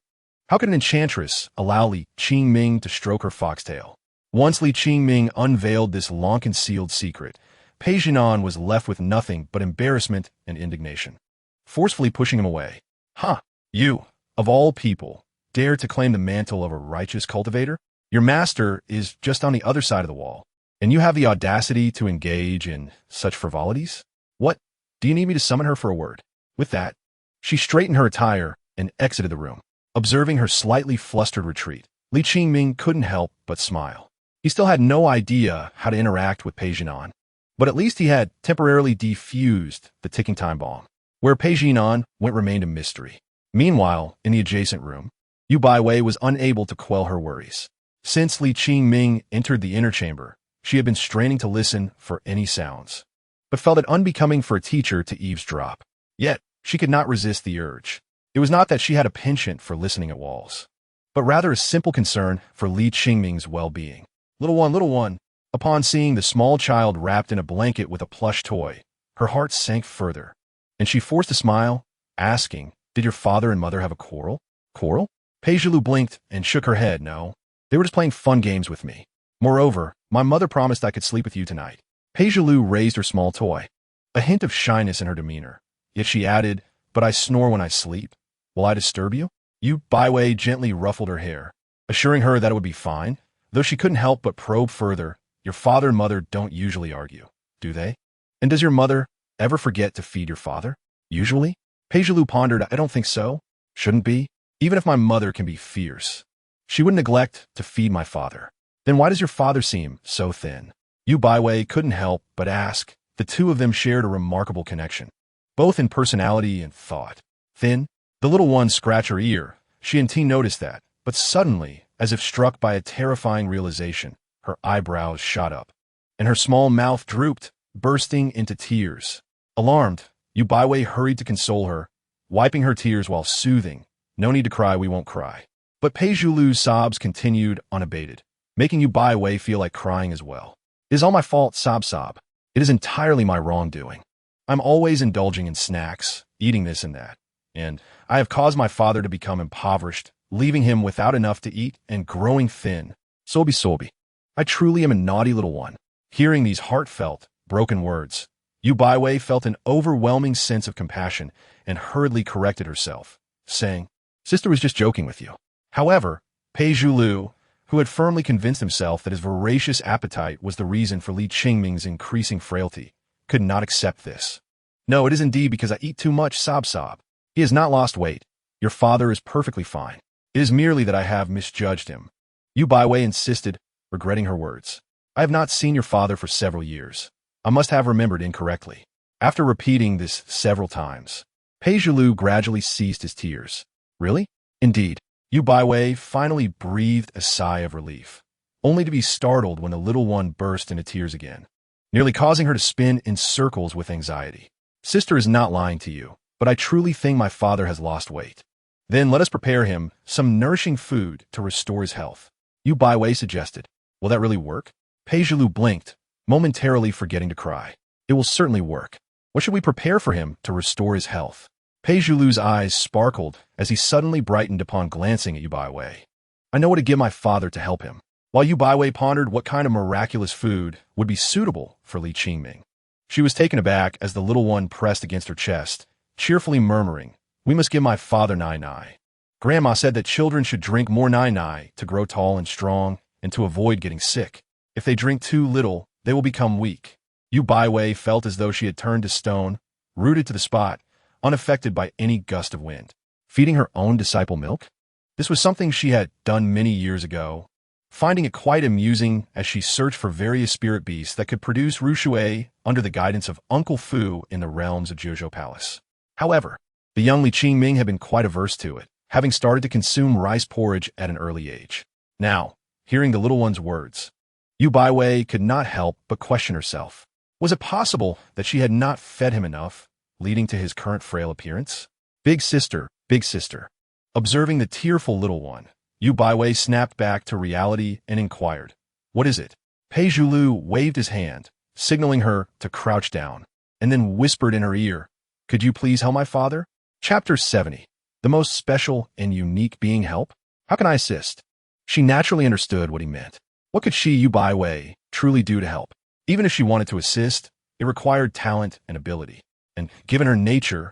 how could an enchantress allow Li Qingming to stroke her foxtail? Once Li Qingming unveiled this long-concealed secret, Pei Jinan was left with nothing but embarrassment and indignation. Forcefully pushing him away. "Huh, you, of all people, dare to claim the mantle of a righteous cultivator? Your master is just on the other side of the wall, and you have the audacity to engage in such frivolities? What? Do you need me to summon her for a word?" With that, she straightened her attire and exited the room. Observing her slightly flustered retreat, Li Qingming couldn't help but smile. He still had no idea how to interact with Pei Jinan, but at least he had temporarily defused the ticking time bomb. Where Pei Jinan went remained a mystery. Meanwhile, in the adjacent room, Yu Baiwei was unable to quell her worries. Since Li Qingming entered the inner chamber, she had been straining to listen for any sounds, but felt it unbecoming for a teacher to eavesdrop. Yet, she could not resist the urge. It was not that she had a penchant for listening at walls, but rather a simple concern for Li Qingming's well-being. Little one, upon seeing the small child wrapped in a blanket with a plush toy, her heart sank further, and she forced a smile, asking, "Did your father and mother have a quarrel?" "Quarrel?" Pei Jilu blinked and shook her head. "No, they were just playing fun games with me. Moreover, my mother promised I could sleep with you tonight." Pei Jilu raised her small toy, a hint of shyness in her demeanor, yet she added, "But I snore when I sleep. Will I disturb you?" Yu Baiwei gently ruffled her hair, assuring her that it would be fine, though she couldn't help but probe further. "Your father and mother don't usually argue, do they? And does your mother ever forget to feed your father?" "Usually?" Pei Jilu pondered. "I don't think so. Shouldn't be. Even if my mother can be fierce, she wouldn't neglect to feed my father. Then why does your father seem so thin?" Yu Baiwei couldn't help but ask. The two of them shared a remarkable connection, both in personality and thought. Thin? The little one scratched her ear. She and T noticed that, but suddenly, as if struck by a terrifying realization, her eyebrows shot up, and her small mouth drooped, bursting into tears. Alarmed, Yu Baiwei hurried to console her, wiping her tears while soothing. "No need to cry, we won't cry." But Pei Jilu's sobs continued unabated, making Yu Baiwei feel like crying as well. "It is all my fault, sob. It is entirely my wrongdoing. I'm always indulging in snacks, eating this and that, and I have caused my father to become impoverished, leaving him without enough to eat and growing thin. Sobi. I truly am a naughty little one." Hearing these heartfelt, broken words, Yu Baiwei felt an overwhelming sense of compassion and hurriedly corrected herself, saying, "Sister was just joking with you." However, Pei Jilu, who had firmly convinced himself that his voracious appetite was the reason for Li Qingming's increasing frailty, could not accept this. "No, it is indeed because I eat too much, sob. He has not lost weight. Your father is perfectly fine. It is merely that I have misjudged him." Yu Baiwei insisted, regretting her words. "I have not seen your father for several years. I must have remembered incorrectly." After repeating this several times, Pei Jilu gradually ceased his tears. "Really?" "Indeed." Yu Baiwei finally breathed a sigh of relief, only to be startled when the little one burst into tears again, nearly causing her to spin in circles with anxiety. "Sister is not lying to you, but I truly think my father has lost weight." "Then let us prepare him some nourishing food to restore his health," Yu Baiwei suggested. "Will that really work?" Pei Jilu blinked, momentarily forgetting to cry. "It will certainly work. What should we prepare for him to restore his health?" Pei Jilu's eyes sparkled as he suddenly brightened upon glancing at Yu Baiwei. "I know what to give my father to help him." While Yu Baiwei pondered what kind of miraculous food would be suitable for Li Qingming, she was taken aback as the little one pressed against her chest, cheerfully murmuring, "We must give my father nai. Grandma said that children should drink more nai to grow tall and strong and to avoid getting sick. If they drink too little, they will become weak." Yu Baiwei felt as though she had turned to stone, rooted to the spot, unaffected by any gust of wind. Feeding her own disciple milk? This was something she had done many years ago, finding it quite amusing as she searched for various spirit beasts that could produce Rushui under the guidance of Uncle Fu in the realms of Jojo Palace. However, the young Qingming had been quite averse to it, having started to consume rice porridge at an early age. Now, hearing the little one's words, Yu Baiwei could not help but question herself. Was it possible that she had not fed him enough, leading to his current frail appearance? Big sister, big sister. Observing the tearful little one, Yu Baiwei snapped back to reality and inquired, "What is it?" Pei Zhulu waved his hand, signaling her to crouch down, and then whispered in her ear, "Could you please help my father?" Chapter 70. The most special and unique being help? How can I assist? She naturally understood what he meant. What could she, Yu Baiwei, truly do to help? Even if she wanted to assist, it required talent and ability. And given her nature,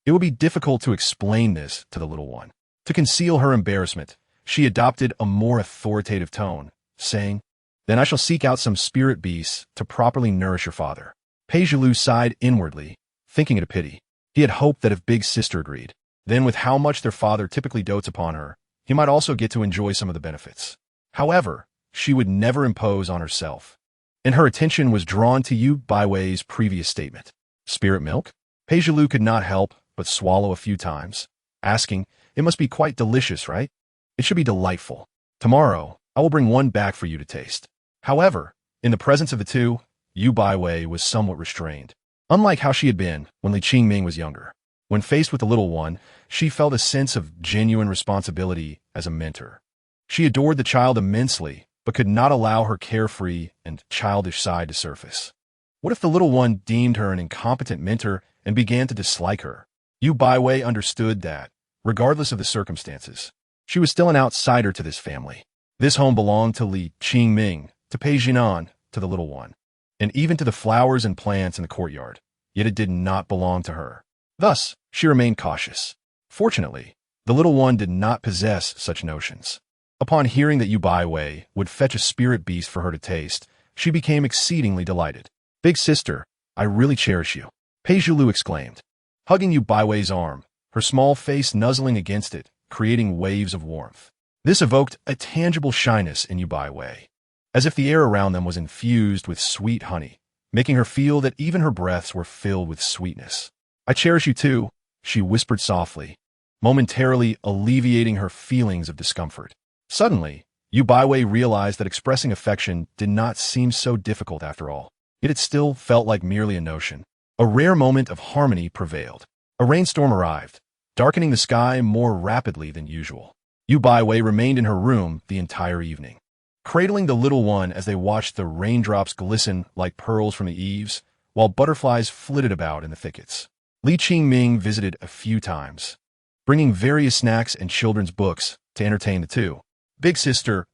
it would be difficult to explain this to the little one. To conceal her embarrassment, she adopted a more authoritative tone, saying, "Then I shall seek out some spirit beasts to properly nourish your father." Pei Zhulu sighed inwardly, thinking it a pity. He had hoped that if Big Sister agreed, then with how much their father typically dotes upon her, he might also get to enjoy some of the benefits. However, she would never impose on herself, and her attention was drawn to Yu Baiwei's previous statement. Spirit milk? Pei Zhulu could not help but swallow a few times, asking, "It must be quite delicious, right?" "It should be delightful. Tomorrow, I will bring one back for you to taste." However, in the presence of the two, Yu Baiwei was somewhat restrained. Unlike how she had been when Qingming was younger. When faced with the little one, she felt a sense of genuine responsibility as a mentor. She adored the child immensely, but could not allow her carefree and childish side to surface. What if the little one deemed her an incompetent mentor and began to dislike her? Yu Baiwei understood that, regardless of the circumstances, she was still an outsider to this family. This home belonged to Qingming, to Pei Jinan, to the little one, and even to the flowers and plants in the courtyard, yet it did not belong to her. Thus, she remained cautious. Fortunately, the little one did not possess such notions. Upon hearing that Yu Baiwei would fetch a spirit beast for her to taste, she became exceedingly delighted. "Big sister, I really cherish you," Pei Zhulu exclaimed, hugging Yu Baiwei's arm, her small face nuzzling against it, creating waves of warmth. This evoked a tangible shyness in Yu Baiwei, as if the air around them was infused with sweet honey, making her feel that even her breaths were filled with sweetness. "I cherish you too," she whispered softly, momentarily alleviating her feelings of discomfort. Suddenly, Yu Baiwei realized that expressing affection did not seem so difficult after all. Yet it still felt like merely a notion. A rare moment of harmony prevailed. A rainstorm arrived, darkening the sky more rapidly than usual. Yu Baiwei remained in her room the entire evening, cradling the little one as they watched the raindrops glisten like pearls from the eaves, while butterflies flitted about in the thickets. Qingming visited a few times, bringing various snacks and children's books to entertain the two. Big sister,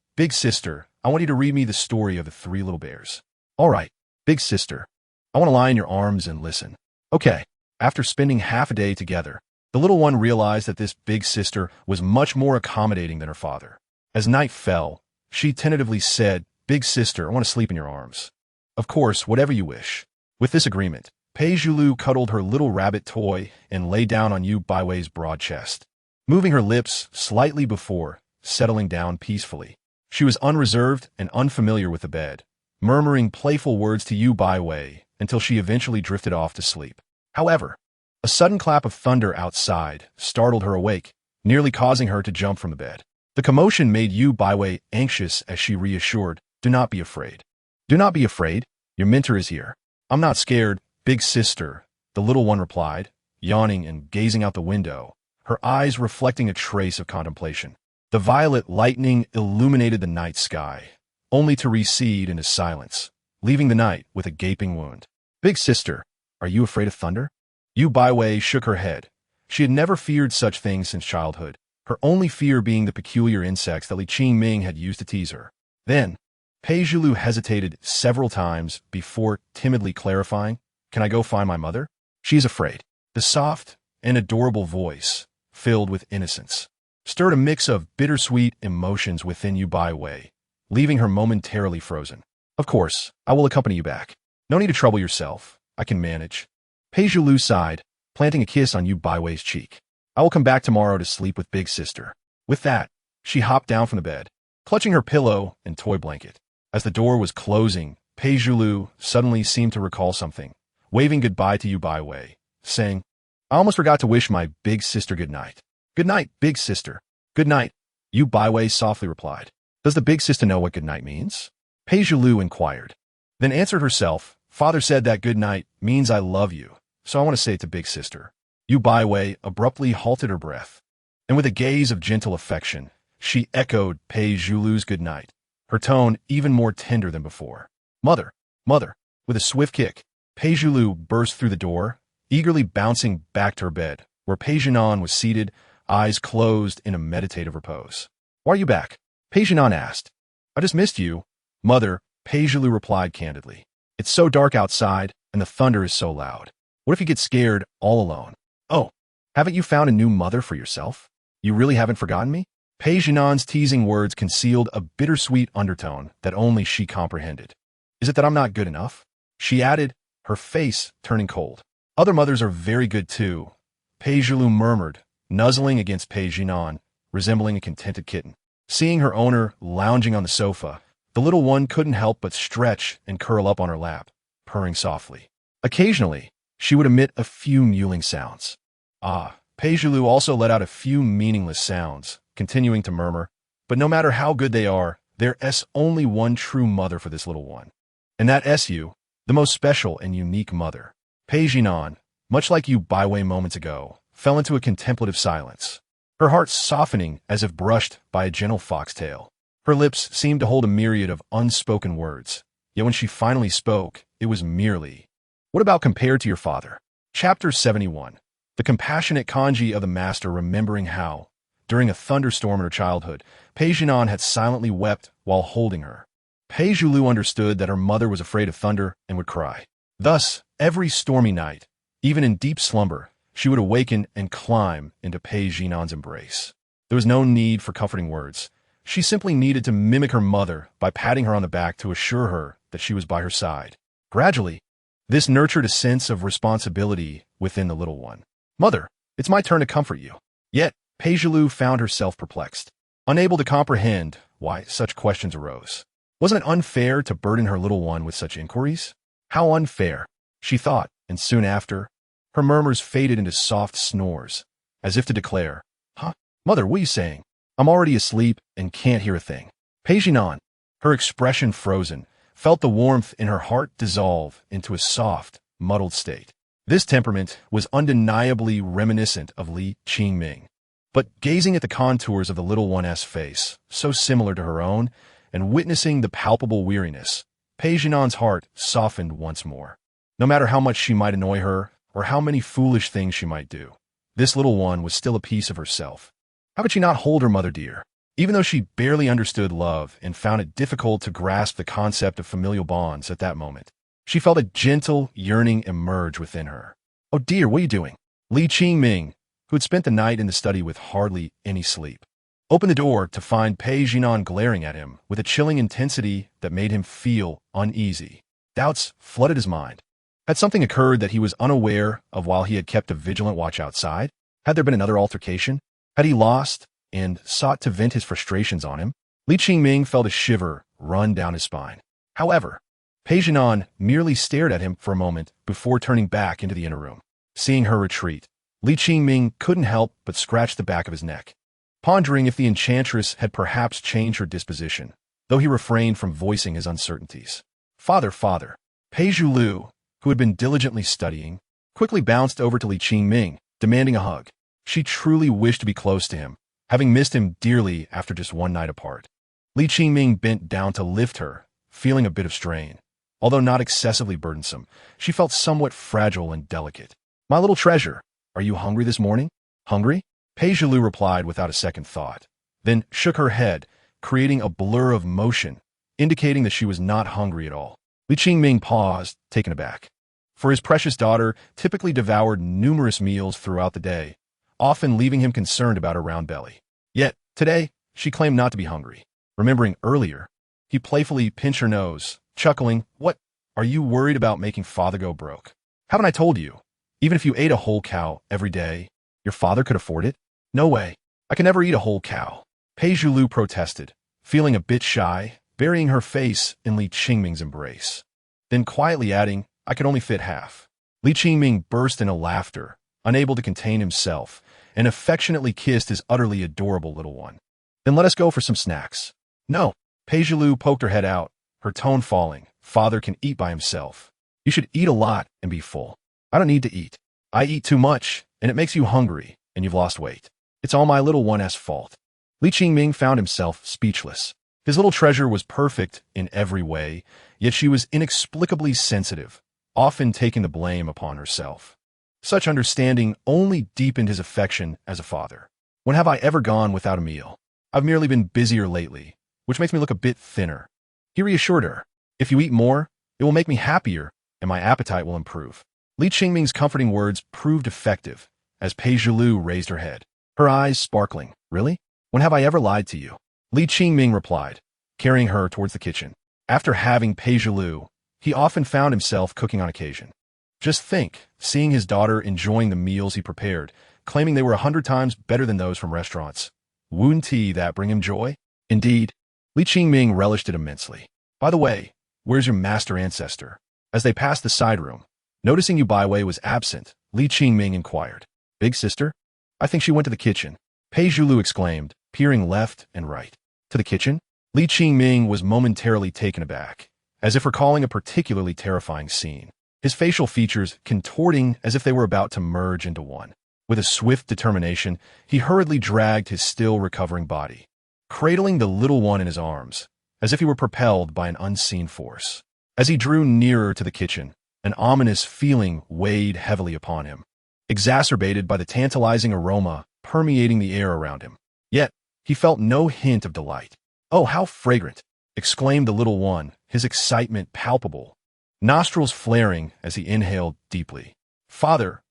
I want you to read me the story of the three little bears." "All right, big sister. I want to lie in your arms and listen." "Okay." After spending half a day together, the little one realized that this big sister was much more accommodating than her father. As night fell, she tentatively said, "Big sister, I want to sleep in your arms." "Of course, whatever you wish." With this agreement, Pei Zhulu cuddled her little rabbit toy and lay down on Yu Baiwei's broad chest, moving her lips slightly before settling down peacefully. She was unreserved and unfamiliar with the bed, murmuring playful words to Yu Baiwei until she eventually drifted off to sleep. However, a sudden clap of thunder outside startled her awake, nearly causing her to jump from the bed. The commotion made Yu Baiwei anxious as she reassured, "Do not be afraid. Do not be afraid. Your mentor is here." "I'm not scared, big sister," the little one replied, yawning and gazing out the window, her eyes reflecting a trace of contemplation. The violet lightning illuminated the night sky, only to recede into silence, leaving the night with a gaping wound. "Big sister, are you afraid of thunder?" Yu Baiwei shook her head. She had never feared such things since childhood, her only fear being the peculiar insects that Qingming had used to tease her. Then, Pei Zhulu hesitated several times before timidly clarifying, "Can I go find my mother?" "She is afraid." The soft and adorable voice, filled with innocence, stirred a mix of bittersweet emotions within Yu Baiwei, leaving her momentarily frozen. "Of course, I will accompany you back. No need to trouble yourself. I can manage." Pei Zhulu sighed, planting a kiss on Yu Baiwei's cheek. "I will come back tomorrow to sleep with big sister." With that, She hopped down from the bed, clutching her pillow and toy blanket. As the door was closing, Pei Zhulu suddenly seemed to recall something, waving goodbye to Yu Baiwei, saying, I almost forgot to wish my big sister good night. Good night, big sister. Good night, Yu Baiwei softly replied. Does the big sister know what good night means? Pei Zhulu inquired, then answered herself, Father said that good night means I love you, so I want to say it to big sister. Yu Baiwei abruptly halted her breath, and with a gaze of gentle affection, she echoed Pei Zhulu's good night, her tone even more tender than before. Mother, mother, with a swift kick, Pei Zhulu burst through the door, eagerly bouncing back to her bed, where Pei Jinan was seated, eyes closed in a meditative repose. Why are you back? Pei Jinan asked. I just missed you. Mother, Pei Zhulu replied candidly. It's so dark outside, and the thunder is so loud. What if you get scared all alone? Oh, haven't you found a new mother for yourself? You really haven't forgotten me? Pei Jinan's teasing words concealed a bittersweet undertone that only she comprehended. Is it that I'm not good enough? She added, her face turning cold. Other mothers are very good too, Pei Zhulu murmured, nuzzling against Pei Jinan, resembling a contented kitten. Seeing her owner lounging on the sofa, the little one couldn't help but stretch and curl up on her lap, purring softly. Occasionally, she would emit a few mewling sounds. Pei Zhulu also let out a few meaningless sounds, continuing to murmur, but no matter how good they are, there's only one true mother for this little one. And that SU, the most special and unique mother. Pei Jinan, much like Yu Baiwei moments ago, fell into a contemplative silence, her heart softening as if brushed by a gentle foxtail. Her lips seemed to hold a myriad of unspoken words, yet when she finally spoke, it was merely, what about compared to your father? Chapter 71. The compassionate kanji of the master remembering how, during a thunderstorm in her childhood, Pei Jinan had silently wept while holding her. Pei Zhulu understood that her mother was afraid of thunder and would cry. Thus, every stormy night, even in deep slumber, she would awaken and climb into Pei Jinan's embrace. There was no need for comforting words. She simply needed to mimic her mother by patting her on the back to assure her that she was by her side. Gradually, this nurtured a sense of responsibility within the little one. Mother, it's my turn to comfort you. Yet, Pei Zhulu found herself perplexed, unable to comprehend why such questions arose. Wasn't it unfair to burden her little one with such inquiries? How unfair, she thought, and soon after, her murmurs faded into soft snores, as if to declare, Huh? Mother, what are you saying? I'm already asleep and can't hear a thing. Pei Jinan, her expression frozen, felt the warmth in her heart dissolve into a soft, muddled state. This temperament was undeniably reminiscent of Qingming. But gazing at the contours of the little one's face, so similar to her own, and witnessing the palpable weariness, Pei Jinan's heart softened once more. No matter how much she might annoy her, or how many foolish things she might do, this little one was still a piece of herself. How could she not hold her mother dear? Even though she barely understood love and found it difficult to grasp the concept of familial bonds at that moment, she felt a gentle yearning emerge within her. Oh dear, what are you doing? Qingming, who had spent the night in the study with hardly any sleep, opened the door to find Pei Jinan glaring at him with a chilling intensity that made him feel uneasy. Doubts flooded his mind. Had something occurred that he was unaware of while he had kept a vigilant watch outside? Had there been another altercation? Had he lost and sought to vent his frustrations on him? Qingming felt a shiver run down his spine. However, Pei Jinan merely stared at him for a moment before turning back into the inner room. Seeing her retreat, Qingming couldn't help but scratch the back of his neck, pondering if the enchantress had perhaps changed her disposition, though he refrained from voicing his uncertainties. Father, Pei Zhulu, who had been diligently studying, quickly bounced over to Qingming, demanding a hug. She truly wished to be close to him, having missed him dearly after just one night apart. Qingming bent down to lift her, feeling a bit of strain. Although not excessively burdensome, she felt somewhat fragile and delicate. My little treasure, are you hungry this morning? Hungry? Pei Zhulu replied without a second thought, then shook her head, creating a blur of motion, indicating that she was not hungry at all. Qingming paused, taken aback. For his precious daughter typically devoured numerous meals throughout the day, often leaving him concerned about her round belly. Yet, today, she claimed not to be hungry. Remembering earlier, he playfully pinched her nose, chuckling, What, are you worried about making father go broke? Haven't I told you? Even if you ate a whole cow every day, your father could afford it? No way. I can never eat a whole cow. Pei Zhulu protested, feeling a bit shy, burying her face in Li Qingming's embrace. Then quietly adding, I could only fit half. Li Qingming burst into laughter, unable to contain himself, and affectionately kissed his utterly adorable little one. Then let us go for some snacks. No. Pei Zhulu poked her head out, her tone falling. Father can eat by himself. You should eat a lot and be full. I don't need to eat. I eat too much, and it makes you hungry, and you've lost weight. It's all my little one's fault. Li Qingming found himself speechless. His little treasure was perfect in every way, yet she was inexplicably sensitive, often taking the blame upon herself. Such understanding only deepened his affection as a father. When have I ever gone without a meal? I've merely been busier lately, which makes me look a bit thinner. He reassured her, if you eat more, it will make me happier, and my appetite will improve. Li Qingming's comforting words proved effective, as Pei Zhulu raised her head, her eyes sparkling. Really? When have I ever lied to you? Li Qingming replied, carrying her towards the kitchen. After having Pei Zhulu, he often found himself cooking on occasion. Just think, seeing his daughter enjoying the meals he prepared, claiming they were 100 times better than those from restaurants. Wouldn't that bring him joy? Indeed, Li Qingming relished it immensely. By the way, where's your master ancestor? As they passed the side room, noticing Yu Baiwei was absent, Li Qingming inquired. Big sister? I think she went to the kitchen. Pei Zhulu exclaimed, peering left and right. To the kitchen? Li Qingming was momentarily taken aback, as if recalling a particularly terrifying scene, his facial features contorting as if they were about to merge into one. With a swift determination, he hurriedly dragged his still recovering body, cradling the little one in his arms, as if he were propelled by an unseen force. As he drew nearer to the kitchen, an ominous feeling weighed heavily upon him, exacerbated by the tantalizing aroma permeating the air around him. Yet, he felt no hint of delight. Oh, how fragrant! Exclaimed the little one, his excitement palpable, nostrils flaring as he inhaled deeply. Father,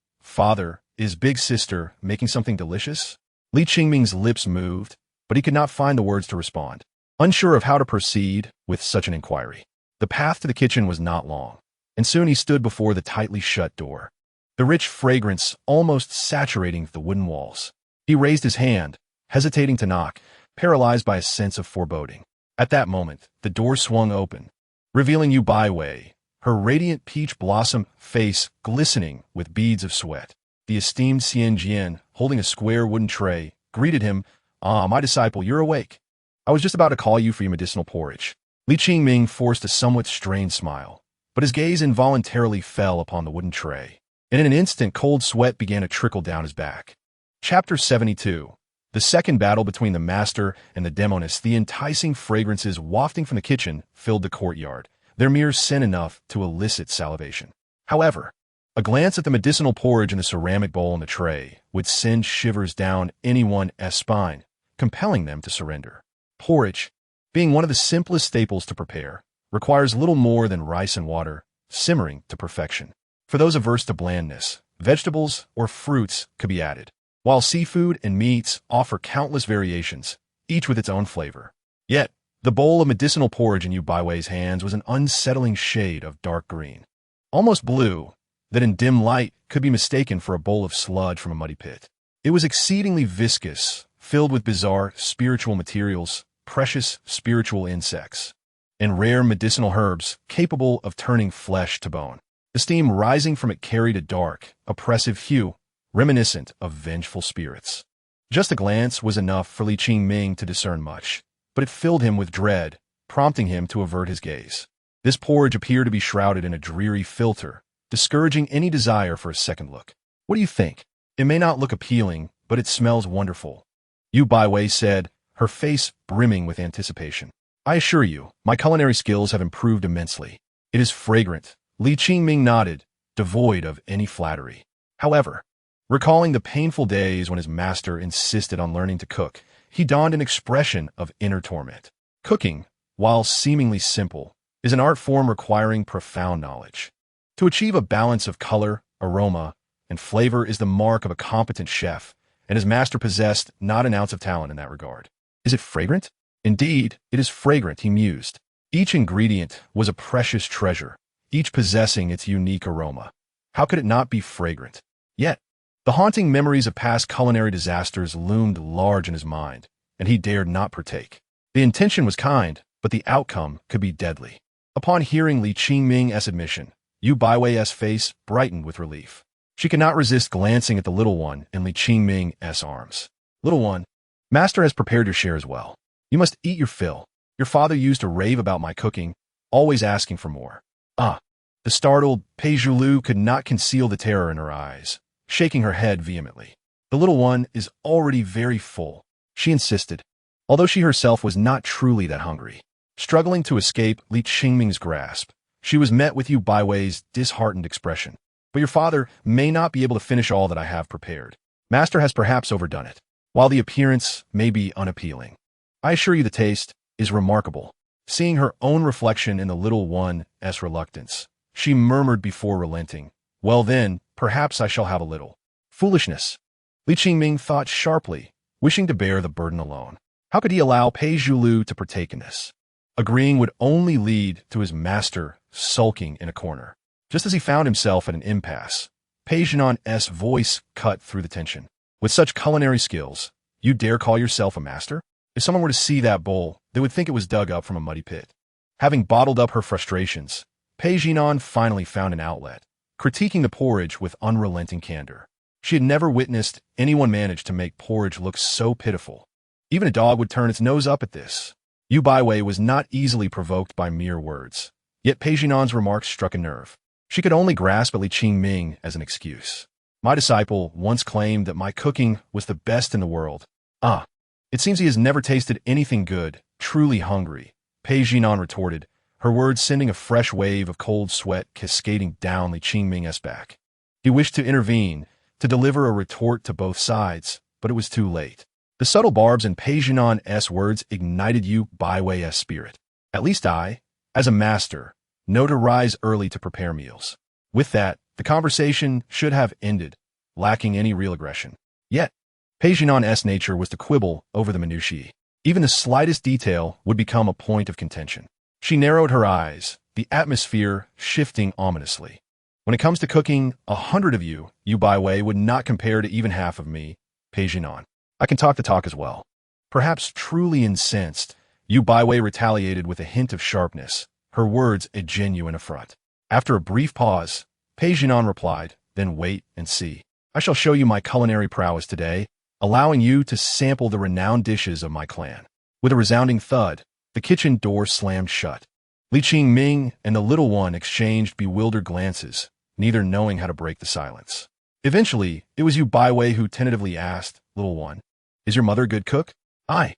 is big sister making something delicious? Li Qingming's lips moved, but he could not find the words to respond, unsure of how to proceed with such an inquiry. The path to the kitchen was not long, and soon he stood before the tightly shut door, the rich fragrance almost saturating the wooden walls. He raised his hand, hesitating to knock, paralyzed by a sense of foreboding. At that moment, the door swung open, revealing Yu Baiwei, her radiant peach blossom face glistening with beads of sweat. The esteemed Xian Jian, holding a square wooden tray, greeted him. Ah, my disciple, you're awake. I was just about to call you for your medicinal porridge. Li Qingming forced a somewhat strained smile, but his gaze involuntarily fell upon the wooden tray, and in an instant cold sweat began to trickle down his back. Chapter 72. The second battle between the master and the Demoness. The enticing fragrances wafting from the kitchen filled the courtyard, their mere scent enough to elicit salivation. However, a glance at the medicinal porridge in the ceramic bowl on the tray would send shivers down anyone's spine, compelling them to surrender. Porridge, being one of the simplest staples to prepare, requires little more than rice and water, simmering to perfection. For those averse to blandness, vegetables or fruits could be added, while seafood and meats offer countless variations, each with its own flavor. Yet, the bowl of medicinal porridge in Yu Baiwei's hands was an unsettling shade of dark green, almost blue, that in dim light could be mistaken for a bowl of sludge from a muddy pit. It was exceedingly viscous, filled with bizarre spiritual materials, precious spiritual insects, and rare medicinal herbs capable of turning flesh to bone. The steam rising from it carried a dark, oppressive hue, reminiscent of vengeful spirits. Just a glance was enough for Li Qingming to discern much, but it filled him with dread, prompting him to avert his gaze. This porridge appeared to be shrouded in a dreary filter, discouraging any desire for a second look. What do you think? It may not look appealing, but it smells wonderful, Yu Baiwei said, her face brimming with anticipation. I assure you, my culinary skills have improved immensely. It is fragrant. Li Qingming nodded, devoid of any flattery. However, recalling the painful days when his master insisted on learning to cook, he donned an expression of inner torment. Cooking, while seemingly simple, is an art form requiring profound knowledge. To achieve a balance of color, aroma, and flavor is the mark of a competent chef, and his master possessed not an ounce of talent in that regard. Is it fragrant? Indeed, it is fragrant, he mused. Each ingredient was a precious treasure, each possessing its unique aroma. How could it not be fragrant? Yet, the haunting memories of past culinary disasters loomed large in his mind, and he dared not partake. The intention was kind, but the outcome could be deadly. Upon hearing Li Qingming's admission, Yu Baiwei's face brightened with relief. She could not resist glancing at the little one in Li Qingming's arms. Little one, master has prepared your share as well. You must eat your fill. Your father used to rave about my cooking, always asking for more. Ah! The startled Pei Zhulu could not conceal the terror in her eyes, shaking her head vehemently. The little one is already very full, she insisted, although she herself was not truly that hungry. Struggling to escape Li Qingming's grasp, she was met with Yu Baiwei's disheartened expression. But your father may not be able to finish all that I have prepared. Master has perhaps overdone it, while the appearance may be unappealing. I assure you the taste is remarkable. Seeing her own reflection in the little one's reluctance, she murmured before relenting, well then, perhaps I shall have a little. Foolishness. Li Qingming thought sharply, wishing to bear the burden alone. How could he allow Pei Zhulu to partake in this? Agreeing would only lead to his master sulking in a corner. Just as he found himself at an impasse, Pei Zhinan's voice cut through the tension. With such culinary skills, you dare call yourself a master? If someone were to see that bowl, they would think it was dug up from a muddy pit. Having bottled up her frustrations, Pei Zhinan finally found an outlet, critiquing the porridge with unrelenting candor. She had never witnessed anyone manage to make porridge look so pitiful. Even a dog would turn its nose up at this. Yu Baiwei was not easily provoked by mere words, yet Pei Zhinan's remarks struck a nerve. She could only grasp at Li Qingming as an excuse. My disciple once claimed that my cooking was the best in the world. Ah, it seems he has never tasted anything good, truly hungry, Pei Zhinan retorted, her words sending a fresh wave of cold sweat cascading down Li Qingming's back. He wished to intervene, to deliver a retort to both sides, but it was too late. The subtle barbs in Pei Zhinan's words ignited Yu Baiwei's spirit. At least I, as a master, know to rise early to prepare meals. With that, the conversation should have ended, lacking any real aggression. Yet, Pei Zhinan's nature was to quibble over the minutiae. Even the slightest detail would become a point of contention. She narrowed her eyes, the atmosphere shifting ominously. When it comes to cooking, 100 of you, Yu Baiwei would not compare to even half of me, Pei Zhinan. I can talk the talk as well. Perhaps truly incensed, Yu Baiwei retaliated with a hint of sharpness, her words a genuine affront. After a brief pause, Pei Zhinan replied, then wait and see. I shall show you my culinary prowess today, allowing you to sample the renowned dishes of my clan. With a resounding thud, the kitchen door slammed shut. Li Qingming and the little one exchanged bewildered glances, neither knowing how to break the silence. Eventually, it was Yu Baiwei who tentatively asked, little one, is your mother a good cook? I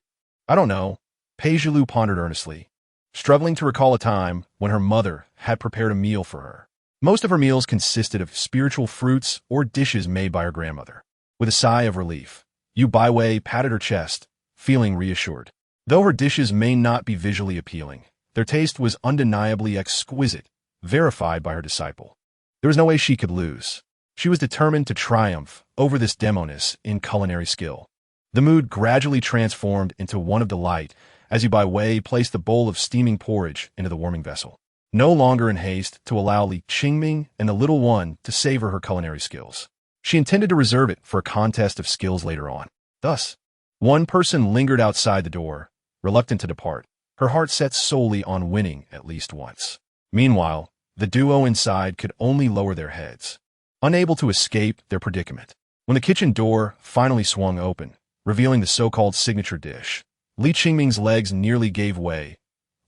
don't know, Pei Zhulu pondered earnestly, struggling to recall a time when her mother had prepared a meal for her. Most of her meals consisted of spiritual fruits or dishes made by her grandmother. With a sigh of relief, Yu Baiwei patted her chest, feeling reassured. Though her dishes may not be visually appealing, their taste was undeniably exquisite, verified by her disciple. There was no way she could lose. She was determined to triumph over this Demoness in culinary skill. The mood gradually transformed into one of delight as Yu Baiwei placed the bowl of steaming porridge into the warming vessel. No longer in haste to allow Li Qingming and the little one to savor her culinary skills. She intended to reserve it for a contest of skills later on. Thus, one person lingered outside the door, reluctant to depart, her heart set solely on winning at least once. Meanwhile, the duo inside could only lower their heads, unable to escape their predicament. When the kitchen door finally swung open, revealing the so-called signature dish, Li Qingming's legs nearly gave way,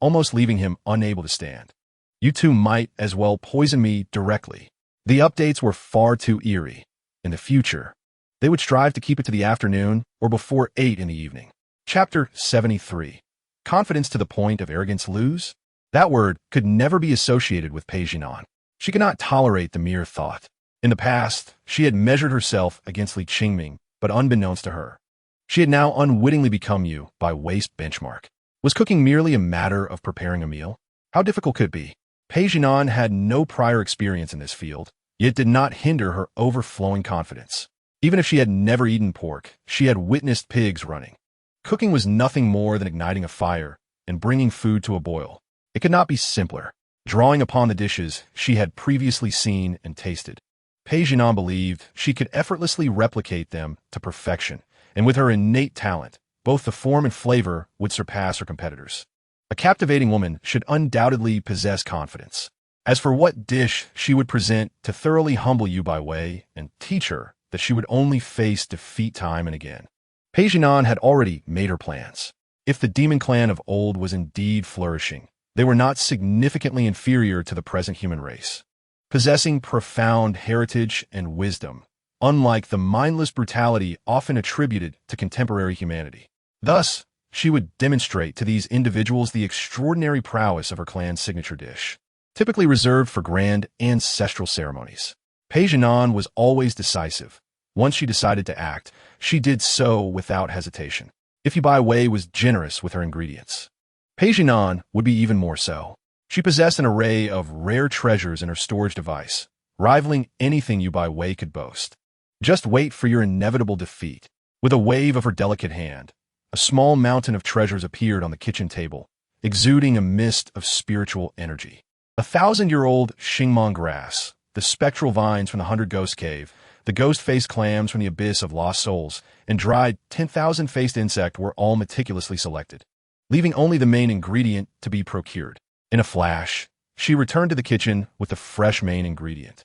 almost leaving him unable to stand. You two might as well poison me directly. The updates were far too eerie. In the future, they would strive to keep it to the afternoon or before 8 in the evening. Chapter 73. Confidence to the point of arrogance lose? That word could never be associated with Pei Zhinan. She could not tolerate the mere thought. In the past, she had measured herself against Li Qingming, but unbeknownst to her, she had now unwittingly become Yu Baiwei's benchmark. Was cooking merely a matter of preparing a meal? How difficult could it be? Pei Zhinan had no prior experience in this field, yet did not hinder her overflowing confidence. Even if she had never eaten pork, she had witnessed pigs running. Cooking was nothing more than igniting a fire and bringing food to a boil. It could not be simpler. Drawing upon the dishes she had previously seen and tasted, Pei Zhinan believed she could effortlessly replicate them to perfection, and with her innate talent, both the form and flavor would surpass her competitors. A captivating woman should undoubtedly possess confidence. As for what dish she would present to thoroughly humble you by way and teach her that she would only face defeat time and again. Peijinan had already made her plans. If the demon clan of old was indeed flourishing, they were not significantly inferior to the present human race, possessing profound heritage and wisdom, unlike the mindless brutality often attributed to contemporary humanity. Thus, she would demonstrate to these individuals the extraordinary prowess of her clan's signature dish, typically reserved for grand ancestral ceremonies. Peijinan was always decisive. Once she decided to act, she did so without hesitation. If Bai Wei was generous with her ingredients, Peijinan would be even more so. She possessed an array of rare treasures in her storage device, rivaling anything Bai Wei could boast. Just wait for your inevitable defeat. With a wave of her delicate hand, a small mountain of treasures appeared on the kitchen table, exuding a mist of spiritual energy. 1,000-year-old Qingming grass, the spectral vines from the 100 Ghost Cave, the ghost-faced clams from the Abyss of Lost Souls, and dried 10,000-faced insect were all meticulously selected, leaving only the main ingredient to be procured. In a flash, she returned to the kitchen with the fresh main ingredient,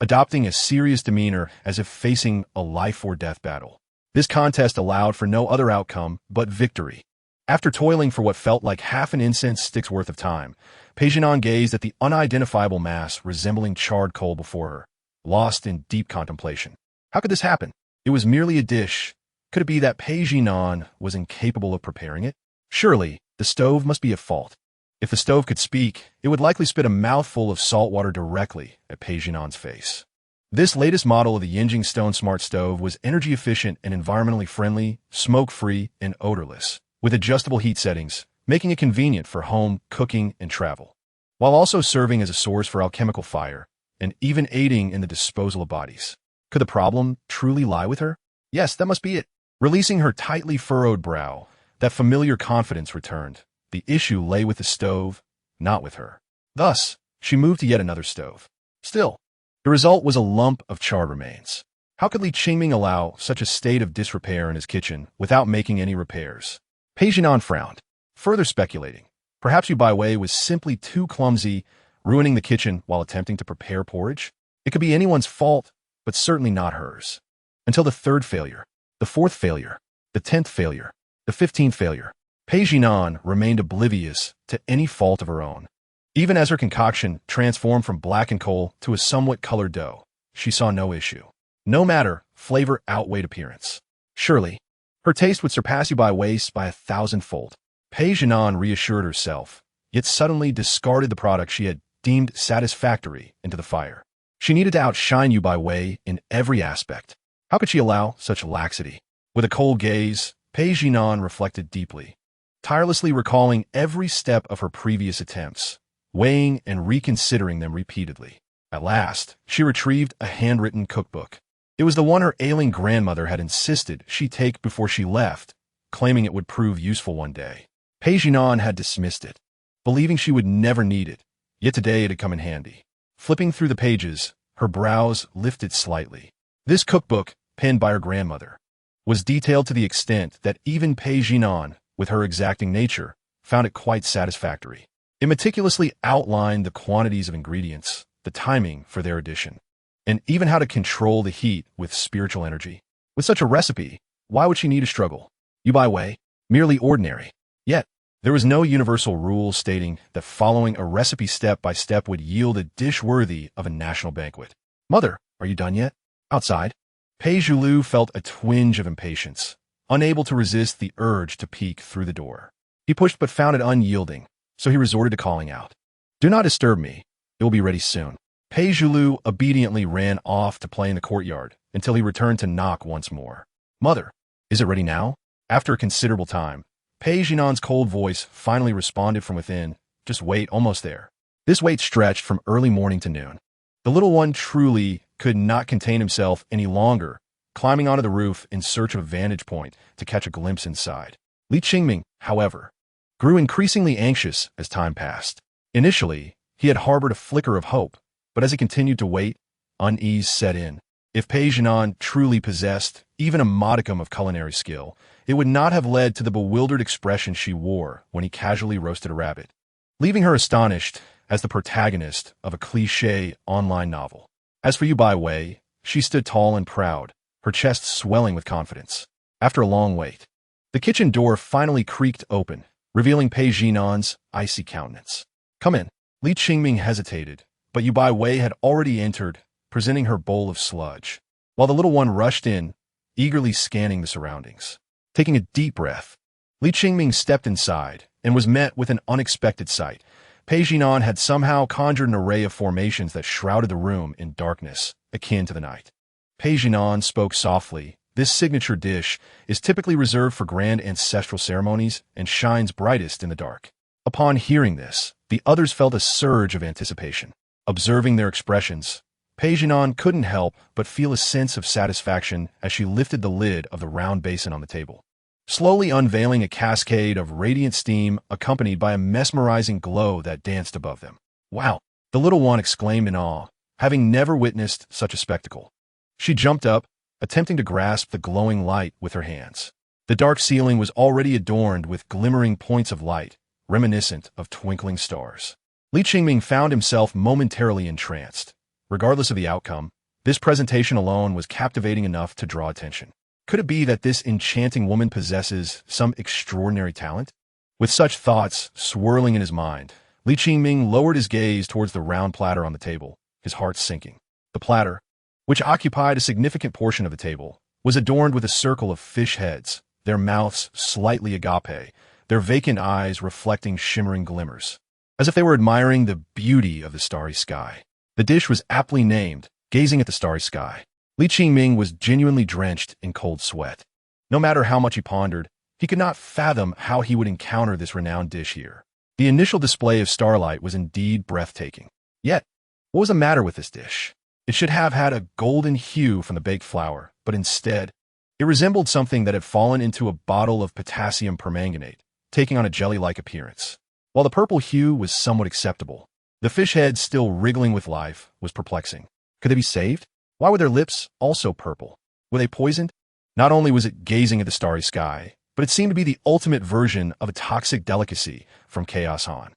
adopting a serious demeanor as if facing a life-or-death battle. This contest allowed for no other outcome but victory. After toiling for what felt like half an incense stick's worth of time, Peijinan gazed at the unidentifiable mass resembling charred coal before her, lost in deep contemplation. How could this happen? It was merely a dish. Could it be that Peijinan was incapable of preparing it? Surely, the stove must be at fault. If the stove could speak, it would likely spit a mouthful of salt water directly at Peijinan's face. This latest model of the Yinjing Stone Smart Stove was energy efficient and environmentally friendly, smoke-free, and odorless, with adjustable heat settings, making it convenient for home, cooking, and travel, while also serving as a source for alchemical fire, and even aiding in the disposal of bodies. Could the problem truly lie with her? Yes, that must be it. Releasing her tightly furrowed brow, that familiar confidence returned. The issue lay with the stove, not with her. Thus, she moved to yet another stove. Still, the result was a lump of charred remains. How could Li Qingming allow such a state of disrepair in his kitchen without making any repairs? Peijinan frowned, further speculating. Perhaps Bai Wei was simply too clumsy, ruining the kitchen while attempting to prepare porridge. It could be anyone's fault, but certainly not hers. Until the third failure, the fourth failure, the 10th failure, the 15th failure, Peijinan remained oblivious to any fault of her own. Even as her concoction transformed from blackened coal to a somewhat colored dough, she saw no issue. No matter, flavor outweighed appearance. Surely, her taste would surpass Bai Wei's by 1,000-fold. Peijinan reassured herself, yet suddenly discarded the product she had deemed satisfactory into the fire. She needed to outshine Bai Wei in every aspect. How could she allow such laxity? With a cold gaze, Peijinan reflected deeply, tirelessly recalling every step of her previous attempts, weighing and reconsidering them repeatedly. At last, she retrieved a handwritten cookbook. It was the one her ailing grandmother had insisted she take before she left, claiming it would prove useful one day. Peijinan had dismissed it, believing she would never need it, yet today it had come in handy. Flipping through the pages, her brows lifted slightly. This cookbook, penned by her grandmother, was detailed to the extent that even Peijinan, with her exacting nature, found it quite satisfactory. It meticulously outlined the quantities of ingredients, the timing for their addition, and even how to control the heat with spiritual energy. With such a recipe, why would she need to struggle? Bai Wei, merely ordinary. Yet, there was no universal rule stating that following a recipe step by step would yield a dish worthy of a national banquet. Mother, are you done yet? Outside, Pei Zhulu felt a twinge of impatience, unable to resist the urge to peek through the door. He pushed but found it unyielding, so he resorted to calling out. Do not disturb me. It will be ready soon. Pei Zhulu obediently ran off to play in the courtyard until he returned to knock once more. Mother, is it ready now? After a considerable time, Peijinan's cold voice finally responded from within. Just wait, almost there. This wait stretched from early morning to noon. The little one truly could not contain himself any longer, climbing onto the roof in search of a vantage point to catch a glimpse inside. Li Qingming, however, grew increasingly anxious as time passed. Initially, he had harbored a flicker of hope, but as he continued to wait, unease set in. If Peijinan truly possessed even a modicum of culinary skill, it would not have led to the bewildered expression she wore when he casually roasted a rabbit, leaving her astonished as the protagonist of a cliché online novel. As for Yu Bai Wei, she stood tall and proud, her chest swelling with confidence. After a long wait, the kitchen door finally creaked open, revealing Pei Jinan's icy countenance. "Come in." Li Qingming hesitated, but Yu Bai Wei had already entered, presenting her bowl of sludge, while the little one rushed in, eagerly scanning the surroundings. Taking a deep breath, Li Qingming stepped inside and was met with an unexpected sight. Pei Jinan had somehow conjured an array of formations that shrouded the room in darkness, akin to the night. Pei Jinan spoke softly. "This signature dish is typically reserved for grand ancestral ceremonies and shines brightest in the dark." Upon hearing this, the others felt a surge of anticipation. Observing their expressions, Pei Jinan couldn't help but feel a sense of satisfaction as she lifted the lid of the round basin on the table, slowly unveiling a cascade of radiant steam accompanied by a mesmerizing glow that danced above them. "Wow!" the little one exclaimed in awe, having never witnessed such a spectacle. She jumped up, attempting to grasp the glowing light with her hands. The dark ceiling was already adorned with glimmering points of light, reminiscent of twinkling stars. Li Qingming found himself momentarily entranced. Regardless of the outcome, this presentation alone was captivating enough to draw attention. Could it be that this enchanting woman possesses some extraordinary talent? With such thoughts swirling in his mind, Li Qingming lowered his gaze towards the round platter on the table, his heart sinking. The platter, which occupied a significant portion of the table, was adorned with a circle of fish heads, their mouths slightly agape, their vacant eyes reflecting shimmering glimmers, as if they were admiring the beauty of the starry sky. The dish was aptly named, Gazing at the Starry Sky. Li Qingming was genuinely drenched in cold sweat. No matter how much he pondered, he could not fathom how he would encounter this renowned dish here. The initial display of starlight was indeed breathtaking. Yet, what was the matter with this dish? It should have had a golden hue from the baked flour, but instead, it resembled something that had fallen into a bottle of potassium permanganate, taking on a jelly-like appearance. While the purple hue was somewhat acceptable, the fish head, still wriggling with life, was perplexing. Could they be saved? Why were their lips also purple? Were they poisoned? Not only was it gazing at the starry sky, but it seemed to be the ultimate version of a toxic delicacy from Chaos Han.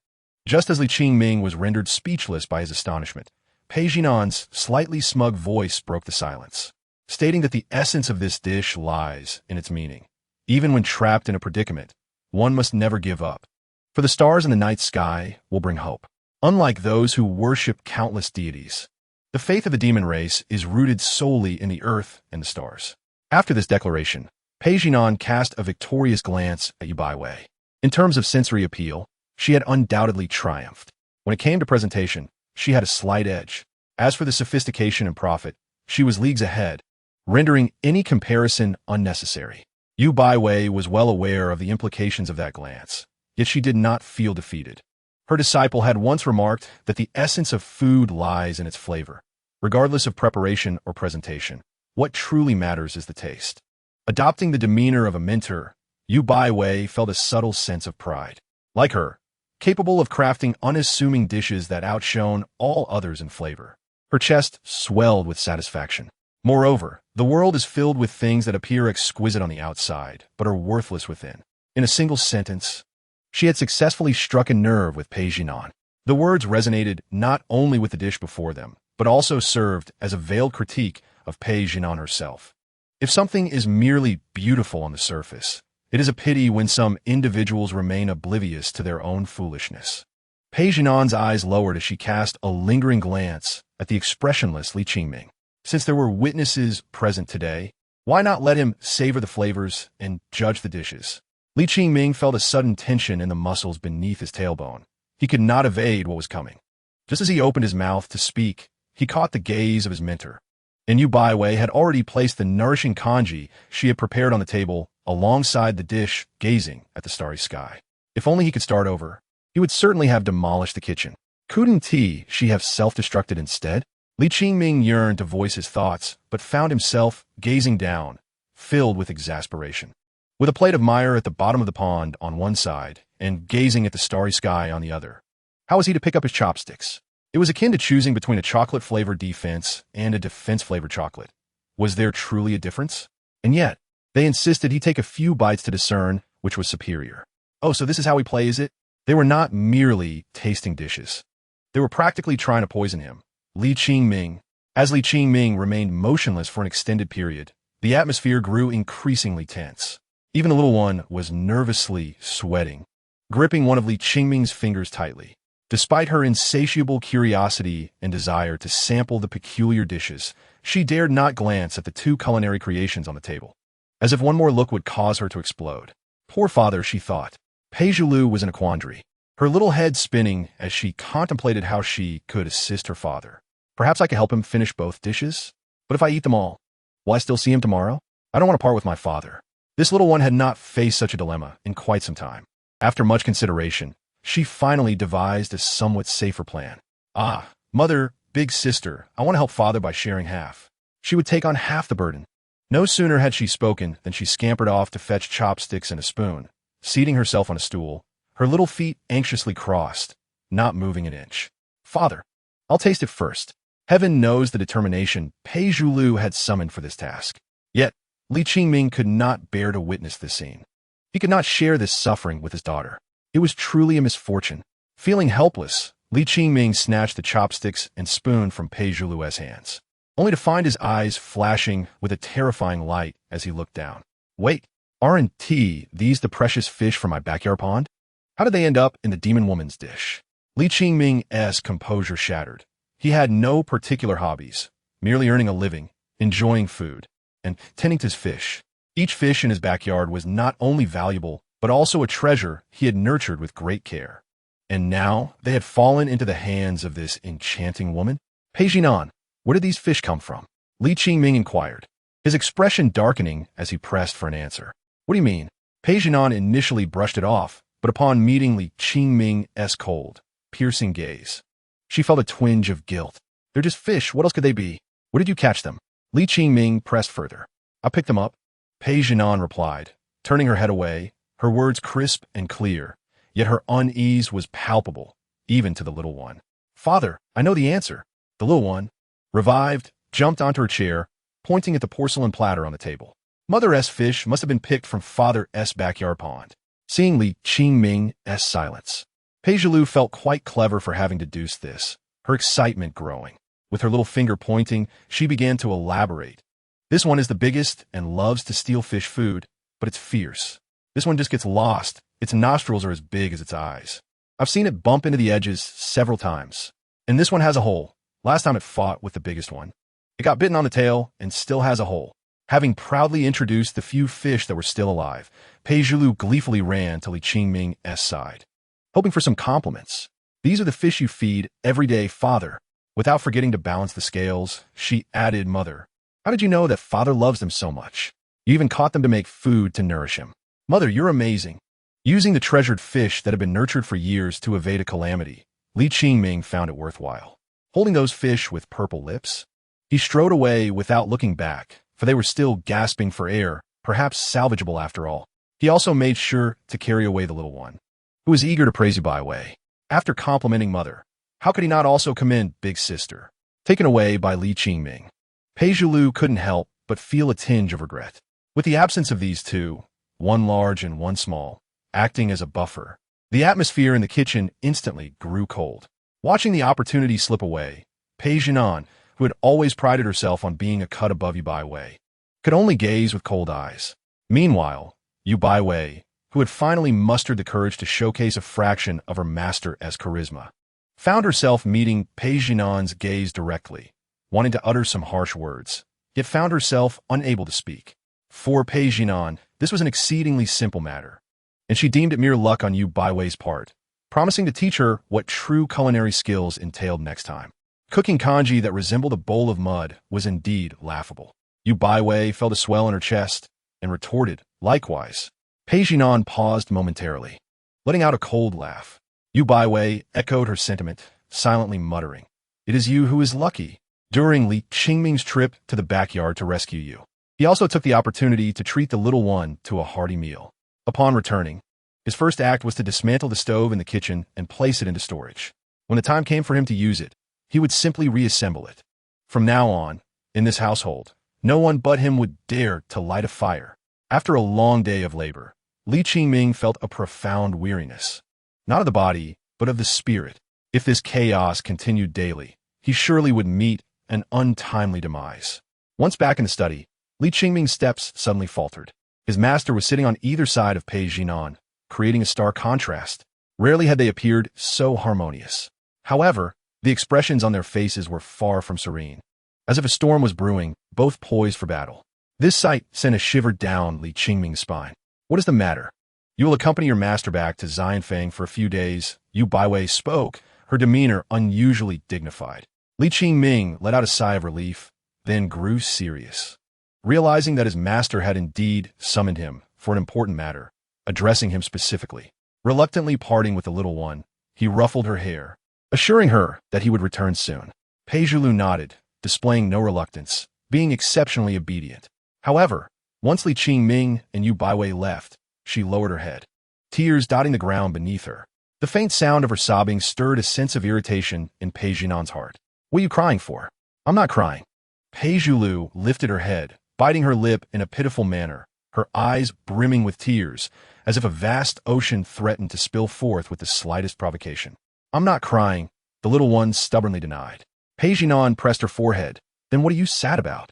Just as Li Qingming was rendered speechless by his astonishment, Pei Jinan's slightly smug voice broke the silence, stating that the essence of this dish lies in its meaning. Even when trapped in a predicament, one must never give up, for the stars in the night sky will bring hope. Unlike those who worship countless deities, the faith of the demon race is rooted solely in the earth and the stars. After this declaration, Pei Jinan cast a victorious glance at Yu Bai Wei. In terms of sensory appeal, she had undoubtedly triumphed. When it came to presentation, she had a slight edge. As for the sophistication and profit, she was leagues ahead, rendering any comparison unnecessary. Yu Bai Wei was well aware of the implications of that glance, yet she did not feel defeated. Her disciple had once remarked that the essence of food lies in its flavor. Regardless of preparation or presentation, what truly matters is the taste. Adopting the demeanor of a mentor, Yu Bai Wei felt a subtle sense of pride. Like her, capable of crafting unassuming dishes that outshone all others in flavor. Her chest swelled with satisfaction. Moreover, the world is filled with things that appear exquisite on the outside, but are worthless within. In a single sentence, she had successfully struck a nerve with Pei Jinan. The words resonated not only with the dish before them, but also served as a veiled critique of Pei Jinan herself. If something is merely beautiful on the surface, it is a pity when some individuals remain oblivious to their own foolishness. Pei Jinan's eyes lowered as she cast a lingering glance at the expressionless Li Qingming. Since there were witnesses present today, why not let him savor the flavors and judge the dishes? Li Qingming felt a sudden tension in the muscles beneath his tailbone. He could not evade what was coming. Just as he opened his mouth to speak, he caught the gaze of his mentor. And Yu Bai Wei had already placed the nourishing congee she had prepared on the table alongside the dish, gazing at the starry sky. If only he could start over, he would certainly have demolished the kitchen. Couldn't she have self-destructed instead? Li Qingming yearned to voice his thoughts, but found himself gazing down, filled with exasperation. With a plate of mire at the bottom of the pond on one side and gazing at the starry sky on the other, how was he to pick up his chopsticks? It was akin to choosing between a chocolate-flavored defense and a defense-flavored chocolate. Was there truly a difference? And yet, They insisted he take a few bites to discern which was superior. Oh, so this is how we play, is it? They were not merely tasting dishes. They were practically trying to poison him. As Li Qingming remained motionless for an extended period, the atmosphere grew increasingly tense. Even the little one was nervously sweating, gripping one of Li Qingming's fingers tightly. Despite her insatiable curiosity and desire to sample the peculiar dishes, she dared not glance at the two culinary creations on the table, as if one more look would cause her to explode. Poor father, she thought. Pei Zhulu was in a quandary, her little head spinning as she contemplated how she could assist her father. Perhaps I could help him finish both dishes? But if I eat them all, will I still see him tomorrow? I don't want to part with my father. This little one had not faced such a dilemma in quite some time. After much consideration, she finally devised a somewhat safer plan. Mother, big sister, I want to help father by sharing half. She would take on half the burden. No sooner had she spoken than she scampered off to fetch chopsticks and a spoon, seating herself on a stool, her little feet anxiously crossed, not moving an inch. Father, I'll taste it first. Heaven knows the determination Pei Zhulu had summoned for this task. Yet, Li Qingming could not bear to witness this scene. He could not share this suffering with his daughter. It was truly a misfortune. Feeling helpless, Li Qingming snatched the chopsticks and spoon from Pei Zhulu's hands, only to find his eyes flashing with a terrifying light as he looked down. Wait, aren't these the precious fish from my backyard pond? How did they end up in the demon woman's dish? Li Qingming's composure shattered. He had no particular hobbies, merely earning a living, enjoying food, and tending to his fish. Each fish in his backyard was not only valuable, but also a treasure he had nurtured with great care. And now they had fallen into the hands of this enchanting woman? Pei Jinan, where did these fish come from? Li Qingming inquired, his expression darkening as he pressed for an answer. What do you mean? Pei Jinan initially brushed it off, but upon meeting Li Qingming's cold, piercing gaze, she felt a twinge of guilt. They're just fish. What else could they be? Where did you catch them? Li Qingming pressed further. I picked them up, Pei Jinan replied, turning her head away, her words crisp and clear, yet her unease was palpable, even to the little one. Father, I know the answer. The little one, revived, jumped onto her chair, pointing at the porcelain platter on the table. Mother's fish must have been picked from father's backyard pond. Seeing Li Qingming's silence, Pei Zhulu felt quite clever for having deduced this, her excitement growing. With her little finger pointing, she began to elaborate. This one is the biggest and loves to steal fish food, but it's fierce. This one just gets lost. Its nostrils are as big as its eyes. I've seen it bump into the edges several times. And this one has a hole. Last time it fought with the biggest one, it got bitten on the tail and still has a hole. Having proudly introduced the few fish that were still alive, Pei Zhulu gleefully ran to Li Qingming's side, hoping for some compliments. These are the fish you feed every day, father. Without forgetting to balance the scales, she added, Mother, how did you know that father loves them so much? You even caught them to make food to nourish him. Mother, you're amazing. Using the treasured fish that had been nurtured for years to evade a calamity, Li Qingming found it worthwhile. Holding those fish with purple lips, he strode away without looking back, for they were still gasping for air, perhaps salvageable after all. He also made sure to carry away the little one, who was eager to praise you by way. After complimenting Mother, how could he not also commend Big Sister? Taken away by Li Qingming, Pei Zhulu couldn't help but feel a tinge of regret. With the absence of these two, one large and one small, acting as a buffer, the atmosphere in the kitchen instantly grew cold. Watching the opportunity slip away, Pei Jinan, who had always prided herself on being a cut above Yu Baiwei, could only gaze with cold eyes. Meanwhile, Yu Baiwei, who had finally mustered the courage to showcase a fraction of her master's charisma, found herself meeting Pei Jinan's gaze directly, wanting to utter some harsh words, yet found herself unable to speak. For Pei Jinan, this was an exceedingly simple matter, and she deemed it mere luck on Yu Baiwei's part, promising to teach her what true culinary skills entailed next time. Cooking kanji that resembled a bowl of mud was indeed laughable. Yu Baiwei felt a swell in her chest and retorted, likewise. Pei Jinan paused momentarily, letting out a cold laugh. Yu Baiwei echoed her sentiment, silently muttering, It is you who is lucky. During Li Qingming's trip to the backyard to rescue you, he also took the opportunity to treat the little one to a hearty meal. Upon returning, his first act was to dismantle the stove in the kitchen and place it into storage. When the time came for him to use it, he would simply reassemble it. From now on, in this household, no one but him would dare to light a fire. After a long day of labor, Li Qingming felt a profound weariness. Not of the body, but of the spirit. If this chaos continued daily, he surely would meet an untimely demise. Once back in the study, Li Qingming's steps suddenly faltered. His master was sitting on either side of Pei Jinan, creating a stark contrast. Rarely had they appeared so harmonious. However, the expressions on their faces were far from serene. As if a storm was brewing, both poised for battle. This sight sent a shiver down Li Qingming's spine. What is the matter? You will accompany your master back to Xianfeng for a few days. Yu Baiwei spoke, her demeanor unusually dignified. Li Qingming let out a sigh of relief, then grew serious. Realizing that his master had indeed summoned him for an important matter, addressing him specifically. Reluctantly parting with the little one, he ruffled her hair, assuring her that he would return soon. Pei Zhulu nodded, displaying no reluctance, being exceptionally obedient. However, once Li Qingming and Yu Baiwei left, she lowered her head, tears dotting the ground beneath her. The faint sound of her sobbing stirred a sense of irritation in Pei Jinan's heart. What are you crying for? I'm not crying. Pei Zhulu lifted her head, biting her lip in a pitiful manner, her eyes brimming with tears, as if a vast ocean threatened to spill forth with the slightest provocation. I'm not crying, the little one stubbornly denied. Pei Jinan pressed her forehead. Then what are you sad about?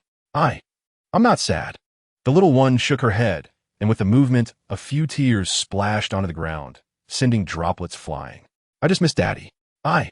I'm not sad. The little one shook her head, and with a movement, a few tears splashed onto the ground, sending droplets flying. I just miss Daddy. I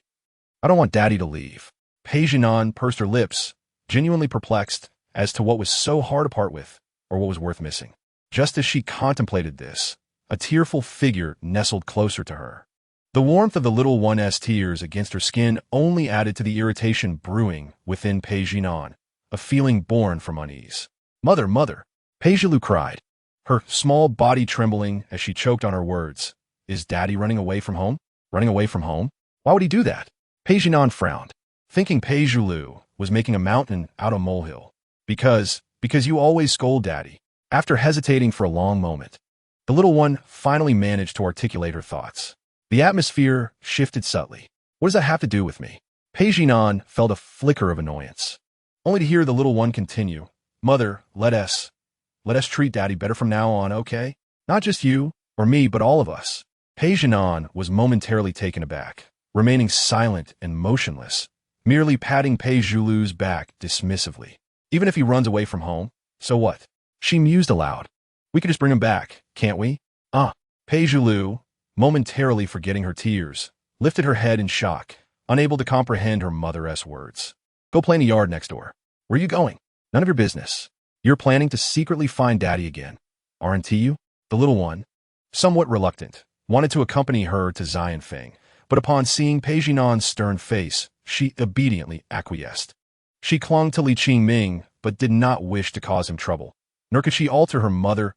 don't want Daddy to leave. Pei Jinan pursed her lips, genuinely perplexed as to what was so hard to part with, or what was worth missing. Just as she contemplated this, a tearful figure nestled closer to her. The warmth of the little one's tears against her skin only added to the irritation brewing within Pei Jinan, a feeling born from unease. Mother, mother, Pei Zhulu cried, her small body trembling as she choked on her words. Is Daddy running away from home? Running away from home? Why would he do that? Pei Jinan frowned, thinking Pei Zhulu was making a mountain out of a molehill. Because you always scold Daddy. After hesitating for a long moment, the little one finally managed to articulate her thoughts. The atmosphere shifted subtly. What does that have to do with me? Pei Jinan felt a flicker of annoyance, only to hear the little one continue. Mother, let us treat Daddy better from now on, okay? Not just you or me, but all of us. Pei Jinan was momentarily taken aback, remaining silent and motionless, merely patting Pei Zhulu's back dismissively. Even if he runs away from home, so what? She mused aloud. We could just bring him back, can't we? Pei Zhulu, momentarily forgetting her tears, lifted her head in shock, unable to comprehend her mother's words. Go play in the yard next door. Where are you going? None of your business. You're planning to secretly find Daddy again, aren't you? The little one, somewhat reluctant, wanted to accompany her to Xianfeng, but upon seeing Pei Jinan's stern face, she obediently acquiesced. She clung to Li Qingming, but did not wish to cause him trouble, nor could she alter her mother's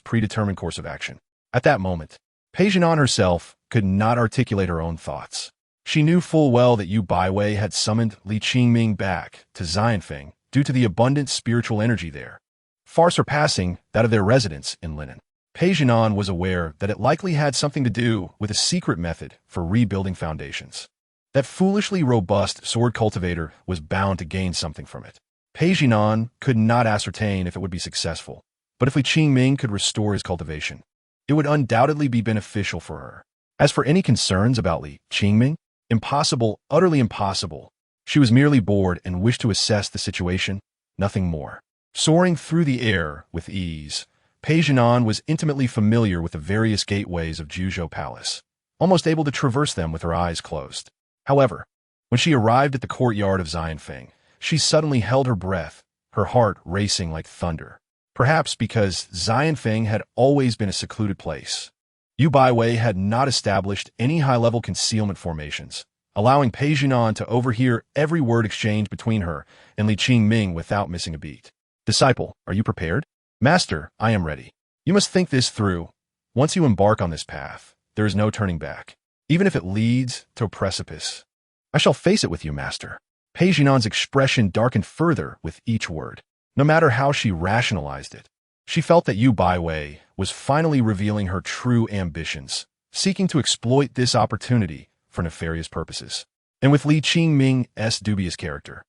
predetermined course of action. At that moment, Pei Jinan herself could not articulate her own thoughts. She knew full well that Yu Baiwei had summoned Li Qingming back to Xianfeng due to the abundant spiritual energy there, far surpassing that of their residence in Linen. Pei Jinan was aware that it likely had something to do with a secret method for rebuilding foundations. That foolishly robust sword cultivator was bound to gain something from it. Pei Jinan could not ascertain if it would be successful, but if Li Qingming could restore his cultivation, it would undoubtedly be beneficial for her. As for any concerns about Li Qingming, impossible, utterly impossible. She was merely bored and wished to assess the situation, nothing more. Soaring through the air with ease, Pei Jinan was intimately familiar with the various gateways of Juzhou Palace, almost able to traverse them with her eyes closed. However, when she arrived at the courtyard of Xianfeng, she suddenly held her breath, her heart racing like thunder. Perhaps because Xianfeng had always been a secluded place. Yu Baiwei had not established any high-level concealment formations, allowing Pei Jinan to overhear every word exchanged between her and Li Qingming without missing a beat. Disciple, are you prepared? Master, I am ready. You must think this through. Once you embark on this path, there is no turning back, even if it leads to a precipice. I shall face it with you, Master. Pei Jinan's expression darkened further with each word. No matter how she rationalized it, she felt that Yu Baiwei was finally revealing her true ambitions, seeking to exploit this opportunity for nefarious purposes. And with Li Qingming's dubious character,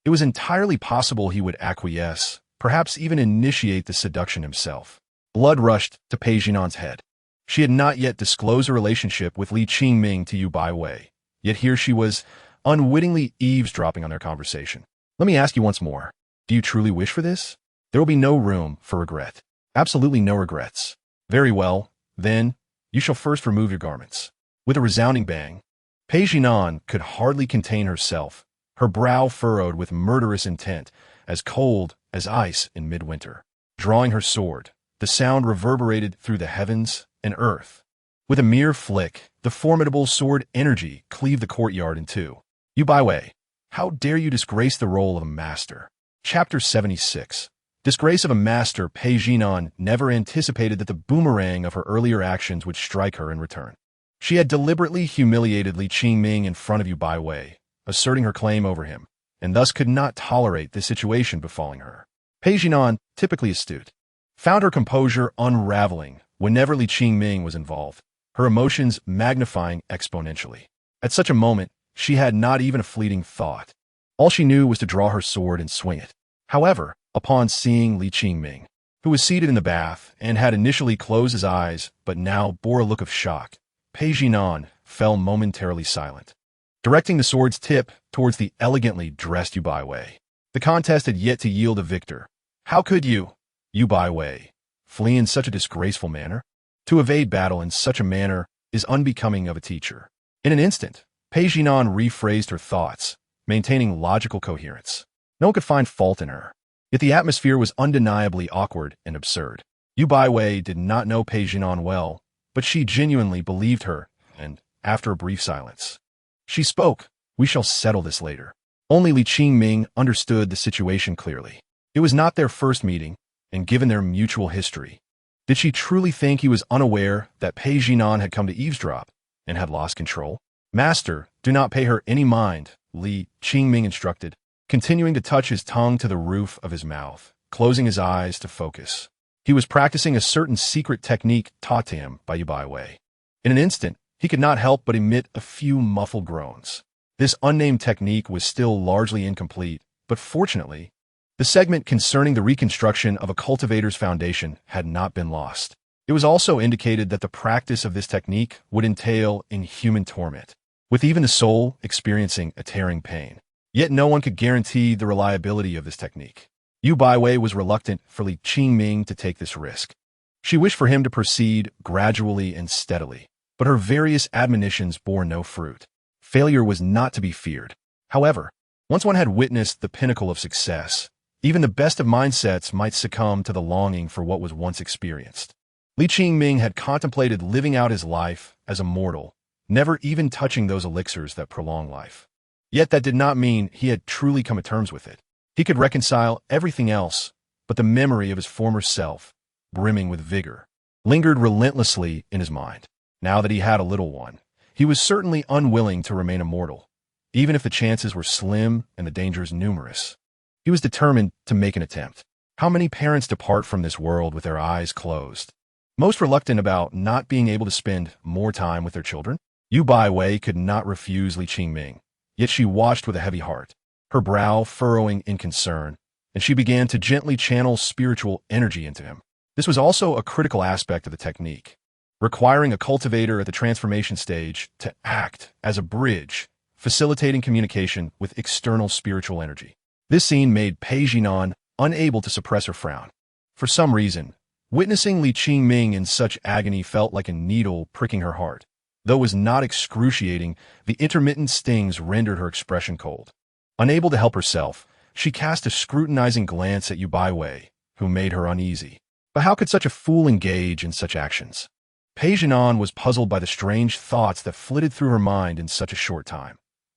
it was entirely possible he would acquiesce, perhaps even initiate the seduction himself. Blood rushed to Pei Jinan's head. She had not yet disclosed her relationship with Li Qingming to Yu Baiwei, yet here she was, unwittingly eavesdropping on their conversation. Let me ask you once more, do you truly wish for this? There will be no room for regret. Absolutely no regrets. Very well, then, you shall first remove your garments. With a resounding bang, Pei Jinan could hardly contain herself, her brow furrowed with murderous intent, as cold as ice in midwinter. Drawing her sword, the sound reverberated through the heavens and earth. With a mere flick, the formidable sword energy cleaved the courtyard in two. Yu Baiwei, how dare you disgrace the role of a master? Chapter 76. Disgrace of a master. Pei Jinan never anticipated that the boomerang of her earlier actions would strike her in return. She had deliberately humiliated Li Qingming in front of Yu Baiwei, asserting her claim over him, and thus could not tolerate this situation befalling her. Pei Jinan, typically astute, found her composure unraveling whenever Li Qingming was involved, her emotions magnifying exponentially. At such a moment, she had not even a fleeting thought. All she knew was to draw her sword and swing it. However, upon seeing Li Qingming, who was seated in the bath and had initially closed his eyes but now bore a look of shock, Pei Jinan fell momentarily silent, directing the sword's tip towards the elegantly dressed Yu Baiwei. The contest had yet to yield a victor. How could you, Yu Baiwei, flee in such a disgraceful manner? To evade battle in such a manner is unbecoming of a teacher. In an instant, Pei Jinan rephrased her thoughts, maintaining logical coherence. No one could find fault in her. Yet the atmosphere was undeniably awkward and absurd. Yu Baiwei did not know Pei Jinan well, but she genuinely believed her, and, after a brief silence, she spoke. We shall settle this later. Only Li Qingming understood the situation clearly. It was not their first meeting, and given their mutual history, did she truly think he was unaware that Pei Jinan had come to eavesdrop and had lost control? Master, do not pay her any mind, Li Qingming instructed, continuing to touch his tongue to the roof of his mouth, closing his eyes to focus. He was practicing a certain secret technique taught to him by Yu Baiwei. In an instant, he could not help but emit a few muffled groans. This unnamed technique was still largely incomplete, but fortunately, the segment concerning the reconstruction of a cultivator's foundation had not been lost. It was also indicated that the practice of this technique would entail inhuman torment, with even the soul experiencing a tearing pain. Yet no one could guarantee the reliability of this technique. Yu Baiwei was reluctant for Li Qingming to take this risk. She wished for him to proceed gradually and steadily, but her various admonitions bore no fruit. Failure was not to be feared. However, once one had witnessed the pinnacle of success, even the best of mindsets might succumb to the longing for what was once experienced. Li Qingming had contemplated living out his life as a mortal, never even touching those elixirs that prolong life. Yet that did not mean he had truly come to terms with it. He could reconcile everything else, but the memory of his former self, brimming with vigor, lingered relentlessly in his mind. Now that he had a little one, he was certainly unwilling to remain immortal, even if the chances were slim and the dangers numerous. He was determined to make an attempt. How many parents depart from this world with their eyes closed, most reluctant about not being able to spend more time with their children? Yu Baiwei could not refuse Li Qingming, yet she watched with a heavy heart, her brow furrowing in concern, and she began to gently channel spiritual energy into him. This was also a critical aspect of the technique, requiring a cultivator at the transformation stage to act as a bridge, facilitating communication with external spiritual energy. This scene made Pei Jinan unable to suppress her frown. For some reason, witnessing Li Qingming in such agony felt like a needle pricking her heart. Though it was not excruciating, the intermittent stings rendered her expression cold. Unable to help herself, she cast a scrutinizing glance at Yu Baiwei, who made her uneasy. But how could such a fool engage in such actions? Pei Jinan was puzzled by the strange thoughts that flitted through her mind in such a short time.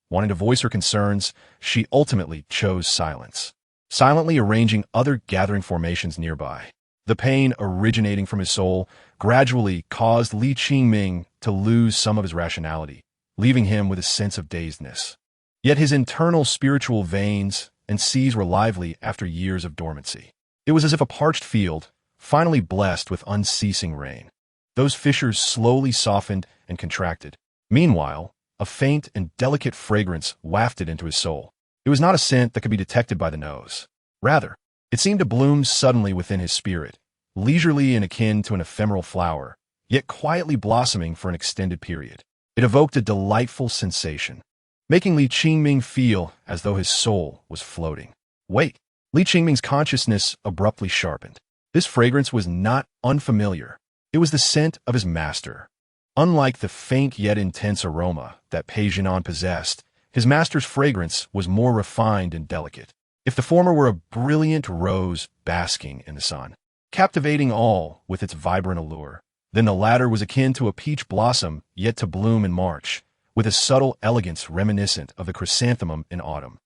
Wanting to voice her concerns, she ultimately chose silence, silently arranging other gathering formations nearby. The pain originating from his soul gradually caused Li Qingming to lose some of his rationality, leaving him with a sense of dazedness. Yet his internal spiritual veins and seas were lively after years of dormancy. It was as if a parched field, finally blessed with unceasing rain. Those fissures slowly softened and contracted. Meanwhile, a faint and delicate fragrance wafted into his soul. It was not a scent that could be detected by the nose. Rather, it seemed to bloom suddenly within his spirit, leisurely and akin to an ephemeral flower, yet quietly blossoming for an extended period. It evoked a delightful sensation, making Li Qingming feel as though his soul was floating. Wait! Li Qingming's consciousness abruptly sharpened. This fragrance was not unfamiliar. It was the scent of his master. Unlike the faint yet intense aroma that Pei Jinan possessed, his master's fragrance was more refined and delicate. If the former were a brilliant rose basking in the sun, captivating all with its vibrant allure, then the latter was akin to a peach blossom yet to bloom in March, with a subtle elegance reminiscent of the chrysanthemum in autumn.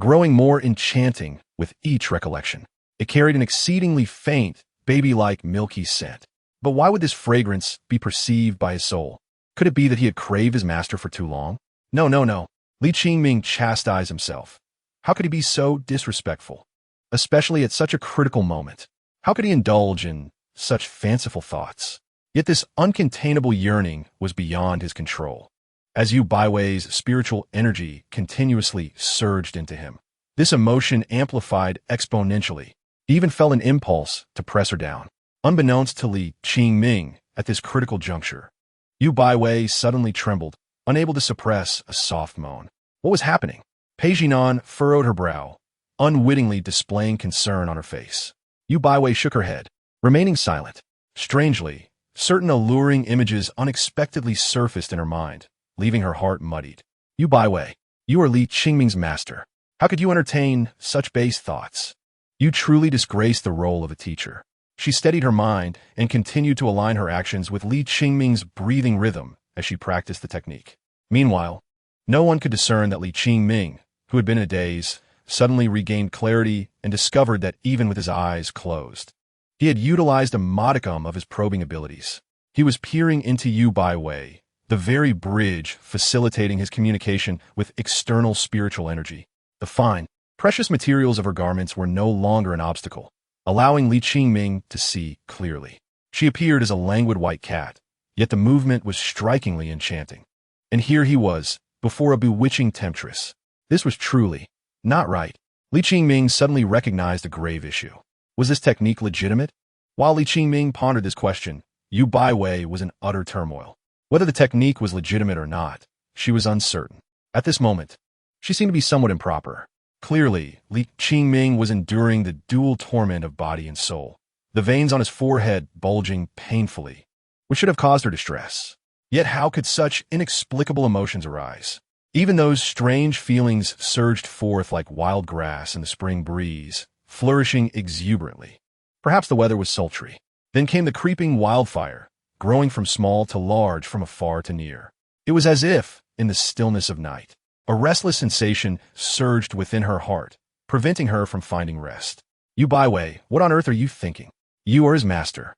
Growing more enchanting with each recollection, it carried an exceedingly faint, baby-like milky scent. But why would this fragrance be perceived by his soul? Could it be that he had craved his master for too long? No. Li Qingming chastised himself. How could he be so disrespectful? Especially at such a critical moment. How could he indulge in such fanciful thoughts? Yet this uncontainable yearning was beyond his control. As Yu Baiwei's spiritual energy continuously surged into him, this emotion amplified exponentially. He even felt an impulse to press her down. Unbeknownst to Li Qingming at this critical juncture, Yu Baiwei suddenly trembled, unable to suppress a soft moan. What was happening? Pei Jinan furrowed her brow, unwittingly displaying concern on her face. Yu Baiwei shook her head, remaining silent. Strangely, certain alluring images unexpectedly surfaced in her mind, leaving her heart muddied. Yu Baiwei, you are Li Qingming's master. How could you entertain such base thoughts? You truly disgrace the role of a teacher. She steadied her mind and continued to align her actions with Li Qingming's breathing rhythm as she practiced the technique. Meanwhile, no one could discern that Li Qingming, who had been in a daze, suddenly regained clarity and discovered that even with his eyes closed, he had utilized a modicum of his probing abilities. He was peering into Yu Baiwei, the very bridge facilitating his communication with external spiritual energy. The fine, precious materials of her garments were no longer an obstacle, allowing Li Qingming to see clearly. She appeared as a languid white cat, yet the movement was strikingly enchanting. And here he was, before a bewitching temptress. This was truly not right. Li Qingming suddenly recognized a grave issue. Was this technique legitimate? While Li Qingming pondered this question, Yu Baiwei was in utter turmoil. Whether the technique was legitimate or not, she was uncertain. At this moment, she seemed to be somewhat improper. Clearly, Li Qingming was enduring the dual torment of body and soul, the veins on his forehead bulging painfully, which should have caused her distress. Yet how could such inexplicable emotions arise? Even those strange feelings surged forth like wild grass in the spring breeze, flourishing exuberantly. Perhaps the weather was sultry. Then came the creeping wildfire, growing from small to large, from afar to near. It was as if, in the stillness of night, a restless sensation surged within her heart, preventing her from finding rest. Yu Baiwei, what on earth are you thinking? You are his master.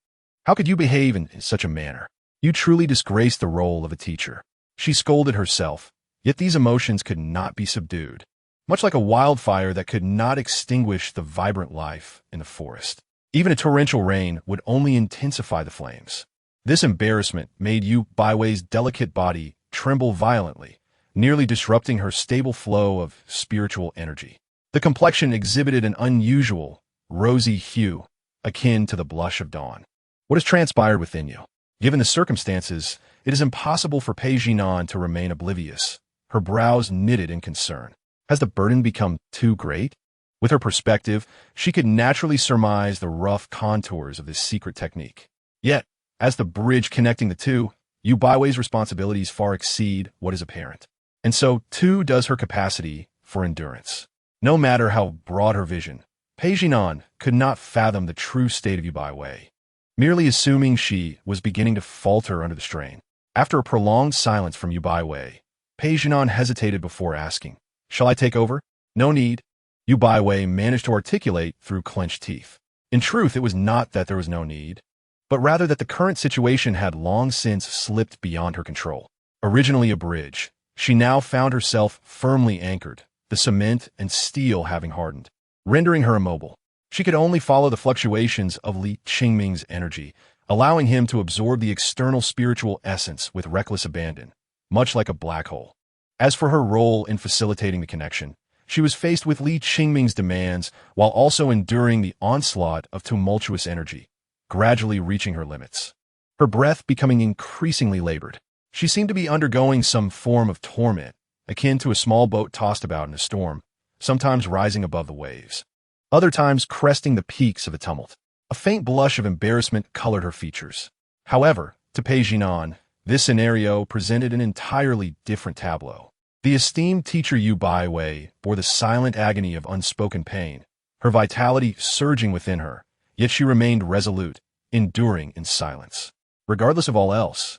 How could you behave in such a manner? You truly disgrace the role of a teacher. She scolded herself, yet these emotions could not be subdued, much like a wildfire that could not extinguish the vibrant life in the forest. Even a torrential rain would only intensify the flames. This embarrassment made Yu Baiwei's delicate body tremble violently, nearly disrupting her stable flow of spiritual energy. The complexion exhibited an unusual, rosy hue, akin to the blush of dawn. What has transpired within you? Given the circumstances, it is impossible for Pei Jinan to remain oblivious, her brows knitted in concern. Has the burden become too great? With her perspective, she could naturally surmise the rough contours of this secret technique. Yet, as the bridge connecting the two, Yu Baiwei's responsibilities far exceed what is apparent. And so, too, does her capacity for endurance. No matter how broad her vision, Pei Jinan could not fathom the true state of Yu Baiwei, merely assuming she was beginning to falter under the strain. After a prolonged silence from Yu Baiwei, Pei Jinan hesitated before asking, "Shall I take over?" "No need," Yu Baiwei managed to articulate through clenched teeth. In truth, it was not that there was no need, but rather that the current situation had long since slipped beyond her control. Originally a bridge, she now found herself firmly anchored, the cement and steel having hardened, rendering her immobile. She could only follow the fluctuations of Li Qingming's energy, allowing him to absorb the external spiritual essence with reckless abandon, much like a black hole. As for her role in facilitating the connection, she was faced with Li Qingming's demands while also enduring the onslaught of tumultuous energy, gradually reaching her limits. Her breath becoming increasingly labored. She seemed to be undergoing some form of torment, akin to a small boat tossed about in a storm, sometimes rising above the waves, other times cresting the peaks of a tumult. A faint blush of embarrassment colored her features. However, to Pei Jinan, this scenario presented an entirely different tableau. The esteemed teacher Yu Baiwei bore the silent agony of unspoken pain, her vitality surging within her, yet she remained resolute, enduring in silence. Regardless of all else,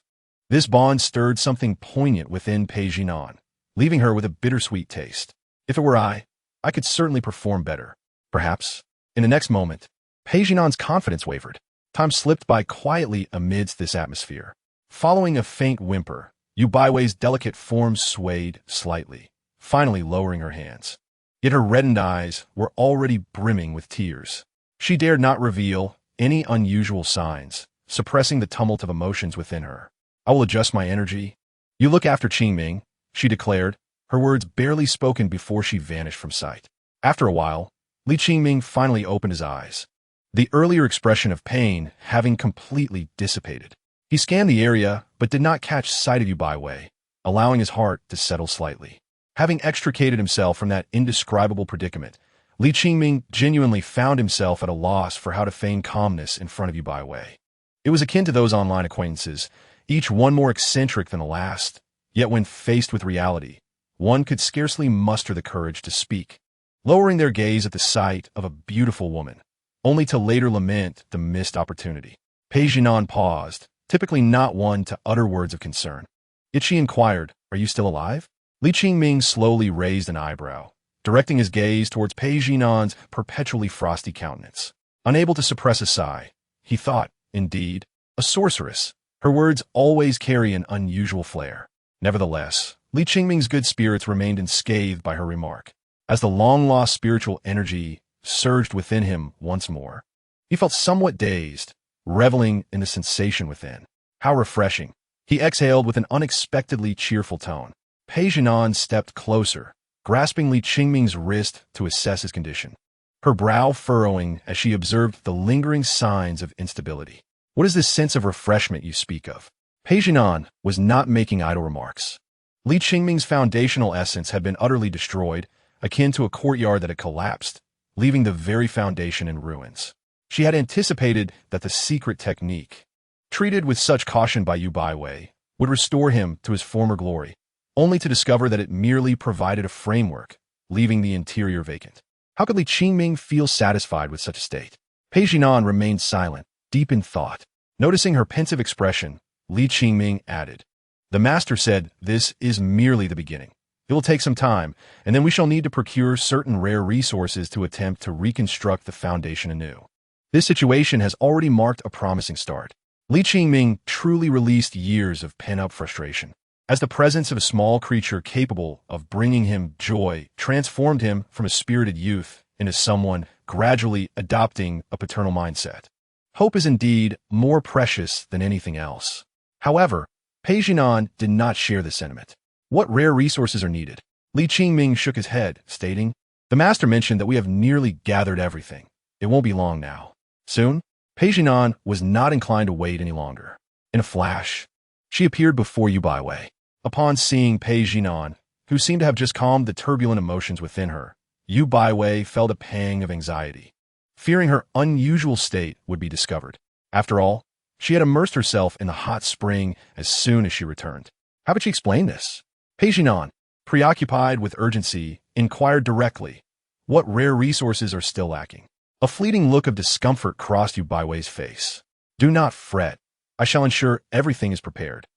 this bond stirred something poignant within Pei Jinan, leaving her with a bittersweet taste. If it were I could certainly perform better. Perhaps. In the next moment, Pei Jinan's confidence wavered. Time slipped by quietly amidst this atmosphere. Following a faint whimper, Yu Baiwei's delicate form swayed slightly, finally lowering her hands. Yet her reddened eyes were already brimming with tears. She dared not reveal any unusual signs, suppressing the tumult of emotions within her. I will adjust my energy. You look after Qingming, she declared, her words barely spoken before she vanished from sight. After a while, Li Qingming finally opened his eyes, the earlier expression of pain having completely dissipated. He scanned the area, but did not catch sight of Yu Baiwei, allowing his heart to settle slightly. Having extricated himself from that indescribable predicament, Li Qingming genuinely found himself at a loss for how to feign calmness in front of Yu Baiwei. It was akin to those online acquaintances, each one more eccentric than the last, yet when faced with reality, one could scarcely muster the courage to speak, lowering their gaze at the sight of a beautiful woman, only to later lament the missed opportunity. Pei Jinan paused, typically not one to utter words of concern. Yet she inquired, "Are you still alive?" Li Qingming slowly raised an eyebrow, directing his gaze towards Pei Jinan's perpetually frosty countenance. Unable to suppress a sigh, he thought, indeed, a sorceress. Her words always carry an unusual flair. Nevertheless, Li Qingming's good spirits remained unscathed by her remark. As the long-lost spiritual energy surged within him once more, he felt somewhat dazed, reveling in the sensation within. How refreshing. He exhaled with an unexpectedly cheerful tone. Pei Jinan stepped closer, grasping Li Qingming's wrist to assess his condition, her brow furrowing as she observed the lingering signs of instability. "What is this sense of refreshment you speak of?" Pei Jinan was not making idle remarks. Li Qingming's foundational essence had been utterly destroyed, akin to a courtyard that had collapsed, leaving the very foundation in ruins. She had anticipated that the secret technique, treated with such caution by Yu Baiwei, would restore him to his former glory, only to discover that it merely provided a framework, leaving the interior vacant. How could Li Qingming feel satisfied with such a state? Pei Jinan remained silent, deep in thought. Noticing her pensive expression, Li Qingming added, "The master said this is merely the beginning. It will take some time, and then we shall need to procure certain rare resources to attempt to reconstruct the foundation anew. This situation has already marked a promising start." Li Qingming truly released years of pent-up frustration, as the presence of a small creature capable of bringing him joy transformed him from a spirited youth into someone gradually adopting a paternal mindset. Hope is indeed more precious than anything else. However, Pei Jinan did not share this sentiment. "What rare resources are needed?" Li Qingming shook his head, stating, "The master mentioned that we have nearly gathered everything. It won't be long now." Soon, Pei Jinan was not inclined to wait any longer. In a flash, she appeared before Yu Baiwei. Upon seeing Pei Jinan, who seemed to have just calmed the turbulent emotions within her, Yu Baiwei felt a pang of anxiety, fearing her unusual state would be discovered. After all, she had immersed herself in the hot spring as soon as she returned. How would she explain this? Pei Jinan, preoccupied with urgency, inquired directly, "What rare resources are still lacking?" A fleeting look of discomfort crossed Yu Baiwei's face. "Do not fret. I shall ensure everything is prepared.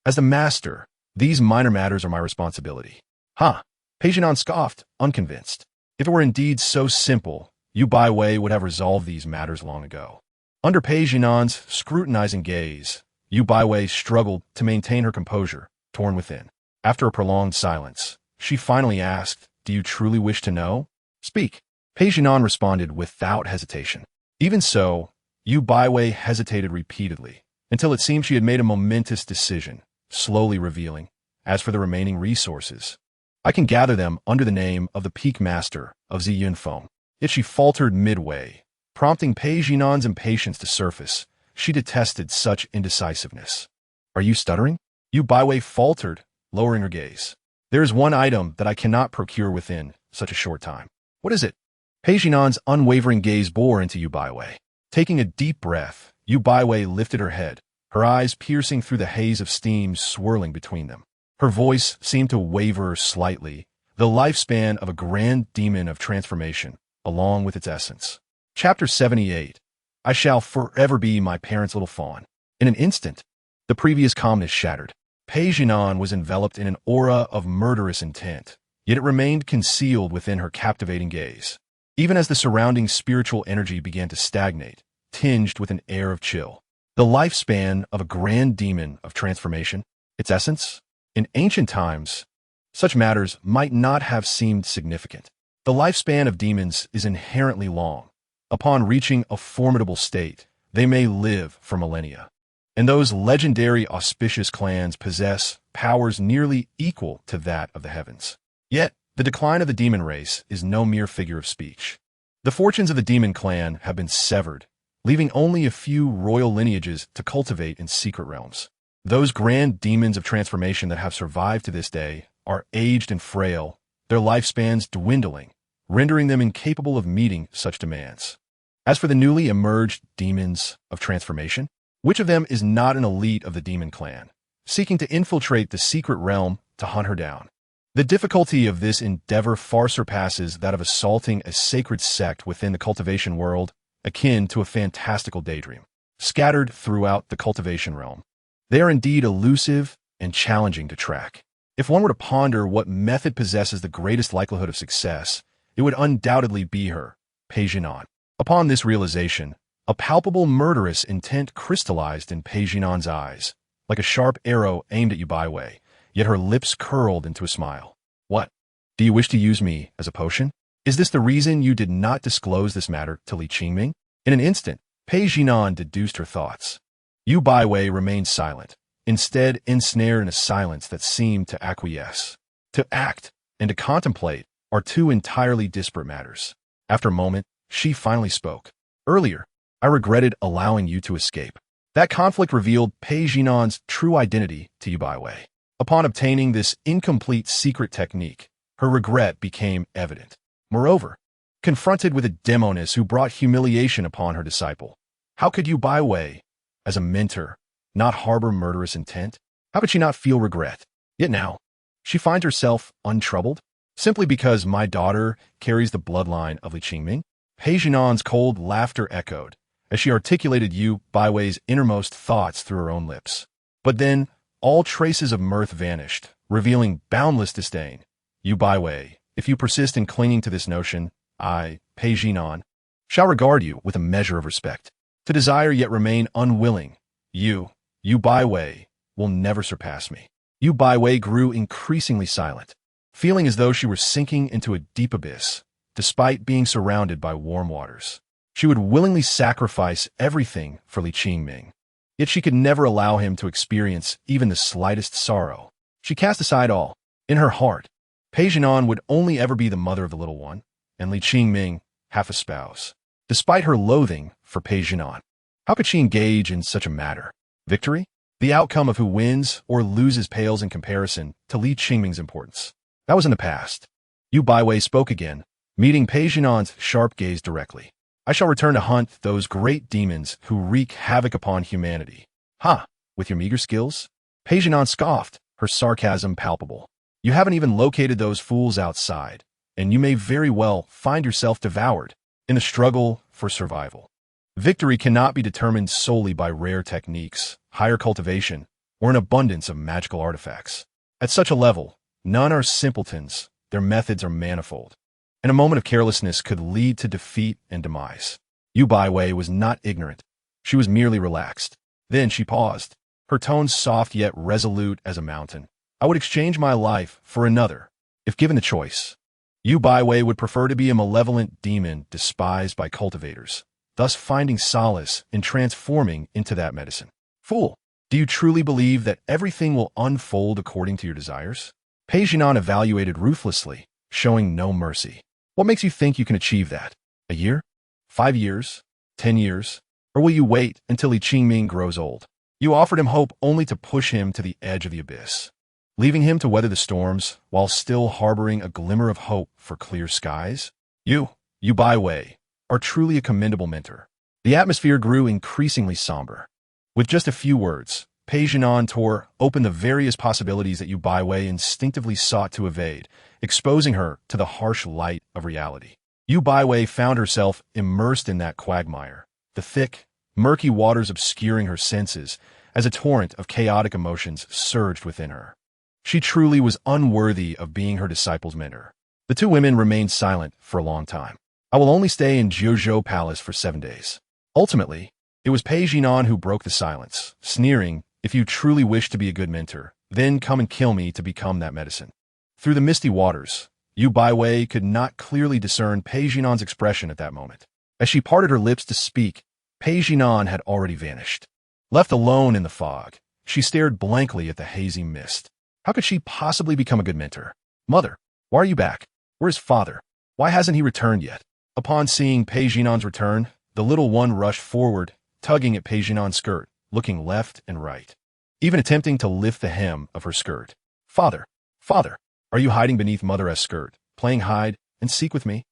As the master, these minor matters are my responsibility." "Huh?" Pei Jinan scoffed, unconvinced. If it were indeed so simple, Yu Baiwei would have resolved these matters long ago. Under Pei Jinan's scrutinizing gaze, Yu Baiwei struggled to maintain her composure, torn within. After a prolonged silence, she finally asked, "Do you truly wish to know? Speak." Pei Jinan responded without hesitation. Even so, Yu Baiwei hesitated repeatedly, until it seemed she had made a momentous decision, slowly revealing, "As for the remaining resources, I can gather them under the name of the Peak Master of Ziyunfeng." Yet she faltered midway, prompting Pei Jinan's impatience to surface, She detested such indecisiveness. Are you stuttering? Yu Baiwei faltered, lowering her gaze. There is one item that I cannot procure within such a short time. What is it? Pei Jinan's unwavering gaze bore into Yu Baiwei. Taking a deep breath, Yu Baiwei lifted her head, her eyes piercing through the haze of steam swirling between them. Her voice seemed to waver slightly, the lifespan of a grand demon of transformation, along with its essence. Chapter 78. I shall forever be my parents' little fawn. In an instant, the previous calmness shattered. Pei Jinan was enveloped in an aura of murderous intent, yet it remained concealed within her captivating gaze. Even as the surrounding spiritual energy began to stagnate, tinged with an air of chill. The lifespan of a grand demon of transformation, its essence? In ancient times, such matters might not have seemed significant. The lifespan of demons is inherently long. Upon reaching a formidable state, they may live for millennia. And those legendary auspicious clans possess powers nearly equal to that of the heavens. Yet, the decline of the demon race is no mere figure of speech. The fortunes of the demon clan have been severed, leaving only a few royal lineages to cultivate in secret realms. Those grand demons of transformation that have survived to this day are aged and frail, their lifespans dwindling, rendering them incapable of meeting such demands. As for the newly emerged demons of transformation, which of them is not an elite of the demon clan, seeking to infiltrate the secret realm to hunt her down? The difficulty of this endeavor far surpasses that of assaulting a sacred sect within the cultivation world, akin to a fantastical daydream, scattered throughout the cultivation realm. They are indeed elusive and challenging to track. If one were to ponder what method possesses the greatest likelihood of success, it would undoubtedly be her, Pei Jinan. Upon this realization, a palpable murderous intent crystallized in Pei Jinan's eyes, like a sharp arrow aimed at Yu Baiwei, yet her lips curled into a smile. What? Do you wish to use me as a potion? Is this the reason you did not disclose this matter to Li Qingming? In an instant, Pei Jinan deduced her thoughts. Yu Baiwei remained silent, instead ensnared in a silence that seemed to acquiesce. To act and to contemplate are two entirely disparate matters. After a moment, she finally spoke. Earlier, I regretted allowing you to escape. That conflict revealed Pei Jinan's true identity to Yu Baiwei. Upon obtaining this incomplete secret technique, her regret became evident. Moreover, confronted with a Demoness who brought humiliation upon her disciple, how could Yu Baiwei, as a mentor, not harbor murderous intent? How could she not feel regret? Yet now, she finds herself untroubled, simply because my daughter carries the bloodline of Li Qingming. Pei Jinan's cold laughter echoed, as she articulated Yu Baiwei's innermost thoughts through her own lips. But then, all traces of mirth vanished, revealing boundless disdain. Yu Baiwei, if you persist in clinging to this notion, I, Pei Jinan, shall regard you with a measure of respect. To desire yet remain unwilling, Yu Baiwei, will never surpass me. Yu Baiwei grew increasingly silent, feeling as though she were sinking into a deep abyss, despite being surrounded by warm waters. She would willingly sacrifice everything for Li Qingming, yet she could never allow him to experience even the slightest sorrow. She cast aside all. In her heart, Pei Jinan would only ever be the mother of the little one, and Li Qingming half a spouse. Despite her loathing for Pei Jinan, how could she engage in such a matter? Victory? The outcome of who wins or loses pales in comparison to Li Qingming's importance. That was in the past. Yu Baiwei spoke again, meeting Pei Jinan's sharp gaze directly. I shall return to hunt those great demons who wreak havoc upon humanity. Ha! With your meager skills? Pei Jinan scoffed, her sarcasm palpable. You haven't even located those fools outside, and you may very well find yourself devoured in the struggle for survival. Victory cannot be determined solely by rare techniques, higher cultivation, or an abundance of magical artifacts. At such a level, none are simpletons, their methods are manifold, and a moment of carelessness could lead to defeat and demise. Yu Baiwei was not ignorant. She was merely relaxed. Then she paused, her tones soft yet resolute as a mountain. I would exchange my life for another, if given the choice. Yu Baiwei would prefer to be a malevolent demon despised by cultivators, thus finding solace in transforming into that medicine. Fool, do you truly believe that everything will unfold according to your desires? Pei Jinan evaluated ruthlessly, showing no mercy. What makes you think you can achieve that? A year? 5 years? 10 years? Or will you wait until Qingming grows old? You offered him hope only to push him to the edge of the abyss, leaving him to weather the storms while still harboring a glimmer of hope for clear skies. You Bai Wei, are truly a commendable mentor. The atmosphere grew increasingly somber. With just a few words, Pei Jinan tore open the various possibilities that Yu Baiwei instinctively sought to evade, exposing her to the harsh light of reality. Yu Baiwei found herself immersed in that quagmire, the thick, murky waters obscuring her senses as a torrent of chaotic emotions surged within her. She truly was unworthy of being her disciple's mentor. The two women remained silent for a long time. I will only stay in Jiuzhou Palace for 7 days. Ultimately, it was Pei Jinan who broke the silence, sneering, "If you truly wish to be a good mentor, then come and kill me to become that medicine." Through the misty waters, Yu Baiwei could not clearly discern Pei Jinan's expression at that moment. As she parted her lips to speak, Pei Jinan had already vanished. Left alone in the fog, she stared blankly at the hazy mist. How could she possibly become a good mentor? "Mother, why are you back? Where's father? Why hasn't he returned yet?" Upon seeing Pei Jinan's return, the little one rushed forward, tugging at Pei Jinan's skirt, looking left and right, even attempting to lift the hem of her skirt. Father, are you hiding beneath Mother's skirt, playing hide and seek with me?"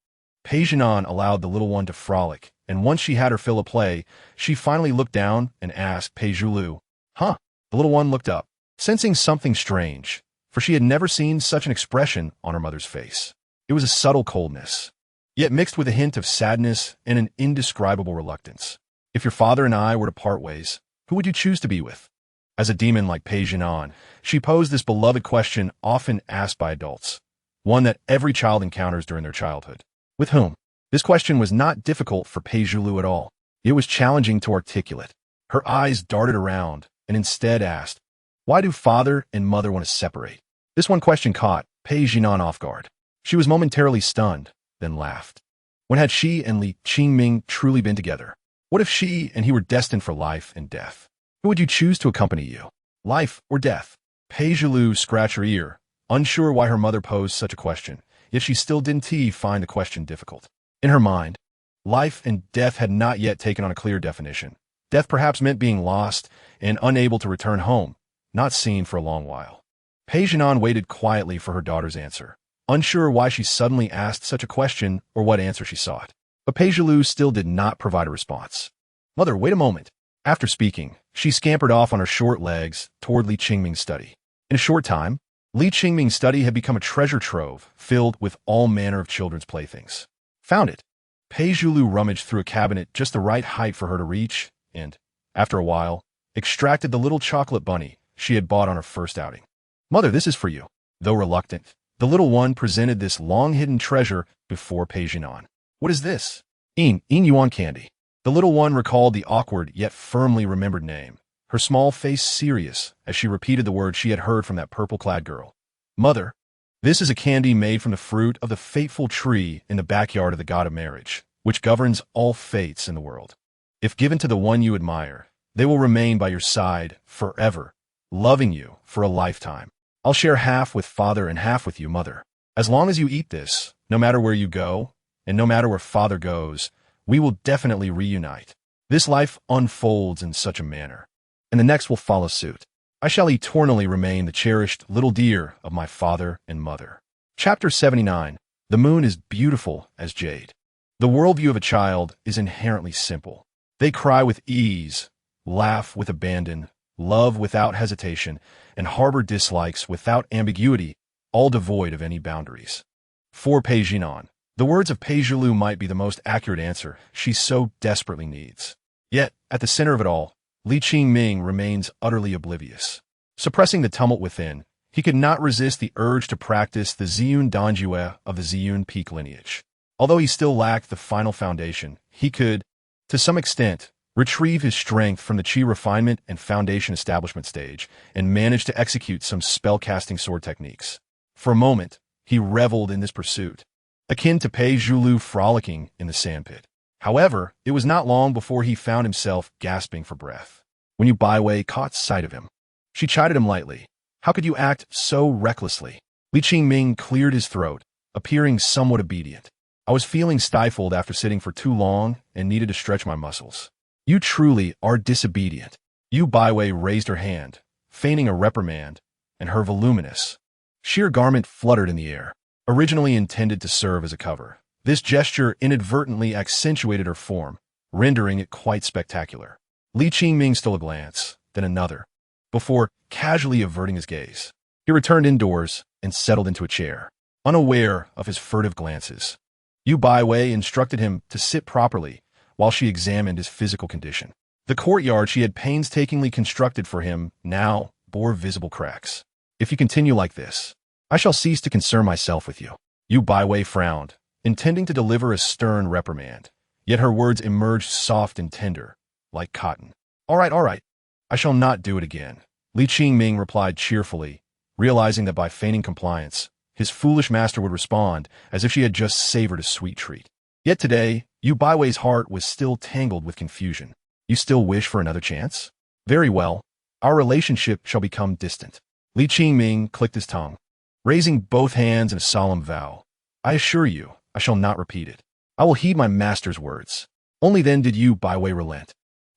Pei Jinan allowed the little one to frolic, and once she had her fill of play, she finally looked down and asked Pei Zhulu, "Huh?" The little one looked up, sensing something strange, for she had never seen such an expression on her mother's face. It was a subtle coldness, yet mixed with a hint of sadness and an indescribable reluctance. "If your father and I were to part ways, who would you choose to be with?" As a demon like Pei Jinan, she posed this beloved question often asked by adults, one that every child encounters during their childhood. With whom? This question was not difficult for Pei Zhulu at all. It was challenging to articulate. Her eyes darted around and instead asked, "Why do father and mother want to separate?" This one question caught Pei Jinan off guard. She was momentarily stunned, then laughed. When had she and Li Qingming truly been together? What if she and he were destined for life and death? Who would you choose to accompany you? Life or death? Pei Zhulu scratched her ear, unsure why her mother posed such a question, yet she still didn't find the question difficult. In her mind, life and death had not yet taken on a clear definition. Death perhaps meant being lost and unable to return home, not seen for a long while. Pei Jinan waited quietly for her daughter's answer, unsure why she suddenly asked such a question or what answer she sought. But Pei Zhulu still did not provide a response. "Mother, wait a moment." After speaking, she scampered off on her short legs toward Li Qingming's study. In a short time, Li Qingming's study had become a treasure trove filled with all manner of children's playthings. Found it. Pei Zhulu rummaged through a cabinet just the right height for her to reach and, after a while, extracted the little chocolate bunny she had bought on her first outing. "Mother, this is for you." Though reluctant, the little one presented this long-hidden treasure before Pei Jinan. "What is this?" "In Yuan candy." The little one recalled the awkward yet firmly remembered name, her small face serious as she repeated the words she had heard from that purple-clad girl. "Mother, this is a candy made from the fruit of the fateful tree in the backyard of the god of marriage, which governs all fates in the world. If given to the one you admire, they will remain by your side forever, loving you for a lifetime. I'll share half with father and half with you, mother. As long as you eat this, no matter where you go, and no matter where father goes, we will definitely reunite. This life unfolds in such a manner, and the next will follow suit. I shall eternally remain the cherished little dear of my father and mother." Chapter 79. The moon is beautiful as jade. The worldview of a child is inherently simple. They cry with ease, laugh with abandon, love without hesitation, and harbor dislikes without ambiguity, all devoid of any boundaries. For Pei Jinan, the words of Pei Zhulu might be the most accurate answer she so desperately needs. Yet, at the center of it all, Li Qingming remains utterly oblivious. Suppressing the tumult within, he could not resist the urge to practice the Ziyun Danjue of the Ziyun peak lineage. Although he still lacked the final foundation, he could, to some extent, retrieve his strength from the Qi refinement and foundation establishment stage and manage to execute some spell-casting sword techniques. For a moment, he reveled in this pursuit, akin to Pei Zhulu frolicking in the sandpit. However, it was not long before he found himself gasping for breath. When Yu Baiwei caught sight of him, she chided him lightly. "How could you act so recklessly?" Li Qingming cleared his throat, appearing somewhat obedient. "I was feeling stifled after sitting for too long and needed to stretch my muscles." You truly are disobedient. Yu Baiwei raised her hand, feigning a reprimand, and her voluminous, sheer garment fluttered in the air. Originally intended to serve as a cover, this gesture inadvertently accentuated her form, rendering it quite spectacular. Li Qingming stole a glance, then another, before casually averting his gaze. He returned indoors and settled into a chair, unaware of his furtive glances. Yu Baiwei instructed him to sit properly while she examined his physical condition. The courtyard she had painstakingly constructed for him now bore visible cracks. If you continue like this, I shall cease to concern myself with you. Yu Baiwei frowned, intending to deliver a stern reprimand, yet her words emerged soft and tender, like cotton. All right, I shall not do it again. Li Qingming replied cheerfully, realizing that by feigning compliance, his foolish master would respond as if she had just savored a sweet treat. Yet today, Yu Baiwei's heart was still tangled with confusion. You still wish for another chance? Very well. Our relationship shall become distant. Li Qingming clicked his tongue, raising both hands in a solemn vow. I assure you, I shall not repeat it. I will heed my master's words. Only then did Yu Baiwei relent,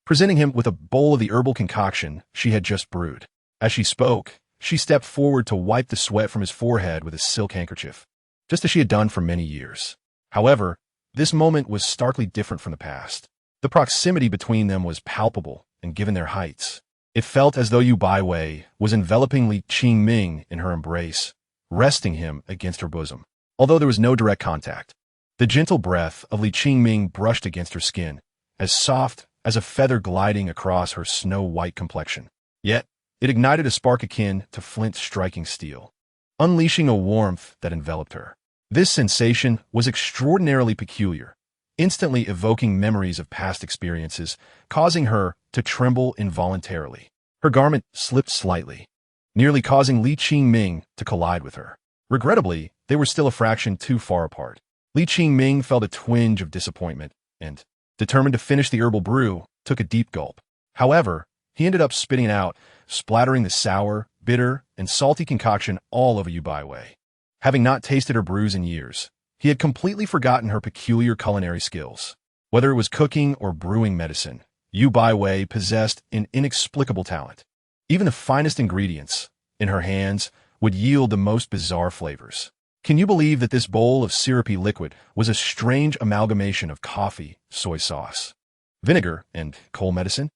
presenting him with a bowl of the herbal concoction she had just brewed. As she spoke, she stepped forward to wipe the sweat from his forehead with a silk handkerchief, just as she had done for many years. However, this moment was starkly different from the past. The proximity between them was palpable, and given their heights, it felt as though Yu Baiwei was enveloping Li Qingming in her embrace, resting him against her bosom. Although there was no direct contact, the gentle breath of Li Qingming brushed against her skin, as soft as a feather gliding across her snow-white complexion. Yet, it ignited a spark akin to flint striking steel, unleashing a warmth that enveloped her. This sensation was extraordinarily peculiar, instantly evoking memories of past experiences, causing her to tremble involuntarily. Her garment slipped slightly, nearly causing Li Qingming to collide with her. Regrettably, they were still a fraction too far apart. Li Qingming felt a twinge of disappointment and, determined to finish the herbal brew, took a deep gulp. However, he ended up spitting it out, splattering the sour, bitter, and salty concoction all over Yu Baiwei. Having not tasted her brews in years, he had completely forgotten her peculiar culinary skills. Whether it was cooking or brewing medicine, Yu Baiwei possessed an inexplicable talent. Even the finest ingredients, in her hands, would yield the most bizarre flavors. Can you believe that this bowl of syrupy liquid was a strange amalgamation of coffee, soy sauce, vinegar, and cold medicine?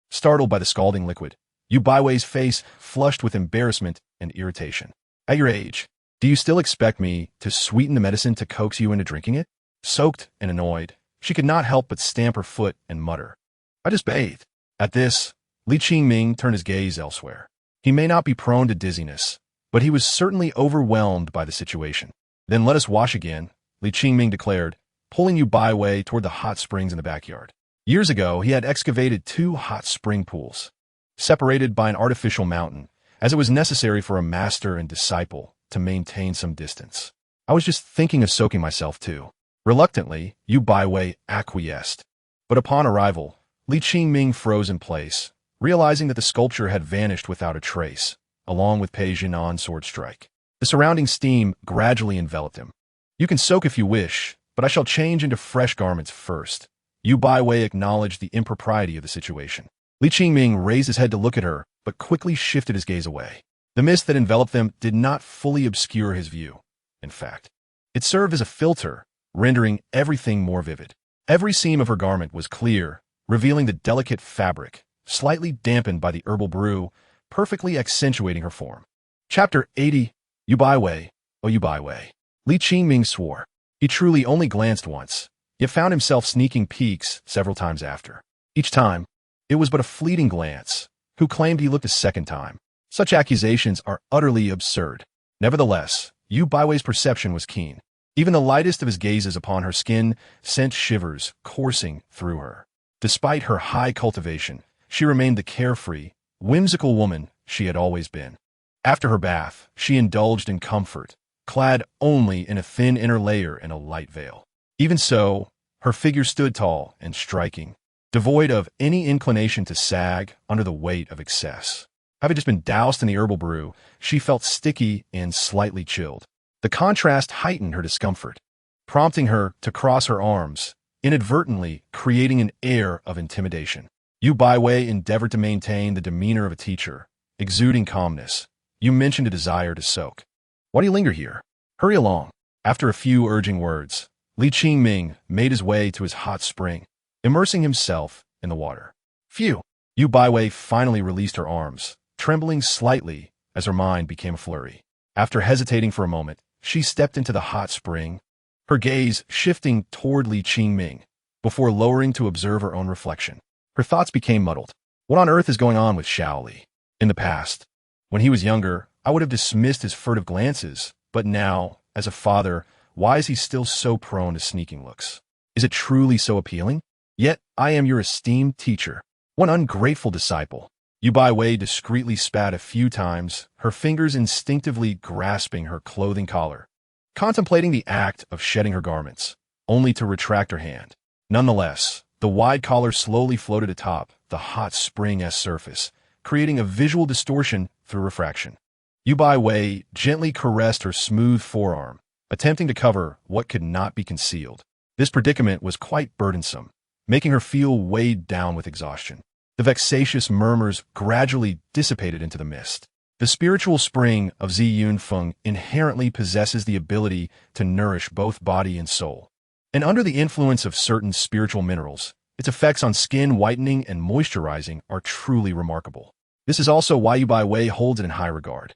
Startled by the scalding liquid, Yu Baiwei's face flushed with embarrassment and irritation. At your age, do you still expect me to sweeten the medicine to coax you into drinking it? Soaked and annoyed, she could not help but stamp her foot and mutter, I just bathed. At this, Li Qingming turned his gaze elsewhere. He may not be prone to dizziness, but he was certainly overwhelmed by the situation. Then let us wash again, Li Qingming declared, pulling Yu Baiwei toward the hot springs in the backyard. Years ago, he had excavated 2 hot spring pools, separated by an artificial mountain, as it was necessary for a master and disciple to maintain some distance. I was just thinking of soaking myself too. Reluctantly, Yu Baiwei acquiesced. But upon arrival, Li Qingming froze in place, realizing that the sculpture had vanished without a trace, along with Pei Jinan's sword strike. The surrounding steam gradually enveloped him. You can soak if you wish, but I shall change into fresh garments first. Yu Baiwei acknowledged the impropriety of the situation. Li Qingming raised his head to look at her, but quickly shifted his gaze away. The mist that enveloped them did not fully obscure his view. In fact, it served as a filter, rendering everything more vivid. Every seam of her garment was clear, revealing the delicate fabric, slightly dampened by the herbal brew, perfectly accentuating her form. Chapter 80. Yu Baiwei, oh Yu Baiwei. Li Qingming swore. He truly only glanced once, yet found himself sneaking peeks several times after. Each time, it was but a fleeting glance. Who claimed he looked a second time? Such accusations are utterly absurd. Nevertheless, Yu Baiwei's perception was keen. Even the lightest of his gazes upon her skin sent shivers coursing through her. Despite her high cultivation, she remained the carefree, whimsical woman she had always been. After her bath, she indulged in comfort, clad only in a thin inner layer and a light veil. Even so, her figure stood tall and striking, devoid of any inclination to sag under the weight of excess. Having just been doused in the herbal brew, she felt sticky and slightly chilled. The contrast heightened her discomfort, prompting her to cross her arms inadvertently creating an air of intimidation. Yu Baiwei endeavored to maintain the demeanor of a teacher, exuding calmness. You mentioned a desire to soak. Why do you linger here? Hurry along. After a few urging words, Li Qingming made his way to his hot spring, immersing himself in the water. Phew! Yu Baiwei finally released her arms, trembling slightly as her mind became a flurry. After hesitating for a moment, she stepped into the hot spring, her gaze shifting toward Li Qingming, before lowering to observe her own reflection. Her thoughts became muddled. What on earth is going on with Shaoli? In the past, when he was younger, I would have dismissed his furtive glances, but now, as a father, why is he still so prone to sneaking looks? Is it truly so appealing? Yet, I am your esteemed teacher, one ungrateful disciple. Yu Baiwei discreetly spat a few times, her fingers instinctively grasping her clothing collar, contemplating the act of shedding her garments, only to retract her hand. Nonetheless, the wide collar slowly floated atop the hot spring-esque surface, creating a visual distortion through refraction. Yu Baiwei gently caressed her smooth forearm, attempting to cover what could not be concealed. This predicament was quite burdensome, making her feel weighed down with exhaustion. The vexatious murmurs gradually dissipated into the mist. The spiritual spring of Zi Yunfeng inherently possesses the ability to nourish both body and soul. And under the influence of certain spiritual minerals, its effects on skin whitening and moisturizing are truly remarkable. This is also why Yu Baiwei holds it in high regard.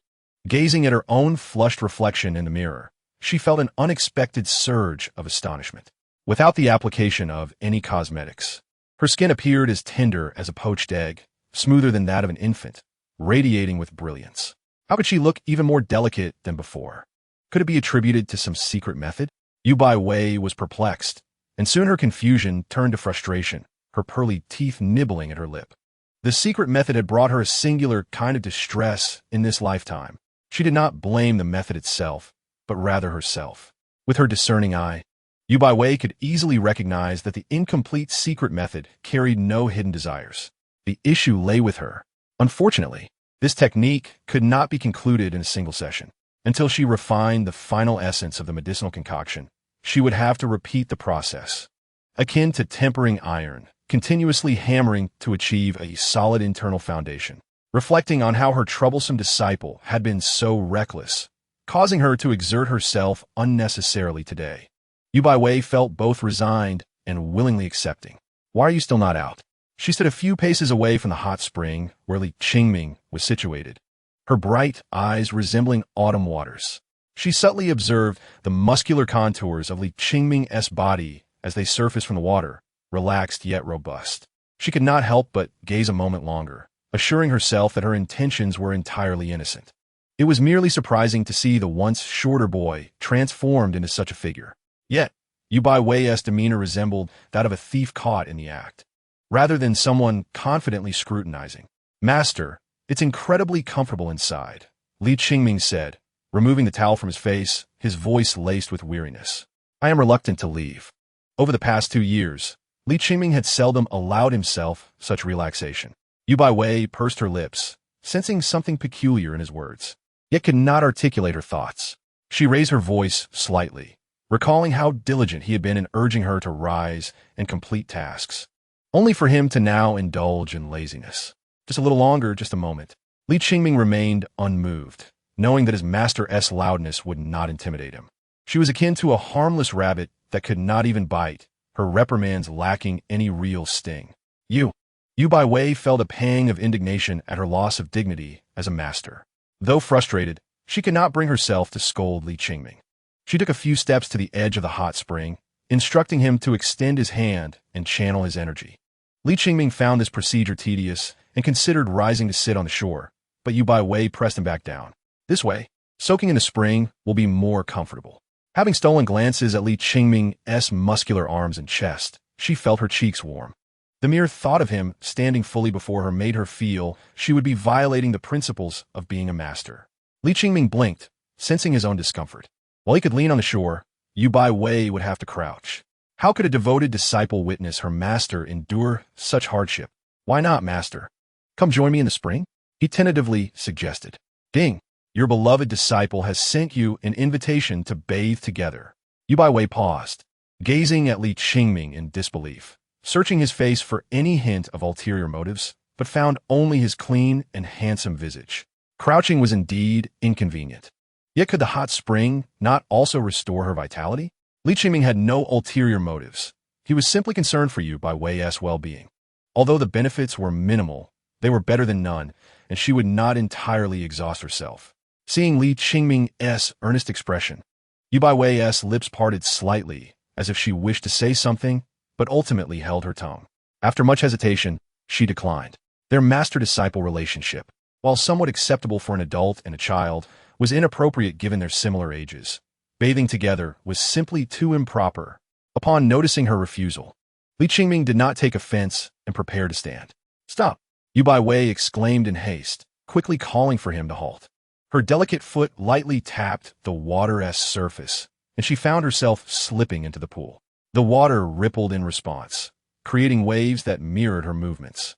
Gazing at her own flushed reflection in the mirror, she felt an unexpected surge of astonishment. Without the application of any cosmetics, her skin appeared as tender as a poached egg, smoother than that of an infant, radiating with brilliance. How could she look even more delicate than before? Could it be attributed to some secret method? Yu Baiwei was perplexed, and soon her confusion turned to frustration, her pearly teeth nibbling at her lip. The secret method had brought her a singular kind of distress in this lifetime. She did not blame the method itself, but rather herself. With her discerning eye, Yu Baiwei could easily recognize that the incomplete secret method carried no hidden desires. The issue lay with her. Unfortunately, this technique could not be concluded in a single session. Until she refined the final essence of the medicinal concoction, she would have to repeat the process, akin to tempering iron, continuously hammering to achieve a solid internal foundation. Reflecting on how her troublesome disciple had been so reckless, causing her to exert herself unnecessarily today, Yu Baiwei felt both resigned and willingly accepting. Why are you still not out? She stood a few paces away from the hot spring where Li Qingming was situated, her bright eyes resembling autumn waters. She subtly observed the muscular contours of Li Qingming's body as they surfaced from the water, relaxed yet robust. She could not help but gaze a moment longer, assuring herself that her intentions were entirely innocent. It was merely surprising to see the once shorter boy transformed into such a figure. Yet, Yu Baiwei's demeanor resembled that of a thief caught in the act, rather than someone confidently scrutinizing. "Master, it's incredibly comfortable inside," Li Qingming said, removing the towel from his face, his voice laced with weariness. "I am reluctant to leave." Over the past 2 years, Li Qingming had seldom allowed himself such relaxation. Yu Baiwei pursed her lips, sensing something peculiar in his words, yet could not articulate her thoughts. She raised her voice slightly, recalling how diligent he had been in urging her to rise and complete tasks, only for him to now indulge in laziness. Just a little longer, just a moment. Li Qingming remained unmoved, knowing that his master's loudness would not intimidate him. She was akin to a harmless rabbit that could not even bite, her reprimands lacking any real sting. Yu Baiwei felt a pang of indignation at her loss of dignity as a master. Though frustrated, she could not bring herself to scold Li Qingming. She took a few steps to the edge of the hot spring, instructing him to extend his hand and channel his energy. Li Qingming found this procedure tedious and considered rising to sit on the shore, but Yu Baiwei pressed him back down. This way, soaking in the spring will be more comfortable. Having stolen glances at Li Qingming's muscular arms and chest, she felt her cheeks warm. The mere thought of him standing fully before her made her feel she would be violating the principles of being a master. Li Qingming blinked, sensing his own discomfort. While he could lean on the shore, Yu Baiwei would have to crouch. How could a devoted disciple witness her master endure such hardship? "Why not, master? Come join me in the spring?" he tentatively suggested. "Ding, your beloved disciple has sent you an invitation to bathe together." Yu Baiwei paused, gazing at Li Qingming in disbelief, searching his face for any hint of ulterior motives, but found only his clean and handsome visage. Crouching was indeed inconvenient. Yet could the hot spring not also restore her vitality? Li Qingming had no ulterior motives. He was simply concerned for Yu Baiwei's well-being. Although the benefits were minimal, they were better than none, and she would not entirely exhaust herself. Seeing Li Qingming's earnest expression, Yu Baiwei's lips parted slightly, as if she wished to say something, but ultimately held her tongue. After much hesitation, she declined. Their master-disciple relationship, while somewhat acceptable for an adult and a child, was inappropriate given their similar ages. Bathing together was simply too improper. Upon noticing her refusal, Li Qingming did not take offense and prepared to stand. "Stop!" Yu Baiwei exclaimed in haste, quickly calling for him to halt. Her delicate foot lightly tapped the water's surface, and she found herself slipping into the pool. The water rippled in response, creating waves that mirrored her movements.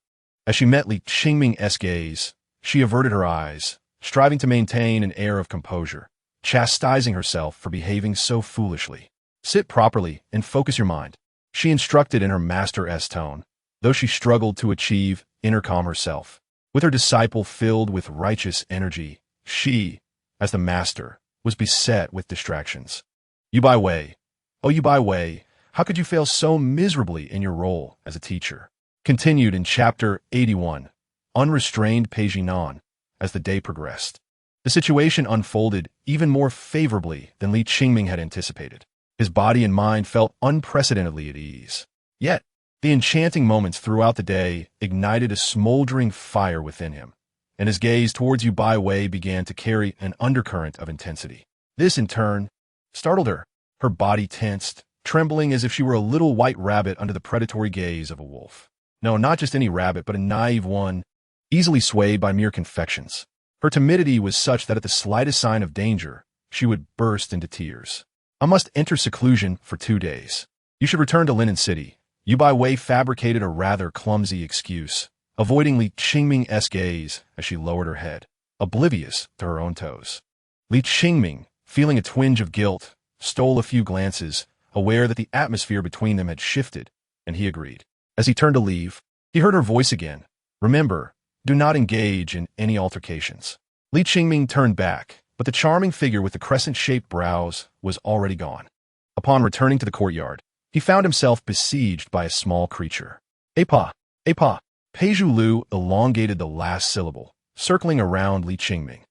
As she met Li Qingming's gaze, she averted her eyes, striving to maintain an air of composure, chastising herself for behaving so foolishly. "Sit properly and focus your mind," she instructed in her master's tone, though she struggled to achieve inner calm herself. With her disciple filled with righteous energy, she, as the master, was beset with distractions. "Yu Baiwei, oh Yu Baiwei, how could you fail so miserably in your role as a teacher?" Continued in Chapter 81, Unrestrained Peijinan, as the day progressed. The situation unfolded even more favorably than Li Qingming had anticipated. His body and mind felt unprecedentedly at ease. Yet, the enchanting moments throughout the day ignited a smoldering fire within him, and his gaze towards Yu Baiwei began to carry an undercurrent of intensity. This, in turn, startled her. Her body tensed, trembling as if she were a little white rabbit under the predatory gaze of a wolf. No, not just any rabbit, but a naive one, easily swayed by mere confections. Her timidity was such that at the slightest sign of danger, she would burst into tears. "I must enter seclusion for 2 days. You should return to Linen City." Yu Baiwei fabricated a rather clumsy excuse, avoiding Li Qingming's gaze as she lowered her head, oblivious to her own toes. Li Qingming, feeling a twinge of guilt, stole a few glances, aware that the atmosphere between them had shifted, and he agreed. As he turned to leave, he heard her voice again. "Remember, do not engage in any altercations." Li Qingming turned back, but the charming figure with the crescent-shaped brows was already gone. Upon returning to the courtyard, he found himself besieged by a small creature. "Apa, apa." Peizhu Lu elongated the last syllable, circling around Li Qingming,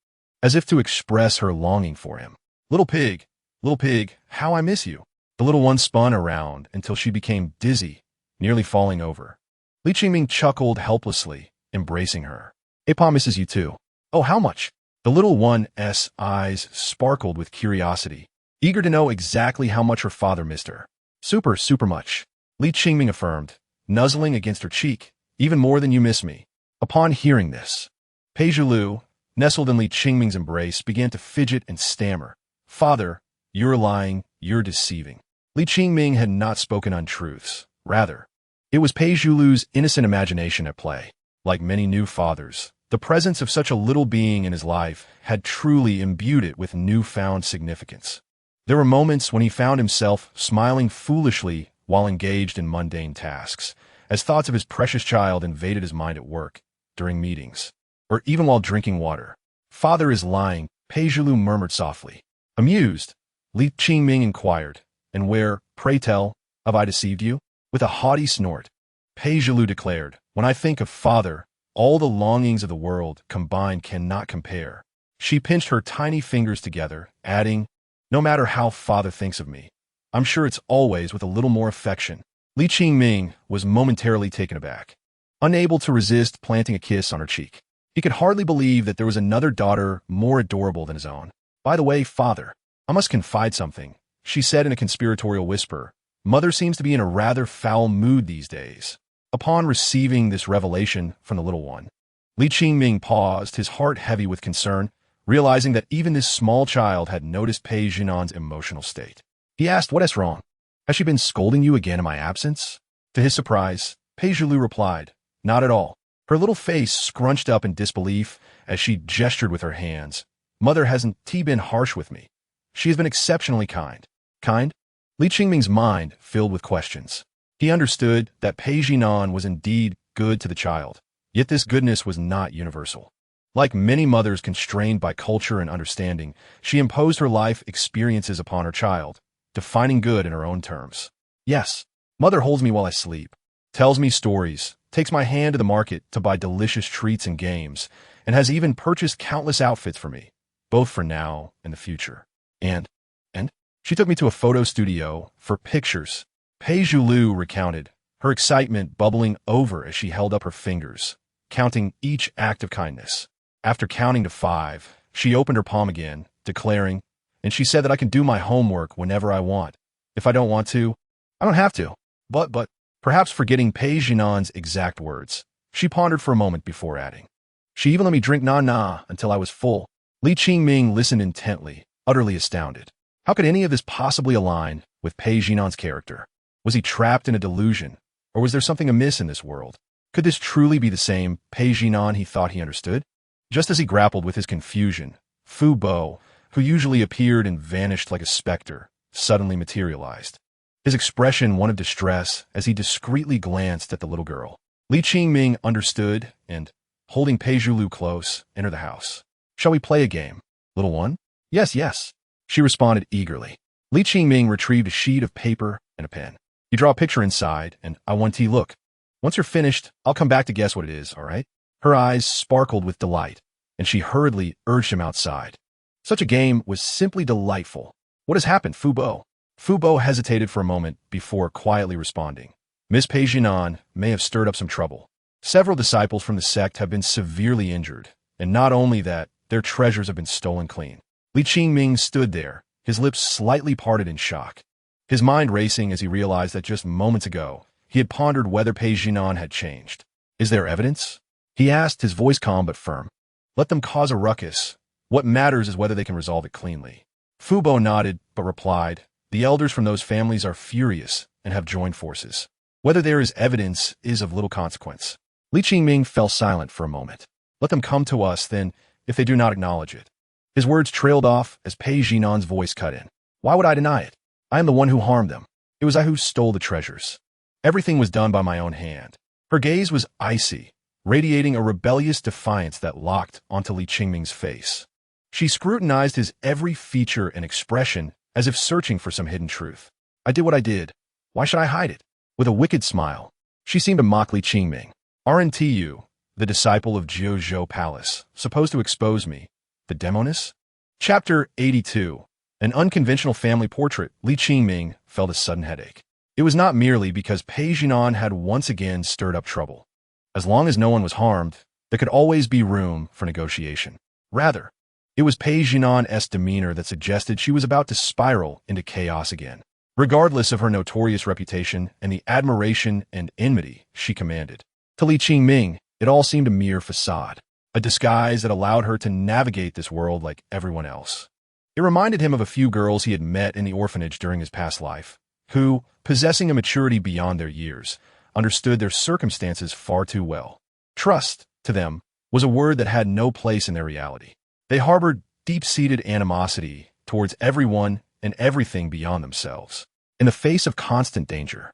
as if to express her longing for him. Little pig, how I miss you." The little one spun around until she became dizzy, nearly falling over. Li Qingming chuckled helplessly, embracing her. "Apa misses you too." "Oh, how much?" The little one's eyes sparkled with curiosity, eager to know exactly how much her father missed her. Super much," Li Qingming affirmed, nuzzling against her cheek, "even more than you miss me." Upon hearing this, Peizhu Lu, nestled in Li Qingming's embrace, began to fidget and stammer. "Father, you're lying, you're deceiving." Li Qingming had not spoken untruths. Rather, it was Peizhu Lu's innocent imagination at play. Like many new fathers, the presence of such a little being in his life had truly imbued it with newfound significance. There were moments when he found himself smiling foolishly while engaged in mundane tasks, as thoughts of his precious child invaded his mind at work, during meetings, or even while drinking water. "Father is lying," Peizhu Lu murmured softly. Amused, Li Qingming inquired, "And where, pray tell, have I deceived you?" With a haughty snort, Peizhu Lu declared, "When I think of father, all the longings of the world combined cannot compare." She pinched her tiny fingers together, adding, "No matter how father thinks of me, I'm sure it's always with a little more affection." Li Qingming was momentarily taken aback, unable to resist planting a kiss on her cheek. He could hardly believe that there was another daughter more adorable than his own. "By the way, father, I must confide something," she said in a conspiratorial whisper. "Mother seems to be in a rather foul mood these days." Upon receiving this revelation from the little one, Li Qingming paused, his heart heavy with concern, realizing that even this small child had noticed Pei Jinan's emotional state. He asked, "What is wrong? Has she been scolding you again in my absence?" To his surprise, Peizhu Lu replied, "Not at all." Her little face scrunched up in disbelief as she gestured with her hands. "Mother hasn't been harsh with me. She has been exceptionally kind." "Kind? Li Qingming's mind filled with questions. He understood that Pei Jinan was indeed good to the child, yet this goodness was not universal. Like many mothers constrained by culture and understanding, she imposed her life experiences upon her child, defining good in her own terms. Yes, mother holds me while I sleep, tells me stories, takes my hand to the market to buy delicious treats and games, and has even purchased countless outfits for me, both for now and the future. And she took me to a photo studio for pictures. Pei Zhulu recounted, her excitement bubbling over as she held up her fingers, counting each act of kindness. After counting to 5, she opened her palm again, declaring, and she said that I can do my homework whenever I want. If I don't want to, I don't have to. But, perhaps forgetting Pei Jinan's exact words, she pondered for a moment before adding, she even let me drink na until I was full. Li Qingming listened intently, utterly astounded. How could any of this possibly align with Pei Jinan's character? Was he trapped in a delusion, or was there something amiss in this world? Could this truly be the same Pei Jinan he thought he understood? Just as he grappled with his confusion, Fu Bo, who usually appeared and vanished like a specter, suddenly materialized. His expression one of distress as he discreetly glanced at the little girl. Li Qingming understood and, holding Pei Zhulu close, entered the house. Shall we play a game, little one? Yes. She responded eagerly. Li Qingming retrieved a sheet of paper and a pen. You draw a picture inside, and I want to look. Once you're finished, I'll come back to guess what it is, all right? Her eyes sparkled with delight, and she hurriedly urged him outside. Such a game was simply delightful. What has happened, Fu Bo? Fu Bo hesitated for a moment before quietly responding. Miss Pei Jinan may have stirred up some trouble. Several disciples from the sect have been severely injured, and not only that, their treasures have been stolen clean. Li Qingming stood there, his lips slightly parted in shock, his mind racing as he realized that just moments ago, he had pondered whether Pei Jinan had changed. Is there evidence? He asked, his voice calm but firm. Let them cause a ruckus. What matters is whether they can resolve it cleanly. Fu Bo nodded, but replied, the elders from those families are furious and have joined forces. Whether there is evidence is of little consequence. Li Qingming fell silent for a moment. Let them come to us, then, if they do not acknowledge it. His words trailed off as Pei Jinan's voice cut in. Why would I deny it? I am the one who harmed them. It was I who stole the treasures. Everything was done by my own hand. Her gaze was icy, radiating a rebellious defiance that locked onto Li Qingming's face. She scrutinized his every feature and expression as if searching for some hidden truth. I did what I did. Why should I hide it? With a wicked smile, she seemed to mock Li Qingming. Aren't you, the disciple of Jiuzhou Palace, supposed to expose me? The Demoness? Chapter 82. An unconventional family portrait. Li Qingming felt a sudden headache. It was not merely because Pei Jinan had once again stirred up trouble. As long as no one was harmed, there could always be room for negotiation. Rather, it was Pei Jinan's demeanor that suggested she was about to spiral into chaos again, regardless of her notorious reputation and the admiration and enmity she commanded. To Li Qingming, it all seemed a mere facade, a disguise that allowed her to navigate this world like everyone else. It reminded him of a few girls he had met in the orphanage during his past life, who, possessing a maturity beyond their years, understood their circumstances far too well. Trust, to them, was a word that had no place in their reality. They harbored deep-seated animosity towards everyone and everything beyond themselves. In the face of constant danger,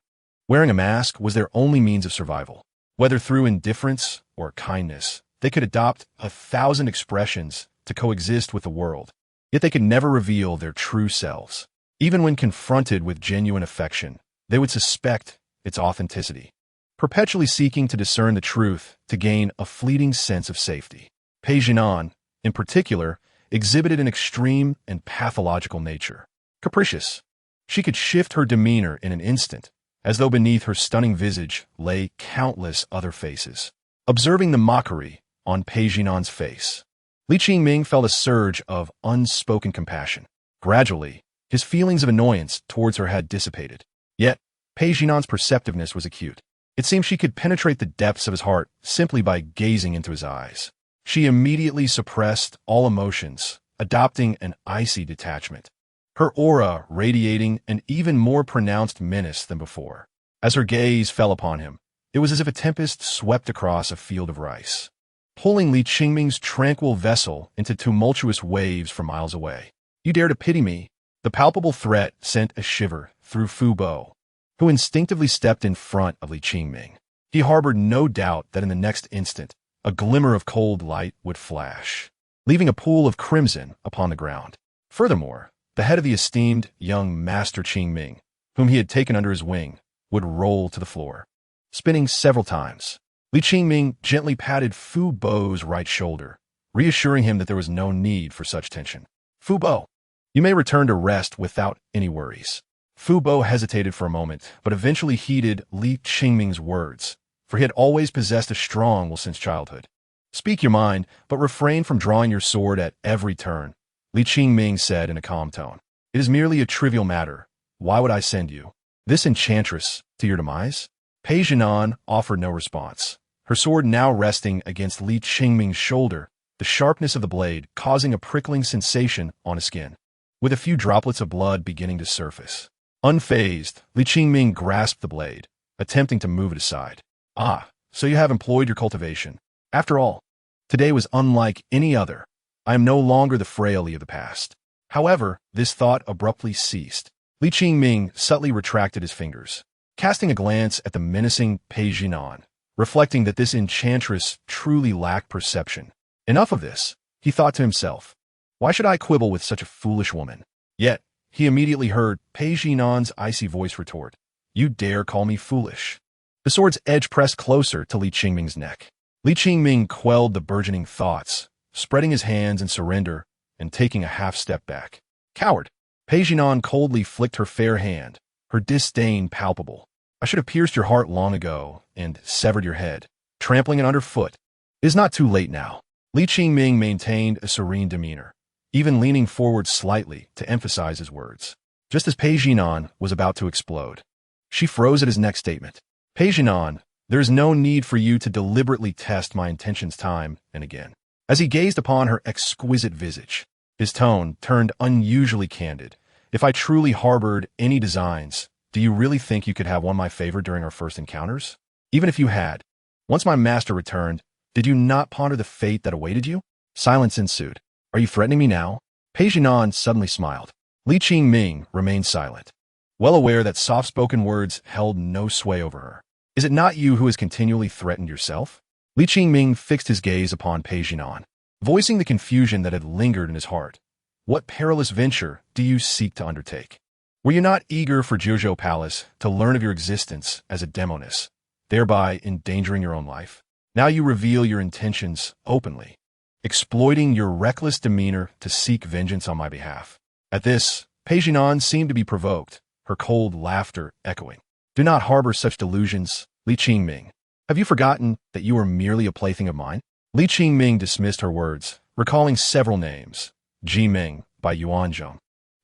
wearing a mask was their only means of survival. Whether through indifference or kindness, they could adopt 1,000 expressions to coexist with the world, yet they could never reveal their true selves. Even when confronted with genuine affection, they would suspect its authenticity, perpetually seeking to discern the truth to gain a fleeting sense of safety. Pei Jinan, in particular, exhibited an extreme and pathological nature. Capricious, she could shift her demeanor in an instant, as though beneath her stunning visage lay countless other faces. Observing the mockery on Pei Jinan's face, Li Qingming felt a surge of unspoken compassion. Gradually, his feelings of annoyance towards her had dissipated. Yet, Pei Jinan's perceptiveness was acute. It seemed she could penetrate the depths of his heart simply by gazing into his eyes. She immediately suppressed all emotions, adopting an icy detachment, her aura radiating an even more pronounced menace than before. As her gaze fell upon him, it was as if a tempest swept across a field of rice, pulling Li Qingming's tranquil vessel into tumultuous waves from miles away. You dare to pity me, The palpable threat sent a shiver through Fu Bo, who instinctively stepped in front of Li Qingming. He harbored no doubt that in the next instant, a glimmer of cold light would flash, leaving a pool of crimson upon the ground. Furthermore, the head of the esteemed young Master Qingming, whom he had taken under his wing, would roll to the floor. Spinning several times, Li Qingming gently patted Fu Bo's right shoulder, reassuring him that there was no need for such tension. Fu Bo, you may return to rest without any worries. Fu Bo hesitated for a moment, but eventually heeded Li Qingming's words, for he had always possessed a strong will since childhood. Speak your mind, but refrain from drawing your sword at every turn, Li Qingming said in a calm tone. It is merely a trivial matter. Why would I send you, this enchantress, to your demise? Pei Jinan offered no response, her sword now resting against Li Qingming's shoulder, the sharpness of the blade causing a prickling sensation on his skin, with a few droplets of blood beginning to surface. Unfazed, Li Qingming grasped the blade, attempting to move it aside. Ah, so you have employed your cultivation. After all, today was unlike any other. I am no longer the frail Li of the past. However, this thought abruptly ceased. Li Qingming subtly retracted his fingers, casting a glance at the menacing Pei Jinan, reflecting that this enchantress truly lacked perception. Enough of this, he thought to himself. Why should I quibble with such a foolish woman? Yet, he immediately heard Pei Jinan's icy voice retort. You dare call me foolish? The sword's edge pressed closer to Li Qingming's neck. Li Qingming quelled the burgeoning thoughts, spreading his hands in surrender and taking a half-step back. Coward! Pei Jinan coldly flicked her fair hand, her disdain palpable. I should have pierced your heart long ago and severed your head, trampling it underfoot. It is not too late now. Li Qingming maintained a serene demeanor, even leaning forward slightly to emphasize his words. Just as Pei Jinan was about to explode, she froze at his next statement. Pei Jinan, there is no need for you to deliberately test my intentions time and again. As he gazed upon her exquisite visage, his tone turned unusually candid. If I truly harbored any designs, do you really think you could have won my favor during our first encounters? Even if you had, once my master returned, did you not ponder the fate that awaited you? Silence ensued. Are you threatening me now? Pei Jinan suddenly smiled. Li Qingming remained silent, well aware that soft-spoken words held no sway over her. Is it not you who has continually threatened yourself? Li Qingming fixed his gaze upon Pei Jinan, voicing the confusion that had lingered in his heart. What perilous venture do you seek to undertake? Were you not eager for Jiuzhou Palace to learn of your existence as a Demoness, thereby endangering your own life? Now you reveal your intentions openly, exploiting your reckless demeanor to seek vengeance on my behalf. At this, Pei Jinan seemed to be provoked, her cold laughter echoing. Do not harbor such delusions, Li Qingming. Have you forgotten that you are merely a plaything of mine? Li Qingming dismissed her words, recalling several names. Qingming by Yuanzhong,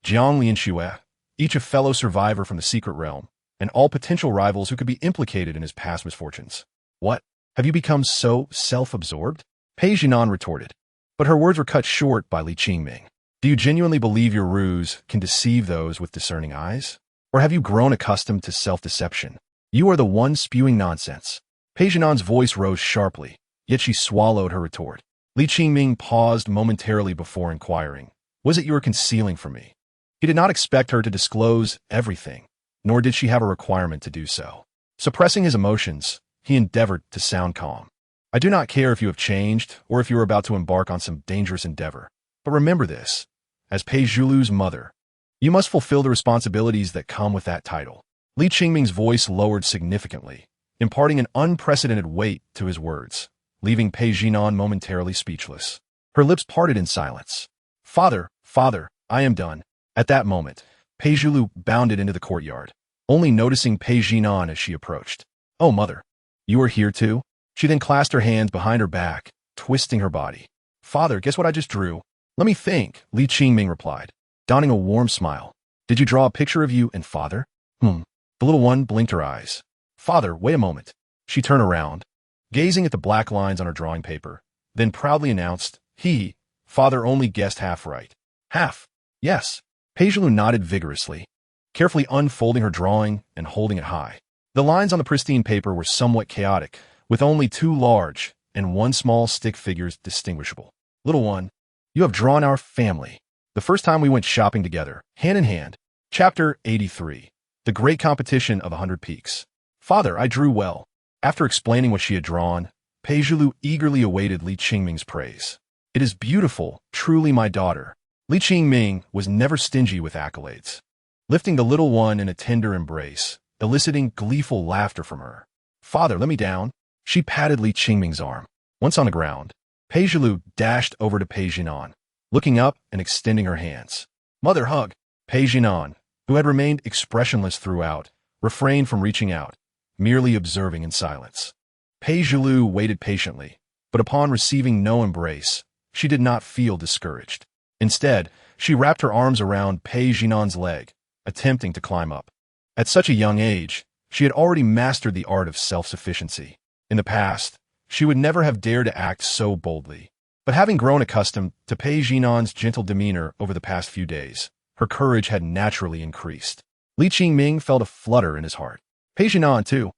Jiang Lianxue, each a fellow survivor from the secret realm, and all potential rivals who could be implicated in his past misfortunes. What? Have you become so self-absorbed? Pei Jinan retorted, but her words were cut short by Li Qingming. Do you genuinely believe your ruse can deceive those with discerning eyes? Or have you grown accustomed to self-deception? You are the one spewing nonsense. Pei Jinan's voice rose sharply, yet she swallowed her retort. Li Qingming paused momentarily before inquiring, was it you were concealing from me? He did not expect her to disclose everything, nor did she have a requirement to do so. Suppressing his emotions, he endeavored to sound calm. I do not care if you have changed or if you are about to embark on some dangerous endeavor, but remember this, as Pei Zhulu's mother, you must fulfill the responsibilities that come with that title. Li Qingming's voice lowered significantly, imparting an unprecedented weight to his words, leaving Pei Jinan momentarily speechless. Her lips parted in silence. Father, I am done. At that moment, Pei Zhulu bounded into the courtyard, only noticing Pei Jinan as she approached. Oh, mother, you are here too? She then clasped her hands behind her back, twisting her body. Father, guess what I just drew? Let me think, Li Qingming replied, donning a warm smile. Did you draw a picture of you and father? The little one blinked her eyes. Father, wait a moment. She turned around, gazing at the black lines on her drawing paper, then proudly announced, Father only guessed half right. Half? Yes. Pei Zhulu nodded vigorously, carefully unfolding her drawing and holding it high. The lines on the pristine paper were somewhat chaotic, with only 2 large and 1 small stick figures distinguishable. Little one, you have drawn our family. The first time we went shopping together, hand in hand. Chapter 83. The Great Competition of 100 Peaks. Father, I drew well. After explaining what she had drawn, Peijulu eagerly awaited Li Qingming's praise. It is beautiful, truly my daughter. Li Qingming was never stingy with accolades, lifting the little one in a tender embrace, eliciting gleeful laughter from her. Father, let me down. She patted Li Qingming's arm. Once on the ground, Peijulu dashed over to Peijinan, looking up and extending her hands. Mother hug. Peijinan, who had remained expressionless throughout, refrained from reaching out, merely observing in silence. Peijulu waited patiently, but upon receiving no embrace, she did not feel discouraged. Instead, she wrapped her arms around Peijinan's leg, attempting to climb up. At such a young age, she had already mastered the art of self-sufficiency. In the past, she would never have dared to act so boldly. But having grown accustomed to Peijinan's gentle demeanor over the past few days, her courage had naturally increased. Li Qingming felt a flutter in his heart. Peijinan, too,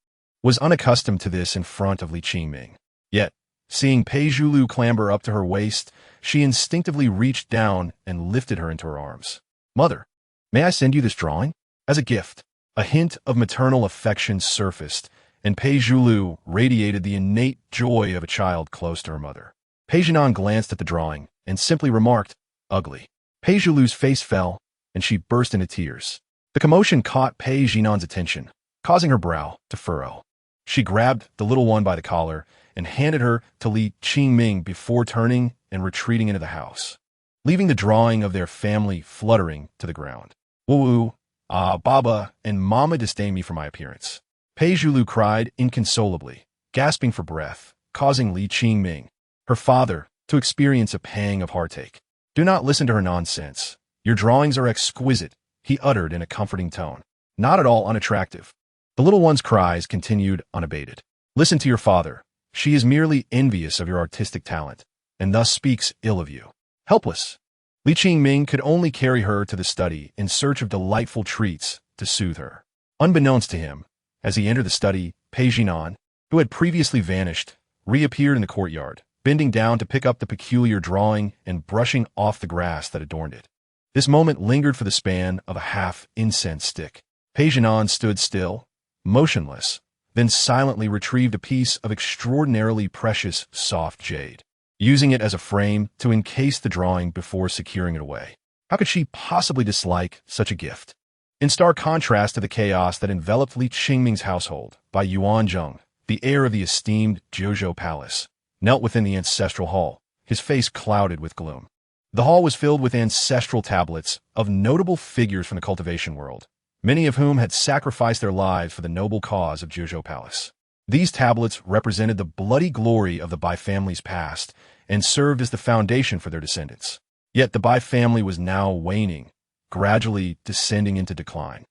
was unaccustomed to this in front of Li Qingming. Yet, seeing Peijulu clamber up to her waist, she instinctively reached down and lifted her into her arms. Mother, may I send you this drawing? As a gift. A hint of maternal affection surfaced, and Peijulu radiated the innate joy of a child close to her mother. Peijinan glanced at the drawing and simply remarked, ugly. Peijulu's face fell, and she burst into tears. The commotion caught Peijinan's attention, causing her brow to furrow. She grabbed the little one by the collar and handed her to Li Qingming before turning and retreating into the house, leaving the drawing of their family fluttering to the ground. Woo-woo, Baba and Mama disdain me for my appearance. Peijulu cried inconsolably, gasping for breath, causing Li Qingming, her father, to experience a pang of heartache. Do not listen to her nonsense. Your drawings are exquisite, he uttered in a comforting tone. Not at all unattractive. The little one's cries continued unabated. Listen to your father. She is merely envious of your artistic talent, and thus speaks ill of you. Helpless, Li Qingming could only carry her to the study in search of delightful treats to soothe her. Unbeknownst to him, as he entered the study, Peijinan, who had previously vanished, reappeared in the courtyard, bending down to pick up the peculiar drawing and brushing off the grass that adorned it. This moment lingered for the span of a half-incense stick. Peijinan stood still, motionless, then silently retrieved a piece of extraordinarily precious soft jade, using it as a frame to encase the drawing before securing it away. How could she possibly dislike such a gift? In stark contrast to the chaos that enveloped Li Qingming's household, Bai Yuanzheng, the heir of the esteemed Zhuzhou Palace, knelt within the ancestral hall, his face clouded with gloom. The hall was filled with ancestral tablets of notable figures from the cultivation world, many of whom had sacrificed their lives for the noble cause of Zhuzhou Palace. These tablets represented the bloody glory of the Bai family's past and served as the foundation for their descendants. Yet the Bai family was now waning, gradually descending into decline.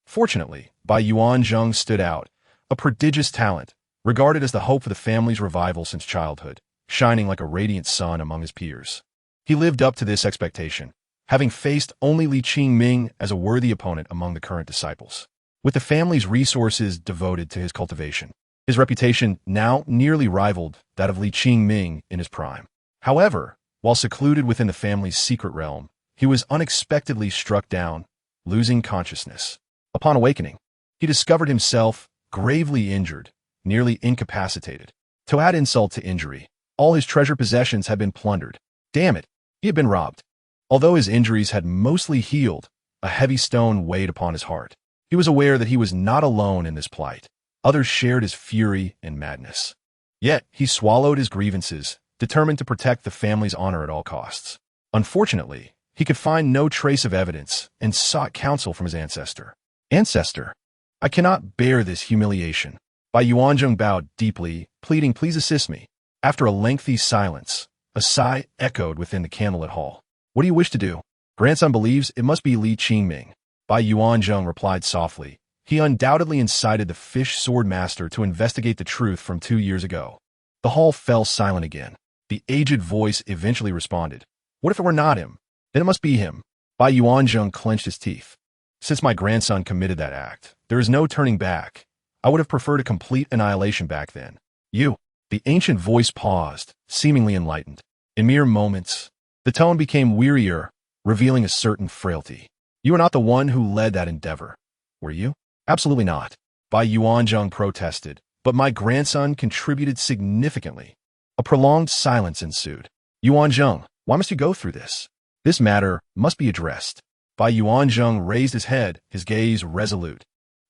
Fortunately, Bai Yuanzheng stood out, a prodigious talent, regarded as the hope for the family's revival since childhood, shining like a radiant sun among his peers. He lived up to this expectation, having faced only Li Qingming as a worthy opponent among the current disciples. With the family's resources devoted to his cultivation, his reputation now nearly rivaled that of Li Qingming in his prime. However, while secluded within the family's secret realm, he was unexpectedly struck down, losing consciousness. Upon awakening, he discovered himself gravely injured, nearly incapacitated. To add insult to injury, all his treasured possessions had been plundered. Damn it, he had been robbed. Although his injuries had mostly healed, a heavy stone weighed upon his heart. He was aware that he was not alone in this plight. Others shared his fury and madness. Yet, he swallowed his grievances, determined to protect the family's honor at all costs. Unfortunately, he could find no trace of evidence and sought counsel from his ancestor. Ancestor, I cannot bear this humiliation. Bai Yuanzheng bowed deeply, pleading, please assist me. After a lengthy silence, a sigh echoed within the candlelit hall. What do you wish to do? Grandson believes it must be Li Qingming. Bai Yuanzheng replied softly. He undoubtedly incited the fish sword master to investigate the truth from 2 years ago. The hall fell silent again. The aged voice eventually responded. What if it were not him? Then it must be him. Bai Yuanzheng clenched his teeth. Since my grandson committed that act, there is no turning back. I would have preferred a complete annihilation back then. You. The ancient voice paused, seemingly enlightened. In mere moments, the tone became wearier, revealing a certain frailty. You are not the one who led that endeavor, were you? Absolutely not. Bai Yuanzheng protested, but my grandson contributed significantly. A prolonged silence ensued. Yuanzheng, why must you go through this? This matter must be addressed. Bai Yuanzheng raised his head, his gaze resolute.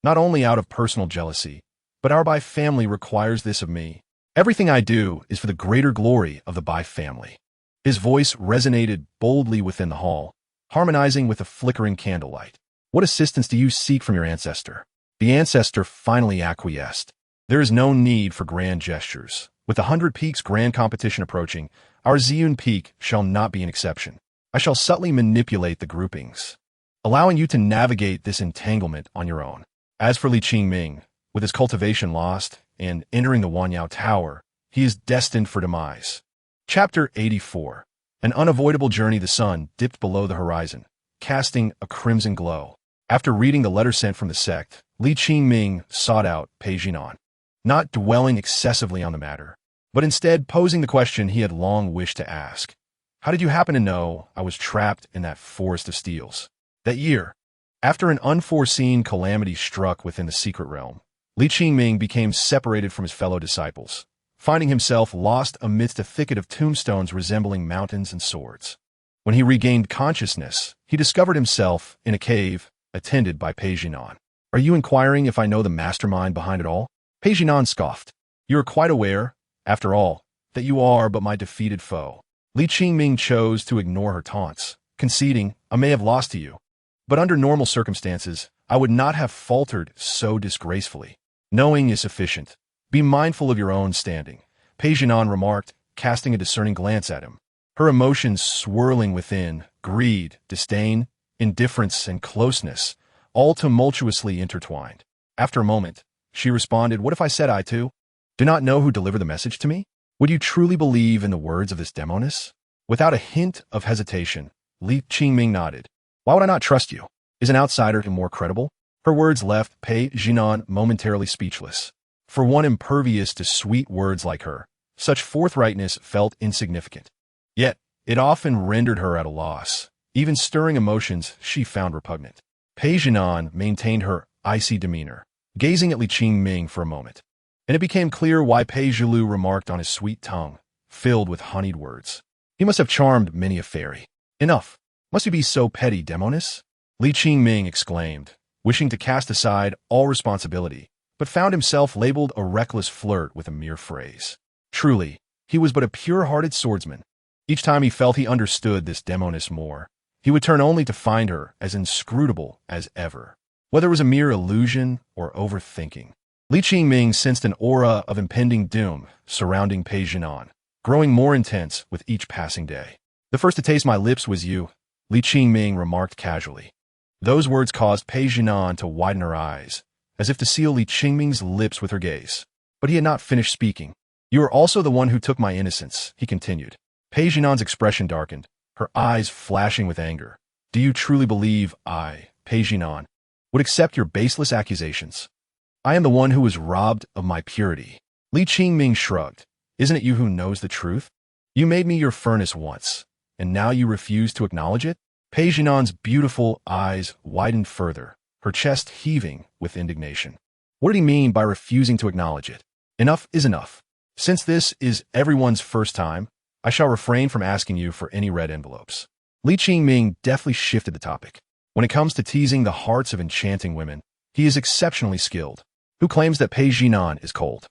Not only out of personal jealousy, but our Bai family requires this of me. Everything I do is for the greater glory of the Bai family. His voice resonated boldly within the hall, harmonizing with the flickering candlelight. What assistance do you seek from your ancestor? The ancestor finally acquiesced. There is no need for grand gestures. With the 100 Peaks grand competition approaching, our Ziyun Peak shall not be an exception. I shall subtly manipulate the groupings, allowing you to navigate this entanglement on your own. As for Li Qingming, with his cultivation lost and entering the Wanyao Tower, he is destined for demise. Chapter 84. An unavoidable journey. The sun dipped below the horizon, casting a crimson glow. After reading the letter sent from the sect, Li Qingming sought out Pei Jinan, not dwelling excessively on the matter, but instead posing the question he had long wished to ask. How did you happen to know I was trapped in that forest of steels? That year, after an unforeseen calamity struck within the secret realm, Li Qingming became separated from his fellow disciples, finding himself lost amidst a thicket of tombstones resembling mountains and swords. When he regained consciousness, he discovered himself in a cave, attended by Pei Jinan. Are you inquiring if I know the mastermind behind it all? Pei Jinan scoffed. You are quite aware, after all, that you are but my defeated foe. Li Qingming chose to ignore her taunts, conceding, I may have lost to you, but under normal circumstances, I would not have faltered so disgracefully. Knowing is sufficient. Be mindful of your own standing, Pei Jinan remarked, casting a discerning glance at him. Her emotions swirling within, greed, disdain, indifference, and closeness, all tumultuously intertwined. After a moment, she responded, What if I said I too do not know who delivered the message to me? Would you truly believe in the words of this Demoness? Without a hint of hesitation, Li Qingming nodded. Why would I not trust you? Is an outsider more credible? Her words left Pei Jinan momentarily speechless. For one impervious to sweet words like her, such forthrightness felt insignificant. Yet, it often rendered her at a loss. Even stirring emotions she found repugnant. Pei Jinan maintained her icy demeanor, gazing at Li Qingming for a moment. And it became clear why Pei Jilu remarked on his sweet tongue, filled with honeyed words. He must have charmed many a fairy. Enough. Must you be so petty, Demoness? Li Qingming exclaimed, wishing to cast aside all responsibility, but found himself labeled a reckless flirt with a mere phrase. Truly, he was but a pure-hearted swordsman. Each time he felt he understood this Demoness more, he would turn only to find her as inscrutable as ever. Whether it was a mere illusion or overthinking, Li Qingming sensed an aura of impending doom surrounding Pei Jinan, growing more intense with each passing day. The first to taste my lips was you, Li Qingming remarked casually. Those words caused Pei Jinan to widen her eyes, as if to seal Li Qingming's lips with her gaze. But he had not finished speaking. You are also the one who took my innocence, he continued. Pei Jinan's expression darkened, her eyes flashing with anger. Do you truly believe I, Pei Jinan, would accept your baseless accusations? I am the one who was robbed of my purity. Li Qingming shrugged. Isn't it you who knows the truth? You made me your furnace once, and now you refuse to acknowledge it? Pei Jinan's beautiful eyes widened further, her chest heaving with indignation. What did he mean by refusing to acknowledge it? Enough is enough. Since this is everyone's first time, I shall refrain from asking you for any red envelopes. Li Qingming deftly shifted the topic. When it comes to teasing the hearts of enchanting women, he is exceptionally skilled. Who claims that Pei Jinan is cold?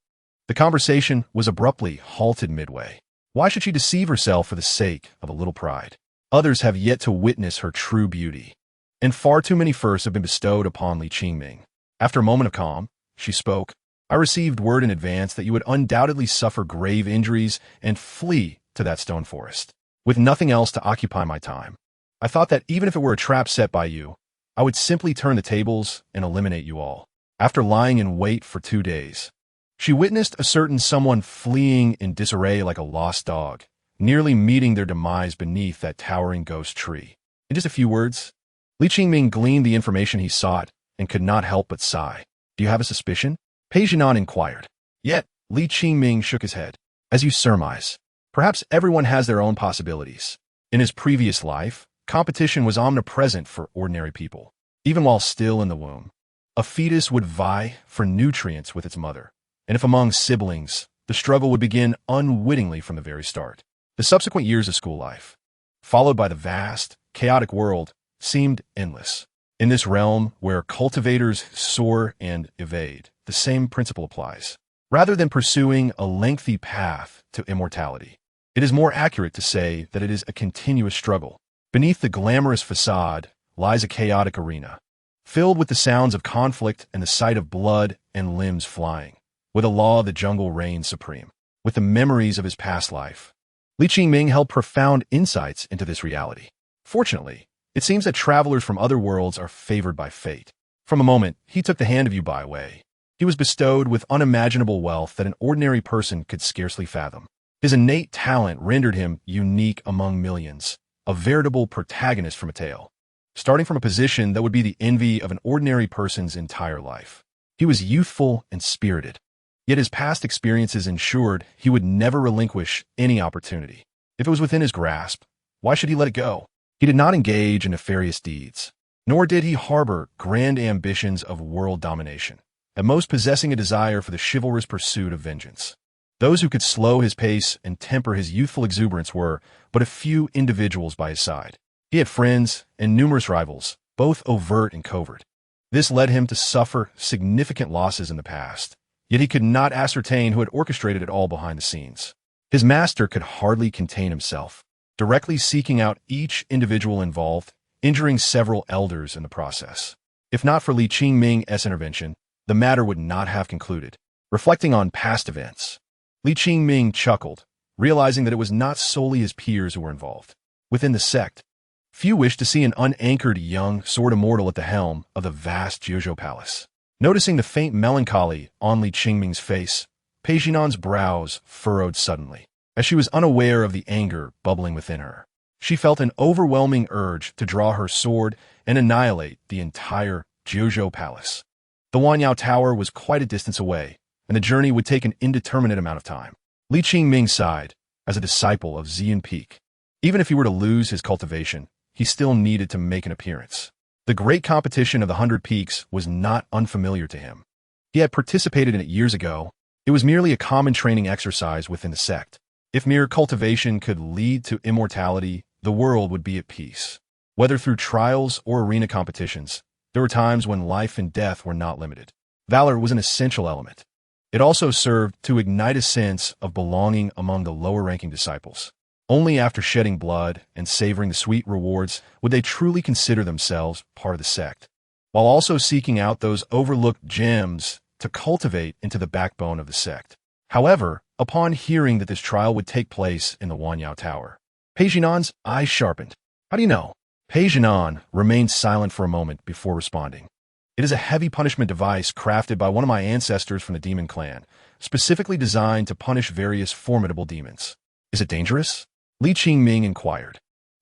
The conversation was abruptly halted midway. Why should she deceive herself for the sake of a little pride? Others have yet to witness her true beauty, and far too many firsts have been bestowed upon Li Qingming. After a moment of calm, she spoke. I received word in advance that you would undoubtedly suffer grave injuries and flee to that stone forest, with nothing else to occupy my time. I thought that even if it were a trap set by you, I would simply turn the tables and eliminate you all. After lying in wait for 2 days, she witnessed a certain someone fleeing in disarray like a lost dog, nearly meeting their demise beneath that towering ghost tree. In just a few words, Li Qingming gleaned the information he sought and could not help but sigh. Do you have a suspicion? Pei Jinan inquired. Yet, Li Qingming shook his head. As you surmise, perhaps everyone has their own possibilities. In his previous life, competition was omnipresent for ordinary people. Even while still in the womb, a fetus would vie for nutrients with its mother, and if among siblings, the struggle would begin unwittingly from the very start. The subsequent years of school life, followed by the vast, chaotic world, seemed endless. In this realm where cultivators soar and evade, the same principle applies. Rather than pursuing a lengthy path to immortality, it is more accurate to say that it is a continuous struggle. Beneath the glamorous facade lies a chaotic arena, filled with the sounds of conflict and the sight of blood and limbs flying, where the law of the jungle reigns supreme. With the memories of his past life, Qingming held profound insights into this reality. Fortunately, it seems that travelers from other worlds are favored by fate. From a moment he took the hand of Yu Bai Wei, he was bestowed with unimaginable wealth that an ordinary person could scarcely fathom. His innate talent rendered him unique among millions, a veritable protagonist from a tale, starting from a position that would be the envy of an ordinary person's entire life. He was youthful and spirited, yet his past experiences ensured he would never relinquish any opportunity. If it was within his grasp, why should he let it go? He did not engage in nefarious deeds, nor did he harbor grand ambitions of world domination, at most possessing a desire for the chivalrous pursuit of vengeance. Those who could slow his pace and temper his youthful exuberance were but a few individuals by his side. He had friends and numerous rivals, both overt and covert. This led him to suffer significant losses in the past, yet he could not ascertain who had orchestrated it all behind the scenes. His master could hardly contain himself, directly seeking out each individual involved, injuring several elders in the process. If not for Qingming's intervention, the matter would not have concluded. Reflecting on past events, Qingming chuckled, realizing that it was not solely his peers who were involved. Within the sect, few wished to see an unanchored young sword immortal at the helm of the vast Jiuzhou palace. Noticing the faint melancholy on Qingming's face, Pei Jinan's brows furrowed suddenly, as she was unaware of the anger bubbling within her. She felt an overwhelming urge to draw her sword and annihilate the entire Jiuzhou palace. The Wanyao Tower was quite a distance away, and the journey would take an indeterminate amount of time. Qingming sighed, as a disciple of Xian Peak. Even if he were to lose his cultivation, he still needed to make an appearance. The great competition of the 100 Peaks was not unfamiliar to him. He had participated in it years ago. It was merely a common training exercise within the sect. If mere cultivation could lead to immortality, the world would be at peace. Whether through trials or arena competitions, there were times when life and death were not limited. Valor was an essential element. It also served to ignite a sense of belonging among the lower-ranking disciples. Only after shedding blood and savoring the sweet rewards would they truly consider themselves part of the sect, while also seeking out those overlooked gems to cultivate into the backbone of the sect. However, upon hearing that this trial would take place in the Wanyao Tower, Pei Jinan's eyes sharpened. How do you know? Pei Jinan remained silent for a moment before responding. It is a heavy punishment device crafted by one of my ancestors from the demon clan, specifically designed to punish various formidable demons. Is it dangerous? Qingming inquired.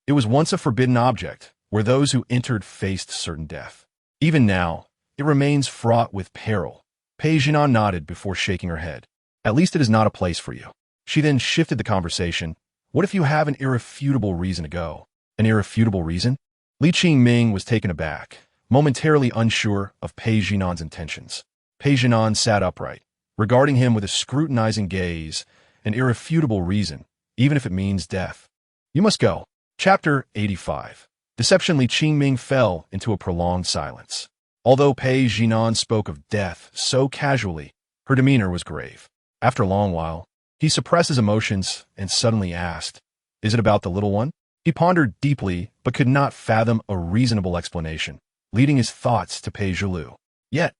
It was once a forbidden object, where those who entered faced certain death. Even now, it remains fraught with peril. Pei Jinan nodded before shaking her head. At least it is not a place for you. She then shifted the conversation. What if you have an irrefutable reason to go? An irrefutable reason? Qingming was taken aback, momentarily unsure of Pei Jinan's intentions. Pei Jinan sat upright, regarding him with a scrutinizing gaze. An irrefutable reason, even if it means death. You must go. Chapter 85. Deception. Qingming fell into a prolonged silence. Although Pei Jinan spoke of death so casually, her demeanor was grave. After a long while, he suppressed his emotions and suddenly asked, "Is it about the little one?" He pondered deeply, but could not fathom a reasonable explanation, leading his thoughts to Pei Zhilu. Yet,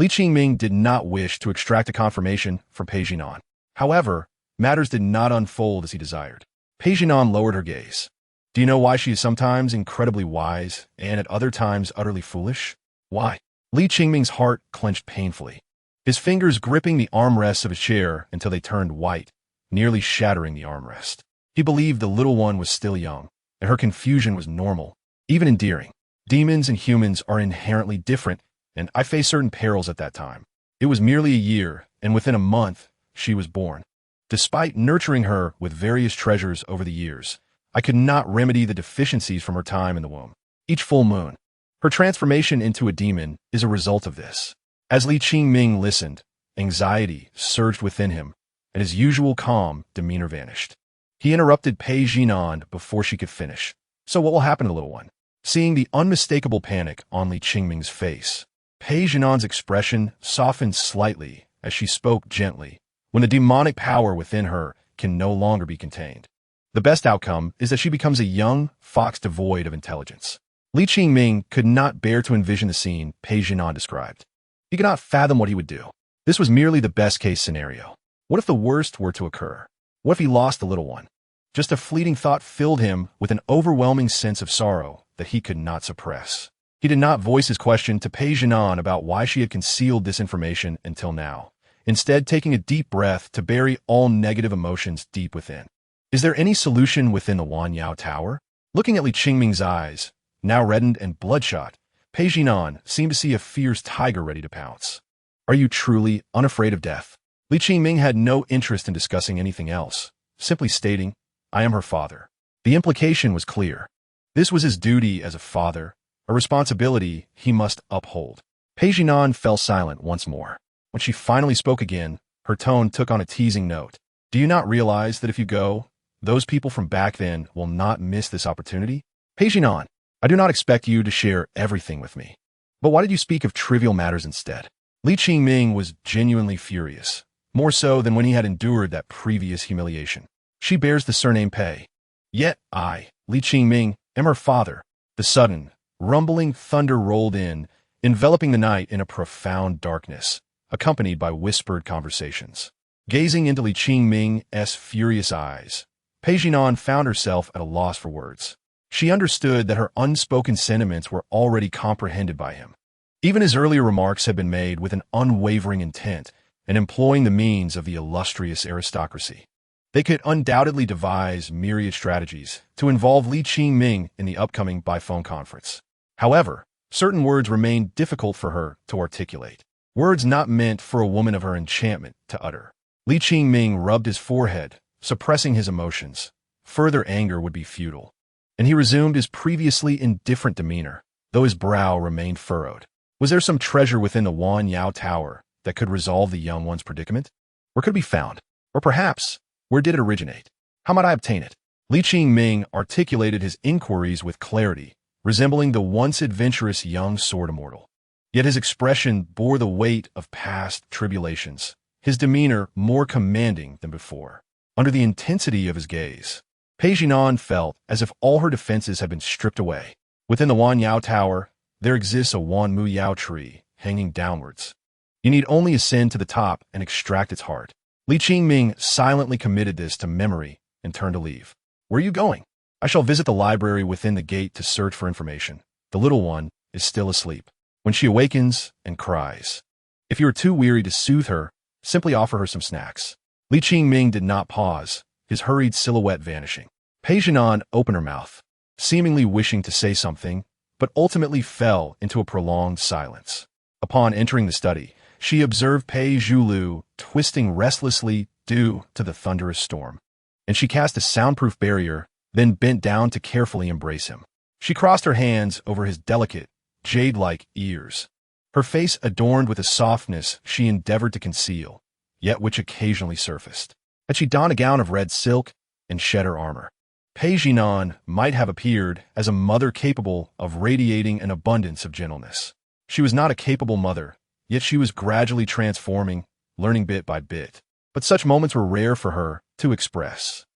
Qingming did not wish to extract a confirmation from Pei Jinan. However, matters did not unfold as he desired. Pei Jinan lowered her gaze. Do you know why she is sometimes incredibly wise and at other times utterly foolish? Why? Qingming's heart clenched painfully, his fingers gripping the armrests of his chair until they turned white, nearly shattering the armrest. He believed the little one was still young, and her confusion was normal, even endearing. Demons and humans are inherently different, and I faced certain perils at that time. It was merely a year, and within a month, she was born. Despite nurturing her with various treasures over the years, I could not remedy the deficiencies from her time in the womb. Each full moon, her transformation into a demon is a result of this. As Li Qingming listened, anxiety surged within him, and his usual calm demeanor vanished. He interrupted Pei Jinan before she could finish. So what will happen to the little one? Seeing the unmistakable panic on Li Qingming's face, Pei Jinan's expression softened slightly as she spoke gently. When the demonic power within her can no longer be contained, the best outcome is that she becomes a young fox devoid of intelligence. Li Qingming could not bear to envision the scene Pei Jinan described. He could not fathom what he would do. This was merely the best-case scenario. What if the worst were to occur? What if he lost the little one? Just a fleeting thought filled him with an overwhelming sense of sorrow that he could not suppress. He did not voice his question to Pei Jinan about why she had concealed this information until now, instead taking a deep breath to bury all negative emotions deep within. Is there any solution within the Wanyao Tower? Looking at Li Qingming's eyes, now reddened and bloodshot, Pei Jinan seemed to see a fierce tiger ready to pounce. Are you truly unafraid of death? Li Qingming had no interest in discussing anything else, simply stating, I am her father. The implication was clear. This was his duty as a father, a responsibility he must uphold. Pei Jinan fell silent once more. When she finally spoke again, her tone took on a teasing note. Do you not realize that if you go, those people from back then will not miss this opportunity? Pei Jinan, I do not expect you to share everything with me. But why did you speak of trivial matters instead? Li Qingming was genuinely furious, more so than when he had endured that previous humiliation. She bears the surname Pei. Yet I, Li Qingming, am her father. The sudden, rumbling thunder rolled in, enveloping the night in a profound darkness, accompanied by whispered conversations. Gazing into Li Qingming's furious eyes, Pei Jinan found herself at a loss for words. She understood that her unspoken sentiments were already comprehended by him. Even his earlier remarks had been made with an unwavering intent and employing the means of the illustrious aristocracy. They could undoubtedly devise myriad strategies to involve Li Qingming in the upcoming by-phone conference. However, certain words remained difficult for her to articulate. Words not meant for a woman of her enchantment to utter. Li Qingming rubbed his forehead, suppressing his emotions. Further anger would be futile. And he resumed his previously indifferent demeanor, though his brow remained furrowed. Was there some treasure within the Wanyao Tower that could resolve the young one's predicament? Where could it be found? Or perhaps, where did it originate? How might I obtain it? Li Qingming articulated his inquiries with clarity, resembling the once adventurous young sword immortal. Yet his expression bore the weight of past tribulations, his demeanor more commanding than before. Under the intensity of his gaze, Pei Jinan felt as if all her defenses had been stripped away. Within the Wanyao Tower, there exists a Wanmu Yao tree hanging downwards. You need only ascend to the top and extract its heart. Li Qingming silently committed this to memory and turned to leave. Where are you going? I shall visit the library within the gate to search for information. The little one is still asleep. When she awakens and cries, if you are too weary to soothe her, simply offer her some snacks. Li Qingming did not pause, his hurried silhouette vanishing. Pei Jinan opened her mouth, seemingly wishing to say something, but ultimately fell into a prolonged silence. Upon entering the study, she observed Pei Zhulu twisting restlessly due to the thunderous storm, and she cast a soundproof barrier, then bent down to carefully embrace him. She crossed her hands over his delicate, jade-like ears, her face adorned with a softness she endeavored to conceal, yet which occasionally surfaced. Had she donned a gown of red silk and shed her armor, Pei Jinan might have appeared as a mother capable of radiating an abundance of gentleness. She was not a capable mother, yet she was gradually transforming, learning bit by bit. But such moments were rare for her to express.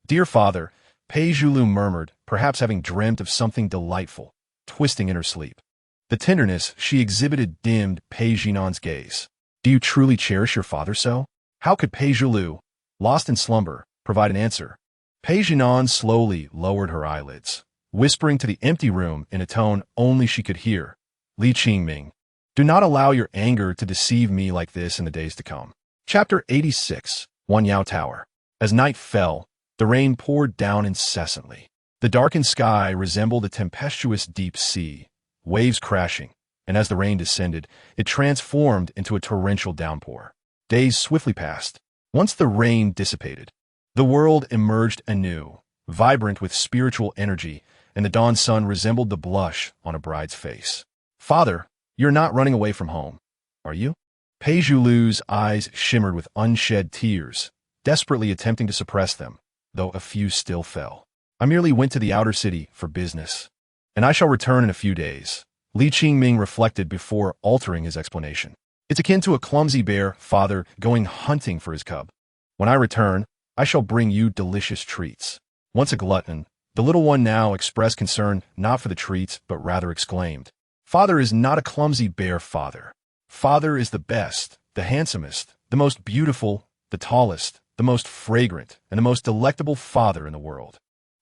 Dear father, Pei Zhulu murmured, perhaps having dreamt of something delightful, twisting in her sleep. The tenderness she exhibited dimmed Pei Jinan's gaze. Do you truly cherish your father so? How could Pei Zhulu, lost in slumber, provide an answer? Pei Jinan slowly lowered her eyelids, whispering to the empty room in a tone only she could hear. Li Qingming, do not allow your anger to deceive me like this in the days to come. Chapter 86, Wanyao Tower. As night fell, the rain poured down incessantly. The darkened sky resembled a tempestuous deep sea, waves crashing, and as the rain descended, it transformed into a torrential downpour. Days swiftly passed. Once the rain dissipated, the world emerged anew, vibrant with spiritual energy, and the dawn sun resembled the blush on a bride's face. "Father, you're not running away from home, are you?" Pei Zhulu's eyes shimmered with unshed tears, desperately attempting to suppress them, though a few still fell. "I merely went to the outer city for business, and I shall return in a few days." Li Qingming reflected before altering his explanation. "It's akin to a clumsy bear, father, going hunting for his cub. When I return, I shall bring you delicious treats." Once a glutton, the little one now expressed concern not for the treats, but rather exclaimed, "Father is not a clumsy bear, father. Father is the best, the handsomest, the most beautiful, the tallest, the most fragrant, and the most delectable father in the world."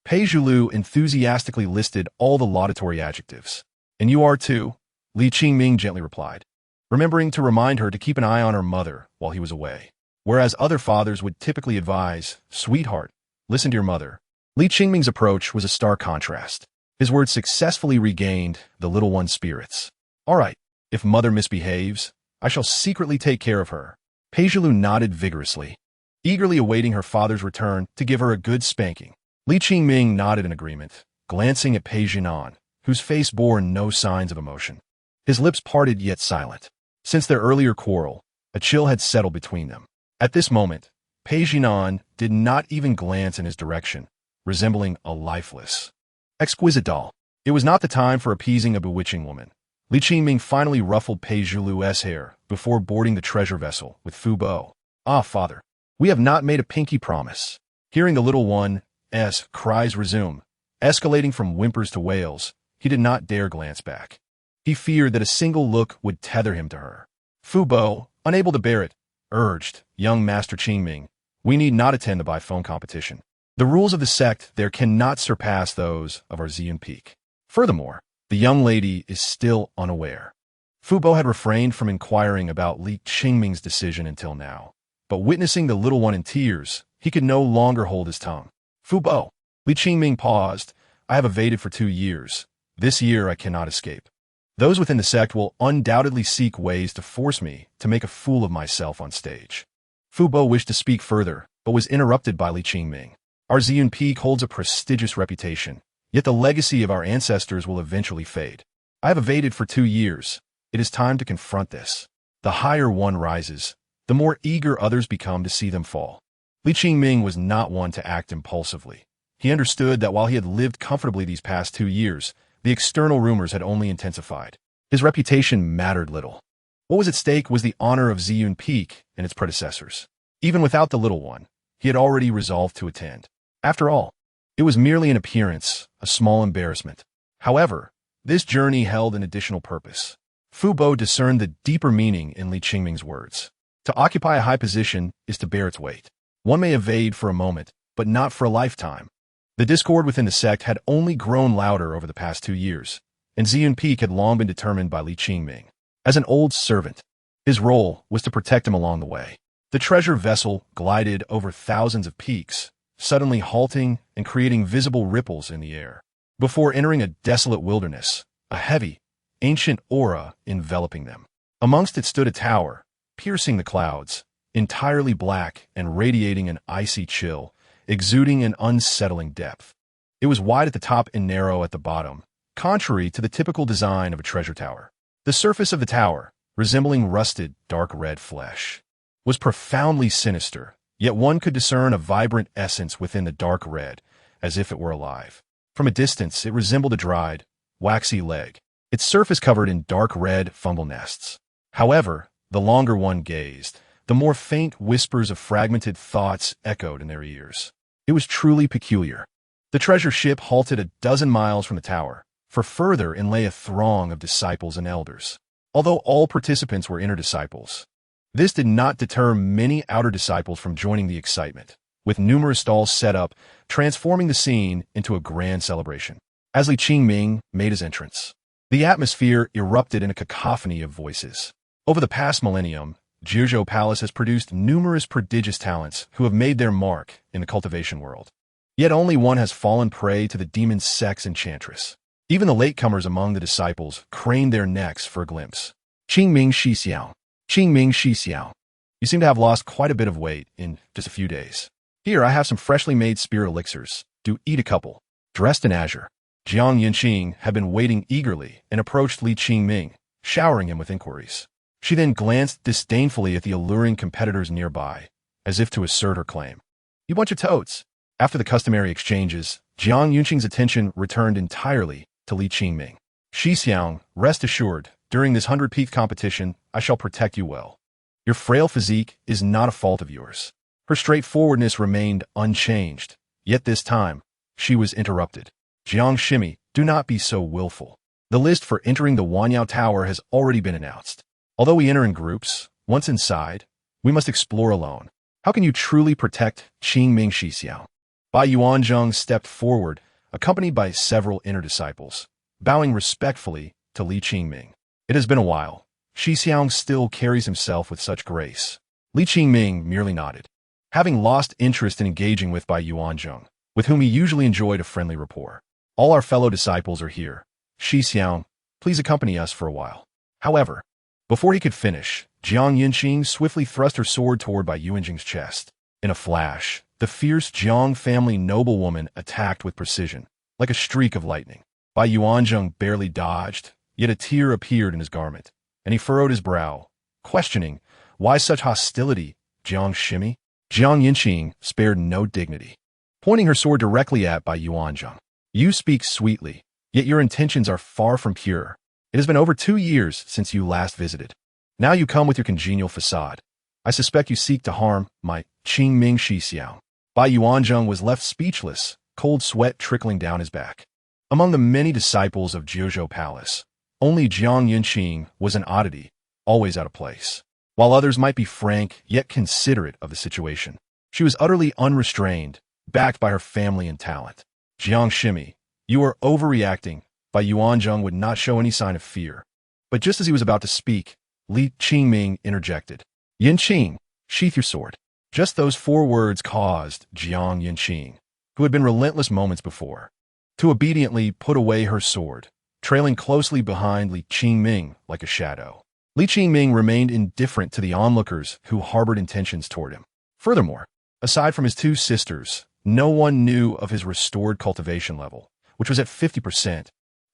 Pei Zhulu enthusiastically listed all the laudatory adjectives. "And you are too," Li Qingming gently replied, remembering to remind her to keep an eye on her mother while he was away. Whereas other fathers would typically advise, "Sweetheart, listen to your mother," Li Qingming's approach was a stark contrast. His words successfully regained the little one's spirits. "All right, if mother misbehaves, I shall secretly take care of her." Pei Zhulu nodded vigorously, eagerly awaiting her father's return to give her a good spanking. Li Qingming nodded in agreement, glancing at Pei Jinan, whose face bore no signs of emotion. His lips parted yet silent. Since their earlier quarrel, a chill had settled between them. At this moment, Pei Jinan did not even glance in his direction, resembling a lifeless, exquisite doll. It was not the time for appeasing a bewitching woman. Li Qingming finally ruffled Pei Zhulu's hair before boarding the treasure vessel with Fu Bo. "Ah, father, we have not made a pinky promise." Hearing the little one's cries resume, escalating from whimpers to wails, he did not dare glance back. He feared that a single look would tether him to her. Fu Bo, unable to bear it, urged, "Young Master Qingming, we need not attend the by-phone competition. The rules of the sect there cannot surpass those of our Xian Peak. Furthermore, the young lady is still unaware." Fu Bo had refrained from inquiring about Li Qingming's decision until now, but witnessing the little one in tears, he could no longer hold his tongue. "Fu Bo," Li Qingming paused, "I have evaded for 2 years. This year I cannot escape. Those within the sect will undoubtedly seek ways to force me to make a fool of myself on stage." Fu Bo wished to speak further, but was interrupted by Li Qingming. "Our Xian Peak holds a prestigious reputation, yet the legacy of our ancestors will eventually fade. I have evaded for 2 years. It is time to confront this. The higher one rises, the more eager others become to see them fall." Li Qingming was not one to act impulsively. He understood that while he had lived comfortably these past 2 years, the external rumors had only intensified. His reputation mattered little. What was at stake was the honor of Xian Peak and its predecessors. Even without the little one, he had already resolved to attend. After all, it was merely an appearance, a small embarrassment. However, this journey held an additional purpose. Fu Bo discerned the deeper meaning in Li Qingming's words. To occupy a high position is to bear its weight. One may evade for a moment, but not for a lifetime. The discord within the sect had only grown louder over the past 2 years, and Xian Peak had long been determined by Li Qingming. As an old servant, his role was to protect him along the way. The treasure vessel glided over thousands of peaks, suddenly halting and creating visible ripples in the air. Before entering a desolate wilderness, a heavy, ancient aura enveloping them. Amongst it stood a tower, piercing the clouds, entirely black and radiating an icy chill, exuding an unsettling depth. It was wide at the top and narrow at the bottom, contrary to the typical design of a treasure tower. The surface of the tower, resembling rusted, dark red flesh, was profoundly sinister, yet one could discern a vibrant essence within the dark red, as if it were alive. From a distance, it resembled a dried, waxy leg, its surface covered in dark red fungal nests. However, the longer one gazed, the more faint whispers of fragmented thoughts echoed in their ears. It was truly peculiar. The treasure ship halted a dozen miles from the tower, for further in lay a throng of disciples and elders. Although all participants were inner disciples, this did not deter many outer disciples from joining the excitement, with numerous stalls set up, transforming the scene into a grand celebration. As Li Qingming made his entrance, the atmosphere erupted in a cacophony of voices. Over the past millennium, Jiuzhou Palace has produced numerous prodigious talents who have made their mark in the cultivation world. Yet only one has fallen prey to the demon sect's enchantress. Even the latecomers among the disciples craned their necks for a glimpse. Qingming Shixiao. Qingming Shixiao. You seem to have lost quite a bit of weight in just a few days. Here I have some freshly made spirit elixirs. Do eat a couple. Dressed in azure, Jiang Yinqing had been waiting eagerly and approached Li Qingming, showering him with inquiries. She then glanced disdainfully at the alluring competitors nearby, as if to assert her claim. You bunch of toads. After the customary exchanges, Jiang Yunqing's attention returned entirely to Li Qingming. Shi Xiang, rest assured, during this 100-piece competition, I shall protect you well. Your frail physique is not a fault of yours. Her straightforwardness remained unchanged, yet this time, she was interrupted. Jiang Shimi, do not be so willful. The list for entering the Wanyao Tower has already been announced. Although we enter in groups, once inside, we must explore alone. How can you truly protect Qingming Shi Xiang? Bai Yuanzheng stepped forward, accompanied by several inner disciples, bowing respectfully to Li Qingming. It has been a while. Shi Xiang still carries himself with such grace. Li Qingming merely nodded. Having lost interest in engaging with Bai Yuanzheng, with whom he usually enjoyed a friendly rapport. All our fellow disciples are here. Shi Xiang, please accompany us for a while. However, before he could finish, Jiang Yinqing swiftly thrust her sword toward Bai Yuanzheng's chest. In a flash, the fierce Jiang family noblewoman attacked with precision, like a streak of lightning. Bai Yuanzheng barely dodged, yet a tear appeared in his garment, and he furrowed his brow, questioning, why such hostility, Jiang Shimi? Jiang Yinqing spared no dignity, pointing her sword directly at Bai Yuanzheng. You speak sweetly, yet your intentions are far from pure. It has been over 2 years since you last visited. Now you come with your congenial facade. I suspect you seek to harm my Qingming Shi Xiang. Bai Yuanzheng was left speechless, cold sweat trickling down his back. Among the many disciples of Jiuzhou Palace, only Jiang Yinqing was an oddity, always out of place. While others might be frank yet considerate of the situation, she was utterly unrestrained, backed by her family and talent. Jiang Shimi, you are overreacting. Bai Yuanzheng would not show any sign of fear. But just as he was about to speak, Li Qingming interjected. Yinqing, sheath your sword. Just those 4 words caused Jiang Yinqing, who had been relentless moments before, to obediently put away her sword, trailing closely behind Li Qingming like a shadow. Li Qingming remained indifferent to the onlookers who harbored intentions toward him. Furthermore, aside from his 2 sisters, no one knew of his restored cultivation level, which was at 50%,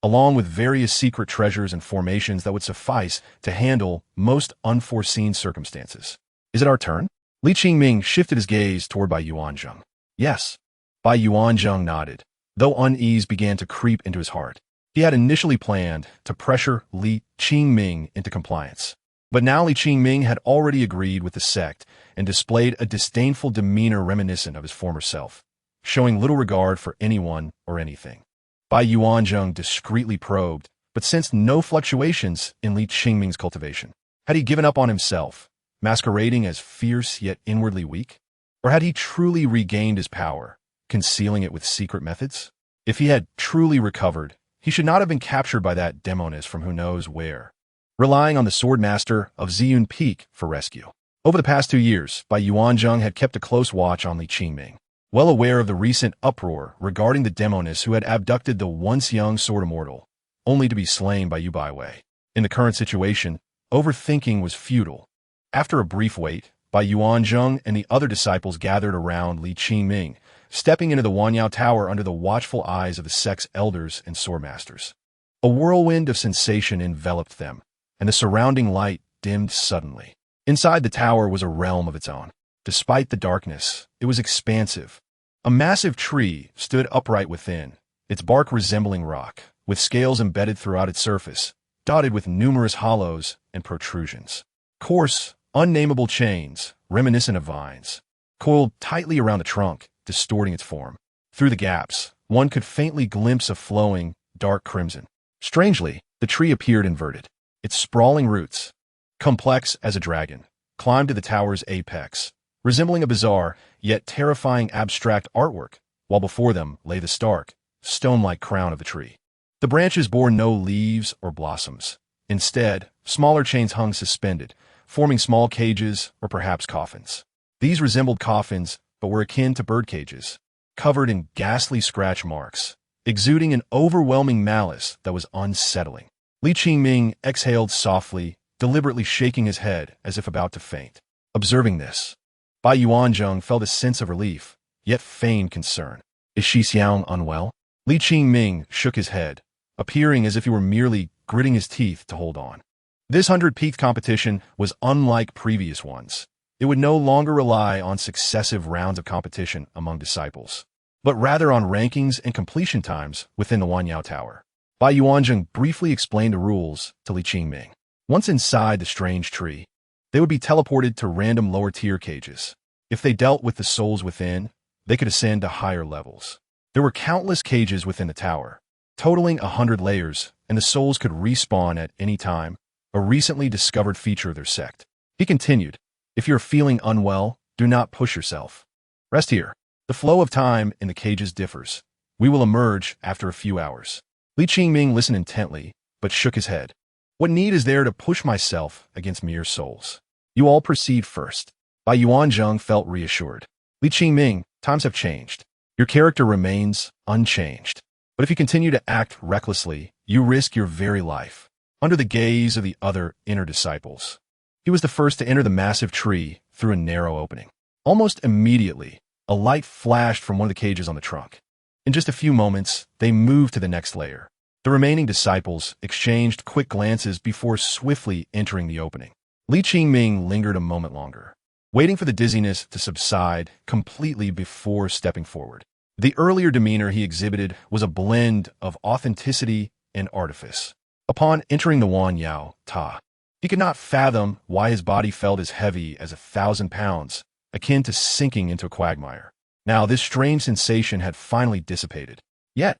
along with various secret treasures and formations that would suffice to handle most unforeseen circumstances. Is it our turn? Li Qingming shifted his gaze toward Bai Yuanzheng. Yes. Bai Yuanzheng nodded, though unease began to creep into his heart. He had initially planned to pressure Li Qingming into compliance. But now Li Qingming had already agreed with the sect and displayed a disdainful demeanor reminiscent of his former self, showing little regard for anyone or anything. Bai Yuanzheng discreetly probed, but sensed no fluctuations in Li Qingming's cultivation. Had he given up on himself, masquerading as fierce yet inwardly weak? Or had he truly regained his power, concealing it with secret methods? If he had truly recovered, he should not have been captured by that Demoness from who knows where, relying on the swordmaster of Ziyun Peak for rescue. Over the past 2 years, Bai Yuanzheng had kept a close watch on Li Qingming, well aware of the recent uproar regarding the Demoness who had abducted the once young sword immortal, only to be slain by Yu Baiwei. In the current situation, overthinking was futile. After a brief wait, Bai Yuanzheng and the other disciples gathered around Li Qingming, stepping into the Wanyao Tower under the watchful eyes of the sect's elders and swordmasters. A whirlwind of sensation enveloped them, and the surrounding light dimmed suddenly. Inside the tower was a realm of its own. Despite the darkness, it was expansive. A massive tree stood upright within, its bark resembling rock, with scales embedded throughout its surface, dotted with numerous hollows and protrusions. Coarse, unnameable chains, reminiscent of vines, coiled tightly around the trunk, distorting its form. Through the gaps, one could faintly glimpse a flowing, dark crimson. Strangely, the tree appeared inverted. Its sprawling roots, complex as a dragon, climbed to the tower's apex, resembling a bizarre, yet terrifying abstract artwork, while before them lay the stark, stone-like crown of the tree. The branches bore no leaves or blossoms. Instead, smaller chains hung suspended, forming small cages or perhaps coffins. These resembled coffins, but were akin to bird cages, covered in ghastly scratch marks, exuding an overwhelming malice that was unsettling. Li Qingming exhaled softly, deliberately shaking his head as if about to faint. Observing this, Bai Yuanzheng felt a sense of relief, yet feigned concern. Is Shi Xiang unwell? Li Qingming shook his head, appearing as if he were merely gritting his teeth to hold on. This 100-peaked competition was unlike previous ones. It would no longer rely on successive rounds of competition among disciples, but rather on rankings and completion times within the Wanyao Tower. Bai Yuanzheng briefly explained the rules to Li Qingming. Once inside the strange tree, they would be teleported to random lower-tier cages. If they dealt with the souls within, they could ascend to higher levels. There were countless cages within the tower, totaling 100 layers, and the souls could respawn at any time, a recently discovered feature of their sect. He continued, if you're feeling unwell, do not push yourself. Rest here. The flow of time in the cages differs. We will emerge after a few hours. Li Qingming listened intently, but shook his head. What need is there to push myself against mere souls? You all proceed first. Bai Yuanzheng felt reassured. Li Qingming, times have changed. Your character remains unchanged. But if you continue to act recklessly, you risk your very life. Under the gaze of the other inner disciples, he was the first to enter the massive tree through a narrow opening. Almost immediately, a light flashed from one of the cages on the trunk. In just a few moments, they moved to the next layer. The remaining disciples exchanged quick glances before swiftly entering the opening. Li Qingming lingered a moment longer, waiting for the dizziness to subside completely before stepping forward. The earlier demeanor he exhibited was a blend of authenticity and artifice. Upon entering the Wanyao Ta, he could not fathom why his body felt as heavy as 1,000 pounds, akin to sinking into a quagmire. Now this strange sensation had finally dissipated. Yet,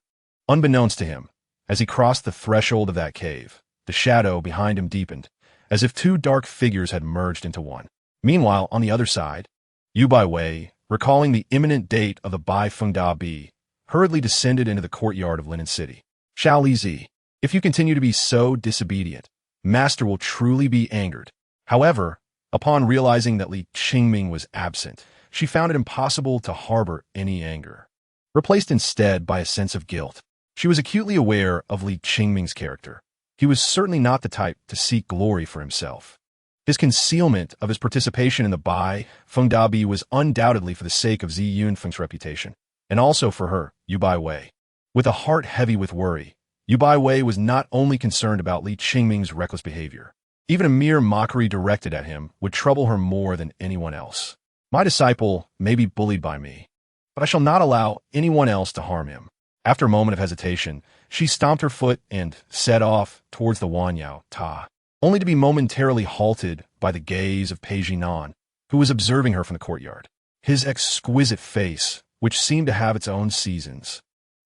unbeknownst to him, as he crossed the threshold of that cave, the shadow behind him deepened, as if two dark figures had merged into one. Meanwhile, on the other side, Yu Baiwei, recalling the imminent date of the Bai Fengda Bi, hurriedly descended into the courtyard of Linen City. Xiao Lizi, if you continue to be so disobedient, Master will truly be angered. However, upon realizing that Li Qingming was absent, she found it impossible to harbor any anger. Replaced instead by a sense of guilt, she was acutely aware of Li Qingming's character. He was certainly not the type to seek glory for himself. His concealment of his participation in the Bai Fengda Bi was undoubtedly for the sake of Zi Yunfeng's reputation, and also for her, Yu Baiwei. With a heart heavy with worry, Yu Baiwei was not only concerned about Li Qingming's reckless behavior. Even a mere mockery directed at him would trouble her more than anyone else. My disciple may be bullied by me, but I shall not allow anyone else to harm him. After a moment of hesitation, she stomped her foot and set off towards the Wanyao Ta, only to be momentarily halted by the gaze of Pei Jinan, who was observing her from the courtyard. His exquisite face, which seemed to have its own seasons,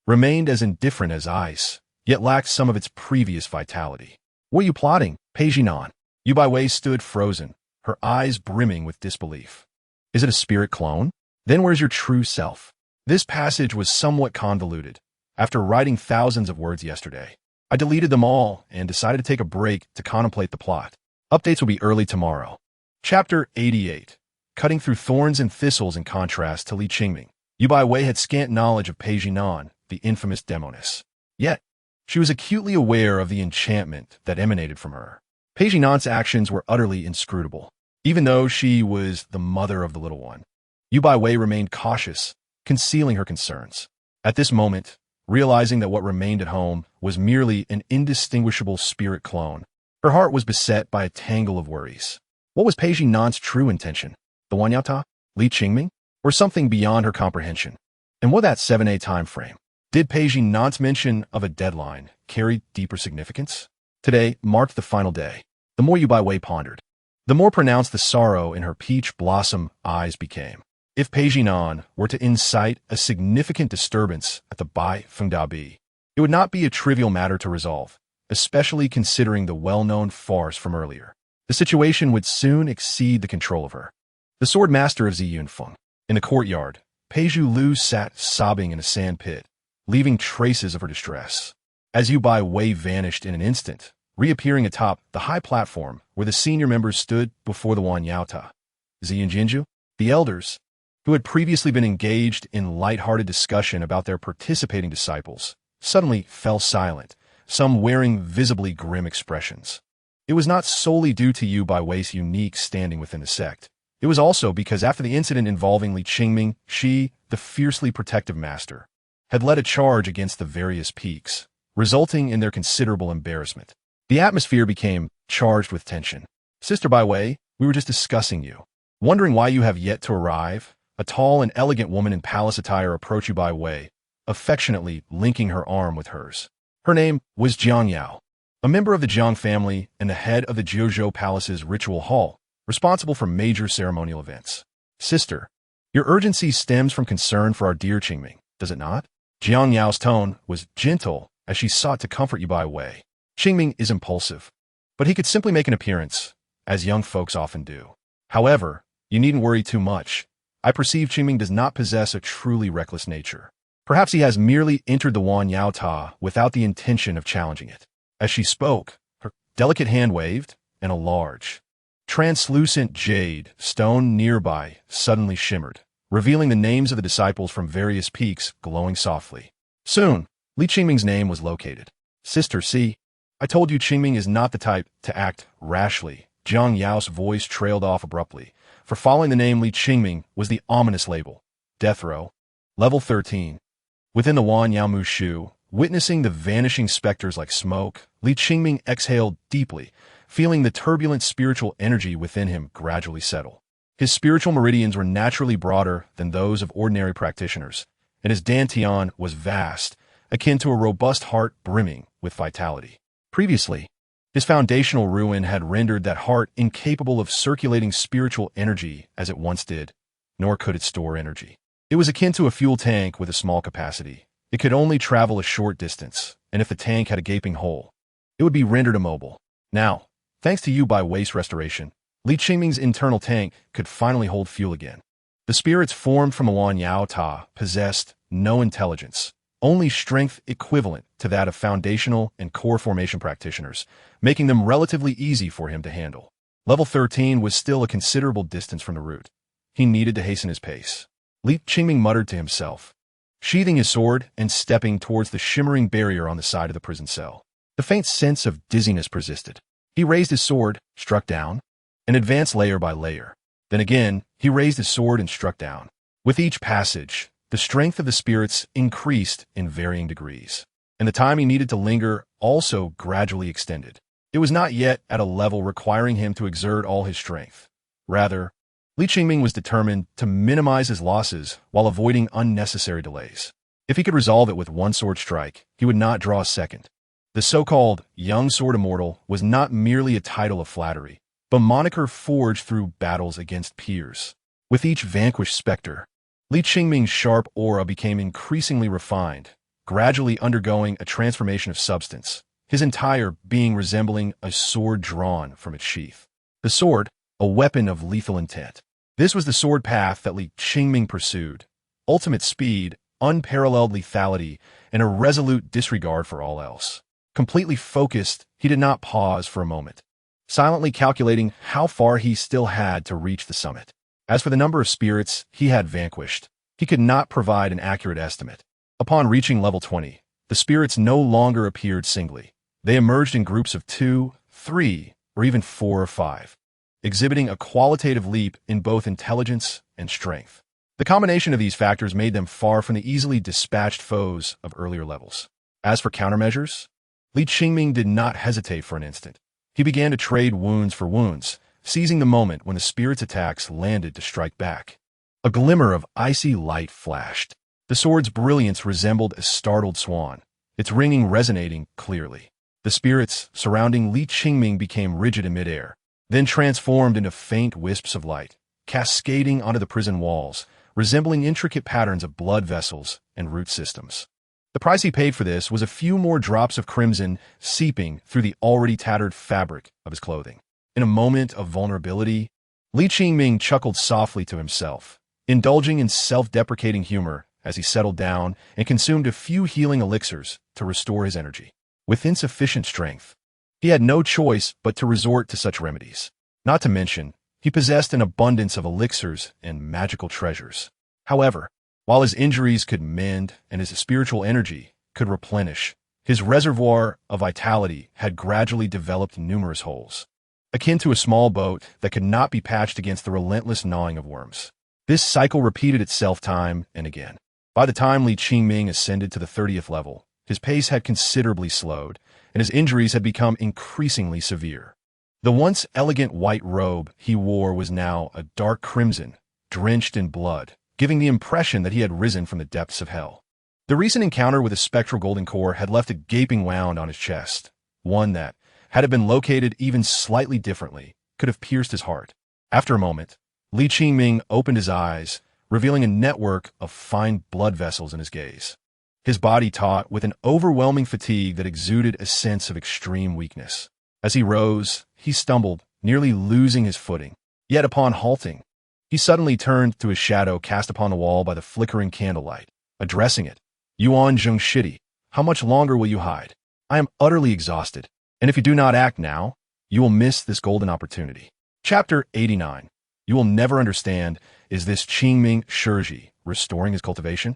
remained as indifferent as ice, yet lacked some of its previous vitality. What are you plotting, Pei Jinan? Yu Baiwei stood frozen, her eyes brimming with disbelief. Is it a spirit clone? Then where's your true self? This passage was somewhat convoluted. After writing thousands of words yesterday, I deleted them all and decided to take a break to contemplate the plot. Updates will be early tomorrow. Chapter 88. Cutting through thorns and thistles in contrast to Li Qingming. Yu Baiwei had scant knowledge of Pei Jinan, the infamous Demoness. Yet, she was acutely aware of the enchantment that emanated from her. Pei Jinan's actions were utterly inscrutable. Even though she was the mother of the little one, Yu Baiwei remained cautious, concealing her concerns. At this moment, realizing that what remained at home was merely an indistinguishable spirit clone, her heart was beset by a tangle of worries. What was Pei Jinan's true intention? The Wanyao Ta? Li Qingming? Or something beyond her comprehension? And what that 7A time frame? Did Pei Jinan's mention of a deadline carry deeper significance? Today marked the final day. The more Yu Baiwei pondered, the more pronounced the sorrow in her peach blossom eyes became. If Pei Jinan were to incite a significant disturbance at the Bai Fengda Bi, it would not be a trivial matter to resolve, especially considering the well-known farce from earlier. The situation would soon exceed the control of her. The sword master of Zi Yunfeng. In the courtyard, Pei Lu sat sobbing in a sand pit, leaving traces of her distress. As Yu Baiwei vanished in an instant, reappearing atop the high platform where the senior members stood before the Wanyao Ta, Zi and Jinju, the elders, who had previously been engaged in light-hearted discussion about their participating disciples, suddenly fell silent, some wearing visibly grim expressions. It was not solely due to Yu Baiwei's unique standing within the sect. It was also because after the incident involving Li Qingming, she, the fiercely protective master, had led a charge against the various peaks, resulting in their considerable embarrassment. The atmosphere became charged with tension. Sister by way, we were just discussing you. Wondering why you have yet to arrive, a tall and elegant woman in palace attire approached you by way, affectionately linking her arm with hers. Her name was Jiang Yao, a member of the Jiang family and the head of the Jiuzhou Palace's ritual hall, responsible for major ceremonial events. Sister, your urgency stems from concern for our dear Qingming, does it not? Jiang Yao's tone was gentle as she sought to comfort you by way. Qingming is impulsive, but he could simply make an appearance, as young folks often do. However, you needn't worry too much. I perceive Qingming does not possess a truly reckless nature. Perhaps he has merely entered the Wan Yao Ta without the intention of challenging it. As she spoke, her delicate hand waved, and a large, translucent jade stone nearby suddenly shimmered, revealing the names of the disciples from various peaks glowing softly. Soon, Li Qingming's name was located. Sister, see, I told you Qingming is not the type to act rashly. Jiang Yao's voice trailed off abruptly, for following the name Li Qingming was the ominous label. Death Row. Level 13. Within the Wan Yao Mu Shu, witnessing the vanishing specters like smoke, Li Qingming exhaled deeply, feeling the turbulent spiritual energy within him gradually settle. His spiritual meridians were naturally broader than those of ordinary practitioners, and his dantian was vast, akin to a robust heart brimming with vitality. Previously, his foundational ruin had rendered that heart incapable of circulating spiritual energy as it once did, nor could it store energy. It was akin to a fuel tank with a small capacity. It could only travel a short distance, and if the tank had a gaping hole, it would be rendered immobile. Now, thanks to you by waste restoration, Li Qingming's internal tank could finally hold fuel again. The spirits formed from the Wan Yao Ta possessed no intelligence, only strength equivalent to that of foundational and core formation practitioners, making them relatively easy for him to handle. Level 13 was still a considerable distance from the root. He needed to hasten his pace. Li Qingming muttered to himself, sheathing his sword and stepping towards the shimmering barrier on the side of the prison cell. The faint sense of dizziness persisted. He raised his sword, struck down, and advanced layer by layer. Then again, he raised his sword and struck down. With each passage, the strength of the spirits increased in varying degrees, and the time he needed to linger also gradually extended. It was not yet at a level requiring him to exert all his strength. Rather, Li Qingming was determined to minimize his losses while avoiding unnecessary delays. If he could resolve it with one sword strike, he would not draw a second. The so-called Young Sword Immortal was not merely a title of flattery, but a moniker forged through battles against peers. With each vanquished specter, Li Qingming's sharp aura became increasingly refined, gradually undergoing a transformation of substance, his entire being resembling a sword drawn from its sheath. The sword, a weapon of lethal intent. This was the sword path that Li Qingming pursued: ultimate speed, unparalleled lethality, and a resolute disregard for all else. Completely focused, he did not pause for a moment, silently calculating how far he still had to reach the summit. As for the number of spirits he had vanquished, he could not provide an accurate estimate. Upon reaching level 20, the spirits no longer appeared singly. They emerged in groups of 2, 3, or even 4 or 5, exhibiting a qualitative leap in both intelligence and strength. The combination of these factors made them far from the easily dispatched foes of earlier levels. As for countermeasures, Li Qingming did not hesitate for an instant. He began to trade wounds for wounds, seizing the moment when the spirit's attacks landed to strike back. A glimmer of icy light flashed. The sword's brilliance resembled a startled swan, its ringing resonating clearly. The spirits surrounding Li Qingming became rigid in midair, then transformed into faint wisps of light, cascading onto the prison walls, resembling intricate patterns of blood vessels and root systems. The price he paid for this was a few more drops of crimson seeping through the already tattered fabric of his clothing. In a moment of vulnerability, Li Qingming chuckled softly to himself, indulging in self-deprecating humor as he settled down and consumed a few healing elixirs to restore his energy. With insufficient strength, he had no choice but to resort to such remedies. Not to mention, he possessed an abundance of elixirs and magical treasures. However, while his injuries could mend and his spiritual energy could replenish, his reservoir of vitality had gradually developed numerous holes, akin to a small boat that could not be patched against the relentless gnawing of worms. This cycle repeated itself time and again. By the time Li Qingming ascended to the 30th level, his pace had considerably slowed, and his injuries had become increasingly severe. The once elegant white robe he wore was now a dark crimson, drenched in blood, giving the impression that he had risen from the depths of hell. The recent encounter with a spectral golden core had left a gaping wound on his chest, one that, had it been located even slightly differently, could have pierced his heart. After a moment, Li Qingming opened his eyes, revealing a network of fine blood vessels in his gaze. His body taut with an overwhelming fatigue that exuded a sense of extreme weakness. As he rose, he stumbled, nearly losing his footing. Yet upon halting, he suddenly turned to his shadow cast upon the wall by the flickering candlelight, addressing it. Yuan Zhengshidi, how much longer will you hide? I am utterly exhausted, and if you do not act now, you will miss this golden opportunity. Chapter 89. You will never understand, is this Qingming Shiji restoring his cultivation?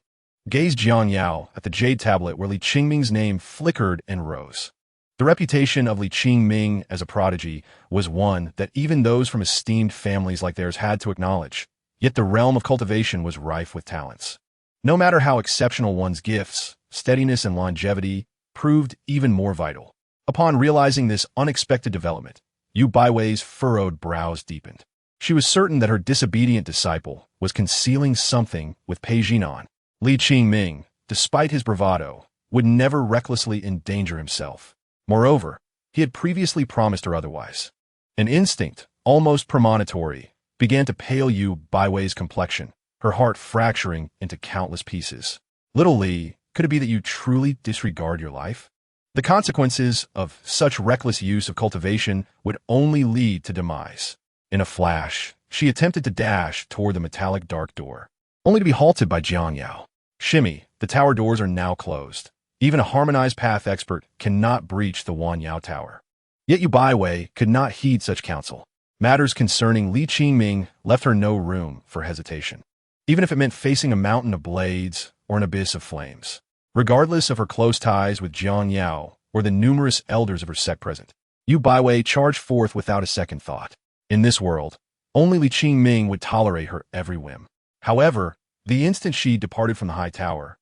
Gazed Jiang Yao at the jade tablet where Li Qingming's name flickered and rose. The reputation of Li Qingming as a prodigy was one that even those from esteemed families like theirs had to acknowledge, yet the realm of cultivation was rife with talents. No matter how exceptional one's gifts, steadiness and longevity proved even more vital. Upon realizing this unexpected development, Yu Baiwei's furrowed brows deepened. She was certain that her disobedient disciple was concealing something with Pei Jinan. Li Qingming, despite his bravado, would never recklessly endanger himself. Moreover, he had previously promised her otherwise. An instinct, almost premonitory, began to pale Yu Baiwei's complexion, her heart fracturing into countless pieces. Little Li, could it be that you truly disregard your life? The consequences of such reckless use of cultivation would only lead to demise. In a flash, she attempted to dash toward the metallic dark door, only to be halted by Jiang Yao. Shimmy, the tower doors are now closed. Even a harmonized path expert cannot breach the Wanyao Tower. Yet Yu Baiwei could not heed such counsel. Matters concerning Li Qingming left her no room for hesitation, even if it meant facing a mountain of blades or an abyss of flames. Regardless of her close ties with Jiang Yao or the numerous elders of her sect present, Yu Baiwei charged forth without a second thought. In this world, only Li Qingming would tolerate her every whim. However, the instant she departed from the high tower,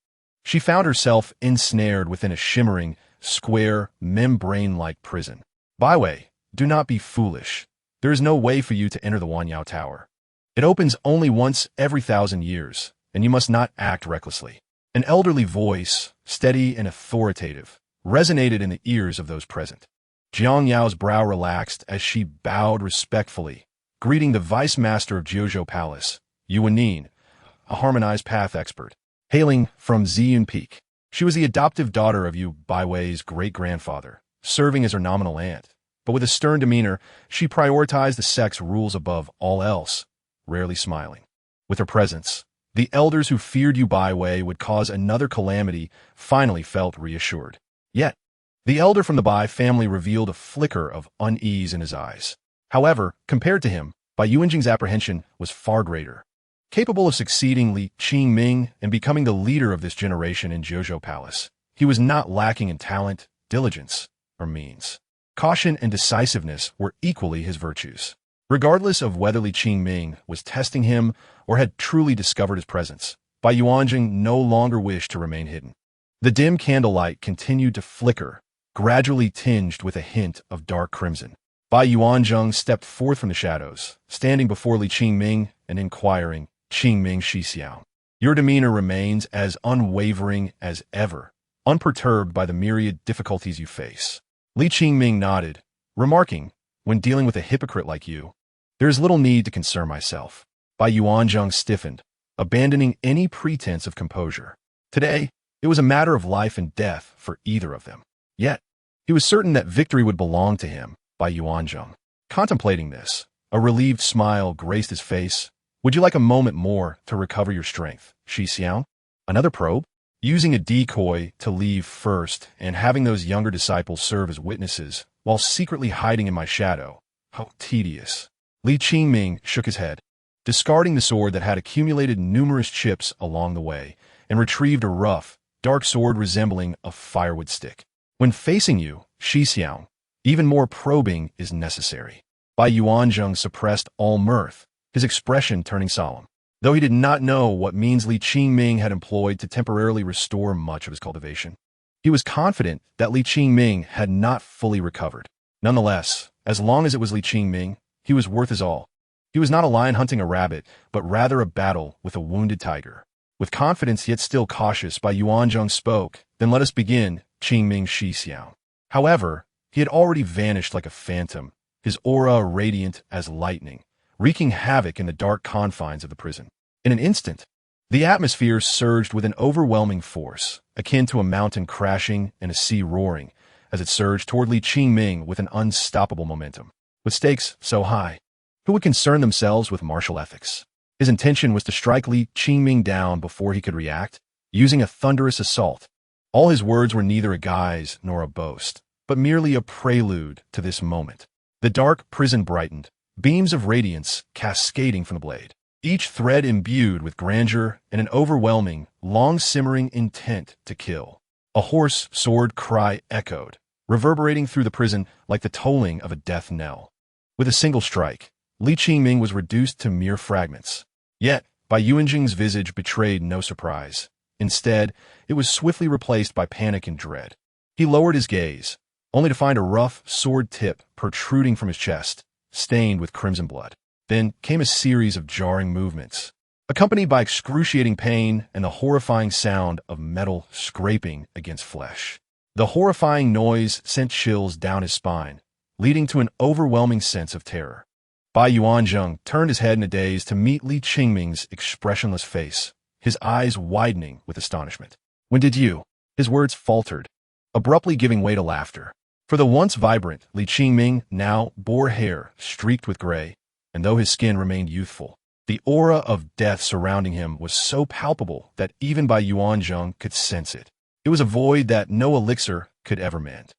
she found herself ensnared within a shimmering, square, membrane-like prison. Baiwei, do not be foolish. There is no way for you to enter the Wanyao Tower. It opens only once every 1,000 years, and you must not act recklessly. An elderly voice, steady and authoritative, resonated in the ears of those present. Jiang Yao's brow relaxed as she bowed respectfully, greeting the vice master of Jiuzhou Palace, Yuanin, a harmonized path expert, hailing from Ziyun Peak. She was the adoptive daughter of Yu Baiwei's great-grandfather, serving as her nominal aunt, but with a stern demeanor, she prioritized the sect's rules above all else, rarely smiling. With her presence, the elders who feared Yu Baiwei would cause another calamity finally felt reassured. Yet, the elder from the Bai family revealed a flicker of unease in his eyes. However, compared to him, Bai Yuanjing's apprehension was far greater. Capable of succeeding Li Qingming and becoming the leader of this generation in Jiuzhou Palace, he was not lacking in talent, diligence, or means. Caution and decisiveness were equally his virtues. Regardless of whether Li Qingming was testing him or had truly discovered his presence, Bai Yuanjing no longer wished to remain hidden. The dim candlelight continued to flicker, gradually tinged with a hint of dark crimson. Bai Yuanjing stepped forth from the shadows, standing before Li Qingming and inquiring, Qingming Shixiao, your demeanor remains as unwavering as ever, unperturbed by the myriad difficulties you face. Li Qingming nodded, remarking, when dealing with a hypocrite like you, there is little need to concern myself. Bai Yuanjing stiffened, abandoning any pretense of composure. Today, it was a matter of life and death for either of them. Yet, he was certain that victory would belong to him, Bai Yuanjing. Contemplating this, a relieved smile graced his face. Would you like a moment more to recover your strength, Shi Xiao? Another probe? Using a decoy to leave first and having those younger disciples serve as witnesses while secretly hiding in my shadow. How tedious. Li Qingming shook his head, discarding the sword that had accumulated numerous chips along the way, and retrieved a rough, dark sword resembling a firewood stick. When facing you, Shi Xiao, even more probing is necessary. Bai Yuanjing suppressed all mirth, his expression turning solemn. though he did not know what means Li Qingming had employed to temporarily restore much of his cultivation. He was confident that Li Qingming had not fully recovered. Nonetheless, as long as it was Li Qingming, he was worth his all. He was not a lion hunting a rabbit, but rather a battle with a wounded tiger. With confidence yet still cautious, Bai Yuanzhong spoke, "Then let us begin, Qingming Shi Xiao." However, he had already vanished like a phantom, his aura radiant as lightning, wreaking havoc in the dark confines of the prison. In an instant, the atmosphere surged with an overwhelming force, akin to a mountain crashing and a sea roaring, as it surged toward Li Qingming with an unstoppable momentum. With stakes so high, who would concern themselves with martial ethics? His intention was to strike Li Qingming down before he could react, using a thunderous assault. All his words were neither a guise nor a boast, but merely a prelude to this moment. The dark prison brightened, beams of radiance cascading from the blade, each thread imbued with grandeur and an overwhelming, long-simmering intent to kill. A hoarse sword cry echoed, reverberating through the prison like the tolling of a death knell. With a single strike, Li Qingming was reduced to mere fragments. Yet, Bai Yuanjing's visage betrayed no surprise. Instead, it was swiftly replaced by panic and dread. He lowered his gaze, only to find a rough sword tip protruding from his chest, stained with crimson blood. Then came a series of jarring movements, accompanied by excruciating pain and the horrifying sound of metal scraping against flesh. The horrifying noise sent chills down his spine, leading to an overwhelming sense of terror. Bai Yuanzhong turned his head in a daze to meet Li Qingming's expressionless face, his eyes widening with astonishment. "When did you?" His words faltered, abruptly giving way to laughter. For the once vibrant Li Qingming now bore hair streaked with gray, and though his skin remained youthful, the aura of death surrounding him was so palpable that even Bai Yuanzhong could sense it. It was a void that no elixir could ever mend.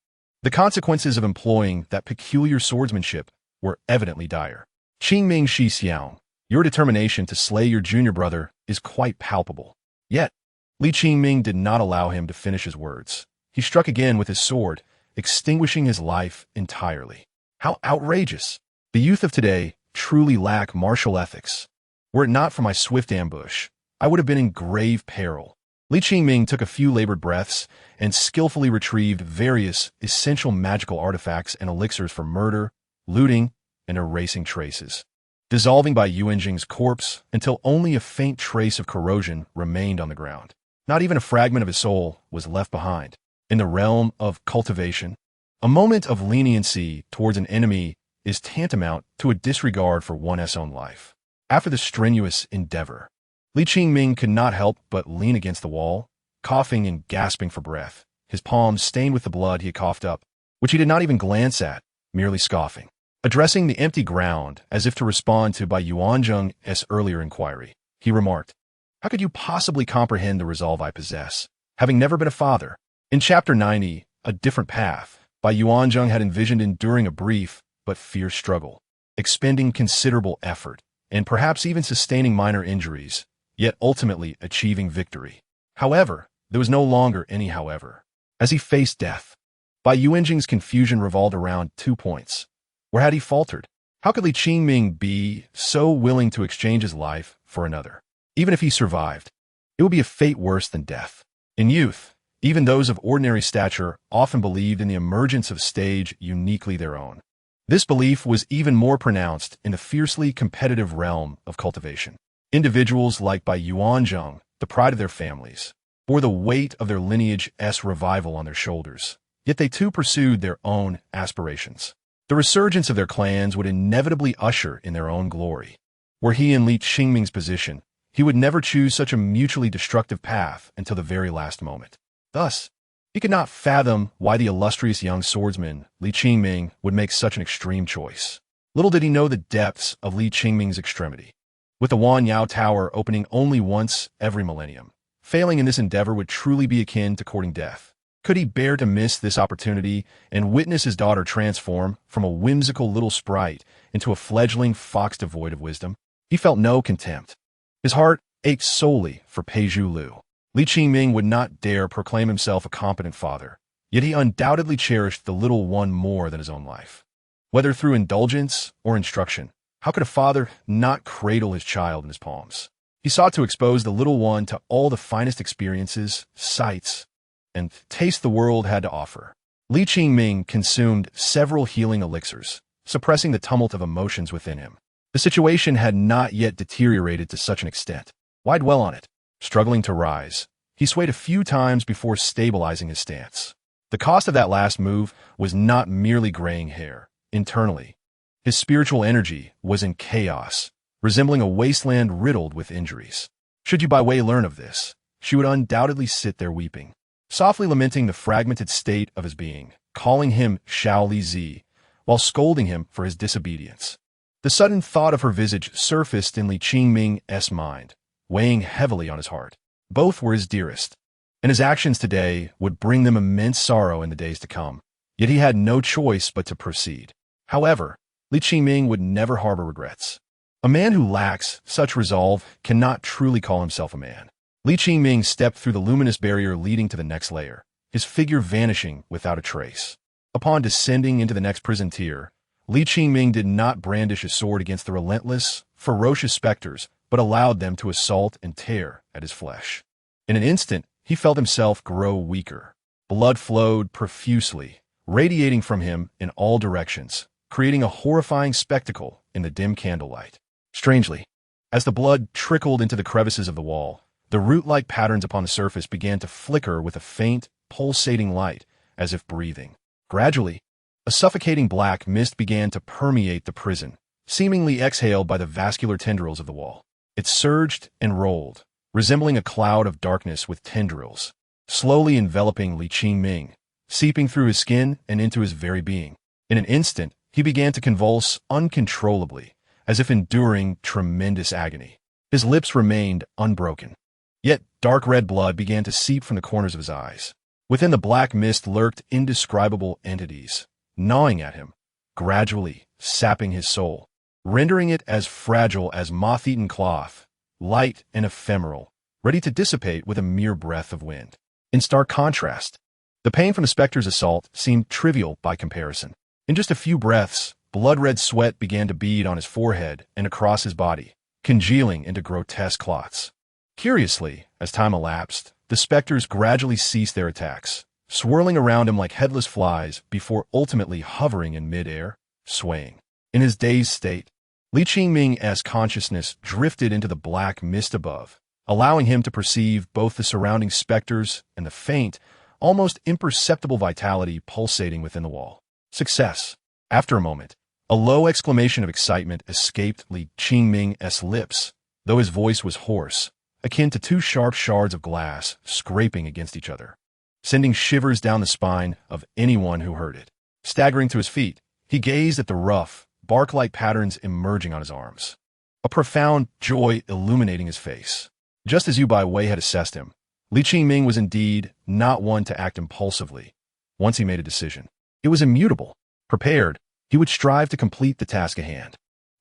The consequences of employing that peculiar swordsmanship were evidently dire. "Qingming Shi Xiao, your determination to slay your junior brother is quite palpable." Yet, Li Qingming did not allow him to finish his words. He struck again with his sword, extinguishing his life entirely. How outrageous! The youth of today truly lack martial ethics. Were it not for my swift ambush, I would have been in grave peril. Li Qingming took a few labored breaths and skillfully retrieved various essential magical artifacts and elixirs for murder, looting, and erasing traces, dissolving Bai Yuanjing's corpse until only a faint trace of corrosion remained on the ground. Not even a fragment of his soul was left behind. In the realm of cultivation, a moment of leniency towards an enemy is tantamount to a disregard for one's own life. After the strenuous endeavor, Li Qingming could not help but lean against the wall, coughing and gasping for breath, his palms stained with the blood he had coughed up, which he did not even glance at, merely scoffing. Addressing the empty ground as if to respond to Bai Yuanzhong's earlier inquiry, he remarked, "How could you possibly comprehend the resolve I possess, having never been a father?" In Chapter 90, A Different Path, Bai Yuanzhong had envisioned enduring a brief but fierce struggle, expending considerable effort, and perhaps even sustaining minor injuries, yet ultimately achieving victory. However, there was no longer any however. As he faced death, Bai Yuanjing's confusion revolved around 2 points. Where had he faltered? How could Li Qingming be so willing to exchange his life for another? Even if he survived, it would be a fate worse than death. In youth, even those of ordinary stature often believed in the emergence of a stage uniquely their own. This belief was even more pronounced in the fiercely competitive realm of cultivation. Individuals like Bai Yuanzhong, the pride of their families, bore the weight of their lineage's revival on their shoulders, yet they too pursued their own aspirations. The resurgence of their clans would inevitably usher in their own glory. Were he in Li Qingming's position, he would never choose such a mutually destructive path until the very last moment. Thus, he could not fathom why the illustrious young swordsman, Li Qingming, would make such an extreme choice. Little did he know the depths of Li Qingming's extremity. With the Wanyao Tower opening only once every millennium, failing in this endeavor would truly be akin to courting death. Could he bear to miss this opportunity and witness his daughter transform from a whimsical little sprite into a fledgling fox devoid of wisdom? He felt no contempt. His heart ached solely for Peizhu Lu. Li Qingming would not dare proclaim himself a competent father, yet he undoubtedly cherished the little one more than his own life. Whether through indulgence or instruction, how could a father not cradle his child in his palms? He sought to expose the little one to all the finest experiences, sights, and tastes the world had to offer. Li Qingming consumed several healing elixirs, suppressing the tumult of emotions within him. The situation had not yet deteriorated to such an extent. Why dwell on it? Struggling to rise, he swayed a few times before stabilizing his stance. The cost of that last move was not merely graying hair. Internally, his spiritual energy was in chaos, resembling a wasteland riddled with injuries. Should Yu Baiwei learn of this, she would undoubtedly sit there weeping, softly lamenting the fragmented state of his being, calling him Shao Li Zi, while scolding him for his disobedience. The sudden thought of her visage surfaced in Li Qingming's mind, weighing heavily on his heart. Both were his dearest, and his actions today would bring them immense sorrow in the days to come. Yet he had no choice but to proceed. However, Li Qingming would never harbor regrets. A man who lacks such resolve cannot truly call himself a man. Li Qingming stepped through the luminous barrier leading to the next layer, his figure vanishing without a trace. Upon descending into the next prison tier, Li Qingming did not brandish his sword against the relentless, ferocious specters, but allowed them to assault and tear at his flesh. In an instant, he felt himself grow weaker. Blood flowed profusely, radiating from him in all directions, creating a horrifying spectacle in the dim candlelight. Strangely, as the blood trickled into the crevices of the wall, the root-like patterns upon the surface began to flicker with a faint, pulsating light, as if breathing. Gradually, a suffocating black mist began to permeate the prison, seemingly exhaled by the vascular tendrils of the wall. It surged and rolled, resembling a cloud of darkness with tendrils, slowly enveloping Li Qingming, seeping through his skin and into his very being. In an instant, he began to convulse uncontrollably, as if enduring tremendous agony. His lips remained unbroken. Yet dark red blood began to seep from the corners of his eyes. Within the black mist lurked indescribable entities, gnawing at him, gradually sapping his soul, rendering it as fragile as moth-eaten cloth, light and ephemeral, ready to dissipate with a mere breath of wind. In stark contrast, the pain from the specter's assault seemed trivial by comparison. In just a few breaths, blood-red sweat began to bead on his forehead and across his body, congealing into grotesque clots. Curiously, as time elapsed, the specters gradually ceased their attacks, swirling around him like headless flies before ultimately hovering in mid-air, swaying. In his dazed state, Li Qingming's consciousness drifted into the black mist above, allowing him to perceive both the surrounding specters and the faint, almost imperceptible vitality pulsating within the wall. Success. After a moment, a low exclamation of excitement escaped Li Qingming's lips, though his voice was hoarse, akin to two sharp shards of glass scraping against each other, sending shivers down the spine of anyone who heard it. Staggering to his feet, he gazed at the rough, bark-like patterns emerging on his arms, a profound joy illuminating his face. Just as Yu Baiwei had assessed him, Li Qingming was indeed not one to act impulsively. Once he made a decision, it was immutable. Prepared, he would strive to complete the task at hand.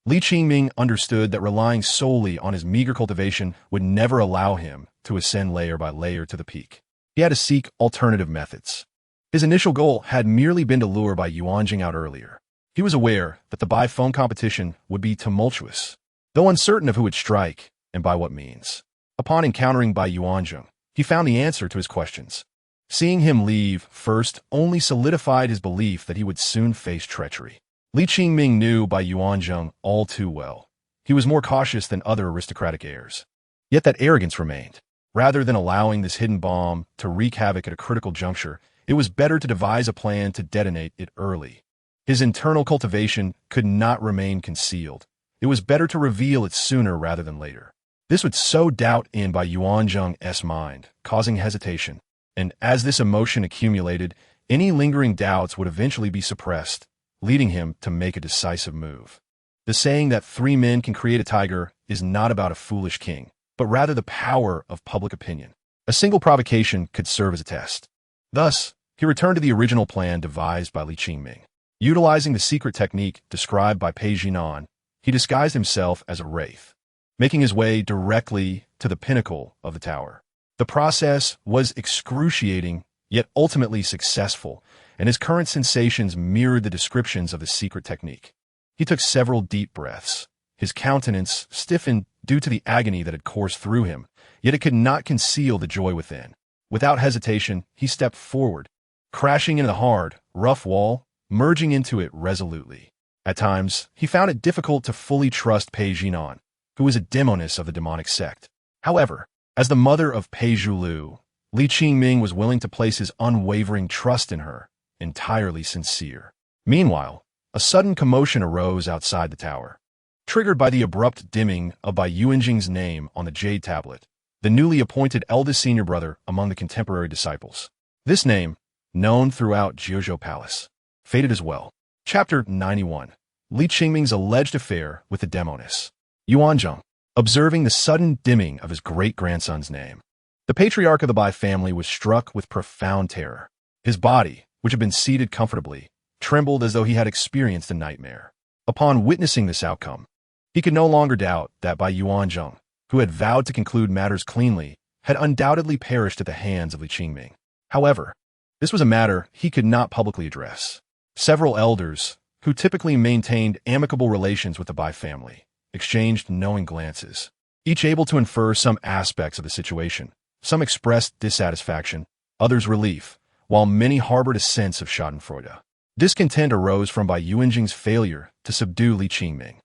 Li Qingming understood that relying solely on his meager cultivation would never allow him to ascend layer by layer to the peak. He had to seek alternative methods. His initial goal had merely been to lure Bai Yuanjing out earlier. He was aware that the Bai Feng competition would be tumultuous, though uncertain of who would strike and by what means. Upon encountering Bai Yuanjing, he found the answer to his questions. Seeing him leave first only solidified his belief that he would soon face treachery. Li Qingming knew Bai Yuanjing all too well. He was more cautious than other aristocratic heirs. Yet that arrogance remained. Rather than allowing this hidden bomb to wreak havoc at a critical juncture, it was better to devise a plan to detonate it early. His internal cultivation could not remain concealed. It was better to reveal it sooner rather than later. This would sow doubt in Bai Yuanjing's mind, causing hesitation. And as this emotion accumulated, any lingering doubts would eventually be suppressed, leading him to make a decisive move. The saying that 3 men can create a tiger is not about a foolish king, but rather the power of public opinion. A single provocation could serve as a test. Thus, he returned to the original plan devised by Li Qingming. Utilizing the secret technique described by Pei Jinan, he disguised himself as a wraith, making his way directly to the pinnacle of the tower. The process was excruciating, yet ultimately successful, and his current sensations mirrored the descriptions of the secret technique. He took several deep breaths, His countenance stiffened due to the agony that had coursed through him, yet it could not conceal the joy within. Without hesitation, he stepped forward, crashing into the hard, rough wall, merging into it resolutely. At times, he found it difficult to fully trust Pei Jinan, who was a Demoness of the demonic sect. However, as the mother of Pei Zhulu, Li Qingming was willing to place his unwavering trust in her, entirely sincere. Meanwhile, a sudden commotion arose outside the tower. Triggered by the abrupt dimming of Bai Yuanjing's name on the jade tablet, the newly appointed eldest senior brother among the contemporary disciples. This name, known throughout Jiuzhou Palace, faded as well. Chapter 91. Li Qingming's alleged affair with the Demoness. Yuanzhong, observing the sudden dimming of his great-grandson's name. The patriarch of the Bai family was struck with profound terror. His body, which had been seated comfortably, trembled as though he had experienced a nightmare. Upon witnessing this outcome, he could no longer doubt that Bai Yuanzhong, who had vowed to conclude matters cleanly, had undoubtedly perished at the hands of Li Qingming. However, this was a matter he could not publicly address. Several elders, who typically maintained amicable relations with the Bai family, exchanged knowing glances, each able to infer some aspects of the situation. Some expressed dissatisfaction, others relief, while many harbored a sense of schadenfreude. Discontent arose from Bai Yuanjing's failure to subdue Li Qingming,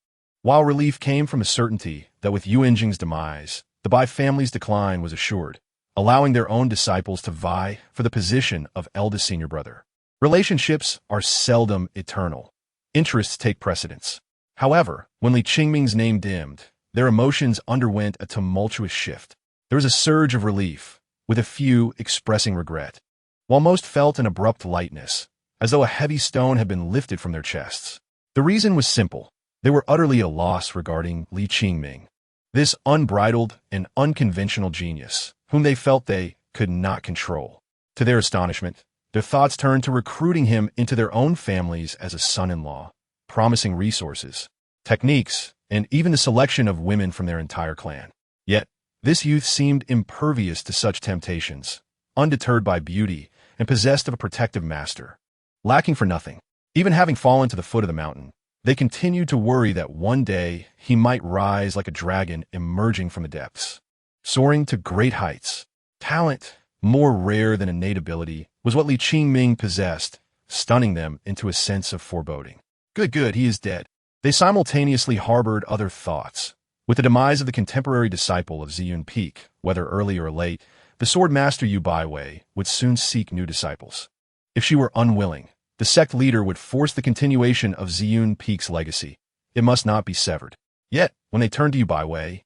while relief came from a certainty that with Yuanjing's demise, the Bai family's decline was assured, allowing their own disciples to vie for the position of eldest senior brother. Relationships are seldom eternal. Interests take precedence. However, when Li Qingming's name dimmed, their emotions underwent a tumultuous shift. There was a surge of relief, with a few expressing regret, while most felt an abrupt lightness, as though a heavy stone had been lifted from their chests. The reason was simple. They were utterly at a loss regarding Li Qingming, this unbridled and unconventional genius, whom they felt they could not control. To their astonishment, their thoughts turned to recruiting him into their own families as a son-in-law, promising resources, techniques, and even the selection of women from their entire clan. Yet, this youth seemed impervious to such temptations, undeterred by beauty and possessed of a protective master. Lacking for nothing, even having fallen to the foot of the mountain, they continued to worry that one day he might rise like a dragon emerging from the depths, soaring to great heights. Talent, more rare than innate ability, was what Li Qingming possessed, stunning them into a sense of foreboding. Good, he is dead. They simultaneously harbored other thoughts. With the demise of the contemporary disciple of Ziyun Peak, whether early or late, the sword master Yu Baiwei would soon seek new disciples. If she were unwilling, the sect leader would force the continuation of Ziyun Peak's legacy. It must not be severed. Yet, when they turned to Yu Baiwei,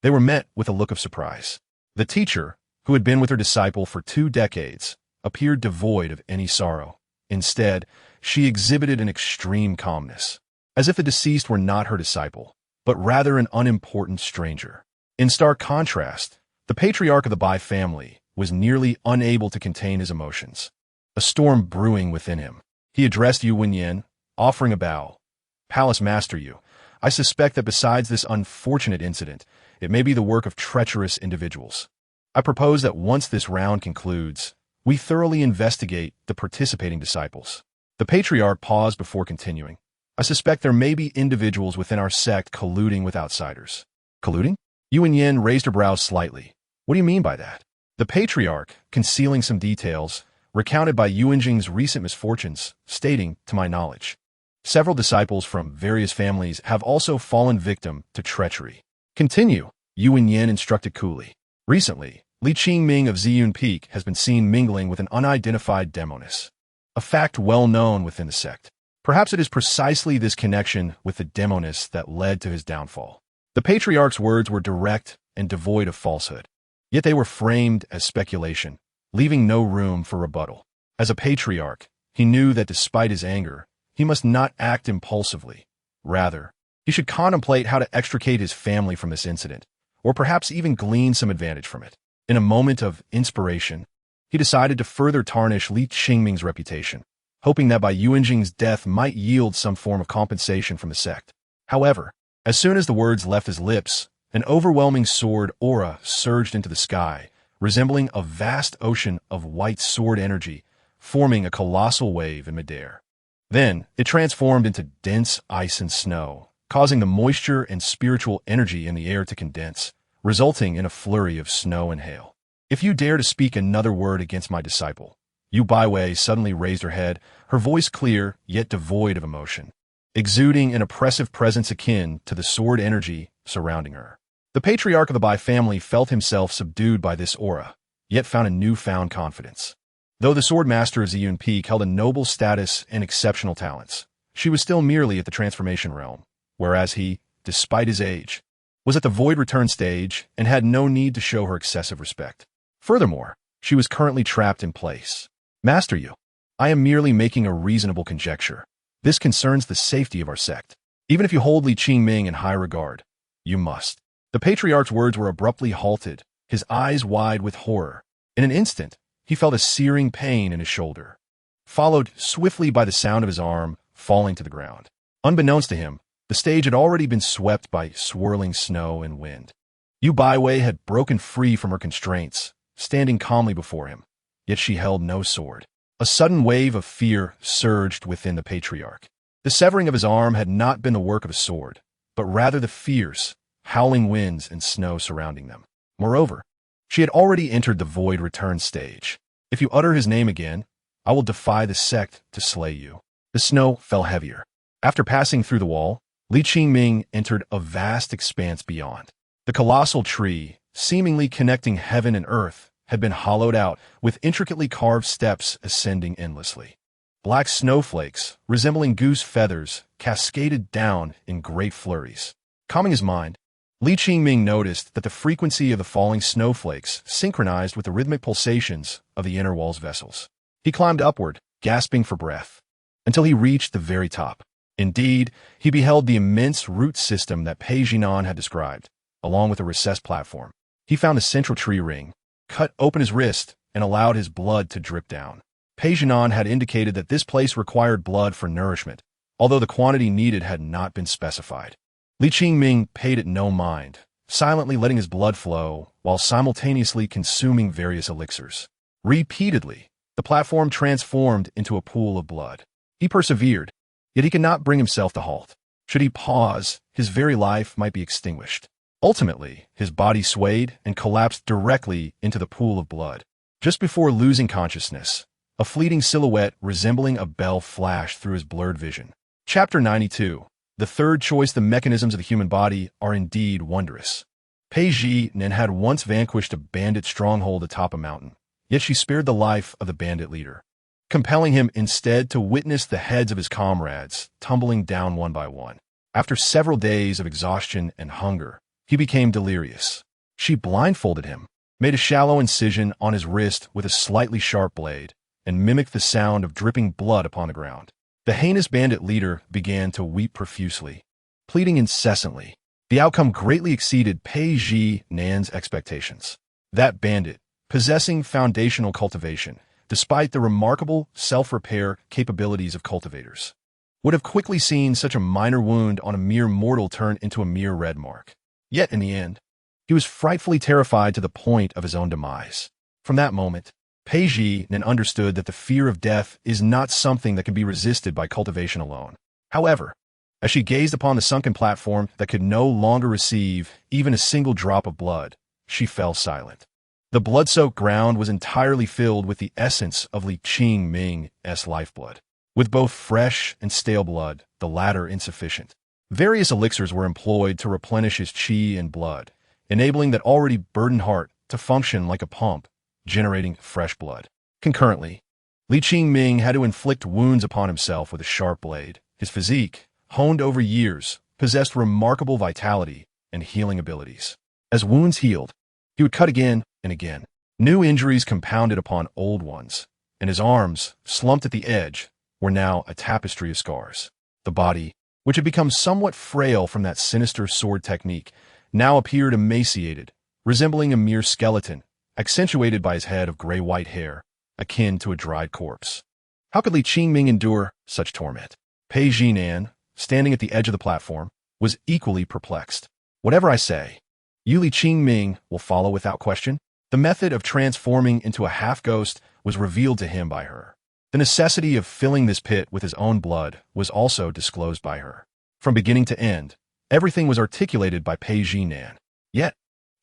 they were met with a look of surprise. The teacher, who had been with her disciple for 2 decades, appeared devoid of any sorrow. Instead, she exhibited an extreme calmness, as if the deceased were not her disciple, but rather an unimportant stranger. In stark contrast, the patriarch of the Bai family was nearly unable to contain his emotions, a storm brewing within him. He addressed Yu Wenyan, offering a bow. "Palace Master Yu, I suspect that besides this unfortunate incident, it may be the work of treacherous individuals. I propose that once this round concludes, we thoroughly investigate the participating disciples." The patriarch paused before continuing. "I suspect there may be individuals within our sect colluding with outsiders." "Colluding?" Yu Wenyan raised her brows slightly. "What do you mean by that?" The patriarch, concealing some details, recounted by Yuanjing's recent misfortunes, stating, "To my knowledge, several disciples from various families have also fallen victim to treachery." "Continue," Yu Wenyan instructed coolly. "Recently, Li Qingming of Ziyun Peak has been seen mingling with an unidentified Demoness, a fact well known within the sect. Perhaps it is precisely this connection with the Demoness that led to his downfall." The patriarch's words were direct and devoid of falsehood, yet they were framed as speculation, leaving no room for rebuttal. As a patriarch, he knew that despite his anger, he must not act impulsively. Rather, he should contemplate how to extricate his family from this incident, or perhaps even glean some advantage from it. In a moment of inspiration, he decided to further tarnish Li Qingming's reputation, hoping that by Yuanjing's death might yield some form of compensation from the sect. However, as soon as the words left his lips, an overwhelming sword aura surged into the sky, resembling a vast ocean of white sword energy, forming a colossal wave in midair. Then, it transformed into dense ice and snow, causing the moisture and spiritual energy in the air to condense, resulting in a flurry of snow and hail. "If you dare to speak another word against my disciple," Yu Baiwei suddenly raised her head, her voice clear yet devoid of emotion, exuding an oppressive presence akin to the sword energy surrounding her. The patriarch of the Bai family felt himself subdued by this aura, yet found a newfound confidence. Though the sword master of Ziyun Peak held a noble status and exceptional talents, she was still merely at the transformation realm, whereas he, despite his age, was at the void return stage and had no need to show her excessive respect. Furthermore, she was currently trapped in place. "Master Yu, I am merely making a reasonable conjecture. This concerns the safety of our sect. Even if you hold Li Qingming in high regard, you must." The patriarch's words were abruptly halted, his eyes wide with horror. In an instant, he felt a searing pain in his shoulder, followed swiftly by the sound of his arm falling to the ground. Unbeknownst to him, the stage had already been swept by swirling snow and wind. Yu Baiwei had broken free from her constraints, standing calmly before him, yet she held no sword. A sudden wave of fear surged within the patriarch. The severing of his arm had not been the work of a sword, but rather the fierce, howling winds and snow surrounding them. Moreover, she had already entered the void return stage. "If you utter his name again, I will defy the sect to slay you." The snow fell heavier. After passing through the wall, Li Qingming entered a vast expanse beyond. The colossal tree, seemingly connecting heaven and earth, had been hollowed out, with intricately carved steps ascending endlessly. Black snowflakes, resembling goose feathers, cascaded down in great flurries. Calming his mind, Li Qingming noticed that the frequency of the falling snowflakes synchronized with the rhythmic pulsations of the inner wall's vessels. He climbed upward, gasping for breath, until he reached the very top. Indeed, he beheld the immense root system that Pei Jinan had described, along with a recessed platform. He found a central tree ring, cut open his wrist, and allowed his blood to drip down. Pei Jinan had indicated that this place required blood for nourishment, although the quantity needed had not been specified. Li Qingming paid it no mind, silently letting his blood flow while simultaneously consuming various elixirs. Repeatedly, the platform transformed into a pool of blood. He persevered, yet he could not bring himself to halt. Should he pause, his very life might be extinguished. Ultimately, his body swayed and collapsed directly into the pool of blood. Just before losing consciousness, a fleeting silhouette resembling a bell flashed through his blurred vision. Chapter 92. The third choice. The mechanisms of the human body are indeed wondrous. Pei Jinan had once vanquished a bandit stronghold atop a mountain, yet she spared the life of the bandit leader, compelling him instead to witness the heads of his comrades tumbling down one by one. After several days of exhaustion and hunger, he became delirious. She blindfolded him, made a shallow incision on his wrist with a slightly sharp blade, and mimicked the sound of dripping blood upon the ground. The heinous bandit leader began to weep profusely, pleading incessantly. The outcome greatly exceeded Pei Jinan's expectations. That bandit, possessing foundational cultivation, despite the remarkable self-repair capabilities of cultivators, would have quickly seen such a minor wound on a mere mortal turn into a mere red mark. Yet in the end, he was frightfully terrified to the point of his own demise. From that moment, Pei Jinan understood that the fear of death is not something that can be resisted by cultivation alone. However, as she gazed upon the sunken platform that could no longer receive even a single drop of blood, she fell silent. The blood-soaked ground was entirely filled with the essence of Li Qingming's lifeblood, with both fresh and stale blood, the latter insufficient. Various elixirs were employed to replenish his qi and blood, enabling that already burdened heart to function like a pump, generating fresh blood. Concurrently, Li Qingming had to inflict wounds upon himself with a sharp blade. His physique, honed over years, possessed remarkable vitality and healing abilities. As wounds healed, he would cut again and again. New injuries compounded upon old ones, and his arms, slumped at the edge, were now a tapestry of scars. The body, which had become somewhat frail from that sinister sword technique, now appeared emaciated, resembling a mere skeleton, accentuated by his head of gray-white hair, akin to a dried corpse. How could Li Qingming endure such torment? Pei Jinan, standing at the edge of the platform, was equally perplexed. "Whatever I say, you Li Qingming will follow without question?" The method of transforming into a half-ghost was revealed to him by her. The necessity of filling this pit with his own blood was also disclosed by her. From beginning to end, everything was articulated by Pei Nan. Yet,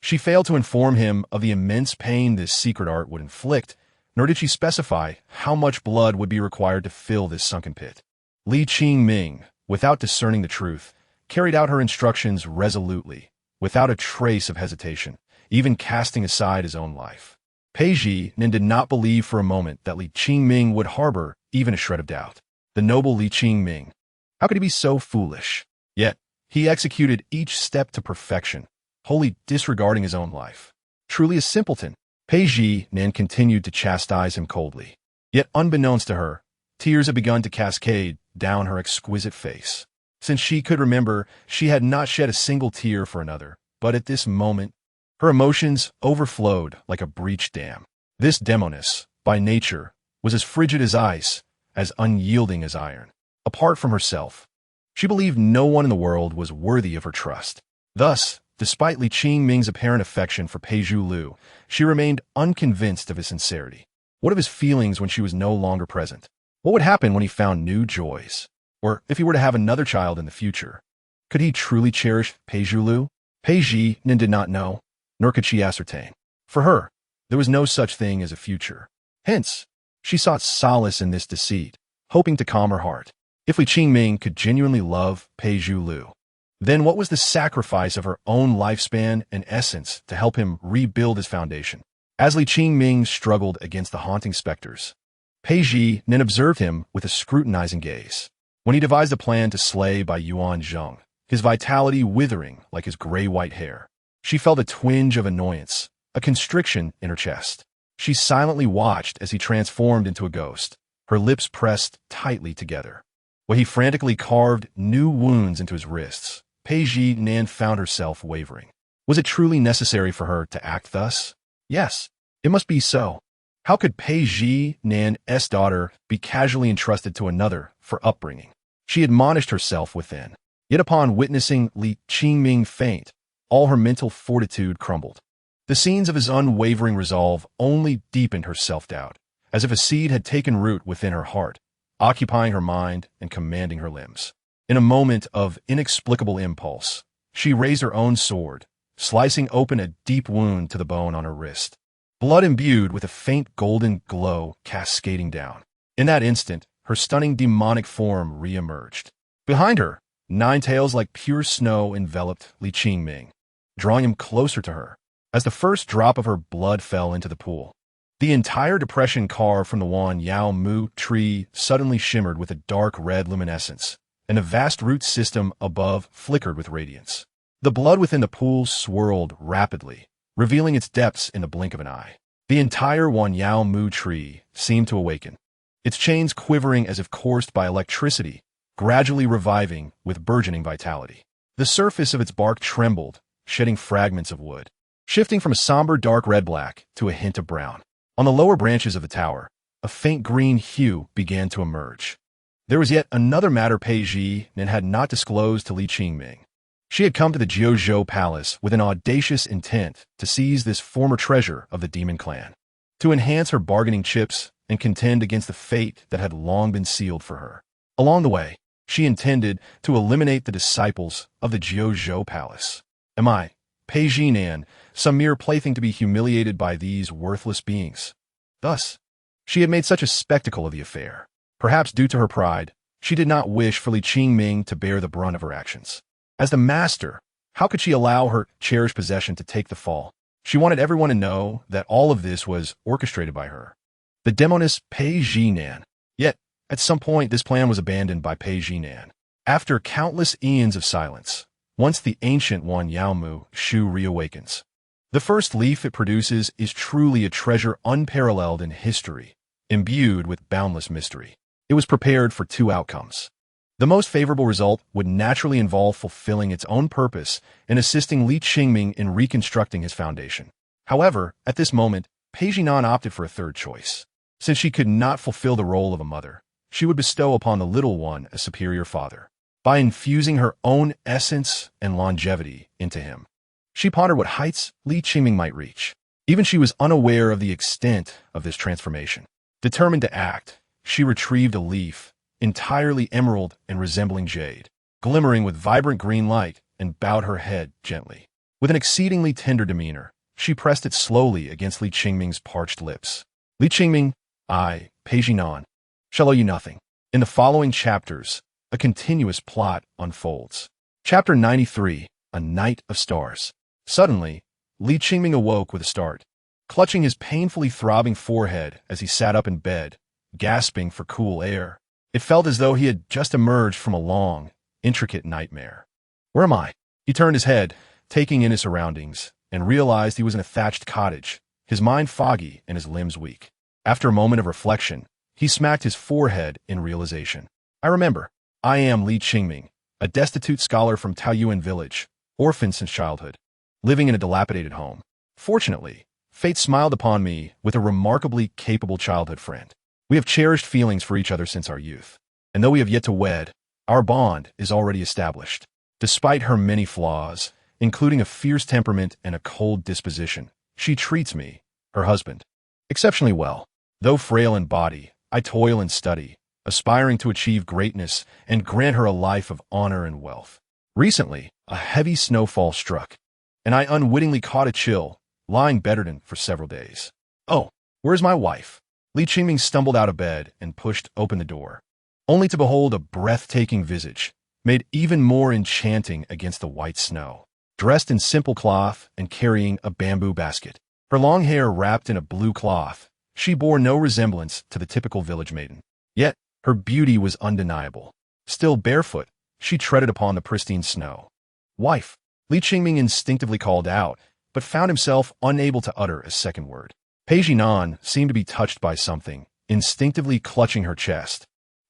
she failed to inform him of the immense pain this secret art would inflict, nor did she specify how much blood would be required to fill this sunken pit. Li Qingming, without discerning the truth, carried out her instructions resolutely, without a trace of hesitation, even casting aside his own life. Pei Nan did not believe for a moment that Li Qingming would harbor even a shred of doubt. The noble Li Qingming. How could he be so foolish? Yet, he executed each step to perfection, wholly disregarding his own life. Truly a simpleton. Pei Nan continued to chastise him coldly. Yet, unbeknownst to her, tears had begun to cascade down her exquisite face. Since she could remember, she had not shed a single tear for another, but at this moment, her emotions overflowed like a breached dam. This Demoness, by nature, was as frigid as ice, as unyielding as iron. Apart from herself, she believed no one in the world was worthy of her trust. Thus, despite Li Qingming's apparent affection for Pei Lu, she remained unconvinced of his sincerity. What of his feelings when she was no longer present? What would happen when he found new joys? Or if he were to have another child in the future? Could he truly cherish Pei Lu? Pei Nan did not know, nor could she ascertain. For her, there was no such thing as a future. Hence, she sought solace in this deceit, hoping to calm her heart. If Li Qingming could genuinely love Pei Lu, then what was the sacrifice of her own lifespan and essence to help him rebuild his foundation? As Li Qingming struggled against the haunting specters, Pei Nan observed him with a scrutinizing gaze. When he devised a plan to slay by Yuan Zheng, his vitality withering like his gray-white hair, she felt a twinge of annoyance, a constriction in her chest. She silently watched as he transformed into a ghost, her lips pressed tightly together. While he frantically carved new wounds into his wrists, Pei Nan found herself wavering. Was it truly necessary for her to act thus? Yes, it must be so. How could Pei Nan's daughter be casually entrusted to another for upbringing? She admonished herself within. Yet upon witnessing Li Qingming faint, all her mental fortitude crumbled. The scenes of his unwavering resolve only deepened her self-doubt, as if a seed had taken root within her heart, occupying her mind and commanding her limbs. In a moment of inexplicable impulse, she raised her own sword, slicing open a deep wound to the bone on her wrist. Blood imbued with a faint golden glow cascading down. In that instant, her stunning demonic form re-emerged. Behind her, 9 tails like pure snow enveloped Li Qingming, drawing him closer to her. As the first drop of her blood fell into the pool, the entire depression carved from the Wan Yao Mu tree suddenly shimmered with a dark red luminescence, and the vast root system above flickered with radiance. The blood within the pool swirled rapidly, revealing its depths in the blink of an eye. The entire Wan Yao Mu tree seemed to awaken, its chains quivering as if coursed by electricity, gradually reviving with burgeoning vitality. The surface of its bark trembled, shedding fragments of wood, shifting from a somber dark red-black to a hint of brown. On the lower branches of the tower, a faint green hue began to emerge. There was yet another matter Pei Nan had not disclosed to Li Qingming. She had come to the Jiuzhou Palace with an audacious intent to seize this former treasure of the demon clan, to enhance her bargaining chips and contend against the fate that had long been sealed for her. Along the way, she intended to eliminate the disciples of the Jiuzhou Palace. Am I, Pei Nan, some mere plaything to be humiliated by these worthless beings? Thus, she had made such a spectacle of the affair. Perhaps due to her pride, she did not wish for Li Qingming to bear the brunt of her actions. As the master, how could she allow her cherished possession to take the fall? She wanted everyone to know that all of this was orchestrated by her, the Demoness Pei Nan. Yet, at some point, this plan was abandoned by Pei Nan. After countless eons of silence, once the ancient Wan Yaomu Shu reawakens, the first leaf it produces is truly a treasure unparalleled in history, imbued with boundless mystery. It was prepared for 2 outcomes. The most favorable result would naturally involve fulfilling its own purpose and assisting Li Qingming in reconstructing his foundation. However, at this moment, Pei Nan opted for a third choice. Since she could not fulfill the role of a mother, she would bestow upon the little one a superior father. By infusing her own essence and longevity into him, she pondered what heights Li Qingming might reach. Even she was unaware of the extent of this transformation. Determined to act, she retrieved a leaf, entirely emerald and resembling jade, glimmering with vibrant green light, and bowed her head gently. With an exceedingly tender demeanor, she pressed it slowly against Li Qingming's parched lips. Li Qingming, I, Page Nan, shall owe you nothing. In the following chapters, a continuous plot unfolds. Chapter 93, A Night of Stars. Suddenly, Li Qingming awoke with a start, clutching his painfully throbbing forehead as he sat up in bed, gasping for cool air. It felt as though he had just emerged from a long, intricate nightmare. Where am I? He turned his head, taking in his surroundings, and realized he was in a thatched cottage, his mind foggy and his limbs weak. After a moment of reflection, he smacked his forehead in realization. I remember. I am Li Qingming, a destitute scholar from Taoyuan village, orphaned since childhood, living in a dilapidated home. Fortunately, fate smiled upon me with a remarkably capable childhood friend. We have cherished feelings for each other since our youth, and though we have yet to wed, our bond is already established. Despite her many flaws, including a fierce temperament and a cold disposition, she treats me, her husband, exceptionally well. Though frail in body, I toil and study, aspiring to achieve greatness and grant her a life of honor and wealth. Recently, a heavy snowfall struck, and I unwittingly caught a chill, lying bedridden for several days. Oh, where's my wife? Li Qingming stumbled out of bed and pushed open the door, only to behold a breathtaking visage, made even more enchanting against the white snow. Dressed in simple cloth and carrying a bamboo basket, her long hair wrapped in a blue cloth, she bore no resemblance to the typical village maiden. Yet, her beauty was undeniable. Still barefoot, she treaded upon the pristine snow. Wife, Li Qingming instinctively called out, but found himself unable to utter a second word. Page Nan seemed to be touched by something, instinctively clutching her chest.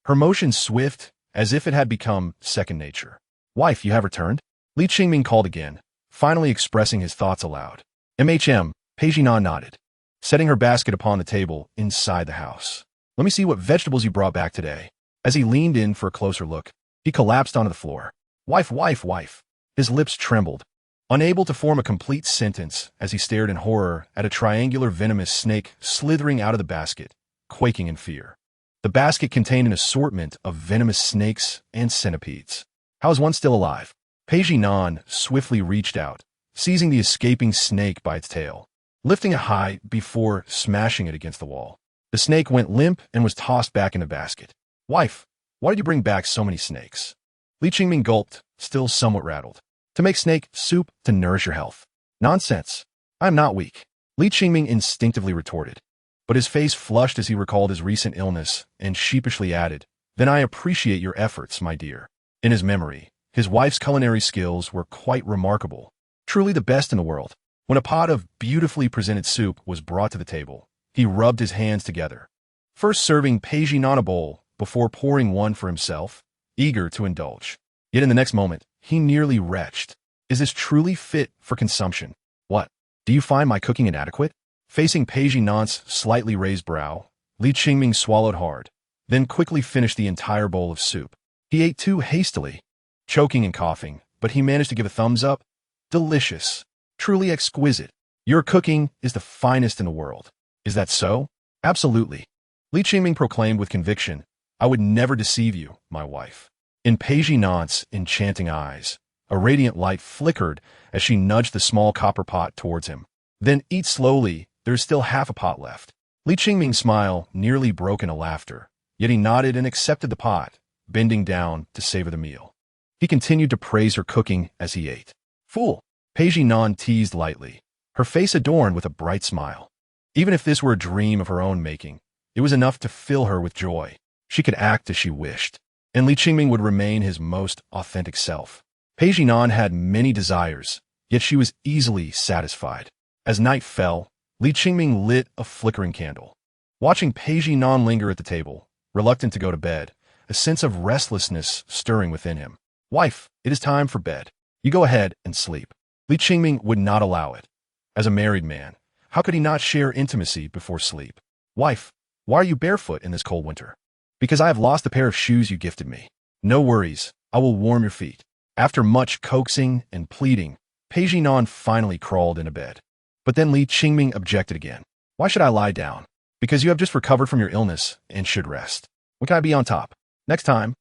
Her motion swift, as if it had become second nature. Wife, you have returned? Li Qingming called again, finally expressing his thoughts aloud. Page Nan nodded, setting her basket upon the table inside the house. Let me see what vegetables you brought back today. As he leaned in for a closer look, he collapsed onto the floor. Wife. His lips trembled, unable to form a complete sentence as he stared in horror at a triangular venomous snake slithering out of the basket, quaking in fear. The basket contained an assortment of venomous snakes and centipedes. How is one still alive? Page Nan swiftly reached out, seizing the escaping snake by its tail, lifting it high before smashing it against the wall. The snake went limp and was tossed back in the basket. Wife, why did you bring back so many snakes? Li Qingming gulped, still somewhat rattled. To make snake soup to nourish your health. Nonsense. I am not weak, Li Qingming instinctively retorted. But his face flushed as he recalled his recent illness and sheepishly added, Then I appreciate your efforts, my dear. In his memory, his wife's culinary skills were quite remarkable, truly the best in the world. When a pot of beautifully presented soup was brought to the table, he rubbed his hands together, first serving Page Nan a bowl before pouring one for himself, eager to indulge. Yet in the next moment, he nearly retched. Is this truly fit for consumption? What? Do you find my cooking inadequate? Facing Page Nan's slightly raised brow, Li Qingming swallowed hard, then quickly finished the entire bowl of soup. He ate too hastily, choking and coughing, but he managed to give a thumbs up. Delicious. Truly exquisite. Your cooking is the finest in the world. Is that so? Absolutely. Li Qingming proclaimed with conviction, I would never deceive you, my wife. In Page Nan's enchanting eyes, a radiant light flickered as she nudged the small copper pot towards him. Then eat slowly, there's still half a pot left. Li Qingming's smile nearly broke into laughter, yet he nodded and accepted the pot, bending down to savor the meal. He continued to praise her cooking as he ate. Fool, Page Nan teased lightly, her face adorned with a bright smile. Even if this were a dream of her own making, it was enough to fill her with joy. She could act as she wished, and Li Qingming would remain his most authentic self. Page Nan had many desires, yet she was easily satisfied. As night fell, Li Qingming lit a flickering candle. Watching Page Nan linger at the table, reluctant to go to bed, a sense of restlessness stirring within him. Wife, it is time for bed. You go ahead and sleep. Li Qingming would not allow it. As a married man, how could he not share intimacy before sleep? Wife, why are you barefoot in this cold winter? Because I have lost a pair of shoes you gifted me. No worries, I will warm your feet. After much coaxing and pleading, Page Nan finally crawled into bed. But then Li Qingming objected again. Why should I lie down? Because you have just recovered from your illness and should rest. When can I be on top? Next time?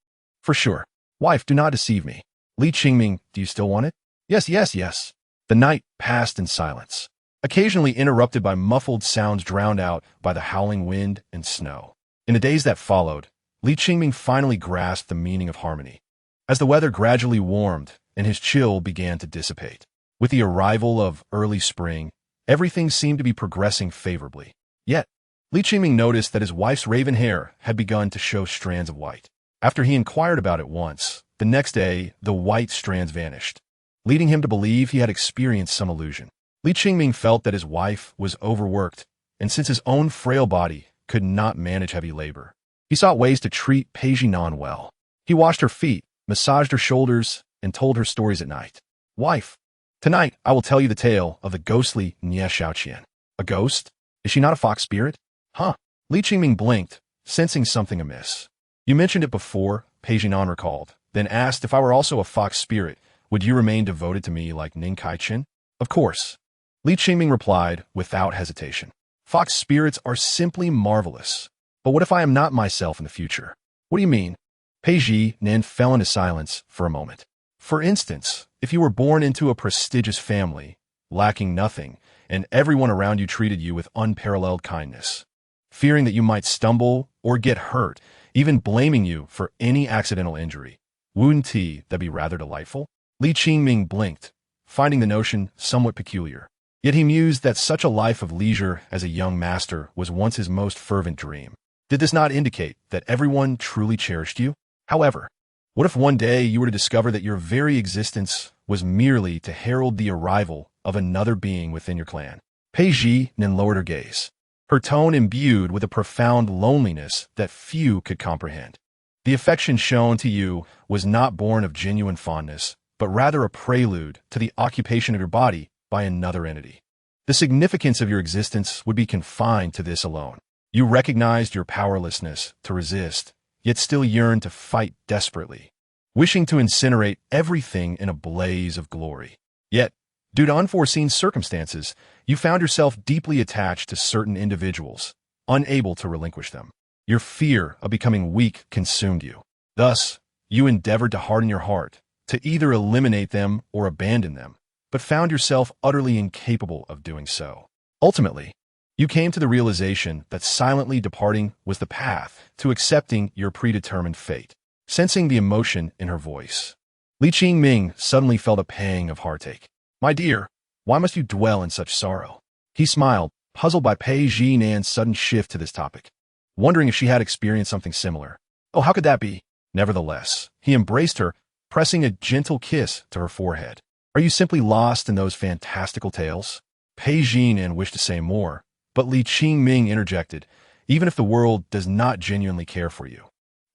For sure. Wife, do not deceive me. Li Qingming, do you still want it? Yes, yes, yes. The night passed in silence, occasionally interrupted by muffled sounds drowned out by the howling wind and snow. In the days that followed, Li Qingming finally grasped the meaning of harmony. As the weather gradually warmed and his chill began to dissipate, with the arrival of early spring, everything seemed to be progressing favorably. Yet, Li Qingming noticed that his wife's raven hair had begun to show strands of white. After he inquired about it once, the next day the white strands vanished, leading him to believe he had experienced some illusion. Li Qingming felt that his wife was overworked, and since his own frail body could not manage heavy labor, he sought ways to treat Pei Jinan well. He washed her feet, massaged her shoulders, and told her stories at night. Wife, tonight I will tell you the tale of the ghostly Nie Xiaoqian. A ghost? Is she not a fox spirit? Huh? Li Qingming blinked, sensing something amiss. You mentioned it before, Pei Jinan recalled, then asked if I were also a fox spirit, would you remain devoted to me like Ning Kai-chen? Of course. Li Qingming replied without hesitation. Fox spirits are simply marvelous. But what if I am not myself in the future? What do you mean? Pei Jinan fell into silence for a moment. For instance, if you were born into a prestigious family, lacking nothing, and everyone around you treated you with unparalleled kindness, fearing that you might stumble or get hurt, even blaming you for any accidental injury, wouldn't that be rather delightful? Li Qingming blinked, finding the notion somewhat peculiar. Yet he mused that such a life of leisure as a young master was once his most fervent dream. Did this not indicate that everyone truly cherished you? However, what if one day you were to discover that your very existence was merely to herald the arrival of another being within your clan? Pei Jinan lowered her gaze, her tone imbued with a profound loneliness that few could comprehend. The affection shown to you was not born of genuine fondness, but rather a prelude to the occupation of your body by another entity. The significance of your existence would be confined to this alone. You recognized your powerlessness to resist, yet still yearned to fight desperately, wishing to incinerate everything in a blaze of glory. Yet, due to unforeseen circumstances, you found yourself deeply attached to certain individuals, unable to relinquish them. Your fear of becoming weak consumed you. Thus, you endeavored to harden your heart, to either eliminate them or abandon them, but found yourself utterly incapable of doing so. Ultimately, you came to the realization that silently departing was the path to accepting your predetermined fate. Sensing the emotion in her voice, Li Qingming suddenly felt a pang of heartache. My dear, why must you dwell in such sorrow? He smiled, puzzled by Pei Jinan's sudden shift to this topic, wondering if she had experienced something similar. Oh, how could that be? Nevertheless, he embraced her, pressing a gentle kiss to her forehead. Are you simply lost in those fantastical tales? Pei Jinan wished to say more, but Li Qingming interjected, even if the world does not genuinely care for you,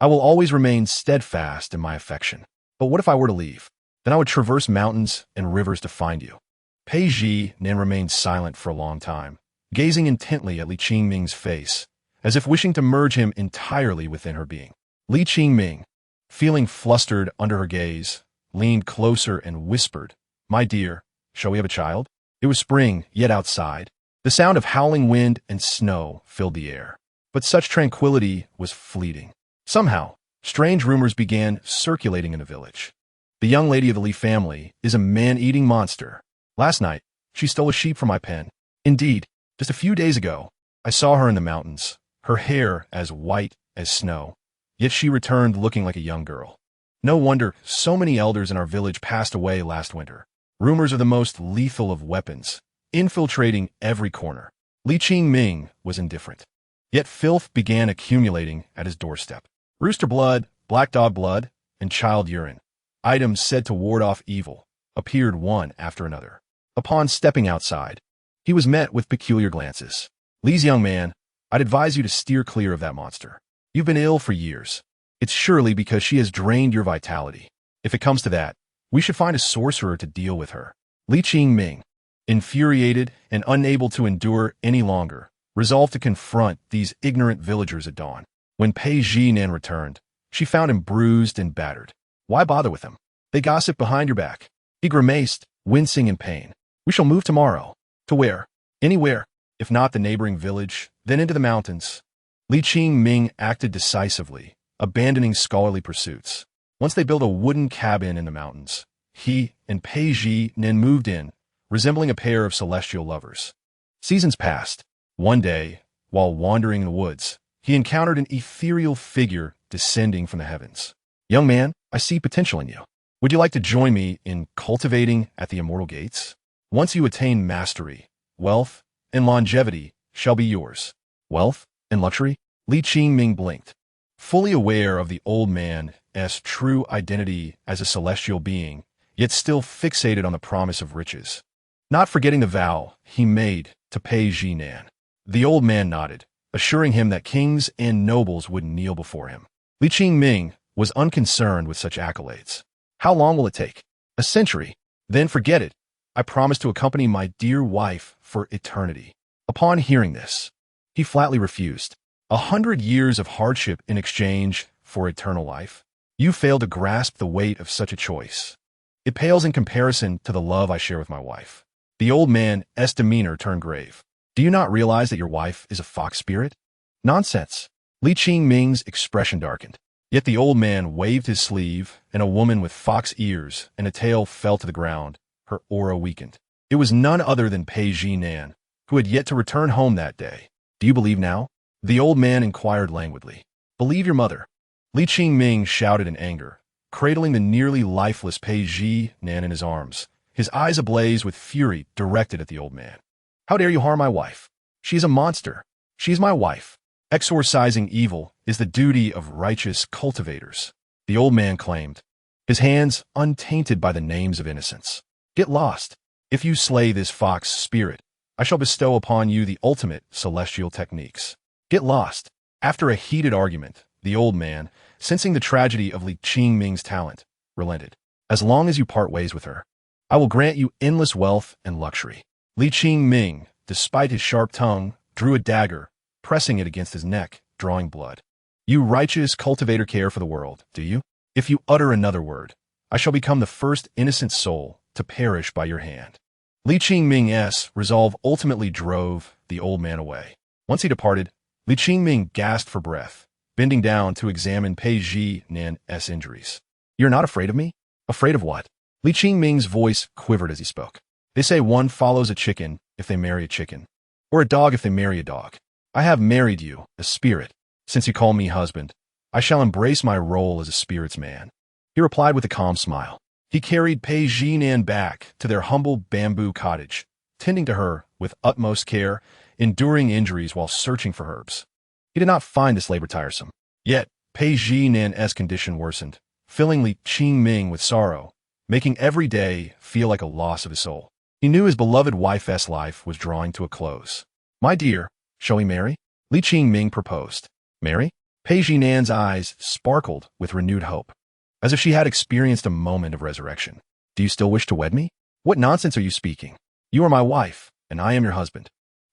I will always remain steadfast in my affection. But what if I were to leave? Then I would traverse mountains and rivers to find you. Pei Jinan remained silent for a long time, gazing intently at Li Qingming's face, as if wishing to merge him entirely within her being. Li Qingming, feeling flustered under her gaze, leaned closer and whispered, My dear, shall we have a child? It was spring, yet outside. The sound of howling wind and snow filled the air. But such tranquility was fleeting. Somehow, strange rumors began circulating in the village. The young lady of the Li family is a man-eating monster. Last night, she stole a sheep from my pen. Indeed, just a few days ago, I saw her in the mountains, her hair as white as snow, yet she returned looking like a young girl. No wonder so many elders in our village passed away last winter. Rumors are the most lethal of weapons, infiltrating every corner. Li Qingming was indifferent. Yet filth began accumulating at his doorstep. Rooster blood, black dog blood, and child urine, items said to ward off evil, appeared one after another. Upon stepping outside, he was met with peculiar glances. Li's young man, I'd advise you to steer clear of that monster. You've been ill for years. It's surely because she has drained your vitality. If it comes to that, we should find a sorcerer to deal with her. Li Qingming, infuriated and unable to endure any longer, resolved to confront these ignorant villagers at dawn. When Pei Jinan returned, she found him bruised and battered. Why bother with him? They gossip behind your back. He grimaced, wincing in pain. We shall move tomorrow. To where? Anywhere. If not the neighboring village, then into the mountains. Li Qingming acted decisively, abandoning scholarly pursuits. Once they built a wooden cabin in the mountains, he and Pei Nin moved in, resembling a pair of celestial lovers. Seasons passed. One day, while wandering in the woods, he encountered an ethereal figure descending from the heavens. "Young man, I see potential in you. Would you like to join me in cultivating at the immortal gates? Once you attain mastery, wealth and longevity shall be yours." Wealth and luxury? Li Qingming blinked. Fully aware of the old man's true identity as a celestial being, yet still fixated on the promise of riches. Not forgetting the vow he made to Pei Nin. The old man nodded, assuring him that kings and nobles would kneel before him. Li Qingming was unconcerned with such accolades. "How long will it take?" "A century. Then forget it. I promise to accompany my dear wife for eternity." Upon hearing this, he flatly refused. 100 years of hardship in exchange for eternal life? You fail to grasp the weight of such a choice. It pales in comparison to the love I share with my wife. The old man's demeanor turned grave. "Do you not realize that your wife is a fox spirit?" "Nonsense." Li Qingming's expression darkened. Yet the old man waved his sleeve, and a woman with fox ears and a tail fell to the ground, her aura weakened. It was none other than Pei Nin, who had yet to return home that day. "Do you believe now?" The old man inquired languidly. "Believe your mother." Li Qingming shouted in anger, cradling the nearly lifeless Pei Nin in his arms, his eyes ablaze with fury directed at the old man. "How dare you harm my wife? She is a monster. She is my wife. Exorcising evil is the duty of righteous cultivators," the old man claimed, his hands untainted by the names of innocence. "Get lost. If you slay this fox spirit, I shall bestow upon you the ultimate celestial techniques. Get lost." After a heated argument, the old man, sensing the tragedy of Li Qingming's talent, relented. "As long as you part ways with her, I will grant you endless wealth and luxury." Li Qingming, despite his sharp tongue, drew a dagger, pressing it against his neck, drawing blood. "You righteous cultivator care for the world, do you? If you utter another word, I shall become the first innocent soul to perish by your hand." Li Qingming's resolve ultimately drove the old man away. Once he departed, Li Qingming gasped for breath, bending down to examine Pei Nin's injuries. "You're not afraid of me?" "Afraid of what?" Li Qingming's voice quivered as he spoke. "They say one follows a chicken if they marry a chicken, or a dog if they marry a dog. I have married you, a spirit. Since you call me husband, I shall embrace my role as a spirit's man." He replied with a calm smile. He carried Pei Nin back to their humble bamboo cottage, tending to her with utmost care, enduring injuries while searching for herbs. He did not find this labor tiresome. Yet, Pei Nin's condition worsened, filling Li Qingming with sorrow, making every day feel like a loss of his soul. He knew his beloved wife's life was drawing to a close. "My dear, shall we marry?" Li Qingming proposed. "Marry?" Pei Nin's eyes sparkled with renewed hope, as if she had experienced a moment of resurrection. "Do you still wish to wed me?" "What nonsense are you speaking? You are my wife, and I am your husband.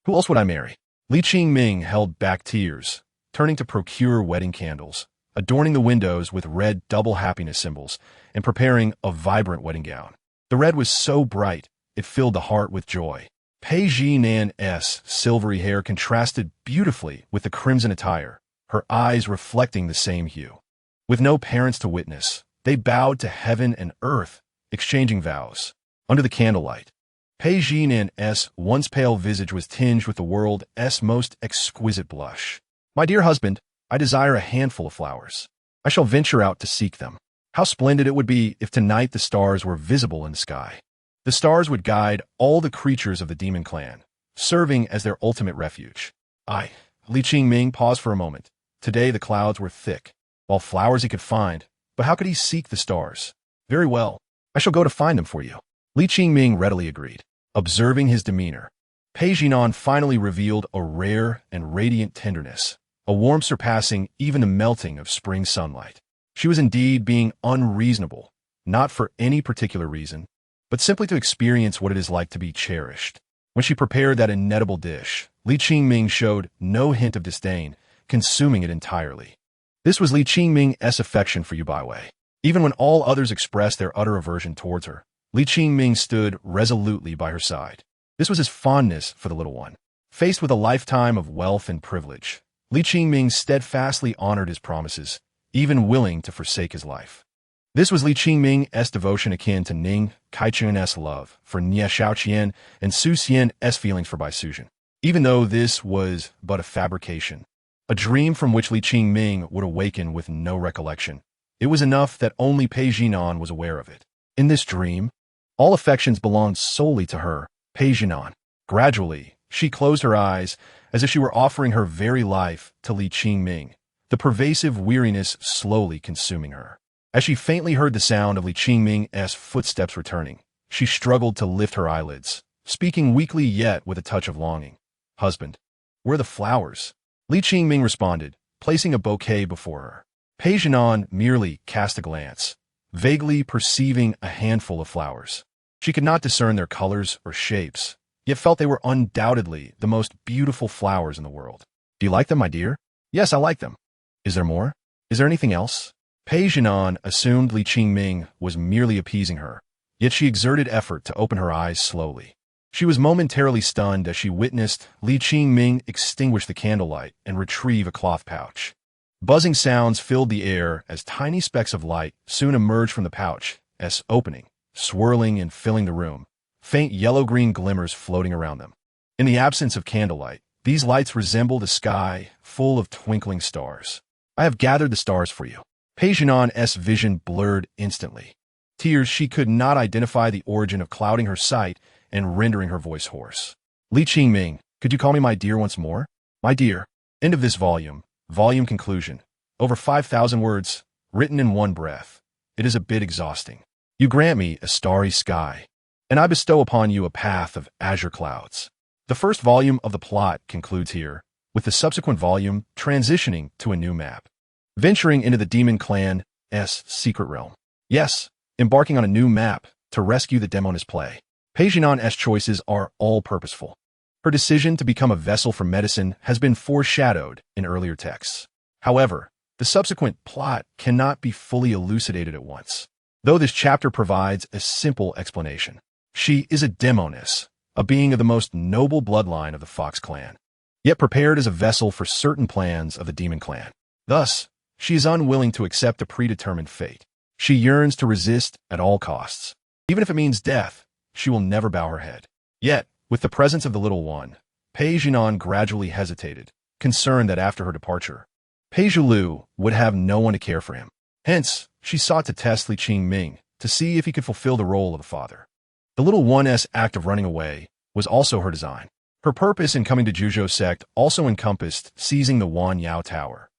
Who else would I marry?" Li Qingming held back tears, turning to procure wedding candles, adorning the windows with red double happiness symbols, and preparing a vibrant wedding gown. The red was so bright, it filled the heart with joy. Pei Nin's silvery hair contrasted beautifully with the crimson attire, her eyes reflecting the same hue. With no parents to witness, they bowed to heaven and earth, exchanging vows. Under the candlelight, Pei Nin's once pale visage was tinged with the world's most exquisite blush. "My dear husband, I desire a handful of flowers. I shall venture out to seek them. How splendid it would be if tonight the stars were visible in the sky. The stars would guide all the creatures of the demon clan, serving as their ultimate refuge." Li Qingming paused for a moment. Today the clouds were thick, while flowers he could find, but how could he seek the stars? "Very well, I shall go to find them for you." Li Qingming readily agreed. Observing his demeanor, Pei Nin finally revealed a rare and radiant tenderness, a warmth surpassing even the melting of spring sunlight. She was indeed being unreasonable, not for any particular reason, but simply to experience what it is like to be cherished. When she prepared that inedible dish, Li Qingming showed no hint of disdain, consuming it entirely. This was Li Qingming's affection for Bai. Even when all others expressed their utter aversion towards her, Li Qingming stood resolutely by her side. This was his fondness for the little one. Faced with a lifetime of wealth and privilege, Li Qingming steadfastly honored his promises, even willing to forsake his life. This was Li Qingming's devotion akin to Ning Kaichun's love for Nie Xiaoqian and Su Xian's feelings for Bai Suzhen. Even though this was but a fabrication, a dream from which Li Qingming would awaken with no recollection, it was enough that only Pei Jinan was aware of it. In this dream, all affections belonged solely to her, Pei Jinan. Gradually, she closed her eyes as if she were offering her very life to Li Qingming, the pervasive weariness slowly consuming her. As she faintly heard the sound of Li Qingming's footsteps returning, she struggled to lift her eyelids, speaking weakly yet with a touch of longing. "Husband, where are the flowers?" Li Qingming responded, placing a bouquet before her. Pei Jinan merely cast a glance, vaguely perceiving a handful of flowers. She could not discern their colors or shapes, yet felt they were undoubtedly the most beautiful flowers in the world. "Do you like them, my dear?" "Yes, I like them." "Is there more? Is there anything else?" Pei Jinan assumed Li Qingming was merely appeasing her, yet she exerted effort to open her eyes slowly. She was momentarily stunned as she witnessed Li Qingming extinguish the candlelight and retrieve a cloth pouch. Buzzing sounds filled the air as tiny specks of light soon emerged from the pouch's opening, swirling and filling the room, faint yellow-green glimmers floating around them. In the absence of candlelight, these lights resembled a sky full of twinkling stars. "I have gathered the stars for you." Pei Jinan's vision blurred instantly. Tears she could not identify the origin of clouding her sight and rendering her voice hoarse. "Li Qingming, could you call me my dear once more?" "My dear." End of this volume. Volume conclusion. Over 5,000 words, written in one breath. It is a bit exhausting. "You grant me a starry sky, and I bestow upon you a path of azure clouds." The first volume of the plot concludes here, with the subsequent volume transitioning to a new map, venturing into the demon clan's secret realm. Yes, embarking on a new map to rescue the Demoness play. Pei Jinan's choices are all purposeful. Her decision to become a vessel for medicine has been foreshadowed in earlier texts. However, the subsequent plot cannot be fully elucidated at once, though this chapter provides a simple explanation. She is a Demoness, a being of the most noble bloodline of the Fox clan, yet prepared as a vessel for certain plans of the Demon clan. Thus, she is unwilling to accept a predetermined fate. She yearns to resist at all costs. Even if it means death, she will never bow her head. Yet, with the presence of the little one, Pei Jinan gradually hesitated, concerned that after her departure, Pei Zhilu would have no one to care for him. Hence, she sought to test Li Qingming to see if he could fulfill the role of a father. The little one's act of running away was also her design. Her purpose in coming to Zhuzhou sect also encompassed seizing the Wan Yao Tower,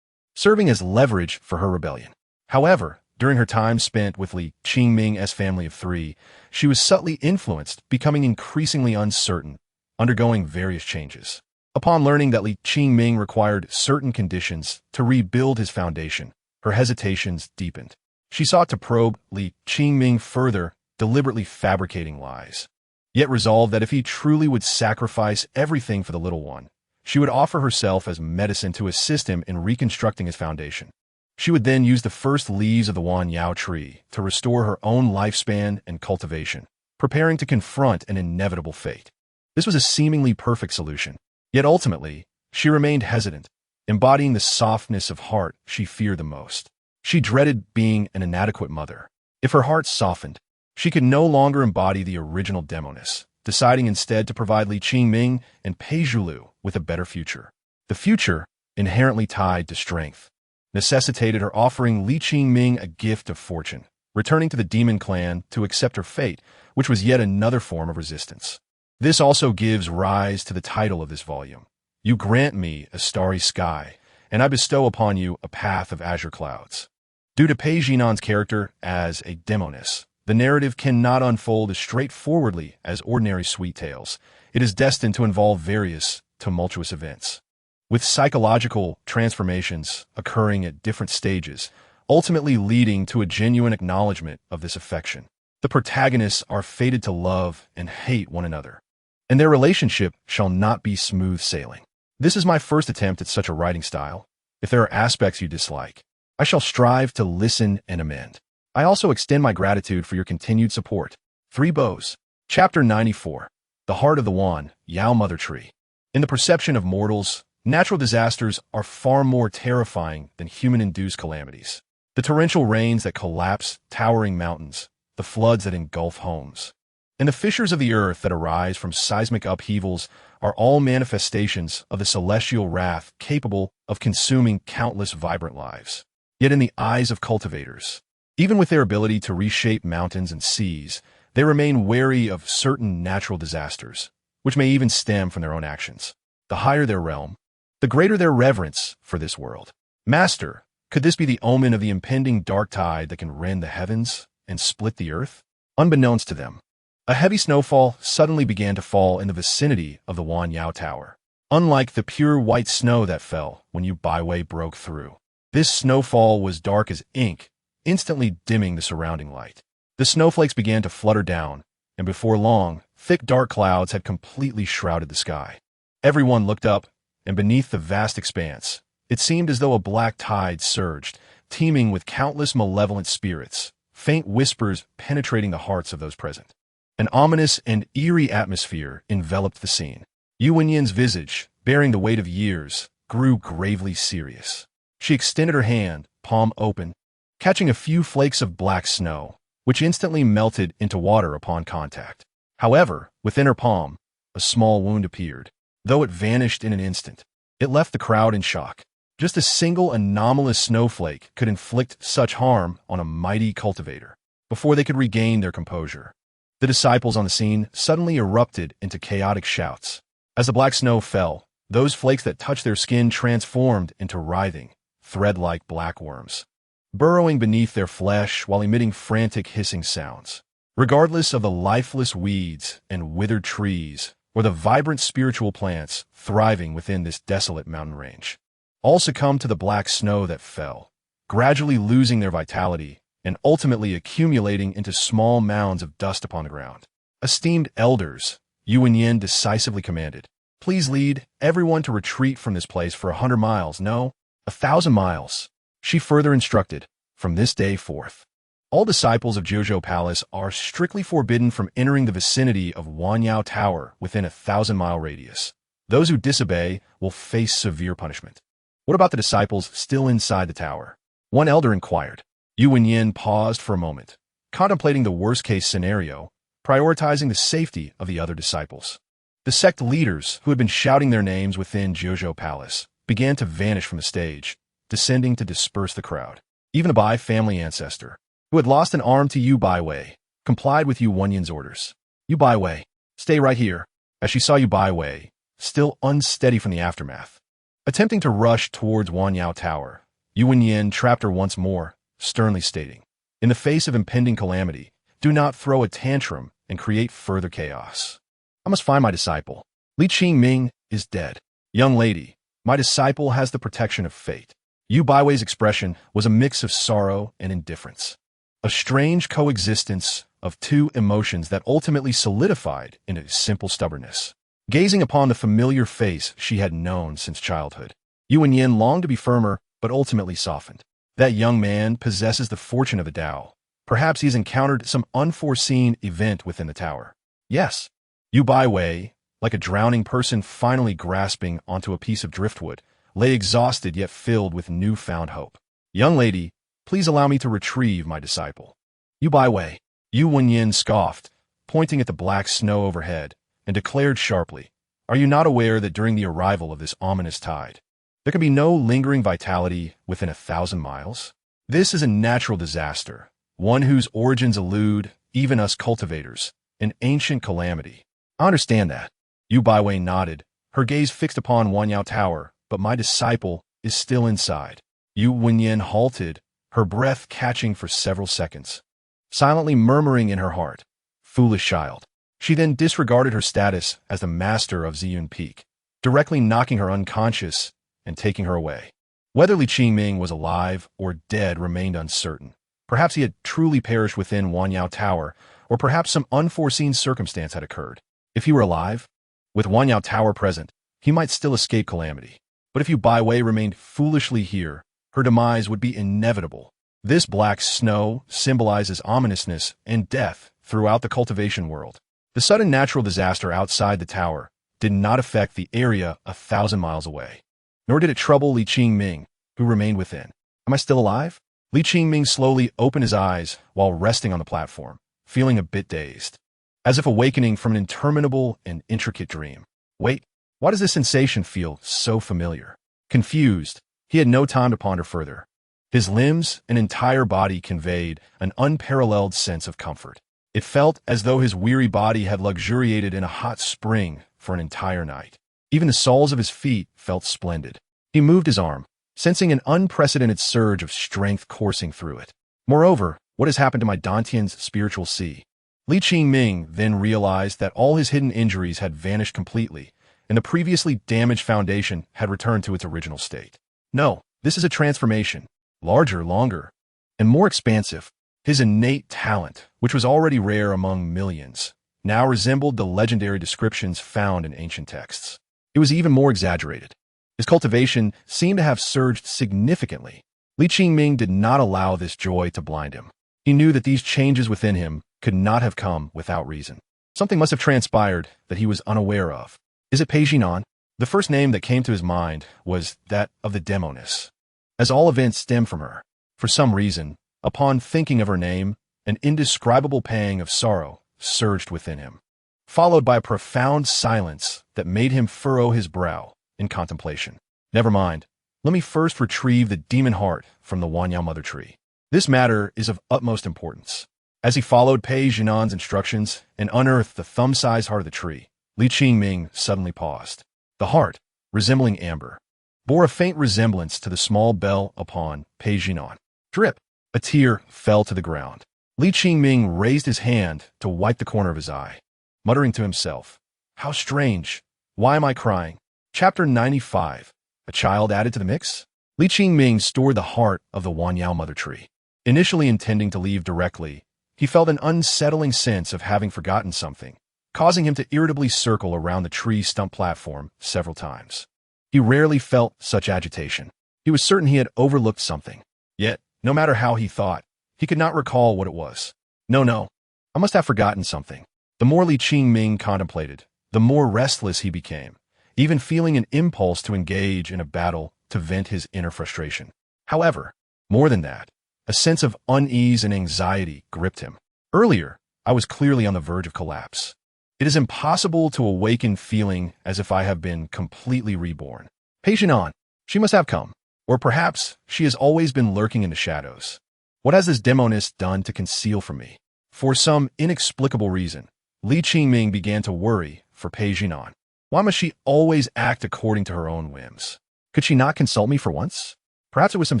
serving as leverage for her rebellion. However, during her time spent with Li Qingming's family of three, she was subtly influenced, becoming increasingly uncertain, undergoing various changes. Upon learning that Li Qingming required certain conditions to rebuild his foundation, her hesitations deepened. She sought to probe Li Qingming further, deliberately fabricating lies, yet resolved that if he truly would sacrifice everything for the little one, she would offer herself as medicine to assist him in reconstructing his foundation. She would then use the first leaves of the Wan Yao tree to restore her own lifespan and cultivation, preparing to confront an inevitable fate. This was a seemingly perfect solution, yet ultimately, she remained hesitant, embodying the softness of heart she feared the most. She dreaded being an inadequate mother. If her heart softened, she could no longer embody the original Demoness, deciding instead to provide Li Qingming and Pei Zhilu with a better future. The future, inherently tied to strength, necessitated her offering Li Qingming a gift of fortune, returning to the Demon clan to accept her fate, which was yet another form of resistance. This also gives rise to the title of this volume. You grant me a starry sky, and I bestow upon you a path of azure clouds. Due to Pei Jinan's character as a Demoness, the narrative cannot unfold as straightforwardly as ordinary sweet tales. It is destined to involve various tumultuous events, with psychological transformations occurring at different stages, ultimately leading to a genuine acknowledgement of this affection. The protagonists are fated to love and hate one another, and their relationship shall not be smooth sailing. This is my first attempt at such a writing style. If there are aspects you dislike, I shall strive to listen and amend. I also extend my gratitude for your continued support. 3 Bows. Chapter 94. The Heart of the Wan Yao Mother Tree. In the perception of mortals, natural disasters are far more terrifying than human-induced calamities. The torrential rains that collapse towering mountains, the floods that engulf homes, and the fissures of the earth that arise from seismic upheavals are all manifestations of the celestial wrath capable of consuming countless vibrant lives. Yet in the eyes of cultivators, even with their ability to reshape mountains and seas, they remain wary of certain natural disasters, which may even stem from their own actions. The higher their realm, the greater their reverence for this world. Master, could this be the omen of the impending dark tide that can rend the heavens and split the earth? Unbeknownst to them, a heavy snowfall suddenly began to fall in the vicinity of the Wanyao Tower. Unlike the pure white snow that fell when Yu Baiwei broke through, this snowfall was dark as ink, instantly dimming the surrounding light. The snowflakes began to flutter down, and before long, thick dark clouds had completely shrouded the sky. Everyone looked up, and beneath the vast expanse, it seemed as though a black tide surged, teeming with countless malevolent spirits, faint whispers penetrating the hearts of those present. An ominous and eerie atmosphere enveloped the scene. Yu Wenyan's visage, bearing the weight of years, grew gravely serious. She extended her hand, palm open, catching a few flakes of black snow, which instantly melted into water upon contact. However, within her palm, a small wound appeared, though it vanished in an instant. It left the crowd in shock. Just a single anomalous snowflake could inflict such harm on a mighty cultivator. Before they could regain their composure, the disciples on the scene suddenly erupted into chaotic shouts. As the black snow fell, those flakes that touched their skin transformed into writhing, thread-like black worms, burrowing beneath their flesh while emitting frantic hissing sounds. Regardless of the lifeless weeds and withered trees or the vibrant spiritual plants thriving within this desolate mountain range, all succumbed to the black snow that fell, gradually losing their vitality and ultimately accumulating into small mounds of dust upon the ground. Esteemed elders, Yu Wenyan decisively commanded, please lead everyone to retreat from this place for 100 miles, no, 1,000 miles. She further instructed, from this day forth, all disciples of Zhuozhou Palace are strictly forbidden from entering the vicinity of Wanyao Tower within a 1,000-mile radius. Those who disobey will face severe punishment. What about the disciples still inside the tower? One elder inquired. Yu Wenyan paused for a moment, contemplating the worst-case scenario, prioritizing the safety of the other disciples. The sect leaders, who had been shouting their names within Zhuozhou Palace, began to vanish from the stage, descending to disperse the crowd. Even a Bai family ancestor, who had lost an arm to Yu Baiwei, complied with Yu Wenyan's orders. Yu Baiwei, stay right here. As she saw Yu Baiwei, still unsteady from the aftermath, attempting to rush towards Wanyao Tower, Yu Wenyan trapped her once more, sternly stating, in the face of impending calamity, do not throw a tantrum and create further chaos. I must find my disciple. Li Qingming is dead. Young lady, my disciple has the protection of fate. Yu Baiwei's expression was a mix of sorrow and indifference, a strange coexistence of two emotions that ultimately solidified into simple stubbornness. Gazing upon the familiar face she had known since childhood, Yu Wenyan longed to be firmer, but ultimately softened. That young man possesses the fortune of a Dao. Perhaps he's encountered some unforeseen event within the tower. Yes, Yu Baiwei, like a drowning person finally grasping onto a piece of driftwood, lay exhausted yet filled with newfound hope. Young lady, please allow me to retrieve my disciple. Yu Baiwei, Yu Wenyan scoffed, pointing at the black snow overhead, and declared sharply, are you not aware that during the arrival of this ominous tide, there can be no lingering vitality within 1,000 miles? This is a natural disaster, one whose origins elude even us cultivators, an ancient calamity. I understand that. Yu Baiwei nodded, her gaze fixed upon Wanyao Tower, but my disciple is still inside. Yu Wenyan halted, her breath catching for several seconds, silently murmuring in her heart, foolish child. She then disregarded her status as the master of Ziyun Peak, directly knocking her unconscious and taking her away. Whether Li Qingming was alive or dead remained uncertain. Perhaps he had truly perished within Wanyao Tower, or perhaps some unforeseen circumstance had occurred. If he were alive, with Wanyao Tower present, he might still escape calamity. But if Yu Baiwei remained foolishly here, her demise would be inevitable. This black snow symbolizes ominousness and death throughout the cultivation world. The sudden natural disaster outside the tower did not affect the area 1,000 miles away. Nor did it trouble Li Qingming, who remained within. Am I still alive? Li Qingming slowly opened his eyes while resting on the platform, feeling a bit dazed, as if awakening from an interminable and intricate dream. Wait, why does this sensation feel so familiar? Confused, he had no time to ponder further. His limbs and entire body conveyed an unparalleled sense of comfort. It felt as though his weary body had luxuriated in a hot spring for an entire night. Even the soles of his feet felt splendid. He moved his arm, sensing an unprecedented surge of strength coursing through it. Moreover, what has happened to my Dantian's spiritual sea? Li Qingming then realized that all his hidden injuries had vanished completely, and the previously damaged foundation had returned to its original state. No, this is a transformation, larger, longer, and more expansive. His innate talent, which was already rare among millions, now resembled the legendary descriptions found in ancient texts. It was even more exaggerated. His cultivation seemed to have surged significantly. Li Qingming did not allow this joy to blind him. He knew that these changes within him could not have come without reason. Something must have transpired that he was unaware of. Is it Polygon? The first name that came to his mind was that of the Demoness, as all events stem from her. For some reason, upon thinking of her name, an indescribable pang of sorrow surged within him, followed by a profound silence that made him furrow his brow in contemplation. Never mind. Let me first retrieve the demon heart from the Wanyao mother tree. This matter is of utmost importance. As he followed Pei Jinan's instructions and unearthed the thumb-sized heart of the tree, Li Qingming suddenly paused. The heart, resembling amber, bore a faint resemblance to the small bell upon Pei Jinan. Drip! A tear fell to the ground. Li Qingming raised his hand to wipe the corner of his eye, muttering to himself, "How strange! Why am I crying?" Chapter 95. A child added to the mix? Li Qingming stored the heart of the Wanyao mother tree. Initially intending to leave directly, he felt an unsettling sense of having forgotten something, causing him to irritably circle around the tree stump platform several times. He rarely felt such agitation. He was certain he had overlooked something. Yet, no matter how he thought, he could not recall what it was. No, I must have forgotten something. The more Li Qingming contemplated, the more restless he became, even feeling an impulse to engage in a battle to vent his inner frustration. However, more than that, a sense of unease and anxiety gripped him. Earlier, I was clearly on the verge of collapse. It is impossible to awaken feeling as if I have been completely reborn. Pei Jinan, she must have come. Or perhaps she has always been lurking in the shadows. What has this Demoness done to conceal from me? For some inexplicable reason, Li Qingming began to worry for Pei Jinan. Why must she always act according to her own whims? Could she not consult me for once? Perhaps it was some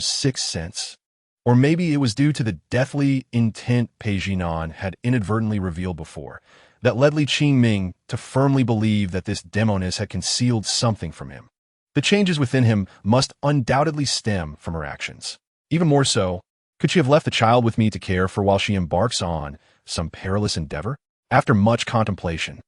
sixth sense. Or maybe it was due to the deathly intent Pei Jinan had inadvertently revealed before, that led Li Qingming to firmly believe that this Demoness had concealed something from him. The changes within him must undoubtedly stem from her actions. Even more so, could she have left the child with me to care for while she embarks on some perilous endeavor? After much contemplation,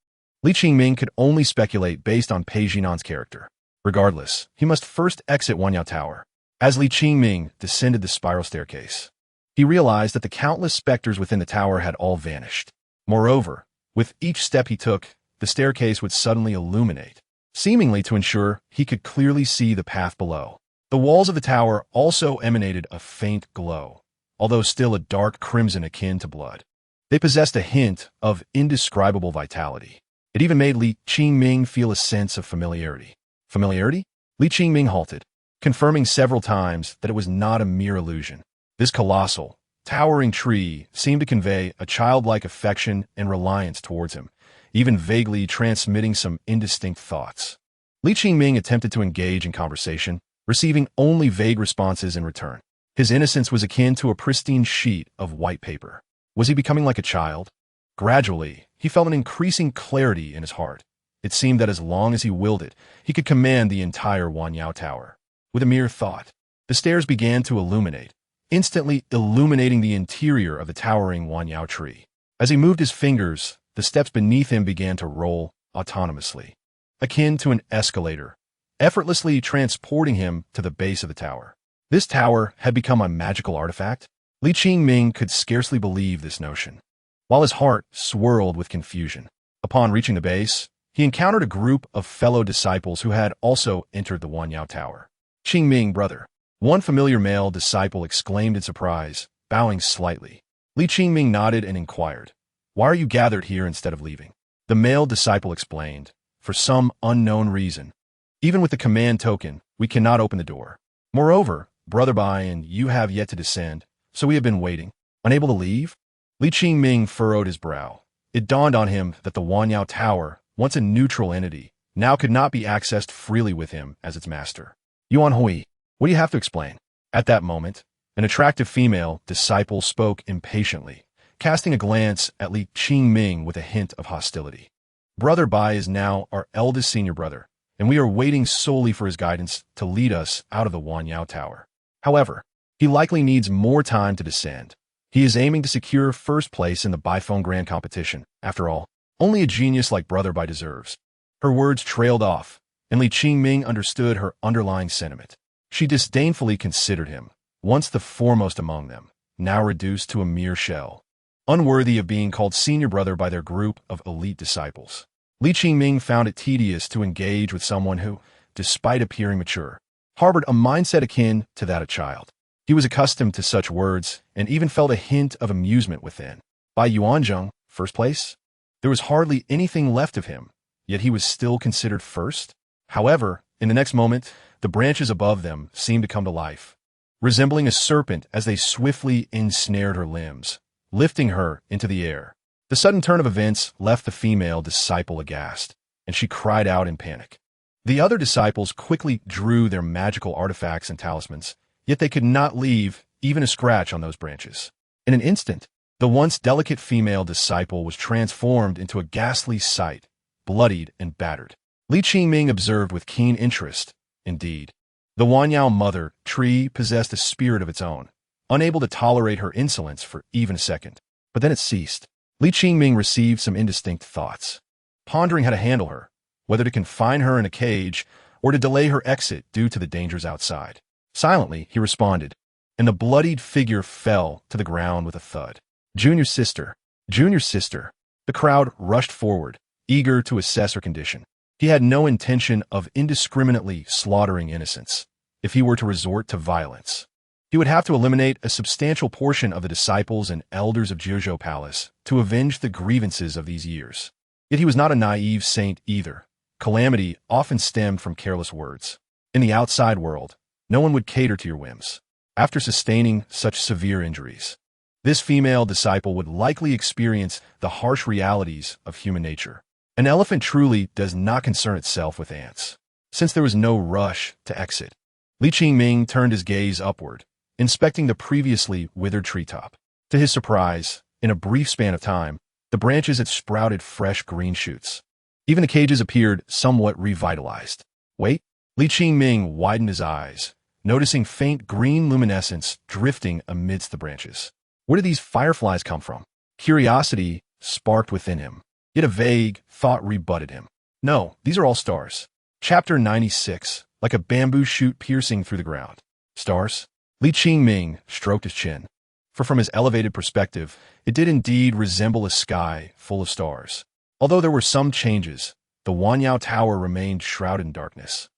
Li Qingming could only speculate based on Pei Jinan's character. Regardless, he must first exit Wanyao Tower. As Li Qingming descended the spiral staircase, he realized that the countless specters within the tower had all vanished. Moreover, with each step he took, the staircase would suddenly illuminate, seemingly to ensure he could clearly see the path below. The walls of the tower also emanated a faint glow, although still a dark crimson akin to blood. They possessed a hint of indescribable vitality. It even made Li Qingming feel a sense of familiarity. Familiarity? Li Qingming halted, confirming several times that it was not a mere illusion. This colossal, towering tree seemed to convey a childlike affection and reliance towards him, even vaguely transmitting some indistinct thoughts. Li Qingming attempted to engage in conversation, receiving only vague responses in return. His innocence was akin to a pristine sheet of white paper. Was he becoming like a child? Gradually, he felt an increasing clarity in his heart. It seemed that as long as he willed it, he could command the entire Wanyao Tower. With a mere thought, the stairs began to illuminate, instantly illuminating the interior of the towering Wanyao tree. As he moved his fingers, the steps beneath him began to roll autonomously, akin to an escalator, effortlessly transporting him to the base of the tower. This tower had become a magical artifact? Li Qingming could scarcely believe this notion, while his heart swirled with confusion. Upon reaching the base, he encountered a group of fellow disciples who had also entered the Wanyao Tower. Qingming, brother, One familiar male disciple exclaimed in surprise, bowing slightly. Li Qingming nodded and inquired, "Why are you gathered here instead of leaving?" The male disciple explained, "For some unknown reason. Even with the command token, we cannot open the door. Moreover, Brother Bai and you have yet to descend, so we have been waiting." Unable to leave? Li Qingming furrowed his brow. It dawned on him that the Wanyao Tower, once a neutral entity, now could not be accessed freely with him as its master. "Yuan Hui, what do you have to explain?" At that moment, an attractive female disciple spoke impatiently, casting a glance at Li Qingming with a hint of hostility. "Brother Bai is now our eldest senior brother, and we are waiting solely for his guidance to lead us out of the Wanyao Tower. However, he likely needs more time to descend. He is aiming to secure first place in the Baiphone Grand Competition. After all, only a genius like Brother Bai deserves." Her words trailed off, and Li Qingming understood her underlying sentiment. She disdainfully considered him, once the foremost among them, now reduced to a mere shell, unworthy of being called senior brother by their group of elite disciples. Li Qingming found it tedious to engage with someone who, despite appearing mature, harbored a mindset akin to that of a child. He was accustomed to such words and even felt a hint of amusement within. By Yuanzheng, first place? There was hardly anything left of him, yet he was still considered first? However, in the next moment, the branches above them seemed to come to life, resembling a serpent as they swiftly ensnared her limbs, lifting her into the air. The sudden turn of events left the female disciple aghast, and she cried out in panic. The other disciples quickly drew their magical artifacts and talismans, yet they could not leave even a scratch on those branches. In an instant, the once delicate female disciple was transformed into a ghastly sight, bloodied and battered. Li Qingming observed with keen interest. Indeed, the Wanyao mother tree possessed a spirit of its own, unable to tolerate her insolence for even a second. But then it ceased. Li Qingming received some indistinct thoughts, pondering how to handle her, whether to confine her in a cage or to delay her exit due to the dangers outside. Silently, he responded, and the bloodied figure fell to the ground with a thud. "Junior sister, junior sister." The crowd rushed forward, eager to assess her condition. He had no intention of indiscriminately slaughtering innocents. If he were to resort to violence, he would have to eliminate a substantial portion of the disciples and elders of Jiuzhou Palace to avenge the grievances of these years. Yet he was not a naive saint either. Calamity often stemmed from careless words. In the outside world, no one would cater to your whims. After sustaining such severe injuries, this female disciple would likely experience the harsh realities of human nature. An elephant truly does not concern itself with ants. Since there was no rush to exit, Li Qingming turned his gaze upward, inspecting the previously withered treetop. To his surprise, in a brief span of time, the branches had sprouted fresh green shoots. Even the cages appeared somewhat revitalized. "Wait." Li Qingming widened his eyes, noticing faint green luminescence drifting amidst the branches. Where did these fireflies come from? Curiosity sparked within him, yet a vague thought rebutted him. No, these are all stars. Chapter 96, like a bamboo shoot piercing through the ground. Stars? Li Qingming stroked his chin, for from his elevated perspective, it did indeed resemble a sky full of stars. Although there were some changes, the Wanyao Tower remained shrouded in darkness,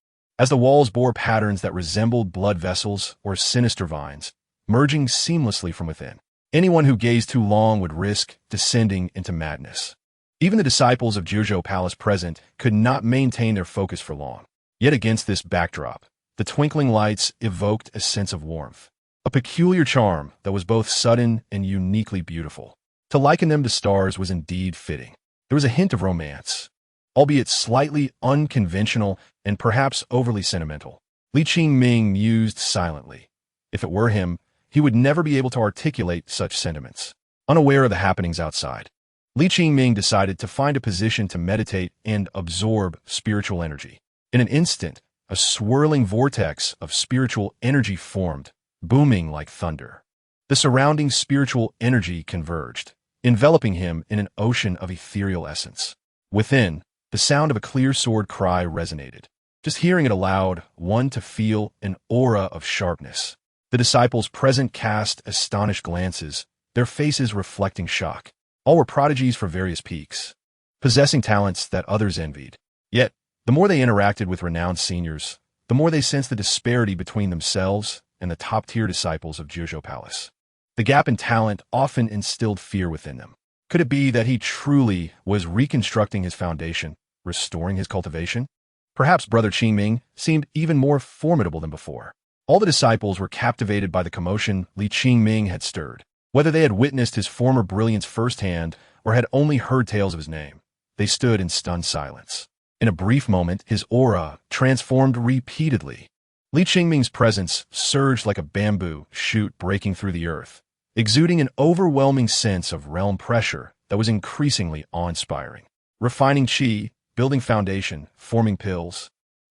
as the walls bore patterns that resembled blood vessels or sinister vines, merging seamlessly from within. Anyone who gazed too long would risk descending into madness. Even the disciples of Jiuzhou Palace present could not maintain their focus for long. Yet against this backdrop, the twinkling lights evoked a sense of warmth, a peculiar charm that was both sudden and uniquely beautiful. To liken them to stars was indeed fitting. There was a hint of romance, albeit slightly unconventional and perhaps overly sentimental. Li Qingming mused silently. If it were him, he would never be able to articulate such sentiments. Unaware of the happenings outside, Li Qingming decided to find a position to meditate and absorb spiritual energy. In an instant, a swirling vortex of spiritual energy formed, booming like thunder. The surrounding spiritual energy converged, enveloping him in an ocean of ethereal essence. Within, the sound of a clear sword cry resonated. Just hearing it aloud, one to feel an aura of sharpness. The disciples present cast astonished glances, their faces reflecting shock. All were prodigies for various peaks, possessing talents that others envied. Yet, the more they interacted with renowned seniors, the more they sensed the disparity between themselves and the top-tier disciples of Zhuzhou Palace. The gap in talent often instilled fear within them. Could it be that he truly was reconstructing his foundation, restoring his cultivation? Perhaps Brother Qingming seemed even more formidable than before. All the disciples were captivated by the commotion Li Qingming had stirred. Whether they had witnessed his former brilliance firsthand or had only heard tales of his name, they stood in stunned silence. In a brief moment, his aura transformed repeatedly. Li Qingming's presence surged like a bamboo shoot breaking through the earth, exuding an overwhelming sense of realm pressure that was increasingly awe-inspiring. Refining qi, building foundation, forming pills,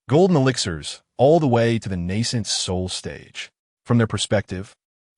golden elixirs, all the way to the nascent soul stage. From their perspective,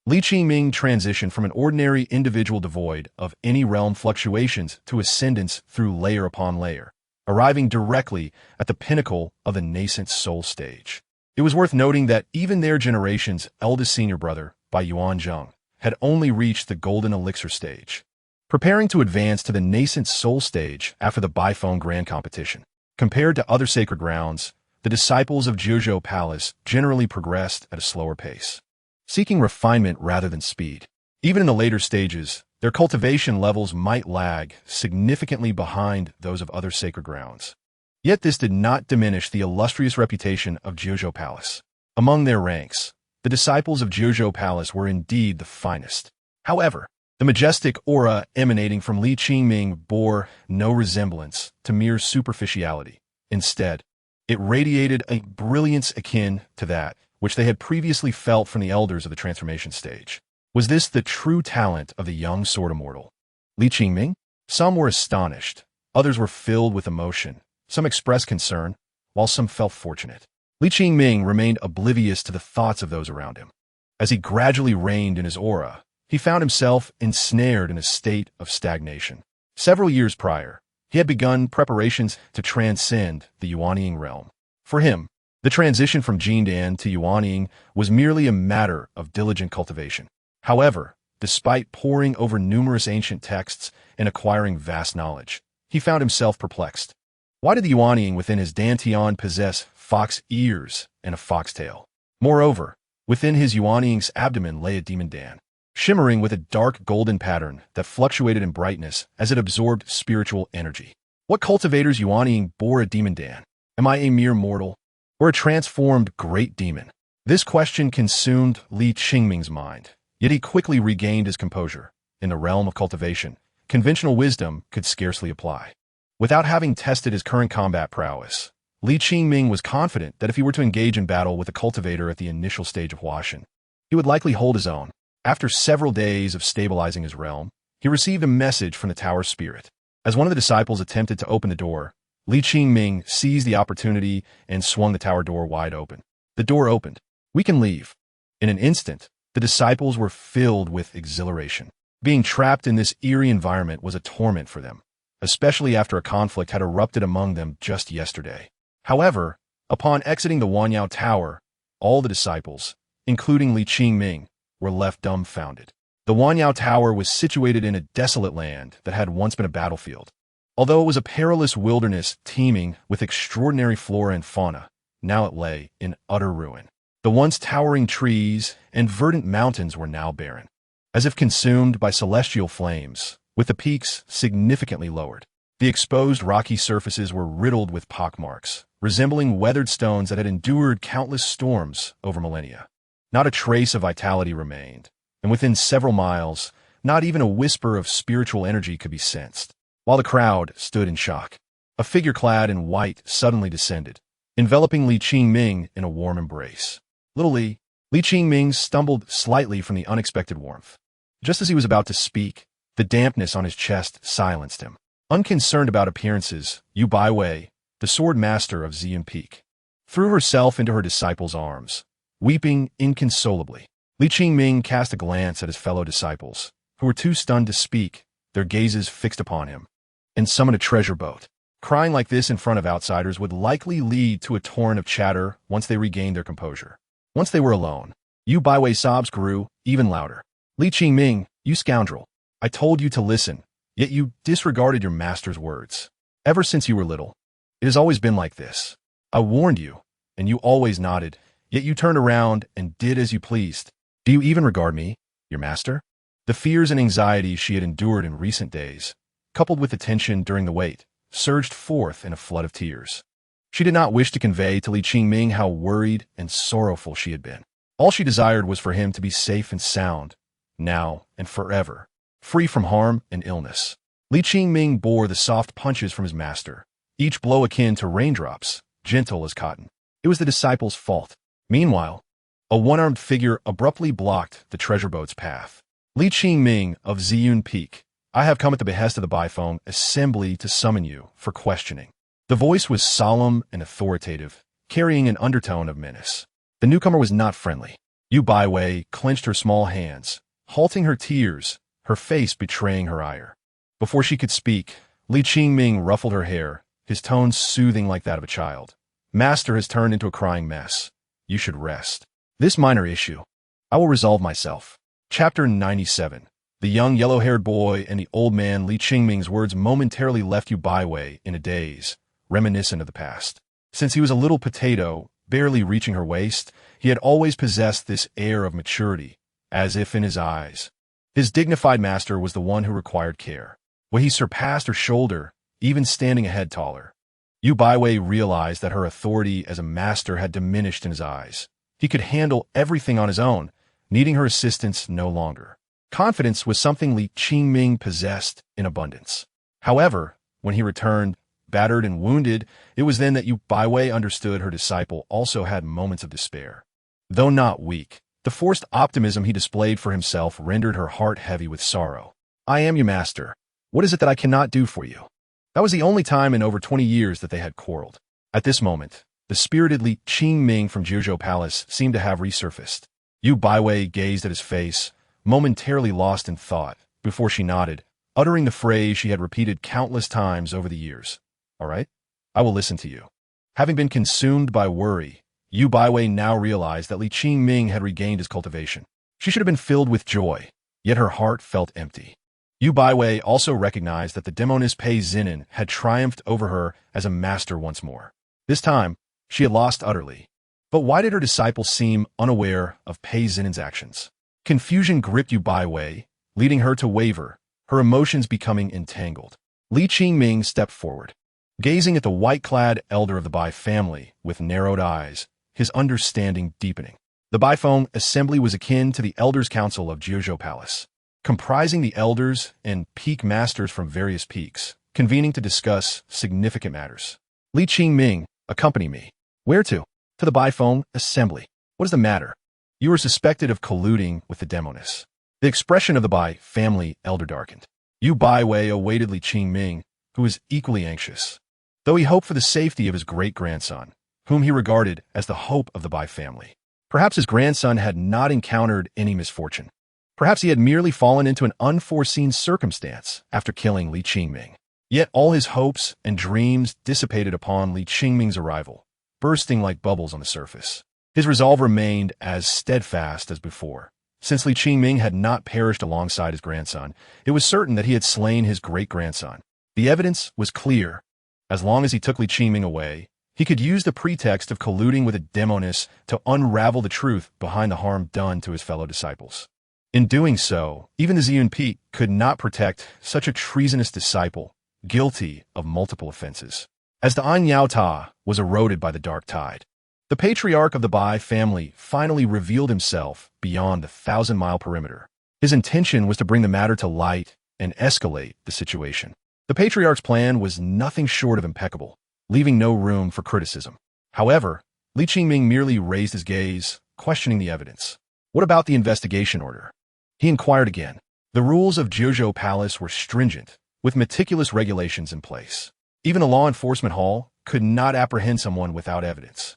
Li Qingming transitioned from an ordinary individual devoid of any realm fluctuations to ascendance through layer upon layer, arriving directly at the pinnacle of the nascent soul stage. It was worth noting that even their generation's eldest senior brother, Bai Yuanzheng, had only reached the golden elixir stage, preparing to advance to the nascent soul stage after the Baifeng Grand Competition. Compared to other sacred grounds, the disciples of Zhuzhou Palace generally progressed at a slower pace, seeking refinement rather than speed. Even in the later stages, their cultivation levels might lag significantly behind those of other sacred grounds. Yet this did not diminish the illustrious reputation of Zhuzhou Palace. Among their ranks, the disciples of Zhuzhou Palace were indeed the finest. However, the majestic aura emanating from Li Qingming bore no resemblance to mere superficiality. Instead, it radiated a brilliance akin to that which they had previously felt from the elders of the transformation stage. Was this the true talent of the young sword immortal, Li Qingming? Some were astonished, others were filled with emotion, some expressed concern, while some felt fortunate. Li Qingming remained oblivious to the thoughts of those around him. As he gradually reigned in his aura, he found himself ensnared in a state of stagnation. Several years prior, he had begun preparations to transcend the Yuanying realm. For him, the transition from Jindan to Yuanying was merely a matter of diligent cultivation. However, despite poring over numerous ancient texts and acquiring vast knowledge, he found himself perplexed. Why did the Yuanying within his Dantian possess fox ears and a fox tail? Moreover, within his Yuanying's abdomen lay a demon Dan, shimmering with a dark golden pattern that fluctuated in brightness as it absorbed spiritual energy. What cultivator's Yuanying bore a demon Dan? Am I a mere mortal, or a transformed great demon? This question consumed Li Qingming's mind, yet he quickly regained his composure. In the realm of cultivation, conventional wisdom could scarcely apply. Without having tested his current combat prowess, Li Qingming was confident that if he were to engage in battle with a cultivator at the initial stage of Huashan, he would likely hold his own. After several days of stabilizing his realm, he received a message from the tower spirit. As one of the disciples attempted to open the door, Li Qingming seized the opportunity and swung the tower door wide open. The door opened. "We can leave." In an instant, the disciples were filled with exhilaration. Being trapped in this eerie environment was a torment for them, especially after a conflict had erupted among them just yesterday. However, upon exiting the Wanyao Tower, all the disciples, including Li Qingming, were left dumbfounded. The Wanyao Tower was situated in a desolate land that had once been a battlefield. Although it was a perilous wilderness teeming with extraordinary flora and fauna, now it lay in utter ruin. The once towering trees and verdant mountains were now barren, as if consumed by celestial flames, with the peaks significantly lowered. The exposed rocky surfaces were riddled with pockmarks, resembling weathered stones that had endured countless storms over millennia. Not a trace of vitality remained, and within several miles, not even a whisper of spiritual energy could be sensed. While the crowd stood in shock, a figure clad in white suddenly descended, enveloping Li Qingming in a warm embrace. Little Li Qingming stumbled slightly from the unexpected warmth. Just as he was about to speak, the dampness on his chest silenced him. Unconcerned about appearances, Yu Baiwei, the sword master of Xian Peak, threw herself into her disciple's arms, weeping inconsolably. Li Qingming cast a glance at his fellow disciples, who were too stunned to speak, their gazes fixed upon him, and summoned a treasure boat. Crying like this in front of outsiders would likely lead to a torrent of chatter once they regained their composure. Once they were alone, Yu Baiwei's sobs grew even louder. "Li Qingming, you scoundrel. I told you to listen, yet you disregarded your master's words. Ever since you were little, it has always been like this. I warned you, and you always nodded, Yet you turned around and did as you pleased. Do you even regard me, your master? The fears and anxiety she had endured in recent days, coupled with the tension during the wait, surged forth in a flood of tears. She did not wish to convey to Li Qingming how worried and sorrowful she had been. All she desired was for him to be safe and sound, now and forever, free from harm and illness. Li Qingming bore the soft punches from his master, each blow akin to raindrops, gentle as cotton. It was the disciple's fault. Meanwhile, a one-armed figure abruptly blocked the treasure boat's path. Li Qingming of Ziyun Peak, I have come at the behest of the Bifeng Assembly to summon you for questioning. The voice was solemn and authoritative, carrying an undertone of menace. The newcomer was not friendly. Yu Baiwei clenched her small hands, halting her tears, her face betraying her ire. Before she could speak, Li Qingming ruffled her hair, his tone soothing like that of a child. Master has turned into a crying mess. You should rest. This minor issue, I will resolve myself. Chapter 97. The young yellow-haired boy and the old man. Li Qingming's words momentarily left Yu Baiwei in a daze, reminiscent of the past. Since he was a little potato, barely reaching her waist, he had always possessed this air of maturity, as if in his eyes. His dignified master was the one who required care. When he surpassed her shoulder, even standing a head taller. Yu Baiwei realized that her authority as a master had diminished in his eyes. He could handle everything on his own, needing her assistance no longer. Confidence was something Li Qingming possessed in abundance. However, when he returned, battered and wounded, it was then that Yu Baiwei understood her disciple also had moments of despair. Though not weak, the forced optimism he displayed for himself rendered her heart heavy with sorrow. I am your master. What is it that I cannot do for you? That was the only time in over 20 years that they had quarreled. At this moment, the spirited Li Qingming from Jiuzhou Palace seemed to have resurfaced. Yu Baiwei gazed at his face, momentarily lost in thought, before she nodded, uttering the phrase she had repeated countless times over the years. All right, I will listen to you. Having been consumed by worry, Yu Baiwei now realized that Li Qingming had regained his cultivation. She should have been filled with joy, yet her heart felt empty. Yu Baiwei also recognized that the Demoness Pei Zinin had triumphed over her as a master once more. This time, she had lost utterly. But why did her disciple seem unaware of Pei Zinin's actions? Confusion gripped Yu Baiwei, leading her to waver, her emotions becoming entangled. Li Qingming stepped forward, gazing at the white-clad elder of the Bai family with narrowed eyes, his understanding deepening. The Bifeng Assembly was akin to the Elders' Council of Jiuzhou Palace, comprising the elders and peak masters from various peaks, convening to discuss significant matters. Li Qingming, accompany me. Where to? To the Bifeng Assembly. What is the matter? You are suspected of colluding with the Demoness. The expression of the Bai family elder darkened. Yu Baiwei awaited Li Qingming, who was equally anxious, though he hoped for the safety of his great-grandson, whom he regarded as the hope of the Bai family. Perhaps his grandson had not encountered any misfortune. Perhaps he had merely fallen into an unforeseen circumstance after killing Li Qingming. Yet all his hopes and dreams dissipated upon Li Qingming's arrival, bursting like bubbles on the surface. His resolve remained as steadfast as before. Since Li Qingming had not perished alongside his grandson, it was certain that he had slain his great-grandson. The evidence was clear. As long as he took Li Qingming away, he could use the pretext of colluding with a Demoness to unravel the truth behind the harm done to his fellow disciples. In doing so, even the Ziyun Peak could not protect such a treasonous disciple, guilty of multiple offenses. As the An Yao Ta was eroded by the dark tide, the patriarch of the Bai family finally revealed himself beyond the 1,000-mile perimeter. His intention was to bring the matter to light and escalate the situation. The patriarch's plan was nothing short of impeccable, leaving no room for criticism. However, Li Qingming merely raised his gaze, questioning the evidence. What about the investigation order? He inquired again. The rules of Jiuzhou Palace were stringent, with meticulous regulations in place. Even a law enforcement hall could not apprehend someone without evidence,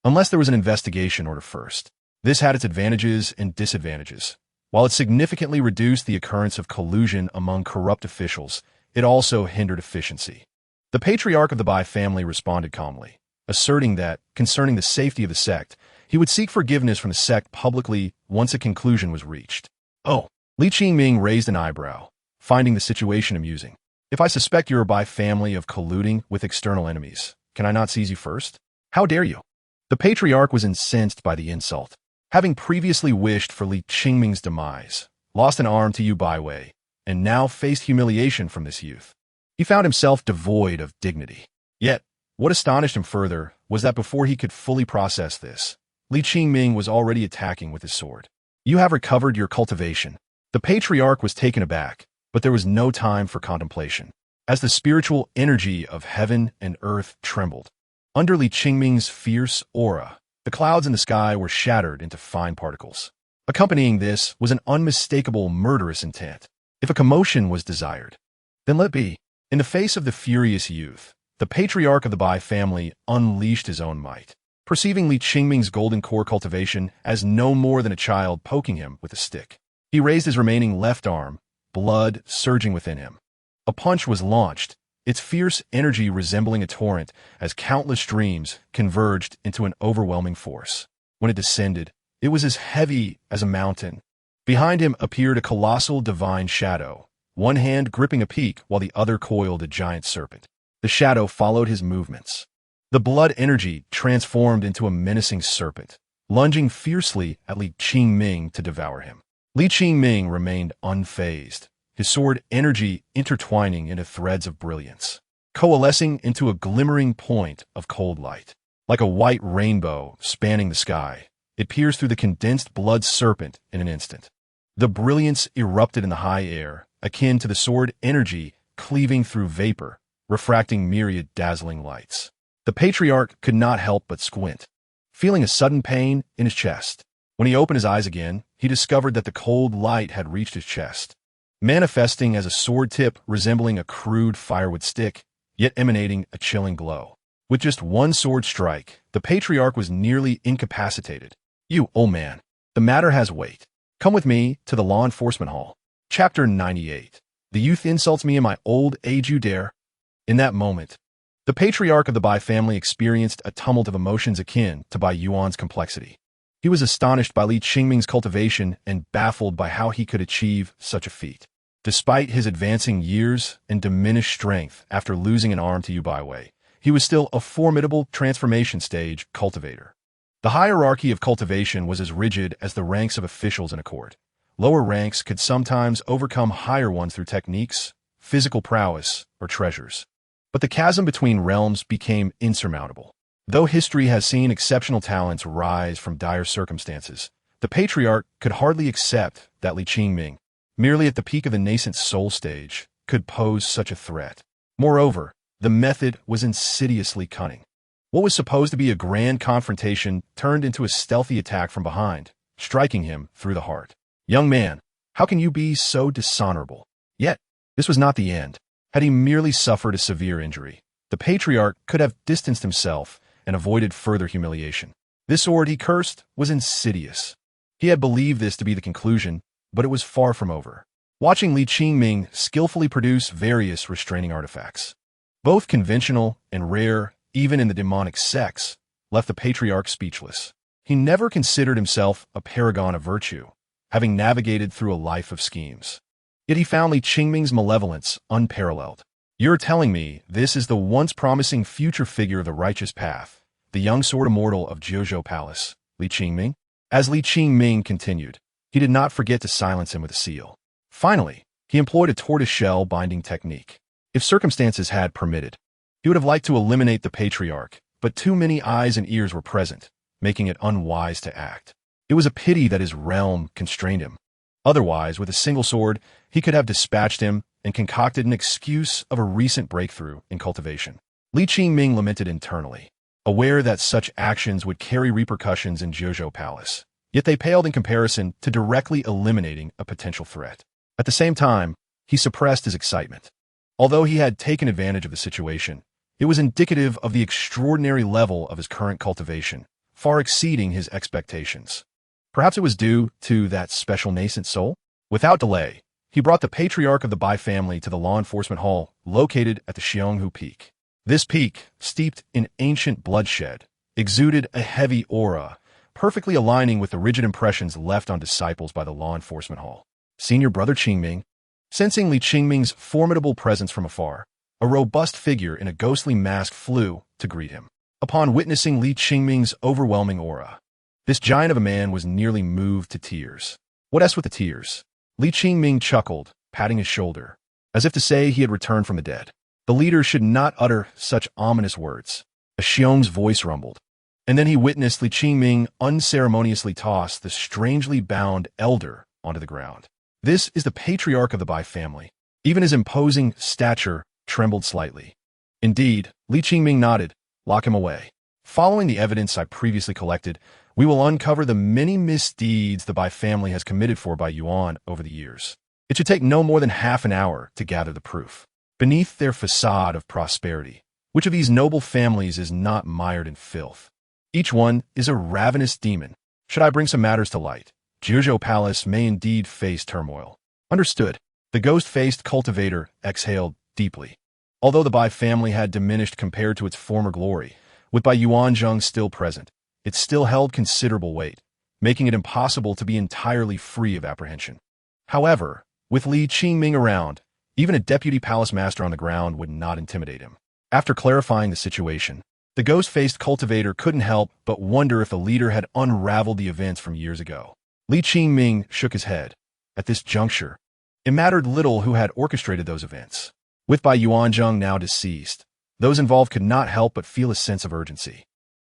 unless there was an investigation order first. This had its advantages and disadvantages. While it significantly reduced the occurrence of collusion among corrupt officials, it also hindered efficiency. The patriarch of the Bai family responded calmly, asserting that, concerning the safety of the sect, he would seek forgiveness from the sect publicly once a conclusion was reached. Oh, Li Qingming raised an eyebrow, finding the situation amusing. If I suspect you're a Bai family of colluding with external enemies, can I not seize you first? How dare you? The patriarch was incensed by the insult. Having previously wished for Li Qingming's demise, lost an arm to Yu Baiwei, and now faced humiliation from this youth, he found himself devoid of dignity. Yet, what astonished him further was that before he could fully process this, Li Qingming was already attacking with his sword. You have recovered your cultivation. The patriarch was taken aback, but there was no time for contemplation. As the spiritual energy of heaven and earth trembled, under Li Qingming's fierce aura, the clouds in the sky were shattered into fine particles. Accompanying this was an unmistakable murderous intent. If a commotion was desired, then let it be. In the face of the furious youth, the patriarch of the Bai family unleashed his own might, perceiving Li Qingming's golden core cultivation as no more than a child poking him with a stick. He raised his remaining left arm, blood surging within him. A punch was launched, its fierce energy resembling a torrent as countless streams converged into an overwhelming force. When it descended, it was as heavy as a mountain. Behind him appeared a colossal divine shadow, one hand gripping a peak while the other coiled a giant serpent. The shadow followed his movements. The blood energy transformed into a menacing serpent, lunging fiercely at Li Qingming to devour him. Li Qingming remained unfazed, his sword energy intertwining into threads of brilliance, coalescing into a glimmering point of cold light. Like a white rainbow spanning the sky, it pierced through the condensed blood serpent in an instant. The brilliance erupted in the high air, akin to the sword energy cleaving through vapor, refracting myriad dazzling lights. The patriarch could not help but squint, feeling a sudden pain in his chest. When he opened his eyes again, he discovered that the cold light had reached his chest, manifesting as a sword tip resembling a crude firewood stick, yet emanating a chilling glow. With just one sword strike, the patriarch was nearly incapacitated. You, old man, the matter has weight. Come with me to the law enforcement hall. Chapter 98. The youth insults me in my old age, you dare? In that moment, the patriarch of the Bai family experienced a tumult of emotions akin to Bai Yuan's complexity. He was astonished by Li Qingming's cultivation and baffled by how he could achieve such a feat. Despite his advancing years and diminished strength after losing an arm to Yu Baiwei, he was still a formidable transformation stage cultivator. The hierarchy of cultivation was as rigid as the ranks of officials in a court. Lower ranks could sometimes overcome higher ones through techniques, physical prowess, or treasures. But the chasm between realms became insurmountable. Though history has seen exceptional talents rise from dire circumstances, the patriarch could hardly accept that Li Qingming, merely at the peak of the nascent soul stage, could pose such a threat. Moreover, the method was insidiously cunning. What was supposed to be a grand confrontation turned into a stealthy attack from behind, striking him through the heart. Young man, how can you be so dishonorable? Yet, this was not the end. Had he merely suffered a severe injury, the patriarch could have distanced himself and avoided further humiliation. This sword, he cursed, was insidious. He had believed this to be the conclusion, but it was far from over. Watching Li Qingming skillfully produce various restraining artifacts, both conventional and rare, even in the demonic sects, left the patriarch speechless. He never considered himself a paragon of virtue, having navigated through a life of schemes. Yet he found Li Qingming's malevolence unparalleled. You're telling me this is the once promising future figure of the righteous path, the young sword immortal of Jiuzhou Palace, Li Qingming? As Li Qingming continued, he did not forget to silence him with a seal. Finally, he employed a tortoise-shell binding technique. If circumstances had permitted, he would have liked to eliminate the patriarch, but too many eyes and ears were present, making it unwise to act. It was a pity that his realm constrained him. Otherwise, with a single sword, he could have dispatched him and concocted an excuse of a recent breakthrough in cultivation. Li Qingming lamented internally, aware that such actions would carry repercussions in Jiuzhou Palace. Yet they paled in comparison to directly eliminating a potential threat. At the same time, he suppressed his excitement. Although he had taken advantage of the situation, it was indicative of the extraordinary level of his current cultivation, far exceeding his expectations. Perhaps it was due to that special nascent soul? Without delay, he brought the patriarch of the Bai family to the law enforcement hall located at the Xionghu Peak. This peak, steeped in ancient bloodshed, exuded a heavy aura, perfectly aligning with the rigid impressions left on disciples by the law enforcement hall. Senior brother Qingming, sensing Li Qingming's formidable presence from afar, a robust figure in a ghostly mask flew to greet him. upon witnessing Li Qingming's overwhelming aura. This giant of a man was nearly moved to tears. What else with the tears? Li Qingming chuckled, patting his shoulder, as if to say he had returned from the dead. The leader should not utter such ominous words. A Xiong's voice rumbled, and then he witnessed Li Qingming unceremoniously toss the strangely bound elder onto the ground. This is the patriarch of the Bai family. Even his imposing stature trembled slightly. Indeed, Li Qingming nodded. Lock him away. Following the evidence I previously collected, we will uncover the many misdeeds the Bai family has committed for Bai Yuan over the years. It should take no more than half an hour to gather the proof. Beneath their facade of prosperity, which of these noble families is not mired in filth? Each one is a ravenous demon. Should I bring some matters to light? Jiuzhou Palace may indeed face turmoil. Understood. The ghost-faced cultivator exhaled deeply. Although the Bai family had diminished compared to its former glory, with Bai Yuanzheng still present, it still held considerable weight, making it impossible to be entirely free of apprehension. However, with Li Qingming around, even a deputy palace master on the ground would not intimidate him. After clarifying the situation, the ghost-faced cultivator couldn't help but wonder if the leader had unraveled the events from years ago. Li Qingming shook his head. At this juncture, it mattered little who had orchestrated those events. With Bai Yuanzheng now deceased, those involved could not help but feel a sense of urgency.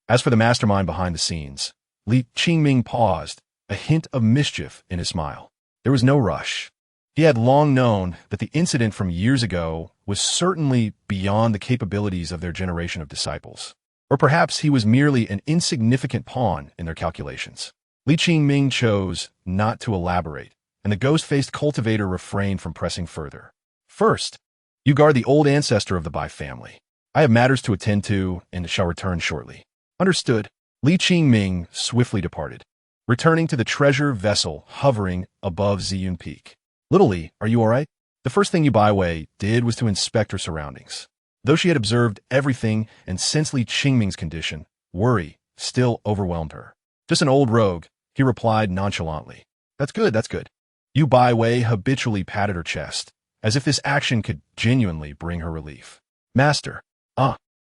As for the mastermind behind the scenes, Li Qingming paused, a hint of mischief in his smile. There was no rush. He had long known that the incident from years ago was certainly beyond the capabilities of their generation of disciples. Or perhaps he was merely an insignificant pawn in their calculations. Li Qingming chose not to elaborate, and the ghost-faced cultivator refrained from pressing further. First, you guard the old ancestor of the Bai family. I have matters to attend to and shall return shortly. Understood. Li Qingming swiftly departed, returning to the treasure vessel hovering above Ziyun Peak. Little Li, are you all right? The first thing Yu Baiwei did was to inspect her surroundings. Though she had observed everything and sensed Li Qingming's condition, worry still overwhelmed her. Just an old rogue, he replied nonchalantly. That's good, that's good. Yu Baiwei habitually patted her chest, as if this action could genuinely bring her relief. Master.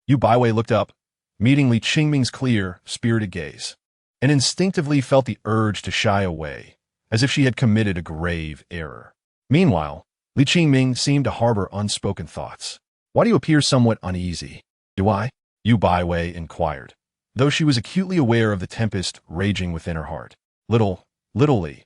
Yu Baiwei looked up, meeting Li Qingming's clear, spirited gaze, and instinctively felt the urge to shy away, as if she had committed a grave error. Meanwhile, Li Qingming seemed to harbor unspoken thoughts. Why do you appear somewhat uneasy? Do I? Yu Baiwei inquired, though she was acutely aware of the tempest raging within her heart. Little Li,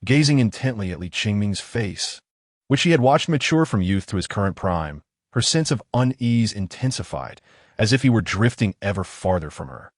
gazing intently at Li Qingming's face, which she had watched mature from youth to his current prime, her sense of unease intensified, as if he were drifting ever farther from her.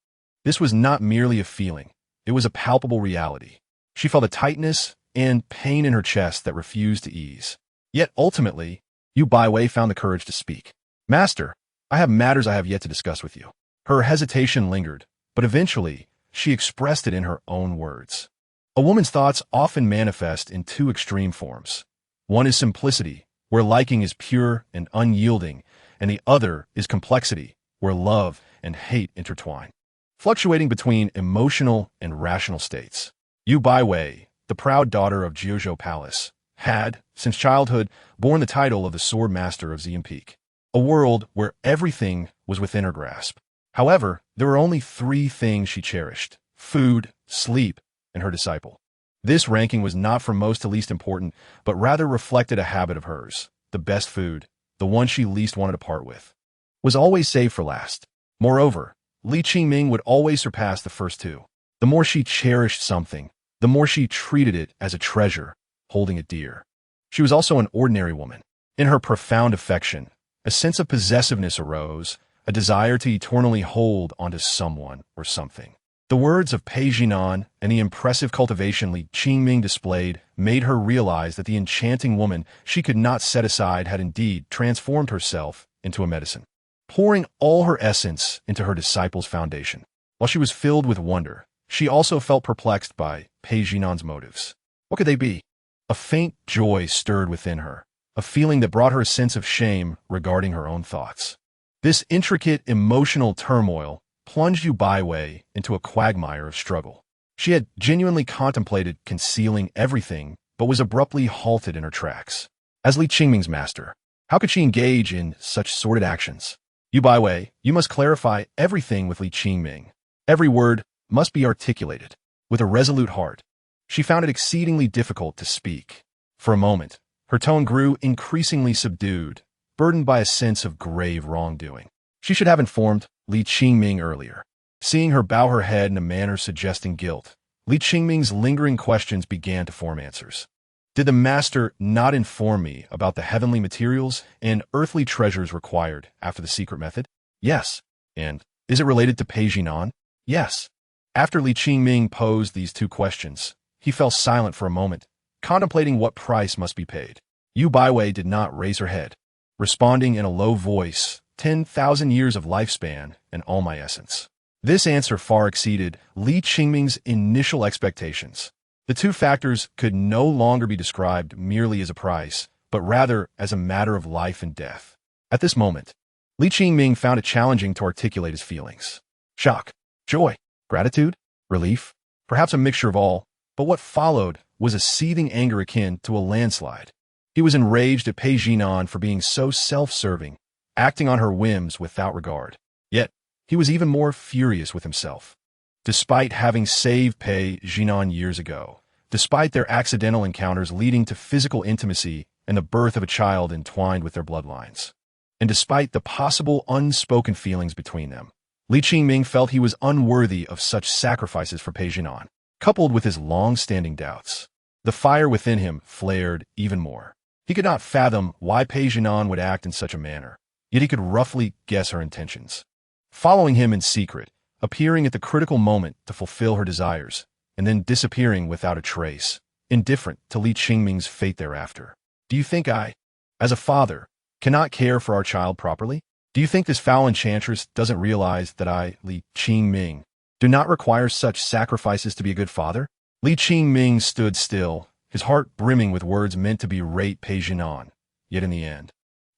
This was not merely a feeling, it was a palpable reality. She felt a tightness and pain in her chest that refused to ease. Yet ultimately, Yu Baiwei found the courage to speak. Master, I have matters I have yet to discuss with you. Her hesitation lingered, but eventually, she expressed it in her own words. A woman's thoughts often manifest in two extreme forms. One is simplicity, where liking is pure and unyielding, and the other is complexity, where love and hate intertwine, fluctuating between emotional and rational states. Yu Baiwei, the proud daughter of Jiuzhou Palace, had, since childhood, borne the title of the Sword Master of Ziyun Peak, a world where everything was within her grasp. However, there were only three things she cherished: food, sleep, and her disciple. This ranking was not from most to least important, but rather reflected a habit of hers. The best food, the one she least wanted to part with, was always saved for last. Moreover, Li Qingming would always surpass the first two. The more she cherished something, the more she treated it as a treasure, holding it dear. She was also an ordinary woman. In her profound affection, a sense of possessiveness arose, a desire to eternally hold onto someone or something. The words of Pei Jinan and the impressive cultivation Li Qingming displayed made her realize that the enchanting woman she could not set aside had indeed transformed herself into a medicine, pouring all her essence into her disciple's foundation. While she was filled with wonder, she also felt perplexed by Pei Jinan's motives. What could they be? A faint joy stirred within her, a feeling that brought her a sense of shame regarding her own thoughts. This intricate emotional turmoil plunged Yu Baiwei into a quagmire of struggle. She had genuinely contemplated concealing everything, but was abruptly halted in her tracks. As Li Qingming's master, how could she engage in such sordid actions? "You Baiwei, you must clarify everything with Li Qingming. Every word must be articulated." With a resolute heart, she found it exceedingly difficult to speak. For a moment, her tone grew increasingly subdued, burdened by a sense of grave wrongdoing. She should have informed Li Qingming earlier. Seeing her bow her head in a manner suggesting guilt, Li Qingming's lingering questions began to form answers. "Did the master not inform me about the heavenly materials and earthly treasures required after the secret method?" "Yes." "And is it related to Pei Jinan?" "Yes." After Li Qingming posed these two questions, he fell silent for a moment, contemplating what price must be paid. Yu Baiwei did not raise her head, responding in a low voice, 10,000 years of lifespan and all my essence. This answer far exceeded Li Qingming's initial expectations. The two factors could no longer be described merely as a price, but rather as a matter of life and death. At this moment, Li Qingming found it challenging to articulate his feelings. Shock, joy, gratitude, relief, perhaps a mixture of all, but what followed was a seething anger akin to a landslide. He was enraged at Pei Jinan for being so self-serving, acting on her whims without regard. Yet, he was even more furious with himself. Despite having saved Pei Jinan years ago, despite their accidental encounters leading to physical intimacy and the birth of a child entwined with their bloodlines, and despite the possible unspoken feelings between them, Li Qingming felt he was unworthy of such sacrifices for Pei Jinan. Coupled with his long-standing doubts, the fire within him flared even more. He could not fathom why Pei Jinan would act in such a manner, yet he could roughly guess her intentions. Following him in secret, appearing at the critical moment to fulfill her desires, and then disappearing without a trace, indifferent to Li Qingming's fate thereafter. Do you think I, as a father, cannot care for our child properly? Do you think this foul enchantress doesn't realize that I, Li Qingming, do not require such sacrifices to be a good father? Li Qingming stood still, his heart brimming with words meant to berate Pei Jinan. Yet in the end,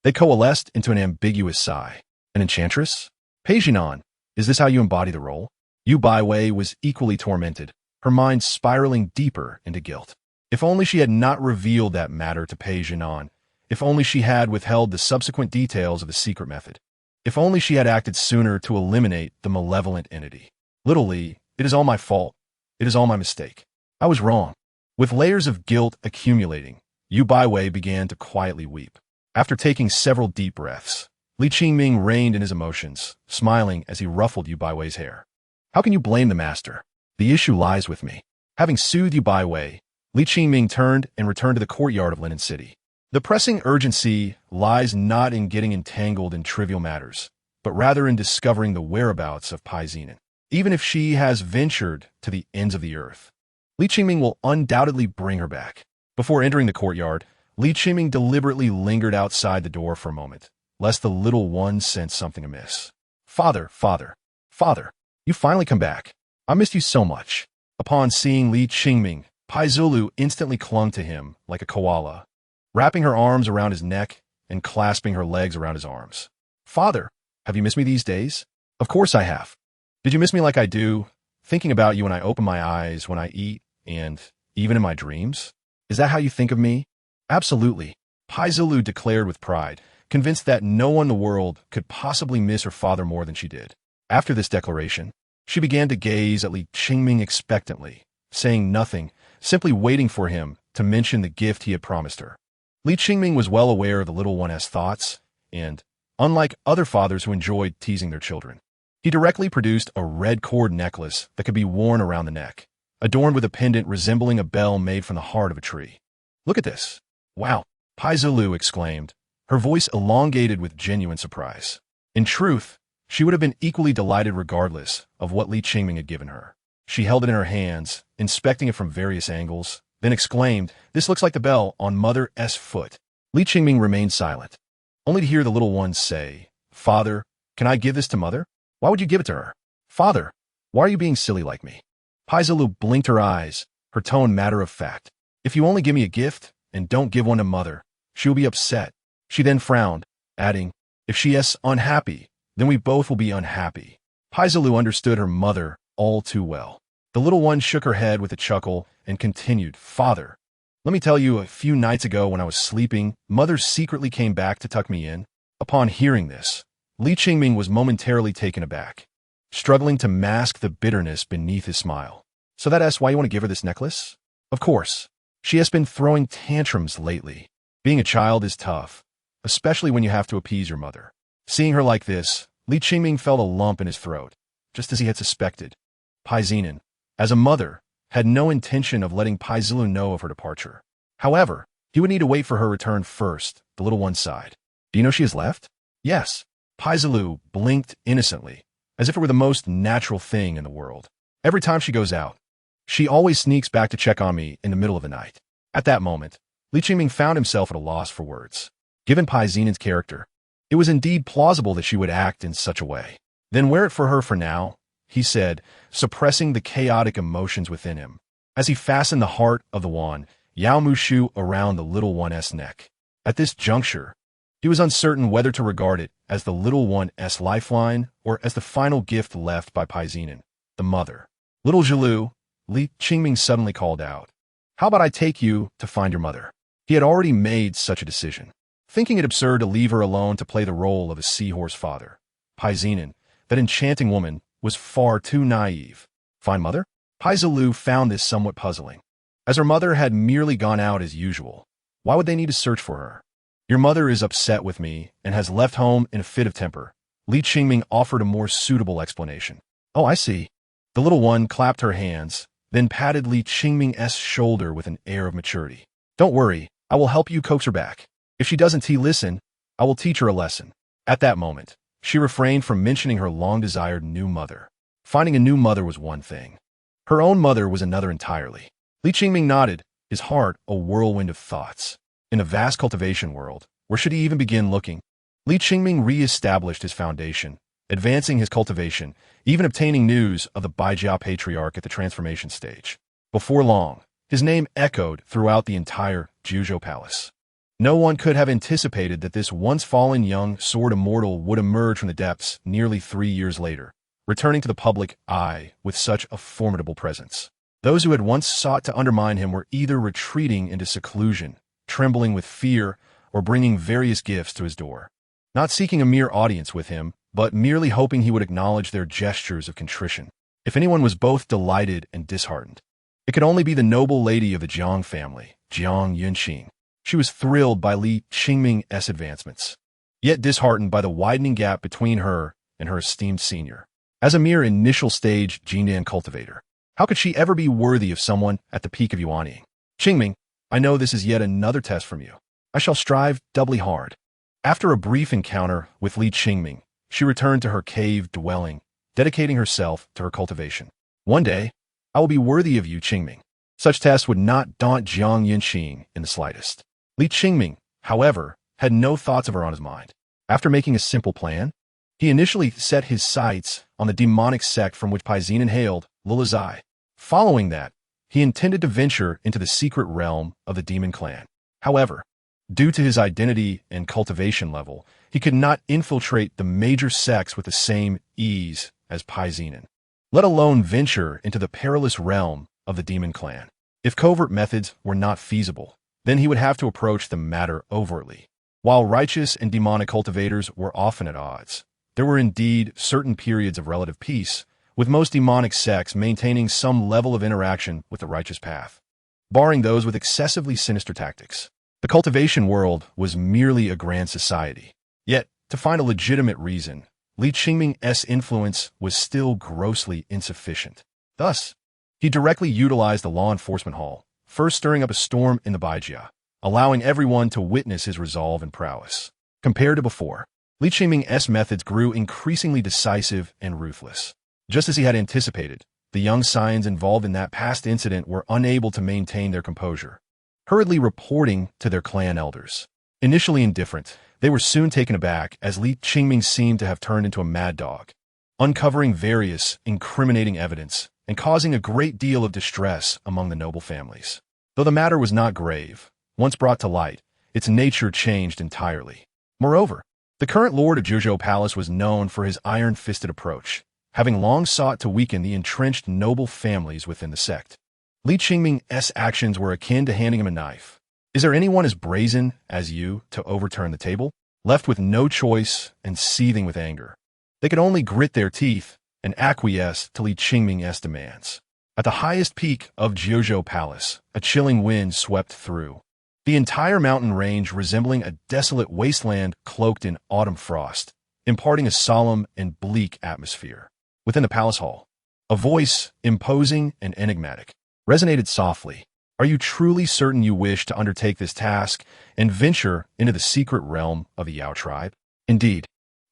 they coalesced into an ambiguous sigh. An enchantress? Pei Jinan, is this how you embody the role? Yu Baiwei was equally tormented, her mind spiraling deeper into guilt. If only she had not revealed that matter to Pei Jinan. If only she had withheld the subsequent details of the secret method. If only she had acted sooner to eliminate the malevolent entity. Little Li, it is all my fault. It is all my mistake. I was wrong. With layers of guilt accumulating, Yu Baiwei began to quietly weep. After taking several deep breaths, Li Qingming reined in his emotions, smiling as he ruffled Yu Baiwei's hair. How can you blame the master? The issue lies with me. Having soothed Yu Baiwei, Li Qingming turned and returned to the courtyard of Linen City. The pressing urgency lies not in getting entangled in trivial matters, but rather in discovering the whereabouts of Pai Zinan. Even if she has ventured to the ends of the earth, Li Qingming will undoubtedly bring her back. Before entering the courtyard, Li Qingming deliberately lingered outside the door for a moment, lest the little one sense something amiss. Father, you finally come back. I missed you so much. Upon seeing Li Qingming, Pai Zulu instantly clung to him like a koala, wrapping her arms around his neck and clasping her legs around his arms. Father, have you missed me these days? Of course I have. Did you miss me like I do, thinking about you when I open my eyes, when I eat, and even in my dreams? Is that how you think of me? Absolutely, Pai Zulu declared with pride, convinced that no one in the world could possibly miss her father more than she did. After this declaration, she began to gaze at Li Qingming expectantly, saying nothing, simply waiting for him to mention the gift he had promised her. Li Qingming was well aware of the little one's thoughts, and, unlike other fathers who enjoyed teasing their children, he directly produced a red cord necklace that could be worn around the neck, adorned with a pendant resembling a bell made from the heart of a tree. Look at this. Wow, Pai Zulu exclaimed, her voice elongated with genuine surprise. In truth, she would have been equally delighted regardless of what Li Qingming had given her. She held it in her hands, inspecting it from various angles, then exclaimed, "This looks like the bell on Mother S' foot." Li Qingming remained silent, only to hear the little one say, "Father, can I give this to Mother?" "Why would you give it to her?" "Father, why are you being silly like me?" Pai Zulu blinked her eyes, her tone matter of fact. "If you only give me a gift and don't give one to Mother, she will be upset." She then frowned, adding, "If she is unhappy, then we both will be unhappy." Pai Zulu understood her mother all too well. The little one shook her head with a chuckle and continued, "Father, let me tell you, a few nights ago when I was sleeping, Mother secretly came back to tuck me in." Upon hearing this, Li Qingming was momentarily taken aback, struggling to mask the bitterness beneath his smile. So that's why you want to give her this necklace? Of course. She has been throwing tantrums lately. Being a child is tough, especially when you have to appease your mother. Seeing her like this, Li Qingming felt a lump in his throat, just as he had suspected. Pai Zinan, as a mother, had no intention of letting Pai Zilu know of her departure. However, he would need to wait for her return first, the little one sighed. Do you know she has left? Yes. Pai Zilu blinked innocently, as if it were the most natural thing in the world. Every time she goes out, she always sneaks back to check on me in the middle of the night. At that moment, Li Qingming found himself at a loss for words. Given Pai Zinan's character, it was indeed plausible that she would act in such a way. Then wear it for her for now, he said, suppressing the chaotic emotions within him, as he fastened the heart of the wand, Yao Mushu, around the little one's neck. At this juncture, he was uncertain whether to regard it as the little one's lifeline or as the final gift left by Pai Zinan, the mother. Little Zhilu, Li Qingming suddenly called out. How about I take you to find your mother? He had already made such a decision, thinking it absurd to leave her alone to play the role of a seahorse father. Pai Zinan, that enchanting woman, was far too naive. Find mother? Pai Zilu found this somewhat puzzling, as her mother had merely gone out as usual. Why would they need to search for her? Your mother is upset with me and has left home in a fit of temper. Li Qingming offered a more suitable explanation. Oh, I see. The little one clapped her hands, then patted Li Qingming's shoulder with an air of maturity. Don't worry, I will help you coax her back. If she doesn't listen, I will teach her a lesson. At that moment, she refrained from mentioning her long-desired new mother. Finding a new mother was one thing. Her own mother was another entirely. Li Qingming nodded, his heart a whirlwind of thoughts. In a vast cultivation world, where should he even begin looking? Li Qingming re-established his foundation, advancing his cultivation, even obtaining news of the Baijiao patriarch at the transformation stage. Before long, his name echoed throughout the entire Juzhou Palace. No one could have anticipated that this once-fallen young sword immortal would emerge from the depths nearly 3 years later, returning to the public eye with such a formidable presence. Those who had once sought to undermine him were either retreating into seclusion, trembling with fear, or bringing various gifts to his door. Not seeking a mere audience with him, but merely hoping he would acknowledge their gestures of contrition. If anyone was both delighted and disheartened, it could only be the noble lady of the Jiang family, Jiang Yunqing. She was thrilled by Li Qingming's advancements, yet disheartened by the widening gap between her and her esteemed senior. As a mere initial-stage Jindan cultivator, how could she ever be worthy of someone at the peak of Yuanying? Qingming, I know this is yet another test from you. I shall strive doubly hard. After a brief encounter with Li Qingming, she returned to her cave dwelling, dedicating herself to her cultivation. One day, I will be worthy of you, Qingming. Such tests would not daunt Jiang Yunqing in the slightest. Li Qingming, however, had no thoughts of her on his mind. After making a simple plan, he initially set his sights on the demonic sect from which Pai Zinan hailed, Lilazai. Following that, he intended to venture into the secret realm of the demon clan. However, due to his identity and cultivation level, he could not infiltrate the major sects with the same ease as Pai Zinan, let alone venture into the perilous realm of the demon clan. If covert methods were not feasible, then he would have to approach the matter overtly. While righteous and demonic cultivators were often at odds, there were indeed certain periods of relative peace, with most demonic sects maintaining some level of interaction with the righteous path, barring those with excessively sinister tactics. The cultivation world was merely a grand society. Yet, to find a legitimate reason, Li Qingming's influence was still grossly insufficient. Thus, he directly utilized the law enforcement hall, first stirring up a storm in the Baijia, allowing everyone to witness his resolve and prowess. Compared to before, Li Qingming's methods grew increasingly decisive and ruthless. Just as he had anticipated, the young scions involved in that past incident were unable to maintain their composure, hurriedly reporting to their clan elders. Initially indifferent, they were soon taken aback as Li Qingming seemed to have turned into a mad dog, uncovering various incriminating evidence and causing a great deal of distress among the noble families. Though the matter was not grave, once brought to light, its nature changed entirely. Moreover, the current lord of Juzhou Palace was known for his iron-fisted approach, having long sought to weaken the entrenched noble families within the sect. Li Qingming's actions were akin to handing him a knife. Is there anyone as brazen as you to overturn the table? left with no choice and seething with anger. They could only grit their teeth and acquiesce to Li Qingming's demands. At the highest peak of Jiuzhou Palace, a chilling wind swept through. The entire mountain range resembling a desolate wasteland cloaked in autumn frost, imparting a solemn and bleak atmosphere. Within the palace hall, a voice, imposing and enigmatic, resonated softly. Are you truly certain you wish to undertake this task and venture into the secret realm of the Yao tribe? Indeed.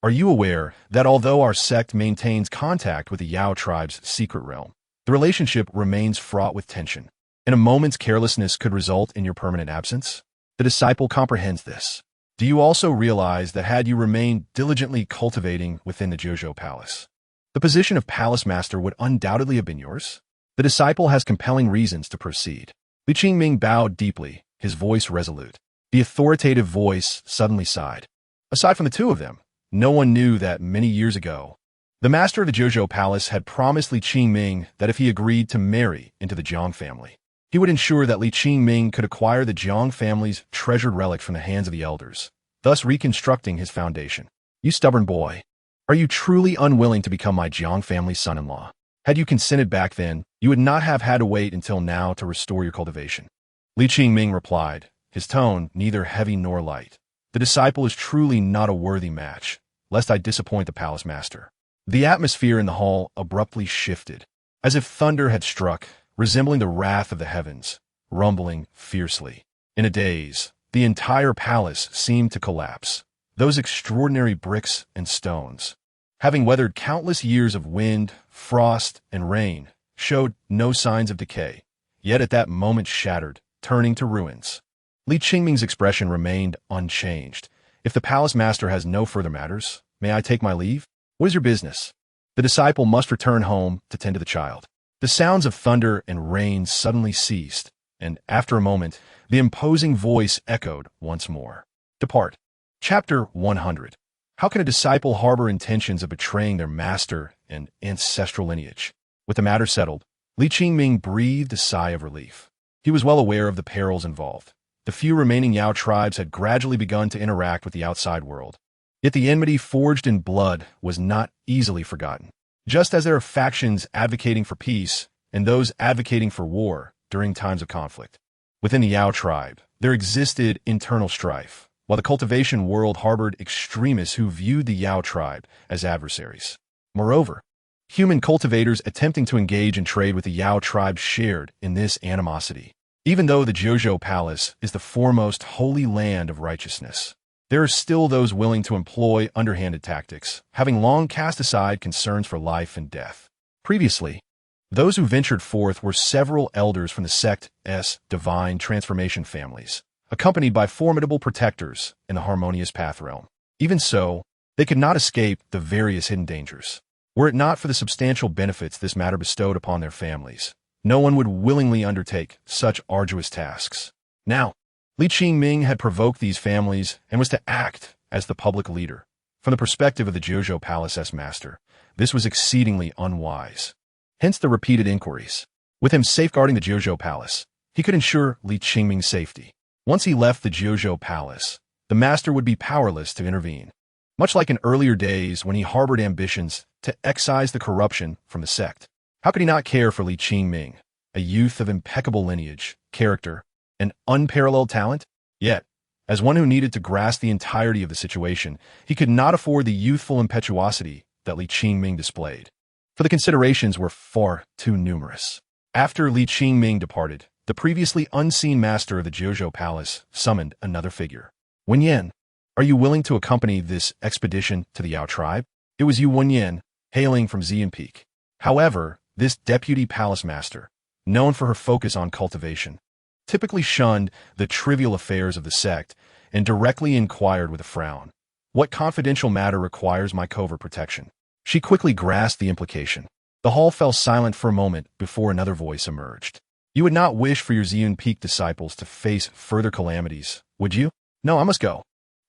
Are you aware that although our sect maintains contact with the Yao tribe's secret realm, the relationship remains fraught with tension, and a moment's carelessness could result in your permanent absence? The disciple comprehends this. Do you also realize that had you remained diligently cultivating within the Jiuzhou Palace, the position of palace master would undoubtedly have been yours? The disciple has compelling reasons to proceed. Li Qingming bowed deeply, his voice resolute. The authoritative voice suddenly sighed. Aside from the two of them, no one knew that many years ago, the master of the Jiuzhou Palace had promised Li Qingming that if he agreed to marry into the Jiang family, he would ensure that Li Qingming could acquire the Jiang family's treasured relic from the hands of the elders, thus reconstructing his foundation. You stubborn boy. Are you truly unwilling to become my Jiang family's son-in-law? Had you consented back then, you would not have had to wait until now to restore your cultivation. Li Qingming replied, his tone neither heavy nor light. The disciple is truly not a worthy match, lest I disappoint the palace master. The atmosphere in the hall abruptly shifted, as if thunder had struck, resembling the wrath of the heavens, rumbling fiercely. In a daze, the entire palace seemed to collapse. Those extraordinary bricks and stones, having weathered countless years of wind, frost, and rain, showed no signs of decay, yet at that moment shattered, turning to ruins. Li Qingming's expression remained unchanged. If the palace master has no further matters, may I take my leave? What is your business? The disciple must return home to tend to the child. The sounds of thunder and rain suddenly ceased, and after a moment, the imposing voice echoed once more. Depart. Chapter 100. How can a disciple harbor intentions of betraying their master and ancestral lineage? With the matter settled, Li Qingming breathed a sigh of relief. He was well aware of the perils involved. The few remaining Yao tribes had gradually begun to interact with the outside world. Yet the enmity forged in blood was not easily forgotten. Just as there are factions advocating for peace and those advocating for war during times of conflict. Within the Yao tribe, there existed internal strife, while the cultivation world harbored extremists who viewed the Yao tribe as adversaries. Moreover, human cultivators attempting to engage in trade with the Yao tribe shared in this animosity. Even though the Jiuzhou Palace is the foremost holy land of righteousness, there are still those willing to employ underhanded tactics, having long cast aside concerns for life and death. Previously, those who ventured forth were several elders from the sect's divine transformation families, accompanied by formidable protectors in the harmonious path realm. Even so, they could not escape the various hidden dangers. Were it not for the substantial benefits this matter bestowed upon their families, no one would willingly undertake such arduous tasks. Now, Li Qingming had provoked these families and was to act as the public leader. From the perspective of the Jiuzhou Palace's master, this was exceedingly unwise. Hence the repeated inquiries. With him safeguarding the Jiuzhou Palace, he could ensure Li Qingming's safety. Once he left the Jiuzhou Palace, the master would be powerless to intervene. Much like in earlier days when he harbored ambitions to excise the corruption from the sect. How could he not care for Li Qingming, a youth of impeccable lineage, character, and unparalleled talent? Yet, as one who needed to grasp the entirety of the situation, he could not afford the youthful impetuosity that Li Qingming displayed. For the considerations were far too numerous. After Li Qingming departed, the previously unseen master of the Jiuzhou Palace summoned another figure. Wenyan, are you willing to accompany this expedition to the Yao tribe? It was Yu Wenyan, hailing from Xian Peak. However, this deputy palace master, known for her focus on cultivation, typically shunned the trivial affairs of the sect and directly inquired with a frown. What confidential matter requires my covert protection? She quickly grasped the implication. The hall fell silent for a moment before another voice emerged. You would not wish for your Xian Peak disciples to face further calamities, would you? No, I must go.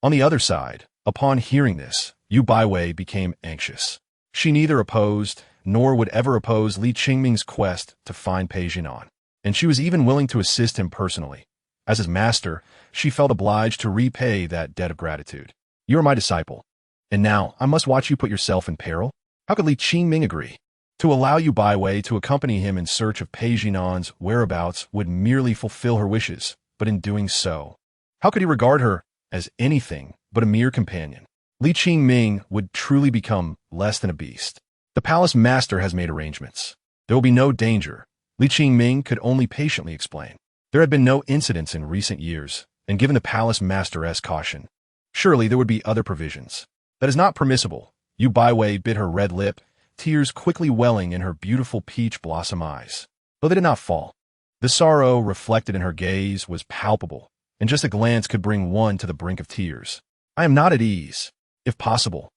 On the other side, upon hearing this, Yu Baiwei became anxious. She neither opposed nor would ever oppose Li Qingming's quest to find Pei Jinan, and she was even willing to assist him personally. As his master, she felt obliged to repay that debt of gratitude. You are my disciple. And now I must watch you put yourself in peril? How could Li Qingming agree? To allow Yu Baiwei to accompany him in search of Pei Jinan's whereabouts would merely fulfill her wishes, but in doing so, how could he regard her as anything but a mere companion? Li Qingming would truly become less than a beast. The palace master has made arrangements. There will be no danger. Li Qingming could only patiently explain. There had been no incidents in recent years, and given the palace master's caution, surely there would be other provisions. That is not permissible. Yu Baiwei bit her red lip, tears quickly welling in her beautiful peach blossom eyes. Though they did not fall. The sorrow reflected in her gaze was palpable, and just a glance could bring one to the brink of tears. I am not at ease. If possible.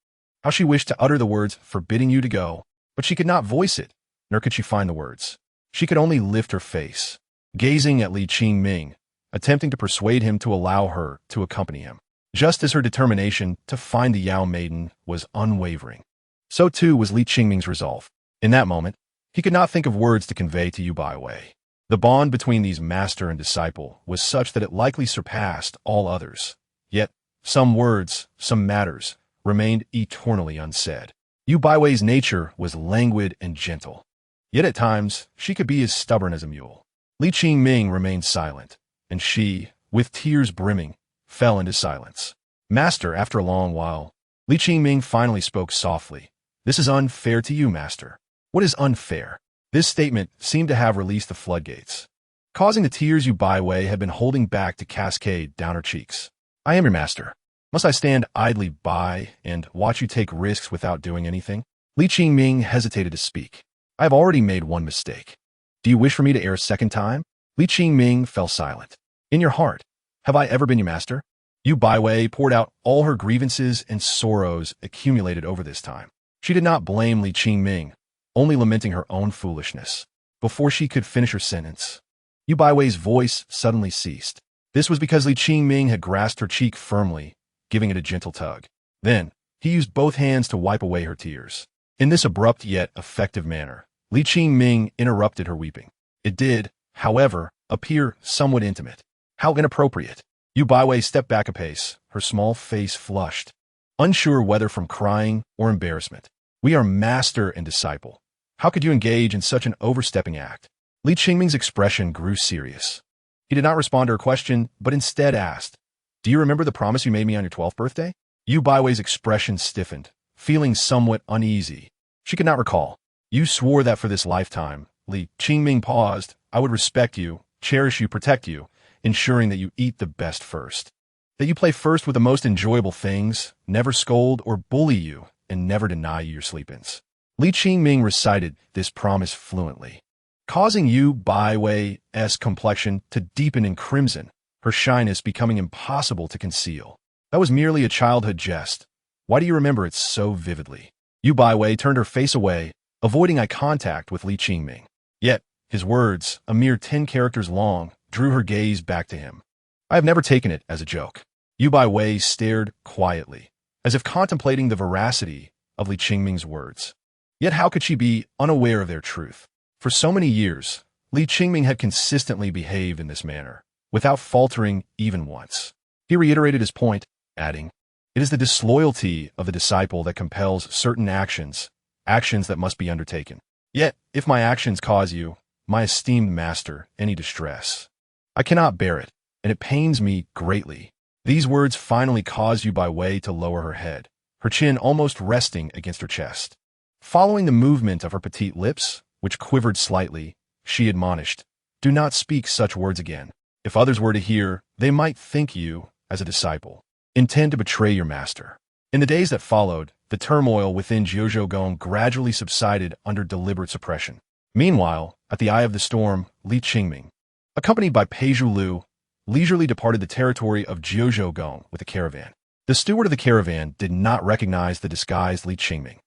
How she wished to utter the words forbidding you to go, but she could not voice it, nor could she find the words. She could only lift her face, gazing at Li Qingming, attempting to persuade him to allow her to accompany him. Just as her determination to find the Yao maiden was unwavering, so too was Li Qingming's resolve. In that moment, he could not think of words to convey to Yu Baiwei. The bond between these master and disciple was such that it likely surpassed all others. Yet, some words, some matters, remained eternally unsaid. Yu Baiwei's nature was languid and gentle. Yet at times, she could be as stubborn as a mule. Li Qingming remained silent, and she, with tears brimming, fell into silence. Master, after a long while, Li Qingming finally spoke softly. This is unfair to you, master. What is unfair? This statement seemed to have released the floodgates, causing the tears Yu Baiwei had been holding back to cascade down her cheeks. I am your master. Must I stand idly by and watch you take risks without doing anything? Li Qingming hesitated to speak. I have already made one mistake. Do you wish for me to err a second time? Li Qingming fell silent. In your heart, have I ever been your master? Yu Baiwei poured out all her grievances and sorrows accumulated over this time. She did not blame Li Qingming, only lamenting her own foolishness. Before she could finish her sentence, Yu Baiwei's voice suddenly ceased. This was because Li Qingming had grasped her cheek firmly, giving it a gentle tug. Then, he used both hands to wipe away her tears. In this abrupt yet effective manner, Li Qingming interrupted her weeping. It did, however, appear somewhat intimate. How inappropriate. Yu Baiwei stepped back a pace, her small face flushed, unsure whether from crying or embarrassment. We are master and disciple. How could you engage in such an overstepping act? Li Qingming's expression grew serious. He did not respond to her question, but instead asked, Do you remember the promise you made me on your 12th birthday? Yu Baiwei's expression stiffened, feeling somewhat uneasy. She could not recall. You swore that for this lifetime. Li Qingming paused. I would respect you, cherish you, protect you, ensuring that you eat the best first. That you play first with the most enjoyable things, never scold or bully you, and never deny you your sleep-ins. Li Qingming recited this promise fluently, causing Yu Baiwei's complexion to deepen in crimson, her shyness becoming impossible to conceal. That was merely a childhood jest. Why do you remember it so vividly? Yu Baiwei turned her face away, avoiding eye contact with Li Qingming. Yet, his words, a mere 10 characters long, drew her gaze back to him. I have never taken it as a joke. Yu Baiwei stared quietly, as if contemplating the veracity of Li Qingming's words. Yet how could she be unaware of their truth? For so many years, Li Qingming had consistently behaved in this manner, without faltering even once. He reiterated his point, adding, It is the disloyalty of the disciple that compels certain actions that must be undertaken. Yet, if my actions cause you, my esteemed master, any distress, I cannot bear it, and it pains me greatly. These words finally caused Yu Baiwei to lower her head, her chin almost resting against her chest. Following the movement of her petite lips, which quivered slightly, she admonished, Do not speak such words again. If others were to hear, they might think you, as a disciple, intend to betray your master. In the days that followed, the turmoil within Jiuzhou gradually subsided under deliberate suppression. Meanwhile, at the eye of the storm, Li Qingming, accompanied by Pei Zhulu, leisurely departed the territory of Jiuzhou with a caravan. The steward of the caravan did not recognize the disguised Li Qingming,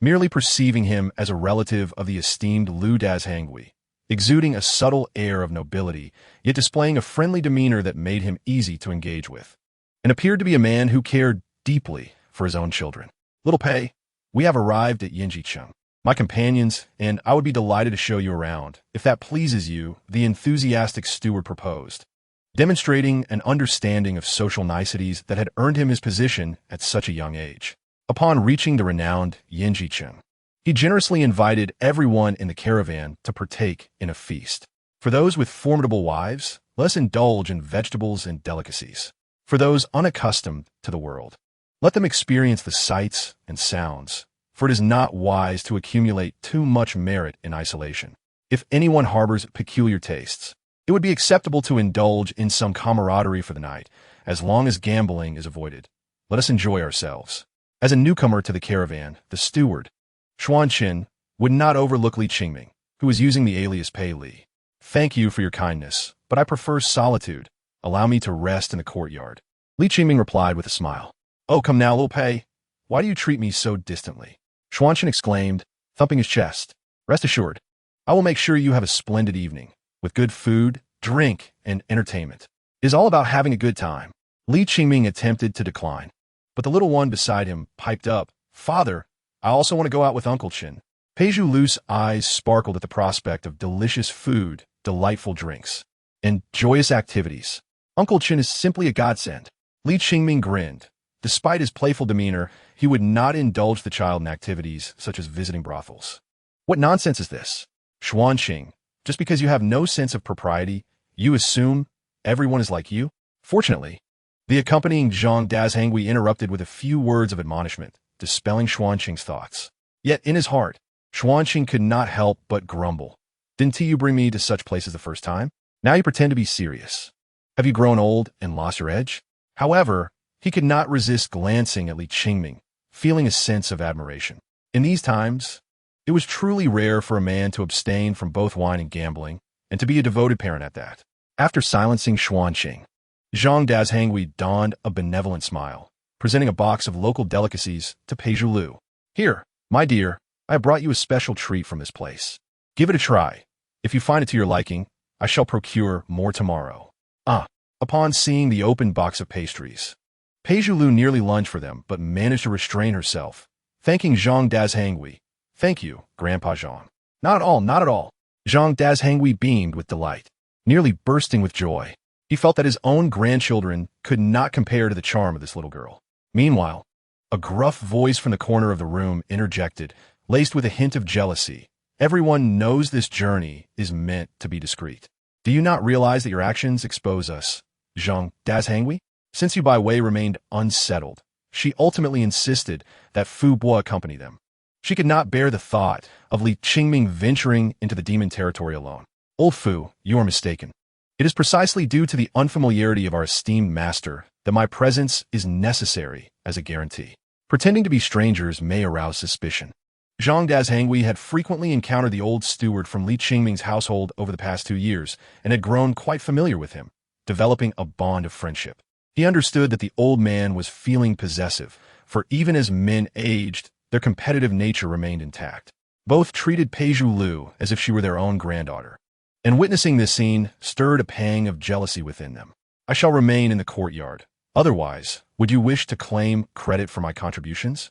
merely perceiving him as a relative of the esteemed Lu Dazhangui, exuding a subtle air of nobility, yet displaying a friendly demeanor that made him easy to engage with, and appeared to be a man who cared deeply for his own children. Little Pei, we have arrived at Yinjicheng. My companions, and I would be delighted to show you around, if that pleases you, the enthusiastic steward proposed. demonstrating an understanding of social niceties that had earned him his position at such a young age. Upon reaching the renowned Yandere, he generously invited everyone in the caravan to partake in a feast. For those with formidable wives, let us indulge in vegetables and delicacies. For those unaccustomed to the world, let them experience the sights and sounds, for it is not wise to accumulate too much merit in isolation. If anyone harbors peculiar tastes, it would be acceptable to indulge in some camaraderie for the night, as long as gambling is avoided. Let us enjoy ourselves. As a newcomer to the caravan, the steward, Xuanqin, would not overlook Li Qingming, who was using the alias Pei Li. Thank you for your kindness, but I prefer solitude. Allow me to rest in the courtyard. Li Qingming replied with a smile. Oh, come now, little Pei. Why do you treat me so distantly? Xuanqin exclaimed, thumping his chest. Rest assured, I will make sure you have a splendid evening, with good food, drink, and entertainment. It is all about having a good time. Li Qingming attempted to decline, but the little one beside him piped up, Father, I also want to go out with Uncle Qin. Pei Zhulu's eyes sparkled at the prospect of delicious food, delightful drinks, and joyous activities. Uncle Qin is simply a godsend. Li Qingming grinned. Despite his playful demeanor, he would not indulge the child in activities such as visiting brothels. What nonsense is this? Xuanqing, just because you have no sense of propriety, you assume everyone is like you? Fortunately, the accompanying Zhang Dazhangui interrupted with a few words of admonishment, dispelling Xuanqing's thoughts. Yet in his heart, Xuanqing could not help but grumble. Didn't you bring me to such places the first time? Now you pretend to be serious. Have you grown old and lost your edge? However, he could not resist glancing at Li Qingming, feeling a sense of admiration. In these times, it was truly rare for a man to abstain from both wine and gambling, and to be a devoted parent at that. After silencing Xuanqing, Zhang Dazhangui donned a benevolent smile, presenting a box of local delicacies to Pei Zhulu. Here, my dear, I have brought you a special treat from this place. Give it a try. If you find it to your liking, I shall procure more tomorrow. Upon seeing the open box of pastries, Pei Zhulu nearly lunged for them, but managed to restrain herself, thanking Zhang Dazhangui. Thank you, Grandpa Zhang. Not at all, not at all. Zhang Dazhangui beamed with delight, nearly bursting with joy. He felt that his own grandchildren could not compare to the charm of this little girl. Meanwhile, a gruff voice from the corner of the room interjected, laced with a hint of jealousy. Everyone knows this journey is meant to be discreet. Do you not realize that your actions expose us, Zhang Dazhangui? Since Yu Baiwei remained unsettled, she ultimately insisted that Fu Bo accompany them. She could not bear the thought of Li Qingming venturing into the demon territory alone. Old Fu, you are mistaken. It is precisely due to the unfamiliarity of our esteemed master that my presence is necessary as a guarantee. Pretending to be strangers may arouse suspicion. Zhang Dazhangui had frequently encountered the old steward from Li Qingming's household over the past 2 years and had grown quite familiar with him, developing a bond of friendship. He understood that the old man was feeling possessive, for even as men aged, their competitive nature remained intact. Both treated Pei Zhulu as if she were their own granddaughter, and witnessing this scene stirred a pang of jealousy within them. I shall remain in the courtyard. Otherwise, would you wish to claim credit for my contributions?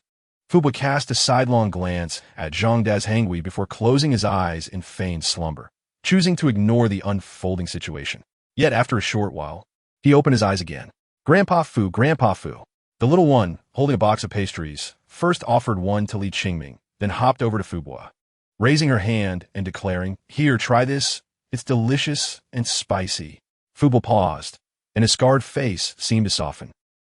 Fu Bo cast a sidelong glance at Zhang Dazhangui before closing his eyes in feigned slumber, choosing to ignore the unfolding situation. Yet after a short while, he opened his eyes again. Grandpa Fu, Grandpa Fu. The little one, holding a box of pastries, first offered one to Li Qingming, then hopped over to Fu Bo, raising her hand and declaring, Here, try this. It's delicious and spicy. Fu Bo paused, and his scarred face seemed to soften,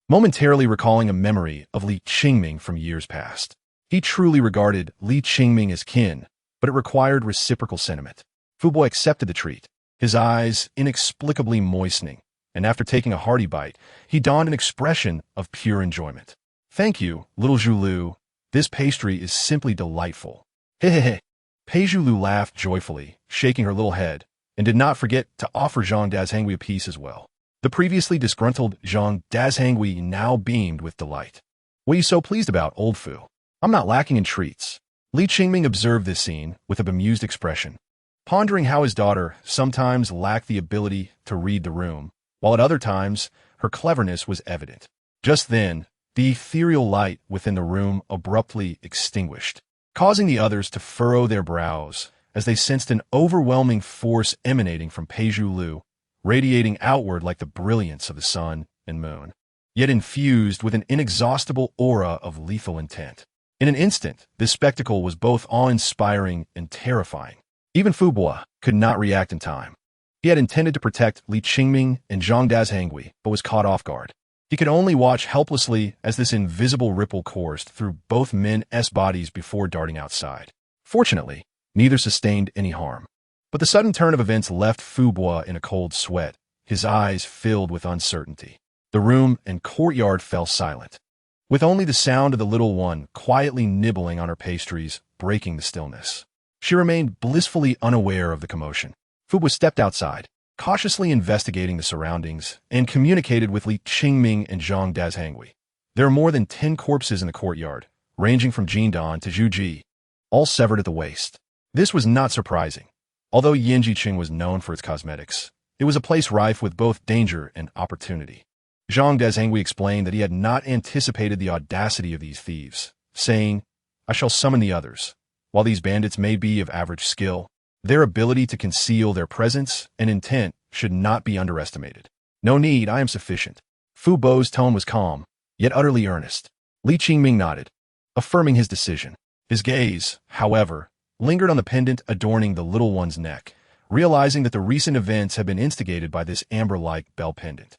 momentarily recalling a memory of Li Qingming from years past. He truly regarded Li Qingming as kin, but it required reciprocal sentiment. Fu Bo accepted the treat, his eyes inexplicably moistening, and after taking a hearty bite, he donned an expression of pure enjoyment. Thank you, little Zhulu. This pastry is simply delightful. Hehehe. Pei Zhulu laughed joyfully, shaking her little head, and did not forget to offer Zhang Dazhangui a piece as well. The previously disgruntled Zhang Dazhangui now beamed with delight. What are you so pleased about, old Fu? I'm not lacking in treats. Li Qingming observed this scene with a bemused expression, pondering how his daughter sometimes lacked the ability to read the room, while at other times her cleverness was evident. Just then, the ethereal light within the room abruptly extinguished, causing the others to furrow their brows as they sensed an overwhelming force emanating from Pei Zhulu, radiating outward like the brilliance of the sun and moon, yet infused with an inexhaustible aura of lethal intent. In an instant, this spectacle was both awe-inspiring and terrifying. Even Fubo could not react in time. He had intended to protect Li Qingming and Zhang Dazhangui, but was caught off guard. He could only watch helplessly as this invisible ripple coursed through both men's bodies before darting outside. Fortunately, neither sustained any harm. But the sudden turn of events left Fubo in a cold sweat, his eyes filled with uncertainty. The room and courtyard fell silent, with only the sound of the little one quietly nibbling on her pastries breaking the stillness. She remained blissfully unaware of the commotion. Fubo stepped outside, cautiously investigating the surroundings, and communicated with Li Qingming and Zhang Dazhangui. There are more than 10 corpses in the courtyard, ranging from Jindan to Zhuji, all severed at the waist. This was not surprising. Although Yanjiqing was known for its cosmetics, it was a place rife with both danger and opportunity. Zhang Dazhangui explained that he had not anticipated the audacity of these thieves, saying, "I shall summon the others. While these bandits may be of average skill, their ability to conceal their presence and intent should not be underestimated. No need, I am sufficient." Fubo's tone was calm, yet utterly earnest. Li Qingming nodded, affirming his decision. His gaze, however, lingered on the pendant adorning the little one's neck, realizing that the recent events had been instigated by this amber-like bell pendant.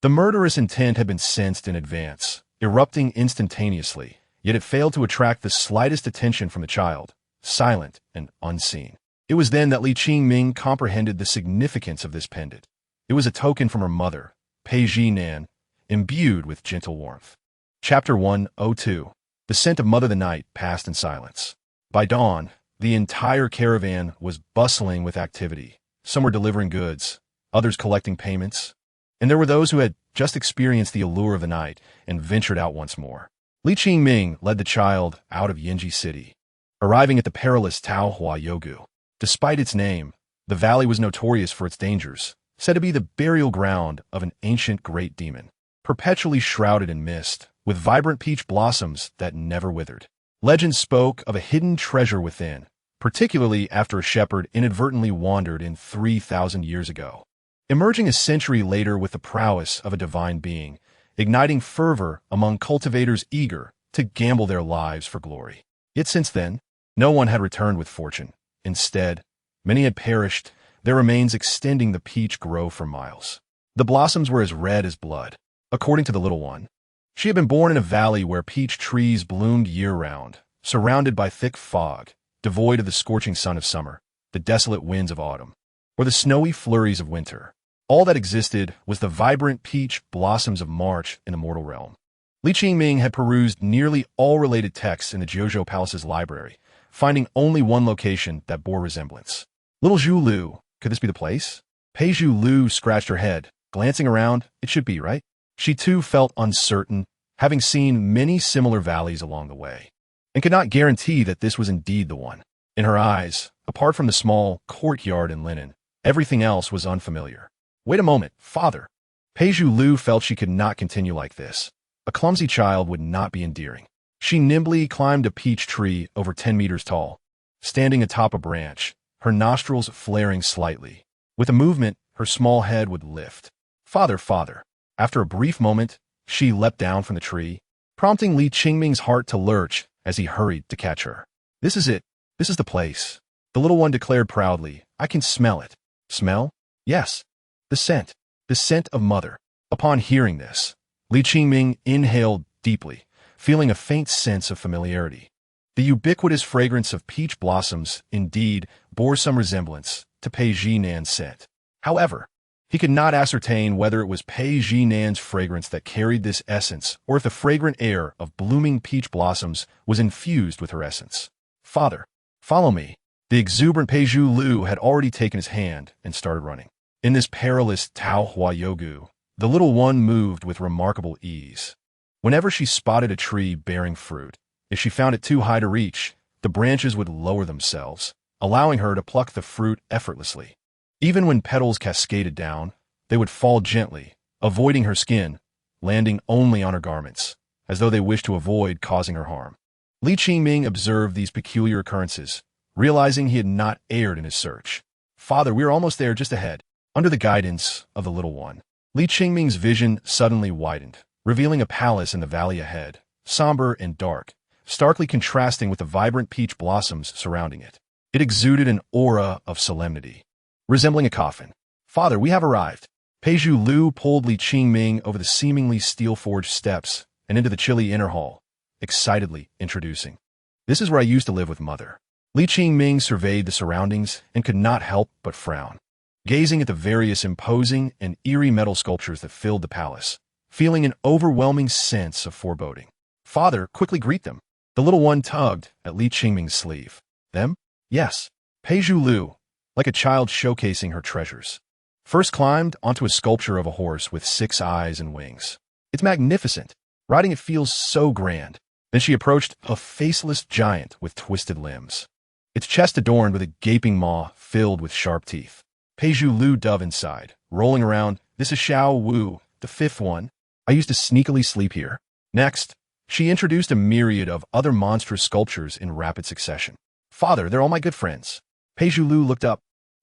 The murderous intent had been sensed in advance, erupting instantaneously, yet it failed to attract the slightest attention from the child, silent and unseen. It was then that Li Qingming comprehended the significance of this pendant. It was a token from her mother, Pei Jinan, imbued with gentle warmth. Chapter 102. The scent of Mother the Night passed in silence. By dawn, the entire caravan was bustling with activity. Some were delivering goods, others collecting payments, and there were those who had just experienced the allure of the night and ventured out once more. Li Qingming led the child out of Yanji City, arriving at the perilous Taohua Yogu. Despite its name, the valley was notorious for its dangers, said to be the burial ground of an ancient great demon, perpetually shrouded in mist, with vibrant peach blossoms that never withered. Legend spoke of a hidden treasure within, particularly after a shepherd inadvertently wandered in 3,000 years ago, emerging a century later with the prowess of a divine being, igniting fervor among cultivators eager to gamble their lives for glory. Yet since then, no one had returned with fortune. Instead, many had perished, their remains extending the peach grove for miles. The blossoms were as red as blood. According to the little one, she had been born in a valley where peach trees bloomed year-round, surrounded by thick fog, devoid of the scorching sun of summer, the desolate winds of autumn, or the snowy flurries of winter. All that existed was the vibrant peach blossoms of March in the mortal realm. Li Qingming had perused nearly all related texts in the Jiuzhou Palace's library, finding only one location that bore resemblance. Little Zhu Lu, could this be the place? Pei Zhu Lu scratched her head, glancing around. It should be, right? She too felt uncertain, having seen many similar valleys along the way, and could not guarantee that this was indeed the one. In her eyes, apart from the small courtyard and linen, everything else was unfamiliar. Wait a moment, father. Pei Zhu Lu felt she could not continue like this. A clumsy child would not be endearing. She nimbly climbed a peach tree over 10 meters tall, standing atop a branch, her nostrils flaring slightly. With a movement, her small head would lift. Father, father. After a brief moment, she leapt down from the tree, prompting Li Qingming's heart to lurch as he hurried to catch her. This is it. This is the place. The little one declared proudly. I can smell it. Smell? Yes. The scent. The scent of mother. Upon hearing this, Li Qingming inhaled deeply, feeling a faint sense of familiarity. The ubiquitous fragrance of peach blossoms, indeed, bore some resemblance to Pei Jinan's scent. However, he could not ascertain whether it was Pei Jinan's fragrance that carried this essence or if the fragrant air of blooming peach blossoms was infused with her essence. Father, follow me. The exuberant Pei Zhu Lu had already taken his hand and started running. In this perilous Taohua Yogu, the little one moved with remarkable ease. Whenever she spotted a tree bearing fruit, if she found it too high to reach, the branches would lower themselves, allowing her to pluck the fruit effortlessly. Even when petals cascaded down, they would fall gently, avoiding her skin, landing only on her garments, as though they wished to avoid causing her harm. Li Qingming observed these peculiar occurrences, realizing he had not erred in his search. Father, we are almost there, just ahead. Under the guidance of the little one, Li Qingming's vision suddenly widened, revealing a palace in the valley ahead, somber and dark, starkly contrasting with the vibrant peach blossoms surrounding it. It exuded an aura of solemnity, resembling a coffin. "Father, we have arrived." Peizhu Lu pulled Li Qingming over the seemingly steel-forged steps and into the chilly inner hall, excitedly introducing. "This is where I used to live with Mother." Li Qingming surveyed the surroundings and could not help but frown, gazing at the various imposing and eerie metal sculptures that filled the palace, feeling an overwhelming sense of foreboding. "Father, quickly greet them." The little one tugged at Li Qingming's sleeve. "Them? Yes." Peizhu Lu, like a child showcasing her treasures, first climbed onto a sculpture of a horse with 6 eyes and wings. "It's magnificent. Riding it feels so grand." Then she approached a faceless giant with twisted limbs, its chest adorned with a gaping maw filled with sharp teeth. Peizhu Lu dove inside, rolling around. "This is Xiao Wu, the 5th one. I used to sneakily sleep here." Next, she introduced a myriad of other monstrous sculptures in rapid succession. "Father, they're all my good friends." Peizhu Lu looked up,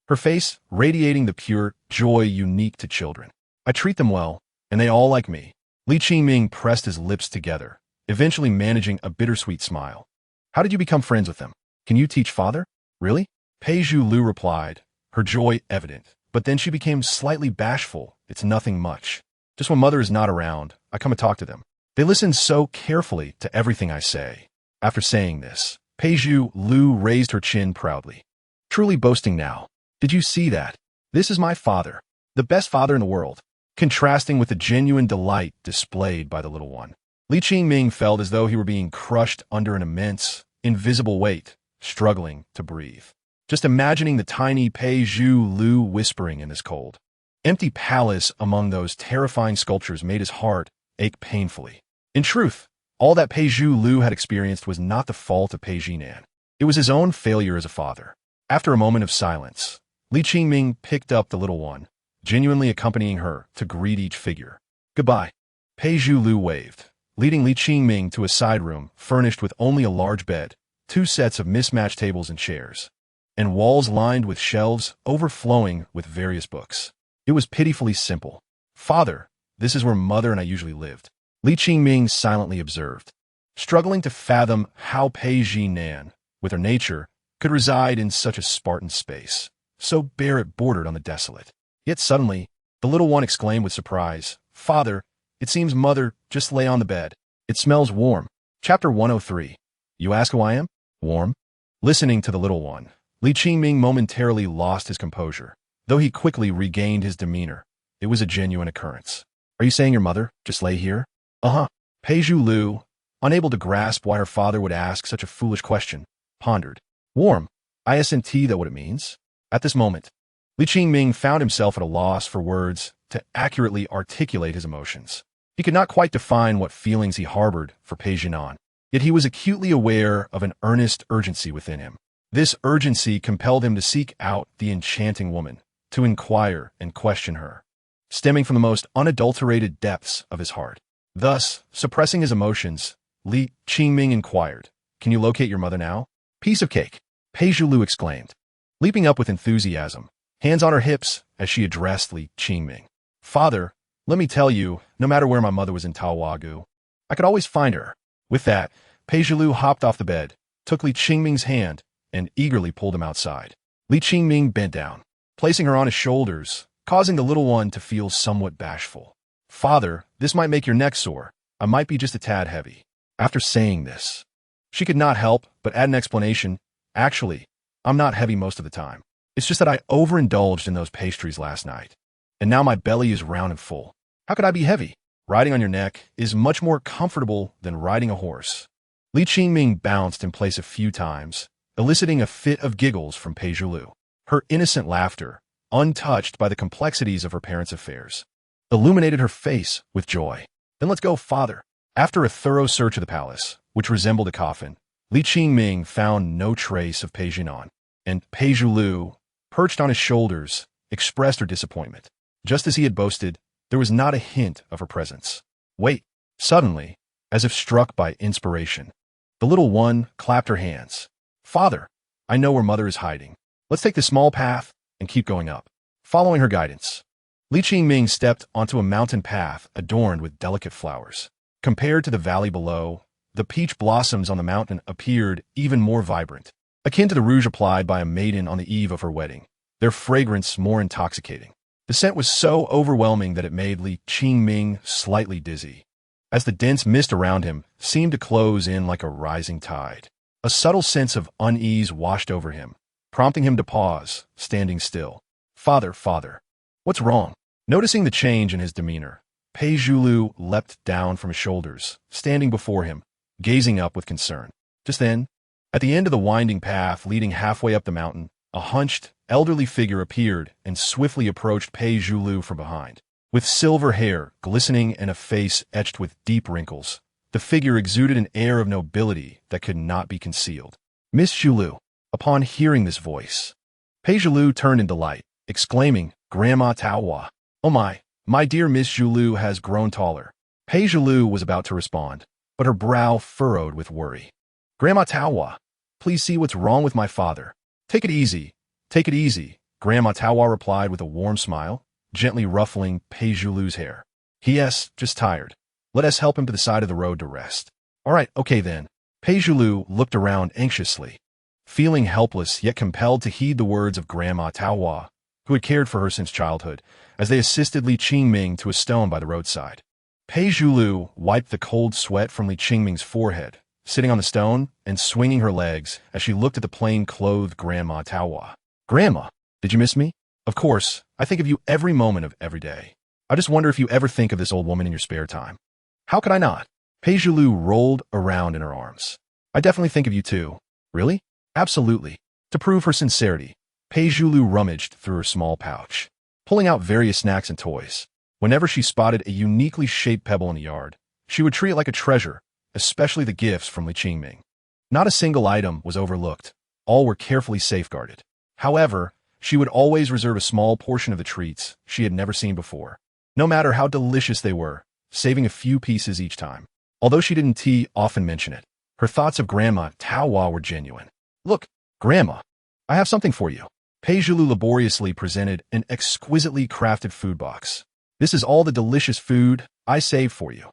her face radiating the pure joy unique to children. "I treat them well, and they all like me." Li Qingming pressed his lips together, eventually managing a bittersweet smile. "How did you become friends with them? Can you teach Father?" "Really?" Peizhu Lu replied, her joy evident, but then she became slightly bashful. "It's nothing much. Just when Mother is not around, I come and talk to them. They listen so carefully to everything I say." After saying this, Peizhu Lu raised her chin proudly, truly boasting now. "Did you see that? This is my father, the best father in the world," contrasting with the genuine delight displayed by the little one. Li Qingming felt as though he were being crushed under an immense, invisible weight, struggling to breathe. Just imagining the tiny Peizhu Lu whispering in this cold, empty palace among those terrifying sculptures made his heart ache painfully. In truth, all that Peizhu Lu had experienced was not the fault of Pei Jinan. It was his own failure as a father. After a moment of silence, Li Qingming picked up the little one, genuinely accompanying her to greet each figure. "Goodbye." Peizhu Lu waved, leading Li Qingming to a side room furnished with only a large bed, 2 sets of mismatched tables and chairs, and walls lined with shelves overflowing with various books. It was pitifully simple. "Father, this is where Mother and I usually lived," Li Qingming silently observed, struggling to fathom how Pei Jinan, with her nature, could reside in such a Spartan space, so bare it bordered on the desolate. Yet suddenly, the little one exclaimed with surprise, "Father, it seems Mother just lay on the bed. It smells warm." Chapter 103. "You ask who I am? Warm?" Listening to the little one, Li Qingming momentarily lost his composure, though he quickly regained his demeanor. It was a genuine occurrence. "Are you saying your mother just lay here?" "Uh-huh." Peizhu Lu, unable to grasp why her father would ask such a foolish question, pondered. "Warm? Isn't that what it means?" At this moment, Li Qingming found himself at a loss for words to accurately articulate his emotions. He could not quite define what feelings he harbored for Pei Jinan, yet he was acutely aware of an earnest urgency within him. This urgency compelled him to seek out the enchanting woman, to inquire and question her, stemming from the most unadulterated depths of his heart. Thus, suppressing his emotions, Li Qingming inquired, "Can you locate your mother now?" "Piece of cake," Peizhu Lu exclaimed, leaping up with enthusiasm, hands on her hips as she addressed Li Qingming. "Father, let me tell you, no matter where my mother was in Taowagu, I could always find her." With that, Peizhu Lu hopped off the bed, took Li Qingming's hand, and eagerly pulled him outside. Li Qingming bent down, placing her on his shoulders, causing the little one to feel somewhat bashful. "Father, this might make your neck sore. I might be just a tad heavy." After saying this, she could not help but add an explanation. "Actually, I'm not heavy most of the time. It's just that I overindulged in those pastries last night, and now my belly is round and full. How could I be heavy? Riding on your neck is much more comfortable than riding a horse." Li Qingming bounced in place a few times, eliciting a fit of giggles from Peizhu Lu. Her innocent laughter, untouched by the complexities of her parents' affairs, illuminated her face with joy. "Then let's go, Father." After a thorough search of the palace, which resembled a coffin, Li Qingming found no trace of Pei Jinan, and Peizhu Lu, perched on his shoulders, expressed her disappointment. Just as he had boasted, there was not a hint of her presence. "Wait!" Suddenly, as if struck by inspiration, the little one clapped her hands. "Father, I know where Mother is hiding. Let's take the small path and keep going up." following her guidance. Li Qingming stepped onto a mountain path adorned with delicate flowers. Compared to the valley below, the peach blossoms on the mountain appeared even more vibrant, akin to the rouge applied by a maiden on the eve of her wedding, their fragrance more intoxicating. The scent was so overwhelming that it made Li Qingming slightly dizzy, as the dense mist around him seemed to close in like a rising tide. A subtle sense of unease washed over him, prompting him to pause, standing still. Father, what's wrong? Noticing the change in his demeanor, Pei Zhulu leapt down from his shoulders, standing before him, gazing up with concern. Just then, at the end of the winding path leading halfway up the mountain, a hunched, elderly figure appeared and swiftly approached Pei Zhulu from behind. With silver hair glistening and a face etched with deep wrinkles, the figure exuded an air of nobility that could not be concealed. Miss Zhulu. Upon hearing this voice, Pei Zhulu turned in delight, exclaiming, Grandma Taohua. Oh my dear Miss Zhulu has grown taller. Pei Zhulu was about to respond, but her brow furrowed with worry. Grandma Taohua, please see what's wrong with my father. Take it easy, Grandma Taohua replied with a warm smile, gently ruffling Pei Zhulu's hair. He is just tired. Let us help him to the side of the road to rest. All right, okay then. Pei Zhulu looked around anxiously, feeling helpless yet compelled to heed the words of Grandma Taohua, who had cared for her since childhood, as they assisted Li Qingming to a stone by the roadside. Pei Zhulu wiped the cold sweat from Li Qingming's forehead, sitting on the stone and swinging her legs as she looked at the plain-clothed Grandma Taohua. Grandma, did you miss me? Of course, I think of you every moment of every day. I just wonder if you ever think of this old woman in your spare time. How could I not? Pei Zhulu rolled around in her arms. I definitely think of you too. Really? Absolutely. To prove her sincerity, Pei Zhulu rummaged through her small pouch, pulling out various snacks and toys. Whenever she spotted a uniquely shaped pebble in the yard, she would treat it like a treasure, especially the gifts from Li Qingming. Not a single item was overlooked. All were carefully safeguarded. However, she would always reserve a small portion of the treats she had never seen before, no matter how delicious they were, saving a few pieces each time. Although she didn't often mention it, her thoughts of Grandma Taohua were genuine. Look, Grandma, I have something for you. Pei Zhulu laboriously presented an exquisitely crafted food box. This is all the delicious food I saved for you.